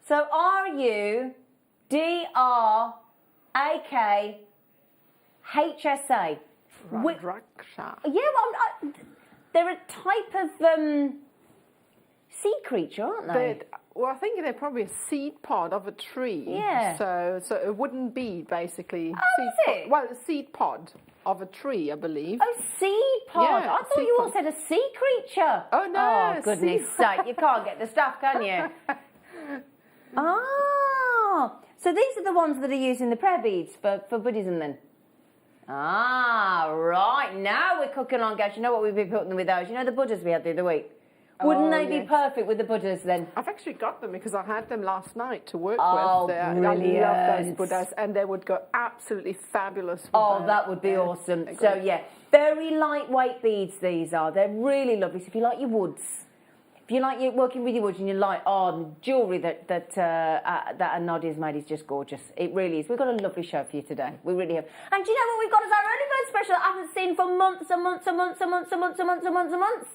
So RUDRAKHS. HSA. Raksha. Yeah, well, they're a type of sea creature, aren't they? Well, I think they're probably a seed pod of a tree. Yeah. So a wooden bead, basically. Oh, is it? Well, a seed pod of a tree, I believe. Oh, seed pod. Yeah, I thought you all said a sea creature. Oh, no. Oh, goodness sake. You can't get the stuff, can you? So these are the ones that are using the prayer beads for Buddhism then? Ah, right. Now we're cooking on gas. You know what we've been putting with those? You know the Buddhas we had the other week? Wouldn't they be perfect with the Buddhas then? I've actually got them because I had them last night to work with. I love those Buddhas, and they would go absolutely fabulous with that would be awesome. So, yeah, very lightweight beads these are. They're really lovely. So if you like your woods, if you like working with your woods and you like, jewellery that Nadia's made is just gorgeous. It really is. We've got a lovely show for you today. We really have. And do you know what we've got as our early bird special that I haven't seen for months and months and months and months and months and months and months and months?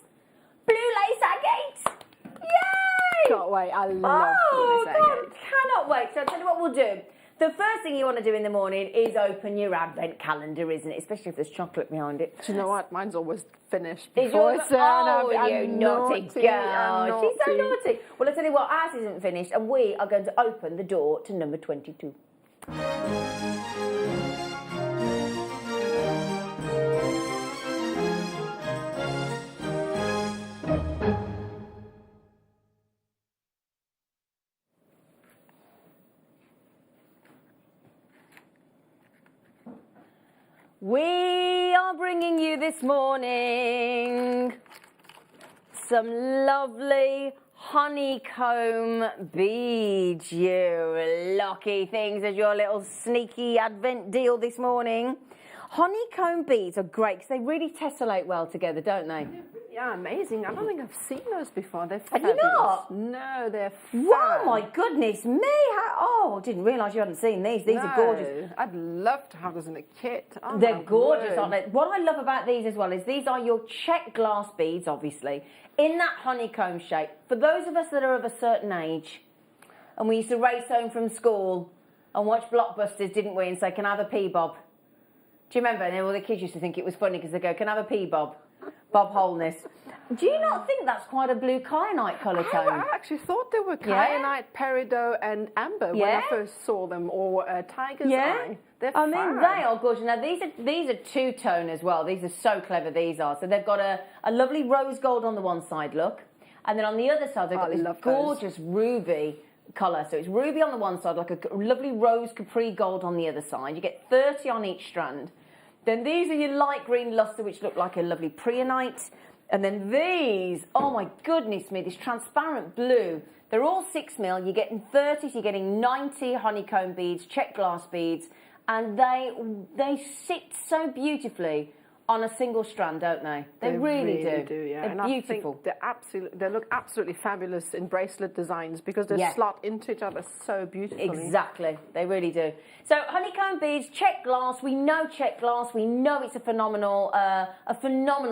Blue lace agate! Yay! Can't wait. I love blue lace agate. Cannot wait. So I'll tell you what we'll do. The first thing you want to do in the morning is open your advent calendar, isn't it? Especially if there's chocolate behind it. Do you know what? Mine's always finished Is before yours? it's Oh, I'm you naughty girl. She's so naughty. Well, I'll tell you what, ours isn't finished, and we are going to open the door to number 22. We are bringing you this morning some lovely honeycomb beads, you lucky things, as your little sneaky advent deal this morning. Honeycomb beads are great because they really tessellate well together, don't they? Yeah, amazing. I don't think I've seen those before. They're Have fabulous. you not? No, they're fab. Oh my goodness me! Didn't realise you hadn't seen these. These are gorgeous. I'd love to have those in a kit. Oh, They're gorgeous, aren't they? What I love about these as well is these are your check glass beads, obviously, in that honeycomb shape. For those of us that are of a certain age, and we used to race home from school and watch Blockbusters, didn't we, and say, "Can I have a pea, Bob?" Do you remember? And all the kids used to think it was funny because they go, "Can I have a pea, Bob?" Bob Holness. Do you not think that's quite a blue kyanite colour tone? I actually thought they were kyanite, peridot and amber when I first saw them, or tiger's eye. They're I mean, they are gorgeous. Now, these are two-tone as well. These are so clever, these are. So they've got a lovely rose gold on the one side, look. And then on the other side, they've got this gorgeous ruby colour. So it's ruby on the one side, like a lovely rose capri gold on the other side. You get 30 on each strand. Then these are your light green lustre, which look like a lovely preonite. And then these, oh my goodness me, this transparent blue. They're all 6mm. You're getting 30, so you're getting 90 honeycomb beads, check glass beads. And they sit so beautifully on a single strand, don't they? They really do. Yeah. They're and beautiful. I think they look absolutely fabulous in bracelet designs because they slot into each other so beautifully. Exactly, they really do. So honeycomb beads, check glass. We know check glass. We know it's a phenomenal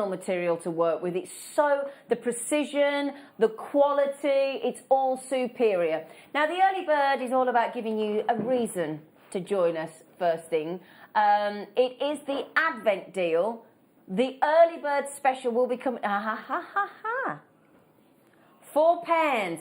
material to work with. It's the precision, the quality. It's all superior. Now the early bird is all about giving you a reason to join us first thing. It is the Advent deal. The early bird special will be coming. £4. £4.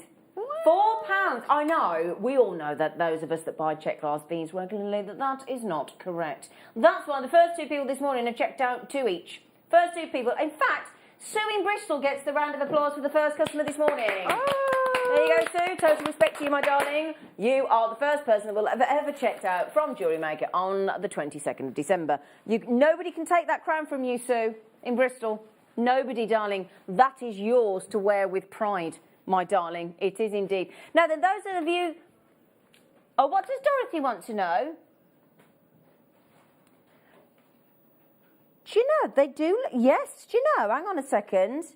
I know. We all know that those of us that buy check glass beads regularly that is not correct. That's why the first two people this morning have checked out 2 each. First 2 people. In fact, Sue in Bristol gets the round of applause for the first customer this morning. There you go, Sue. Total respect to you, my darling. You are the first person that will have ever checked out from JewelleryMaker on the 22nd of December. Nobody can take that crown from you, Sue, in Bristol. Nobody, darling. That is yours to wear with pride, my darling. It is indeed. Now, then, those of you... Oh, what does Dorothy want to know? Do you know, they do... Yes, do you know? Hang on a second.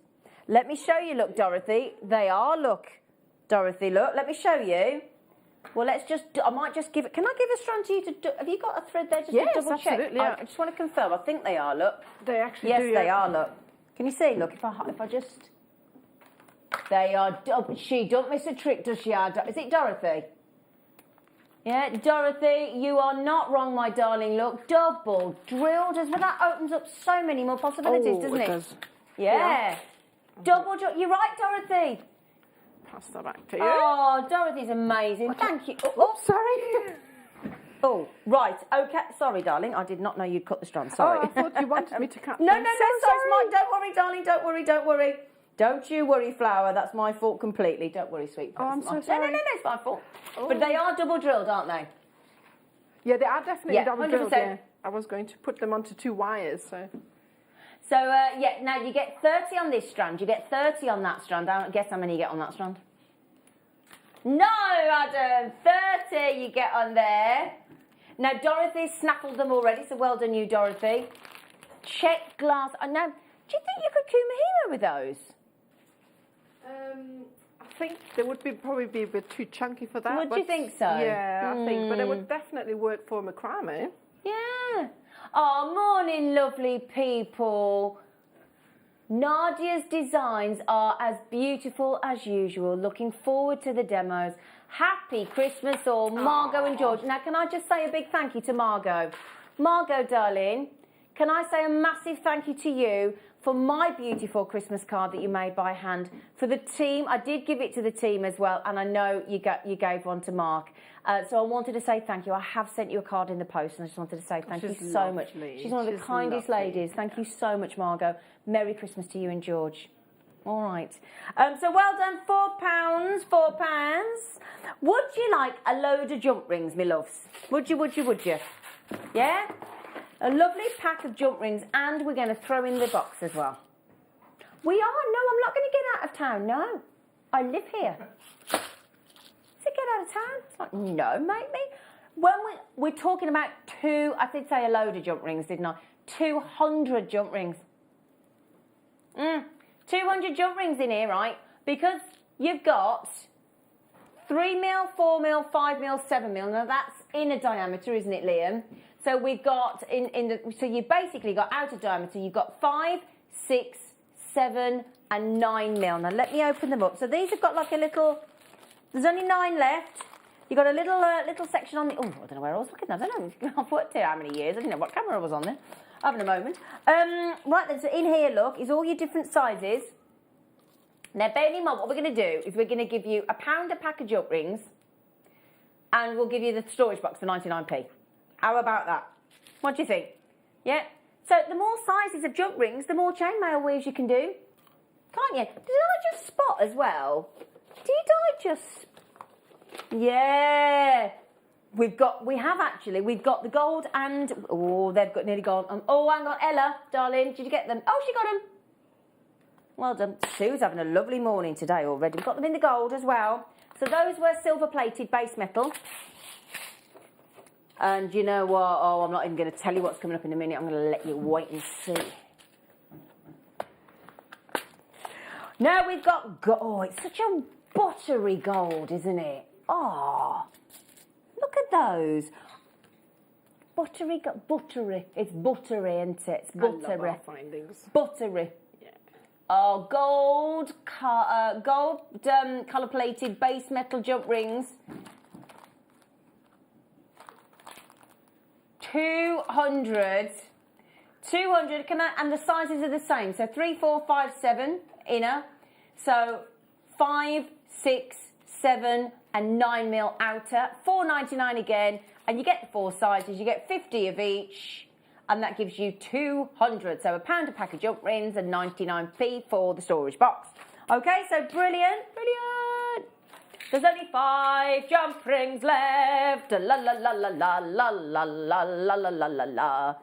Let me show you, look, Dorothy. They are, look... Dorothy, look, let me show you. Well, I might just give it, can I give a strand to you have you got a thread there just to double check? Absolutely, yeah. I just want to confirm, I think they are, look. They actually do. Yes, they are, look. Can you see, look, if I just, they are, she don't miss a trick, does she? Is it Dorothy? Yeah, Dorothy, you are not wrong, my darling. Look, double drilled as well. That opens up so many more possibilities, doesn't it? Does. Yeah. Double drill. You're right, Dorothy. Pass that back to you. Oh, Dorothy's amazing. Thank you. Oh, sorry. Oh, right. Okay. Sorry, darling. I did not know you'd cut the strand. Sorry. Oh, I thought you wanted me to cut No, them. no, no. Sorry, Mike. Don't worry, darling. Don't worry. Don't worry. Don't you worry, Flower. That's my fault completely. Don't worry, sweet. Oh, I'm That's so my- sorry. No, no, no, no. It's my fault. But they are double drilled, aren't they? Yeah, they are definitely Yeah, double drilled. 100%. Yeah. I was going to put them onto 2 wires, so. So, yeah, now you get 30 on this strand. You get 30 on that strand. Guess how many you get on that strand? No, Adam. 30 you get on there. Now, Dorothy snaffled them already, so well done you, Dorothy. Check glass. Now, do you think you could kumahima with those? I think they would probably be a bit too chunky for that. Would you think so? Yeah, I think. But it would definitely work for macrame. Yeah. Oh, morning, lovely people. Nadia's designs are as beautiful as usual. Looking forward to the demos. Happy Christmas all, Margot and George. Now, can I just say a big thank you to Margot? Margot, darling, can I say a massive thank you to you for my beautiful Christmas card that you made by hand. For the team, I did give it to the team as well, and I know you gave one to Mark. So I wanted to say thank you. I have sent you a card in the post, and I just wanted to say thank you so much. She's one of the kindest ladies. Thank you so much, Margot. Merry Christmas to you and George. All right. So well done, £4, £4. Would you like a load of jump rings, my loves? Would you? Yeah? A lovely pack of jump rings, and we're going to throw in the box as well. We are? No, I'm not going to get out of town, no. I live here. To get out of town? It's like, no, mate, me. When we're talking about I did say a load of jump rings, didn't I? 200 jump rings. 200 jump rings in here, right? Because you've got 3mm, 4mm, 5mm, 7mm. Now that's inner diameter, isn't it, Liam? So we've got so you basically got outer diameter. You've got 5, 6, 7, and 9mm. Now let me open them up. So these have got like a little. There's only 9 left. You've got a little section on the. Oh, I don't know where I was looking. I don't know. I've worked here how many years? I didn't know what camera I was on there. Having a moment. Right then. So in here, look, is all your different sizes. Now, bear in mind, what we're going to do is we're going to give you £1 a pack of jump rings, and we'll give you the storage box for 99p. How about that? What do you think? Yeah? So the more sizes of jump rings, the more chainmail weaves you can do. Can't you? Did I just spot as well? Did I just... Yeah. We've got the gold and... Oh, they've got nearly gone. Oh, hang on, Ella, darling, did you get them? Oh, she got them. Well done. Sue's having a lovely morning today already. We've got them in the gold as well. So those were silver-plated base metal. And you know what? Oh, I'm not even going to tell you what's coming up in a minute. I'm going to let you wait and see. Now we've got gold. Oh, it's such a buttery gold, isn't it? Oh, look at those. Buttery. It's buttery, isn't it? It's buttery. I love our findings. Buttery. Yeah. Oh, gold colour-plated base metal jump rings. 200. And the sizes are the same. So 3, 4, 5, 7 inner. So 5, 6, 7, and 9mm outer. $4.99 again. And you get the 4 sizes. You get 50 of each. And that gives you 200. So £1 a pack of jump rings and 99p for the storage box. Okay, so brilliant. There's only 5 jump rings left. La la la la la la la la la la la la la.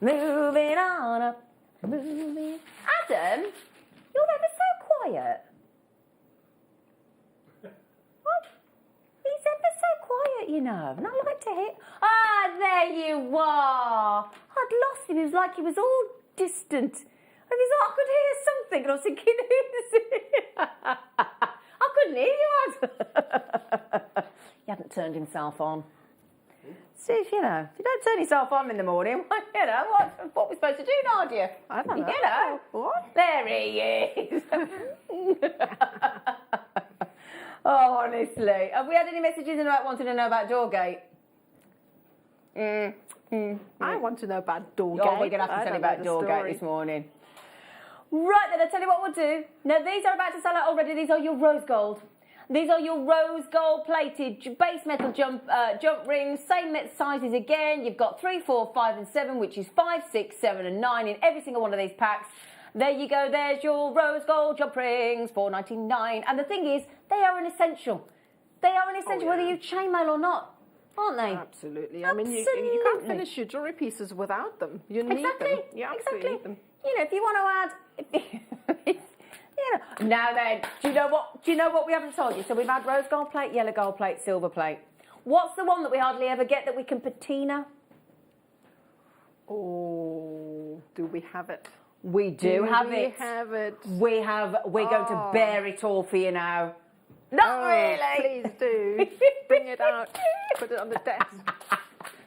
Moving on up. Moving. Adam, you're ever so quiet. What? He's ever so quiet, you know. And I like to hear. Ah, there you are. I'd lost him. It was like he was all distant. And he's like, I could hear something. And I was thinking, who's it? I couldn't hear you, Adam. He hadn't turned himself on. See, if you don't turn yourself on in the morning, what are we supposed to do, Nadia? I don't know. What? There he is. Oh, honestly. Have we had any messages about wanting to know about Doorgate? I want to know about Doorgate. Oh, we're going to have to tell you about Doorgate this morning. Right then, I'll tell you what we'll do. Now, these are about to sell out already. These are your rose gold. These are your rose gold plated base metal jump rings. Same sizes again. You've got 3, 4, 5 and 7, which is 5, 6, 7 and 9 in every single one of these packs. There you go. There's your rose gold jump rings, $4.99. And the thing is, they are an essential. They are an essential whether you chainmail or not. Aren't they? Absolutely. I mean, you can't finish your jewellery pieces without them. You need them. You absolutely need them. You know, if you want to add... Now then, do you know what we haven't told you? So we've had rose gold plate, yellow gold plate, silver plate. What's the one that we hardly ever get that we can patina? Oh, do we have it? We do have it. We have it. We're going to bear it all for you now. Not really. Please do. Bring it out. Put it on the desk.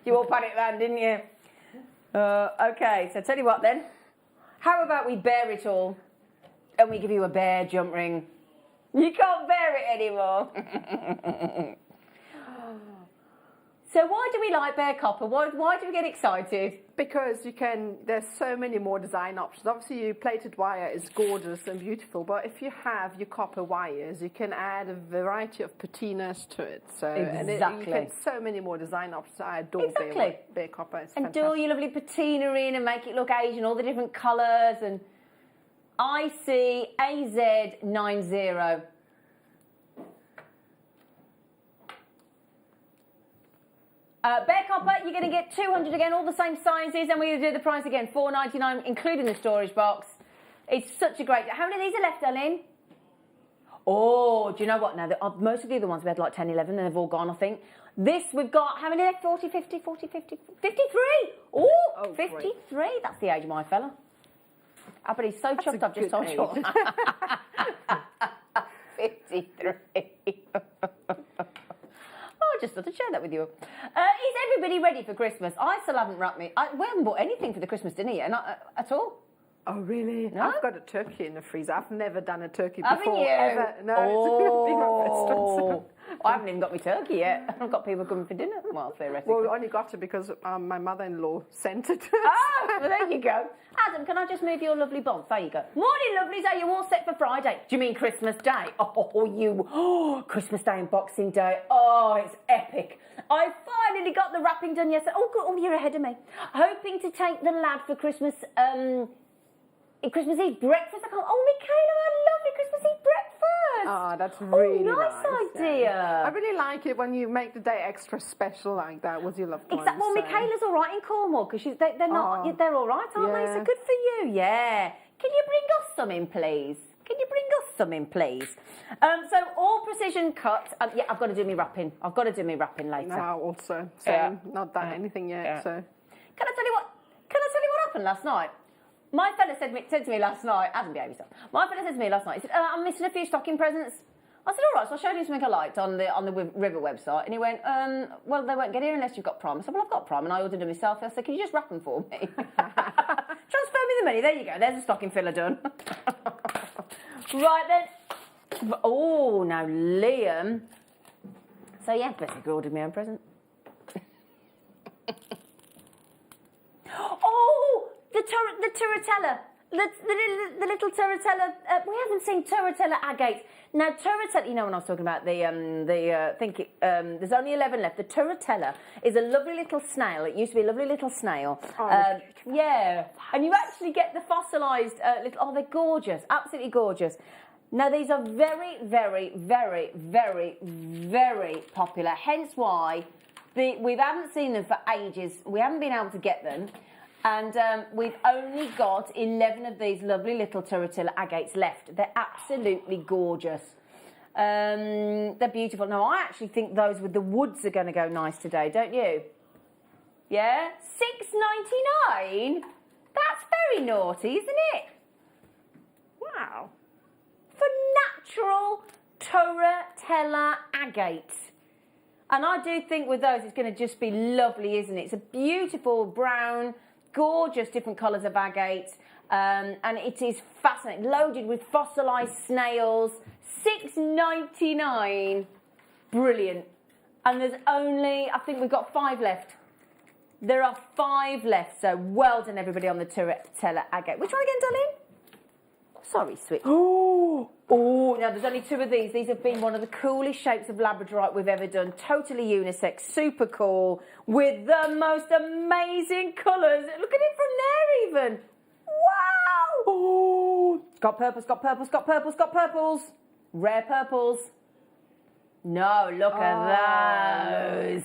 You all panicked then, didn't you? Okay, so tell you what then. How about we bear it all and we give you a bear jump ring? You can't bear it anymore. So why do we like bare copper? Why do we get excited? Because there's so many more design options. Obviously, your plated wire is gorgeous and beautiful, but if you have your copper wires, you can add a variety of patinas to it. So exactly. You get so many more design options. I adore bare copper. It's and fantastic. do all your lovely patina in and make it look Asian, all the different colours. And I see AZ90. Bare copper, you're going to get 200 again, all the same sizes, and we're going to do the price again, $4.99, including the storage box. It's such a great... How many of these are left, Ellen? Oh, do you know what? Now, most of the other ones, we had like 10, 11, and they've all gone, I think. This, we've got, how many left? 40, 50, 40, 50, 53! Ooh, 53! Great. That's the age of my fella. I bet he's so chuffed I've just told you. 53. I just thought I'd share that with you. Is everybody ready for Christmas? I still haven't wrapped me. We haven't bought anything for the Christmas dinner yet, not at all. Oh, really? No? I've got a turkey in the freezer. I've never done a turkey Haven't before. you? Ever. No, it's going to be my first time. I haven't even got my turkey yet. I've got people coming for dinner. Well, theoretically. Well, we only got it because my mother-in-law sent it. Oh, well, there you go. Adam, can I just move your lovely bonds? There you go. Morning, lovelies. Are you all set for Friday? Do you mean Christmas Day? Oh, Christmas Day and Boxing Day. Oh, it's epic. I finally got the wrapping done yesterday. Oh, good. Oh, you're ahead of me. Hoping to take the lad for Christmas Eve breakfast. Oh, Michaela, I love your Christmas Eve breakfast. Oh, that's really nice idea. Yeah. I really like it when you make the day extra special like that with your loved ones. Exactly. Well, Michaela's all right in Cornwall because they're not. They're all right, aren't they? So good for you. Yeah. Can you bring us some in, please? So all precision cut. Yeah, I've got to do me wrapping. Later. No, also same. Not done anything yet. Yeah. So Can I tell you what happened last night? My fella said to me last night, Adam, behave yourself. My fella said to me last night, he said, I'm missing a few stocking presents. I said, all right, so I showed him something I liked on the River website, and he went, well, they won't get here unless you've got Prime. I said, well, I've got Prime, and I ordered them myself. I said, can you just wrap them for me? Transfer me the money. There you go. There's a stocking filler done. Right then. Oh, now Liam. So yeah, basically ordered me own present. Oh, the turritella. The little turritella. We haven't seen turritella agates. Now, turritella, you know when I was talking about there's only 11 left. The turritella is a lovely little snail. It used to be a lovely little snail. Yeah, and you actually get the fossilised they're gorgeous, absolutely gorgeous. Now, these are very, very, very, very, very popular, hence why we haven't seen them for ages. We haven't been able to get them. And we've only got 11 of these lovely little turritella agates left. They're absolutely gorgeous. They're beautiful. Now, I actually think those with the woods are going to go nice today, don't you? Yeah? $6.99? That's very naughty, isn't it? Wow. For natural turritella agate. And I do think with those, it's going to just be lovely, isn't it? It's a beautiful brown, gorgeous different colours of agate, and it is fascinating, loaded with fossilised snails, $6.99. Brilliant. And there's only, I think we've got 5 left. There are 5 left, so well done everybody on the teller agate. Which one again, darling? Sorry, sweet. Oh, now there's only 2 of these. These have been one of the coolest shapes of labradorite we've ever done. Totally unisex, super cool, with the most amazing colours. Look at it from there even. Wow. Oh, got purples, got purples, got purples, got purples. Rare purples. No, look at those.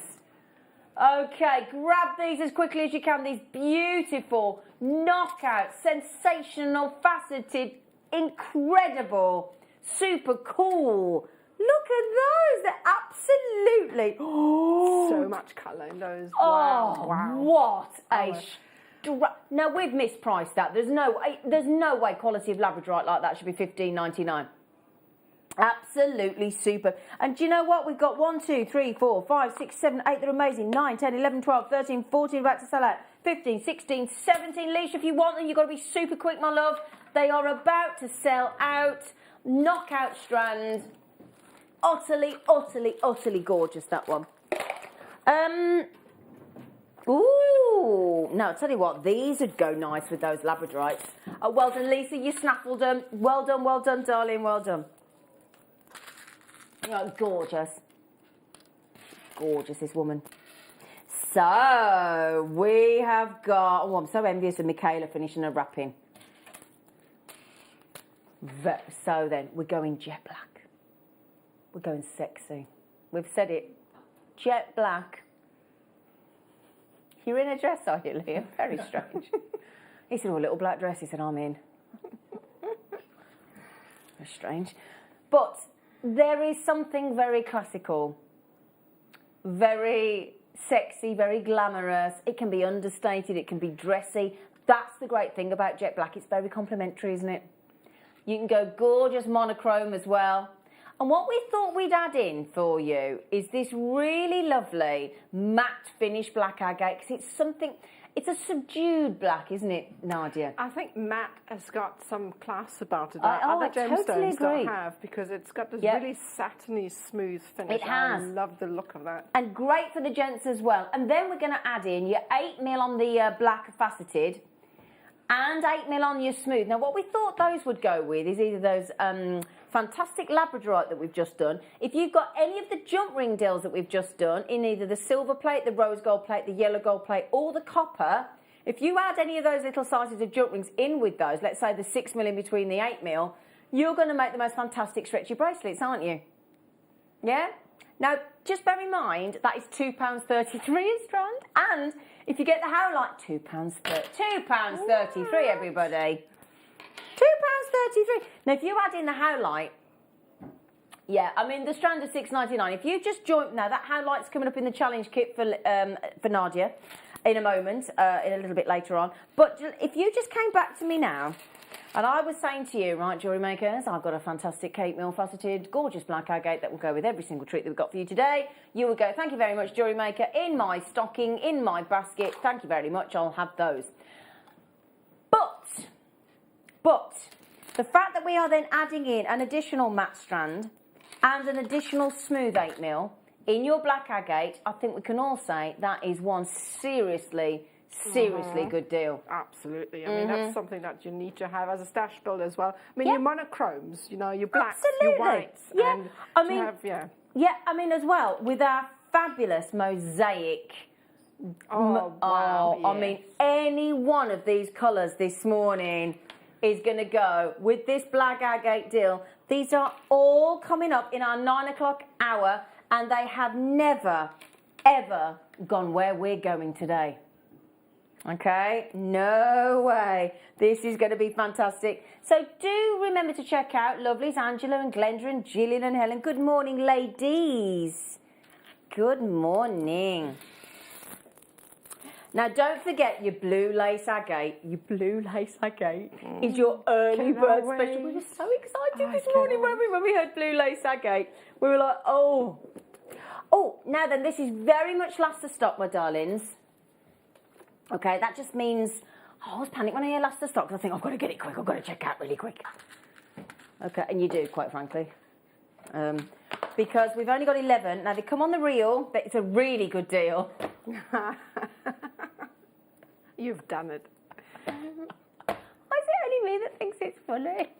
Okay, grab these as quickly as you can. These beautiful, knockout, sensational, faceted, incredible, super cool. Look at those. They're absolutely... So much colour in those. Oh, wow. What a... Now, we've mispriced that. There's no way quality of labradorite like that should be $15.99. Absolutely super. And do you know what? We've got 1, 2, 3, 4, 5, 6, 7, 8. They're amazing. 9, 10, 11, 12, 13, 14 about to sell out. 15, 16, 17. Leash, if you want them, you've got to be super quick, my love. They are about to sell out. Knockout strand. Utterly, utterly, utterly gorgeous, that one. Ooh. No, I'll tell you what. These would go nice with those labradorites. Oh, well done, Lisa. You snaffled them. Well done, darling. Well done. Oh, gorgeous. Gorgeous, this woman. So, we have got... Oh, I'm so envious of Michaela finishing her wrapping. So then, we're going jet black. We're going sexy. We've said it. Jet black. You're in a dress, are you, Liam? Very strange. He said, oh, a little black dress. He said, I'm in. Very strange. But... there is something very classical, very sexy, very glamorous. It can be understated, it can be dressy. That's the great thing about jet black. It's very complimentary, isn't it? You can go gorgeous monochrome as well. And what we thought we'd add in for you is this really lovely matte finish black agate, because it's something... it's a subdued black, isn't it, Nadia? I think matte has got some class about it that other gemstones don't have, because it's got this really satiny, smooth finish. It has. I love the look of that. And great for the gents as well. And then we're going to add in your 8mm on the black faceted and 8mm on your smooth. Now, what we thought those would go with is either those fantastic labradorite that we've just done. If you've got any of the jump ring deals that we've just done in either the silver plate, the rose gold plate, the yellow gold plate, or the copper, if you add any of those little sizes of jump rings in with those, let's say the 6mm in between the 8mm, you're going to make the most fantastic stretchy bracelets, aren't you? Yeah? Now, just bear in mind, that is £2.33 a strand. And if you get the howlite, £2.33, everybody. £2.33. Now, if you add in the howlite, yeah, I mean, the strand is $6.99. If you just join... now, that howlite's coming up in the challenge kit for Nadia in a moment, in a little bit later on. But if you just came back to me now, and I was saying to you, right, jewellery makers, I've got a fantastic 8mm faceted, gorgeous black agate that will go with every single treat that we've got for you today. You would go, thank you very much, jewellery maker, in my stocking, in my basket. Thank you very much, I'll have those. But the fact that we are then adding in an additional matte strand and an additional smooth 8mm in your black agate, I think we can all say that is one seriously good deal. Absolutely. I mean, that's something that you need to have as a stash build as well. I mean, your monochromes, you know, your blacks, your whites. Yeah. And I mean, yeah, I mean, as well, with our fabulous mosaic. Wow, I mean, any one of these colours this morning is going to go with this black agate deal. These are all coming up in our 9 o'clock hour, and they have never, ever gone where we're going today. Okay? No way. This is going to be fantastic. So do remember to check out Lovely's Angela and Glenda and Gillian and Helen. Good morning, ladies. Good morning. Now, don't forget your blue lace agate. Your blue lace agate is your early bird special. We were so excited this morning when we heard blue lace agate. We were like, oh. Oh, now then, this is very much last to stock, my darlings. Okay, that just means... oh, I was panicked when I hear last to stock, because I think, I've got to get it quick. I've got to check out really quick. Okay, and you do, quite frankly. because we've only got 11. Now, they come on the reel, but it's a really good deal. You've done it. Why is it only me that thinks it's funny?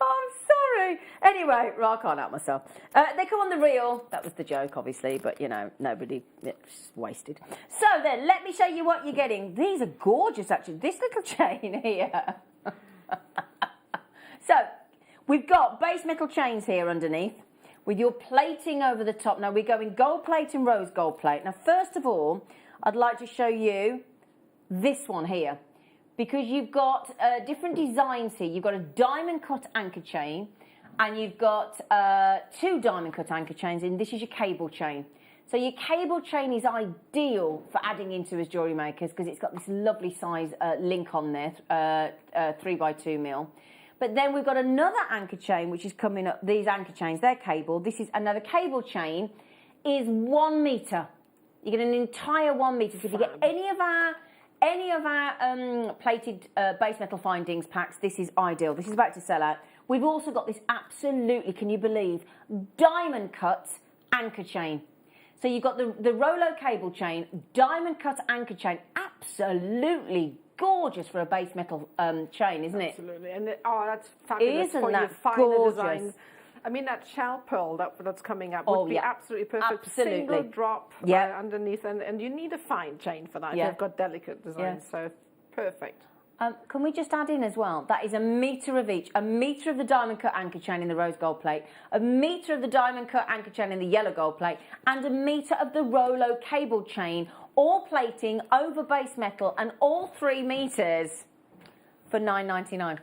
Oh, I'm sorry. Anyway, I can't help myself. They come on the reel. That was the joke, obviously, but, you know, nobody, it's wasted. So then, let me show you what you're getting. These are gorgeous, actually. This little chain here. So, we've got base metal chains here underneath with your plating over the top. Now, we're going gold plate and rose gold plate. Now, first of all, I'd like to show you this one here, because you've got different designs here. You've got a diamond cut anchor chain, and you've got 2 diamond cut anchor chains, and this is your cable chain. So your cable chain is ideal for adding into as jewellery makers, because it's got this lovely size link on there, 3x2 mil. But then we've got another anchor chain, which is coming up. These anchor chains, they're cable. This is another cable chain, is 1 metre. You get an entire 1 metre. So if you get any of our plated base metal findings packs, this is ideal. This is about to sell out. We've also got this absolutely, can you believe, diamond cut anchor chain. So you've got the Rolo cable chain, diamond cut anchor chain, absolutely gorgeous for a base metal chain, isn't it? Absolutely, and that's fabulous. Isn't for that your finer gorgeous? designs. I mean, that shell pearl that's coming up would be absolutely perfect. Absolutely. Single drop underneath, and you need a fine chain for that. You've got delicate designs, so perfect. Can we just add in as well, that is 1 metre of each. 1 metre of the diamond cut anchor chain in the rose gold plate, 1 metre of the diamond cut anchor chain in the yellow gold plate, and 1 metre of the Rolo cable chain, all plating over base metal, and all 3 metres for $9.99.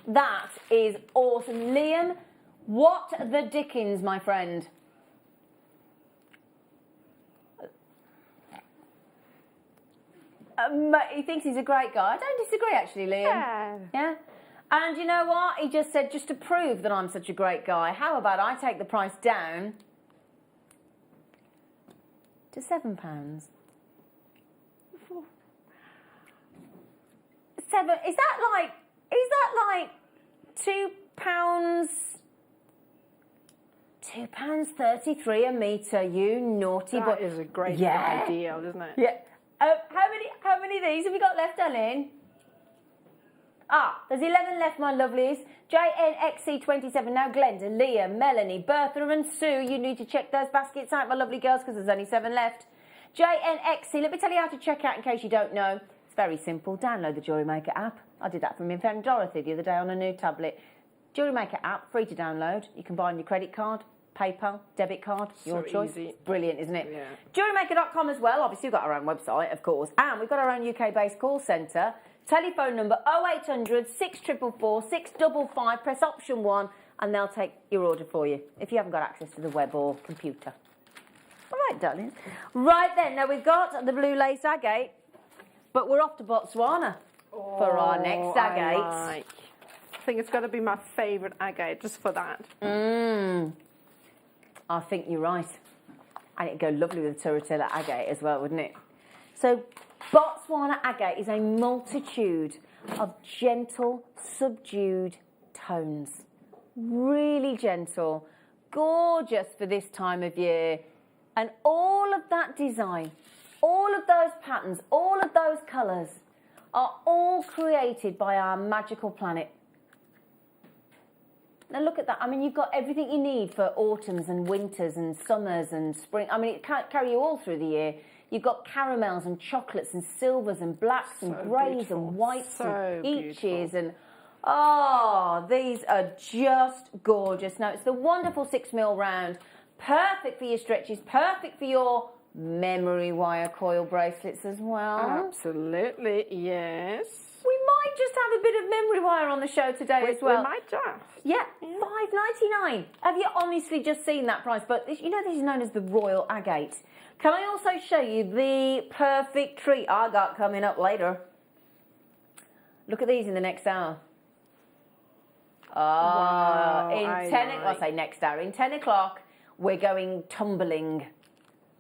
That is awesome. Liam, what the dickens, my friend? He thinks he's a great guy. I don't disagree, actually, Liam. Yeah? And you know what? He just said, just to prove that I'm such a great guy, how about I take the price down to £7? £7? Is that like £2? £2.33 a metre, you naughty boy. That is a great idea, isn't it? Yeah. How many of these have we got left, darling? There's 11 left, my lovelies. JNXC27. Now, Glenda, Leah, Melanie, Bertha and Sue, you need to check those baskets out, my lovely girls, because there's only 7 left. JNXC, let me tell you how to check out in case you don't know. It's very simple. Download the JewelleryMaker app. I did that for my friend Dorothy the other day on a new tablet. JewelleryMaker app, free to download. You can buy on your credit card, PayPal, debit card, your choice. Easy. Brilliant, isn't it? Yeah. JewelleryMaker.com as well. Obviously, we've got our own website, of course. And we've got our own UK-based call centre. Telephone number 0800 644 655. Press option 1 and they'll take your order for you if you haven't got access to the web or computer. All right, darlings. Right then, now we've got the blue lace agate, but we're off to Botswana for our next agate. I think it's got to be my favourite agate, just for that. I think you're right. And it'd go lovely with the Turritella agate as well, wouldn't it? So, Botswana agate is a multitude of gentle, subdued tones. Really gentle, gorgeous for this time of year. And all of that design, all of those patterns, all of those colours are all created by our magical planet. Now look at that. I mean, you've got everything you need for autumns and winters and summers and spring. I mean, it can't carry you all through the year. You've got caramels and chocolates and silvers and blacks and greys and whites and peaches and these are just gorgeous. Now it's the wonderful 6mm round, perfect for your stretches, perfect for your memory wire coil bracelets as well. Absolutely, yes. We might just have a bit of memory wire on the show today as well. We might just. Yeah, $5.99. Have you honestly just seen that price? But you know this is known as the Royal Agate. Can I also show you the perfect treat I got coming up later? Look at these in the next hour. In 10 o'clock, I say next hour. In 10 o'clock, we're going tumbling.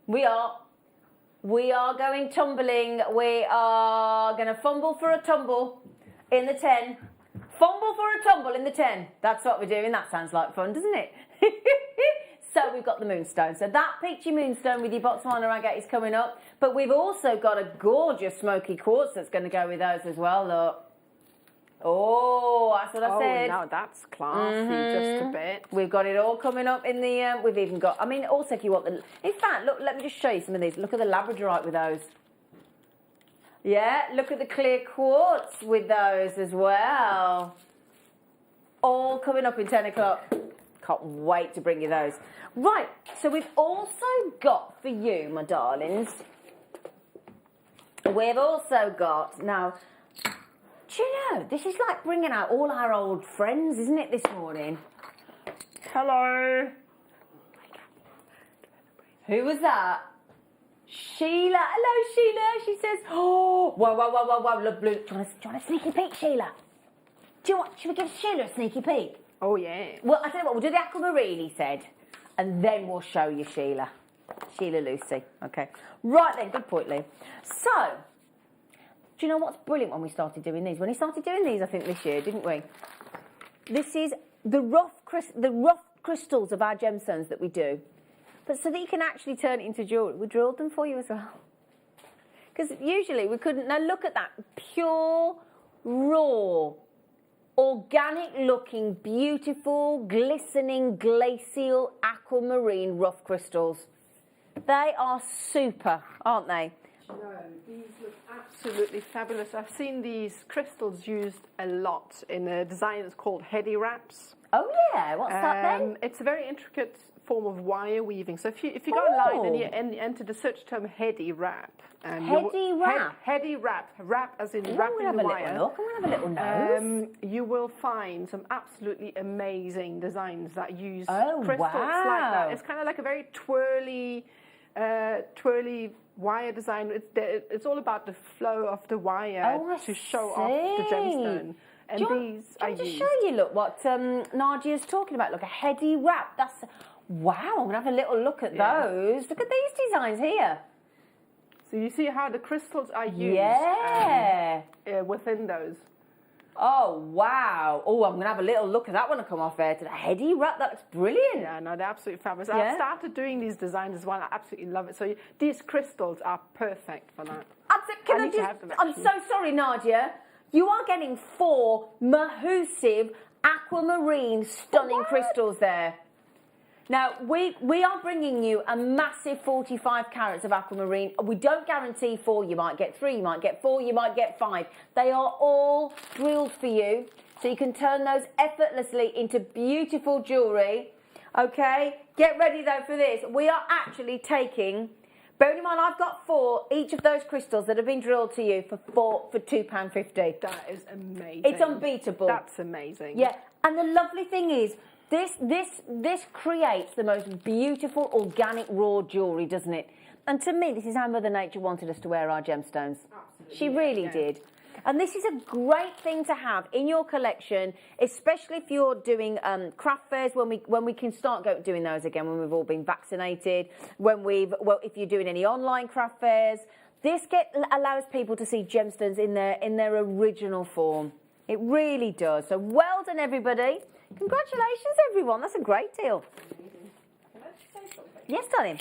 We are going tumbling. We are going to fumble for a tumble in the 10. fumble for a tumble in the 10. That's what we're doing. That sounds like fun, doesn't it? So we've got the moonstone. So that picture moonstone with your Botswana agate is coming up. But we've also got a gorgeous smoky quartz that's going to go with those as well, look. Oh, that's what I said. Oh, no, that's classy, just a bit. We've got it all coming up in the, we've even got, I mean, also if you want the, in fact, look, let me just show you some of these. Look at the labradorite with those. Yeah, look at the clear quartz with those as well. All coming up in 10 o'clock. Can't wait to bring you those. Right, so we've also got for you, my darlings, we've also got, now, do you know, this is like bringing out all our old friends, isn't it, this morning? Hello. Who was that? Sheila. Hello, Sheila. She says, oh, whoa, look, blue. Do you want a sneaky peek, Sheila? Should we give Sheila a sneaky peek? Oh, yeah. Well, I tell you what, we'll do the aquamarine, he said, and then we'll show you Sheila. Sheila Lucy. Okay. Right then, good point, Lee. So, do you know what's brilliant when we started doing these? When we started doing these, I think this year, didn't we? This is the rough crystals of our gemstones that we do. But so that you can actually turn it into jewellery, we drilled them for you as well. Because usually we couldn't. Now look at that. Pure, raw, organic-looking, beautiful, glistening, glacial, aquamarine rough crystals. They are super, aren't they? No, these look absolutely fabulous. I've seen these crystals used a lot in a design that's called heady wraps. Oh yeah, what's that then? It's a very intricate form of wire weaving. So if you go online and you enter the search term heady wrap. Heady wrap? Heady wrap. Wrap as in wrapping the wire. I'm going to have a little nose. You will find some absolutely amazing designs that use crystals like that. It's kind of like a very twirly wire design. It's all about the flow of the wire to show off the gemstone. And these I use. Just show you, look, what Nadia's talking about. Look, a heady wrap. That's, wow, I'm going to have a little look at those. Look at these designs here. So you see how the crystals are used within those. Oh, wow. Oh, I'm going to have a little look at that one to come off there. To the heady wrap, that looks brilliant. Yeah, no, they're absolutely fabulous. Yeah. I've started doing these designs as well. I absolutely love it. So these crystals are perfect for that. I'm so sorry, Nadia. You are getting 4 mahoosive aquamarine stunning crystals there. Now, we are bringing you a massive 45 carats of aquamarine. We don't guarantee 4. You might get 3, you might get 4, you might get 5. They are all drilled for you, so you can turn those effortlessly into beautiful jewellery. Okay? Get ready, though, for this. We are actually taking... Bearing in mind, I've got 4 each of those crystals that have been drilled to you for £2.50. That is amazing. It's unbeatable. That's amazing. Yeah, and the lovely thing is, this creates the most beautiful organic raw jewellery, doesn't it? And to me, this is how Mother Nature wanted us to wear our gemstones. Absolutely. She really did. And this is a great thing to have in your collection, especially if you're doing craft fairs, when we can start doing those again, when we've all been vaccinated, if you're doing any online craft fairs. This allows people to see gemstones in their original form. It really does. So well done, everybody. Congratulations, everyone. That's a great deal. Can I just say something? Yes, darling.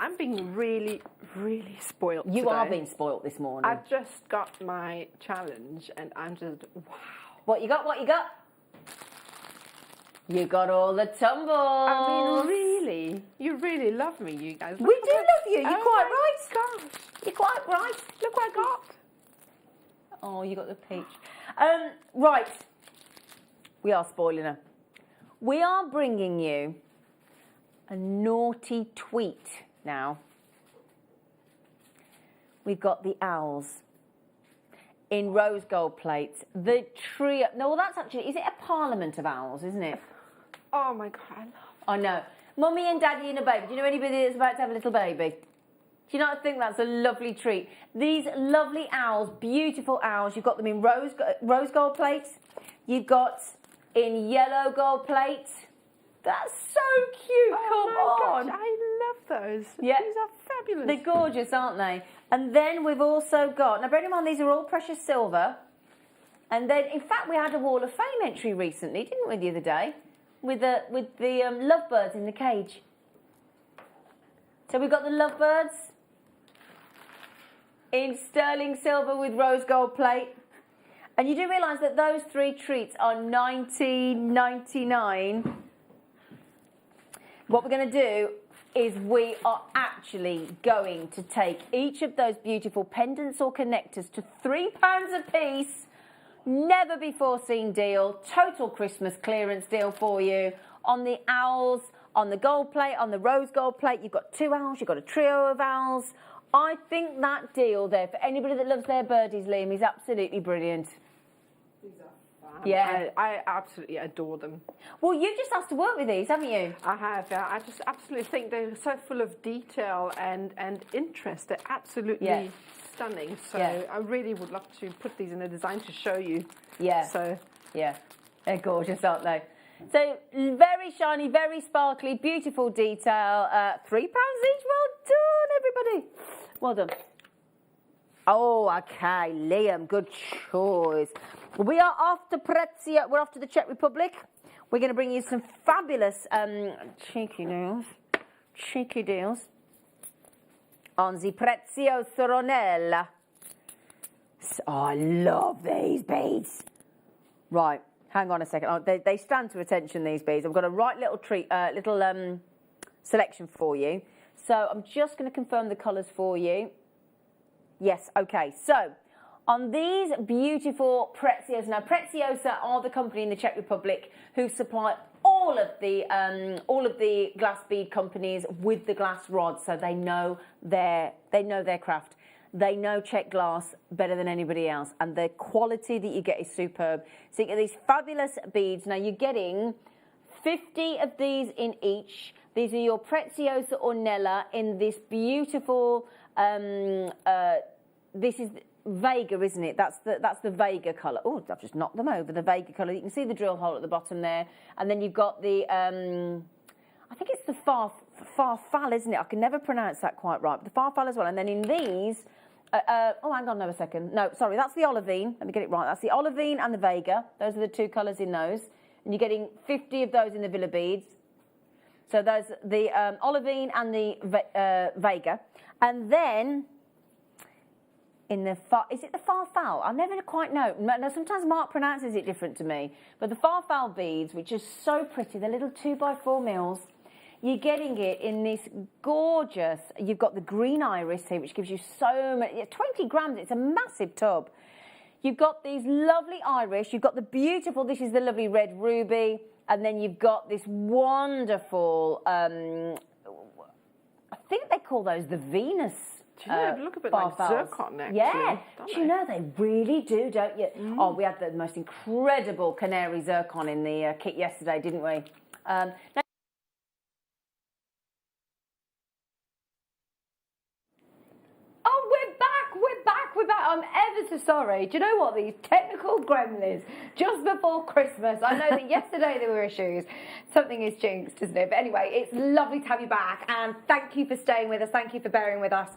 I'm being really, really spoiled You today. are being spoilt this morning. I just got my challenge and I'm just, wow. What you got? You got all the tumbles. I mean, really? You really love me, you guys. We do love you. You're quite right. Gosh. You're quite right. Look what I got. Oh, you got the peach. Right. We are spoiling her. We are bringing you a naughty tweet now. We've got the owls in rose gold plates. The trio. No, well, that's actually, is it a parliament of owls, isn't it? Oh my God, I love it. I know. Mummy and Daddy and a baby. Do you know anybody that's about to have a little baby? Do you not think that's a lovely treat? These lovely owls, beautiful owls. You've got them in rose gold plates. You've got in yellow gold plates. That's so cute. Come on. Gosh, I love those. Yeah. These are fabulous. They're gorgeous, aren't they? And then we've also got, now bear in mind, these are all precious silver. And then, in fact, we had a Wall of Fame entry recently, didn't we, the other day? With the lovebirds in the cage. So we've got the lovebirds in sterling silver with rose gold plate. And you do realise that those 3 treats are $19.99. What we're going to do is we are actually going to take each of those beautiful pendants or connectors to £3 a piece. Never before seen deal. Total Christmas clearance deal for you. On the owls, on the gold plate, on the rose gold plate, you've got 2 owls, you've got a trio of owls. I think that deal there, for anybody that loves their birdies, Liam, is absolutely brilliant. These are fun. Yeah. I absolutely adore them. Well, you've just asked to work with these, haven't you? I have, yeah. I just absolutely think they're so full of detail and interest. They're absolutely stunning. So I really would love to put these in a design to show you. Yeah. So yeah, they're gorgeous, aren't they? So very shiny, very sparkly, beautiful detail. £3 each. Well done, everybody. Well done. Oh, okay, Liam, good choice. We are off to Prezio. We're off to the Czech Republic. We're going to bring you some fabulous cheeky deals on the Prezio Soronella. Oh, I love these beads. Right, hang on a second. Oh, they stand to attention, these beads. I've got a right little selection for you. So I'm just going to confirm the colours for you. Yes, okay. So on these beautiful Prezios, now Preziosa are the company in the Czech Republic who supply all of the glass bead companies with the glass rods, so they know their craft. They know Czech glass better than anybody else, and the quality that you get is superb. So you get these fabulous beads. Now you're getting 50 of these in each. These are your Preziosa Ornella in this beautiful. This is Vega, isn't it? That's the Vega colour. Oh, I've just knocked them over. The Vega colour. You can see the drill hole at the bottom there, and then you've got the. I think it's the Farfal, isn't it? I can never pronounce that quite right. But the Farfal as well, and then in these. Oh, hang on a second. No, sorry, that's the Olivine. Let me get it right. That's the Olivine and the Vega. Those are the 2 colours in those. And you're getting 50 of those in the Villa beads. So those the Olivine and the Vega. And then in the is it the Farfal? I never quite know. No, sometimes Mark pronounces it different to me. But the Farfal beads, which are so pretty, they're little 2x4 mils. You're getting it in this gorgeous, you've got the green iris here, which gives you so many, 20 grams, it's a massive tub. You've got these lovely iris, you've got the beautiful, this is the lovely red ruby, and then you've got this wonderful, I think they call those the Venus. Do you know, they look a bit like zircon, actually. Yeah, do you know, they really do, don't you? Oh, we had the most incredible canary zircon in the kit yesterday, didn't we? Now, we're back. I'm ever so sorry. Do you know what? These technical gremlins, just before Christmas. I know that yesterday there were issues. Something is jinxed, isn't it? But anyway, it's lovely to have you back. And thank you for staying with us. Thank you for bearing with us.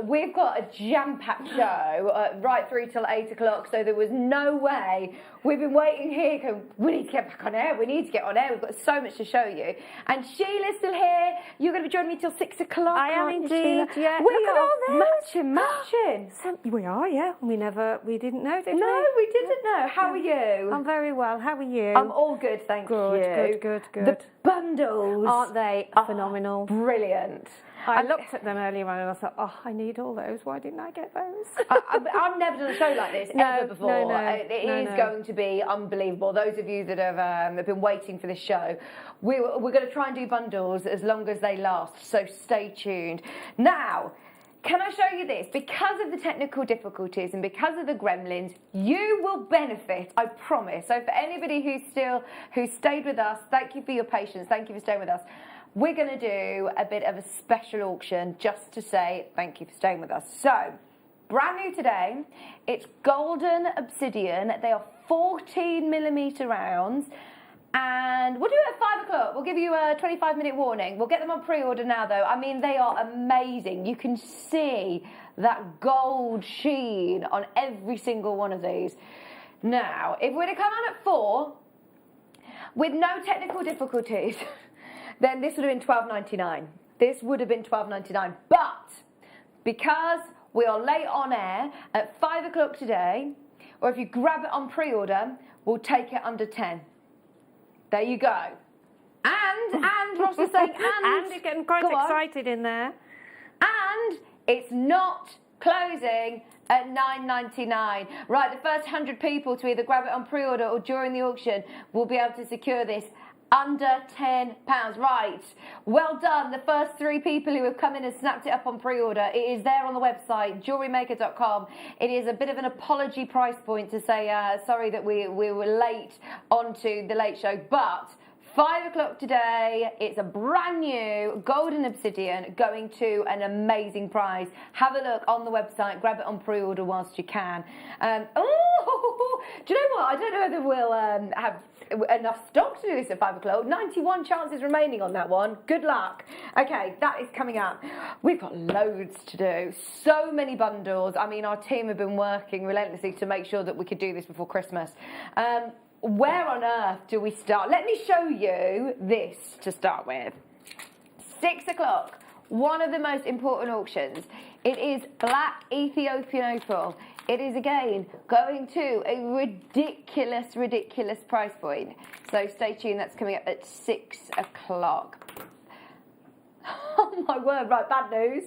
We've got a jam-packed show right through till 8 o'clock. So there was no way. We've been waiting here. Going, we need to get back on air. We need to get on air. We've got so much to show you. And Sheila's still here. You're going to be joining me till 6 o'clock. I am indeed. Yeah. We are matching. We are, yeah. We didn't know, did we? No, we didn't know. How are you? I'm very well. How are you? I'm all good, thank you. Good. The bundles. Aren't they phenomenal? Brilliant. I looked at them earlier on and I thought, oh, I need all those. Why didn't I get those? I've never done a show like this ever before. No, it is going to be unbelievable. Those of you that have been waiting for this show, we're going to try and do bundles as long as they last. So stay tuned. Now, can I show you this? Because of the technical difficulties and because of the gremlins, you will benefit, I promise. So for anybody who stayed with us, thank you for your patience. Thank you for staying with us. We're going to do a bit of a special auction just to say thank you for staying with us. So, brand new today, it's golden obsidian. They are 14mm rounds. And we'll do it at 5 o'clock. We'll give you a 25-minute warning. We'll get them on pre-order now, though. I mean, they are amazing. You can see that gold sheen on every single one of these. Now, if we'd have come on at 4, with no technical difficulties, then this would have been $12.99. This would have been $12.99. But because we are late on air at 5 o'clock today, or if you grab it on pre-order, we'll take it under 10. There you go. And Ross is saying, and you're getting quite excited in there. And it's not closing at $9.99. Right, the first 100 people to either grab it on pre-order or during the auction will be able to secure this under £10. Right, well done. The first 3 people who have come in and snapped it up on pre-order. It is there on the website, JewelleryMaker.com. It is a bit of an apology price point to say sorry that we were late onto the late show, but 5 o'clock today, it's a brand new golden obsidian going to an amazing price. Have a look on the website, grab it on pre-order whilst you can. Do you know what? I don't know whether we'll have enough stock to do this at 5 o'clock. 91 chances remaining on that one. Good luck. Okay, that is coming up. We've got loads to do. So many bundles. I mean, our team have been working relentlessly to make sure that we could do this before Christmas. Where on earth do we start? Let me show you this to start with. 6 o'clock, one of the most important auctions. It is Black Ethiopian Opal. It is, again, going to a ridiculous, ridiculous price point. So stay tuned, that's coming up at 6 o'clock. Oh my word, right, bad news.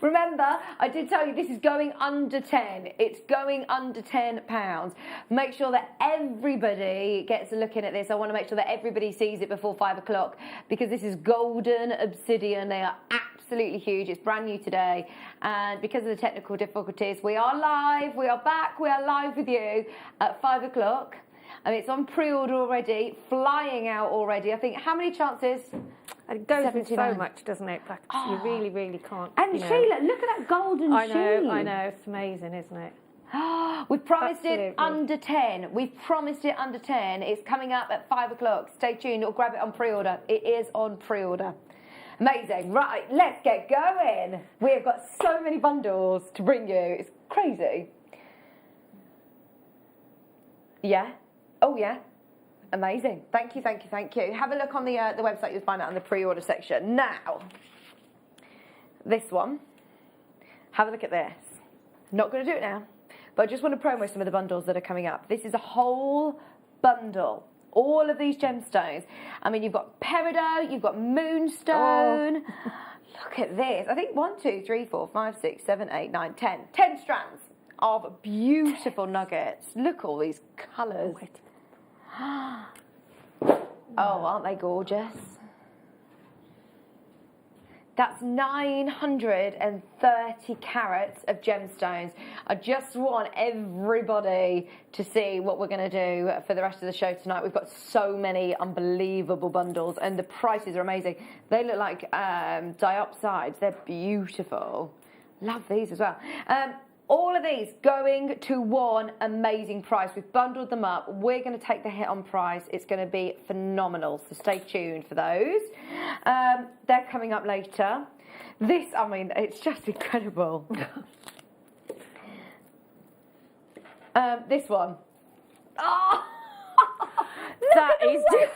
Remember, I did tell you this is going under 10. It's going under £10. Make sure that everybody gets a look in at this. I want to make sure that everybody sees it before 5 o'clock because this is golden obsidian. They are absolutely huge. It's brand new today. And because of the technical difficulties, we are live. We are back. We are live with you at 5 o'clock. And it's on pre-order already, flying out already. I think, how many chances? It goes with so much, doesn't it? Like, you really, really can't. And Sheila, look at that golden sheen. I know. It's amazing, isn't it? We've promised it under 10. We've promised it under 10. It's coming up at 5 o'clock. Stay tuned or grab it on pre-order. It is on pre-order. Amazing. Right, let's get going. We have got so many bundles to bring you. It's crazy. Yeah. Oh, yeah. Amazing. Thank you, thank you, thank you. Have a look on the website. You'll find out in the pre-order section. Now, this one. Have a look at this. Not going to do it now, but I just want to promo some of the bundles that are coming up. This is a whole bundle. All of these gemstones. I mean, you've got peridot, you've got moonstone. Oh. Look at this. I think 1, 2, 3, 4, 5, 6, 7, 8, 9, 10. 10 strands of beautiful nuggets. Look all these colours. Oh, aren't they gorgeous? That's 930 carats of gemstones. I just want everybody to see what we're going to do for the rest of the show tonight. We've got so many unbelievable bundles and the prices are amazing. They look like diopsides. They're beautiful. Love these as well. All of these going to one amazing price. We've bundled them up. We're going to take the hit on price. It's going to be phenomenal. So stay tuned for those. They're coming up later. This, I mean, it's just incredible. This one. Oh, that is just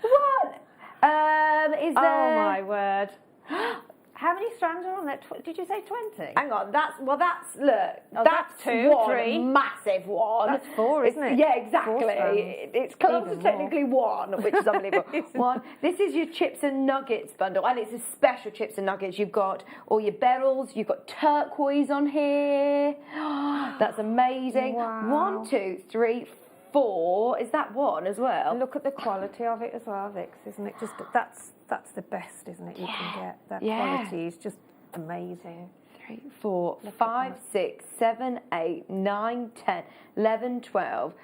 what? Is there? Oh my word. How many strands are on there? Did you say 20? Hang on, that's look, oh, that's 2, one 3. massive one. That's 4, isn't it? Yeah, exactly. It's close to technically one, which is unbelievable. One. This is your chips and nuggets bundle, and it's a special chips and nuggets. You've got all your beryls, you've got turquoise on here. That's amazing. Wow. 1, 2, 3, 4. Is that one as well? Look at the quality of it as well, Vix, isn't it? Just that's the best, isn't it? You can get that quality is just amazing. 3, 4, 5, 6, 7, 8, 9, 10, 11, 12,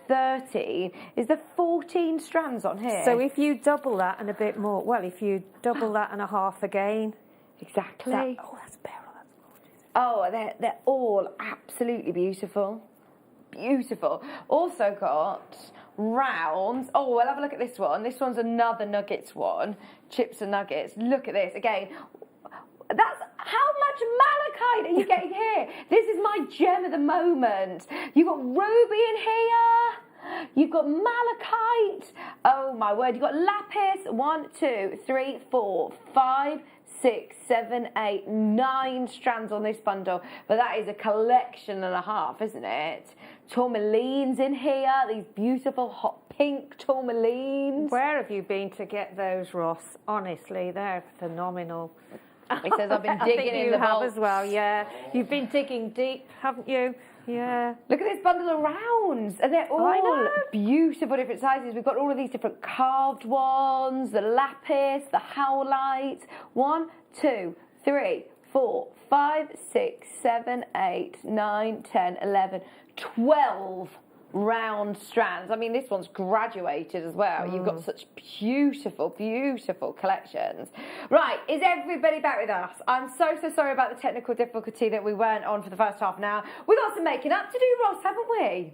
13. Is there 14 strands on here? So if you double that and a bit more, well, if you double that and a half again. Exactly. That's beryl. That's gorgeous. Oh, they're all absolutely beautiful. Beautiful. Also got rounds. Oh, well, have a look at this one. This one's another nuggets one. Chips and nuggets. Look at this. Again, that's How much malachite are you getting here? This is my gem of the moment. You've got ruby in here. You've got malachite. Oh my word. You've got lapis. 1, 2, 3, 4, 5, 6, 7, 8, 9 strands on this bundle. But that is a collection and a half, isn't it? Tourmalines in here. These beautiful hot pink tourmalines. Where have you been to get those, Ross? Honestly, they're phenomenal. He says, I've been digging in the vault. As well, yeah. You've been digging deep, haven't you? Yeah. Look at this bundle of rounds, and they're all beautiful different sizes. We've got all of these different carved ones, the lapis, the howlite. 1, 2, 3, 4, 5, 6, 7, 8, 9, 10, 11, 12 round strands. I mean, this one's graduated as well. You've got such beautiful, beautiful collections. Right, is everybody back with us? I'm so sorry about the technical difficulty that we weren't on for the first half an hour. We've got some making up to do, Ross, haven't we?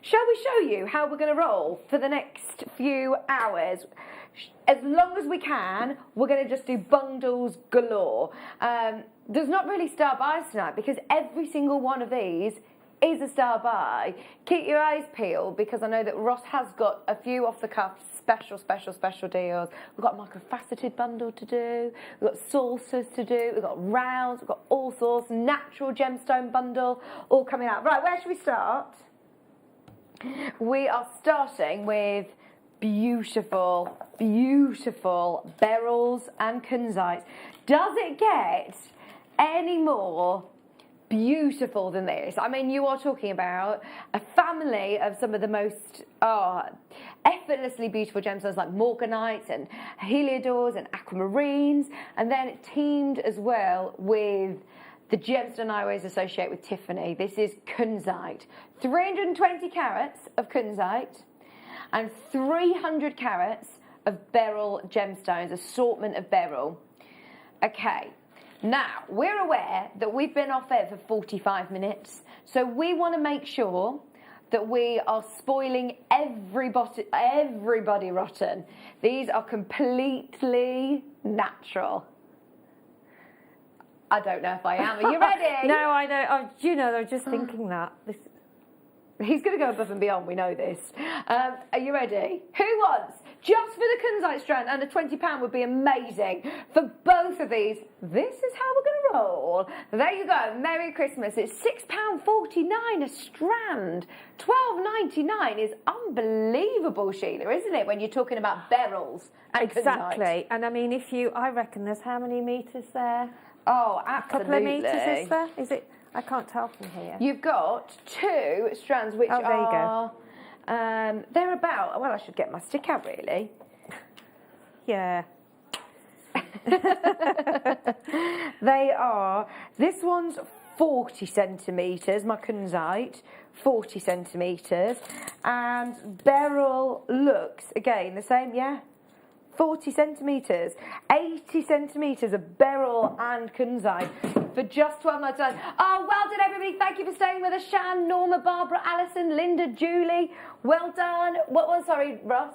Shall we show you how we're going to roll for the next few hours? As long as we can, we're going to just do bundles galore. There's not really star buys tonight because every single one of these is a star buy. Keep your eyes peeled because I know that Ross has got a few off the cuff special deals. We've got a microfaceted bundle to do, we've got saucers to do, we've got rounds, we've got all sorts, natural gemstone bundle, all coming out. Right, where should we start? We are starting with beautiful, beautiful beryls and kunzites. Does it get any more beautiful than this? I mean, you are talking about a family of some of the most effortlessly beautiful gemstones like morganites and heliodors and aquamarines, and then it teamed as well with the gemstone I always associate with Tiffany. This is kunzite. 320 carats of kunzite and 300 carats of beryl gemstones, assortment of beryl. Okay. Now, we're aware that we've been off air for 45 minutes, so we want to make sure that we are spoiling everybody rotten. These are completely natural. I don't know if I am. Are you ready? No, I don't. You know, I'm just thinking that. He's going to go above and beyond, we know this. Are you ready? Who wants, just for the kunzite strand, and a £20 would be amazing. For both of these, this is how we're going to roll. There you go, Merry Christmas. It's £6.49 a strand. £12.99 is unbelievable, Sheila, isn't it, when you're talking about beryls and exactly. kunzite? And I mean, I reckon there's how many metres there? Oh, absolutely. A couple of metres, is there? Is it? I can't tell from here. You've got 2 strands which there you go. They're about, well, I should get my stick out really. Yeah. They are, this one's 40 centimetres, my kunzite, 40 centimetres, and beryl looks, again, the same, yeah? 40 centimetres, 80 centimetres of beryl and kunzite for just £12.99. Oh, well done, everybody. Thank you for staying with us. Shan, Norma, Barbara, Alison, Linda, Julie. Well done. What was, sorry, Ross?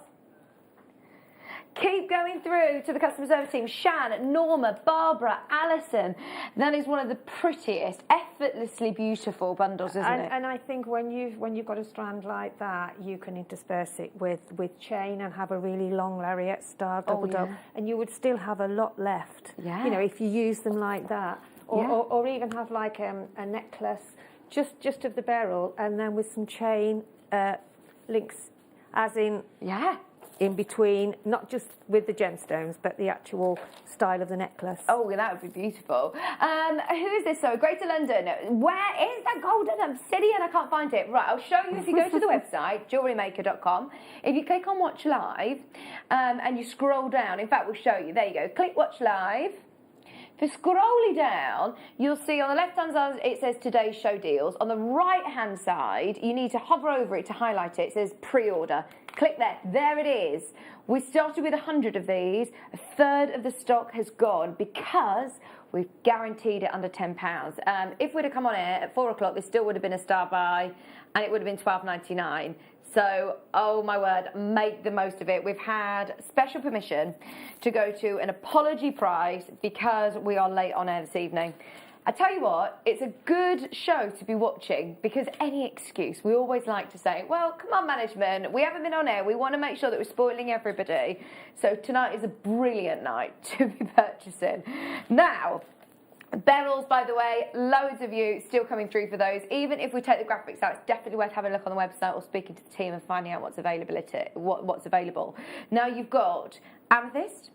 Keep going through to the customer service team. Shan, Norma, Barbara, Alison. That is one of the prettiest, effortlessly beautiful bundles, isn't it? And I think when you've got a strand like that, you can intersperse it with chain and have a really long lariat star doubled up, and you would still have a lot left. Yeah. You know, if you use them like that, or even have like a necklace just of the beryl, and then with some chain links, as in in between, not just with the gemstones, but the actual style of the necklace. Oh, that would be beautiful. Who is this? So, Greater London. Where is that golden obsidian? I can't find it. Right, I'll show you if you go to the website, JewelleryMaker.com. If you click on Watch Live and you scroll down, in fact, we'll show you. There you go. Click Watch Live. If you scroll down, you'll see on the left-hand side it says Today's Show Deals. On the right-hand side, you need to hover over it to highlight it. It says Pre-Order. Click there. There it is. We started with 100 of these. A third of the stock has gone because we've guaranteed it under £10. If we'd have come on air at 4 o'clock, this still would have been a star buy, and it would have been £12.99. So, oh my word, make the most of it. We've had special permission to go to an apology price because we are late on air this evening. I tell you what, it's a good show to be watching because any excuse, we always like to say, well, come on management, we haven't been on air, we want to make sure that we're spoiling everybody. So tonight is a brilliant night to be purchasing. Now, Beryls, by the way, loads of you still coming through for those. Even if we take the graphics out, it's definitely worth having a look on the website or speaking to the team and finding out what's available. Now you've got amethyst,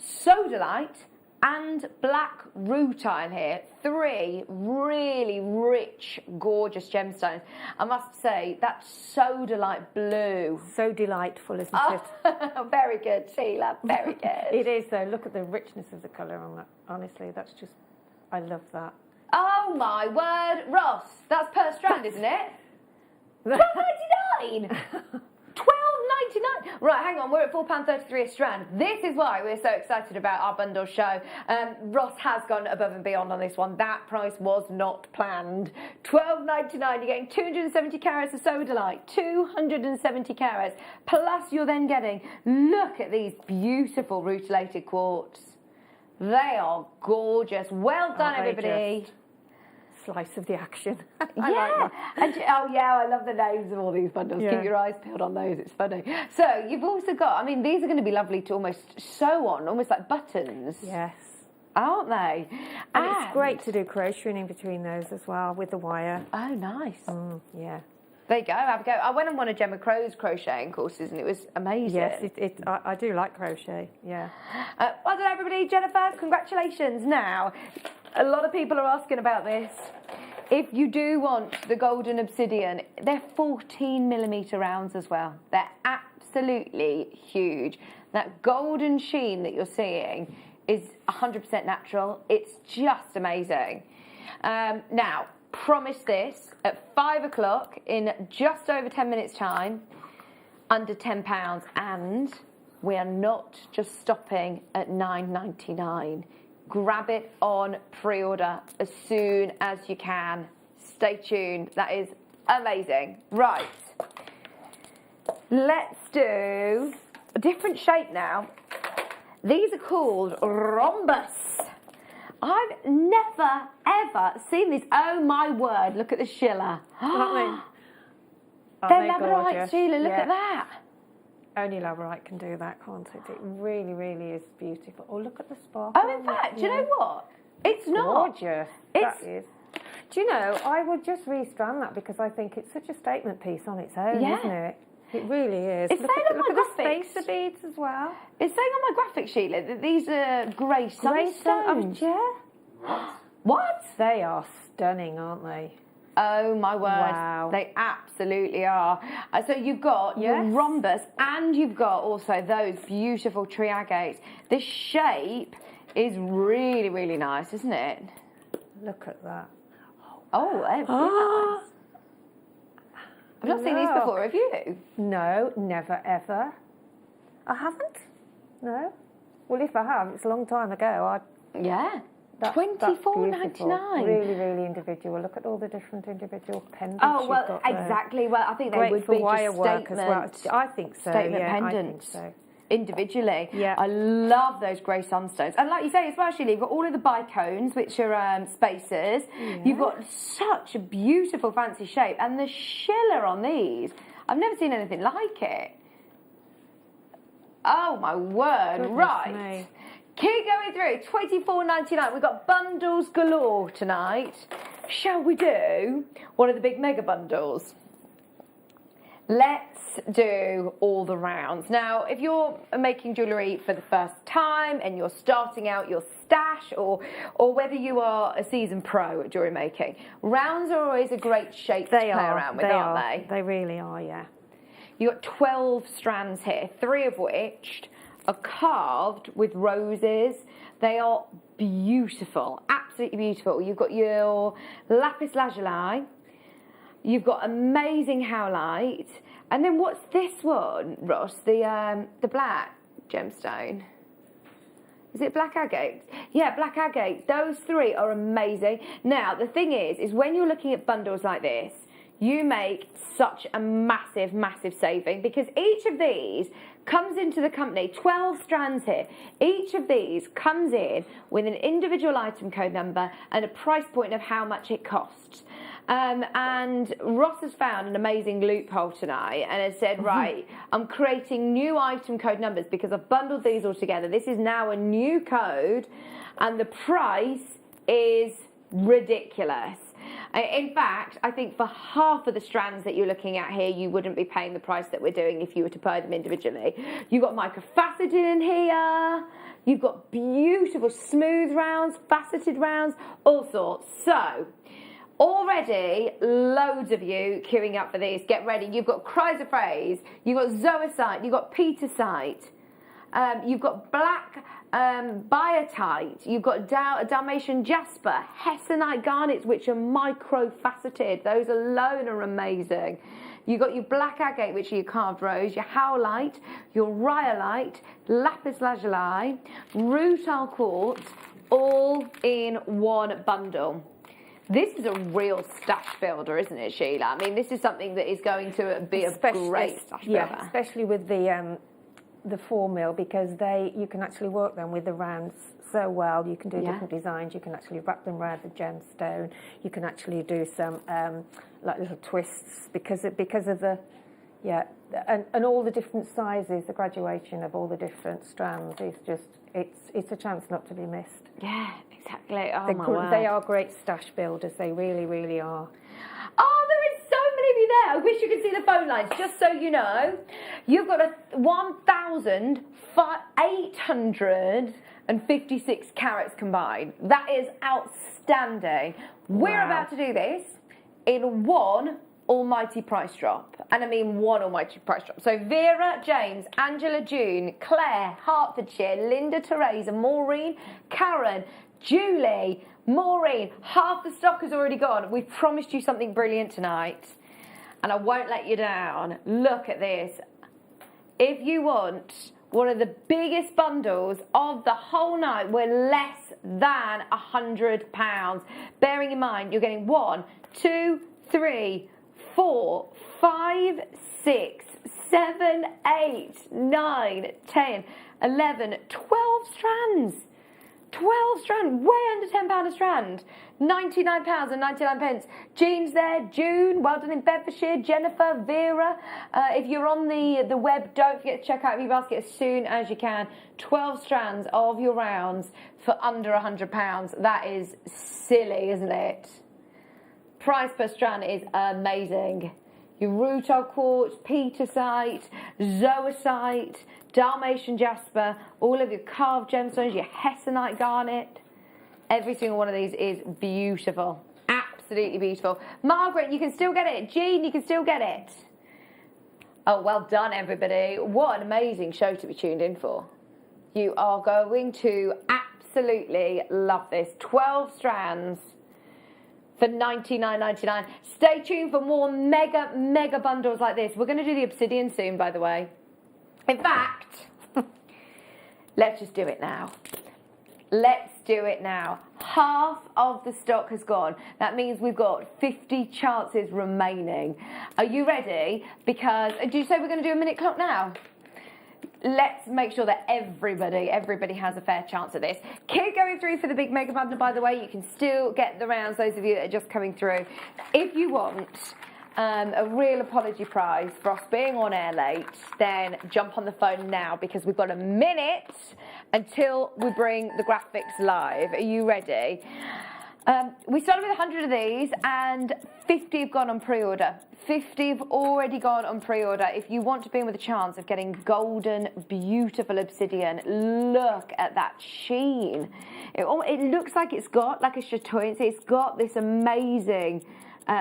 sodalite, and black rutile here. 3 really rich, gorgeous gemstones. I must say, that sodalite blue. So delightful, isn't it? Very good, Sheila, very good. It is, though. Look at the richness of the colour on that. Honestly, that's just, I love that. Oh, my word. Ross, that's per strand, isn't it? £12.99. £12.99. Right, hang on, we're at £4.33 a strand. This is why we're so excited about our bundle show. Ross has gone above and beyond on this one. That price was not planned. £12.99, you're getting 270 carats of sodalite, 270 carats, plus you're then getting, look at these beautiful rutilated quartz. They are gorgeous. Well done, everybody. Slice of the action. I like that. I love the names of all these bundles. Yeah. Keep your eyes peeled on those, it's funny. So you've also got, I mean, these are going to be lovely to almost sew on, almost like buttons. Yes. Aren't they? And it's great to do crocheting in between those as well with the wire. Oh, nice. Yeah. There you go, have a go. I went on one of Gemma Crow's crocheting courses and it was amazing. Yes, I do like crochet, yeah. Well done, everybody. Jennifer, congratulations. Now, a lot of people are asking about this. If you do want the golden obsidian, they're 14mm rounds as well. They're absolutely huge. That golden sheen that you're seeing is 100% natural. It's just amazing. Now, promise this at 5 o'clock in just over 10 minutes time, under £10, and we are not just stopping at £9.99. Grab it on pre-order as soon as you can. Stay tuned. That is amazing. Right. Let's do a different shape now. These are called rhombus. I've never, ever seen these. Oh, my word. Look at the schiller. Aren't they? They're labradorite, Sheila. Look at that. Only labradorite can do that, can't it? It really, really is beautiful. Oh, look at the sparkle. Oh, in fact, do you know what? It's not. Gorgeous. It's... That is. Do you know, I would just restrand that because I think it's such a statement piece on its own, isn't it? It really is. It's saying on my look at the graphics. spacer beads as well. It's saying on my graphics, Sheila, that these are grey sunstones. Yeah. What? They are stunning, aren't they? Oh, my word. Wow. They absolutely are. So you've got your rhombus and you've got also those beautiful triagates. This shape is really, really nice, isn't it? Look at that. Oh, they're really nice. I've not seen these before, have you? No, never, ever. I haven't? No. Well, if I have, it's a long time ago. Yeah. $24.99. Really, really individual. Look at all the different individual pendants. Oh, well, you've got exactly. Well, I think they great would for be wire just work statement, as well. I think so. Statement pendants. I think so. Individually. Yeah. I love those grey sunstones. And like you say as well, Sheila, you've got all of the bicones, which are spacers. Yeah. You've got such a beautiful fancy shape. And the schiller on these, I've never seen anything like it. Oh, my word. Goodness right. Me. Keep going through. $24.99. We've got bundles galore tonight. Shall we do one of the big mega bundles? Let's do all the rounds. Now, if you're making jewellery for the first time and you're starting out your stash or whether you are a seasoned pro at jewellery making, rounds are always a great shape to play around with, aren't they? They really are, yeah. You've got 12 strands here, 3 of which are carved with roses. They are beautiful, absolutely beautiful. You've got your lapis lazuli. You've got amazing howlite. And then what's this one, Ross? The black gemstone. Is it black agate? Yeah, black agate. Those 3 are amazing. Now, the thing is when you're looking at bundles like this, you make such a massive, massive saving, because each of these comes into the company, 12 strands here. Each of these comes in with an individual item code number and a price point of how much it costs. And Ross has found an amazing loophole tonight and has said, right, I'm creating new item code numbers because I've bundled these all together. This is now a new code and the price is ridiculous. In fact, I think for half of the strands that you're looking at here, you wouldn't be paying the price that we're doing if you were to buy them individually. You've got microfaceted in here. You've got beautiful smooth rounds, faceted rounds, all sorts. So, already loads of you queuing up for these. Get ready. You've got chrysoprase, you've got zoisite, you've got petersite, you've got black biotite, you've got Dalmatian jasper, hessonite garnets, which are micro-faceted. Those alone are amazing. You've got your black agate, which are your carved rose, your howlite, your rhyolite, lapis lazuli, rutile quartz, all in one bundle. This is a real stash builder, isn't it, Sheila? I mean, this is something that is going to be a great stash builder. Yeah, especially with the 4 mil, because you can actually work them with the rounds so well. You can do different designs. You can actually wrap them around the gemstone. You can actually do some like little twists because of the and all the different sizes. The graduation of all the different strands is just it's a chance not to be missed. Yeah, exactly. Oh my word. They are great stash builders. They really, really are. Oh, there is so many of you there. I wish you could see the phone lines. Just so you know, you've got a 1,856 carats combined. That is outstanding. We're about to do this in one almighty price drop. And I mean one almighty price drop. So Vera, James, Angela, June, Claire, Hertfordshire, Linda, Teresa, Maureen, Karen, Julie, Maureen, half the stock has already gone. We've promised you something brilliant tonight, and I won't let you down. Look at this. If you want one of the biggest bundles of the whole night, we're less than £100. Bearing in mind, you're getting 1, 2, 3, 4, 5, 6, 7, 8, 9, 10, 11, 12 strands. 12 strand, way under £10 a strand. £99.99. Jean's there, June, well done in Bedfordshire, Jennifer, Vera. If you're on the web, don't forget to check out your basket as soon as you can. 12 strands of your rounds for under £100. That is silly, isn't it? Price per strand is amazing. Your rutile quartz, petersite, zoisite, Dalmatian jasper, all of your carved gemstones, your hessonite garnet. Every single one of these is beautiful. Absolutely beautiful. Margaret, you can still get it. Jean, you can still get it. Oh, well done, everybody. What an amazing show to be tuned in for. You are going to absolutely love this. 12 strands for $99.99. Stay tuned for more mega, mega bundles like this. We're going to do the obsidian soon, by the way. In fact, let's just do it now. Let's do it now. Half of the stock has gone. That means we've got 50 chances remaining. Are you ready? Because, do you say we're going to do a minute clock now? Let's make sure that everybody has a fair chance at this. Keep going through for the big mega bundle, by the way. You can still get the rounds, those of you that are just coming through. If you want a real apology prize for us being on air late, then jump on the phone now, because we've got a minute until we bring the graphics live. Are you ready? We started with 100 of these and 50 have gone on pre-order. 50 have already gone on pre-order. If you want to be in with a chance of getting golden, beautiful obsidian, look at that sheen. It looks like it's got like a chatoyancy. It's got this amazing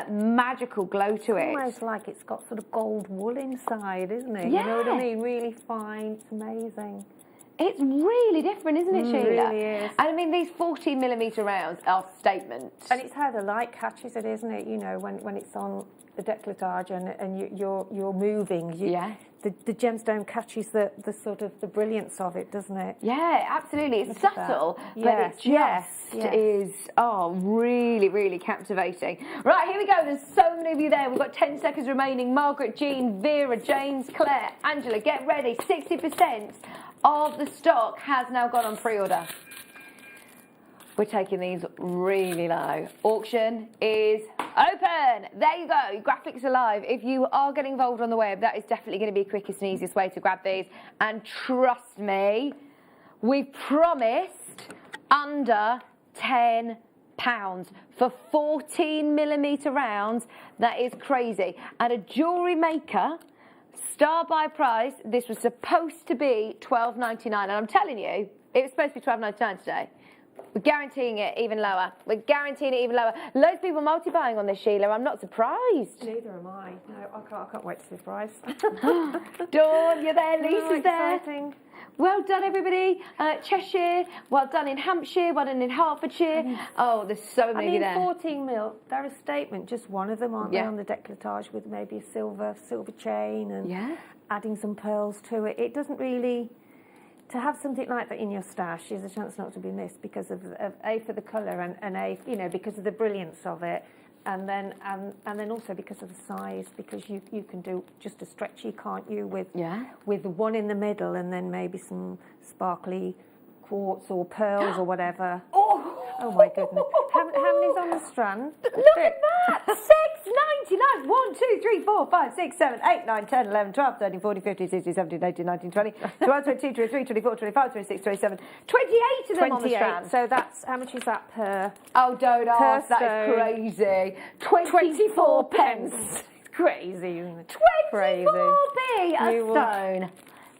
magical glow to it. Almost like it's got sort of gold wool inside, isn't it? Yeah. You know what I mean? Really fine. It's amazing. It's really different, isn't it, Sheila? It really is. And I mean, these 40mm rounds are statements. And it's how the light catches it, isn't it? You know, when it's on the décolletage and you're moving, the gemstone catches the sort of the brilliance of it, doesn't it? Yeah, absolutely. It's subtle, but it just is, really, really captivating. Right, here we go. There's so many of you there. We've got 10 seconds remaining. Margaret, Jean, Vera, James, Claire, Angela, get ready. 60% of the stock has now gone on pre-order. We're taking these really low. Auction is open. There you go. Graphics are live. If you are getting involved on the web, that is definitely going to be the quickest and easiest way to grab these. And trust me, we've promised under £10 for 14mm rounds. That is crazy. At a jewellery maker, star buy price, this was supposed to be £12.99. And I'm telling you, it was supposed to be £12.99 today. We're guaranteeing it even lower. We're guaranteeing it even lower. Loads of people multi-buying on this, Sheila. I'm not surprised. Neither am I. No, I can't wait to see the price. Dawn, you're there. Lisa's there. Exciting. Well done, everybody. Cheshire. Well done in Hampshire. Well done in Hertfordshire. Oh, there's so many there. 14mm. They're a statement. Just one of them, aren't they, on the décolletage with maybe a silver chain and adding some pearls to it. It doesn't really... To have something like that in your stash is a chance not to be missed because of A, for the colour, and A, you know, because of the brilliance of it, and then also because of the size, because you can do just a stretchy, can't you, with one in the middle and then maybe some sparkly quartz or pearls or whatever. Oh my goodness. How many's on the strand? Look at that! £6.99. 1, 2, 3, 4, 5, 6, 7, 8, 9, 10, 11, 12, 13, 14, 15, 16, 17, 18, 19, 20, 21, 22, 23, 24, 25, 26, 27, 28 of them on the strand. So that's, how much is that per? Oh, don't ask. That is crazy. 24 pence. It's crazy, isn't it? 24p a stone.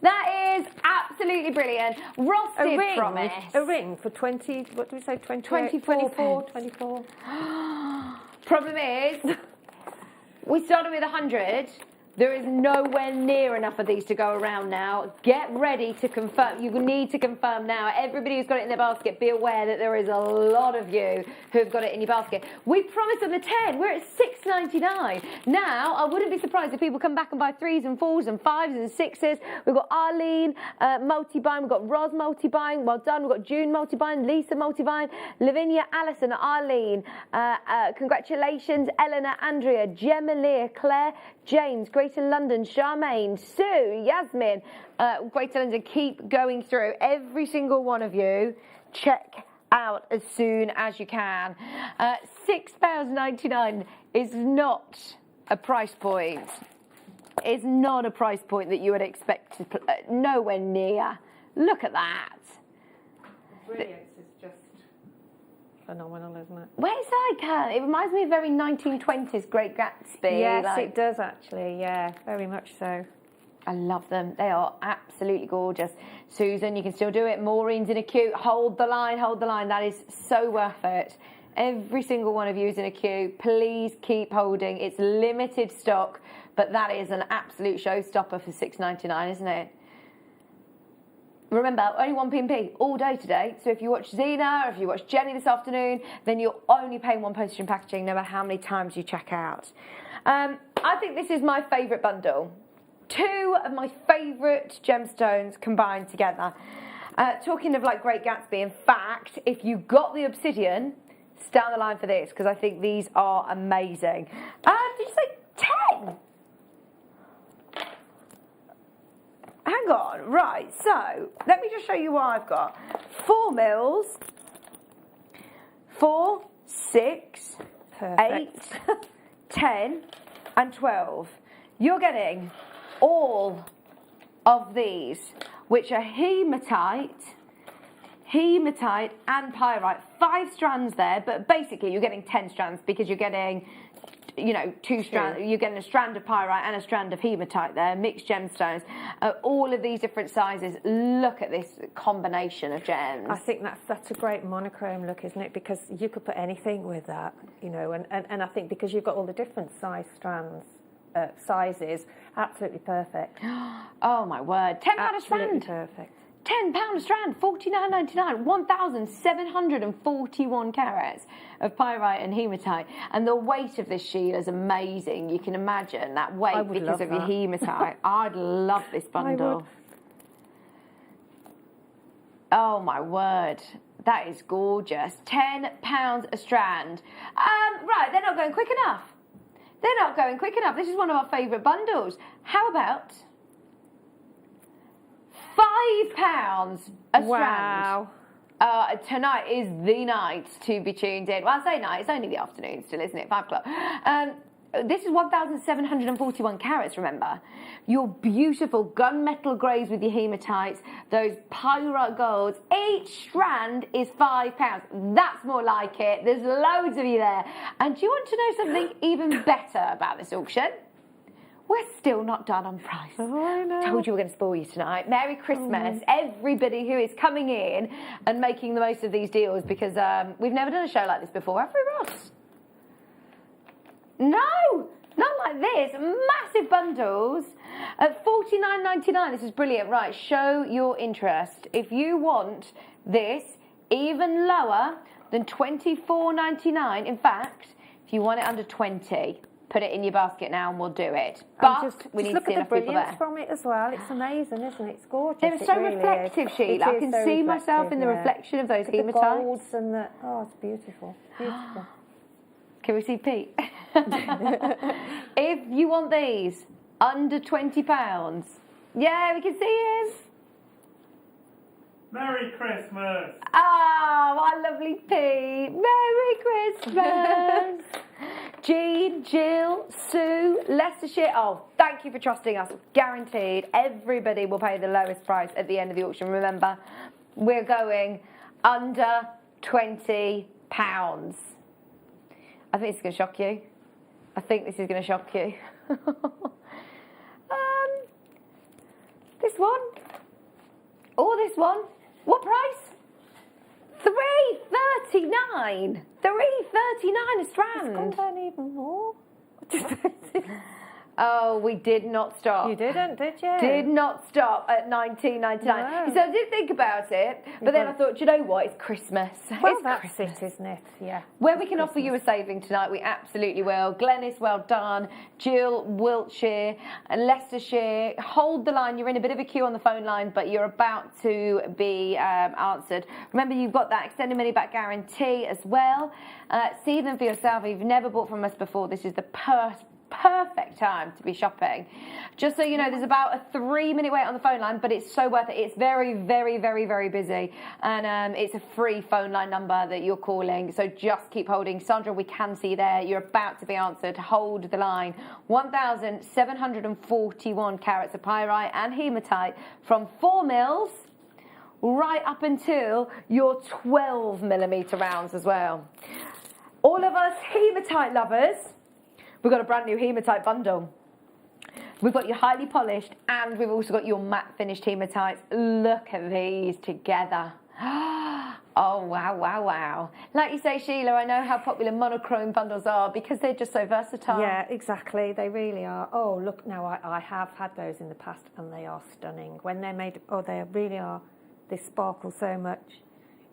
That is absolutely brilliant. Frosted promise. A ring for 20, what do we say, 24 24. Problem is, we started with 100. There is nowhere near enough of these to go around now. Get ready to confirm. You need to confirm now. Everybody who's got it in their basket, be aware that there is a lot of you who have got it in your basket. We promised on the 10. We're at £6.99. Now, I wouldn't be surprised if people come back and buy 3s and 4s and 5s and 6s. We've got Arlene multi-buying. We've got Roz multi-buying. Well done. We've got June multi-buying. Lisa multi-buying. Lavinia, Alison, Arlene. Congratulations. Eleanor, Andrea, Gemma, Leah, Claire, James, Greater London, Charmaine, Sue, Yasmin, Greater London, keep going through. Every single one of you, check out as soon as you can. £6.99 is not a price point. It's not a price point that you would expect to, nowhere near. Look at that. Brilliance is just phenomenal, isn't it? Well, it's like, it reminds me of very 1920s Great Gatsby. Yes, it does actually, yeah, very much so. I love them. They are absolutely gorgeous. Susan, you can still do it. Maureen's in a queue. Hold the line, hold the line. That is so worth it. Every single one of you is in a queue. Please keep holding. It's limited stock, but that is an absolute showstopper for £6.99, isn't it? Remember, only 1p all day today. So if you watch Zena or if you watch Jenny this afternoon, then you're only paying one postage and packaging no matter how many times you check out. I think this is my favourite bundle. 2 of my favourite gemstones combined together. Talking of like Great Gatsby, in fact, if you got the obsidian, stand the line for this because I think these are amazing. Did you say 10? Hang on, right, so let me just show you what I've got. 4 mils, 4, 6, Perfect. 8, 10 and 12. You're getting all of these, which are hematite and pyrite. 5 strands there, but basically you're getting 10 strands because you're getting, you know, 2 strands. You're getting a strand of pyrite and a strand of hematite there, mixed gemstones. All of these different sizes. Look at this combination of gems. I think that's a great monochrome look, isn't it? Because you could put anything with that, you know, and I think because you've got all the different sizes, absolutely perfect. Oh my word. £10 a strand. Perfect. £10 a strand, $49.99, 1,741 carats of pyrite and hematite. And the weight of this, Sheila, is amazing. You can imagine that weight because of your hematite. I'd love this bundle. Oh my word, that is gorgeous. £10 a strand. Right, they're not going quick enough. They're not going quick enough. This is one of our favourite bundles. How about £5 a strand? Wow. Tonight is the night to be tuned in. Well, I say night, it's only the afternoon still, isn't it? 5 o'clock. This is 1,741 carats, remember. Your beautiful gunmetal greys with your hematites, those pyrite golds. Each strand is £5. That's more like it. There's loads of you there. And do you want to know something even better about this auction? We're still not done on price. Oh, I know. Told you we're going to spoil you tonight. Merry Christmas, everybody who is coming in and making the most of these deals, because we've never done a show like this before, have we, Ross? No, not like this. Massive bundles at $49.99. This is brilliant. Right, show your interest. If you want this even lower than $24.99, in fact, if you want it under 20, put it in your basket now and we'll do it. But we need to see enough people there. From it as well. It's amazing, isn't it? It's gorgeous. They're so reflective, Sheila. I can see myself in the reflection of those hematites. The golds and the... Oh, it's beautiful. Beautiful. Can we see Pete? If you want these under £20, yeah, we can see him. Merry Christmas! Oh, my lovely Pete. Merry Christmas. Jean, Jill, Sue, Leicestershire. Oh, thank you for trusting us. Guaranteed. Everybody will pay the lowest price at the end of the auction. Remember, we're going under £20. I think it's going to shock you. I think this is going to shock you. This one. Or this one. What price? $3.39. $3.39 a strand. It's gone down even more. Oh, we did not stop. You didn't, did you? Did not stop at $19.99. No. So I did think about it, but then I thought, do you know what? It's Christmas. Well, it's that's Christmas. it, isn't it? Yeah. Where we can offer you a saving tonight, we absolutely will. Glenys, well done. Jill, Wiltshire, and Leicestershire. Hold the line. You're in a bit of a queue on the phone line, but you're about to be answered. Remember, you've got that extended money-back guarantee as well. See them for yourself. If you've never bought from us before, this is the perfect time to be shopping. Just so you know, there's about a 3-minute wait on the phone line, but it's so worth it. It's very, very, very, very busy, and it's a free phone line number that you're calling, so just keep holding. Sandra, we can see there. You're about to be answered. Hold the line. 1,741 carats of pyrite and hematite from 4 mils right up until your 12mm rounds as well. All of us hematite lovers, we've got a brand new hematite bundle. We've got your highly polished and we've also got your matte finished hematites. Look at these together. Oh, wow, wow, wow. Like you say, Sheila, I know how popular monochrome bundles are because they're just so versatile. Yeah, exactly. They really are. Oh, look, now I have had those in the past and they are stunning. When they're made, oh, they really are. They sparkle so much.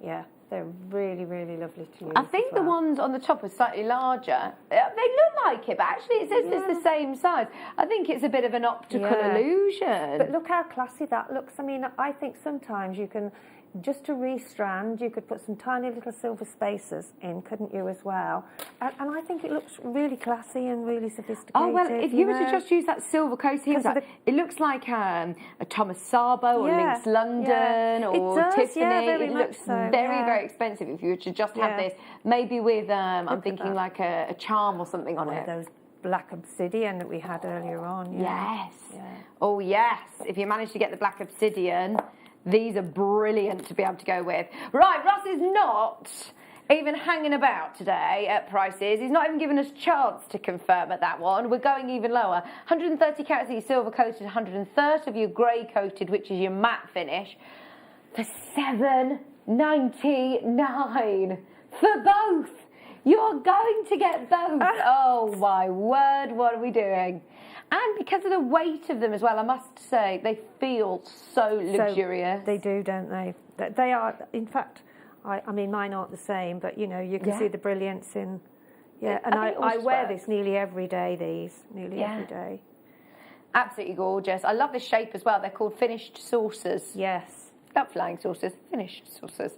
Yeah. They're really, really lovely to use. I think the ones on the top are slightly larger. They look like it, but actually it says it's the same size. I think it's a bit of an optical illusion. But look how classy that looks. I mean, I think sometimes you can, just to restrand, you could put some tiny little silver spacers in, couldn't you, as well? And I think it looks really classy and really sophisticated. Oh, well, if you were to just use that silver coating, it looks like a Thomas Sabo or Lynx London or Tiffany. Very it looks so, very, very expensive if you were to just have this. Maybe with, I'm thinking like a charm or something on it. Those black obsidian that we had earlier on. Yes. Oh, yes. If you manage to get the black obsidian, these are brilliant to be able to go with. Right, Ross is not even hanging about today at prices. He's not even given us a chance to confirm at that one. We're going even lower. 130 carats of your silver coated, 130 of your grey coated, which is your matte finish, for $7.99 for both. You're going to get both. Oh my word, what are we doing? And because of the weight of them as well, I must say, they feel so luxurious. They do, don't they? They are, in fact, I mean, mine aren't the same, but, you know, you can see the brilliance in... Yeah, and I wear this nearly every day, nearly every day. Absolutely gorgeous. I love the shape as well. They're called finished saucers. Yes. Not flying saucers, finished saucers.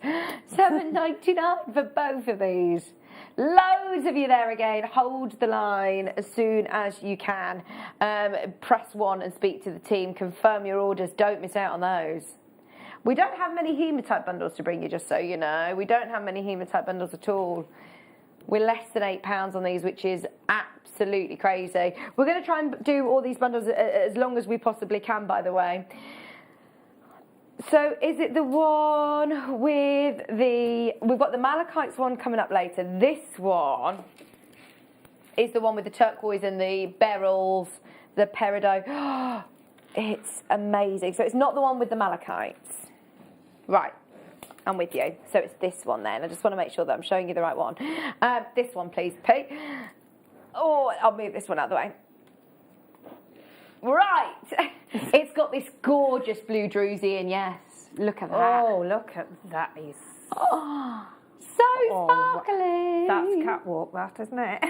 $7.99 for both of these. Loads of you there again. Hold the line as soon as you can. Press 1 and speak to the team. Confirm your orders. Don't miss out on those. We don't have many hematite bundles to bring you, just so you know. We don't have many hematite bundles at all. We're less than £8 on these, which is absolutely crazy. We're going to try and do all these bundles as long as we possibly can, by the way. So is it the one with the... We've got the Malachites one coming up later. This one is the one with the turquoise and the beryls, the peridot. It's amazing. So it's not the one with the Malachites. Right. I'm with you. So it's this one then. I just want to make sure that I'm showing you the right one. This one, please, Pete. Oh, I'll move this one out of the way. Right. It's got this gorgeous blue druzy in, yes. Look at that. Oh, look at that. Is so sparkly. That's catwalk, that, isn't it?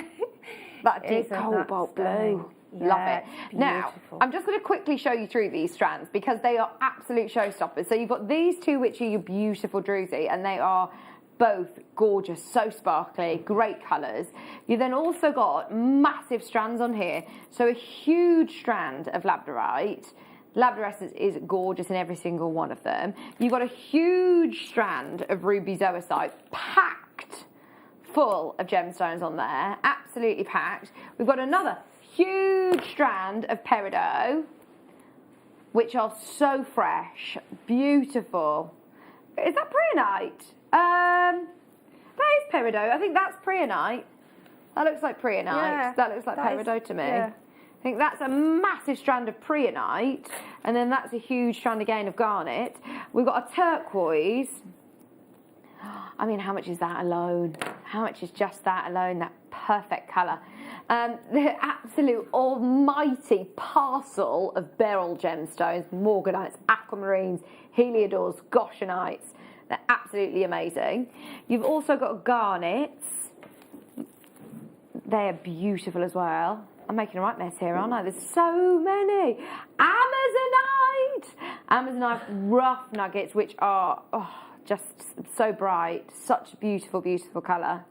That deep cobalt blue. Love it. Now, I'm just going to quickly show you through these strands because they are absolute showstoppers. So you've got these two, which are your beautiful druzy, and they are both gorgeous, so sparkly, great colours. You then also got massive strands on here. So a huge strand of labradorite. Labradorite is gorgeous in every single one of them. You've got a huge strand of ruby zoisite, packed full of gemstones on there, absolutely packed. We've got another huge strand of peridot, which are so fresh, beautiful. Is that preonite? That is peridot. I think that's preonite. That looks like preonite. Yeah, that looks like peridot to me. Yeah. I think that's a massive strand of preonite, and then that's a huge strand again of garnet. We've got a turquoise. I mean, how much is that alone? How much is just that alone? That perfect colour. The absolute almighty parcel of beryl gemstones, morganites, aquamarines, heliodors, goshenites. They're absolutely amazing. You've also got garnets. They're beautiful as well. I'm making a right mess here, aren't I? There's so many. Amazonite rough nuggets, which are just so bright. Such a beautiful, beautiful colour.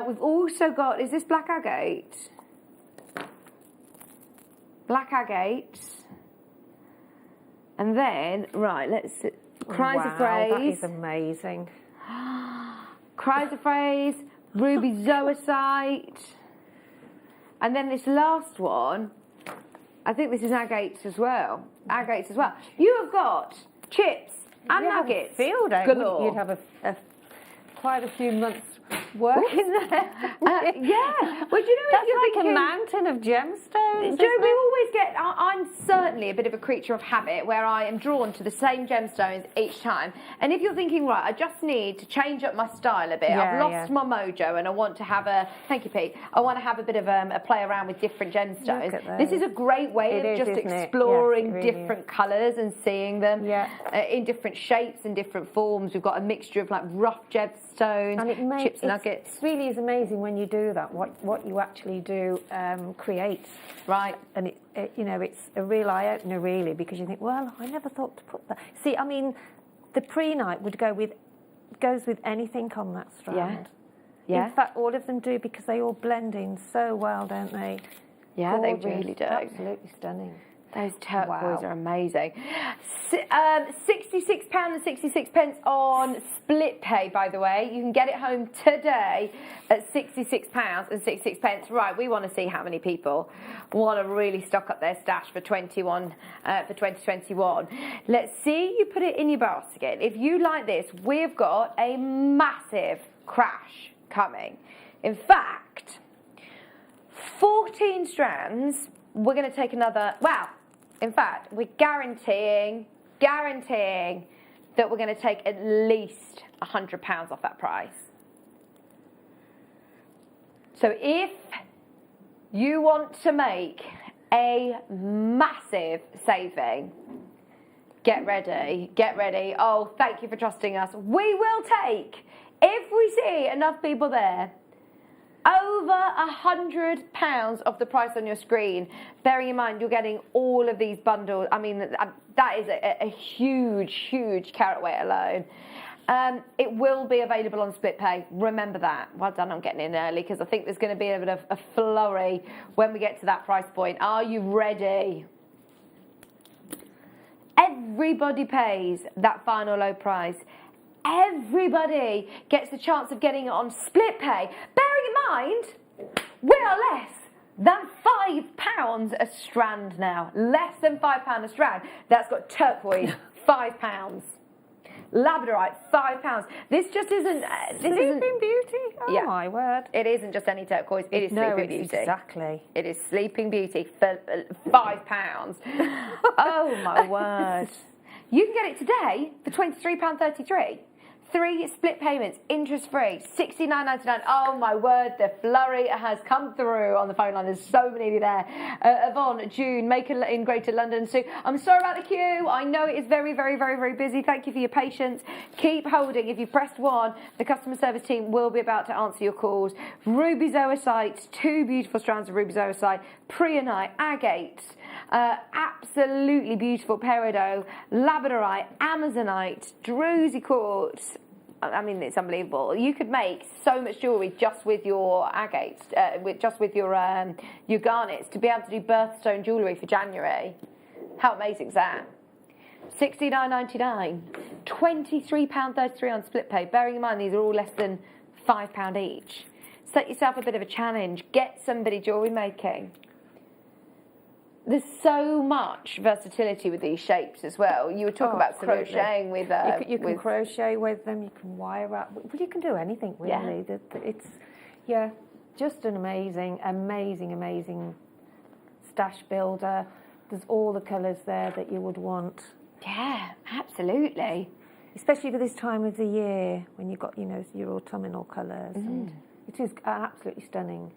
We've also got, is this black agate? Black agate. And then, right, let's see. Chrysoprase. Wow, that is amazing. Chrysoprase, ruby zoisite. And then this last one, I think this is agates as well. Agates as well. You have got chips and nuggets. Field day. Galore. You'd have quite a few months work in there. Yeah. Well, do you know, that's like a mountain of gemstones. Do we always get... I'm certainly a bit of a creature of habit where I am drawn to the same gemstones each time. And if you're thinking, right, I just need to change up my style a bit. I've lost my mojo and I want to have a... Thank you, Pete. I want to have a bit of a play around with different gemstones. This is a great way of just exploring different colours and seeing them in different shapes and different forms. We've got a mixture of like rough gemstones, and chips and nuggets. It really is amazing when you do that, what you actually do create. Right. And you know, it's a real eye-opener really, because you think, well, I never thought to put that. See, I mean, the preonite goes with anything on that strand. Yeah. In fact, all of them do, because they all blend in so well, don't they? Yeah, gorgeous. They really do. Absolutely stunning. Those turquoise are amazing. £66 and 66 pence on split pay, by the way. You can get it home today at £66 and 66 pence. Right, we want to see how many people want to really stock up their stash for 2021. Let's see you put it in your basket. If you like this, we've got a massive crash coming. In fact, 14 strands. We're going to take another, well, in fact, we're guaranteeing that we're going to take at least £100 off that price. So if you want to make a massive saving. Get ready, get ready. Oh, thank you for trusting us. We will take, if we see enough people there, over £100 off the price on your screen. Bearing in mind you're getting all of these bundles. I mean, that is a huge, huge carat weight alone. It will be available on split pay. Remember that. Well done on getting in early, because I think there's going to be a bit of a flurry when we get to that price point. Are you ready? Everybody pays that final low price. Everybody gets the chance of getting it on split pay. Bearing in mind, we are less than £5 a strand now. Less than £5 a strand. That's got turquoise, £5. Labradorite, £5. This just isn't... Sleeping Beauty? Oh, yeah. My word. It isn't just any turquoise, it is Sleeping Beauty. Exactly. It is Sleeping Beauty for £5. Oh, my word. You can get it today for £23.33. 3 split payments, interest-free, $69.99. Oh, my word, the flurry has come through on the phone line. There's so many of you there. Yvonne, June, Maker in Greater London. Sue, I'm sorry about the queue. I know it is very, very, very, very busy. Thank you for your patience. Keep holding. If you pressed 1, the customer service team will be about to answer your calls. Ruby zoisite, 2 beautiful strands of ruby zoisite, preonite, agates, absolutely beautiful peridot, labradorite, amazonite, druzy quartz. I mean, it's unbelievable. You could make so much jewellery just with your agates, with your garnets, to be able to do birthstone jewellery for January. How amazing is that? $69.99, £23.33 on split pay. Bearing in mind these are all less than £5 each. Set yourself a bit of a challenge. Get somebody jewellery making. There's so much versatility with these shapes as well. You were talking about crocheting with... you can crochet with them, you can wire up. Well, you can do anything, really. Yeah. It's, just an amazing, amazing, amazing stash builder. There's all the colours there that you would want. Yeah, absolutely. Especially for this time of the year, when you've got, your autumnal colours. And it is absolutely stunning.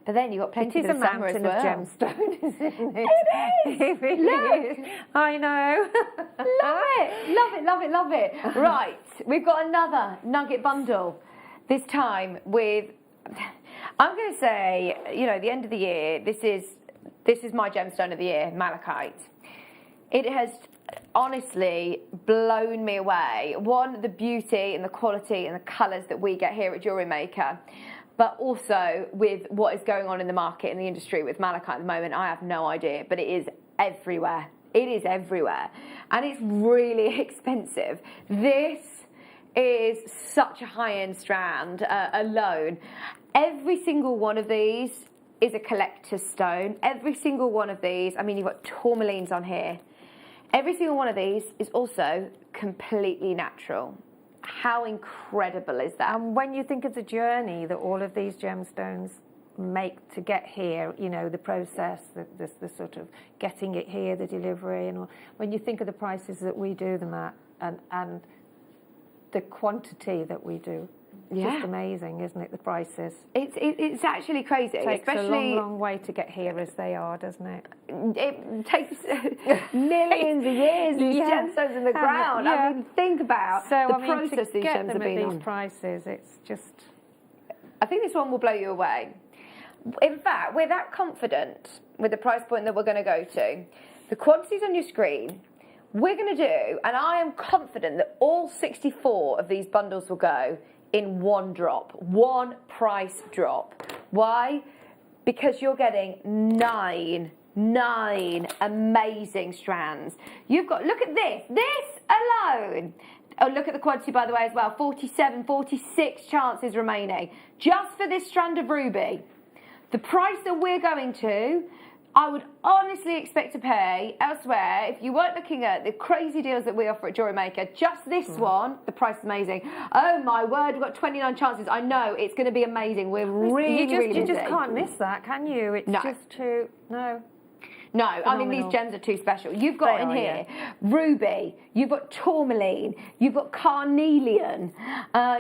But then you've got plenty of summer as well. It is a mountain of gemstones, isn't it? It is! It really is. I know. Love it, love it, love it, love it. Right, we've got another nugget bundle. This time with, I'm going to say, the end of the year, this is my gemstone of the year, malachite. It has honestly blown me away. One, the beauty and the quality and the colours that we get here at JewelleryMaker. But also with what is going on in the market, in the industry with malachite at the moment, I have no idea, but it is everywhere. It is everywhere. And it's really expensive. This is such a high-end strand alone. Every single one of these is a collector's stone. Every single one of these, I mean, you've got tourmalines on here. Every single one of these is also completely natural. How incredible is that? And when you think of the journey that all of these gemstones make to get here, the process, the sort of getting it here, the delivery, and all, when you think of the prices that we do them at, and the quantity that we do, just amazing, isn't it? The prices. It's actually crazy. It takes especially a long way to get here as they are, doesn't it? It takes millions of years. These gemstones in the ground. Yeah. I mean, think about the process these gems have been on. These prices, it's just. I think this one will blow you away. In fact, we're that confident with the price point that we're going to go to. The quantities on your screen. We're going to do, and I am confident that all 64 of these bundles will go in one drop, one price drop. Why? Because you're getting nine amazing strands. You've got, look at this alone. Oh, look at the quantity, by the way, as well. 47, 46 chances remaining. Just for this strand of ruby. The price that we're going to, I would honestly expect to pay elsewhere, if you weren't looking at the crazy deals that we offer at JewelleryMaker, just this one, the price is amazing. Oh my word, we've got 29 chances. I know, it's going to be amazing. We're really busy. You just can't miss that, can you? It's just too, no. No, I mean, these gems are too special. You've got in here ruby, you've got tourmaline, you've got carnelian,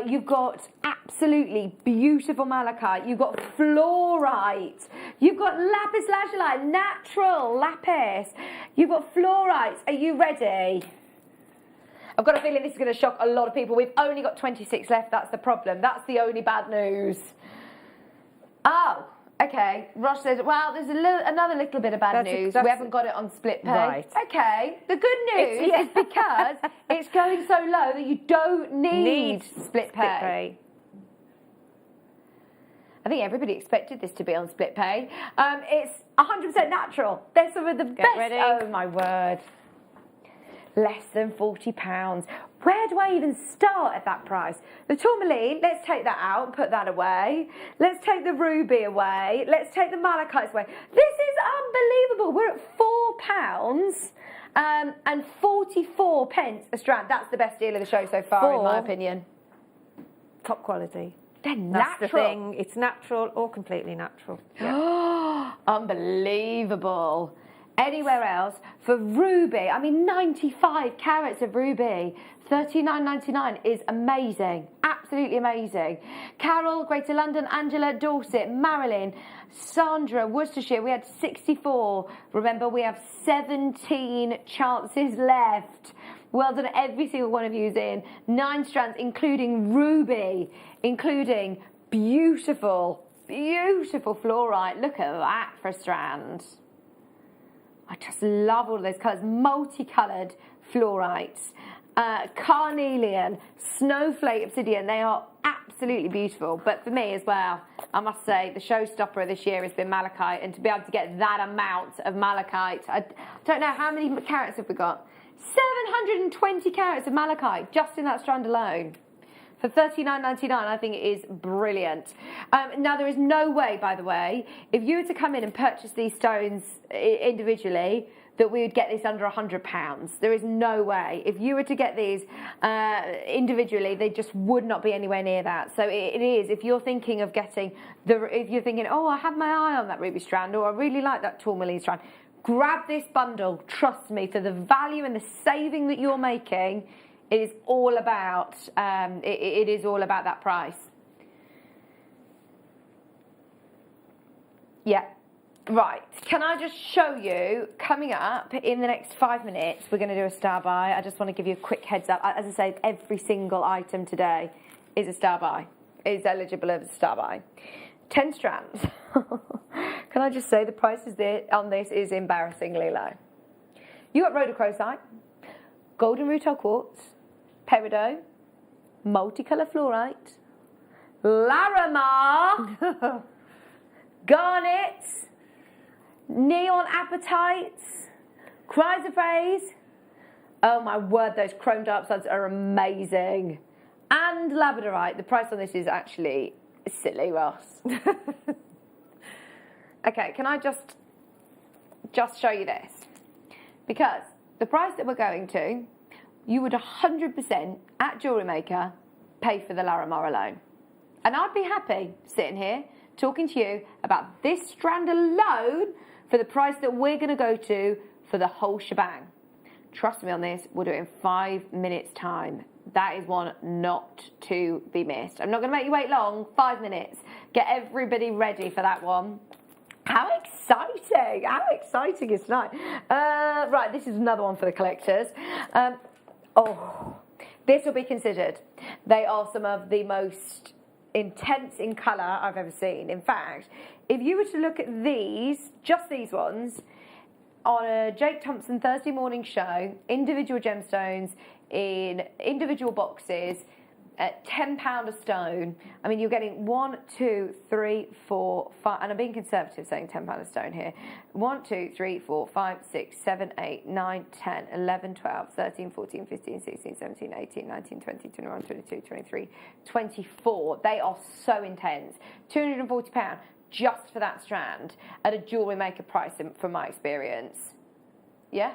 you've got absolutely beautiful malachite, you've got fluorite, you've got lapis lazuli, natural lapis, you've got fluorite. Are you ready? I've got a feeling this is going to shock a lot of people. We've only got 26 left. That's the problem. That's the only bad news. Oh, okay. Ross says, well, there's another little bit of bad news. We haven't got it on split pay. Right. Okay. The good news is because it's going so low that you don't need split pay. I think everybody expected this to be on split pay. It's 100% natural. They're some of the best. Ready? Oh, my word. Less than £40. Where do I even start at that price? The tourmaline, let's take that out and put that away. Let's take the ruby away. Let's take the malachites away. This is unbelievable. We're at £4 and 44 pence a strand. That's the best deal of the show so far, in my opinion. Top quality. They're natural. That's the thing. It's natural or completely natural. Yeah. Unbelievable. Anywhere else for ruby, I mean 95 carats of ruby, $39.99 is amazing, absolutely amazing. Carol, Greater London, Angela, Dorset, Marilyn, Sandra, Worcestershire, we had 64. Remember, we have 17 chances left. Well done, every single one of you's in. 9 strands, including ruby, including beautiful, beautiful fluorite. Look at that for a strand. I just love all of those colours. Multicoloured fluorites, carnelian, snowflake obsidian. They are absolutely beautiful. But for me as well, I must say, the showstopper this year has been malachite. And to be able to get that amount of malachite, I don't know, how many carats have we got? 720 carats of malachite just in that strand alone. For $39.99, I think it is brilliant. Now, there is no way, by the way, if you were to come in and purchase these stones individually, that we would get this under £100. There is no way. If you were to get these individually, they just would not be anywhere near that. So it is, if you're thinking of getting, if you're thinking, oh, I have my eye on that ruby strand, or I really like that tourmaline strand, grab this bundle. Trust me, for the value and the saving that you're making, it is all about, it is all about that price. Yeah. Right, can I just show you, coming up in the next 5 minutes, we're going to do a star buy. I just want to give you a quick heads up. As I say, every single item today is a star buy, is eligible as a star buy. 10 strands. Can I just say the price on this is embarrassingly low. You got rhodochrosite, golden rutile quartz, peridot, multicolour fluorite, Larimar, garnets, neon apatites, chrysoprase. Oh my word, those chrome dioxides are amazing. And labradorite. The price on this is actually silly, Ross. Okay, can I just show you this? Because the price that we're going to, you would 100% at JewelleryMaker pay for the Larimar alone. And I'd be happy sitting here talking to you about this strand alone for the price that we're going to go to for the whole shebang. Trust me on this, we'll do it in 5 minutes time. That is one not to be missed. I'm not going to make you wait long, 5 minutes. Get everybody ready for that one. How exciting! How exciting is tonight? Right, this is another one for the collectors. This will be considered. They are some of the most intense in colour I've ever seen. In fact, if you were to look at these, just these ones, on a Jake Thompson Thursday morning show, individual gemstones in individual boxes at £10 a stone. I mean, you're getting 1, 2, 3, 4, 5, and I'm being conservative saying £10 a stone here. 1, 2, 3, 4, 5, 6, 7, 8, 9, 10, 11, 12, 13, 14, 15, 16, 17, 18, 19, 20, 21, 22, 23, 24. They are so intense. £240 just for that strand at a JewelleryMaker price from my experience. Yeah?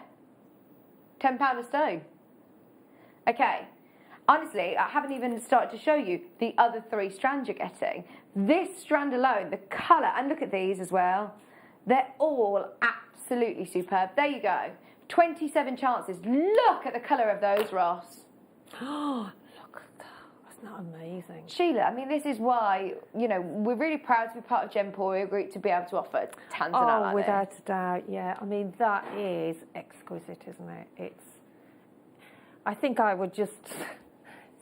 £10 a stone. Okay. Honestly, I haven't even started to show you the other 3 strands you're getting. This strand alone, the colour, and look at these as well. They're all Absolutely superb. There you go. 27 chances. Look at the colour of those, Ross. Oh, look at that. That's not amazing. Sheila, I mean, this is why, you know, we're really proud to be part of Gemporia Group to be able to offer tanzanite like without this. a doubt, yeah. I mean, that is exquisite, isn't it? I think I would just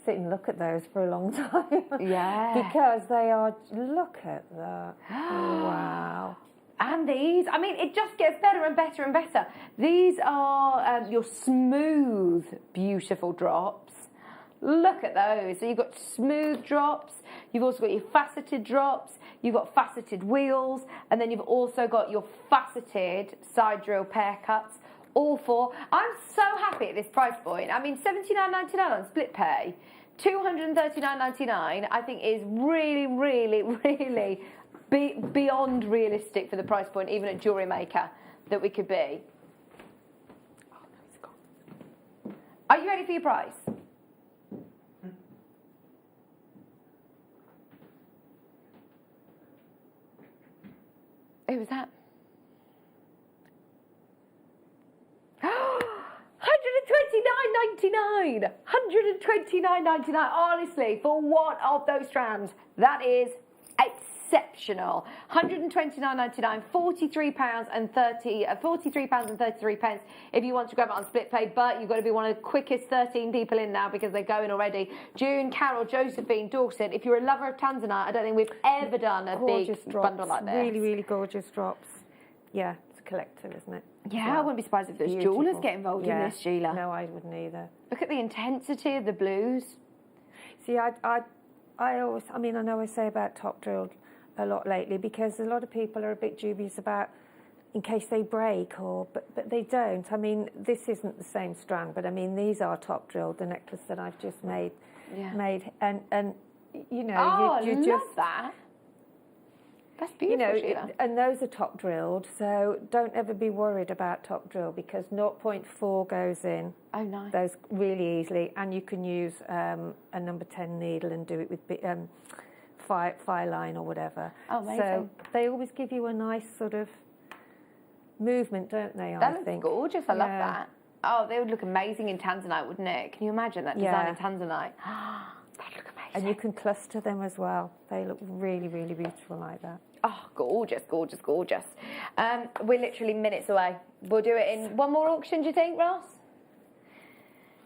sit and look at those for a long time. Yeah. Because they are, look at that. Wow. And these, I mean, it just gets better and better and better. These are your smooth, beautiful drops. Look at those. So you've got smooth drops, you've also got your faceted drops, you've got faceted wheels, and then you've also got your faceted side drill pear cuts. All four. I'm so happy at this price point. I mean, $79.99 on split pay, $239.99 I think is really, really, really beyond realistic for the price point, even at Jewellery Maker, that we could be. Oh, no, it's gone. Are you ready for your price? Who was that? $129.99. $129.99. Honestly, for one of those strands, that is exceptional. £129.99, £43.33 if you want to grab it on split pay, but you've got to be one of the quickest 13 people in now because they're going already. June, Carol, Josephine, Dorset, if you're a lover of tanzanite, I don't think we've ever done a Gorgeous big drops. bundle like this. Really, really gorgeous drops. Yeah, it's a collector, isn't it? Yeah, I wouldn't be surprised if there's jewellers get involved in this, Sheila. No, I wouldn't either. Look at the intensity of the blues. See, I always, I mean, I know I say about top drilled a lot lately because a lot of people are a bit dubious about in case they break but they don't. I mean, this isn't the same strand, but I mean, these are top drilled, the necklace that I've just made, and you know, you love just that. That's beautiful, Sheila. And those are top drilled, so don't ever be worried about top drill because 0.4 goes in. Oh, nice. Those really easily, and you can use a number 10 needle and do it with fire line or whatever. Oh, amazing. So they always give you a nice sort of movement, don't they? That looks gorgeous. I love that. Oh, they would look amazing in tanzanite, wouldn't it? Can you imagine that design in tanzanite? That'd look amazing. And you can cluster them as well. They look really, really beautiful like that. Oh, gorgeous, gorgeous, gorgeous. We're literally minutes away. We'll do it in one more auction, do you think, Ross?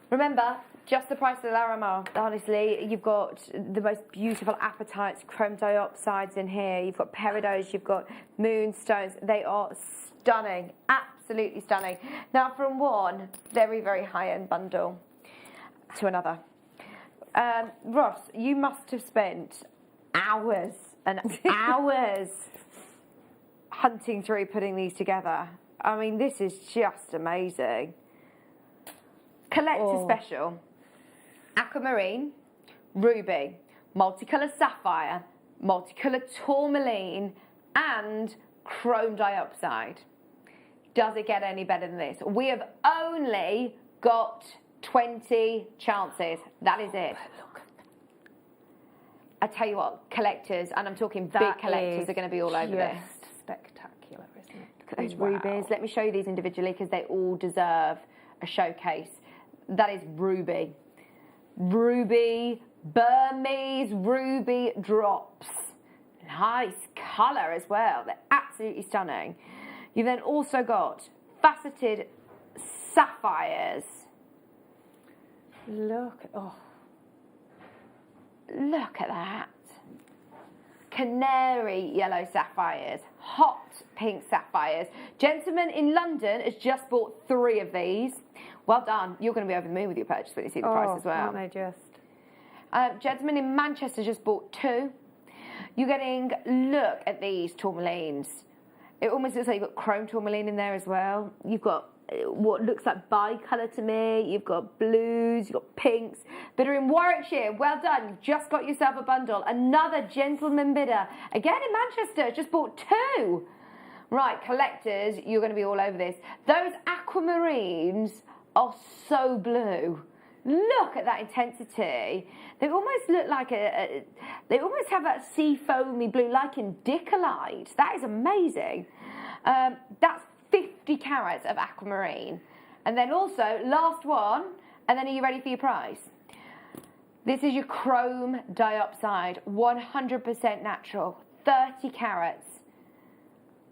Remember, just the price of the Larimar. Honestly, you've got the most beautiful apatites, chrome dioxides in here. You've got peridots, you've got moonstones. They are stunning, absolutely stunning. Now, from one very, very high-end bundle to another. Ross, you must have spent hours and hours hunting through putting these together. I mean, this is just amazing. Collector special. Aquamarine, ruby, multicoloured sapphire, multicoloured tourmaline, and chrome dioxide. Does it get any better than this? We have only got 20 chances. That is it. I tell you what, collectors, and I'm talking big collectors, are going to be all over this. Spectacular, isn't it? Look at those rubies. Let me show you these individually because they all deserve a showcase. That is ruby. Ruby, Burmese ruby drops. Nice colour as well. They're absolutely stunning. You've then also got faceted sapphires. Look at that. Canary yellow sapphires, hot pink sapphires. Gentleman in London has just bought 3 of these. Well done. You're going to be over the moon with your purchase when you see the price as well. Aren't they just? Gentleman in Manchester just bought 2. You're getting, look at these tourmalines. It almost looks like you've got chrome tourmaline in there as well. You've got what looks like bi-colour to me. You've got blues, you've got pinks. Bidder in Warwickshire, well done. You've just got yourself a bundle. Another gentleman bidder, again in Manchester, just bought 2. Right, collectors, you're going to be all over this. Those aquamarines are so blue. Look at that intensity. They almost look like they almost have that sea foamy blue, like in Dickolite. That is amazing. That's 50 carats of aquamarine. And then also, last one, and then are you ready for your prize? This is your chrome dioxide, 100% natural, 30 carats.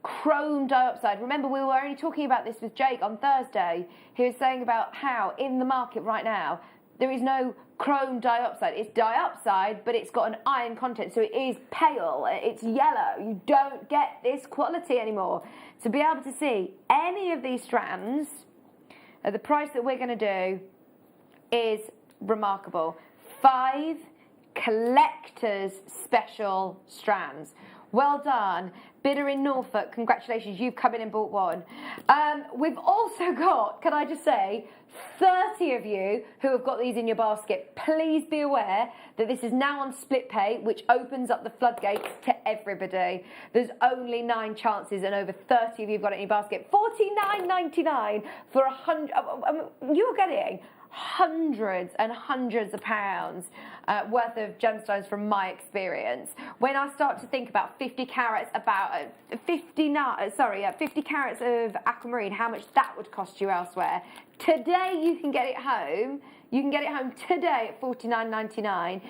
Chrome dioxide. Remember, we were only talking about this with Jake on Thursday. He was saying about how in the market right now, there is no chrome dioxide. It's dioxide, but it's got an iron content, so it is pale, it's yellow. You don't get this quality anymore. To be able to see any of these strands at the price that we're going to do is remarkable. 5 collector's special strands. Well done. Bidder in Norfolk, congratulations, you've come in and bought one. We've also got, can I just say, 30 of you who have got these in your basket. Please be aware that this is now on split pay, which opens up the floodgates to everybody. There's only 9 chances and over 30 of you have got it in your basket. $49.99 for 100. You're getting hundreds and hundreds of pounds worth of gemstones from my experience. When I start to think about 50 carats, 50 carats of aquamarine, how much that would cost you elsewhere. Today you can get it home. You can get it home today at $49.99,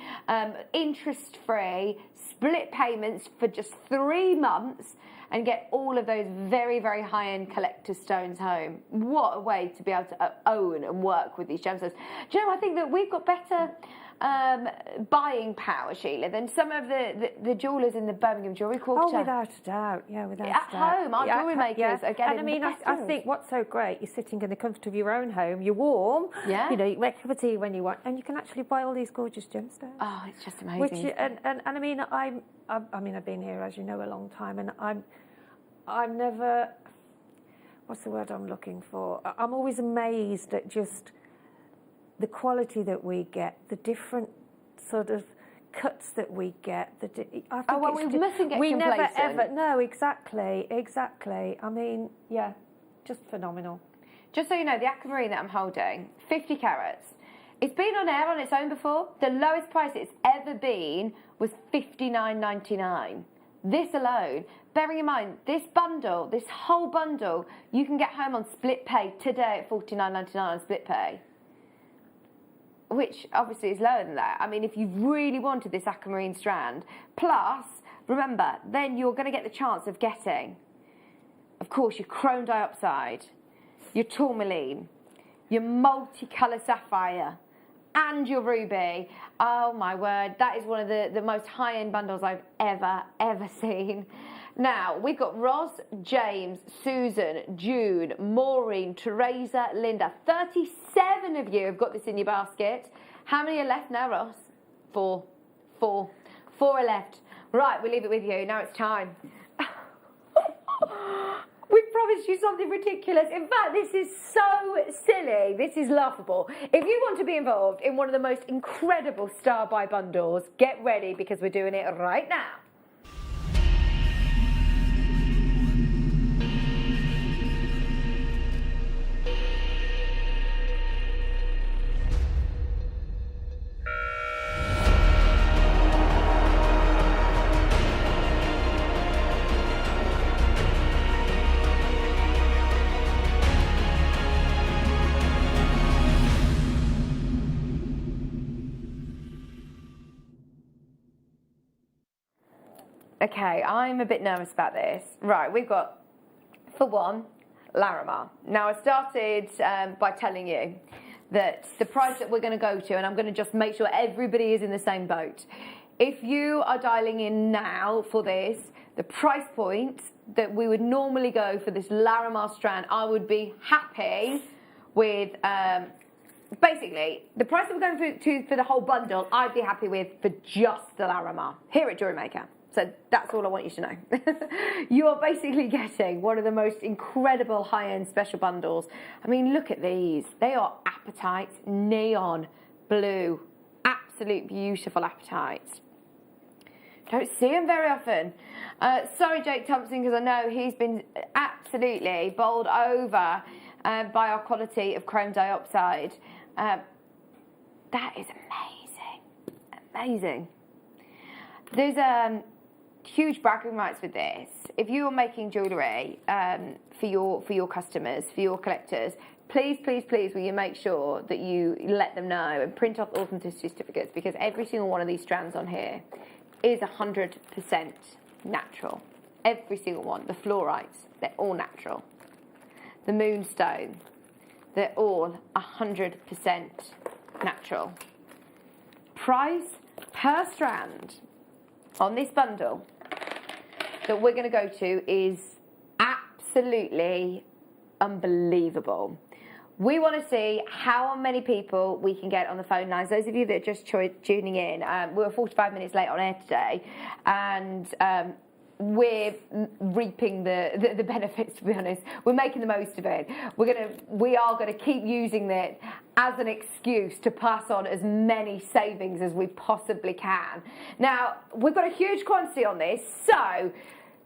interest-free, split payments for just 3 months, and get all of those very, very high-end collector stones home. What a way to be able to own and work with these gemstones. Do you know, I think that we've got better buying power, Sheila, than some of the jewellers in the Birmingham Jewellery Quarter. Oh, without a doubt, yeah, without a doubt. At home, our jewellery makers are getting And I mean, I think what's so great, you're sitting in the comfort of your own home, you're warm, you know, you make a cup of tea when you want, and you can actually buy all these gorgeous gemstones. Oh, it's just amazing. And I mean, I've been here, as you know, a long time, and I'm never, what's the word I'm looking for? I'm always amazed at just the quality that we get, the different sort of cuts that we get. I think we mustn't get we complacent. never ever. No, exactly. I mean, yeah, just phenomenal. Just so you know, the aquamarine that I'm holding, 50 carats. It's been on air on its own before. The lowest price it's ever been was $59.99. This alone, bearing in mind, this bundle, this whole bundle, you can get home on split pay today at $49.99 on split pay, which obviously is lower than that. I mean, if you really wanted this aquamarine strand, plus, remember, then you're going to get the chance of getting, of course, your chrome dioxide, your tourmaline, your multicolour sapphire, and your ruby. Oh my word, that is one of the most high-end bundles I've ever seen. Now, we've got Roz, James, Susan, June, Maureen, Teresa, Linda. 37 of you have got this in your basket. How many are left now, Roz? 4. 4 are left. Right, we'll leave it with you. Now it's time. We promised you something ridiculous. In fact, this is so silly. This is laughable. If you want to be involved in one of the most incredible Star Buy bundles, get ready because we're doing it right now. Okay, I'm a bit nervous about this. Right, we've got, for one, Larimar. Now, I started by telling you that the price that we're going to go to, and I'm going to just make sure everybody is in the same boat. If you are dialing in now for this, the price point that we would normally go for this Larimar strand, I would be happy with, basically, the price that we're going for the whole bundle, I'd be happy with for just the Larimar here at JewelleryMaker. So that's all I want you to know. You are basically getting one of the most incredible high-end special bundles. I mean, look at these. They are apatite, neon blue, absolute beautiful apatite. Don't see them very often. Sorry, Jake Thompson, because I know he's been absolutely bowled over by our quality of chrome dioxide. That is amazing. Amazing. There's huge bragging rights with this. if you are making jewellery for your customers, for your collectors, please, please, please, will you make sure that you let them know and print off authenticity certificates, because every single one of these strands on here is 100% natural. Every single one. The fluorites, they're all natural. The moonstone, they're all 100% natural. Price per strand on this bundle that we're going to go to is absolutely unbelievable. We want to see how many people we can get on the phone lines. Those of you that are just tuning in, we're 45 minutes late on air today, and we're reaping the benefits, to be honest. We're making the most of it. We are gonna keep using it as an excuse to pass on as many savings as we possibly can. Now, we've got a huge quantity on this, so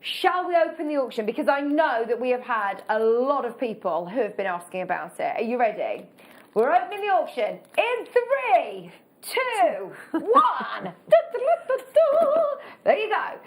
shall we open the auction? Because I know that we have had a lot of people who have been asking about it. Are you ready? We're opening the auction in 3, 2, 1. There you go.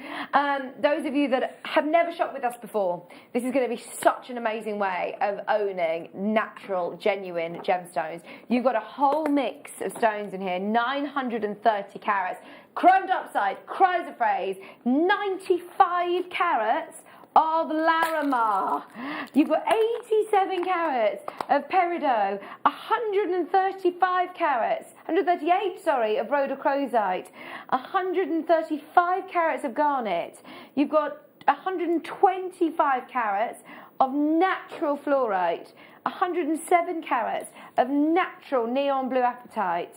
Those of you that have never shopped with us before, this is going to be such an amazing way of owning natural, genuine gemstones. You've got a whole mix of stones in here, 930 carats. Chromed upside, chrysoprase, 95 carats of Larimar. You've got 87 carats of peridot, 138 of rhodochrosite, 135 carats of garnet. You've got 125 carats of natural fluorite, 107 carats of natural neon blue apatite,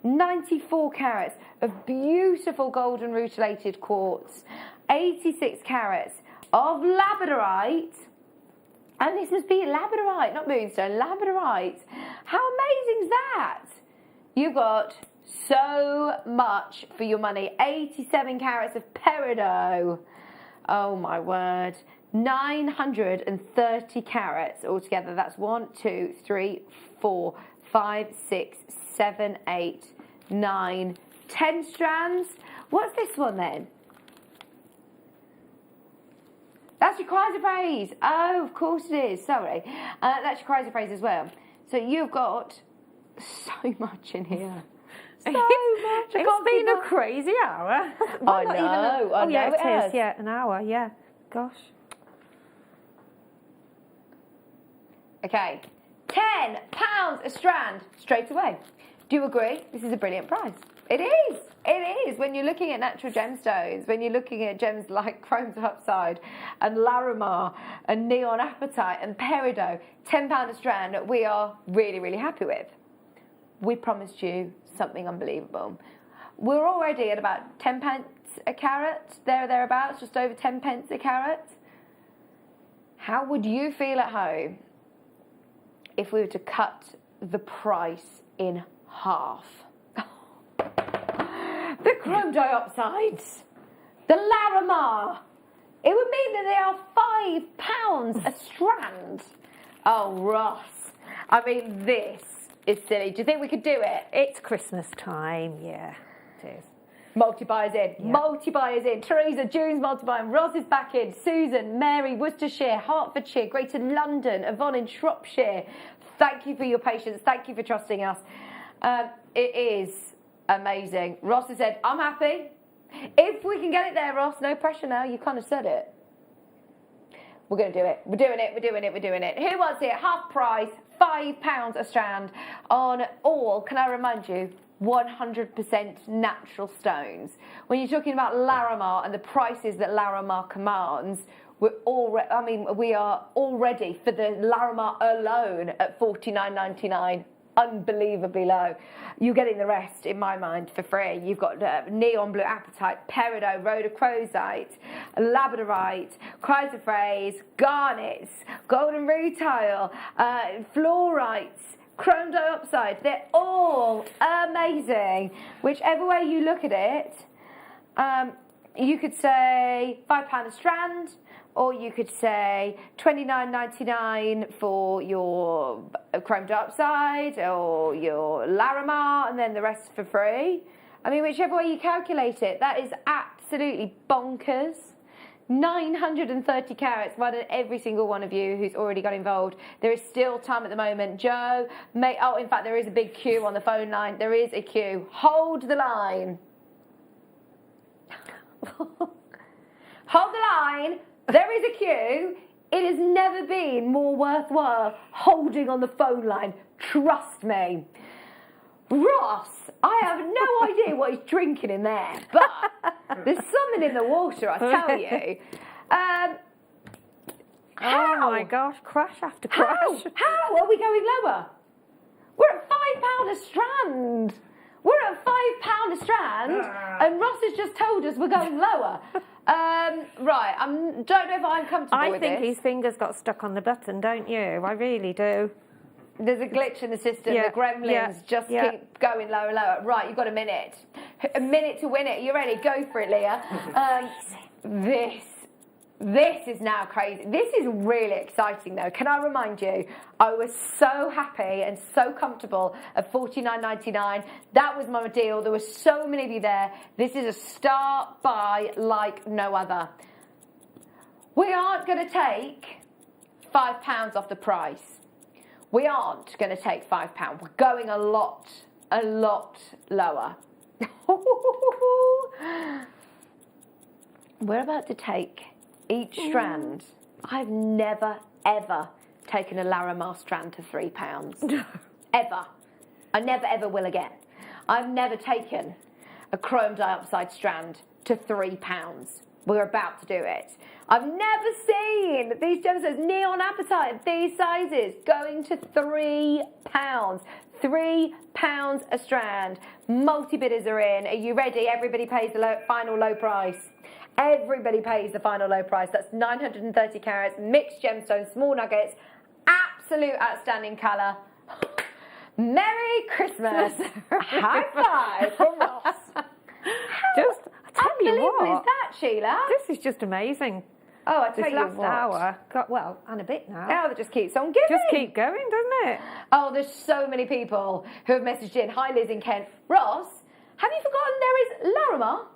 94 carats of beautiful golden rutilated quartz, 86 carats of labradorite, and this must be labradorite, not moonstone, labradorite. How amazing is that? You've got so much for your money. 87 carats of peridot. Oh my word. 930 carats altogether. That's 1, 2, 3, 4, 5, 6, 7, 8, 9, 10 strands. What's this one then? That's your chrysoprase. Oh, of course it is. Sorry. That's your chrysoprase as well. So you've got so much in here. So much. It's been a crazy hour. I know. I know yeah, it is. has. Yeah, an hour. Yeah. Gosh. Okay. £10 a strand straight away. Do you agree? This is a brilliant price. It is. It is. When you're looking at natural gemstones, when you're looking at gems like chromed upside and Larimar and neon apatite and peridot, £10 a strand, we are really, really happy with. We promised you something unbelievable. We're already at about 10 pence a carat, thereabouts, just over 10 pence a carat. How would you feel at home if we were to cut the price in half? The chrome dioxides, the Larimar. It would mean that they are £5 a strand. Oh, Ross. I mean, this is silly. Do you think we could do it? It's Christmas time, yeah, it is. Multi-buyers in. Yeah. Multi-buyers in. Teresa, June's multi-buying. Ross is back in. Susan, Mary, Worcestershire, Hertfordshire, Greater London, Yvonne in Shropshire. Thank you for your patience. Thank you for trusting us. It is amazing. Ross has said, I'm happy. If we can get it there, Ross, no pressure now. You kind of said it. We're going to do it. We're doing it. We're doing it. We're doing it. Who wants it? Half price, £5 a strand on all, can I remind you, 100% natural stones. When you're talking about Larimar and the prices that Larimar commands, we are already for the Larimar alone at $49.99. Unbelievably low. You're getting the rest, in my mind, for free. You've got neon blue apatite, peridot, rhodochrosite, labradorite, chrysoprase, garnets, golden rutile, fluorites, chrome dioxide. They're all amazing. Whichever way you look at it, you could say £5 a strand, or you could say $29.99 for your chrome dioxide or your Larimar, and then the rest for free. I mean, whichever way you calculate it, that is absolutely bonkers. 930 carats. Well done, every single one of you who's already got involved. There is still time at the moment. Joe, oh, in fact, there is a big queue on the phone line. There is a queue. Hold the line. Hold the line. There is a queue. It has never been more worthwhile holding on the phone line. Trust me. Ross, I have no idea what he's drinking in there, but there's something in the water, I tell you. Oh my gosh, crash after crash. How are we going lower? We're at £5 a strand. We're at £5 a strand, and Ross has just told us we're going lower. Right, I don't know if I'm comfortable with this. I think his fingers got stuck on the button, don't you? I really do. There's a glitch in the system. The gremlins just keep going lower and lower. Right, you've got a minute. A minute to win it. You ready? Go for it, Leah. This is now crazy. This is really exciting, though. Can I remind you, I was so happy and so comfortable at $49.99. That was my deal. There were so many of you there. This is a start buy like no other. We aren't going to take £5 off the price. We aren't going to take £5. We're going a lot lower. We're about to take each strand. I've never, ever taken a Larimar strand to £3. Ever. I never, ever will again. I've never taken a chrome dioxide strand to £3. We're about to do it. I've never seen these gemstones, neon apatite, these sizes, going to £3. £3 a strand. Multi-bidders are in. Are you ready? Everybody pays the final low price. Everybody pays the final low price. That's 930 carats, mixed gemstones, small nuggets, absolute outstanding colour. Merry Christmas. High five from Ross. Just, I tell you what. Is that, Sheila? This is just amazing. Oh, I tell this you last what. hour, well, and a bit now. Oh, that just keeps on giving. Just keep going, doesn't it? Oh, there's so many people who have messaged in. Hi, Liz in Kent. Ross, have you forgotten there is Larimar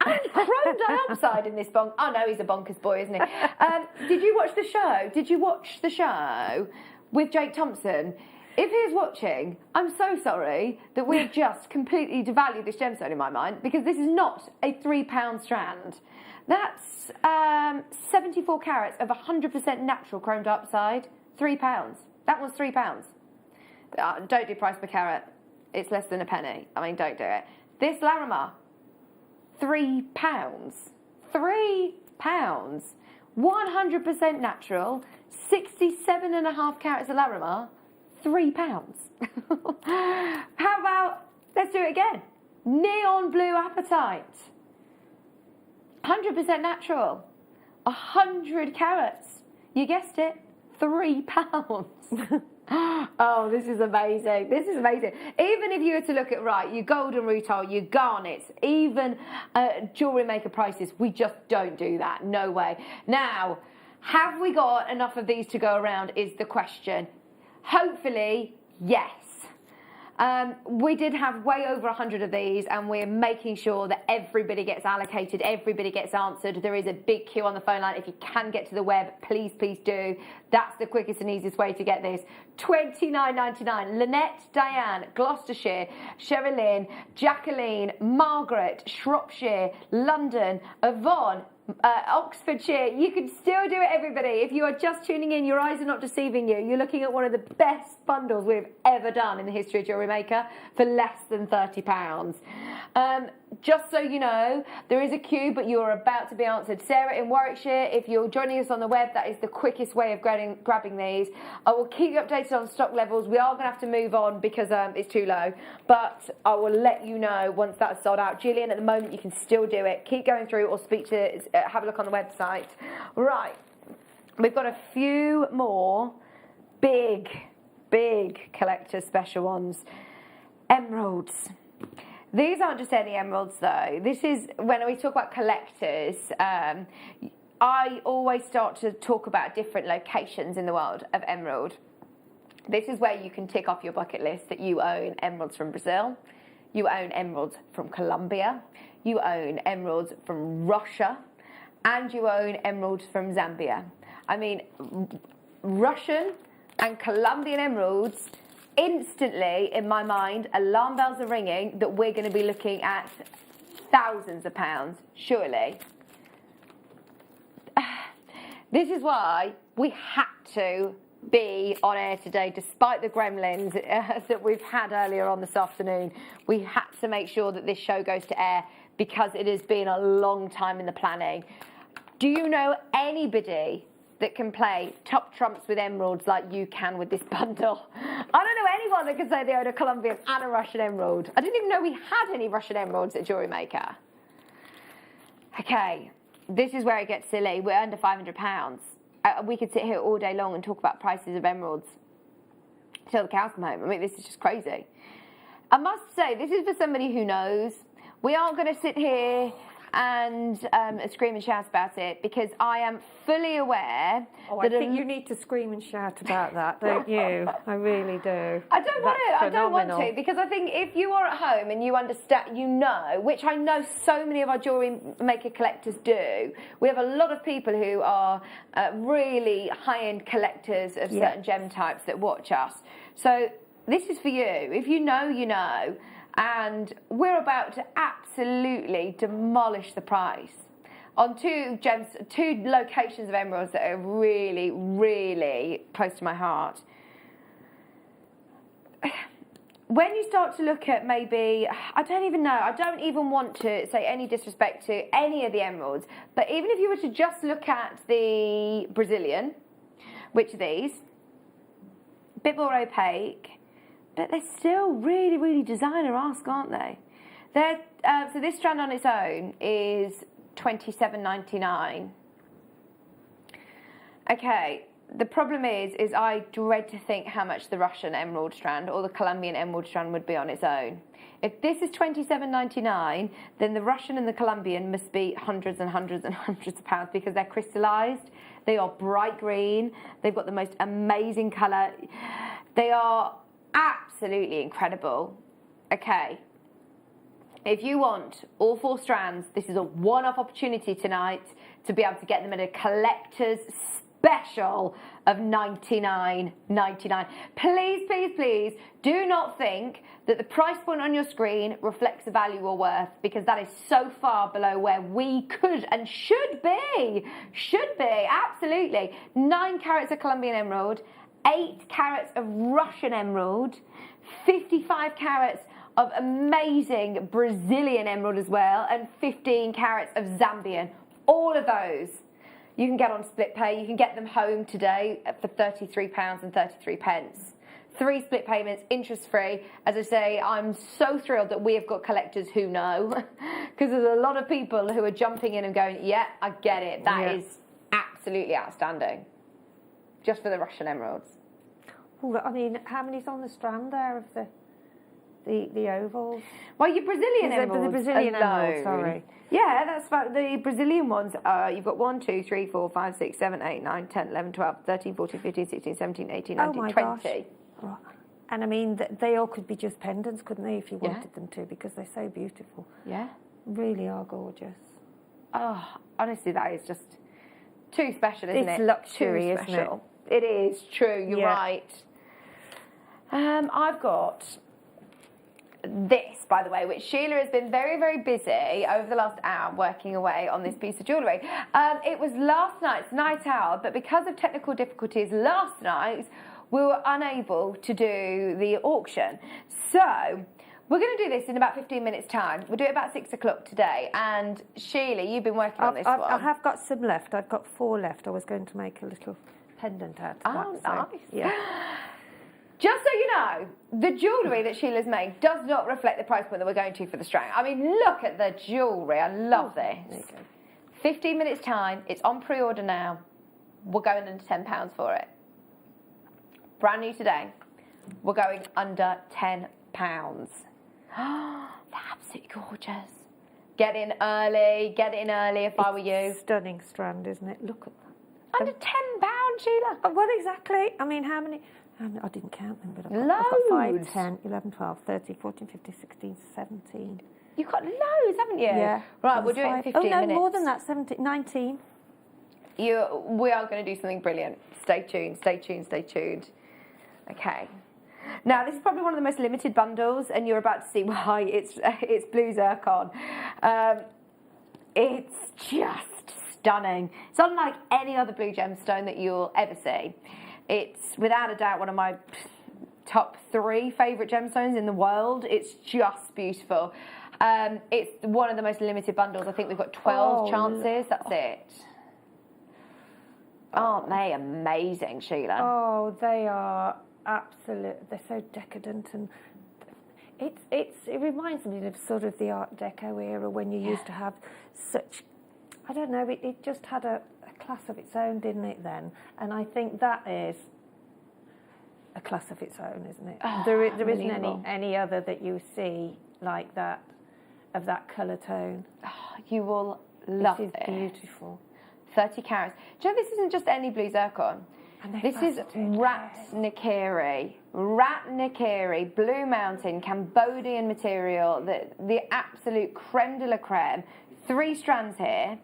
and chrome dioxide in this bonk? Oh, no, he's a bonkers boy, isn't he? Did you watch the show? Did you watch the show with Jake Thompson? If he is watching, I'm so sorry that we've just completely devalued this gemstone in my mind, because this is not a £3 strand. That's 74 carats of 100% natural chrome dioxide, £3. That one's £3. Don't do price per carat. It's less than a penny. I mean, don't do it. This Larimar, £3. £3. 100% natural, 67.5 carats of Larimar, £3. How about, let's do it again. Neon blue apatite. 100% natural, 100 carats. You guessed it, £3. Oh, this is amazing. This is amazing. Even if you were to look at, right, your golden rutile, your garnets, even jewellery maker prices, we just don't do that. No way. Now, have we got enough of these to go around is the question. Hopefully, yes. We did have way over 100 of these, and we're making sure that everybody gets allocated, everybody gets answered. There is a big queue on the phone line. If you can get to the web, please, please do. That's the quickest and easiest way to get this. $29.99. Lynette, Diane, Gloucestershire, Sherilyn, Jacqueline, Margaret, Shropshire, London, Yvonne, Oxfordshire. You can still do it, everybody. If you are just tuning in, your eyes are not deceiving you. You're looking at one of the best bundles we've ever done in the history of Jewellery Maker for less than £30. Just so you know, there is a queue, but you're about to be answered. Sarah in Warwickshire, if you're joining us on the web, that is the quickest way of grabbing these. I will keep you updated on stock levels. We are going to have to move on because it's too low, but I will let you know once that's sold out. Gillian, at the moment, you can still do it. Keep going through or speak to, have a look on the website. Right, we've got a few more big collector special ones. Emeralds. These aren't just any emeralds, though. This is, when we talk about collectors, I always start to talk about different locations in the world of emerald. This is where you can tick off your bucket list that you own emeralds from Brazil, you own emeralds from Colombia, you own emeralds from Russia, and you own emeralds from Zambia. I mean, Russian and Colombian emeralds, instantly, in my mind, alarm bells are ringing that we're going to be looking at thousands of pounds, surely. This is why we had to be on air today, despite the gremlins that we've had earlier on this afternoon. We had to make sure that this show goes to air because it has been a long time in the planning. Do you know anybody that can play top trumps with emeralds like you can with this bundle? I don't know anyone that can say they own a Colombian and a Russian emerald. I didn't even know we had any Russian emeralds at JewelleryMaker. Okay, this is where it gets silly. We're under £500. We could sit here all day long and talk about prices of emeralds till the cows come home. I mean, this is just crazy. I must say, this is for somebody who knows. We aren't going to sit here and scream and shout about it because I am fully aware I think you need to scream and shout about that, don't you? I really do. I don't want to because I think if you are at home and you understand, you know, which I know so many of our jewellery maker collectors do. We have a lot of people who are really high-end collectors of certain gem types that watch us. So this is for you. If you know, you know. And we're about to absolutely demolish the price on two locations of emeralds that are really, really close to my heart. When you start to look at maybe, I don't even know, I don't even want to say any disrespect to any of the emeralds, but even if you were to just look at the Brazilian, which are these, a bit more opaque, but they're still really, really designer-esque, aren't they? So this strand on its own is $27.99. Okay, the problem is I dread to think how much the Russian emerald strand or the Colombian emerald strand would be on its own. If this is $27.99, then the Russian and the Colombian must be hundreds and hundreds and hundreds of pounds because they're crystallized. They are bright green. They've got the most amazing color. They are absolutely incredible. Okay, if you want all 4 strands, this is a one-off opportunity tonight to be able to get them at a collector's special of $99.99. Please, please, please do not think that the price point on your screen reflects the value or worth, because that is so far below where we could and should be. Should be, absolutely. 9 carats of Colombian emerald, 8 carats of Russian emerald, 55 carats of amazing Brazilian emerald as well, and 15 carats of Zambian. All of those you can get on split pay. You can get them home today for £33.33. 3 split payments, interest-free. As I say, I'm so thrilled that we have got collectors who know, because there's a lot of people who are jumping in and going, yeah, I get it. That is absolutely outstanding. Just for the Russian emeralds. Well, I mean, how many's on the strand there of the ovals? Well, your Brazilian emeralds. The Brazilian emeralds, sorry. Yeah, that's about the Brazilian ones. You've got 1, 2, 3, 4, 5, 6, 7, 8, 9, 10, 11, 12, 13, 14, 15, 16, 17, 18, 19, 20. Gosh. Right. And I mean, they all could be just pendants, couldn't they, if you wanted them to, because they're so beautiful. Yeah. Really are gorgeous. Oh, honestly, that is just too special, isn't it? It's luxury, isn't it? It is true, you're right. I've got this, by the way, which Sheila has been very, very busy over the last hour working away on this piece of jewellery. It was last night's night out, but because of technical difficulties last night, we were unable to do the auction. So we're going to do this in about 15 minutes' time. We'll do it about 6 o'clock today. And Sheila, you've been working on this one. I have got some left. I've got 4 left. I was going to make a little pendant out of that. Oh, nice. Yeah. Just so you know, the jewellery that Sheila's made does not reflect the price point that we're going to for the strand. I mean, look at the jewellery. I love this. There you go. 15 minutes' time. It's on pre-order now. We're going under £10 for it. Brand new today. We're going under £10. They're absolutely gorgeous. Get in early if I were you. Stunning strand, isn't it? Look at that. Under £10, Sheila. Well, exactly. I mean, how many? I didn't count them, but I've got 5, 10, 11, 12, 13, 14, 15, 16, 17. You've got loads, haven't you? Yeah. Right, we'll do it in 15 minutes. Oh, no, more than that, 17, 19. We are going to do something brilliant. Stay tuned, stay tuned, stay tuned. Okay. Now, this is probably one of the most limited bundles, and you're about to see why. It's blue zircon. It's just stunning. It's unlike any other blue gemstone that you'll ever see. It's, without a doubt, one of my top 3 favourite gemstones in the world. It's just beautiful. It's one of the most limited bundles. I think we've got 12 chances. That's it. Aren't they amazing, Sheila? Oh, they are absolute. They're so decadent, and it reminds me of sort of the Art Deco era when you used to have such. I don't know. It just had a class of its own, didn't it? Then, and I think that is a class of its own, isn't it? Oh, there isn't any other that you see like that of that colour tone. Oh, you will love it. This is beautiful. 30 carats. Do you know this isn't just any blue zircon? This is Ratnakiri. Ratnakiri, Blue Mountain, Cambodian material, the absolute creme de la creme. 3 strands here.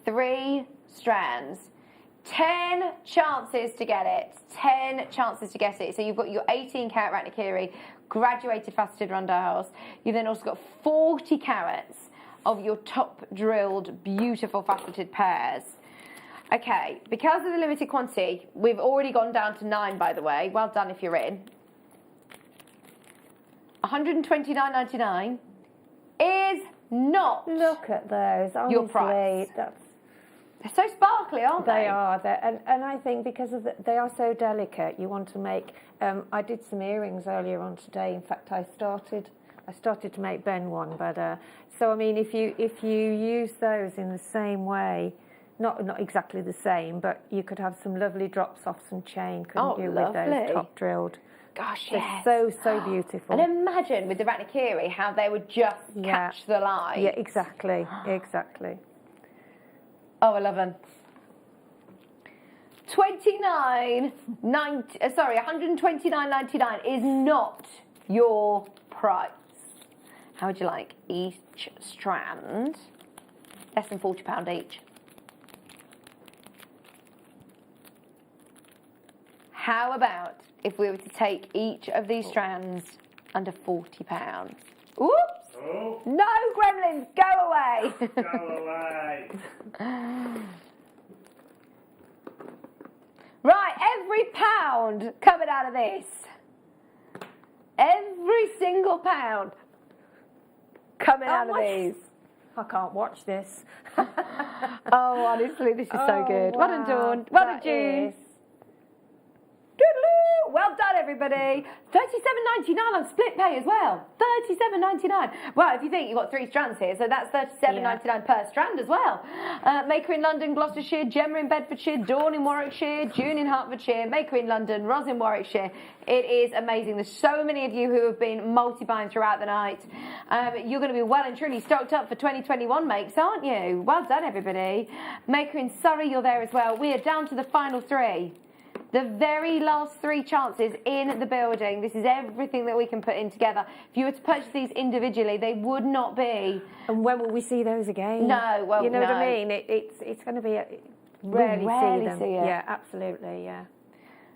3 strands. 10 chances to get it. 10 chances to get it. So you've got your 18 carat Ratnakiri, graduated faceted rondelles. You've then also got 40 carats of your top drilled, beautiful faceted pairs. Okay, because of the limited quantity, we've already gone down to 9, by the way. Well done if you're in. $129.99 is not. Look at those. Honestly, your price. They're so sparkly, aren't they? They are. And I think because of they are so delicate, you want to make. I did some earrings earlier on today. In fact, I started to make Ben one, but so I mean, if you use those in the same way, not exactly the same, but you could have some lovely drops off some chain, couldn't you, with those top drilled? Gosh, they're yes. so beautiful. And imagine with the Ratnakiri how they would just catch the light. Yeah, exactly, exactly. Oh, I love them. $129.99 is not your price. How would you like each strand? Less than £40 each. How about if we were to take each of these strands under £40? Oops! Oh. No, gremlins, go away! Go away! Right, every pound coming out of this. Every single pound coming out of these. I can't watch this. Oh, honestly, this is so good. Wow. Well done, Dawn. Well done, June. Doodaloo. Well done, everybody. $37.99 on split pay as well. $37.99. Well, if you think you've got 3 strands here, so that's $37.99 per strand as well. Maker in London, Gloucestershire, Gemma in Bedfordshire, Dawn in Warwickshire, June in Hertfordshire, Maker in London, Ros in Warwickshire. It is amazing. There's so many of you who have been multi-buying throughout the night. You're going to be well and truly stocked up for 2021 makes, aren't you? Well done, everybody. Maker in Surrey, you're there as well. We are down to the final 3. The very last 3 chances in the building. This is everything that we can put in together. If you were to purchase these individually, they would not be. And when will we see those again? No, well, you know no. what I mean. It's going to be rarely see them. See it. Yeah, absolutely. Yeah.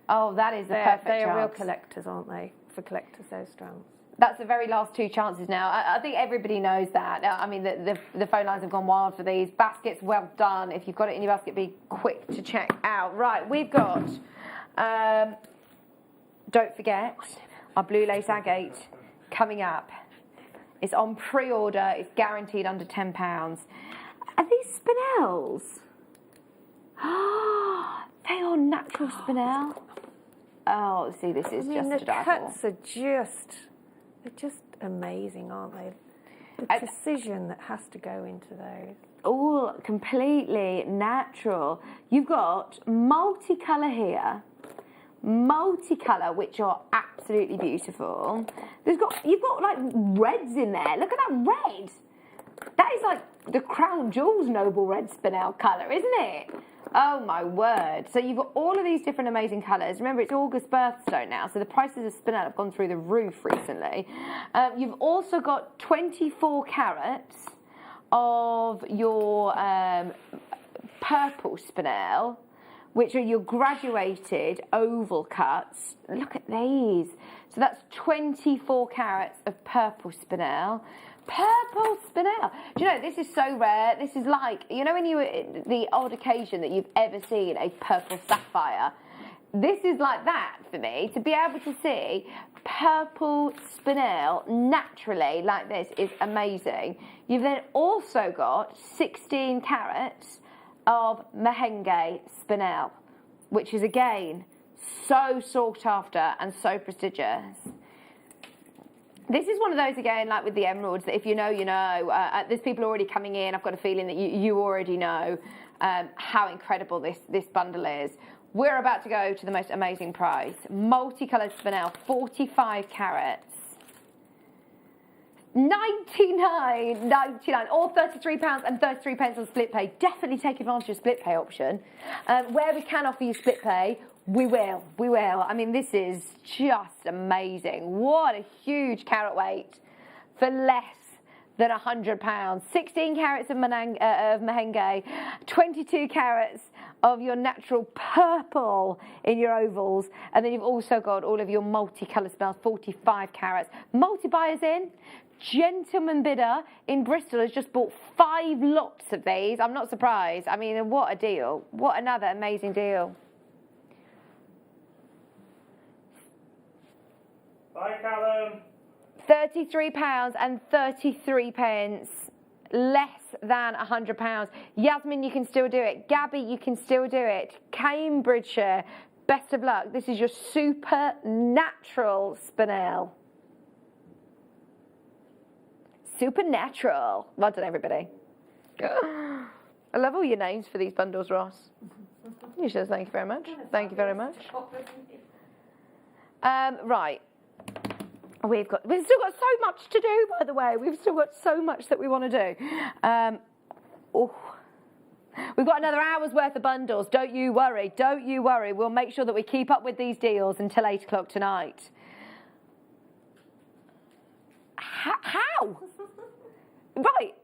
Oh, that is the perfect They are chance. real collectors, aren't they? For collectors, those strands. That's the very last 2 chances now. I think everybody knows that. I mean, the phone lines have gone wild for these. Baskets, well done. If you've got it in your basket, be quick to check out. Right, we've got... don't forget our blue lace agate coming up. It's on pre-order. It's guaranteed under £10. Are these spinels? They are natural spinel. Oh, see, this is just the to die cuts for. are just amazing, aren't they? The precision that has to go into those. All completely natural. You've got multicolour here. Multicolour, which are absolutely beautiful. You've got like reds in there. Look at that red. That is like the Crown Jewels Noble Red Spinel colour, isn't it? Oh my word. So you've got all of these different amazing colours. Remember, it's August birthstone now, so the prices of spinel have gone through the roof recently. You've also got 24 carats of your purple spinel, which are your graduated oval cuts. Look at these. So that's 24 carats of purple spinel. Purple spinel. Do you know, this is so rare. This is like, you know, when you the odd occasion that you've ever seen a purple sapphire. This is like that for me. To be able to see purple spinel naturally like this is amazing. You've then also got 16 carats of Mahenge spinel, which is again so sought after and so prestigious. This is one of those, again, like with the emeralds, that if you know, you know. There's people already coming in. I've got a feeling that you already know how incredible this bundle is. We're about to go to the most amazing price. Multicoloured spinel, 45 carats. £99.99 or £33 and 33 pence on split pay. Definitely take advantage of split pay option. Where we can offer you split pay, we will. I mean, this is just amazing. What a huge carat weight for less than £100. 16 carats of Mahenge, 22 carats of your natural purple in your ovals, and then you've also got all of your multicoloured spinels, 45 carats. Multi-buyers in. Gentleman bidder in Bristol has just bought 5 lots of these. I'm not surprised. I mean, what a deal. What another amazing deal. Bye, Callum. £33 and 33 pence. Less than £100. Yasmin, you can still do it. Gabby, you can still do it. Cambridgeshire, best of luck. This is your supernatural spinel. Supernatural. Well done, everybody. I love all your names for these bundles, Ross. You should. Thank you very much. Thank you very much. Right. We've still got so much to do, by the way. We've still got so much that we want to do. We've got another hour's worth of bundles. Don't you worry. Don't you worry. We'll make sure that we keep up with these deals until 8 o'clock tonight. How? Right.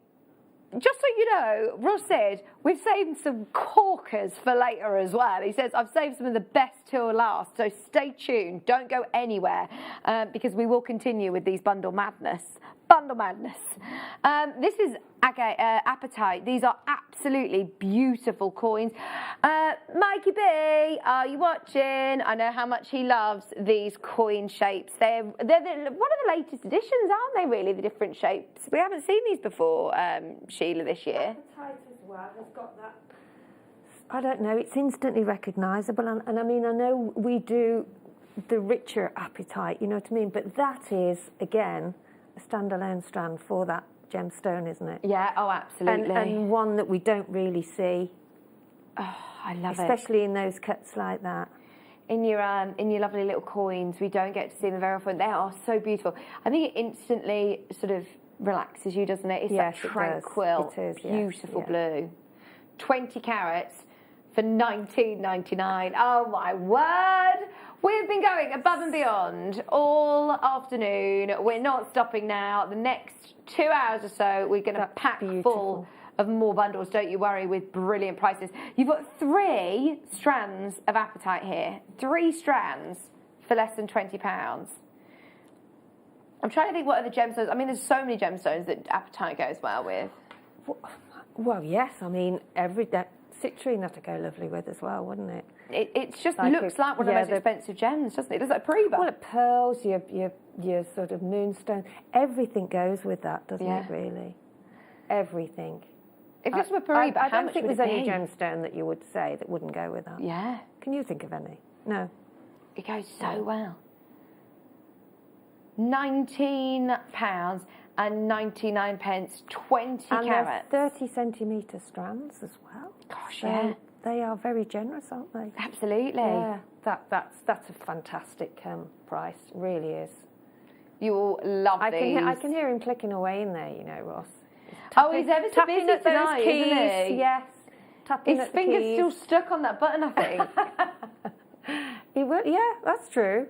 Just so you know, Ross said, we've saved some corkers for later as well. He says, I've saved some of the best till last, so stay tuned. Don't go anywhere, because we will continue with these bundle madness. Bundle madness. This is Apatite. These are absolutely beautiful coins. Mikey B, are you watching? I know how much he loves these coin shapes. They're one of the latest additions, aren't they, really, the different shapes? We haven't seen these before, Sheila, this year. Apatite as well has got that, I don't know, it's instantly recognisable. And I mean, I know we do the richer Apatite, you know what I mean? But that is, again, a standalone strand for that gemstone, isn't it? Yeah, oh, absolutely. And one that we don't really see. Oh, I love it. Especially in those cuts like that. In your lovely little coins, we don't get to see them very often. They are so beautiful. I think it instantly sort of relaxes you, doesn't it? It's yes, that tranquil, beautiful blue. 20 carats for £19.99. Oh my word! We've been going above and beyond all afternoon. We're not stopping now. The next 2 hours or so, we're going to pack full of more bundles, don't you worry, with brilliant prices. You've got 3 strands of Apatite here. 3 strands for less than £20. I'm trying to think what other gemstones. I mean, there's so many gemstones that Apatite goes well with. Well, yes. I mean, citrine had to go lovely with as well, wouldn't it? It just looks like one of the most expensive gems, doesn't it? It looks like Preba. Well, pearls, your sort of moonstone, everything goes with that, doesn't it, really? Everything. If this were Preba, I don't think there's any gemstone that you would say that wouldn't go with that. Yeah. Can you think of any? No. It goes so well. £19 and 99 pence, 20 carats. 30 centimetre strands as well. Gosh, so yeah. They are very generous, aren't they? Absolutely. Yeah, that's a fantastic price, really is. You will love these. I can hear him clicking away in there, you know, Ross. He's ever so busy at tonight, those keys, isn't he? yes. Tapping His at the finger's keys. still stuck on that button, I think. He will, yeah, that's true.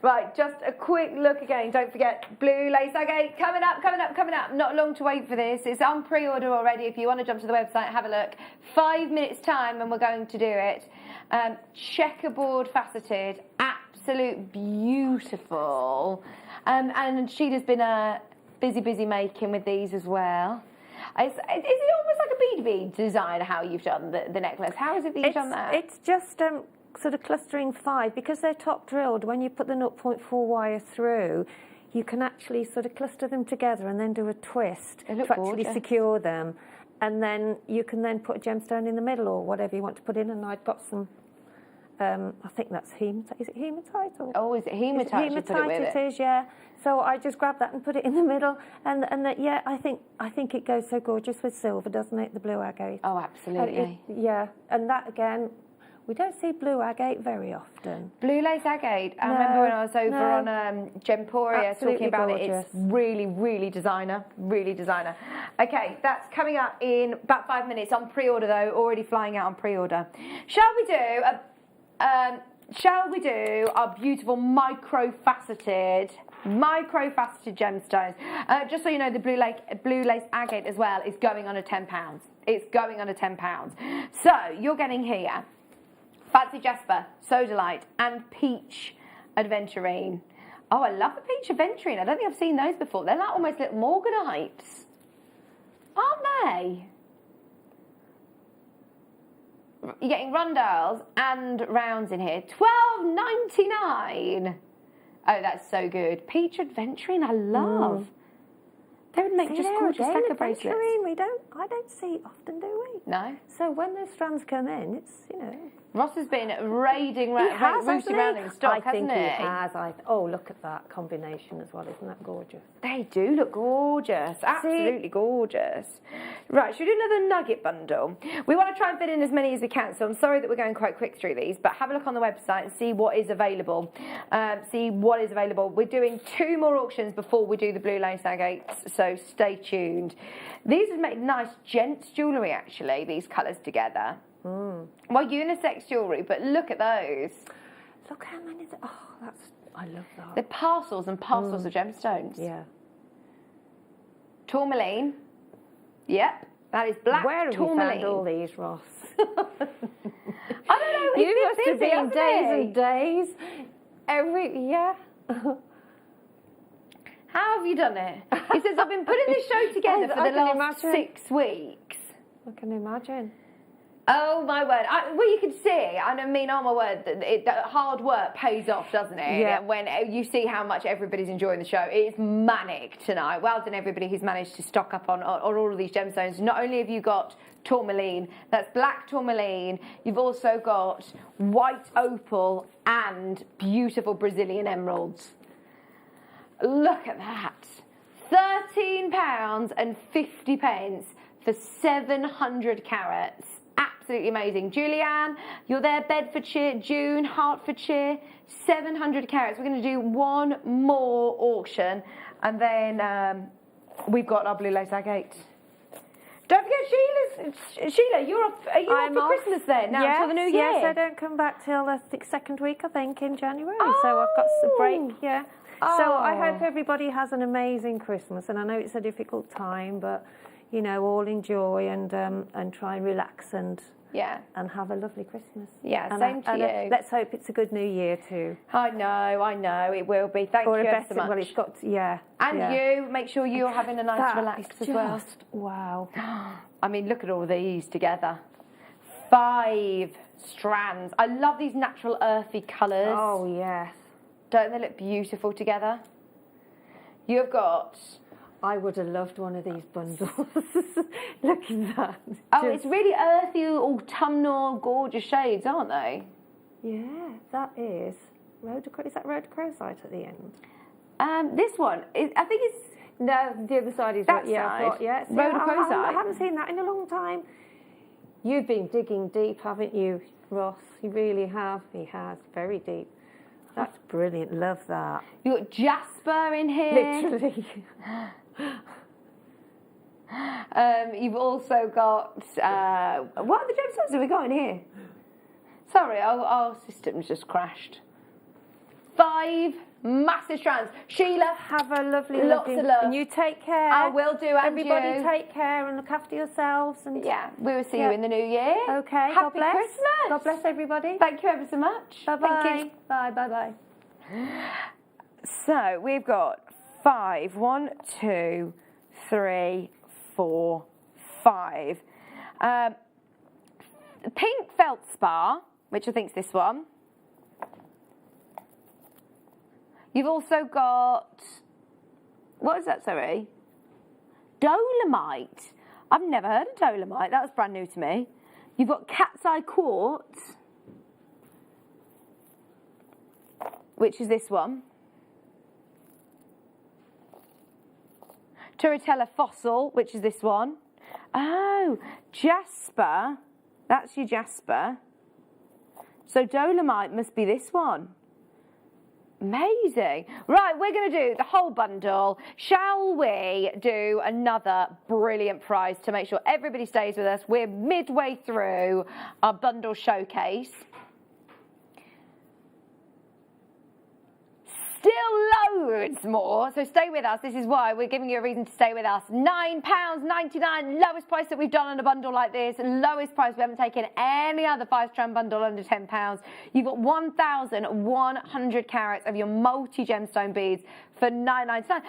Right, just a quick look again. Don't forget, blue lace agate coming up, coming up, coming up. Not long to wait for this. It's on pre-order already. If you want to jump to the website, have a look. 5 minutes time and we're going to do it. Checkerboard faceted, absolute beautiful. And Sheila's been busy making with these as well. Is it almost like a bead design, how you've done the necklace? How is it that you've done that? It's just sort of clustering 5. Because they're top drilled, when you put the 0.4 wire through, you can actually sort of cluster them together and then do a twist to actually secure them. And then you can then put a gemstone in the middle or whatever you want to put in. And I've got some, I think that's hematite. Is it hematite? Or? Is it hematite? Hematite it is, yeah. So I just grab that and put it in the middle, and yeah, I think it goes so gorgeous with silver, doesn't it? The blue agate. Oh, absolutely. Yeah, and that again, we don't see blue agate very often. Blue lace agate. I remember when I was over on Gemporia talking about it. It's really, really designer, really designer. Okay, that's coming up in about 5 minutes on pre-order though. Already flying out on pre-order. Shall we do our beautiful micro-faceted gemstones? Just so you know, the blue lace agate as well is going on a £10. It's going on a £10. So you're getting here Fancy Jasper, Sodalite, and Peach Aventurine. Oh, I love the Peach Aventurine. I don't think I've seen those before. They're like almost little Morganites, aren't they? You're getting rondelles and rounds in here. $12.99. Oh, that's so good. Peach Aventurine, I love. They would make just gorgeous leather bracelets. I don't see often, do we? No. So when those strands come in, it's, you know. Ross has been rooting around in stock, hasn't he? I think he has. Oh, look at that combination as well. Isn't that gorgeous? They do look gorgeous. Absolutely gorgeous. Right, should we do another nugget bundle? We want to try and fit in as many as we can, so I'm sorry that we're going quite quick through these, but have a look on the website and see what is available. We're doing 2 more auctions before we do the blue lace agates, so stay tuned. These have made nice gents jewellery, actually, these colours together. Well, unisex jewellery, but look at those. Look how many. I love that. They're parcels and parcels of gemstones. Yeah. Tourmaline. Yep, that is black Where have tourmaline. you found all these, Ross? I don't know. You must have been days and days. How have you done it? He says, I've been putting this show together for the last 6 weeks. I can imagine. Oh my word! Well, you can see, and I mean, oh my word, that hard work pays off, doesn't it? Yeah. When you see how much everybody's enjoying the show, it's manic tonight. Well done, everybody who's managed to stock up on all of these gemstones. Not only have you got tourmaline, that's black tourmaline, you've also got white opal and beautiful Brazilian emeralds. Look at that! £13.50 for 700 carats. Absolutely amazing. Julianne, you're there. Bedfordshire, June, Hertfordshire, 700 carats. We're going to do 1 more auction, and then we've got our blue lace agate. Don't forget Sheila, you're off. Are you off for Christmas then? Now until the new year? Yes, I don't come back till the second week, I think, in January. So I've got a break. Yeah. So I hope everybody has an amazing Christmas, and I know it's a difficult time, but you know, all enjoy and try and relax and have a lovely Christmas. Yeah, same to you. Let's hope it's a good New Year too. I know, it will be. Thank you so much. Well, it's got And you, make sure you're having a nice relax as well. Wow. I mean, look at all these together. 5 strands. I love these natural earthy colours. Oh, yes. Don't they look beautiful together? You've got... I would have loved one of these bundles. Look at that. Oh, it's really earthy, autumnal, gorgeous shades, aren't they? Yeah, that is. Is that rhodochrosite at the end? This one, I think it's... No, the other side is... That side. Rhodochrosite. I haven't seen that in a long time. You've been digging deep, haven't you, Ross? You really have. He has. Very deep. That's brilliant. Love that. You've got jasper in here. Literally. You've also got, what other gemstones have we got in here? Sorry, our system's just crashed. 5 massive strands. Sheila, have a lovely, lots of love. And you take care. I will do, and everybody you. take care and look after yourselves. And yeah, we will see you in the new year. Okay, Happy God bless. Christmas. God bless everybody. Thank you ever so much. Bye-bye. Thank you. Bye, bye-bye. So we've got 5. 1, 2, 3, 4, 5. Pink feldspar, which I think is this one. You've also got, what is that, sorry? Dolomite. I've never heard of dolomite. That was brand new to me. You've got cat's eye quartz, which is this one. Turritella fossil, which is this one. Oh, jasper. That's your jasper. So dolomite must be this one. Amazing. Right, we're going to do the whole bundle. Shall we do another brilliant prize to make sure everybody stays with us? We're midway through our bundle showcase. Still loads more, so stay with us. This is why we're giving you a reason to stay with us. £9.99, lowest price that we've done on a bundle like this. Lowest price, we haven't taken any other 5-strand bundle under £10. You've got 1,100 carats of your multi-gemstone beads for £9.99. That's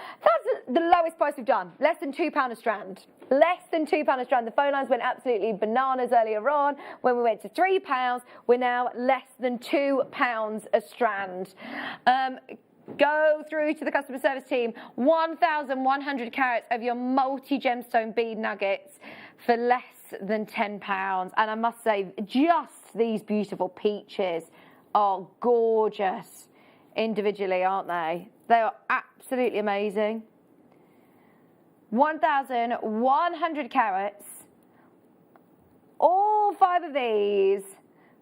the lowest price we've done. Less than £2 a strand. Less than £2 a strand. The phone lines went absolutely bananas earlier on when we went to £3. We're now less than £2 a strand. Go through to the customer service team. 1,100 carats of your multi-gemstone bead nuggets for less than £10. And I must say, just these beautiful peaches are gorgeous individually, aren't they? They are absolutely amazing. 1,100 carats. All 5 of these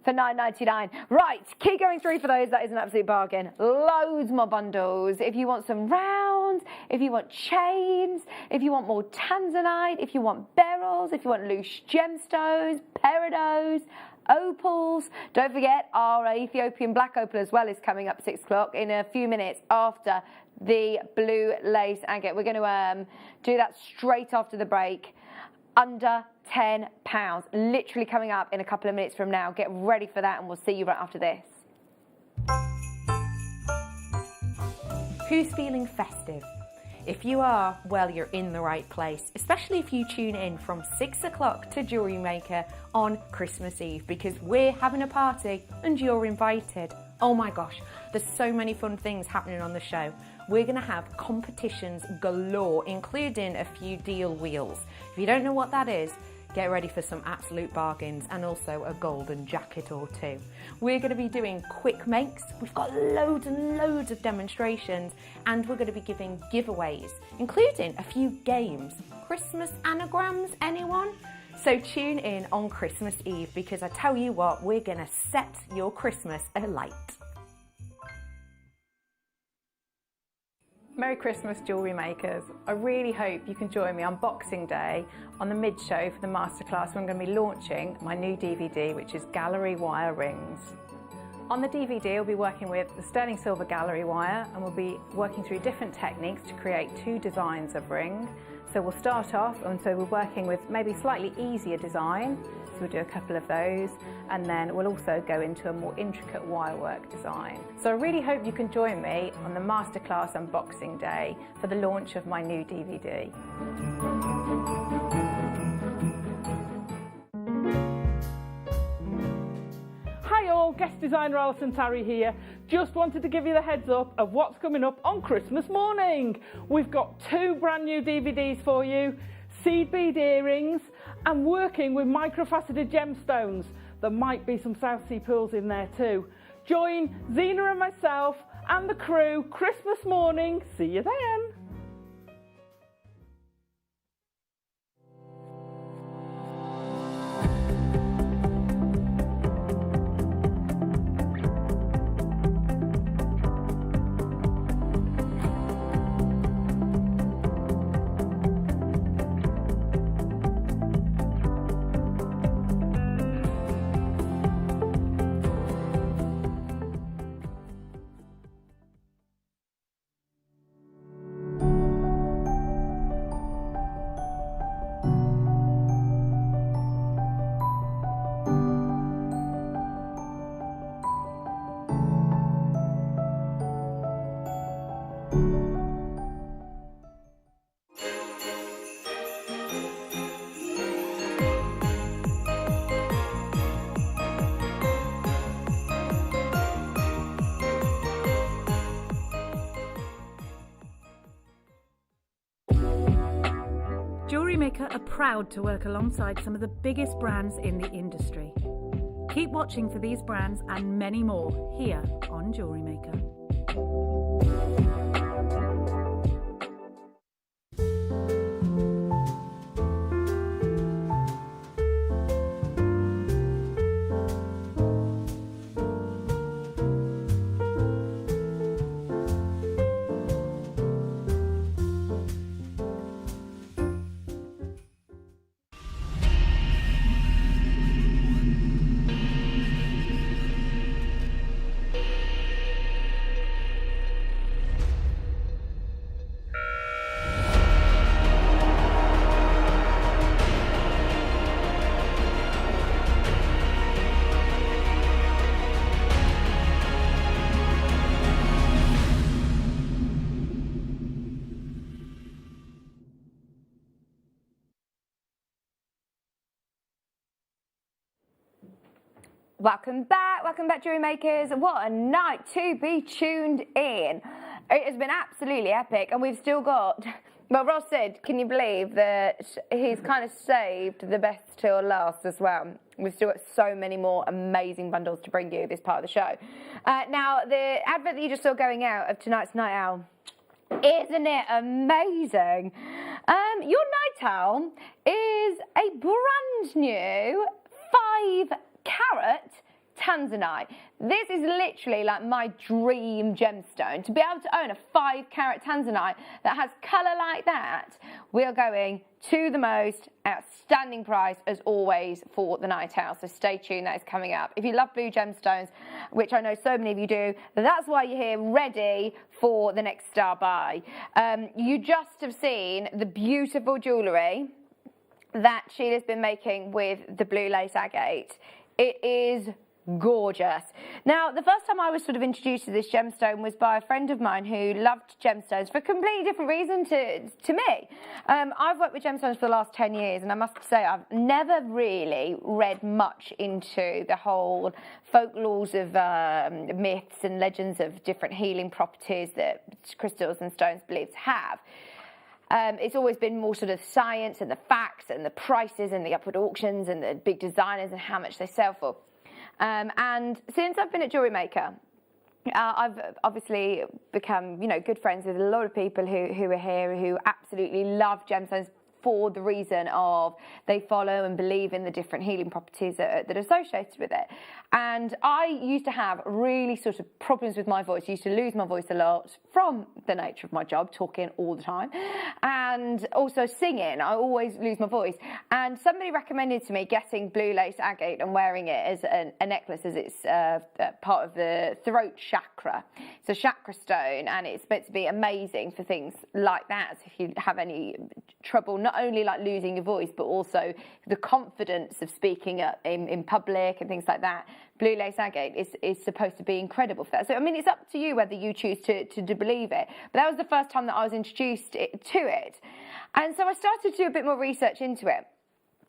for £9.99. Right, keep going through for those. That is an absolute bargain. Loads more bundles. If you want some rounds, if you want chains, if you want more tanzanite, if you want beryls, if you want loose gemstones, peridots, opals. Don't forget our Ethiopian black opal as well is coming up 6 o'clock in a few minutes after the blue lace agate. We're going to do that straight after the break. Under £10, literally coming up in a couple of minutes from now. Get ready for that and we'll see you right after this. Who's feeling festive? If you are, well, you're in the right place, especially if you tune in from 6 o'clock to Jewellery Maker on Christmas Eve, because we're having a party and you're invited. Oh my gosh, there's so many fun things happening on the show. We're going to have competitions galore, including a few deal wheels. If you don't know what that is, get ready for some absolute bargains and also a golden jacket or 2. We're going to be doing quick makes. We've got loads and loads of demonstrations, and we're going to be giving giveaways, including a few games. Christmas anagrams, anyone? So tune in on Christmas Eve, because I tell you what, we're going to set your Christmas alight. Merry Christmas, jewellery makers. I really hope you can join me on Boxing Day on the mid-show for the masterclass when I'm going to be launching my new DVD, which is gallery wire rings. On the DVD, we'll be working with the sterling silver gallery wire, and we'll be working through different techniques to create 2 designs of ring. So we'll start off, and so we're working with maybe slightly easier design. So we'll do a couple of those, and then we'll also go into a more intricate wirework design. So I really hope you can join me on the masterclass on Boxing Day for the launch of my new DVD. Hi all, guest designer Alison Tarry here. Just wanted to give you the heads up of what's coming up on Christmas morning. We've got 2 brand new DVDs for you, seed bead earrings, and working with microfaceted gemstones. There might be some South Sea pearls in there too. Join Zena and myself and the crew Christmas morning. See you then. JewelleryMaker are proud to work alongside some of the biggest brands in the industry. Keep watching for these brands and many more here on JewelleryMaker. Welcome back Jewellery Makers. What a night to be tuned in. It has been absolutely epic, and we've still got, well, Ross said, can you believe that he's kind of saved the best till last as well. We've still got so many more amazing bundles to bring you this part of the show. Now, the advert that you just saw going out of tonight's Night Owl, isn't it amazing? Your Night Owl is a brand new 5-carat tanzanite. This is literally like my dream gemstone. To be able to own a 5-carat tanzanite that has colour like that, we are going to the most outstanding price as always for the Night Owl. So stay tuned, that is coming up. If you love blue gemstones, which I know so many of you do, that's why you're here ready for the next star buy. You just have seen the beautiful jewellery that Sheila's been making with the blue lace agate. It is gorgeous. Now, the first time I was sort of introduced to this gemstone was by a friend of mine who loved gemstones for a completely different reason to me. I've worked with gemstones for the last 10 years, and I must say I've never really read much into the whole folklores of myths and legends of different healing properties that crystals and stones believed to have. It's always been more sort of science and the facts and the prices and the upward auctions and the big designers and how much they sell for. And since I've been at JewelleryMaker, I've obviously become, you know, good friends with a lot of people who are here who absolutely love gemstones for the reason of they follow and believe in the different healing properties that are associated with it. And I used to have really sort of problems with my voice. I used to lose my voice a lot from the nature of my job, talking all the time, and also singing. I always lose my voice. And somebody recommended to me getting blue lace agate and wearing it as a necklace, as it's part of the throat chakra. It's a chakra stone, and it's meant to be amazing for things like that. So if you have any trouble, not only like losing your voice, but also the confidence of speaking in public and things like that, blue lace agate is supposed to be incredible for that. So, I mean, it's up to you whether you choose to believe it. But that was the first time that I was introduced to it. And so I started to do a bit more research into it.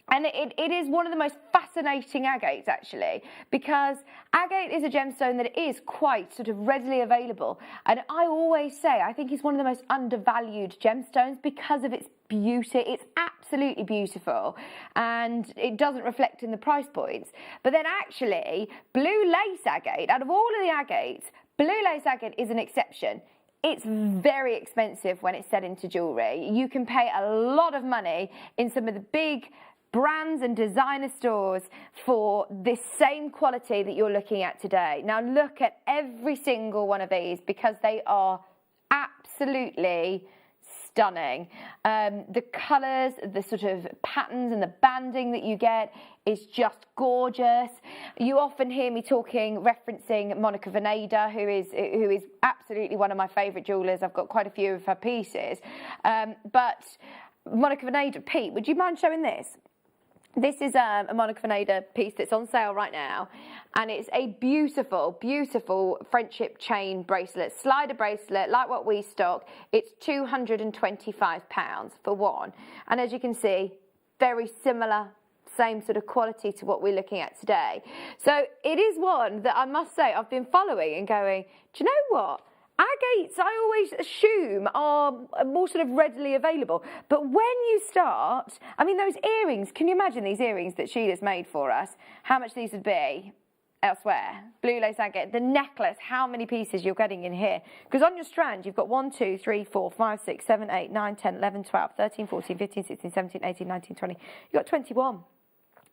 And it is one of the most fascinating agates, actually, because agate is a gemstone that is quite sort of readily available. And I always say, I think it's one of the most undervalued gemstones because of its beauty. It's absolutely beautiful, and it doesn't reflect in the price points. But then actually, blue lace agate, out of all of the agates, blue lace agate is an exception. It's very expensive when it's set into jewellery. You can pay a lot of money in some of the big brands and designer stores for this same quality that you're looking at today. Now look at every single one of these because they are absolutely stunning. The colours, the sort of patterns and the banding that you get is just gorgeous. You often hear me referencing Monica Veneda, who is absolutely one of my favourite jewellers. I've got quite a few of her pieces. But Monica Veneda, Pete, would you mind showing this? This is a Monica Veneda piece that's on sale right now, and it's a beautiful, beautiful friendship chain bracelet, slider bracelet, like what we stock. It's £225 for one, and as you can see, very similar, same sort of quality to what we're looking at today. So it is one that I must say I've been following and going, do you know what? Agates, I always assume, are more sort of readily available. But when you start, I mean, those earrings, can you imagine these earrings that Sheila's made for us? How much these would be elsewhere? Blue lace agate, the necklace, how many pieces you're getting in here? Because on your strand, you've got 1, 2, 3, 4, 5, 6, 7, 8, 9, 10, 11, 12, 13, 14, 15, 16, 17, 18, 19, 20. You've got 21.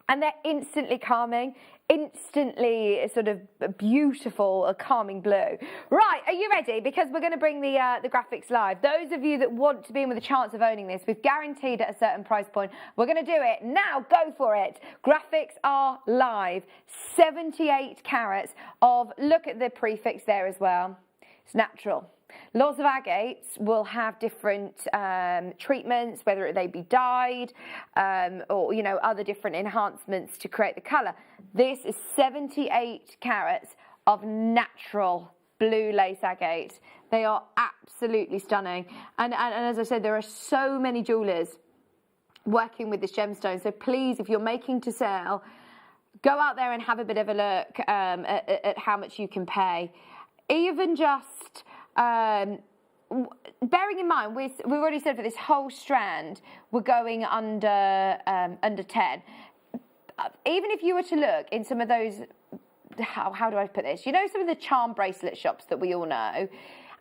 And they're instantly calming, instantly sort of beautiful, a calming blue. Right, are you ready? Because we're going to bring the graphics live. Those of you that want to be in with a chance of owning this, we've guaranteed at a certain price point. We're going to do it. Now, go for it. Graphics are live. 78 carats of, look at the prefix there as well. It's natural. Lots of agates will have different treatments, whether they be dyed or, you know, other different enhancements to create the colour. This is 78 carats of natural blue lace agate. They are absolutely stunning. And as I said, there are so many jewellers working with this gemstone. So please, if you're making to sell, go out there and have a bit of a look at how much you can pay. Even just... bearing in mind, we've already said for this whole strand, we're going under 10. Even if you were to look in some of those, how do I put this? You know, some of the charm bracelet shops that we all know,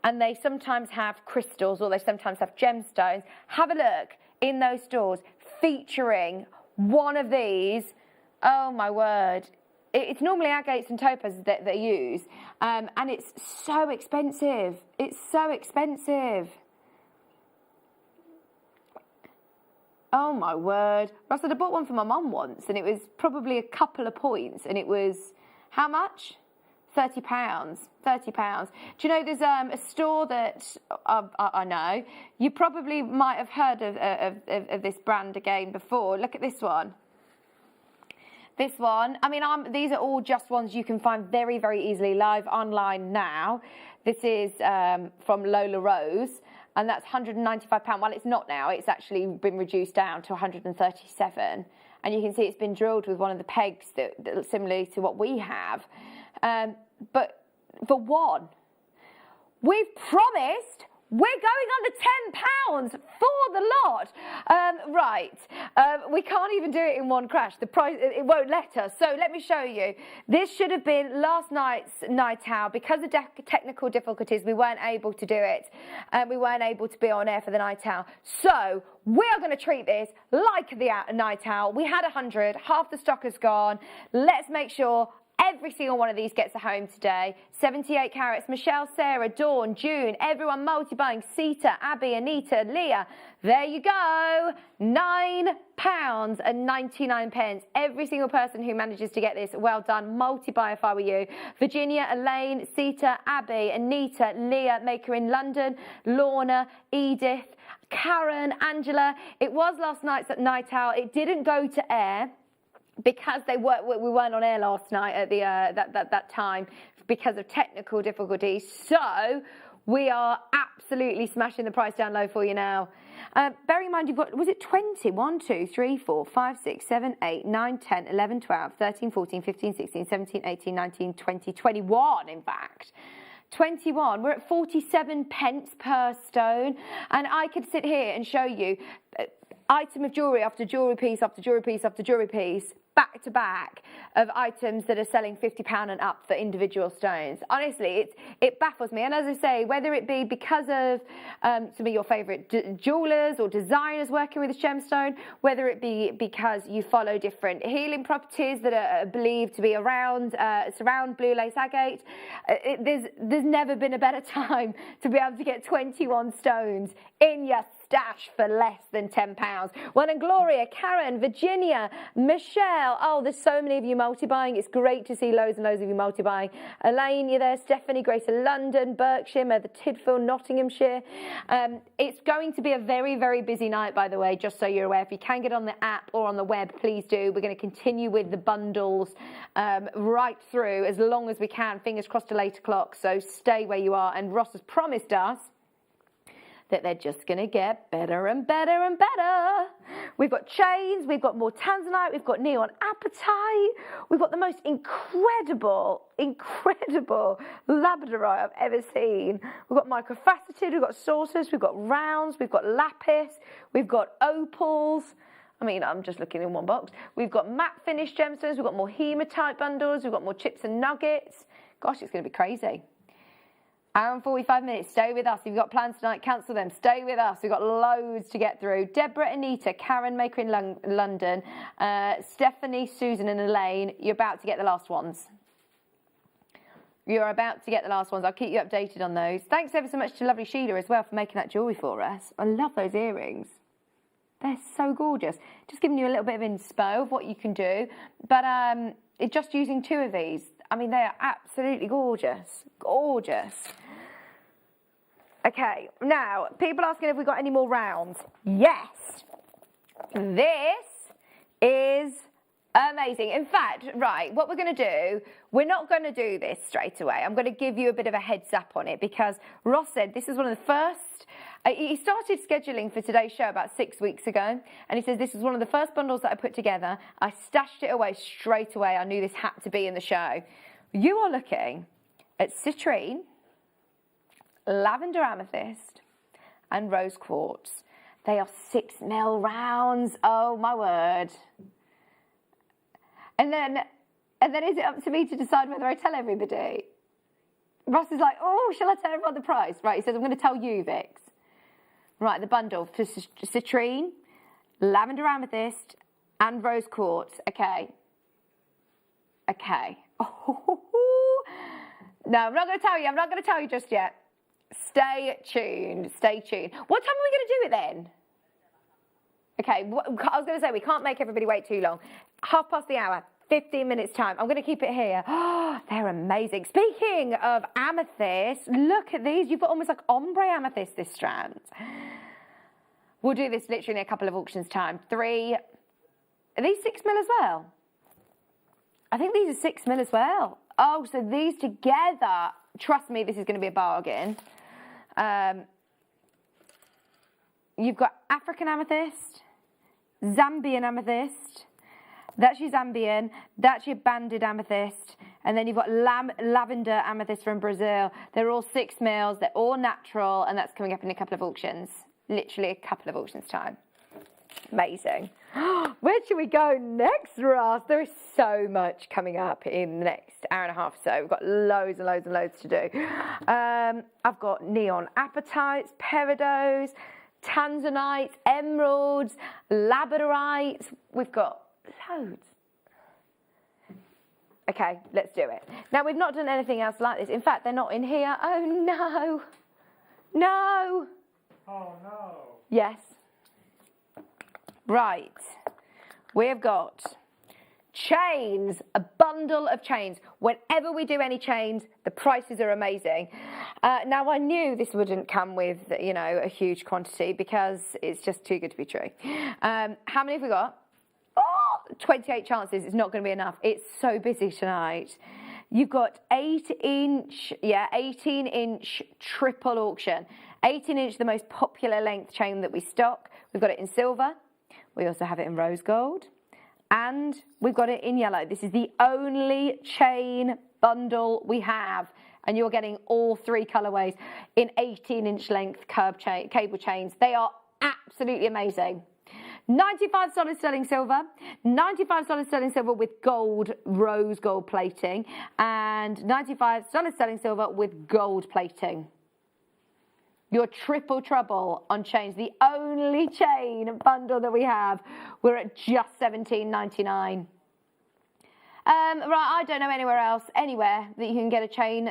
and they sometimes have crystals or they sometimes have gemstones. Have a look in those stores featuring one of these. Oh my word. It's normally agates and topazes that they use, and it's so expensive. It's so expensive. Oh my word. I said I bought one for my mum once, and it was probably a couple of points, and it was, how much? £30. £30. Do you know there's a store that I know, you probably might have heard of this brand again before. Look at this one. This one, I mean, these are all just ones you can find very, very easily live online now. This is from Lola Rose, and that's £195. Well, it's not now. It's actually been reduced down to 137. And you can see it's been drilled with one of the pegs that similarly to what we have. But for one, we've promised... we're going under £10 for the lot. Right, we can't even do it in one crash. The price, it won't let us. So let me show you. This should have been last night's night out. Because of technical difficulties, we weren't able to do it. We weren't able to be on air for the night out. So we are going to treat this like the night out. We had 100, half the stock is gone. Let's make sure every single one of these gets a home today. 78 carats. Michelle, Sarah, Dawn, June, everyone multi-buying. Sita, Abby, Anita, Leah. There you go. £9.99. Every single person who manages to get this, well done. Multi-buy if I were you. Virginia, Elaine, Sita, Abby, Anita, Leah, Maker in London, Lorna, Edith, Karen, Angela. It was last night's night out. It didn't go to air, because we weren't on air last night at that time because of technical difficulties. So we are absolutely smashing the price down low for you now. Bearing in mind you've got, was it 20? 1, 2, 3, 4, 5, 6, 7, 8, 9, 10, 11, 12, 13, 14, 15, 16, 17, 18, 19, 20, 21 in fact. 21, we're at 47 pence per stone, and I could sit here and show you item of jewellery after jewellery piece after jewellery piece after jewellery piece, back to back, of items that are selling £50 and up for individual stones. Honestly, it baffles me. And as I say, whether it be because of some of your favourite jewellers or designers working with this gemstone, whether it be because you follow different healing properties that are believed to be around surround blue lace agate, there's never been a better time to be able to get 21 stones in your stash for less than £10. Well, and Gloria, Karen, Virginia, Michelle. Oh, there's so many of you multi-buying. It's great to see loads and loads of you multi-buying. Elaine, you're there. Stephanie, Greater London, Berkshire, the Tidfield, Nottinghamshire. It's going to be a very, very busy night, by the way, just so you're aware. If you can get on the app or on the web, please do. We're going to continue with the bundles right through as long as we can. Fingers crossed till 8 o'clock. So stay where you are. And Ross has promised us that they're just going to get better and better and better. We've got chains, we've got more tanzanite, we've got neon apatite, we've got the most incredible labradorite I've ever seen. We've got microfaceted, we've got saucers, we've got rounds, we've got lapis, we've got opals. I mean, I'm just looking in one box. We've got matte finish gemstones, we've got more hematite bundles, we've got more chips and nuggets. Gosh, it's going to be crazy. Hour and 45 minutes, stay with us. If you've got plans tonight, cancel them. Stay with us. We've got loads to get through. Deborah, Anita, Karen, Maker in London, Stephanie, Susan and Elaine, you're about to get the last ones. You're about to get the last ones. I'll keep you updated on those. Thanks ever so much to lovely Sheila as well for making that jewellery for us. I love those earrings. They're so gorgeous. Just giving you a little bit of inspo of what you can do. But it's just using 2 of these. I mean, they are absolutely gorgeous. Gorgeous. Okay, now, people asking if we've got any more rounds. Yes. This is amazing. In fact, right, what we're going to do, we're not going to do this straight away. I'm going to give you a bit of a heads up on it because Ross said this is one of the first. He started scheduling for today's show about 6 weeks ago, and he says this is one of the first bundles that I put together. I stashed it away straight away. I knew this had to be in the show. You are looking at citrine, lavender amethyst, and rose quartz. They are 6 mil rounds. Oh my word. And then is it up to me to decide whether I tell everybody? Ross is like, oh, shall I tell everyone the price? Right, he says, I'm going to tell you, Vix. Right, the bundle for citrine, lavender amethyst, and rose quartz. Okay. Oh, no, I'm not going to tell you. I'm not going to tell you just yet. Stay tuned. Stay tuned. What time are we going to do it then? Okay, I was going to say we can't make everybody wait too long. 1:30, 15 minutes time. I'm going to keep it here. Oh, they're amazing. Speaking of amethyst, look at these. You've got almost like ombre amethyst, this strand. We'll do this literally in a couple of auctions time. 3. Are these 6 mil as well? I think these are 6 mil as well. Oh, so these together, trust me, this is going to be a bargain. You've got African amethyst, Zambian amethyst. That's your Zambian. That's your banded amethyst. And then you've got lavender amethyst from Brazil. They're all 6 mils. They're all natural. And that's coming up in a couple of auctions. Literally a couple of auctions time. Amazing. Where should we go next, Ross? There is so much coming up in the next hour and a half or so. We've got loads and loads and loads to do. I've got neon apatites, peridots, tanzanites, emeralds, labradorites. We've got loads. Okay, let's do it. Now, we've not done anything else like this. In fact, they're not in here. Oh, no. No. Oh, no. Yes. Right. We've got chains, a bundle of chains. Whenever we do any chains, the prices are amazing. Now, I knew this wouldn't come with, you know, a huge quantity because it's just too good to be true. How many have we got? Oh, 28 chances. It's not going to be enough. It's so busy tonight. You've got 18-inch triple auction. 18-inch, the most popular length chain that we stock. We've got it in silver. We also have it in rose gold. And we've got it in yellow. This is the only chain bundle we have. And you're getting all 3 colorways in 18-inch length cable chains. They are absolutely amazing. 95 solid sterling silver, 95 solid sterling silver with gold, rose gold plating, and 95 solid sterling silver with gold plating. Your triple trouble on chains, the only chain bundle that we have. We're at just $17.99. Right, I don't know anywhere that you can get a chain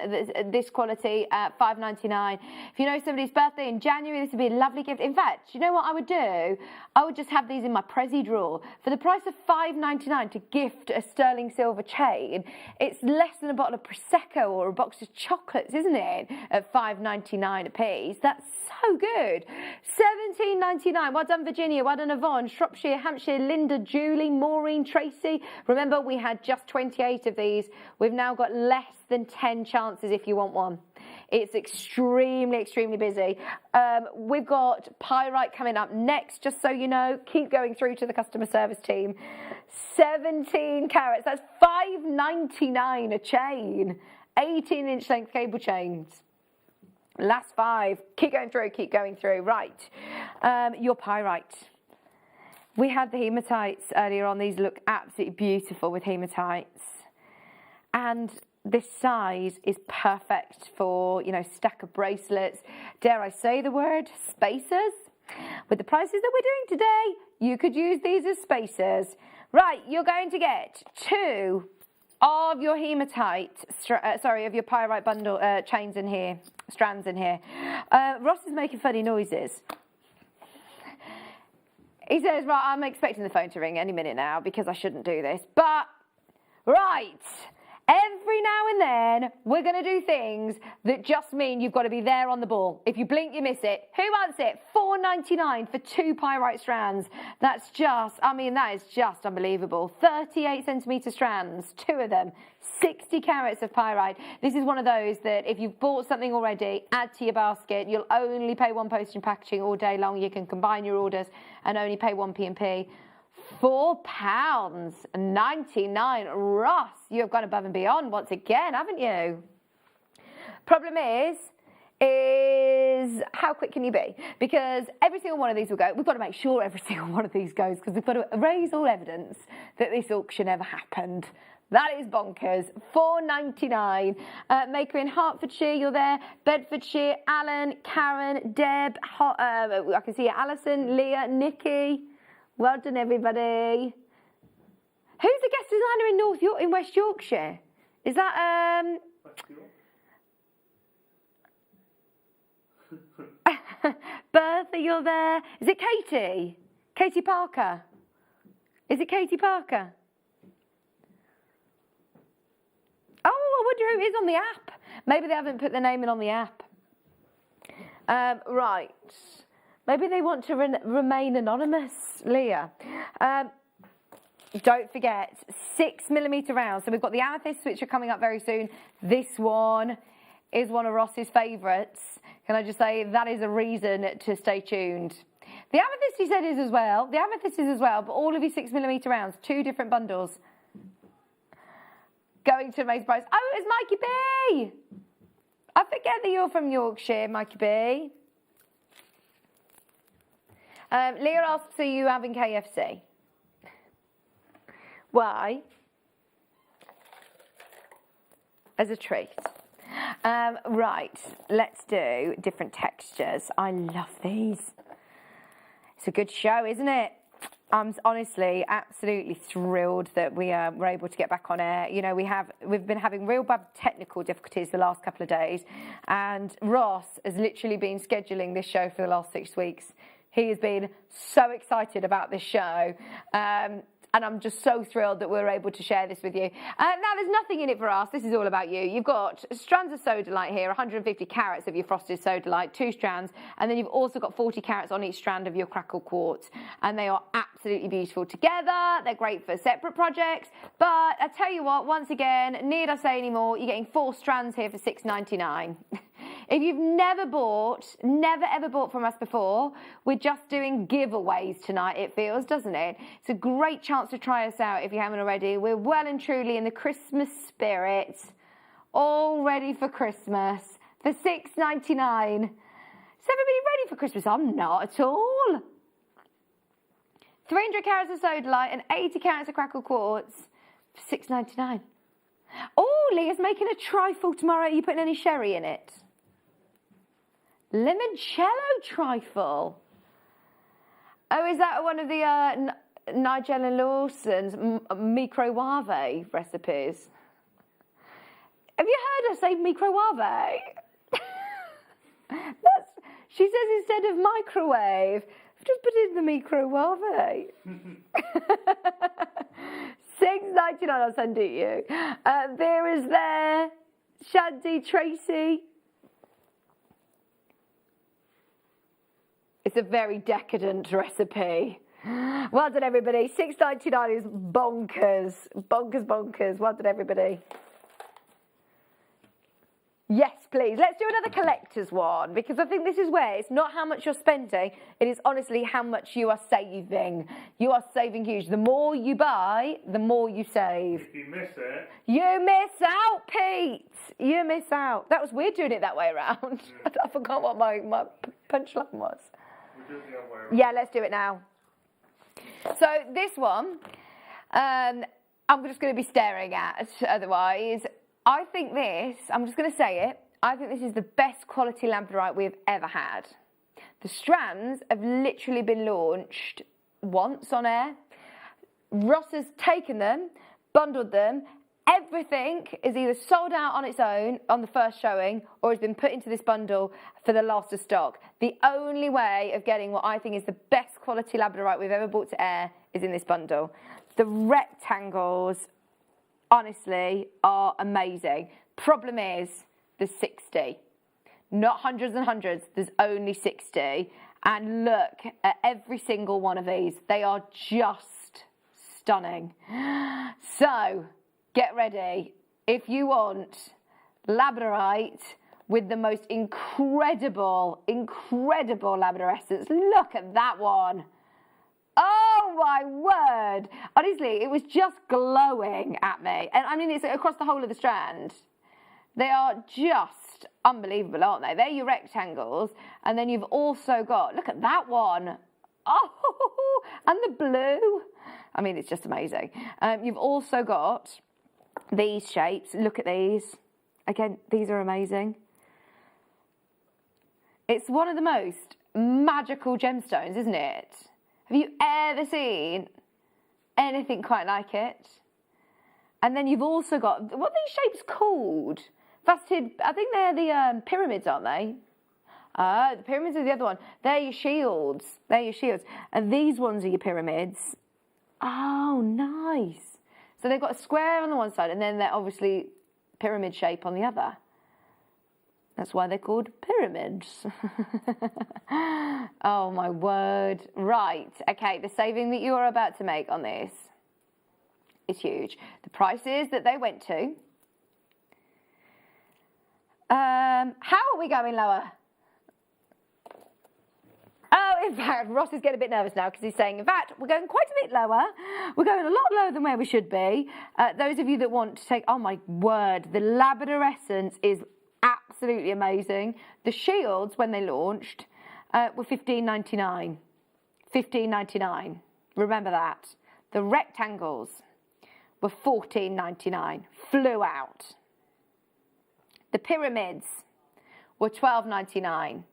this quality at $5.99. If you know somebody's birthday in January, this would be a lovely gift. In fact, you know what I would do? I would just have these in my Prezi drawer. For the price of $5.99 to gift a sterling silver chain, it's less than a bottle of Prosecco or a box of chocolates, isn't it? At $5.99 a piece. That's so good. $17.99. Well done, Virginia. Well done, Yvonne. Shropshire, Hampshire, Linda, Julie, Maureen, Tracy. Remember, we had just 28 of these. We've now got less than 10 chances if you want one. It's extremely, extremely busy. We've got pyrite coming up next, just so you know. Keep going through to the customer service team. 17 carats, that's $5.99 a chain. 18-inch length cable chains. Last 5. Keep going through, keep going through. Right, your pyrite. We had the hematites earlier on. These look absolutely beautiful with hematites. And this size is perfect for, you know, stack of bracelets. Dare I say the word spacers? With the prices that we're doing today, you could use these as spacers. Right, you're going to get 2 of your hematite, of your pyrite bundle chains in here, strands in here. Ross is making funny noises. He says, right, I'm expecting the phone to ring any minute now because I shouldn't do this. But, right, every now and then we're going to do things that just mean you've got to be there on the ball. If you blink, you miss it. Who wants it? $4.99 for 2 pyrite strands. That's just, I mean, that is just unbelievable. 38 centimetre strands, 2 of them. 60 carats of pyrite. This is one of those that if you've bought something already, add to your basket. You'll only pay 1 postage and packaging all day long. You can combine your orders and only pay 1 P&P. £4.99. Ross, you have gone above and beyond once again, haven't you? Problem is how quick can you be? Because every single one of these will go. We've got to make sure every single one of these goes because we've got to raise all evidence that this auction ever happened. That is bonkers. $4.99. Maker in Hertfordshire, you're there. Bedfordshire, Alan, Karen, Deb, I can see Alison, Leah, Nikki. Well done, everybody. Who's the guest designer in West Yorkshire? Is that Bertha? You're there. Is it Katie? Katie Parker? Is it Katie Parker? Oh, I wonder who is on the app. Maybe they haven't put their name in on the app. Right. Maybe they want to remain anonymous, Leah. Don't forget, 6mm rounds. So we've got the amethysts, which are coming up very soon. This one is one of Ross's favourites. Can I just say that is a reason to stay tuned. The amethyst, he said, is as well. The amethyst is as well, but all of your 6mm rounds, 2 different bundles. Going to Amazing Price. Oh, it was Mikey B. I forget that you're from Yorkshire, Mikey B. Leah asks, are you having KFC? Why? As a treat. Right, let's do different textures. I love these. It's a good show, isn't it? I'm honestly absolutely thrilled that we were able to get back on air. You know, we've been having real bad technical difficulties the last couple of days, and Ross has literally been scheduling this show for the last 6 weeks. He has been so excited about this show. And I'm just so thrilled that we're able to share this with you. Now, there's nothing in it for us. This is all about you. You've got strands of sodalite here, 150 carats of your frosted sodalite, 2 strands. And then you've also got 40 carats on each strand of your crackle quartz. And they are absolutely beautiful together. They're great for separate projects. But I tell you what, once again, need I say any more, you're getting 4 strands here for $6.99. If you've never ever bought from us before, we're just doing giveaways tonight, it feels, doesn't it? It's a great chance to try us out if you haven't already. We're well and truly in the Christmas spirit, all ready for Christmas for $6.99. Is everybody ready for Christmas? I'm not at all. 300 carats of sodalite and 80 carats of crackle quartz for $6.99. Oh, Leah's making a trifle tomorrow. Are you putting any sherry in it? Limoncello trifle. Oh, is that one of the Nigel and Lawson's microwave recipes? Have you heard her say microwave? She says instead of microwave, just put it in the microwave. $6.99, I'll send it you. There is there. Shandy, Tracy. It's a very decadent recipe. Well done, everybody. $6.99 is bonkers. Bonkers, bonkers. Well done, everybody. Yes, please. Let's do another collector's one, because I think this is where it's not how much you're spending, it is honestly how much you are saving. You are saving huge. The more you buy, the more you save. If you miss it... You miss out, Pete. You miss out. That was weird doing it that way around. I forgot what my punchline was. We'll do it the other way around. Yeah, let's do it now. So this one, I'm just going to be staring at, otherwise. I think this, I'm just going to say it, I think this is the best quality labradorite we've ever had. The strands have literally been launched once on air. Ross has taken them, bundled them. Everything is either sold out on its own on the first showing or has been put into this bundle for the last of stock. The only way of getting what I think is the best quality labradorite we've ever brought to air is in this bundle. The rectangles, honestly, are amazing. Problem is, there's 60. Not hundreds and hundreds, there's only 60. And look at every single one of these. They are just stunning. So, get ready. If you want labradorite with the most incredible labradorescence, look at that one. Oh my word. Honestly, it was just glowing at me. And I mean, it's across the whole of the strand. They are just unbelievable, aren't they? They're your rectangles. And then you've also got, look at that one. Oh, and the blue. I mean, it's just amazing. You've also got these shapes. Look at these. Again, these are amazing. It's one of the most magical gemstones, isn't it? Have you ever seen anything quite like it? And then you've also got, what are these shapes called? Faceted, I think they're the pyramids, aren't they? The pyramids are the other one. They're your shields. They're your shields. And these ones are your pyramids. Oh, nice. So they've got a square on the one side and then they're obviously pyramid shape on the other. That's why they're called pyramids. Oh my word. Right, okay, the saving that you are about to make on this is huge. The prices that they went to. How are we going lower? Oh, in fact, Ross is getting a bit nervous now because he's saying, in fact, we're going quite a bit lower. We're going a lot lower than where we should be. Those of you that want to take, oh my word, the labradorescence is absolutely amazing. The shields, when they launched, were $15.99. $15.99. Remember that. The rectangles were $14.99. Flew out. The pyramids were $12.99.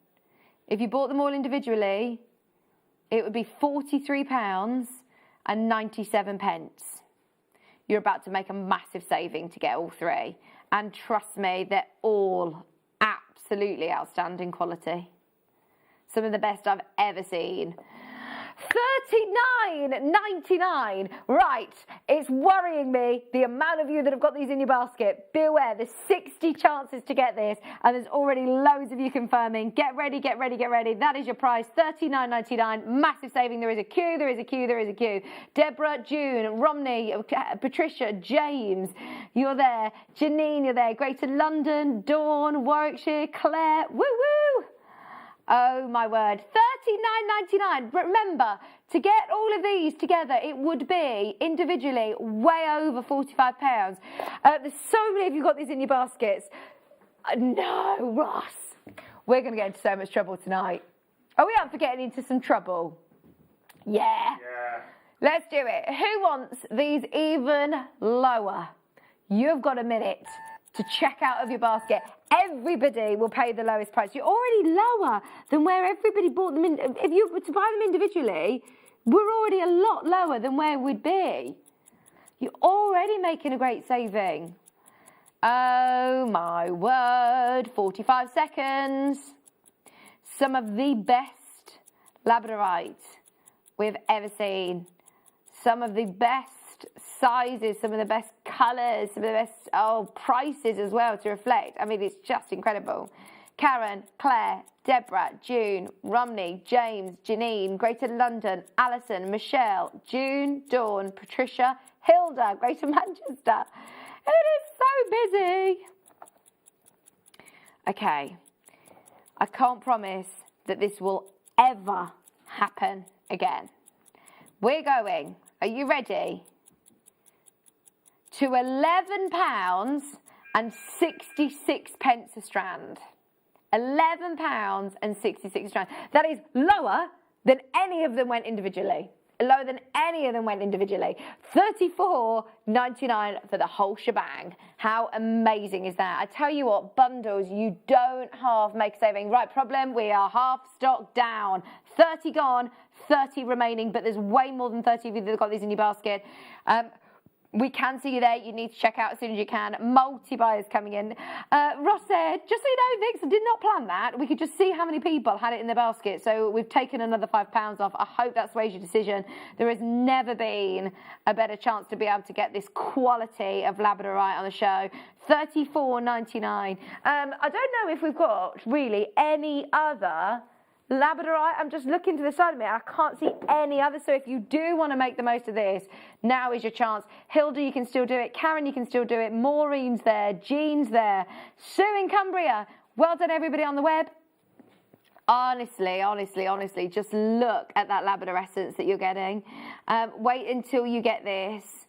If you bought them all individually, it would be £43.97. You're about to make a massive saving to get all three. And trust me, they're all absolutely outstanding quality. Some of the best I've ever seen. $39.99. Right, it's worrying me, the amount of you that have got these in your basket. Beware, there's 60 chances to get this, and there's already loads of you confirming. Get ready, get ready, get ready. That is your price, $39.99. Massive saving. There is a queue, there is a queue, there is a queue. Deborah, June, Romney, Patricia, James, you're there. Janine, you're there. Greater London, Dawn, Warwickshire, Claire, woo-woo. Oh my word, $39.99. Remember, to get all of these together, it would be individually way over £45. There's so many of you got these in your baskets. No, Ross. We're going to get into so much trouble tonight. Are we up for getting into some trouble? Yeah. Let's do it. Who wants these even lower? You've got a minute to check out of your basket. Everybody will pay the lowest price. You're already lower than where everybody bought them in. If you were to buy them individually, we're already a lot lower than where we'd be. You're already making a great saving. Oh my word, 45 seconds. Some of the best labradorite we've ever seen. Some of the best sizes, some of the best colours, some of the best prices as well to reflect. I mean, it's just incredible. Karen, Claire, Deborah, June, Romney, James, Janine, Greater London, Alison, Michelle, June, Dawn, Patricia, Hilda, Greater Manchester. It is so busy. Okay, I can't promise that this will ever happen again. We're going, are you ready? To £11.66 a strand. £11.66 a strand. That is lower than any of them went individually. Lower than any of them went individually. $34.99 for the whole shebang. How amazing is that? I tell you what, bundles, you don't half make a saving. Right, problem, we are half stock down. 30 gone, 30 remaining, but there's way more than 30 of you that have got these in your basket. We can see you there. You need to check out as soon as you can. Multi-buyers coming in. Ross said, just so you know, Vix, I did not plan that. We could just see how many people had it in their basket. So we've taken another £5 off. I hope that sways your decision. There has never been a better chance to be able to get this quality of labradorite on the show. $34.99. I don't know if we've got really any other labradorite. I'm just looking to the side of me. I can't see any other. So if you do want to make the most of this, now is your chance. Hilda, you can still do it. Karen, you can still do it. Maureen's there. Jean's there. Sue in Cumbria. Well done, everybody on the web. Honestly, just look at that labrador essence that you're getting. Wait until you get this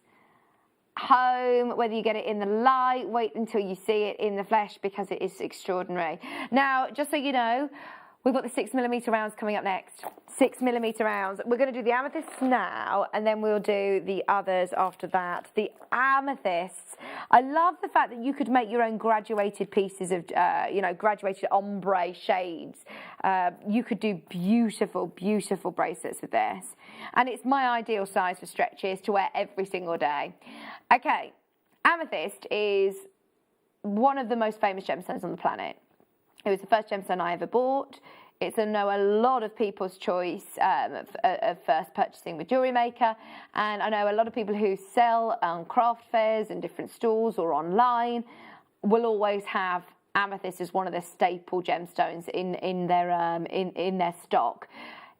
home, whether you get it in the light, wait until you see it in the flesh, because it is extraordinary. Now, just so you know, we've got the 6mm rounds coming up next. 6mm rounds. We're going to do the amethysts now, and then we'll do the others after that. The amethysts. I love the fact that you could make your own graduated pieces of, graduated ombre shades. You could do beautiful, beautiful bracelets with this. And it's my ideal size for stretches to wear every single day. Okay, amethyst is one of the most famous gemstones on the planet. It was the first gemstone I ever bought. It's, I know, a lot of people's choice of first purchasing with JewelleryMaker. And I know a lot of people who sell on craft fairs and different stalls or online will always have amethyst as one of their staple gemstones in their stock.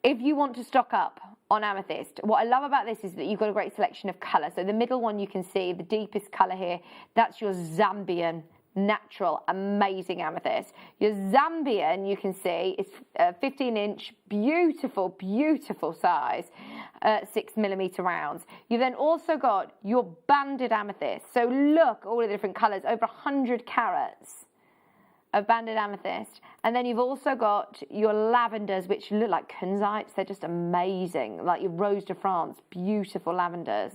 If you want to stock up on amethyst, what I love about this is that you've got a great selection of colour. So the middle one you can see, the deepest colour here, that's your Zambian natural, amazing amethyst. Your Zambian, you can see, is 15-inch, beautiful, beautiful size, 6mm rounds. You've then also got your banded amethyst. So look, all the different colours, over 100 carats of banded amethyst. And then you've also got your lavenders, which look like kunzites. They're just amazing, like your Rose de France, beautiful lavenders.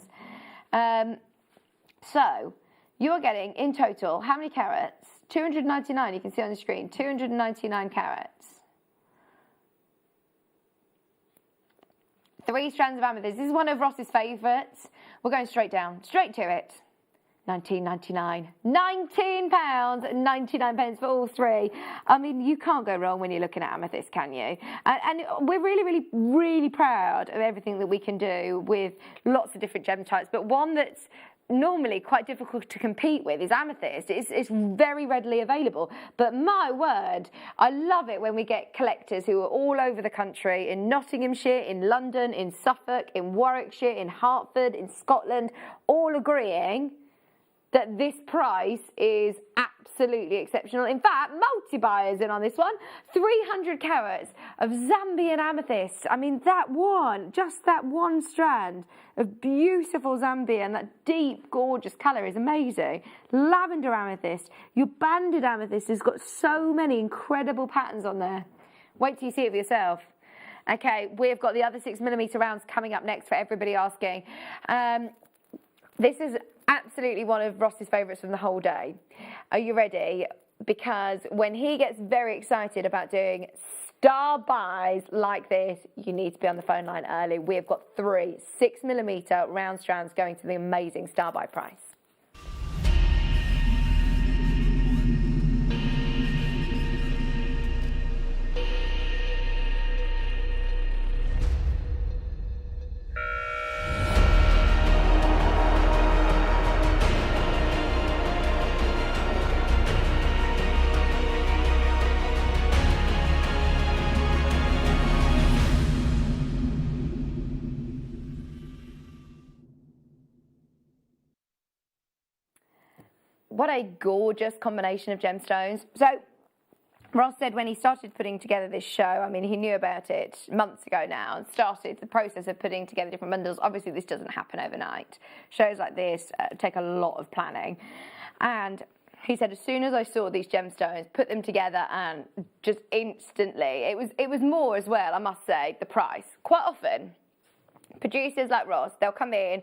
So you're getting, in total, how many carats? 299, you can see on the screen, 299 carats. 3 strands of amethyst. This is one of Ross's favourites. We're going straight down, straight to it. £19.99. £19.99 for all 3. I mean, you can't go wrong when you're looking at amethyst, can you? And we're really, really, really proud of everything that we can do with lots of different gem types, but one that's normally quite difficult to compete with is amethyst. It's very readily available, but my word, I love it when we get collectors who are all over the country, in Nottinghamshire, in London, in Suffolk, in Warwickshire, in Hertford, in Scotland, all agreeing that this price is absolutely exceptional. In fact, multi-buyers in on this one. 300 carats of Zambian amethyst. I mean, that one, just that one strand of beautiful Zambian, that deep, gorgeous colour is amazing. Lavender amethyst. Your banded amethyst has got so many incredible patterns on there. Wait till you see it for yourself. Okay, we've got the other 6mm rounds coming up next for everybody asking. This is absolutely one of Ross's favourites from the whole day. Are you ready? Because when he gets very excited about doing star buys like this, you need to be on the phone line early. We've got 3 6mm round strands going to the amazing star buy price. What a gorgeous combination of gemstones. So Ross said when he started putting together this show, I mean, he knew about it months ago now and started the process of putting together different bundles. Obviously, this doesn't happen overnight. Shows like this take a lot of planning. And he said, as soon as I saw these gemstones, put them together, and just instantly, it was more as well, I must say, the price. Quite often, producers like Ross, they'll come in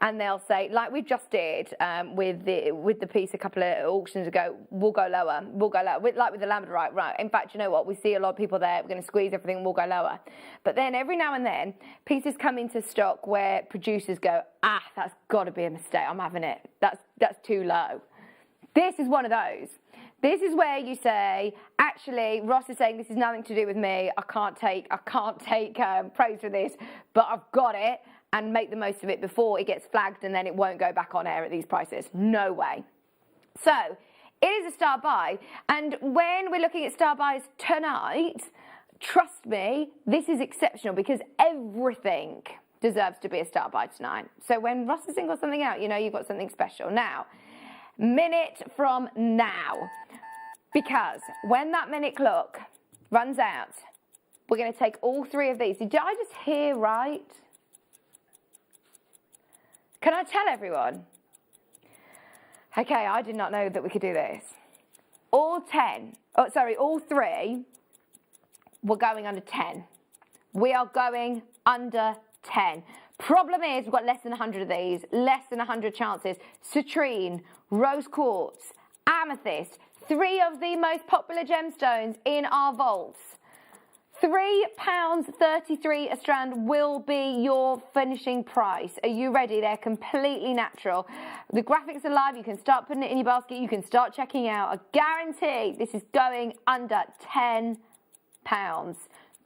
and they'll say, like we just did with the piece a couple of auctions ago, we'll go lower. Like with the labradorite, right? In fact, you know what? We see a lot of people there. We're going to squeeze everything and we'll go lower. But then every now and then, pieces come into stock where producers go, that's got to be a mistake. I'm having it. That's too low. This is one of those. This is where you say, actually, Ross is saying this is nothing to do with me. I can't take praise for this, but I've got it, and make the most of it before it gets flagged and then it won't go back on air at these prices. No way. So it is a star buy, and when we're looking at star buys tonight, trust me, this is exceptional because everything deserves to be a star buy tonight. So when Ross has singled something out, you know you've got something special. Now, minute from now, because when that minute clock runs out, we're going to take all three of these. Did I just hear right? Can I tell everyone? Okay, I did not know that we could do this. All three, we're going under 10. We are going under 10. Problem is, we've got less than 100 of these, less than 100 chances. Citrine, rose quartz, amethyst, three of the most popular gemstones in our vaults. £3.33 a strand will be your finishing price. Are you ready? They're completely natural. The graphics are live. You can start putting it in your basket. You can start checking out. I guarantee this is going under £10.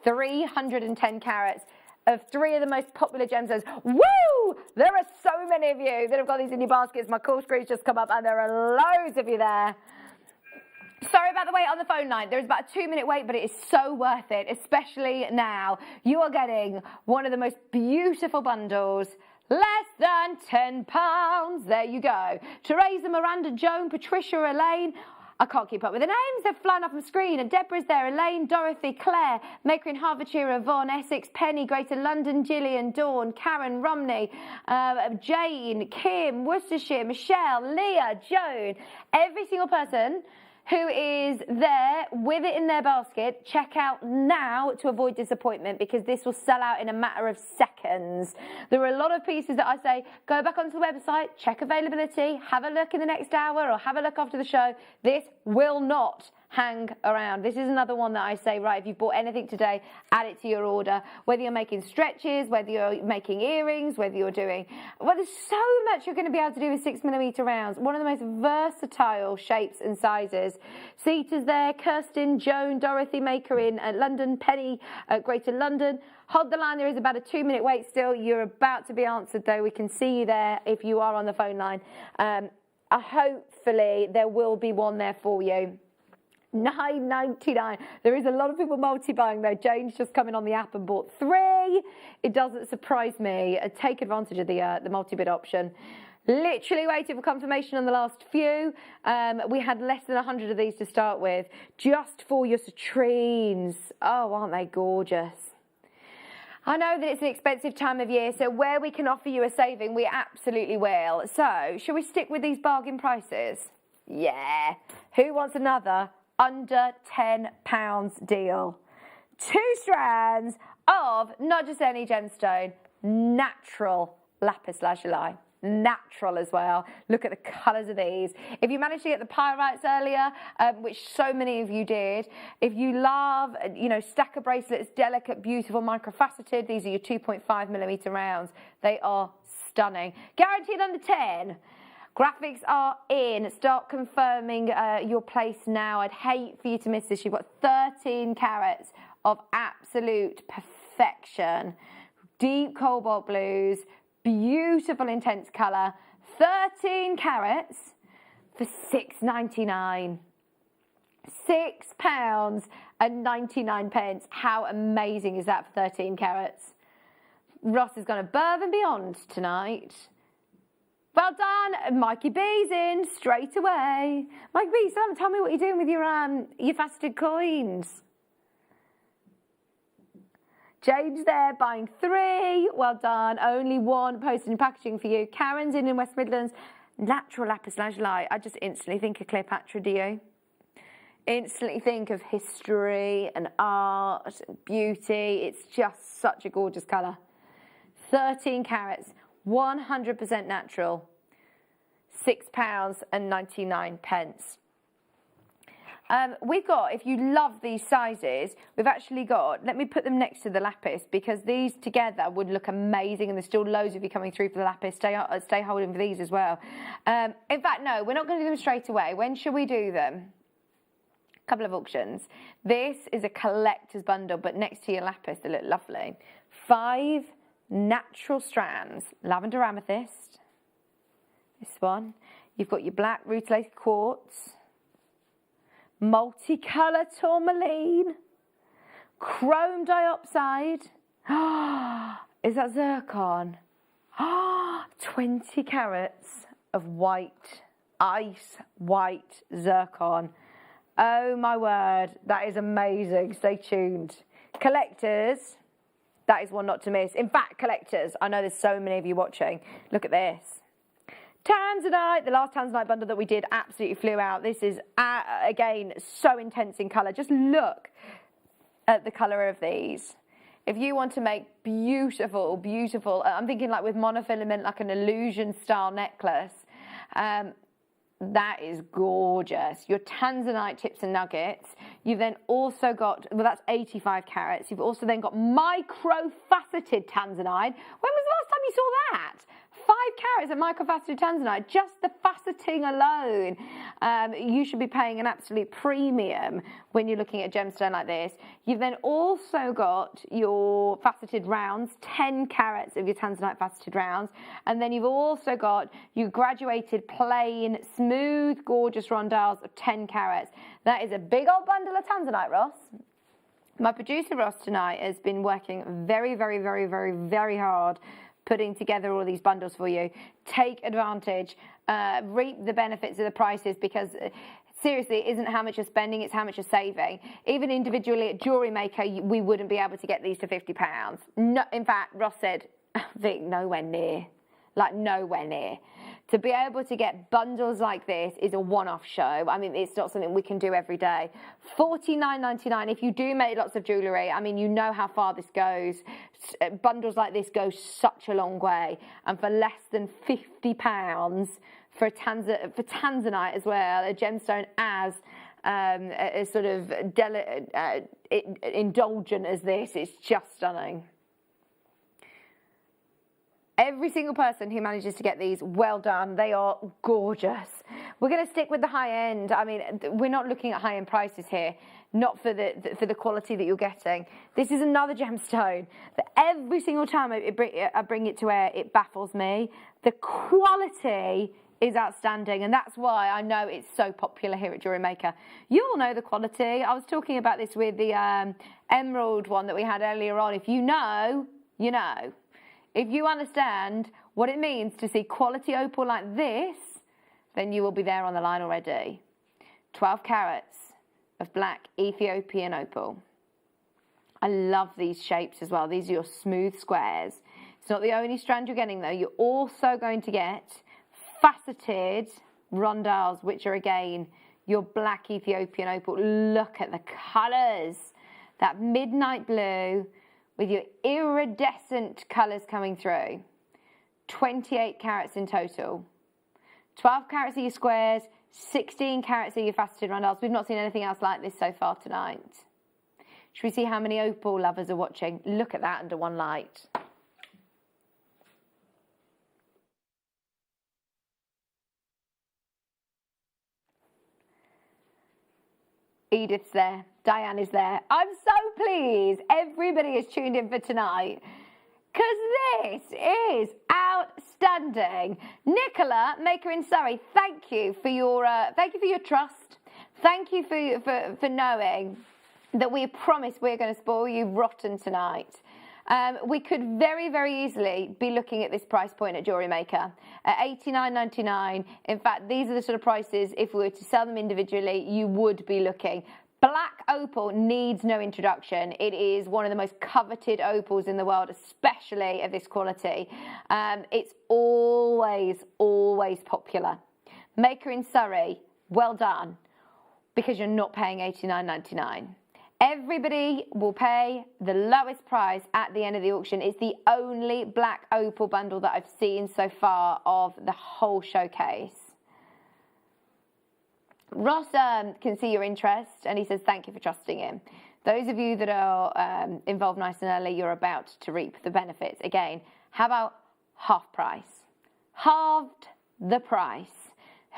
310 carats of three of the most popular gemstones. Woo! There are so many of you that have got these in your baskets. My call screen's just come up and there are loads of you there. Sorry about the wait on the phone line. There's about a 2-minute wait, but it is so worth it, especially now. You are getting one of the most beautiful bundles, less than £10. There you go. Teresa, Miranda, Joan, Patricia, Elaine. I can't keep up with the names. They're flying off the screen. And Deborah's there. Elaine, Dorothy, Claire, Maker in Hertfordshire, Yvonne, Essex, Penny, Greater London, Gillian, Dawn, Karen, Romney, Jane, Kim, Worcestershire, Michelle, Leah, Joan. Every single person who is there with it in their basket, check out now to avoid disappointment because this will sell out in a matter of seconds. There are a lot of pieces that I say, go back onto the website, check availability, have a look in the next hour or have a look after the show. This will not hang around. This is another one that I say, right, if you've bought anything today, add it to your order. Whether you're making stretches, whether you're making earrings, whether you're doing, well, there's so much you're going to be able to do with 6mm rounds. One of the most versatile shapes and sizes. Seata's there, Kirsten, Joan, Dorothy, Maker in London, Penny, Greater London. Hold the line, there is about a 2-minute wait still. You're about to be answered though. We can see you there if you are on the phone line. Hopefully there will be one there for you. $9.99. There is a lot of people multi-buying though. Jane's just come in on the app and bought 3. It doesn't surprise me. Take advantage of the multi-bid option. Literally waiting for confirmation on the last few. We had less than 100 of these to start with. Just for your citrines. Oh, aren't they gorgeous? I know that it's an expensive time of year, so where we can offer you a saving, we absolutely will. So, shall we stick with these bargain prices? Yeah. Who wants another under £10 deal? 2 strands of not just any gemstone, natural lapis lazuli. Natural as well. Look at the colours of these. If you managed to get the pyrites earlier, which so many of you did, if you love, stacker bracelets, delicate, beautiful, microfaceted, these are your 2.5mm rounds. They are stunning. Guaranteed under 10. Graphics are in. Start confirming your place now. I'd hate for you to miss this. You've got 13 carats of absolute perfection. Deep cobalt blues. Beautiful intense colour. 13 carats for £6.99. £6.99. How amazing is that for 13 carats? Ross has gone above and beyond tonight. Well done. Mikey B's in straight away. Mikey B, so tell me what you're doing with your faceted coins. James there buying 3. Well done. Only 1 posted in packaging for you. Karen's in West Midlands. Natural lapis lazuli. I just instantly think of Cleopatra, do you? Instantly think of history and art and beauty. It's just such a gorgeous colour. 13 carats, 100% natural. £6.99. We've got, if you love these sizes, we've actually got, let me put them next to the lapis because these together would look amazing and there's still loads of you coming through for the lapis. Stay holding for these as well. In fact, no, we're not going to do them straight away. When should we do them? A couple of auctions. This is a collector's bundle, but next to your lapis, they look lovely. 5 natural strands, lavender amethyst. This one. You've got your black rutilated quartz. Multicolour tourmaline, chrome diopside. Is that zircon? 20 carats of white, ice white zircon. Oh my word, that is amazing. Stay tuned. Collectors, that is one not to miss. In fact, collectors, I know there's so many of you watching. Look at this. Tanzanite, the last Tanzanite bundle that we did absolutely flew out. This is, again, so intense in colour. Just look at the colour of these. If you want to make beautiful, beautiful, I'm thinking like with monofilament, like an illusion style necklace, that is gorgeous. Your Tanzanite tips and nuggets. You've then also got, well, that's 85 carats. You've also then got micro-faceted Tanzanite. When was the last time you saw that? 5 carats of microfaceted Tanzanite, just the faceting alone. You should be paying an absolute premium when you're looking at a gemstone like this. You've then also got your faceted rounds, 10 carats of your Tanzanite faceted rounds. And then you've also got your graduated plain, smooth, gorgeous rondelles of 10 carats. That is a big old bundle of Tanzanite, Ross. My producer, Ross, tonight has been working very, very, very, very, very hard putting together all these bundles for you. Take advantage, reap the benefits of the prices because seriously, it isn't how much you're spending, it's how much you're saving. Even individually at JewelleryMaker, we wouldn't be able to get these to £50. No, in fact, Ross said, Vic, nowhere near. Like nowhere near. To be able to get bundles like this is a one-off show. I mean, it's not something we can do every day. $49.99 if you do make lots of jewellery. I mean, you know how far this goes. Bundles like this go such a long way. And for less than £50 for Tanzanite as well, a gemstone as sort of indulgent as this, it's just stunning. Every single person who manages to get these, well done. They are gorgeous. We're going to stick with the high end. I mean, we're not looking at high end prices here, not for the quality that you're getting. This is another gemstone that every single time I bring it to air, it baffles me. The quality is outstanding, and that's why I know it's so popular here at JewelleryMaker. You all know the quality. I was talking about this with the emerald one that we had earlier on. If you know, you know. If you understand what it means to see quality opal like this, then you will be there on the line already. 12 carats of black Ethiopian opal. I love these shapes as well. These are your smooth squares. It's not the only strand you're getting though. You're also going to get faceted rondelles, which are again your black Ethiopian opal. Look at the colours. That midnight blue with your iridescent colours coming through. 28 carats in total. 12 carats of your squares, 16 carats of your faceted rondelles. We've not seen anything else like this so far tonight. Should we see how many opal lovers are watching? Look at that under one light. Edith's there. Diane is there. I'm so pleased everybody is tuned in for tonight because this is outstanding. Nicola, Maker in Surrey, thank you for your trust. Thank you for knowing that we promise we're going to spoil you rotten tonight. We could very, very easily be looking at this price point at JewelleryMaker at $89.99. In fact, these are the sort of prices, if we were to sell them individually, you would be looking. Black opal needs no introduction. It is one of the most coveted opals in the world, especially of this quality. It's always, always popular. Maker in Surrey, well done, because you're not paying $89.99. Everybody will pay the lowest price at the end of the auction. It's the only black opal bundle that I've seen so far of the whole showcase. Ross can see your interest, and he says thank you for trusting him. Those of you that are involved nice and early, you're about to reap the benefits. Again, how about half price? Halved the price.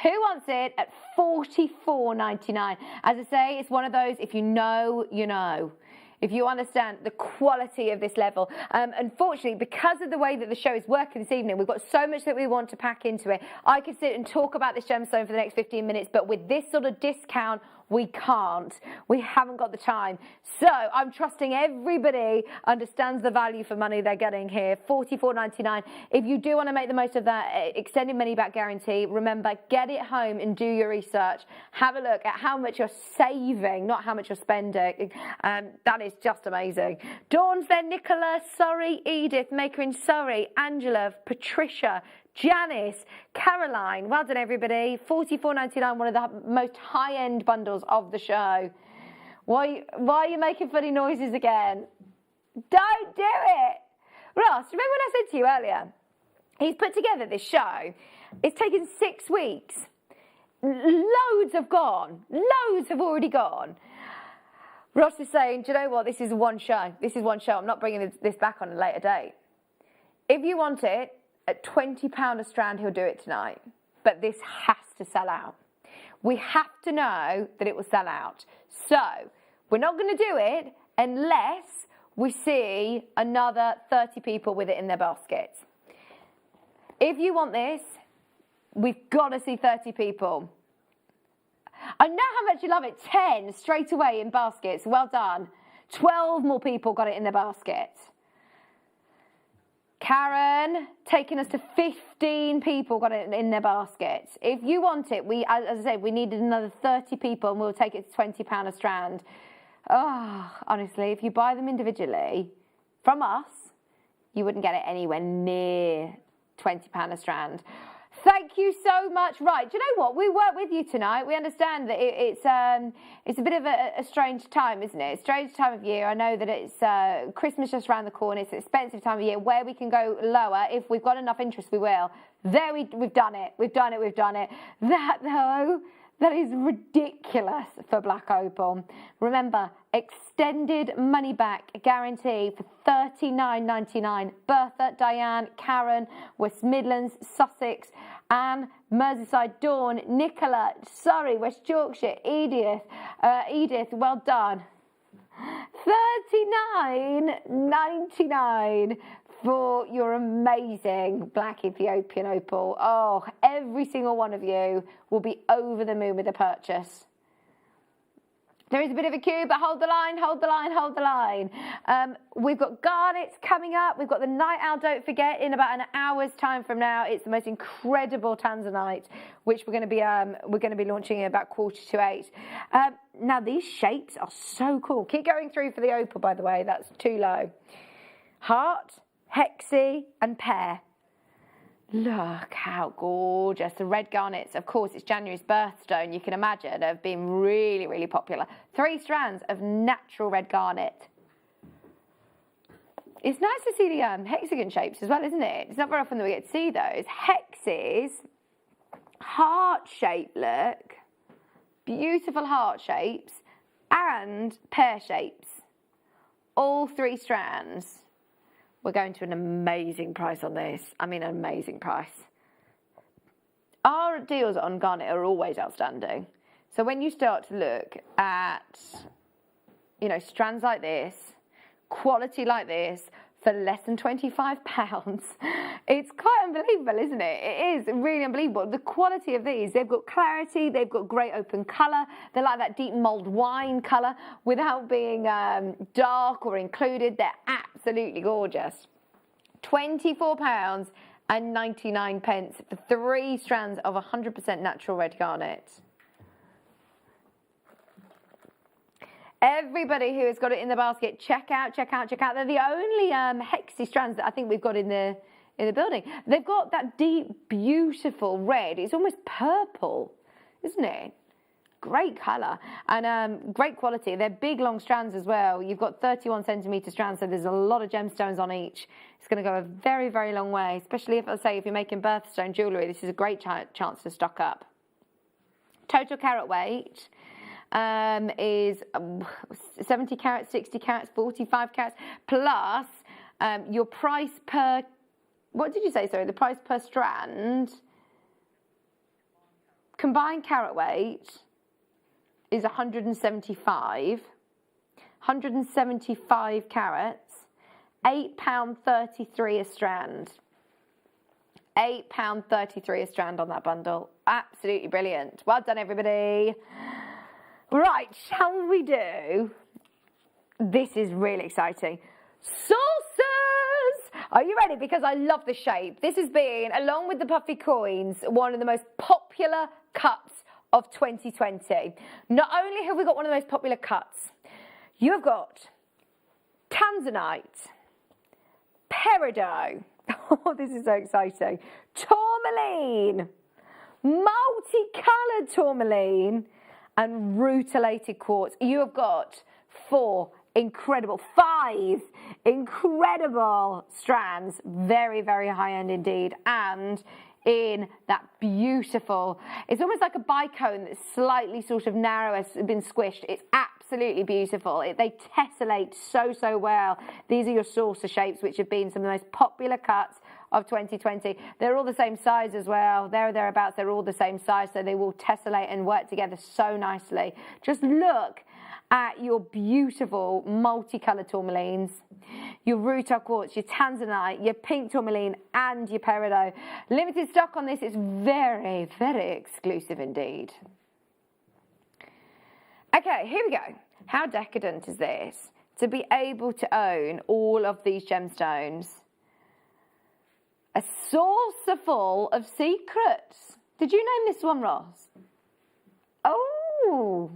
Who wants it at $44.99? As I say, it's one of those, if you know, you know. If you understand the quality of this level. Unfortunately, because of the way that the show is working this evening, we've got so much that we want to pack into it. I could sit and talk about this gemstone for the next 15 minutes, but with this sort of discount, we can't. We haven't got the time. So I'm trusting everybody understands the value for money they're getting here. $44.99. If you do want to make the most of that extended money back guarantee, remember, get it home and do your research. Have a look at how much you're saving, not how much you're spending. That is just amazing. Dawn's there, Nicola, Surrey, Edith, Maker in Surrey, Angela, Patricia, Janice, Caroline, well done everybody. $44.99, one of the most high-end bundles of the show. Why are you making funny noises again? Don't do it! Ross, remember when I said to you earlier, he's put together this show. It's taken 6 weeks. Loads have gone. Loads have already gone. Ross is saying, do you know what? This is one show. This is one show. I'm not bringing this back on a later date. If you want it, at £20 a strand, he'll do it tonight. But this has to sell out. We have to know that it will sell out. So we're not going to do it unless we see another 30 people with it in their baskets. If you want this, we've got to see 30 people. I know how much you love it. 10 straight away in baskets. Well done. 12 more people got it in their baskets. Karen, taking us to 15 people got it in their baskets. If you want it, as I said, we needed another 30 people and we'll take it to £20 a strand. Oh, honestly, if you buy them individually from us, you wouldn't get it anywhere near £20 a strand. Thank you so much. Right, do you know what? We work with you tonight. We understand that it's a bit of a strange time, isn't it? A strange time of year. I know that it's Christmas just around the corner. It's an expensive time of year where we can go lower. If we've got enough interest, we will. There we've done it. We've done it. We've done it. That, though, that is ridiculous for black opal. Remember, extended money back guarantee for $39.99. Bertha, Diane, Karen, West Midlands, Sussex, Anne, Merseyside, Dawn, Nicola, Surrey, West Yorkshire, Edith, well done. $39.99 for your amazing black Ethiopian opal. Oh, every single one of you will be over the moon with the purchase. There is a bit of a queue, but hold the line, hold the line, hold the line. We've got garnets coming up. We've got the night owl, don't forget, in about an hour's time from now. It's the most incredible tanzanite, which we're going to be launching in about 7:45. Now, these shapes are so cool. Keep going through for the opal, by the way. That's too low. Heart, hexie, and pear. Look how gorgeous. The red garnets, of course, it's January's birthstone. You can imagine have been really, really popular. 3 strands of natural red garnet. It's nice to see the hexagon shapes as well, isn't it? It's not very often that we get to see those. Hexes, heart-shaped look, beautiful heart shapes, and pear shapes. All 3 strands. We're going to an amazing price on this. I mean, an amazing price. Our deals on garnet are always outstanding. So when you start to look at, strands like this, quality like this, for less than £25. It's quite unbelievable, isn't it? It is really unbelievable. The quality of these, they've got clarity, they've got great open colour, they're like that deep mulled wine colour without being dark or included. They're absolutely gorgeous. £24.99 for 3 strands of 100% natural red garnet. Everybody who has got it in the basket, check out. They're the only hexy strands that I think we've got in the building. They've got that deep, beautiful red. It's almost purple, isn't it? Great colour and great quality. They're big, long strands as well. You've got 31 centimetre strands, so there's a lot of gemstones on each. It's going to go a very, very long way, especially if you're making birthstone jewellery. This is a great chance to stock up. Total carat weight is 70 carats, 60 carats, 45 carats, plus your price per, what did you say, sorry, the price per strand, combined carat weight is 175 carats, £8.33 a strand. £8.33 a strand on that bundle. Absolutely brilliant. Well done, everybody. Right, shall we do? This is really exciting. Saucers! Are you ready? Because I love the shape. This has been, along with the puffy coins, one of the most popular cuts of 2020. Not only have we got one of the most popular cuts, you have got tanzanite, peridot, oh, this is so exciting, tourmaline, multicoloured tourmaline, and rutilated quartz. You have got 5 incredible strands, very, very high-end indeed, and in that beautiful, it's almost like a bicone that's slightly sort of narrow, has been squished. It's absolutely beautiful. They tessellate so, so well. These are your saucer shapes, which have been some of the most popular cuts of 2020. They're all the same size as well. Thereabouts, they're all the same size, so they will tessellate and work together so nicely. Just look at your beautiful multicoloured tourmalines, your rutile quartz, your tanzanite, your pink tourmaline, and your peridot. Limited stock on this. It's very, very exclusive indeed. Okay, here we go. How decadent is this? To be able to own all of these gemstones. A saucer full of secrets. Did you name this one, Ross? Oh.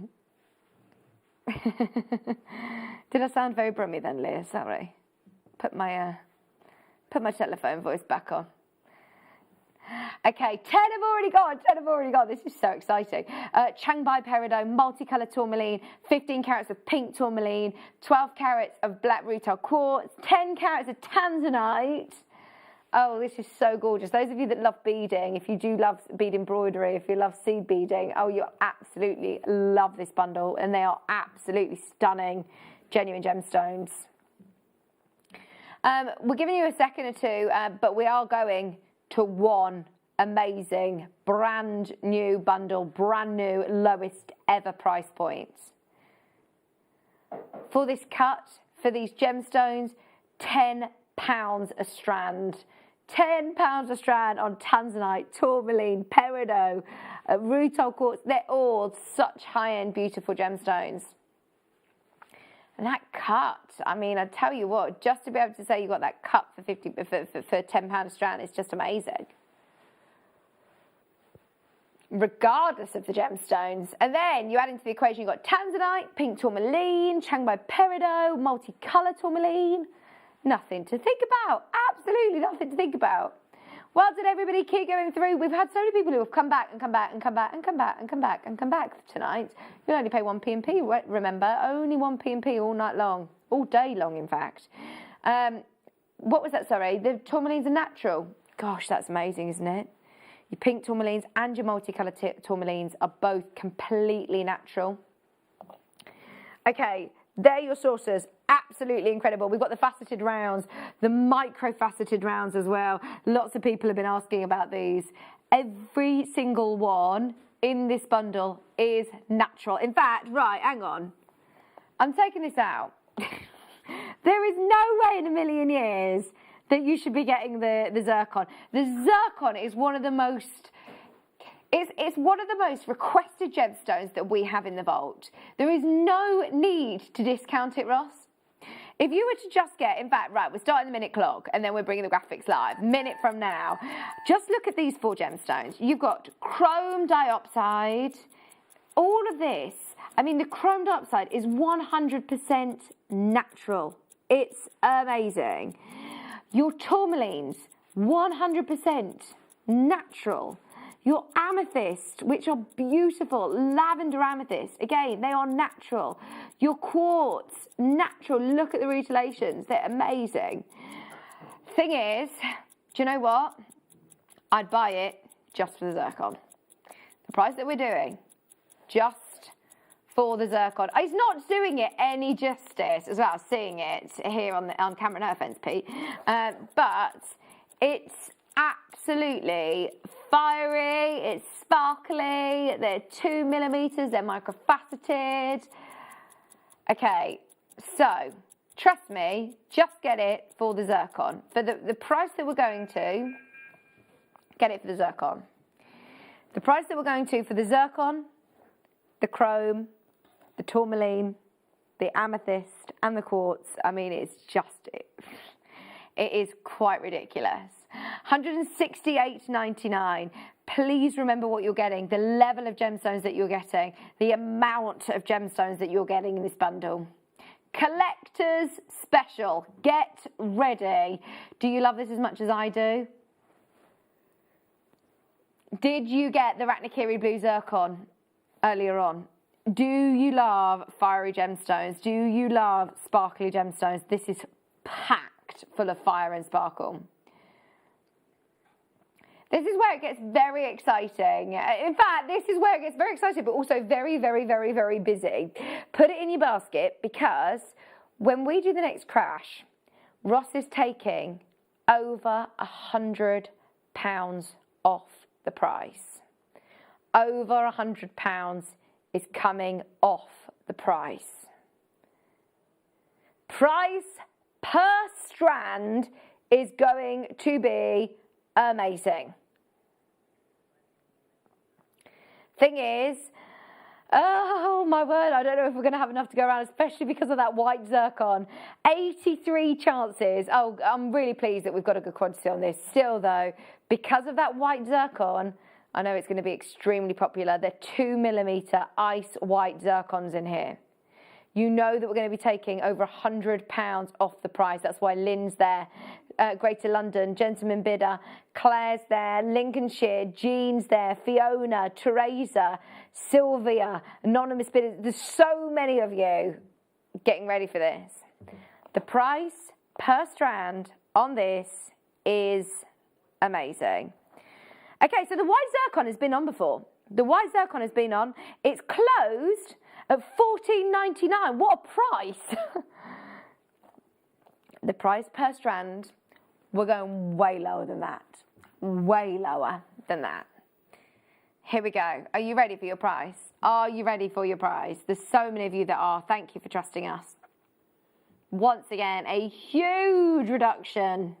Did I sound very brummy then, Leah? Sorry. Put my telephone voice back on. Okay, 10 have already gone. This is so exciting. Changbai peridot, multicoloured tourmaline, 15 carats of pink tourmaline, 12 carats of black rutile quartz, 10 carats of tanzanite. Oh, this is so gorgeous. Those of you that love beading, if you do love bead embroidery, if you love seed beading, oh, you absolutely love this bundle. And they are absolutely stunning, genuine gemstones. We're giving you a second or two, but we are going to one amazing, brand new bundle, brand new, lowest ever price points. For this cut, for these gemstones, £10 a strand. £10 a strand on tanzanite, tourmaline, peridot, rutile quartz. They're all such high-end, beautiful gemstones. And that cut, I mean, I tell you what, just to be able to say you got that cut for £10 a strand is just amazing. Regardless of the gemstones. And then you add into the equation, you've got tanzanite, pink tourmaline, Changbai peridot, multicoloured tourmaline. Nothing to think about. Absolutely nothing to think about. Well done, everybody. Keep going through. We've had so many people who have come back and come back and come back and come back and come back and come back tonight. You'll only pay 1p&p, remember? Only 1p&p all night long. All day long, in fact. What was that, sorry? The tourmalines are natural. Gosh, that's amazing, isn't it? Your pink tourmalines and your multicoloured tourmalines are both completely natural. Okay, they're your saucers. Absolutely incredible. We've got the faceted rounds, the micro-faceted rounds as well. Lots of people have been asking about these. Every single one in this bundle is natural. In fact, right, hang on. I'm taking this out. There is no way in a million years that you should be getting the zircon. The zircon is one of the most, it's one of the most requested gemstones that we have in the vault. There is no need to discount it, Ross. If you were to just get, in fact, right, we're starting the minute clock and then we're bringing the graphics live, minute from now. Just look at these 4 gemstones. You've got chrome diopside, all of this. I mean, the chrome diopside is 100% natural. It's amazing. Your tourmalines, 100% natural. Your amethyst, which are beautiful, lavender amethyst, again, they are natural. Your quartz, natural. Look at the rutilations, they're amazing. Thing is, do you know what? I'd buy it just for the zircon. The price that we're doing, just for the zircon. It's not doing it any justice as well as seeing it here on camera, no offence, Pete. But it's absolutely fiery, it's sparkly, they're 2 millimeters, they're microfaceted. Okay, so trust me, just get it for the zircon. For the price that we're going to, get it for the zircon. The price that we're going to for the zircon, the chrome, the tourmaline, the amethyst and the quartz, I mean, it's just, it is quite ridiculous. $168.99. Please remember what you're getting, the level of gemstones that you're getting, the amount of gemstones that you're getting in this bundle. Collector's special. Get ready. Do you love this as much as I do? Did you get the Ratnakiri Blue Zircon earlier on? Do you love fiery gemstones? Do you love sparkly gemstones? This is packed full of fire and sparkle. This is where it gets very exciting. In fact, this is where it gets very exciting, but also very, very, very, very busy. Put it in your basket because when we do the next crash, Ross is taking over £100 off the price. Over £100 is coming off the price. Price per strand is going to be amazing. Thing is, oh my word, I don't know if we're going to have enough to go around, especially because of that white zircon. 83 chances. Oh, I'm really pleased that we've got a good quantity on this. Still though, because of that white zircon, I know it's going to be extremely popular. They're 2 millimeter ice white zircons in here. You know that we're going to be taking over £100 off the price. That's why Lynn's there. Greater London, Gentleman Bidder, Claire's there, Lincolnshire, Jean's there, Fiona, Teresa, Sylvia, Anonymous Bidders. There's so many of you getting ready for this. The price per strand on this is amazing. Okay, so the white zircon has been on before. The white zircon has been on. It's closed at $14.99. What a price! The price per strand, we're going way lower than that. Way lower than that. Here we go. Are you ready for your price? Are you ready for your price? There's so many of you that are. Thank you for trusting us. Once again, a huge reduction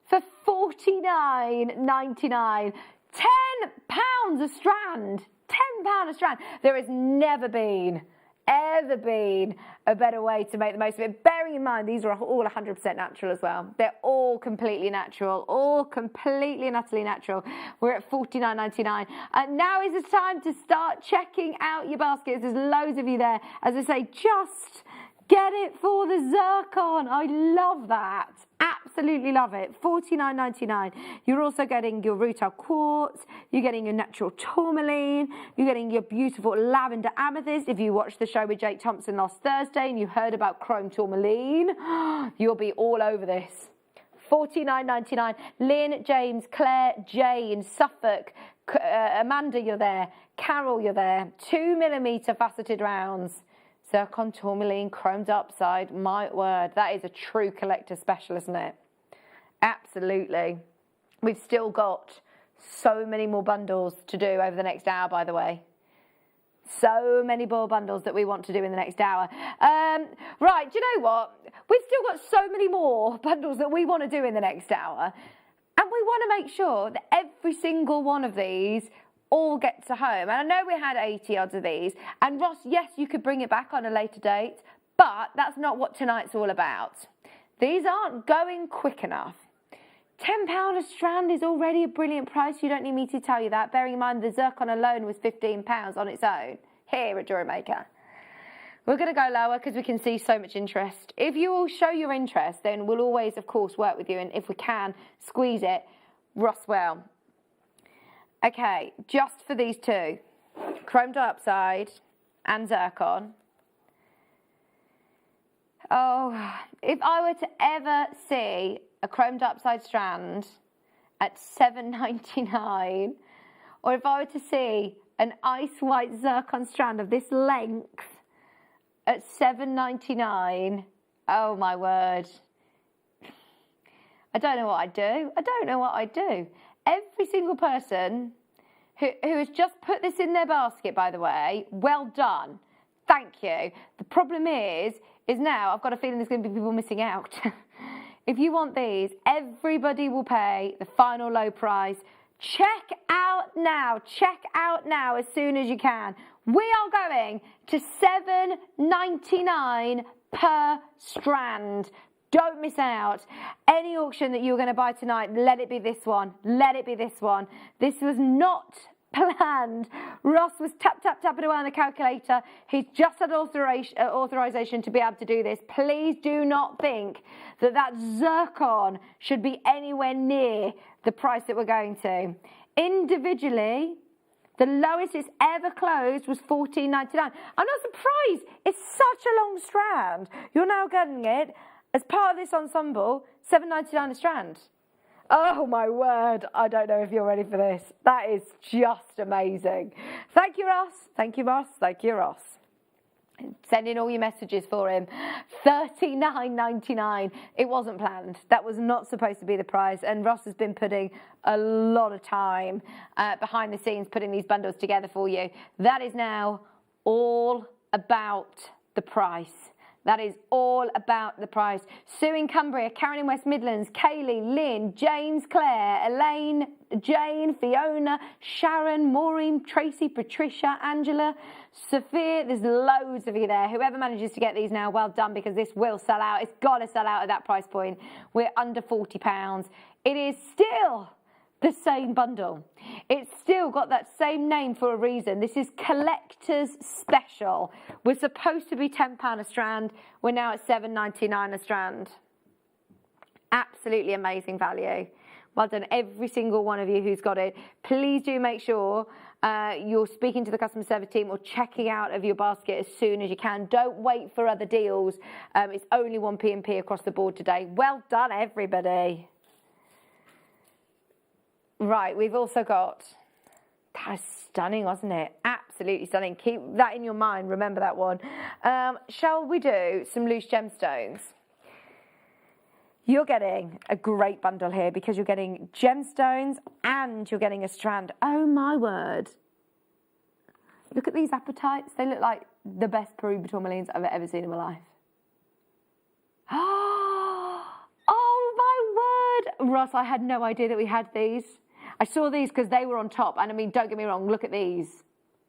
for $49.99. £10 a strand. £10 a strand. There has never been, ever been a better way to make the most of it. Bearing in mind, these are all 100% natural as well. They're all completely natural, all completely and utterly natural. We're at $49.99. Now is the time to start checking out your baskets. There's loads of you there. As I say, just get it for the zircon. I love that. Absolutely love it. $49.99. You're also getting your rutile quartz. You're getting your natural tourmaline. You're getting your beautiful lavender amethyst. If you watched the show with Jake Thompson last Thursday and you heard about chrome tourmaline, you'll be all over this. $49.99. Lynn, James, Claire, Jane, Suffolk, Amanda, you're there. Carol, you're there. 2 millimeter faceted rounds. Zircon, tourmaline, chromed upside. My word, that is a true collector special, isn't it? Absolutely. We've still got so many more bundles to do over the next hour, by the way. So many more bundles that we want to do in the next hour. Right, do you know what? We've still got so many more bundles that we want to do in the next hour. And we want to make sure that every single one of these all gets to home. And I know we had 80 odds of these. And Ross, yes, you could bring it back on a later date, but that's not what tonight's all about. These aren't going quick enough. £10 a strand is already a brilliant price. You don't need me to tell you that. Bearing in mind the zircon alone was £15 on its own here at JewelleryMaker. We're going to go lower because we can see so much interest. If you all show your interest, then we'll always, of course, work with you. And if we can, squeeze it. Ross will. Okay, just for these two, chrome dioxide and zircon. Oh, if I were to ever see a chrome dioxide strand at $7.99, or if I were to see an ice white zircon strand of this length at $7.99, oh my word. I don't know what I'd do. I don't know what I'd do. Every single person who has just put this in their basket, by the way, well done. Thank you. The problem is now I've got a feeling there's going to be people missing out. If you want these, everybody will pay the final low price. Check out now. Check out now as soon as you can. We are going to $7.99 per strand. Don't miss out. Any auction that you're going to buy tonight, let it be this one. Let it be this one. This was not planned. Ross was tapping away on the calculator. He's just had authorization to be able to do this. Please do not think that that zircon should be anywhere near the price that we're going to. Individually, the lowest it's ever closed was $14.99. I'm not surprised. It's such a long strand. You're now getting it as part of this ensemble, $7.99 a strand. Oh my word, I don't know if you're ready for this. That is just amazing. Thank you, Ross. Thank you, Ross. Thank you, Ross. Send in all your messages for him. $39.99. It wasn't planned. That was not supposed to be the price. And Ross has been putting a lot of time behind the scenes putting these bundles together for you. That is now all about the price. That is all about the price. Sue in Cumbria, Karen in West Midlands, Kaylee, Lynn, James, Claire, Elaine, Jane, Fiona, Sharon, Maureen, Tracy, Patricia, Angela, Sophia. There's loads of you there. Whoever manages to get these now, well done, because this will sell out. It's got to sell out at that price point. We're under £40. It is still the same bundle. It's still got that same name for a reason. This is Collector's Special. We're supposed to be £10 a strand. We're now at $7.99 a strand. Absolutely amazing value. Well done, every single one of you who's got it. Please do make sure you're speaking to the customer service team or checking out of your basket as soon as you can. Don't wait for other deals. It's only 1p&p across the board today. Well done, everybody. Right, we've also got, that was stunning, wasn't it? Absolutely stunning. Keep that in your mind. Remember that one. Shall we do some loose gemstones? You're getting a great bundle here because you're getting gemstones and you're getting a strand. Oh, my word. Look at these apatites. They look like the best Peruvian tourmalines I've ever seen in my life. Oh, my word. Ross, I had no idea that we had these. I saw these because they were on top. And I mean, don't get me wrong, look at these.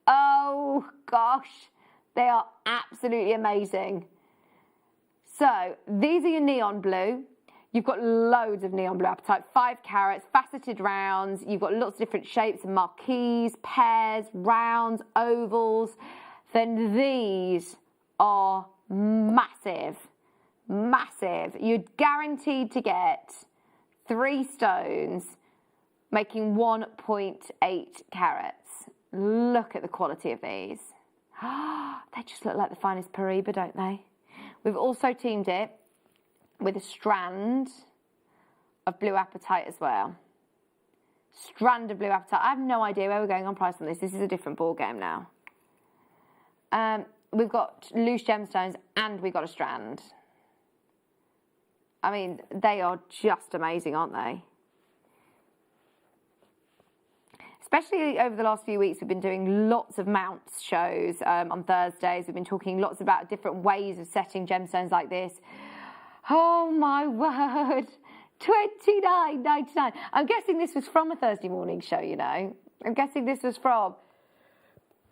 Oh, gosh. They are absolutely amazing. So, these are your neon blue. You've got loads of neon blue apatite, 5 carats, faceted rounds. You've got lots of different shapes, marquees, pairs, rounds, ovals. Then these are massive, massive. You're guaranteed to get 3 stones, making 1.8 carats. Look at the quality of these. They just look like the finest Paraiba, don't they? We've also teamed it with a strand of blue apatite as well. Strand of blue apatite. I have no idea where we're going on price on this. This is a different ball game now. We've got loose gemstones and we've got a strand. I mean, they are just amazing, aren't they? especially over the last few weeks, we've been doing lots of mounts shows on Thursdays. We've been talking lots about different ways of setting gemstones like this. Oh my word, $29.99. I'm guessing this was from a Thursday morning show, you know. I'm guessing this was from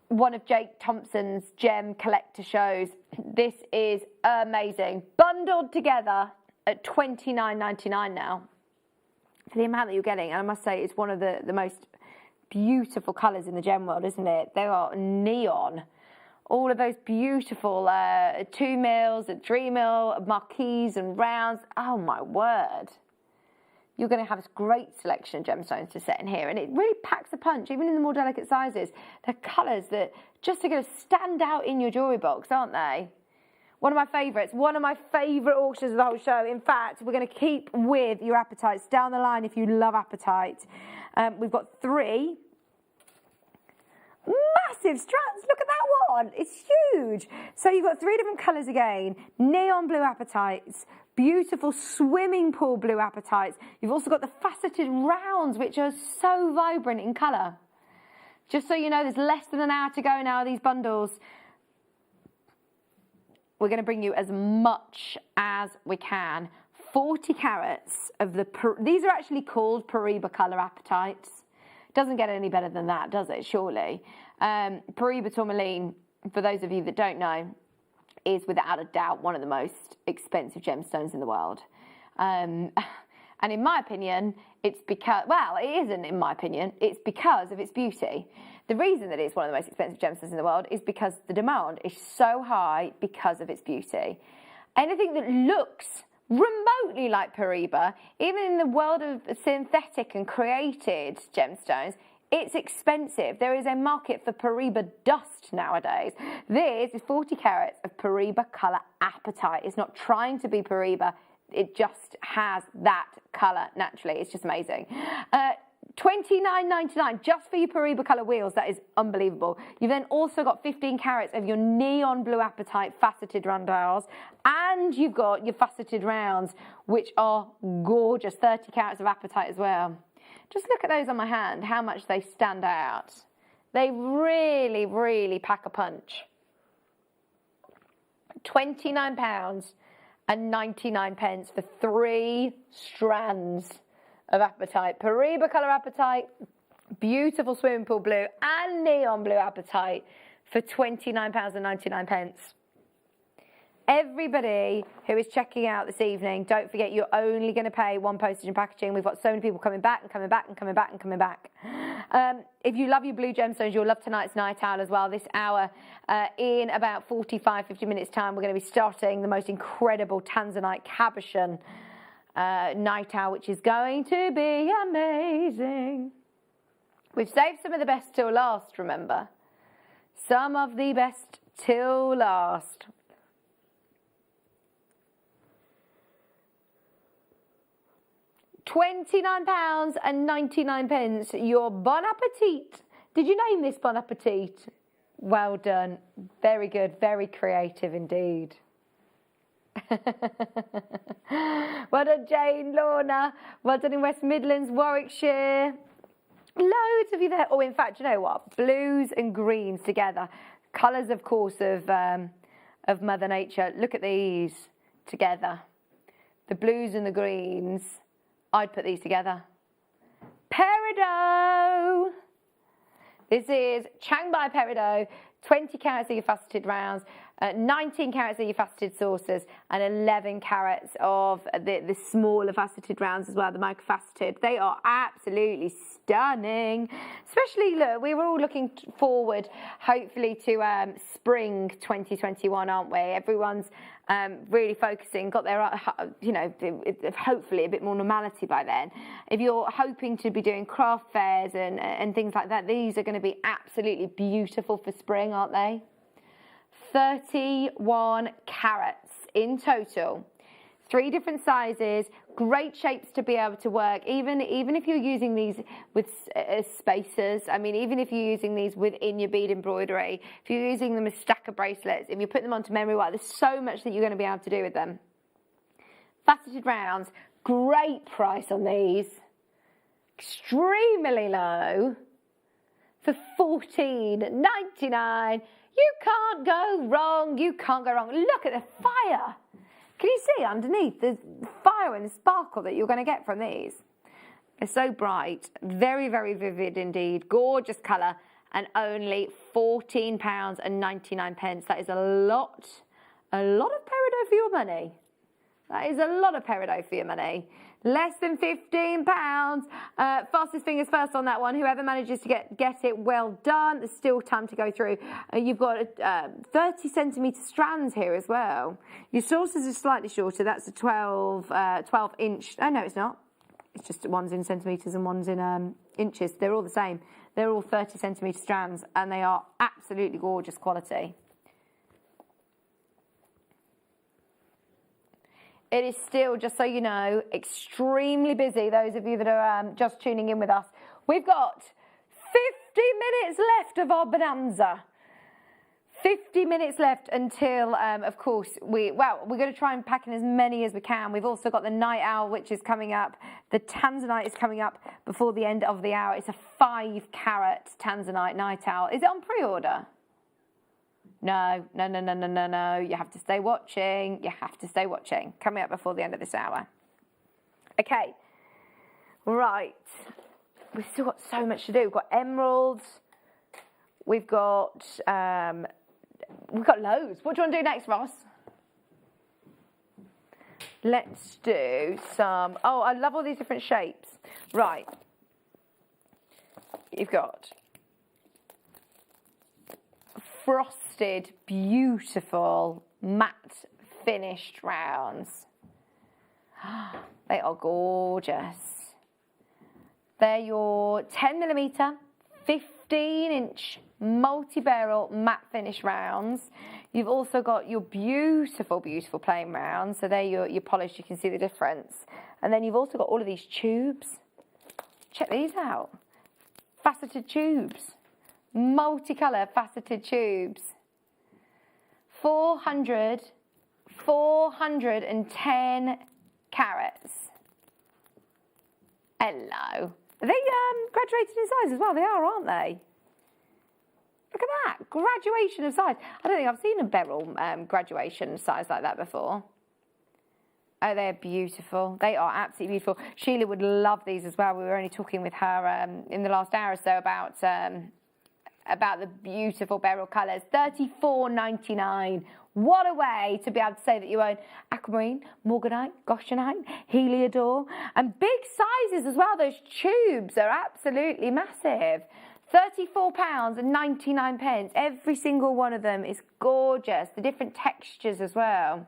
one of Jake Thompson's gem collector shows. This is amazing. Bundled together at $29.99 now. For the amount that you're getting, and I must say it's one of the most beautiful colours in the gem world, isn't it? They are neon. All of those beautiful 2 mils and 3 mil marquees and rounds. Oh my word. You're going to have this great selection of gemstones to set in here, and it really packs a punch, even in the more delicate sizes. They're colours that just are going to stand out in your jewellery box, aren't they? One of my favourites, one of my favourite auctions of the whole show. In fact, we're going to keep with your apatites down the line if you love apatite. We've got 3 massive strands. Look at that one. It's huge. So you've got 3 different colours again. Neon blue apatites, beautiful swimming pool blue apatites. You've also got the faceted rounds, which are so vibrant in colour. Just so you know, there's less than an hour to go now of these bundles. We're going to bring you as much as we can. 40 carats of the... These are actually called Paraiba colour apatites. Doesn't get any better than that, does it, surely? Paraiba tourmaline, for those of you that don't know, is without a doubt one of the most expensive gemstones in the world. And in my opinion, it's because... Well, it isn't in my opinion. It's because of its beauty. The reason that it's one of the most expensive gemstones in the world is because the demand is so high because of its beauty. Anything that looks remotely like Paraiba, even in the world of synthetic and created gemstones, it's expensive. There is a market for Paraiba dust nowadays. This is 40 carats of Paraiba colour apatite. It's not trying to be Paraiba. It just has that colour naturally. It's just amazing. $29.99 just for your Paraiba colour wheels. That is unbelievable. You've then also got 15 carats of your neon blue apatite faceted rondelles, and you've got your faceted rounds, which are gorgeous. 30 carats of apatite as well. Just look at those on my hand, how much they stand out. They really, really pack a punch. £29.99 for 3 strands of apatite. Paraiba colour apatite, beautiful swimming pool blue and neon blue apatite for £29.99. Everybody who is checking out this evening, don't forget you're only going to pay 1 postage and packaging. We've got so many people coming back and coming back and coming back and coming back. If you love your blue gemstones, you'll love tonight's night owl as well. This hour, in about 45-50 minutes time, we're going to be starting the most incredible Tanzanite cabochon night owl, which is going to be amazing. We've saved some of the best till last, remember. Some of the best till last. £29.99. Your Bon Appetit. Did you name this Bon Appetit? Well done. Very good. Very creative indeed. Well done, Jane, Lorna. Well done in West Midlands, Warwickshire. Loads of you there. Oh, in fact, you know what? Blues and greens together. Colours, of course, of Mother Nature. Look at these together. The blues and the greens. I'd put these together. Peridot. This is Changbai Peridot. 20 carats of your faceted rounds, 19 carats of your faceted saucers, and 11 carats of the smaller faceted rounds as well, the microfaceted. They are absolutely stunning. Especially, look, we were all looking forward, hopefully, to spring 2021, aren't we? Everyone's really focusing, got their, you know, hopefully a bit more normality by then. If you're hoping to be doing craft fairs and things like that, these are going to be absolutely beautiful for spring, aren't they? 31 carats in total. 3 different sizes, great shapes to be able to work, even if you're using these with spacers. I mean, even if you're using these within your bead embroidery, if you're using them as stacker bracelets, if you put them onto memory wire, there's so much that you're going to be able to do with them. Faceted rounds, great price on these. Extremely low. for $14.99. You can't go wrong. You can't go wrong. Look at the fire. Can you see underneath the fire and the sparkle that you're going to get from these? They're so bright. Very, very vivid indeed. Gorgeous colour. And only £14.99. That is a lot of peridot for your money. That is a lot of peridot for your money. Less than £15. Fastest fingers first on that one. Whoever manages to get it, well done. There's still time to go through. You've got 30 centimetre strands here as well. Your sources are slightly shorter. That's a 12 inch. Oh, no, it's not. It's just one's in centimetres and one's in inches. They're all the same. They're all 30 centimetre strands, and they are absolutely gorgeous quality. It is still, just so you know, extremely busy, those of you that are just tuning in with us. We've got 50 minutes left of our bonanza. 50 minutes left until, of course, we're going to try and pack in as many as we can. We've also got the night owl, which is coming up. The tanzanite is coming up before the end of the hour. It's a 5-carat tanzanite night owl. Is it on pre-order? No. You have to stay watching. You have to stay watching. Coming up before the end of this hour. Okay. Right. We've still got so much to do. We've got emeralds. We've got loads. What do you want to do next, Ross? Let's do some... Oh, I love all these different shapes. Right. You've got frosted, beautiful, matte finished rounds. They are gorgeous. They're your 10mm, 15-inch multi-barrel matte finish rounds. You've also got your beautiful, beautiful plain rounds. So they're your polished, you can see the difference. And then you've also got all of these tubes. Check these out. Faceted tubes. Multicolour faceted tubes. 410 carats. Hello. Are they graduated in size as well? They are, aren't they? Look at that. Graduation of size. I don't think I've seen a beryl graduation size like that before. Oh, they're beautiful. They are absolutely beautiful. Sheila would love these as well. We were only talking with her in the last hour or so about the beautiful beryl colours. $34.99. What a way to be able to say that you own aquamarine, morganite, goshenite, heliodor, and big sizes as well. Those tubes are absolutely massive. £34.99. Every single one of them is gorgeous. The different textures as well.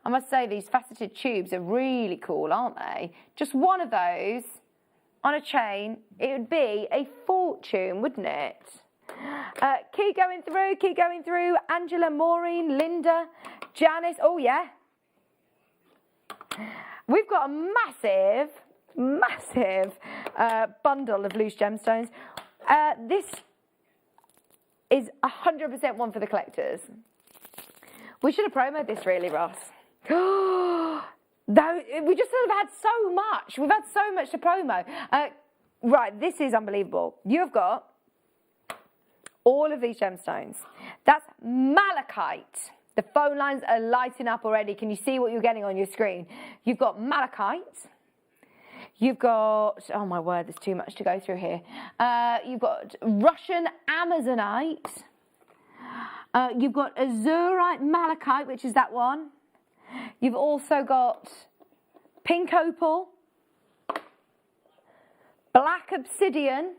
I must say these faceted tubes are really cool, aren't they? Just one of those on a chain, it would be a fortune, wouldn't it? Keep going through. Angela, Maureen, Linda, Janice. Oh, yeah. We've got a massive bundle of loose gemstones. This is 100% one for the collectors. We should have promoted this really, Ross. Though we just have had so much. We've had so much to promo. Right, this is unbelievable. You've got all of these gemstones. That's malachite. The phone lines are lighting up already. Can you see what you're getting on your screen? You've got malachite. You've got, oh my word, there's too much to go through here. You've got Russian Amazonite. You've got Azurite Malachite, which is that one. You've also got Pink Opal, Black Obsidian,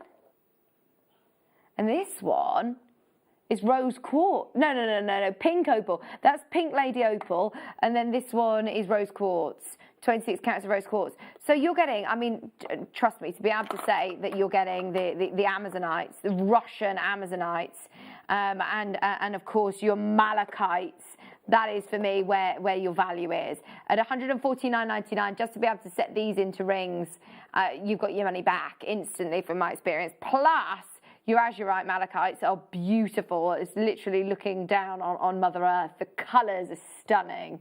and this one is Rose Quartz. No, Pink Opal. That's Pink Lady Opal, and then this one is Rose Quartz. 26 carats of rose quartz. So you're getting, I mean, trust me, to be able to say that you're getting the Amazonites, the Russian Amazonites, and of course your malachites. That is for me where your value is. At $149.99, just to be able to set these into rings, you've got your money back instantly from my experience. Plus, your azurite malachites are beautiful. It's literally looking down on Mother Earth. The colours are stunning.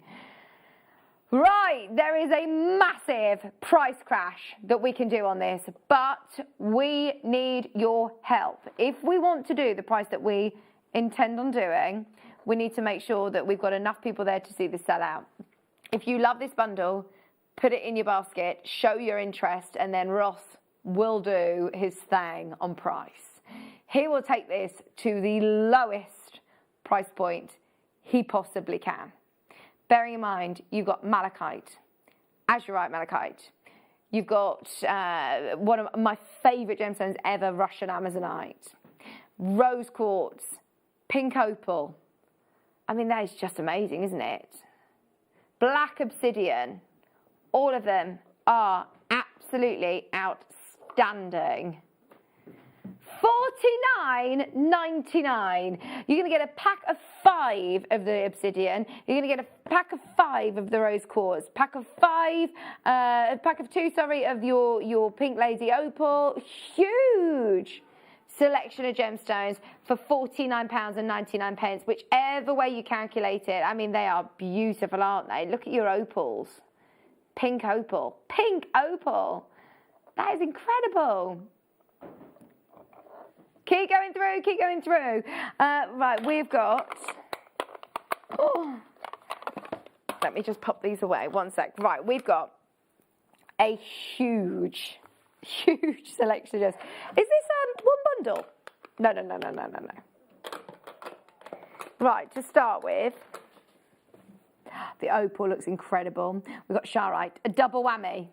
Right, there is a massive price crash that we can do on this, but we need your help. If we want to do the price that we intend on doing, we need to make sure that we've got enough people there to see this sell out. If you love this bundle, put it in your basket, show your interest, and then Ross will do his thing on price. He will take this to the lowest price point he possibly can. Bearing in mind, you've got malachite, azurite malachite. You've got one of my favourite gemstones ever, Russian Amazonite, rose quartz, pink opal. I mean, that is just amazing, isn't it? Black obsidian. All of them are absolutely outstanding. $49.99. You're going to get a pack of 5 of the obsidian. You're going to get a pack of 5 of the rose quartz. Pack of 2 of your pink lazy opal. Huge selection of gemstones for £49.99, whichever way you calculate it. I mean, they are beautiful, aren't they? Look at your opals. Pink opal. Pink opal. That is incredible. Keep going through, keep going through. Right, we've got... Oh, let me just pop these away. One sec. Right, we've got a huge selection of... Is this one bundle? No. Right, to start with, the opal looks incredible. We've got Charoite, a double whammy.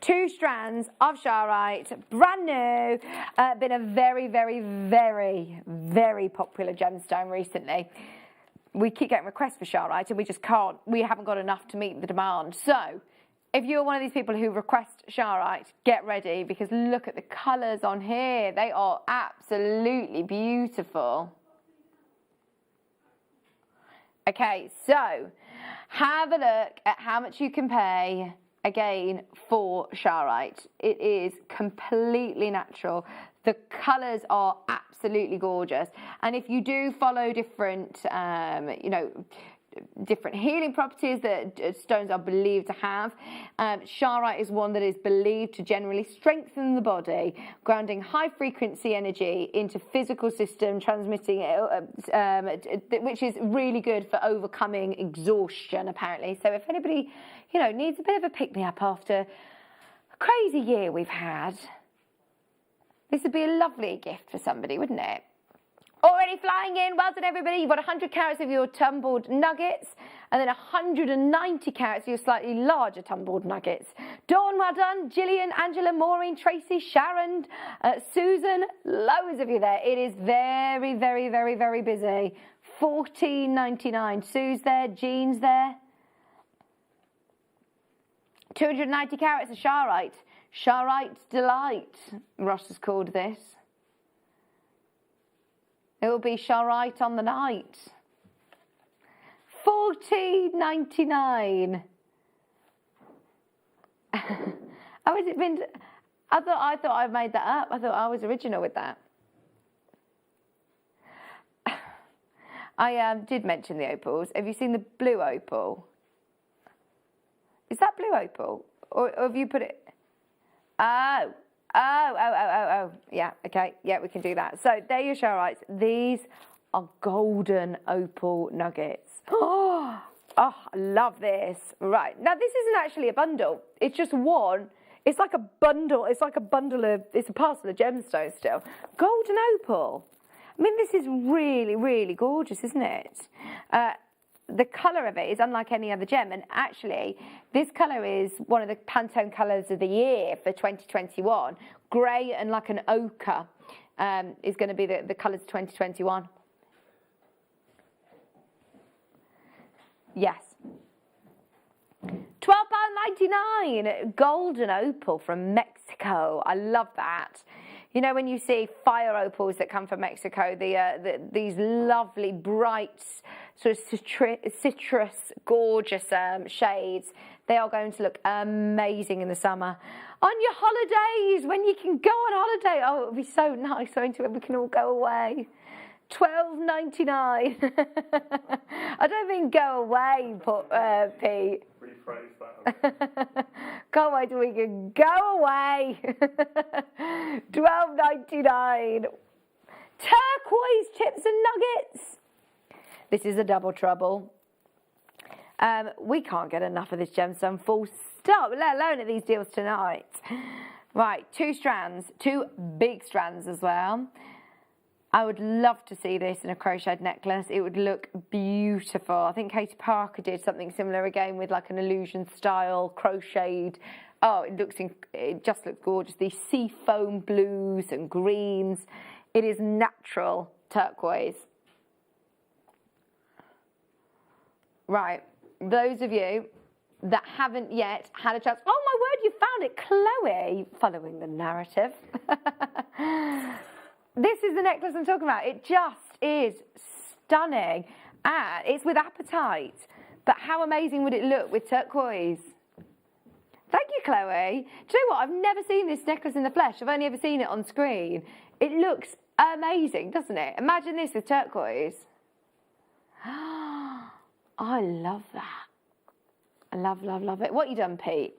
2 strands of Charoite, brand new, been a very, very, very, very popular gemstone recently. We keep getting requests for Charoite and we haven't got enough to meet the demand. So, if you're one of these people who request Charoite, get ready, because look at the colours on here. They are absolutely beautiful. Okay, so, have a look at how much you can pay again for Charoite. It is completely natural. The colours are absolutely gorgeous. And if you do follow different, different healing properties that stones are believed to have, Charoite is one that is believed to generally strengthen the body, grounding high frequency energy into physical system, transmitting it, which is really good for overcoming exhaustion, apparently. So if anybody, needs a bit of a pick-me-up after a crazy year we've had, this would be a lovely gift for somebody, wouldn't it? Already flying in. Well done, everybody. You've got 100 carats of your tumbled nuggets and then 190 carats of your slightly larger tumbled nuggets. Dawn, well done. Gillian, Angela, Maureen, Tracy, Sharon, Susan, loads of you there. It is very, very, very, very busy. $14.99. Sue's there. Jean's there. 290 carats of Charoite. Charoite Delight, Ross has called this. It will be Charoite on the night. $14.99. Oh, has it been? I thought I made that up. I thought I was original with that. I did mention the opals. Have you seen the blue opal? Is that blue opal? Or have you put it? Oh. Yeah, okay. Yeah, we can do that. So there your Charoites. These are golden opal nuggets. Oh, I love this. Right. Now, this isn't actually a bundle. It's just one. It's like a bundle. It's like a bundle of, it's a parcel of gemstones still. Golden opal. I mean, this is really, really gorgeous, isn't it? The colour of it is unlike any other gem, and actually this colour is one of the Pantone colours of the year for 2021. Grey and like an ochre is going to be the colours of 2021. Yes. £12.99, golden opal from Mexico. I love that. You know, when you see fire opals that come from Mexico, these lovely, bright, sort of citrus, gorgeous shades, they are going to look amazing in the summer. On your holidays, when you can go on holiday. Oh, it would be so nice, won't it, when we can all go away. $12.99. I don't think go away, Pete. Rephrase that. Can't wait till we can go away. $12.99. Turquoise chips and nuggets. This is a double trouble. We can't get enough of this gemstone, full stop, let alone at these deals tonight. Right, 2 strands, 2 big strands as well. I would love to see this in a crocheted necklace. It would look beautiful. I think Katie Parker did something similar again with like an illusion style crocheted. Oh, it just looks gorgeous. These sea foam blues and greens. It is natural turquoise. Right, those of you that haven't yet had a chance. Oh my word, you found it, Chloe, following the narrative. This is the necklace I'm talking about. It just is stunning. And it's with apatite. But how amazing would it look with turquoise? Thank you, Chloe. Do you know what? I've never seen this necklace in the flesh. I've only ever seen it on screen. It looks amazing, doesn't it? Imagine this with turquoise. I love that. I love, love, love it. What you done, Pete?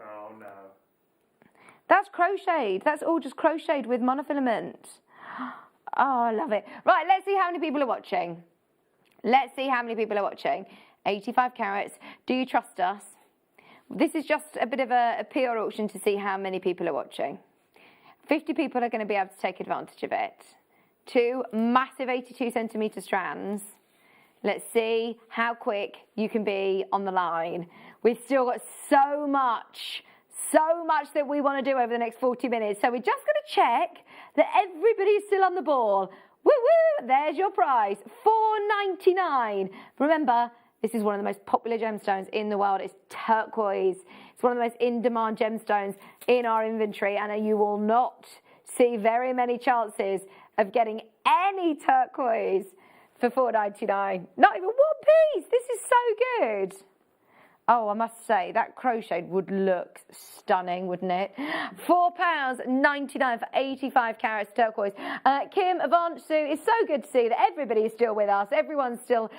Oh, no. That's crocheted. That's all just crocheted with monofilament. Oh, I love it. Right, let's see how many people are watching. Let's see how many people are watching. 85 carats. Do you trust us? This is just a bit of a PR auction to see how many people are watching. 50 people are going to be able to take advantage of it. 2 massive 82 centimetre strands. Let's see how quick you can be on the line. We've still got so much that we want to do over the next 40 minutes. So we're just going to check that everybody's still on the ball. Woo woo, there's your prize, $4.99. Remember, this is one of the most popular gemstones in the world. It's turquoise. It's one of the most in-demand gemstones in our inventory, and you will not see very many chances of getting any turquoise for $4.99. Not even one piece. This is so good. Oh, I must say, that crochet would look stunning, wouldn't it? £4.99 for 85 carats turquoise. Kim, Yvonne, Sue, it's so good to see that everybody is still with us. Everyone's still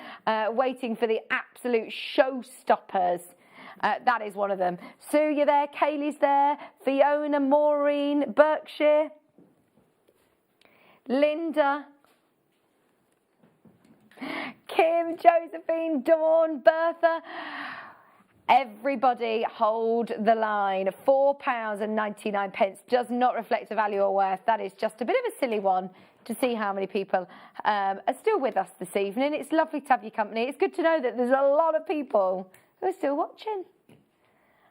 waiting for the absolute showstoppers. That is one of them. Sue, you're there. Kaylee's there. Fiona, Maureen, Berkshire, Linda, Kim, Josephine, Dawn, Bertha. Everybody hold the line. £4.99 does not reflect the value or worth. That is just a bit of a silly one to see how many people are still with us this evening. It's lovely to have your company. It's good to know that there's a lot of people who are still watching.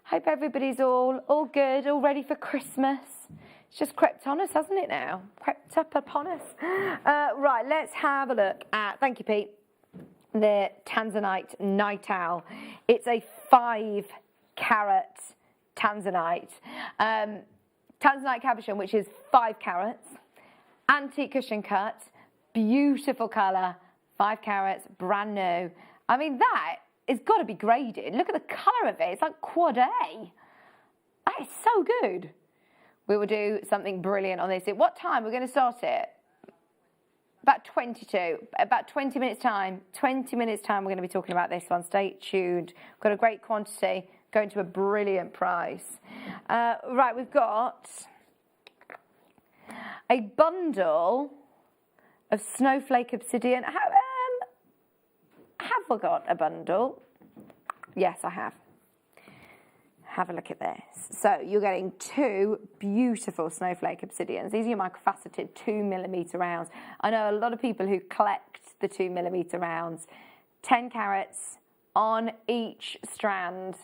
Hope everybody's all good, all ready for Christmas. It's just crept on us, hasn't it now? Crept up upon us. Right, let's have a look at, thank you, Pete, the Tanzanite Night Owl. It's a 5-carat Tanzanite. Tanzanite cabochon, which is 5 carats. Antique cushion cut. Beautiful colour. 5 carats, brand new. I mean, that has got to be graded. Look at the colour of it. It's like quad A. That is so good. We will do something brilliant on this. At what time? We're going to start it? About 22, about 20 minutes time. 20 minutes time we're going to be talking about this one. Stay tuned. We've got a great quantity, going to a brilliant price. Right, we've got a bundle of snowflake obsidian. Have I got a bundle? Yes, I have. Have a look at this. So you're getting 2 beautiful snowflake obsidians. These are your microfaceted 2mm rounds. I know a lot of people who collect the 2mm rounds. 10 carats on each strand.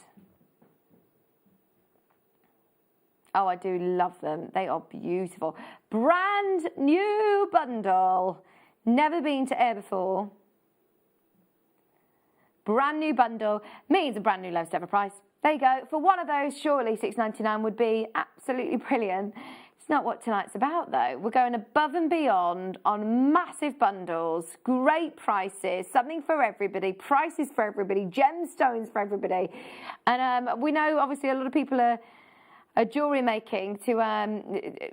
Oh, I do love them. They are beautiful. Brand new bundle. Never been to air before. Brand new bundle means a brand new lowest ever price. There you go. For one of those, surely $6.99 would be absolutely brilliant. It's not what tonight's about, though. We're going above and beyond on massive bundles, great prices, something for everybody, prices for everybody, gemstones for everybody. And we know, obviously, a lot of people are jewellery making to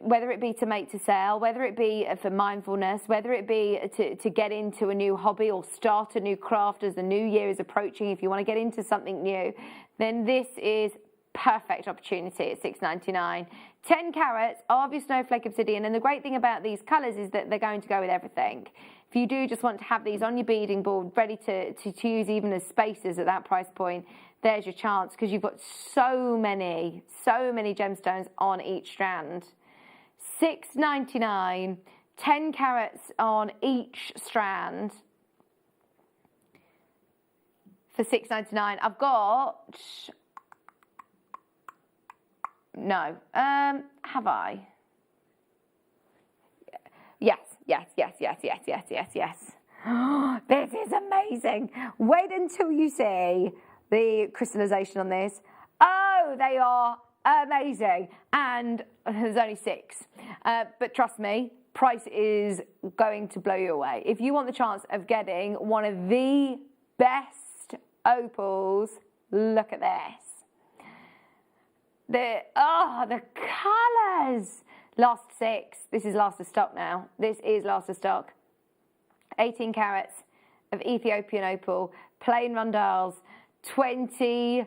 whether it be to make to sell, whether it be for mindfulness, whether it be to get into a new hobby or start a new craft as the new year is approaching, if you want to get into something new, then this is perfect opportunity at $6.99. 10 carats of your snowflake obsidian, and the great thing about these colours is that they're going to go with everything. If you do just want to have these on your beading board ready to use even as spacers at that price point, there's your chance, because you've got so many gemstones on each strand. $6.99, 10 carats on each strand for $6.99. I've got... No. Have I? Yes. This is amazing. Wait until you see the crystallization on this. Oh, they are amazing. And there's only 6. But trust me, price is going to blow you away. If you want the chance of getting one of the best opals, look at this. The colours. Last 6. This is last of stock now. This is last of stock. 18 carats of Ethiopian opal, plain rondelles, 20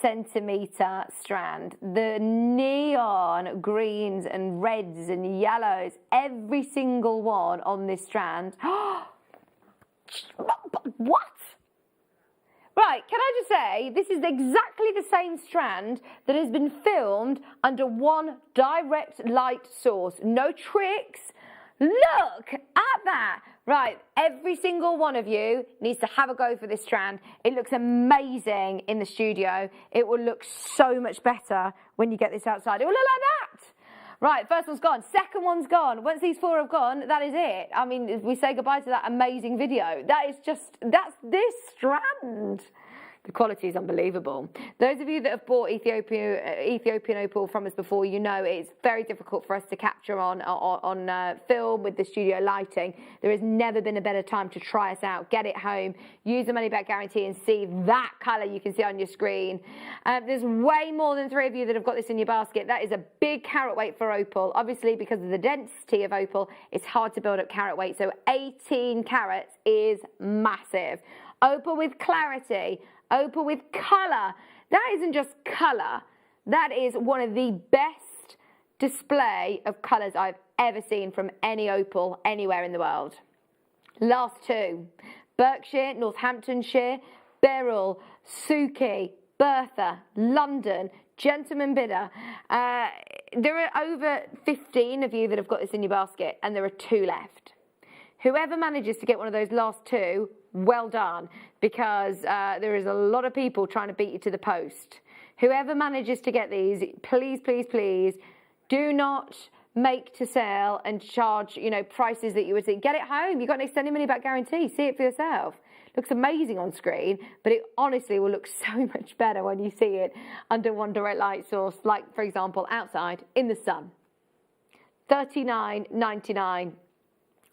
centimetre strand. The neon greens and reds and yellows, every single one on this strand. What? Right, can I just say, this is exactly the same strand that has been filmed under one direct light source. No tricks. Look at that. Right, every single one of you needs to have a go for this strand. It looks amazing in the studio. It will look so much better when you get this outside. It will look like that. Right, first one's gone. Second one's gone. Once these 4 have gone, that is it. I mean, we say goodbye to that amazing video. That's this strand. The quality is unbelievable. Those of you that have bought Ethiopian opal from us before, you know it's very difficult for us to capture on film with the studio lighting. There has never been a better time to try us out. Get it home, use the money back guarantee, and see that colour you can see on your screen. There's way more than 3 of you that have got this in your basket. That is a big carat weight for opal. Obviously, because of the density of opal, it's hard to build up carat weight. So 18 carats is massive. Opal with clarity. Opal with colour. That isn't just colour. That is one of the best display of colours I've ever seen from any opal anywhere in the world. Last 2. Berkshire, Northamptonshire, Beryl, Suki, Bertha, London, Gentleman Bidder. There are over 15 of you that have got this in your basket, and there are 2 left. Whoever manages to get one of those last 2, well done, because there is a lot of people trying to beat you to the post. Whoever manages to get these, please, please, please, do not make to sell and charge, prices that you would see. Get it home. You've got an extended money back guarantee. See it for yourself. Looks amazing on screen, but it honestly will look so much better when you see it under one direct light source, like, for example, outside in the sun. $39.99.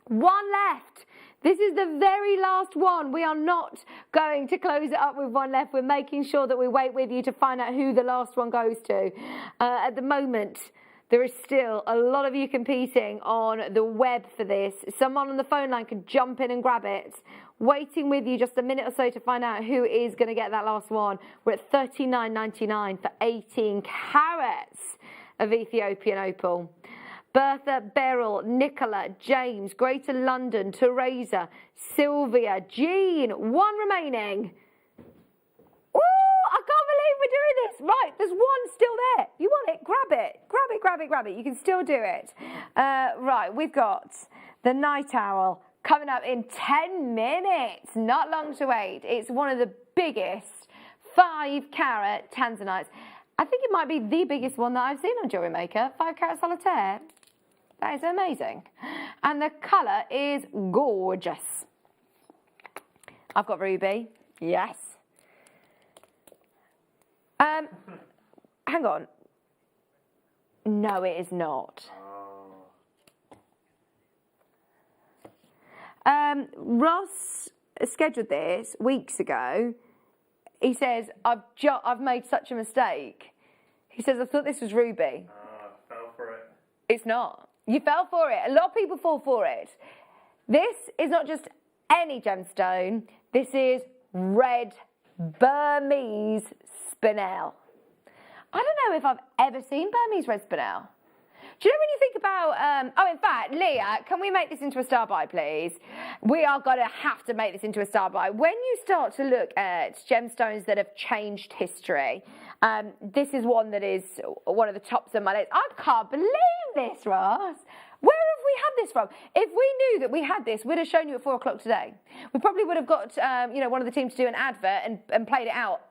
1 left. This is the very last one. We are not going to close it up with 1 left. We're making sure that we wait with you to find out who the last one goes to. At the moment, there is still a lot of you competing on the web for this. Someone on the phone line could jump in and grab it. Waiting with you just a minute or so to find out who is going to get that last one. We're at $39.99 for 18 carats of Ethiopian opal. Bertha, Beryl, Nicola, James, Greater London, Teresa, Sylvia, Jean. 1 remaining. Ooh, I can't believe we're doing this. Right, there's 1 still there. You want it? Grab it. Grab it, grab it, grab it. You can still do it. Right, we've got the Night Owl coming up in 10 minutes. Not long to wait. It's one of the biggest 5-carat tanzanites. I think it might be the biggest one that I've seen on Jewellery Maker. 5-carat solitaire. That is amazing. And the colour is gorgeous. I've got ruby. Yes. Hang on. No, it is not. Ross scheduled this weeks ago. He says, I've made such a mistake. He says, I thought this was ruby. Fell for it. It's not. You fell for it. A lot of people fall for it. This is not just any gemstone. This is red Burmese spinel. I don't know if I've ever seen Burmese red spinel. Do you know when you think about, oh, in fact, Leah, can we make this into a star buy, please? We are going to have to make this into a star buy. When you start to look at gemstones that have changed history, this is one that is one of the tops of my list. I can't believe this, Ross. Where have we had this from? If we knew that we had this, we'd have shown you at 4 o'clock today. We probably would have got, one of the teams to do an advert and played it out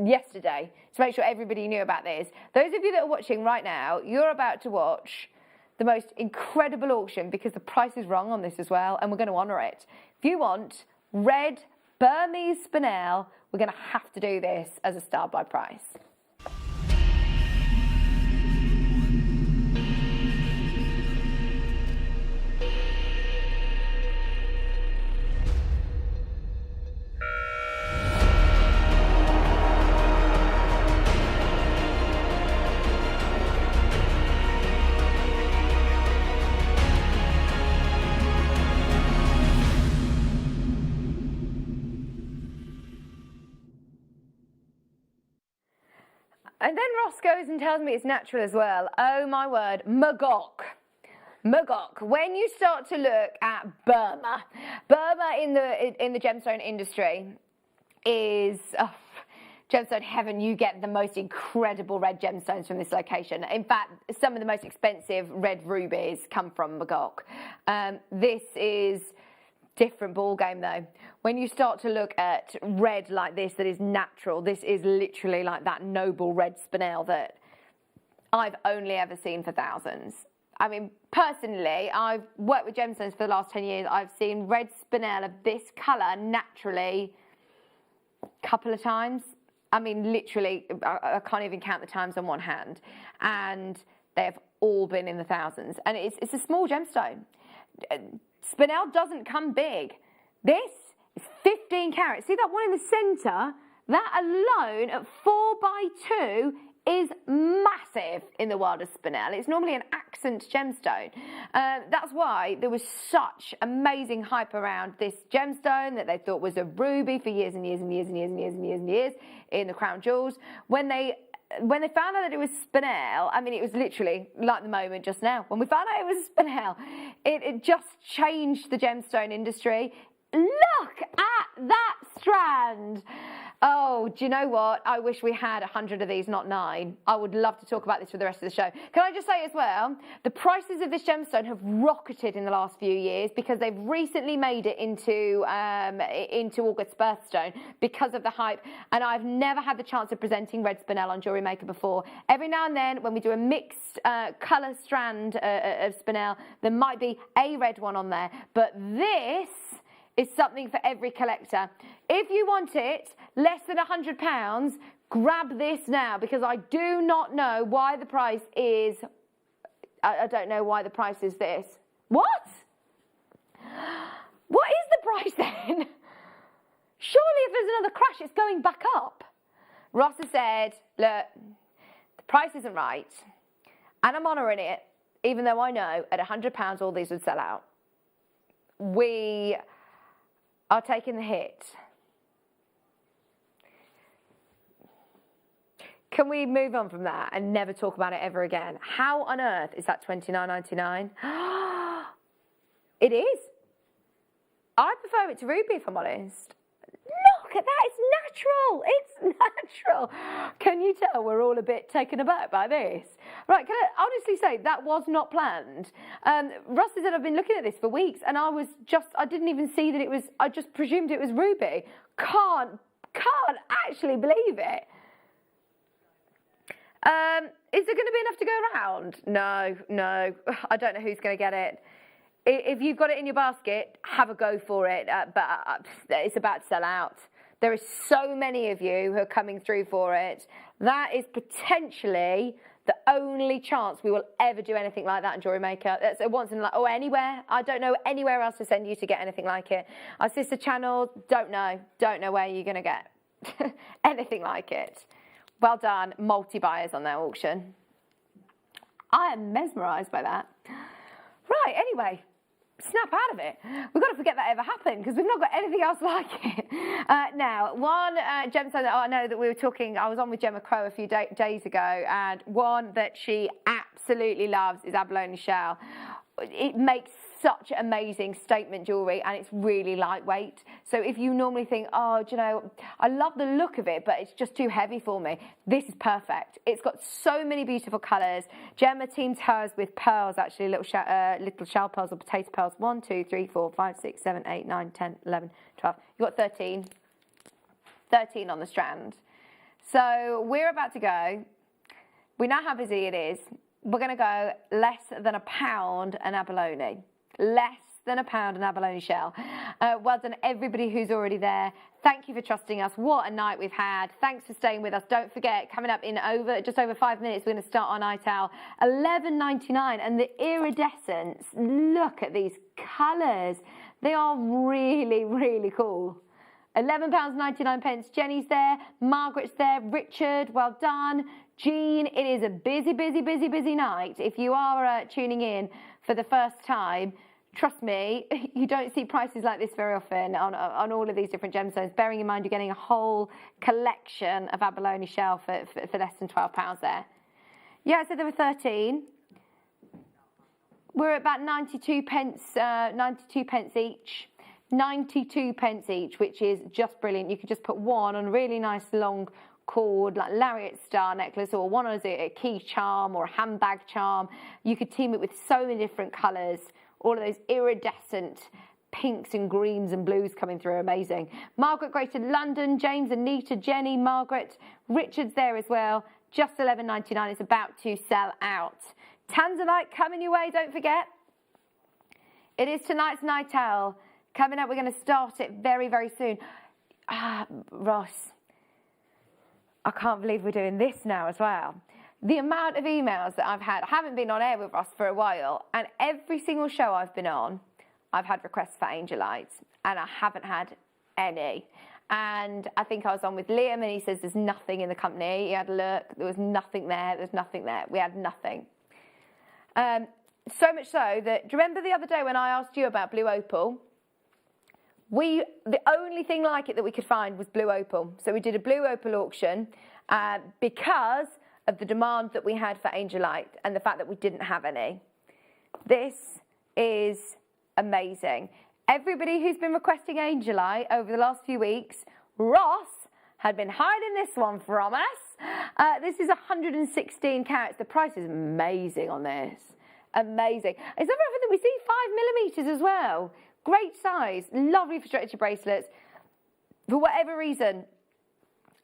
yesterday to make sure everybody knew about this. Those of you that are watching right now, you're about to watch the most incredible auction because the price is wrong on this as well, and we're going to honour it. If you want red Burmese spinel, we're going to have to do this as a star buy price. And then Ross goes and tells me it's natural as well. Oh my word, Magok. Magok. When you start to look at Burma in the gemstone industry is gemstone heaven. You get the most incredible red gemstones from this location. In fact, some of the most expensive red rubies come from Magok. This is different ball game though. When you start to look at red like this that is natural, this is literally like that noble red spinel that I've only ever seen for thousands. I mean, personally, I've worked with gemstones for the last 10 years. I've seen red spinel of this colour naturally a couple of times. I mean, literally, I can't even count the times on one hand. And they have all been in the thousands. And it's a small gemstone. Spinel doesn't come big. This is 15 carats. See that one in the centre? That alone at 4x2 is massive in the world of spinel. It's normally an accent gemstone. That's why there was such amazing hype around this gemstone that they thought was a ruby for years and years and years and years and years and years and years in the crown jewels. When they found out that it was spinel, I mean, it was literally like the moment just now. When we found out it was spinel, it just changed the gemstone industry. Look at that strand. Oh, do you know what? I wish we had 100 of these, not 9. I would love to talk about this for the rest of the show. Can I just say as well, the prices of this gemstone have rocketed in the last few years because they've recently made it into August birthstone because of the hype. And I've never had the chance of presenting red spinel on JewelleryMaker before. Every now and then, when we do a mixed colour strand of spinel, there might be a red one on there. But this is something for every collector. If you want it, less than £100, grab this now because I do not know why the price is, I don't know why the price is this. What? What is the price then? Surely if there's another crash, it's going back up. Ross has said, look, the price isn't right and I'm honouring it, even though I know at £100 all these would sell out. We are taking the hit. Can we move on from that and never talk about it ever again? How on earth is that $29.99? It is. I prefer it to ruby, if I'm honest. Look at that, it's natural. It's natural. Can you tell we're all a bit taken aback by this? Right, can I honestly say that was not planned? Rusty said I've been looking at this for weeks and I didn't even see that it was, I just presumed it was ruby. Can't actually believe it. Is there going to be enough to go around? No. I don't know who's going to get it. If you've got it in your basket, have a go for it, but it's about to sell out. There are so many of you who are coming through for it. That is potentially the only chance we will ever do anything like that in JewelleryMaker. That's once in or anywhere. I don't know anywhere else to send you to get anything like it. Our sister channel, don't know where you're going to get anything like it. Well done, multi-buyers on their auction. I am mesmerised by that. Right, anyway, snap out of it. We've got to forget that ever happened because we've not got anything else like it. Now, one gemstone that I know that we were talking, I was on with Gemma Crow a few days ago, and one that she absolutely loves is abalone shell. It makes such amazing statement jewellery, and it's really lightweight. So if you normally think, oh, do you know, I love the look of it, but it's just too heavy for me, this is perfect. It's got so many beautiful colours. Gemma teams hers with pearls, actually, little shell pearls or potato pearls. 1, 2, 3, 4, 5, 6, 7, 8, 9, 10, 11, 12. You've got 13. 13 on the strand. So we're about to go. We know how busy it is. We're going to go less than £1 an abalone. Less than £1 an abalone shell. Well done everybody who's already there. Thank you for trusting us. What a night we've had. Thanks for staying with us. Don't forget, coming up in just over 5 minutes, we're going to start our night owl. $11.99, and the iridescence. Look at these colours. They are really, really cool. £11.99. Jenny's there. Margaret's there. Richard, well done. Jean, it is a busy, busy, busy, busy night. If you are tuning in for the first time, trust me, you don't see prices like this very often on all of these different gemstones, bearing in mind you're getting a whole collection of abalone shell for less than £12 there. Yeah, so there were 13. We're at about 92 pence each. 92 pence each, which is just brilliant. You could just put one on a really nice long cord, like lariat star necklace, or one as a key charm or a handbag charm. You could team it with so many different colours. All of those iridescent pinks and greens and blues coming through, amazing. Margaret, Greater London, James, Anita, Jenny, Margaret, Richard's there as well. Just $11.99. It's about to sell out. Tanzanite coming your way, don't forget. It is tonight's night owl. Coming up, we're going to start it very, very soon. Ross, I can't believe we're doing this now as well. The amount of emails that I've had, I haven't been on air with Ross for a while, and every single show I've been on, I've had requests for Angelite, and I haven't had any. And I think I was on with Liam, and he says there's nothing in the company. He had a look, there was nothing there, there's nothing there. We had nothing. So much so that, do you remember the other day when I asked you about blue opal? The only thing like it that we could find was blue opal. So we did a blue opal auction because of the demand that we had for Angelite and the fact that we didn't have any. This is amazing. Everybody who's been requesting Angelite over the last few weeks, Ross had been hiding this one from us. This is 116 carats. The price is amazing on this. Amazing. It's not often that we see 5 millimetres as well. Great size, lovely for stretchy bracelets. For whatever reason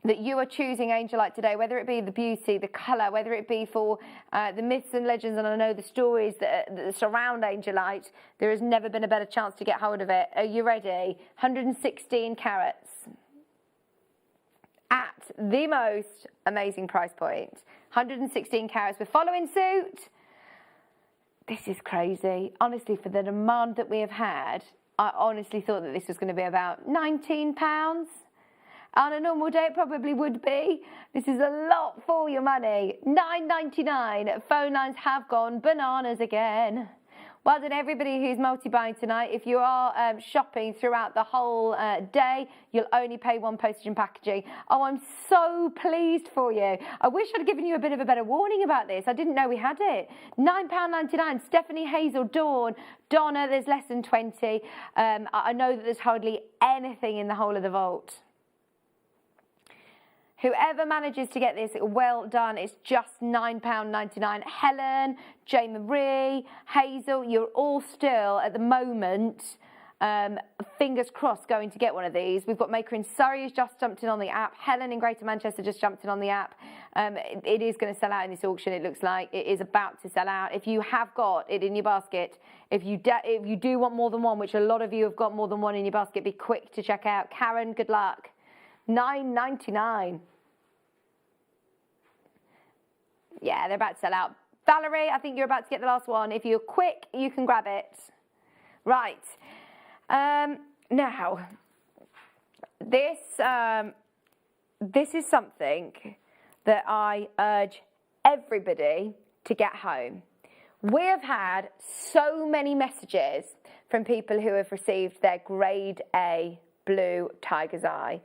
that you are choosing Angelite today, whether it be the beauty, the colour, whether it be for the myths and legends, and I know the stories that surround Angelite, there has never been a better chance to get hold of it. Are you ready? 116 carats at the most amazing price point. 116 carats. We're following suit. This is crazy. Honestly, for the demand that we have had, I honestly thought that this was going to be about £19. On a normal day, it probably would be. This is a lot for your money. $9.99. Phone lines have gone bananas again. Well done, everybody who's multi-buying tonight. If you are shopping throughout the whole day, you'll only pay one postage and packaging. Oh, I'm so pleased for you. I wish I'd given you a bit of a better warning about this. I didn't know we had it. £9.99. Stephanie, Hazel, Dawn, Donna, there's less than 20. I know that there's hardly anything in the whole of the vault. Whoever manages to get this, well done. It's just £9.99. Helen, J. Marie, Hazel, you're all still, at the moment, fingers crossed, going to get one of these. We've got Maker in Surrey who's just jumped in on the app. Helen in Greater Manchester just jumped in on the app. It is going to sell out in this auction, it looks like. It is about to sell out. If you have got it in your basket, if you do want more than one, which a lot of you have got more than one in your basket, be quick to check out. Karen, good luck. $9.99. Yeah, they're about to sell out. Valerie, I think you're about to get the last one. If you're quick, you can grab it. Right. Now, this is something that I urge everybody to get home. We have had so many messages from people who have received their grade A blue tiger's eye.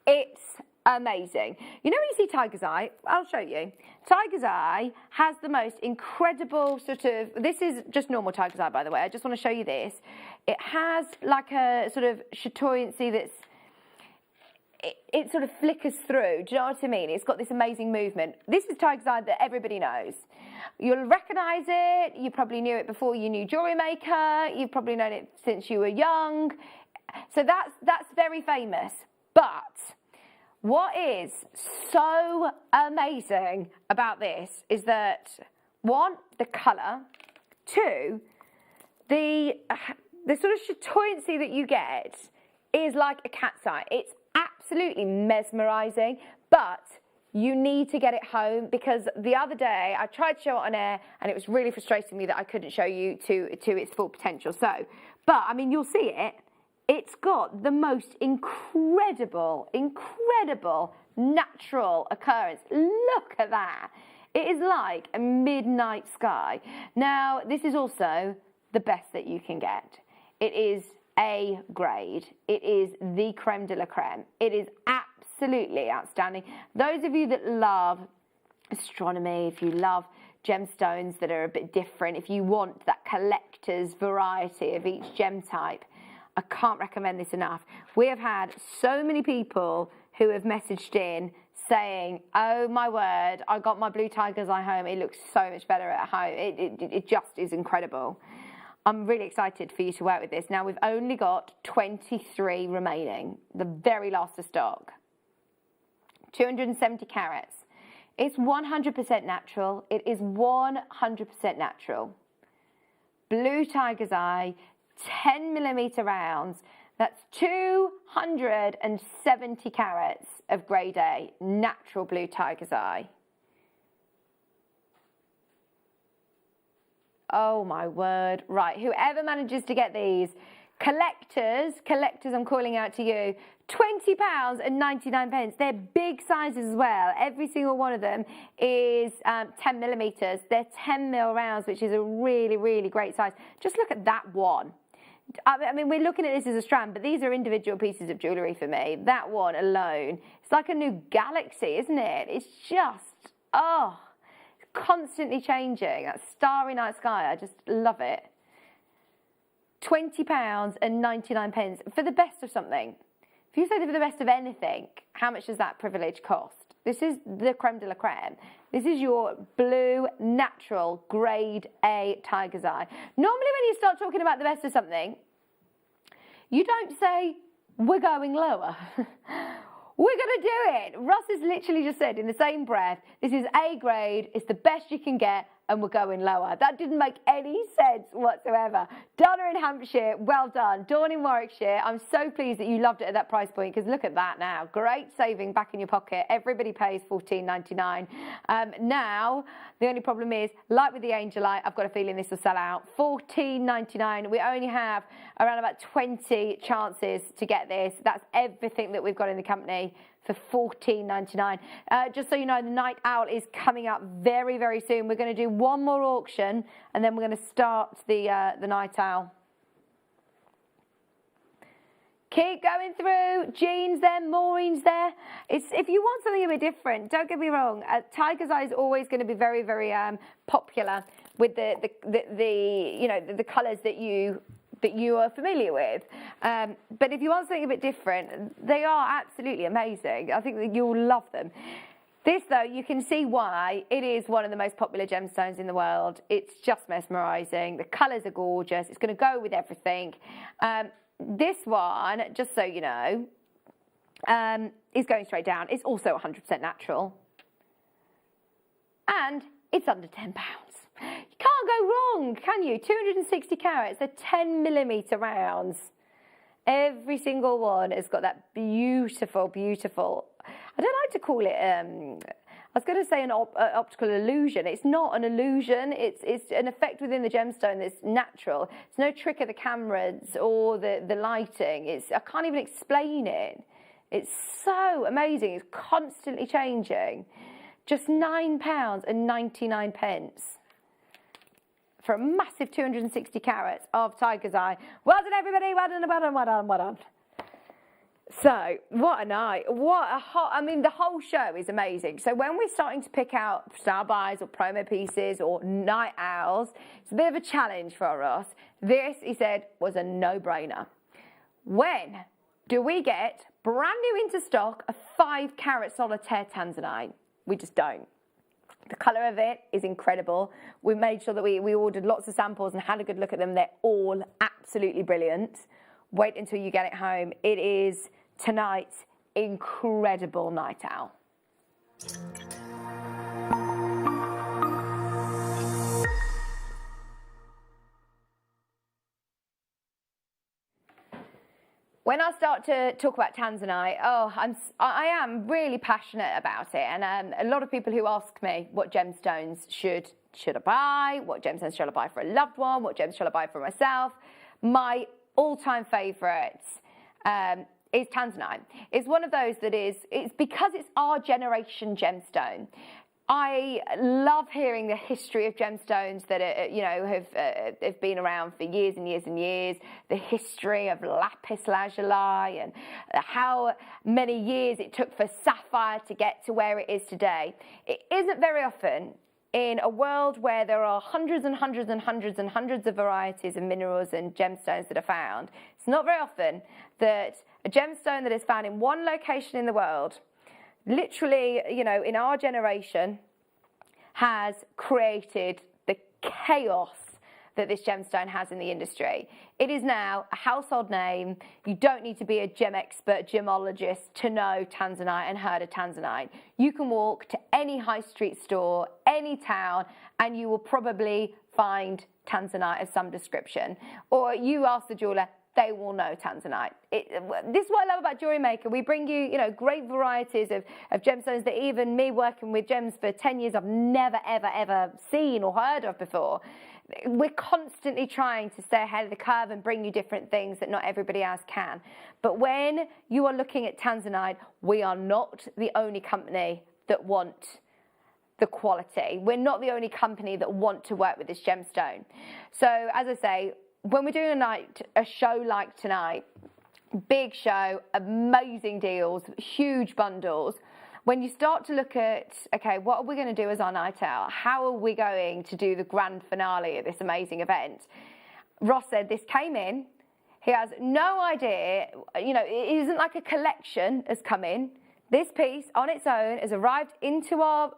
It's amazing. You know when you see tiger's eye, I'll show you. Tiger's eye has the most incredible sort of, this is just normal tiger's eye by the way, I just want to show you this. It has like a sort of chatoyancy that's, it sort of flickers through, do you know what I mean? It's got this amazing movement. This is tiger's eye that everybody knows. You'll recognise it, you probably knew it before you knew JewelleryMaker, you've probably known it since you were young. So that's very famous. But what is so amazing about this is that, one, the colour, two, the sort of chatoyancy that you get is like a cat's eye. It's absolutely mesmerising, but you need to get it home because the other day I tried to show it on air and it was really frustrating me that I couldn't show you to its full potential. So, but I mean, you'll see it. It's got the most incredible natural occurrence. Look at that. It is like a midnight sky. Now, this is also the best that you can get. It is A grade. It is the creme de la creme. It is absolutely outstanding. Those of you that love astronomy, if you love gemstones that are a bit different, if you want that collector's variety of each gem type, I can't recommend this enough. We have had so many people who have messaged in saying, oh my word, I got my blue tiger's eye home. It looks so much better at home. It just is incredible. I'm really excited for you to work with this. Now, we've only got 23 remaining, the very last of stock. 270 carats. It's 100% natural. It is 100% natural. Blue tiger's eye, 10mm rounds. That's 270 carats of grade A, natural blue tiger's eye. Oh my word. Right, whoever manages to get these, collectors, I'm calling out to you, £20.99. They're big sizes as well. Every single one of them is 10mm. They're 10mm rounds, which is a really, really great size. Just look at that one. I mean, we're looking at this as a strand, but these are individual pieces of jewellery for me. That one alone, it's like a new galaxy, isn't it? It's just, oh, it's constantly changing. That starry night sky, I just love it. £20.99 for the best of something. If you say for the best of anything, how much does that privilege cost? This is the creme de la creme. This is your blue, natural, grade A tiger's eye. Normally when you start talking about the best of something, you don't say, we're going lower. We're going to do it. Russ has literally just said in the same breath, this is A grade, it's the best you can get, and we're going lower. That didn't make any sense whatsoever. Donna in Hampshire, well done. Dawn in Warwickshire, I'm so pleased that you loved it at that price point because look at that now. Great saving back in your pocket. Everybody pays $14.99. Now, the only problem is, like with the Angel Eye, I've got a feeling this will sell out. $14.99. We only have around about 20 chances to get this. That's everything that we've got in the company for $14.99. Just so you know, the Night Owl is coming up very, very soon. We're going to do one more auction and then we're going to start the Night Owl. Keep going through. Jean's there, Maureen's there. If you want something a bit different, don't get me wrong. Tiger's Eye is always going to be very, very popular with the colours that you are familiar with. But if you want something a bit different, they are absolutely amazing. I think that you'll love them. This, though, you can see why it is one of the most popular gemstones in the world. It's just mesmerising. The colours are gorgeous. It's going to go with everything. This one, just so you know, is going straight down. It's also 100% natural. And it's under £10. You can't go wrong, can you? 260 carats, they're 10mm rounds. Every single one has got that beautiful, beautiful, I don't like to call it, I was going to say an optical illusion. It's not an illusion, it's an effect within the gemstone that's natural. It's no trick of the cameras or the lighting. I can't even explain it. It's so amazing, it's constantly changing. Just £9.99 for a massive 260 carats of tiger's eye. Well done, everybody. Well done, well done, well done, well done. So, what a night. What a hot, I mean, the whole show is amazing. So when we're starting to pick out star buys or promo pieces or night owls, it's a bit of a challenge for us. This, he said, was a no-brainer. When do we get brand new into stock a 5-carat solitaire tanzanite? We just don't. The colour of it is incredible. We made sure that we ordered lots of samples and had a good look at them. They're all absolutely brilliant. Wait until you get it home. It is tonight's incredible night owl. When I start to talk about tanzanite, I am really passionate about it, and a lot of people who ask me what gemstones should I buy, what gemstones should I buy for a loved one, what gems should I buy for myself. My all-time favourite is tanzanite. It's one of those that it's because it's our generation gemstone. I love hearing the history of gemstones that have been around for years and years and years. The history of lapis lazuli and how many years it took for sapphire to get to where it is today. It isn't very often in a world where there are hundreds and hundreds and hundreds and hundreds of varieties of minerals and gemstones that are found. It's not very often that a gemstone that is found in one location in the world, literally, in our generation, has created the chaos that this gemstone has in the industry. It is now a household name. You don't need to be a gem expert, gemologist to know tanzanite and heard of tanzanite. You can walk to any high street store, any town, and you will probably find tanzanite of some description. Or you ask the jeweler, they will know tanzanite. This is what I love about JewelleryMaker. We bring you, great varieties of gemstones that even me working with gems for 10 years I've never, ever, ever seen or heard of before. We're constantly trying to stay ahead of the curve and bring you different things that not everybody else can. But when you are looking at tanzanite, we are not the only company that want the quality. We're not the only company that want to work with this gemstone. So, as I say, when we're doing a show like tonight, big show, amazing deals, huge bundles, when you start to look at, okay, what are we going to do as our night owl? How are we going to do the grand finale of this amazing event? Ross said this came in. He has no idea, it isn't like a collection has come in. This piece on its own has arrived into our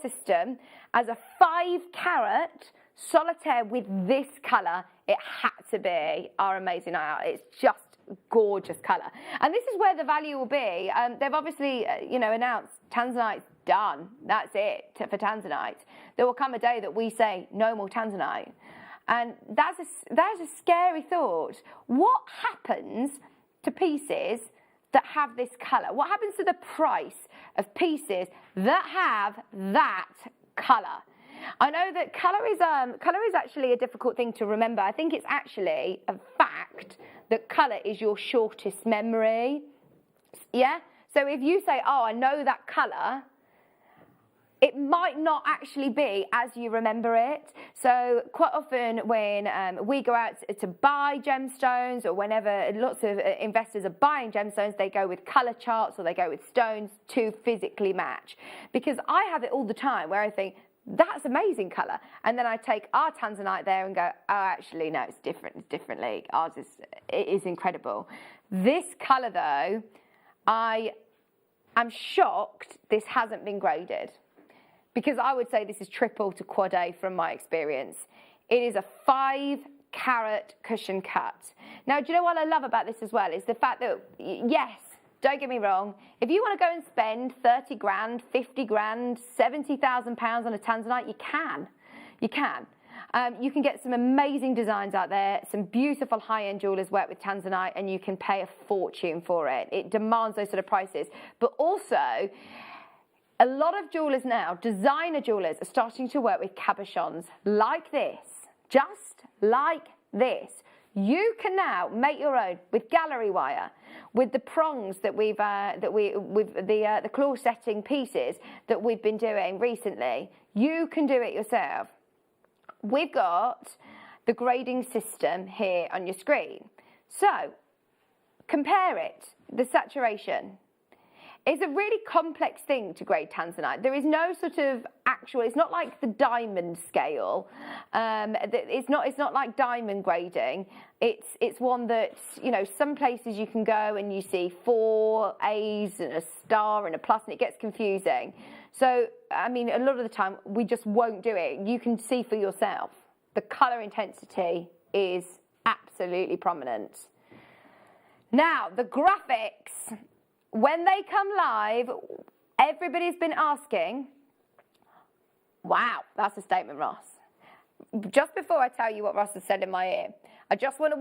system as a 5-carat solitaire with this colour. It had to be our amazing night owl. It's just gorgeous colour. And this is where the value will be. They've obviously, announced tanzanite's done. That's it for tanzanite. There will come a day that we say no more tanzanite. And that is a scary thought. What happens to pieces that have this colour? What happens to the price of pieces that have that colour? I know that colour is actually a difficult thing to remember. I think it's actually a fact that colour is your shortest memory. Yeah? So if you say, oh, I know that colour, it might not actually be as you remember it. So quite often when we go out to buy gemstones, or whenever lots of investors are buying gemstones, they go with colour charts or they go with stones to physically match. Because I have it all the time where I think, that's amazing colour. And then I take our tanzanite there and go, oh, actually, no, it's different. It's different league. Ours is incredible. This colour, though, I am shocked this hasn't been graded. Because I would say this is triple to quad A from my experience. It is a 5-carat cushion cut. Now, do you know what I love about this as well? Is the fact that, yes, don't get me wrong, if you want to go and spend 30 grand, 50 grand, 70,000 pounds on a tanzanite, you can. You can. You can get some amazing designs out there, some beautiful high-end jewellers work with tanzanite, and you can pay a fortune for it. It demands those sort of prices. But also, a lot of jewellers now, designer jewellers, are starting to work with cabochons like this, just like this, You can now make your own with gallery wire, with the prongs that with the claw setting pieces that we've been doing recently. You can do it yourself. We've got the grading system here on your screen. So compare it, the saturation. It's a really complex thing to grade tanzanite. There is no sort of actual, it's not like the diamond scale. It's not like diamond grading. It's one that, you know, some places you can go and you see 4 A's and a star and a plus, and it gets confusing. So, I mean, a lot of the time we just won't do it. You can see for yourself. The colour intensity is absolutely prominent. Now, the graphics, when they come live, everybody's been asking, wow, that's a statement, Ross. Just before I tell you what Ross has said in my ear, I just want to